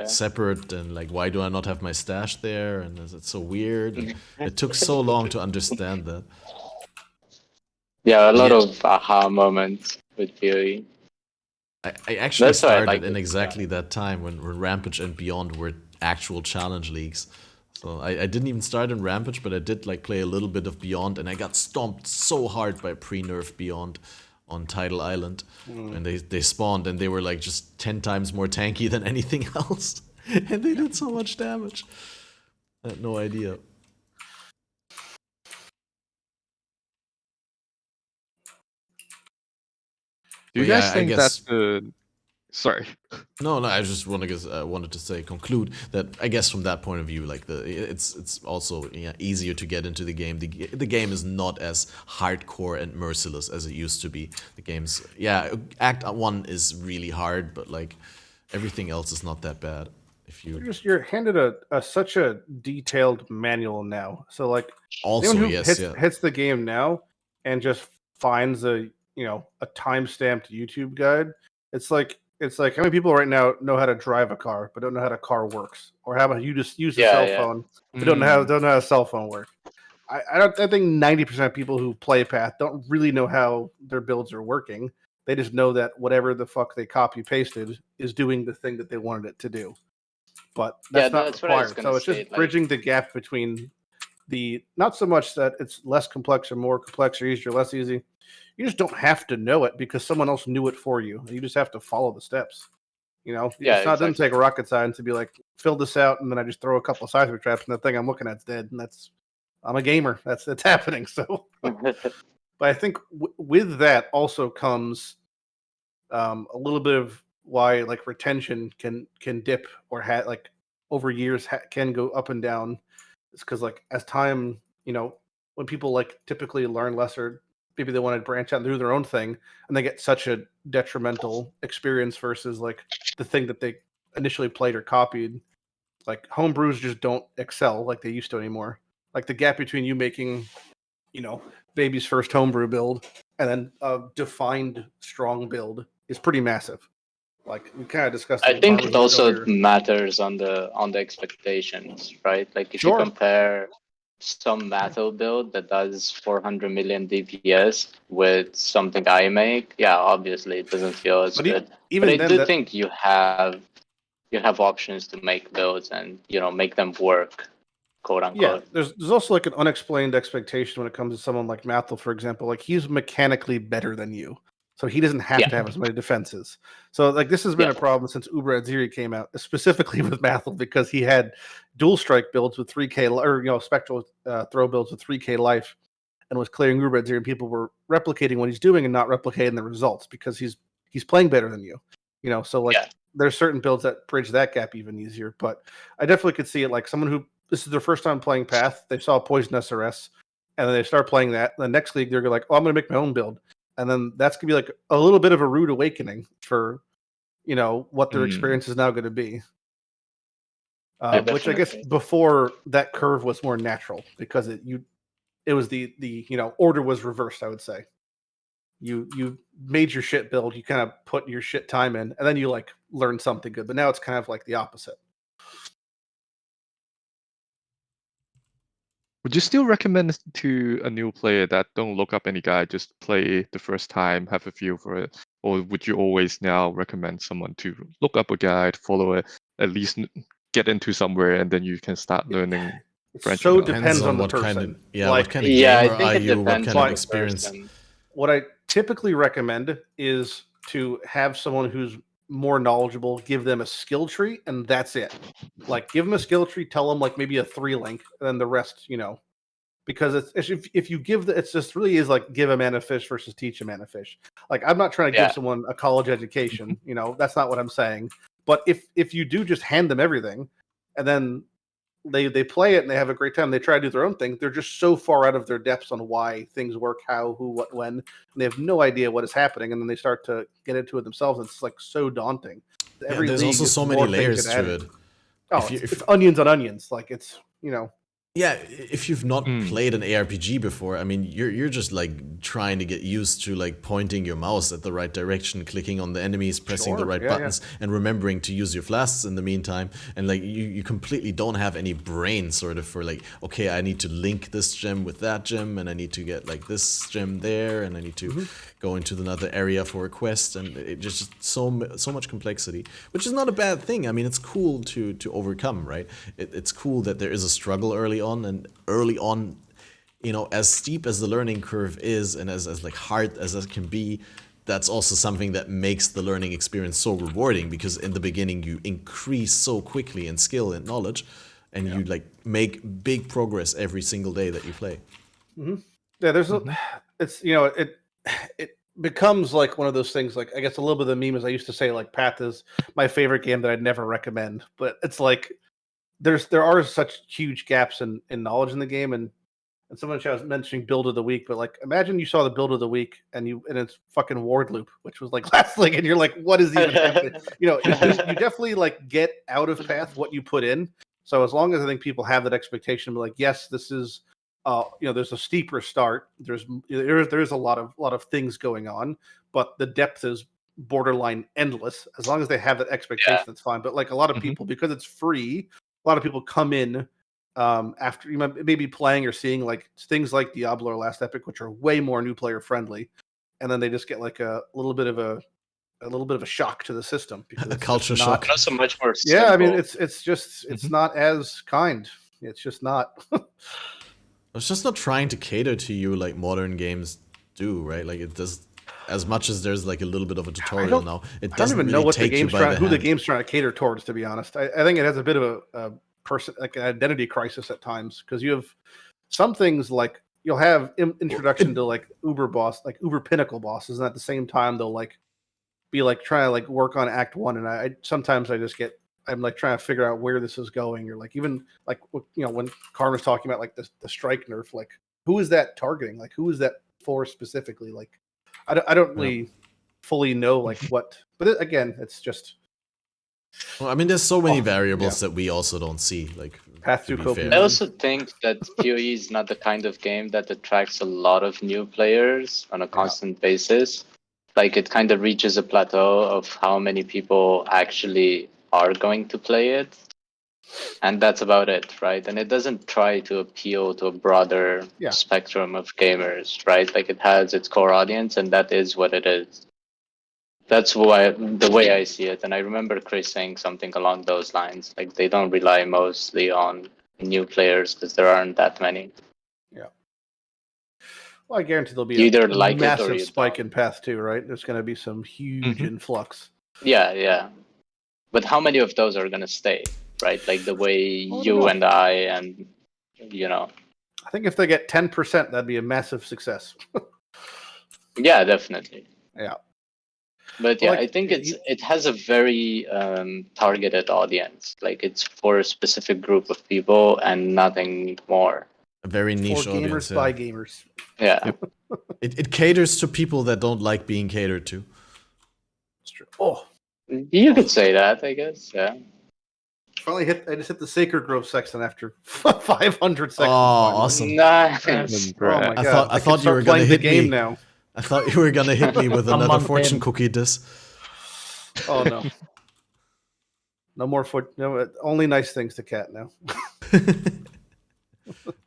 separate, and like why do I not have my stash there, and is it so weird? And it took so long to understand that. Yeah, a lot of aha moments with theory. I actually started in exactly that time when Rampage and Beyond were actual challenge leagues. So I didn't even start in Rampage, but I did like play a little bit of Beyond, and I got stomped so hard by pre-nerf Beyond on Tidal Island. And they spawned, and they were like just 10 times more tanky than anything else. And they did so much damage. I had no idea. Do you guys think that's the... Sorry. No, I just wanted to say, conclude that I guess from that point of view, like it's also easier to get into the game. The game is not as hardcore and merciless as it used to be. The game's Act 1 is really hard, but like everything else is not that bad. If you're handed such a detailed manual now, so like also anyone who hits the game now and just finds a time-stamped YouTube guide, it's like how many people right now know how to drive a car but don't know how a car works, or how about you just use a cell phone but don't know how a cell phone works. I think 90% of people who play Path don't really know how their builds are working. They just know that whatever the fuck they copy pasted is doing the thing that they wanted it to do. But that's not required. So it's just bridging the gap between the, not so much that it's less complex or more complex or easier or less easy. You just don't have to know it because someone else knew it for you. You just have to follow the steps. It doesn't take a rocket science to be like, fill this out, and then I just throw a couple of seismic traps, and the thing I'm looking at's dead. And I'm a gamer. That's happening. So, but I think with that also comes a little bit of why like retention can dip or like over years can go up and down. It's because like as time, when people like typically learn less, or maybe they want to branch out and do their own thing, and they get such a detrimental experience versus like the thing that they initially played or copied. Like homebrews just don't excel like they used to anymore. Like the gap between you making, baby's first homebrew build and then a defined strong build is pretty massive. Like we kind of discussed. I think it also matters on the expectations, right? Like if you compare some Matho build that does 400 million DPS with something I make, yeah, obviously it doesn't feel as good. But I do think you have options to make builds and make them work, quote unquote. Yeah, there's also like an unexplained expectation when it comes to someone like Matho, for example. Like he's mechanically better than you, so he doesn't have to have as many defenses. So like this has been a problem since Uber Adziri came out, specifically with Matho, because he had dual strike builds with 3k or spectral throw builds with 3k life, and was clearing Uber Adziri, and people were replicating what he's doing and not replicating the results because he's playing better than you. So like there's certain builds that bridge that gap even easier. But I definitely could see it like someone who this is their first time playing Path. They saw Poison SRS, and then they start playing that. The next league, they're like, "Oh, I'm going to make my own build," and then that's going to be like a little bit of a rude awakening for, what their experience is now going to be. Which I guess before that curve was more natural because it was the order was reversed. I would say you made your shit build, you kind of put your shit time in, and then you like learn something good. But now it's kind of like the opposite. Would you still recommend to a new player that don't look up any guide, just play the first time, have a feel for it? Or would you always now recommend someone to look up a guide, follow it, at least get into somewhere, and then you can start learning French? So depends on the person. What kind of gamer are you? What kind of experience? What I typically recommend is to have someone who's more knowledgeable, give them a skill tree, and that's it. Like give them a skill tree, tell them like maybe a 3-link, and then the rest, because it's if you give it's just really is like give a man a fish versus teach a man a fish. Like I'm not trying to give someone a college education, that's not what I'm saying. But if you do just hand them everything, and then they play it and they have a great time, they try to do their own thing, they're just so far out of their depths on why things work, how, who, what, when, and they have no idea what is happening, and then they start to get into it themselves, and it's like so daunting. There's also so many layers to it. It's onions on onions. Like it's Yeah, if you've not played an ARPG before, I mean, you're just like trying to get used to like pointing your mouse at the right direction, clicking on the enemies, pressing the right buttons, and remembering to use your flasks in the meantime. And like you completely don't have any brain sort of for like, okay, I need to link this gem with that gem, and I need to get like this gem there, and I need to go into another area for a quest, and it just so much complexity, which is not a bad thing. I mean, it's cool to overcome, right? It's cool that there is a struggle early on, and early on, as steep as the learning curve is, and as like hard as that can be, that's also something that makes the learning experience so rewarding, because in the beginning you increase so quickly in skill and knowledge, and you like make big progress every single day that you play. Yeah, there's it's it becomes like one of those things, like I guess a little bit of the meme is I used to say like Path is my favorite game that I'd never recommend, but it's like there are such huge gaps in knowledge in the game, and someone was mentioning build of the week, but like imagine you saw the build of the week and it's fucking Ward Loop, which was like last league, and you're like, what is even happening? You definitely like get out of Path what you put in. So as long as I think people have that expectation, like yes, this is there's a steeper start. There's a lot of things going on, but the depth is borderline endless. As long as they have that expectation, that's fine. But like a lot of people, because it's free, a lot of people come in after you might maybe playing or seeing like things like Diablo or Last Epic, which are way more new player friendly, and then they just get like a little bit of a shock to the system, because a culture shock. Not so much more simple. Yeah, I mean it's just it's not as kind. It's just not. It's just not trying to cater to you like modern games do, right? Like it does, as much as there's like a little bit of a tutorial now. It doesn't even know what the game's who the game's trying to cater towards. To be honest, I think it has a bit of a person like an identity crisis at times, because you have some things like you'll have introduction to like Uber boss, like Uber pinnacle bosses, and at the same time they'll like be like trying to like work on Act 1, and I sometimes I'm like trying to figure out where this is going, or like even like when Karma's talking about like the strike nerf, like who is that targeting? Like who is that for specifically? Like I don't really fully know like what, but again, it's just. Well, I mean, there's so many variables that we also don't see. Like Path to Copium. I also think that PoE is not the kind of game that attracts a lot of new players on a constant basis. Like it kind of reaches a plateau of how many people actually are going to play it, and that's about it, right? And it doesn't try to appeal to a broader spectrum of gamers, right? Like it has its core audience, and that is what it is. That's why the way I see it, and I remember Chris saying something along those lines. Like they don't rely mostly on new players because there aren't that many. Yeah. Well, I guarantee there'll be a massive spike in Path 2, right? There's going to be some huge influx. Yeah. But how many of those are going to stay, right? Like the way you and I and, I think if they get 10%, that'd be a massive success. Yeah, definitely. Yeah. But I think it has a very targeted audience. Like it's for a specific group of people and nothing more. A very niche for audience. Gamers by gamers. Yeah. It caters to people that don't like being catered to. That's true. Oh. You could say that, I guess. Yeah. I just hit the Sacred Grove section after 500 seconds. Oh, awesome! Nice. Oh my God. I thought you were gonna hit me now. I thought you were gonna hit me with another fortune cookie diss. Oh no! No more only nice things to Cat now.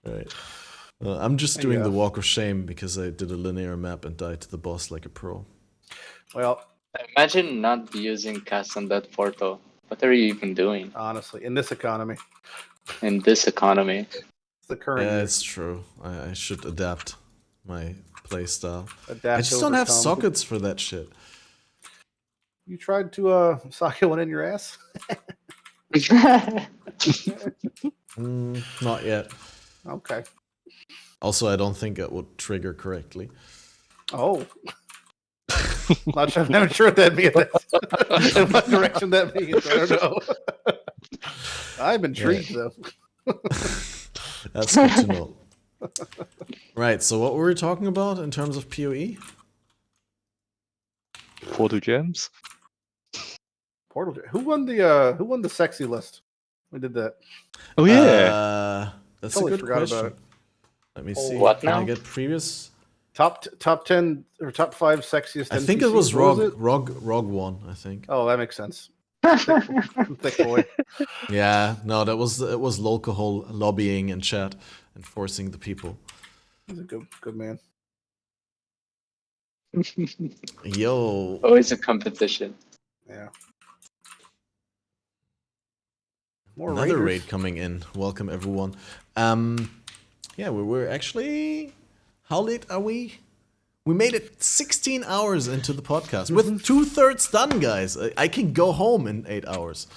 Right. I'm just doing the walk of shame because I did a linear map and died to the boss like a pro. Well, imagine not using cast on that portal. What are you even doing? Honestly, in this economy. It's the current. Yeah, it's true. I should adapt my playstyle. Adapt I just don't have sockets for that shit. You tried to socket one in your ass? Not yet. Okay. Also, I don't think it would trigger correctly. Oh. I'm not sure what that means. In what direction that means, I don't know. I'm intrigued though. That's good to know. Right, so what were we talking about in terms of PoE? Portal Gems. Who won the sexy list? We did that. Oh yeah. That's totally a good question. About it. Let me see. What Can now? I get previous top 10 or top 5 sexiest? I think it was Rog 1, I think. Oh, that makes sense. Thick boy. Yeah, no, it was local lobbying and chat and forcing the people. He's a good man. Yo. Always a competition. Yeah. Another raid coming in. Welcome everyone. Yeah, we're actually. How late are we? We made it 16 hours into the podcast with 2/3 done, guys. I can go home in 8 hours.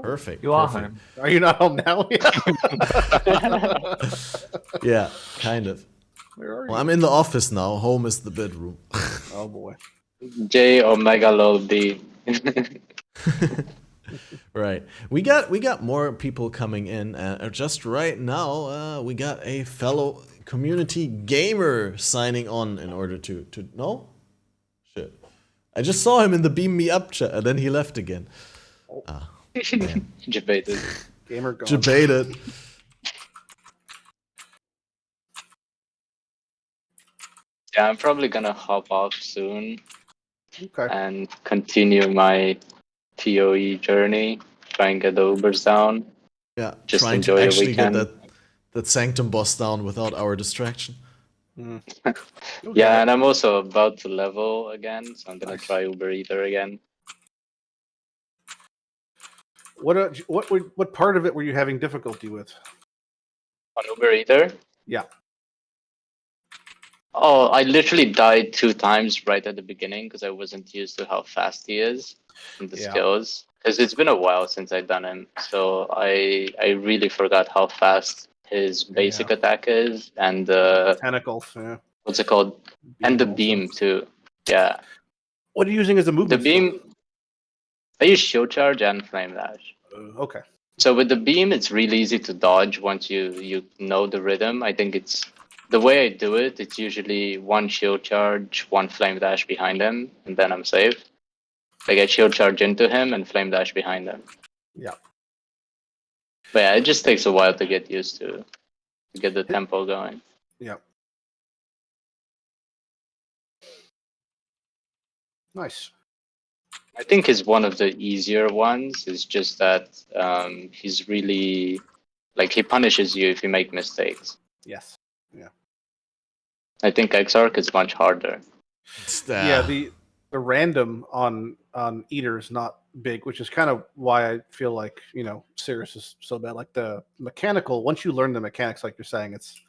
Perfect. You are home. Are you not home now? Yeah, kind of. Where are you? Well, I'm in the office now. Home is the bedroom. Oh boy. J Omega Lol D. Right. We got more people coming in. Just right now, we got a fellow community gamer signing on in order to no? Shit. I just saw him in the beam me up chat and then he left again. Ah. Debated. Gamer gone. Debated. Yeah, I'm probably gonna hop off soon. Okay. And continue my PoE journey. Try and get the Ubers down. Yeah, just trying enjoy to the actually weekend. get that Sanctum boss down without our distraction. Okay. Yeah, and I'm also about to level again, so I'm gonna try Uber Eater again. What part of it were you having difficulty with? On Uber Eater? Yeah. Oh, I literally died 2 times right at the beginning because I wasn't used to how fast he is and the skills. Because it's been a while since I've done him, so I really forgot how fast his basic attack is and the tentacles. Yeah. What's it called? And the beam too. Yeah. What are you using as a The movement? beam. I use shield charge and flame dash. Okay. So with the beam, it's really easy to dodge once you know the rhythm. I think it's the way I do it. It's usually one shield charge, one flame dash behind him, and then I'm safe. I get shield charge into him and flame dash behind him. Yeah. But yeah, it just takes a while to get used to get the tempo going. Yeah. Nice. I think he's one of the easier ones. It's just that he's really like he punishes you if you make mistakes. Yes. Yeah. I think Exarch is much harder. Yeah, the random on Eater is not big, which is kind of why I feel like, Sirius is so bad. Like the mechanical, once you learn the mechanics, like you're saying, it's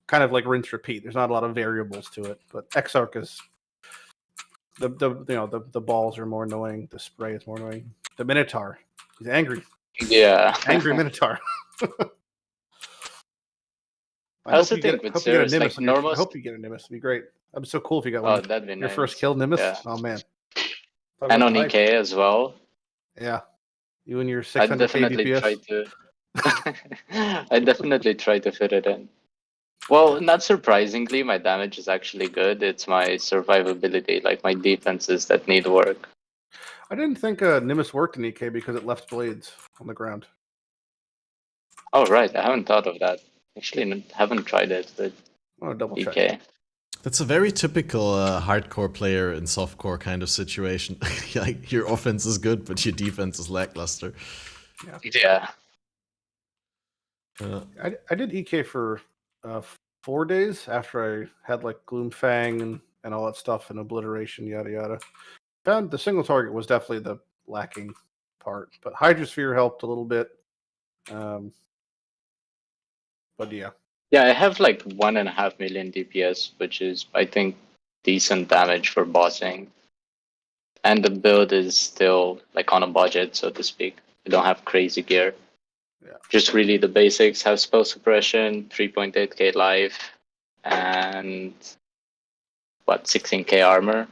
kind of like rinse repeat. There's not a lot of variables to it. But Exarch is the balls are more annoying. The spray is more annoying. The Minotaur, he's angry. Yeah, angry Minotaur. I also think with Sirius, like normal. I hope you get a Nimbus. It'd be great. That'd be so cool if you got one. Oh, that'd be your nice. first kill, Nimbus. Yeah. Oh man. And on EK as well. Yeah. You and your 600 DPS. I definitely try to fit it in. Well, not surprisingly, my damage is actually good. It's my survivability, like my defenses that need work. I didn't think Nimbus worked in EK because it left blades on the ground. Oh, right. I haven't thought of that. Actually, haven't tried it with double EK. check. That's a very typical hardcore player in softcore kind of situation. Like your offense is good, but your defense is lackluster. Yeah. I did EK for 4 days after I had like Gloomfang and all that stuff and Obliteration, yada yada. Found the single target was definitely the lacking part, but Hydrosphere helped a little bit. But yeah. Yeah, I have like 1.5 million DPS, which is, I think, decent damage for bossing. And the build is still like on a budget, so to speak. I don't have crazy gear. Yeah. Just really the basics, have spell suppression, 3.8k life, and 16k armor.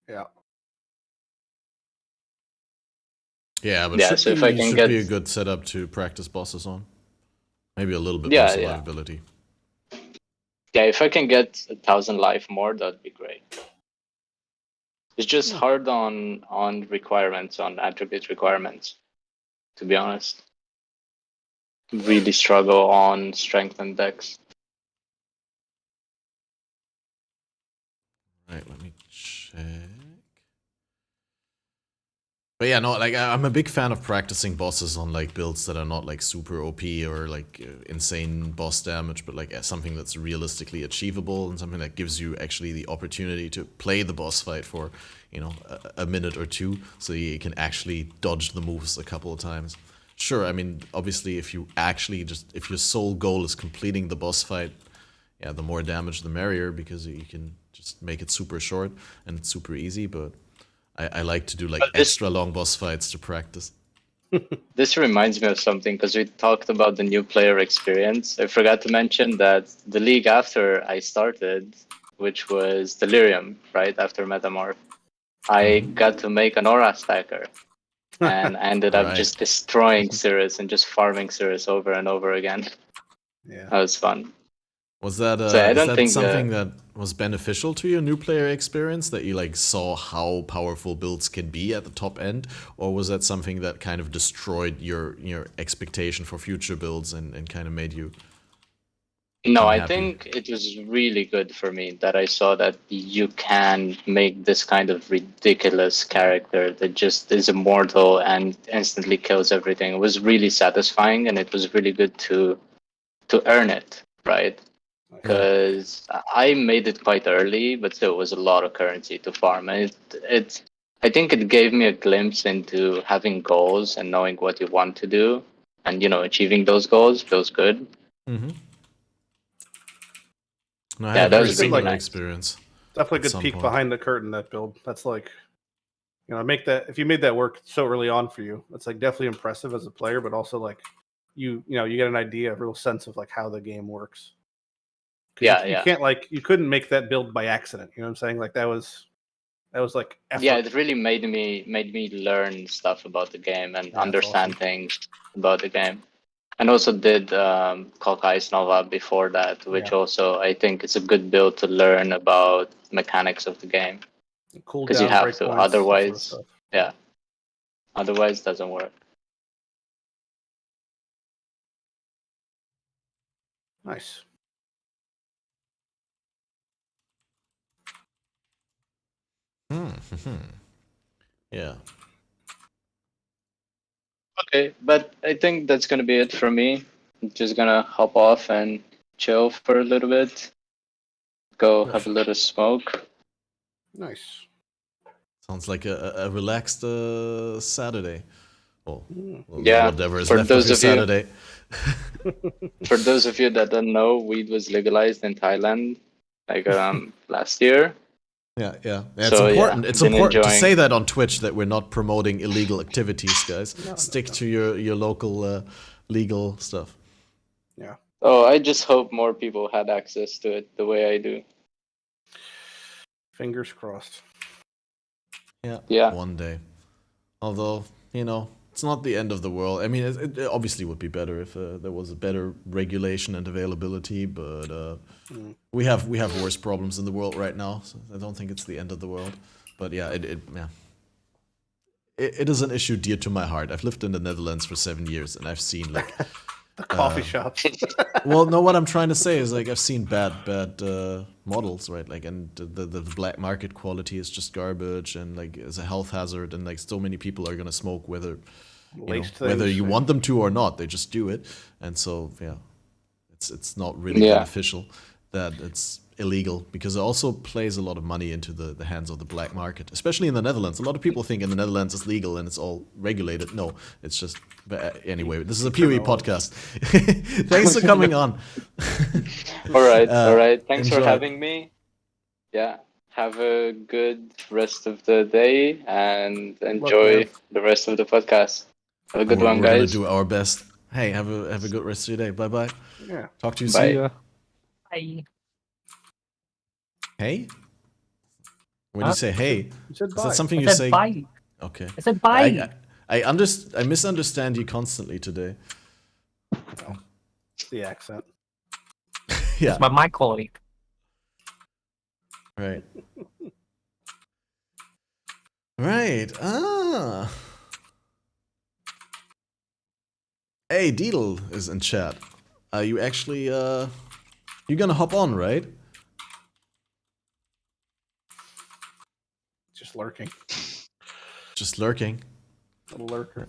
Yeah. Yeah, but yeah, so if I can get be a good setup to practice bosses on. Maybe a little bit more survivability. Yeah, if I can get 1,000 life more, that'd be great. It's just hard on requirements, on attribute requirements, to be honest. Really struggle on strength and dex. Right, let me check. But yeah, no, like I'm a big fan of practicing bosses on like builds that are not like super OP or like insane boss damage, but like something that's realistically achievable and something that gives you actually the opportunity to play the boss fight for, a minute or two, so you can actually dodge the moves a couple of times. Sure, I mean, obviously, if your sole goal is completing the boss fight, yeah, the more damage the merrier, because you can just make it super short and it's super easy, but I like to do like extra long boss fights to practice. This reminds me of something, because we talked about the new player experience. I forgot to mention that the league after I started, which was Delirium, right after Metamorph, I got to make an aura stacker. And I ended up just destroying Cirrus and just farming Cirrus over and over again. Yeah, that was fun. Was that something that was beneficial to your new player experience, that you like saw how powerful builds can be at the top end, or was that something that kind of destroyed your expectation for future builds and kind of made you? No, I think it was really good for me that I saw that you can make this kind of ridiculous character that just is immortal and instantly kills everything. It was really satisfying, and it was really good to earn it, right? Because I made it quite early, but still it was a lot of currency to farm. And I think it gave me a glimpse into having goals and knowing what you want to do, and achieving those goals feels good. Mm-hmm. No, I yeah, had that a very was really similar nice. experience. Definitely a good peek behind the curtain, that build. That's like, if you made that work so early on for you, it's like definitely impressive as a player, but also like you get an idea, a real sense of like how the game works. Yeah, you can't you couldn't make that build by accident. You know what I'm saying? Like that was That was like effort. Yeah, it really made me learn stuff about the game and understand awesome. things about the game. And also did Kokai's Nova before that, which also I think is a good build to learn about mechanics of the game. Cool Because you down, have to, breakpoints, otherwise, sort of stuff. yeah. Otherwise, it doesn't work. Nice. Yeah. Okay, but I think that's gonna be it for me. I'm just gonna hop off and chill for a little bit. Go have a little smoke. Nice. Sounds like a relaxed Saturday. Well, Yeah, whatever is for left of those your of you- Saturday. For those of you that don't know, weed was legalized in Thailand like last year. Yeah. It's So, important. yeah, It's been important to enjoying- say that on Twitch that we're not promoting illegal activities, guys. Stick to your local legal stuff. Yeah. Oh, I just hope more people had access to it the way I do. Fingers crossed. Yeah. One day. Although, it's not the end of the world. I mean, it obviously would be better if there was a better regulation and availability, but we have worse problems in the world right now, so I don't think it's the end of the world. But yeah, it is an issue dear to my heart. I've lived in the Netherlands for 7 years, and I've seen like the coffee shops. Well, no, what I'm trying to say is like I've seen bad models, right? Like, and the black market quality is just garbage, and like it's a health hazard, and like so many people are gonna smoke whether whether you want them to or not. They just do it, and so yeah, it's not really beneficial that it's illegal, because it also plays a lot of money into the hands of the black market, especially in the Netherlands. A lot of people think in the Netherlands it's legal and it's all regulated. No, it's just, but anyway, this is a PoE podcast. Thanks for coming on. All right. Thanks enjoy. for having me. Yeah. Have a good rest of the day and enjoy the rest of the podcast. Have a good one, We're gonna guys. do our best. Hey, have a good rest of your day. Bye bye. Yeah. Talk to you Bye. soon. Bye. Hey? When you say hey, You said is bye. that something I you said say? bye. Okay. I said bye. I misunderstand you constantly today. It's the accent. Yeah. It's my mic quality. Right. Right. Ah. Hey, Deedle is in chat. Are you actually you're gonna hop on, right? Just lurking. Just lurking. Little lurker.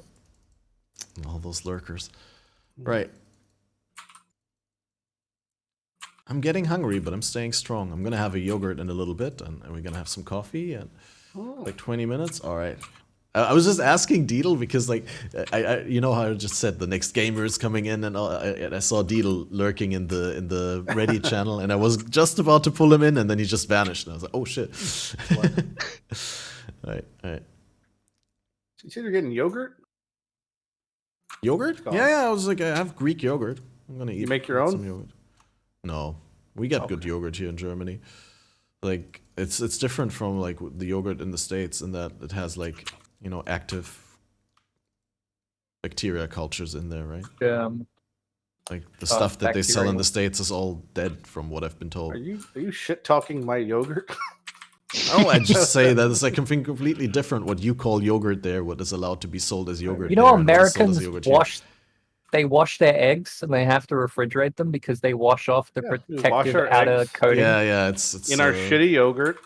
All those lurkers. Right. I'm getting hungry, but I'm staying strong. I'm gonna have a yogurt in a little bit, and we're gonna have some coffee and like 20 minutes. All right. I was just asking Deedle because, like, I you know how I just said the next gamer is coming in, and I saw Deedle lurking in the Ready channel, and I was just about to pull him in, and then he just vanished, and I was like, oh shit. Right. You said you're getting yogurt? Yogurt? Yeah. I was like, I have Greek yogurt. I'm gonna eat. You make your own? Some yogurt. No, we get good yogurt here in Germany. Like, it's different from like the yogurt in the States in that it has like, active bacteria cultures in there, right? Like the stuff that they sell in the States is all dead, from what I've been told. Are you shit talking my yogurt? Oh, I just say that it's like something completely different. What you call yogurt there, what is allowed to be sold as yogurt. You know, there, and what is sold as Americans yogurt here. they wash their eggs and they have to refrigerate them because they wash off the protective our outer eggs. coating. Yeah, it's in our shitty yogurt,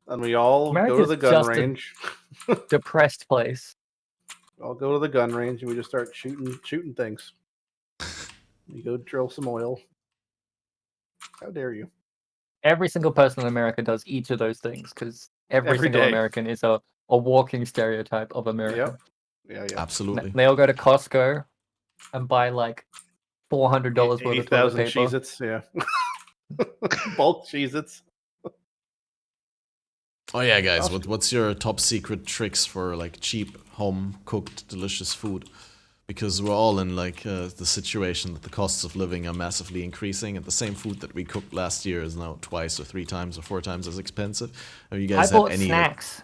and we all go to America's the gun just a range. depressed place. I'll go to the gun range and we just start shooting things. You go drill some oil. How dare you? Every single person in America does each of those things because every single day. American is a walking stereotype of America. Yeah. Absolutely. They all go to Costco and buy like $400 worth of toilet 8,000 paper. Cheez-Its, yeah. Bulk Cheez-Its. Oh yeah, guys, what's your top secret tricks for like cheap home cooked delicious food? because we're all in like the situation that the costs of living are massively increasing, and the same food that we cooked last year is now twice or 3 times or 4 times as expensive. Have you guys I bought had any snacks.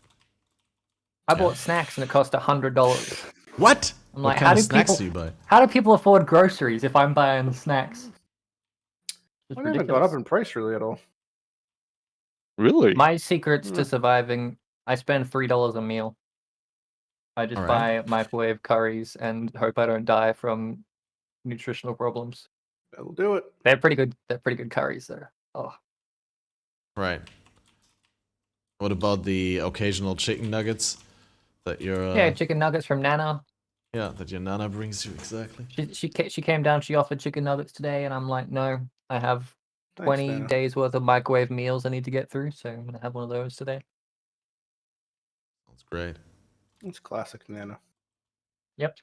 I bought snacks and it cost $100. What? I'm What like, kind of snacks do you buy? How do people afford groceries if I'm buying snacks? I haven't gone up in price really at all. Really? My secrets to surviving: I spend $3 a meal. I just buy microwave curries and hope I don't die from nutritional problems. That'll do it. They're pretty good. They're pretty good curries there. Oh, Right. What about the occasional chicken nuggets that your yeah, chicken nuggets from Nana. Yeah, that your Nana brings you, exactly. She came down. She offered chicken nuggets today, and I'm like, no, I have 20 Nana. days worth of microwave meals I need to get through, so I'm gonna have one of those today. That's great. It's classic Nana. Yep.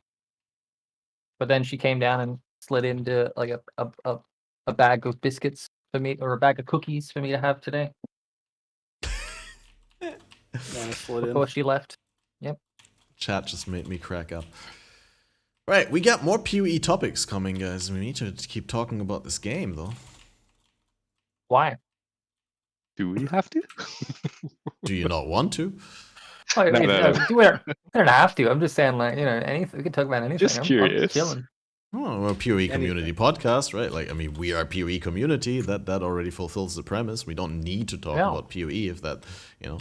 But then she came down and slid into like a bag of biscuits for me, or a bag of cookies for me to have today. Nana slid Before in. she left. Yep. Chat just made me crack up. Right, we got more PoE topics coming, guys. We need to keep talking about this game, though. Why? Do we have to? Do you not want to? Oh, No. We don't have to. I'm just saying, like, you know, anything. We can talk about anything. Just I'm curious. chilling. Oh, we're a PoE community podcast, right? Like, I mean, we are a PoE community. That already fulfills the premise. We don't need to talk about PoE if that, you know,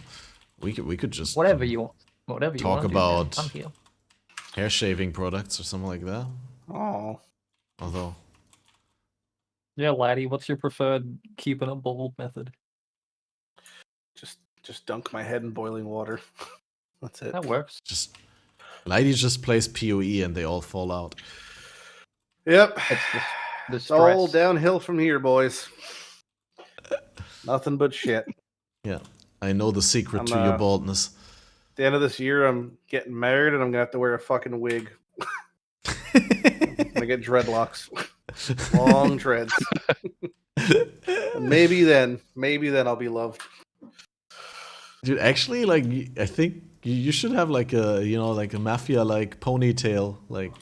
we could just whatever you want. Whatever you talk want about to, I'm here. hair shaving products or something like that. Oh. Although, yeah, laddie, what's your preferred keeping it bald method? Just dunk my head in boiling water. That's it. That works. just ladies just plays PoE and they all fall out. Yep. The It's all stress. downhill from here, boys. Nothing but shit. Yeah, I know the secret I'm, to your baldness. At the end of this year, I'm getting married and I'm gonna have to wear a fucking wig. I'm gonna get dreadlocks, long dreads. Maybe then I'll be loved. Dude, actually, like, I think you should have like a, you know, like a mafia like ponytail, like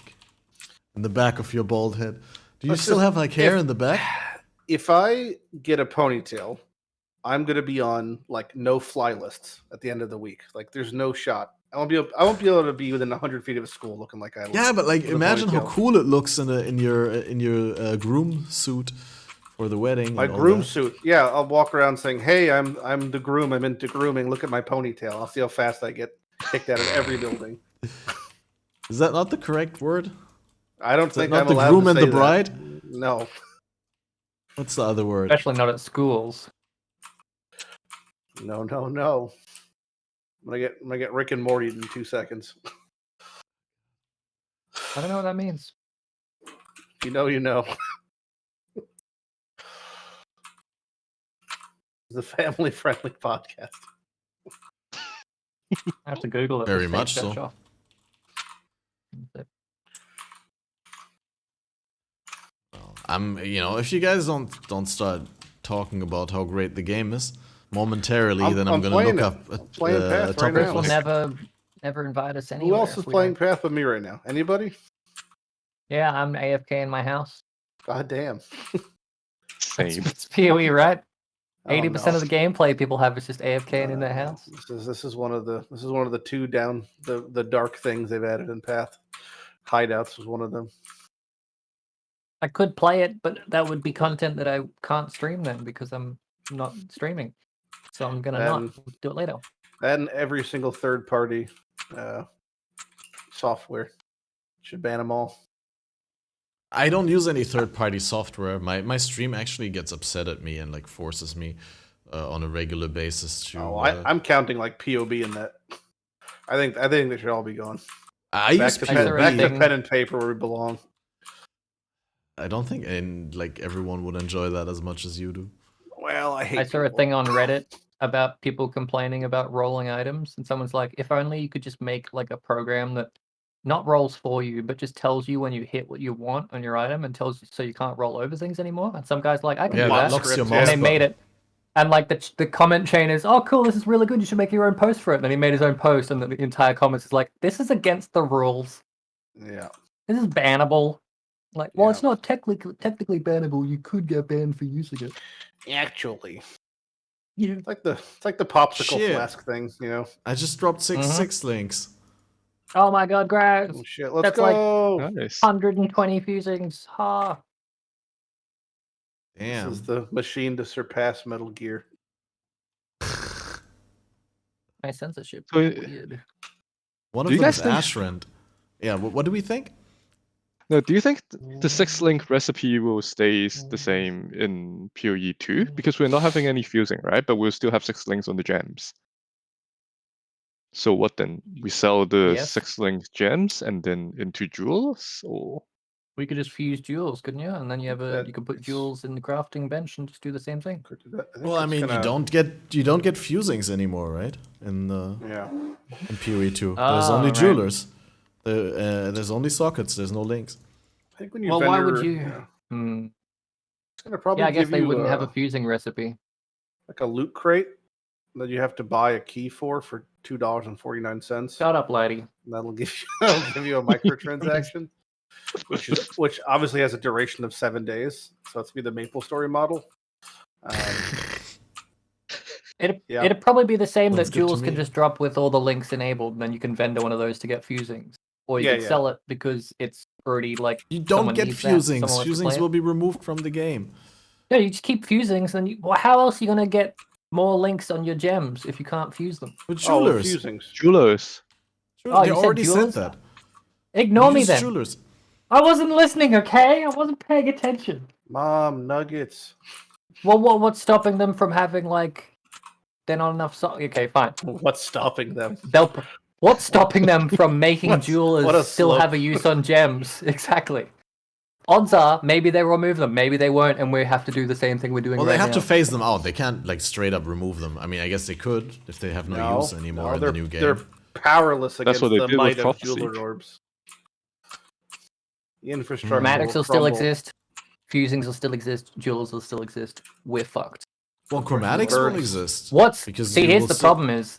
in the back of your bald head. Do you still have like hair in the back? If I get a ponytail, I'm gonna be on like no fly lists at the end of the week. Like, there's no shot. I won't be able to be within 100 feet of a school looking like I look. Yeah, but like, imagine how ponytail. cool it looks in your groom suit for the wedding. My and all groom that. suit. Yeah, I'll walk around saying, "Hey, I'm the groom. I'm into grooming. Look at my ponytail. I'll see how fast I get kicked out of every building." Is that not the correct word? I don't think not I'm the allowed groom to and say the bride. that. No. What's the other word? Especially not at schools. No. I'm gonna get Rick and Morty in 2 seconds. I don't know what that means. If you know, you know. It's a family-friendly podcast. I have to Google it. Very Let's much take that so. off. You know, if you guys don't start talking about how great the game is momentarily, then I'm gonna look up a Path topic. right now. Will never invite us anywhere. Who else is playing Path with me right now? Anybody? Yeah, I'm AFK in my house. God damn. Same. It's PoE, right? Oh, 80% no. of the gameplay people have is just AFKing in their house. This is one of the two down the dark things they've added in Path. Hideouts was one of them. I could play it, but that would be content that I can't stream then because I'm not streaming. So I'm gonna not do it later. And every single third-party software should ban them all. I don't use any third-party software. My stream actually gets upset at me and like forces me on a regular basis to. I'm counting like POB in that. I think they should all be gone. I back use to POB. back to pen and paper where we belong. I don't think like everyone would enjoy that as much as you do. Well, I saw a thing on Reddit about people complaining about rolling items, and someone's like, if only you could just make like a program that not rolls for you, but just tells you when you hit what you want on your item and tells you so you can't roll over things anymore. And some guy's like, I can do that. And they made it. And like the comment chain is, oh cool, this is really good. You should make your own post for it. And then he made his own post, and the entire comments is like, this is against the rules. Yeah. This is bannable. Like, well, it's not technically bannable. You could get banned for using it. Actually. Yeah. It's like the popsicle flask thing, you know. I just dropped 6 links. Oh my god, Grass. Oh shit, let's That's go. Like Nice. 120 fusings. Ha. Damn. This is the machine to surpass Metal Gear. My censorship. So, Weird. One Do of you them guys is think- Ashrend. Yeah, what do we think? No, do you think the 6-link recipe will stay the same in PoE 2? Because we're not having any fusing, right? But we'll still have 6 links on the gems. So what then? We sell the Yes. 6-link gems and then into jewels, or We could just fuse jewels, couldn't you? And then you have you could put jewels in the crafting bench and just do the same thing. Well, I mean, you don't get fusings anymore, right? In PoE 2, there's only right. jewelers. There's only sockets. There's no links. I think when you Well, why would vendor, you? It's gonna probably Yeah, I guess give they you wouldn't have a fusing recipe. like a loot crate that you have to buy a key for $2.49. Shut up, lady. That'll give you a microtransaction, which obviously has a duration of 7 days. So it's be the MapleStory model. It'd probably be the same Sounds that good to jewels can me. just drop with all the links enabled, and then you can vendor one of those to get fusings, or you can sell it because it's already like You don't someone get needs that, fusings. someone wants to play Fusings it. will be removed from the game. Yeah, you just keep fusings, and how else are you gonna get more links on your gems if you can't fuse them? With jewelers. Fusings. jewelers. Oh, They you said already said jewelers? that. Ignore me Use then. jewelers. I wasn't listening, okay? I wasn't paying attention. Mom, nuggets. Well, what's stopping them from having like? They're not enough. Okay, fine. What's stopping them? What's stopping them from making what a jewelers still slope. have a use on gems? Exactly. Odds are, maybe they remove them, maybe they won't, and we have to do the same thing we're doing Well, right they have now. to phase them out. They can't like straight up remove them. I mean, I guess they could if they have no use anymore in the new game. They're powerless against what they the did with might of Prophecy. jeweler orbs. The infrastructure Chromatics will still crumble. exist. Fusings will still exist. Jewels will still exist. We're fucked. Well, chromatics will exist. Here's the problem is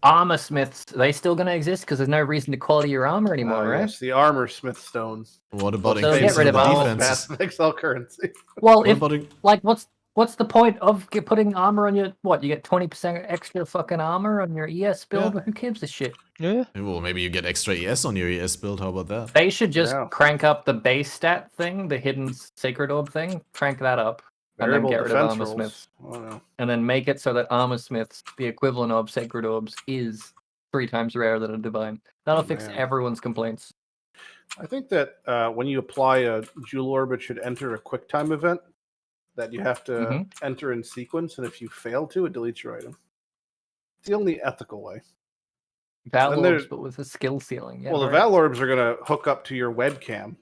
armor smiths, are they still going to exist because there's no reason to quality your armor anymore, right? Yes, the armor smith stone. What about So get increasing rid of the all defense? Path of Exile currency. Well, What if about like what's the point of putting armor on your what? You get 20% extra fucking armor on your ES build? Yeah. Who gives a shit? Yeah. Well, maybe you get extra ES on your ES build. How about that? They should just crank up the base stat thing, the hidden sacred orb thing, crank that up, and then Variable get rid of defense armor rolls. smiths. Oh, no. And then make it so that armor smiths, the equivalent of sacred orbs, is 3 times rarer than a divine. That'll fix Man. everyone's complaints. I think that when you apply a jewel orb, it should enter a quick time event that you have to enter in sequence, and if you fail to, it deletes your item. It's the only ethical way. Val And orbs, there- but with a skill ceiling. Yeah, well, the right. Val orbs are going to hook up to your webcam.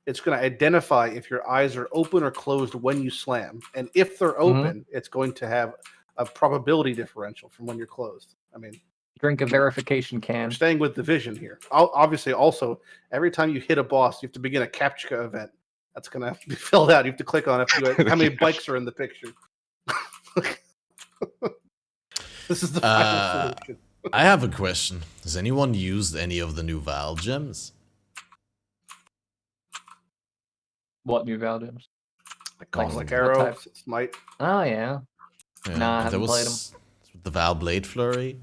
It's going to identify if your eyes are open or closed when you slam, and if they're open, it's going to have a probability differential from when you're closed. I mean, Drink a verification can. we're staying with the vision here. Obviously, also every time you hit a boss, you have to begin a CAPTCHA event. That's going to have to be filled out. You have to click on how many bikes are in the picture. This is the final solution. I have a question. Has anyone used any of the new Val gems? What new Val gems? Cosmic Arrow, Smite. Oh yeah. Nah, I haven't played them. The Val Blade Flurry.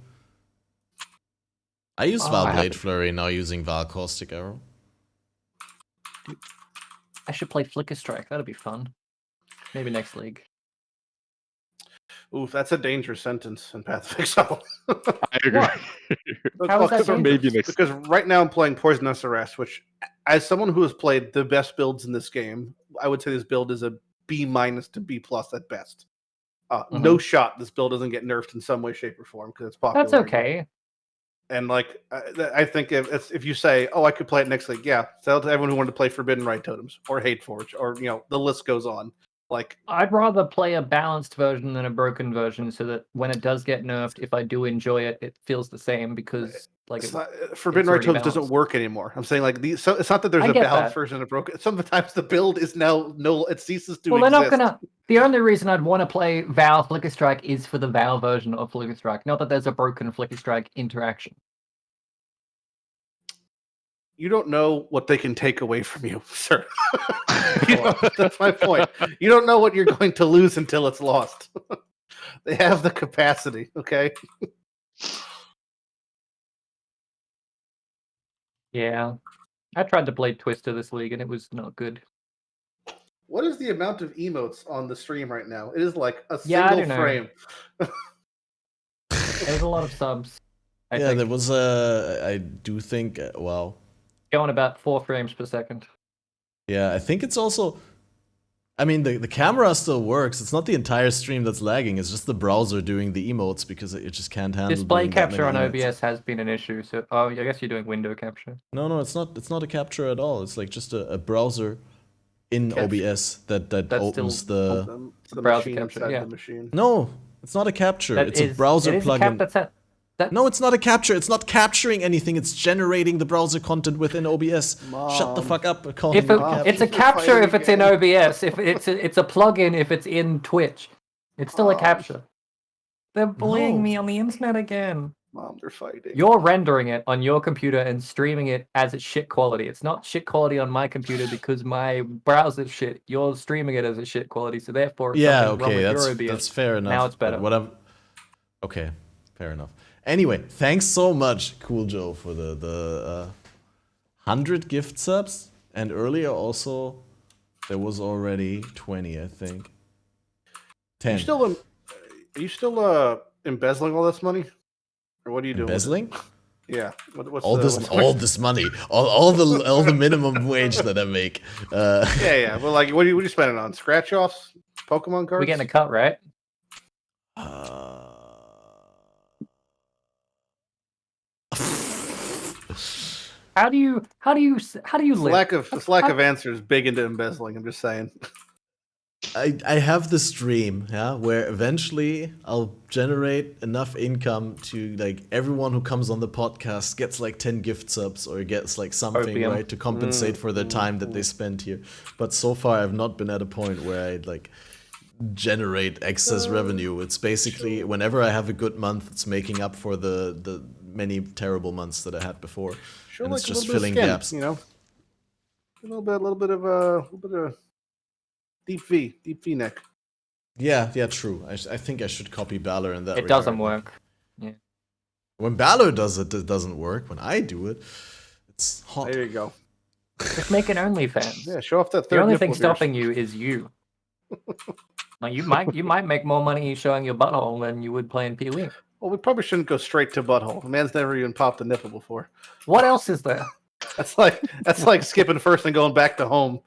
I used Oh, Val I Blade haven't. Flurry, now using Val Caustic Arrow. I should play Flicker Strike. That'd be fun. Maybe next league. Oof, that's a dangerous sentence in Path of Exile. I agree. How is that dangerous? Maybe next. Because right now I'm playing Poison SRS, which, as someone who has played the best builds in this game, I would say this build is a B- to B+ at best. No shot this build doesn't get nerfed in some way, shape, or form because it's popular. That's okay. And like, I think if you say, "Oh, I could play it next league," yeah, tell to everyone who wanted to play Forbidden Right Totems or Hateforge, or the list goes on. Like, I'd rather play a balanced version than a broken version, so that when it does get nerfed, if I do enjoy it, it feels the same because like Forbidden Right Totems doesn't work anymore. I'm saying like these. So it's not that there's I a get balanced that. version of broken. Sometimes the build is now it ceases to Well, they're exist. not gonna. The only reason I'd want to play Val Flicker Strike is for the Val version of Flicker Strike, not that there's a broken Flicker Strike interaction. you don't know what they can take away from you, sir. That's my point. You don't know what you're going to lose until it's lost. They have the capacity, okay? Yeah. I tried to play Twister this league and it was not good. What is the amount of emotes on the stream right now? It is like a Yeah, single frame. There's a lot of subs. I think. There was a. I do think. Well, going about 4 frames per second. Yeah, I think it's also. I mean, the camera still works. It's not the entire stream that's lagging. It's just the browser doing the emotes because it just can't handle. Display capture on OBS has been an issue. So, I guess you're doing window capture. No, it's not. It's not a capture at all. It's like just a browser in OBS that opens the browser capture. Yeah. The machine. No, it's not a capture. It's a browser plugin. No, it's not a capture. It's not capturing anything. It's generating the browser content within OBS. Mom. Shut the fuck up. It's a capture if it's in OBS. If it's a plugin if it's in Twitch. It's still a capture. They're bullying me on the internet again. Mom, they're fighting. You're rendering it on your computer and streaming it as it's shit quality. It's not shit quality on my computer because my browser's shit. You're streaming it as a shit quality, so therefore that's fair enough. Now it's better. Okay, fair enough. Anyway, thanks so much, Cool Joe, for the 100 gift subs. And earlier also, there was already 20, I think. 10. Are you still embezzling all this money? Or what are you doing? Embezzling? Yeah. What's all this money, all the minimum wage that I make. Yeah. Well, like, what are you spending on? Scratch offs, Pokemon cards? We're getting a cut, right? How do you live? This lack of answers big into embezzling. I'm just saying. I have this dream, where eventually I'll generate enough income to like everyone who comes on the podcast gets like 10 gift subs or gets like something right to compensate for the time that they spend here. But so far I've not been at a point where I'd like generate excess revenue. It's basically whenever I have a good month, it's making up for the many terrible months that I had before. Sure, and like it's just filling gaps. You know, a little bit of deep V neck. Yeah, true. I think I should copy Balor in that regard. It doesn't work. Yeah. When Balor does it, it doesn't work. When I do it, it's hot. There you go. Just make an OnlyFans. Yeah, show off that. The only thing stopping you is you. Now, you might make more money showing your butthole than you would playing PoE. Well, we probably shouldn't go straight to butthole. The man's never even popped a nipple before. What else is there? That's like skipping first and going back to home.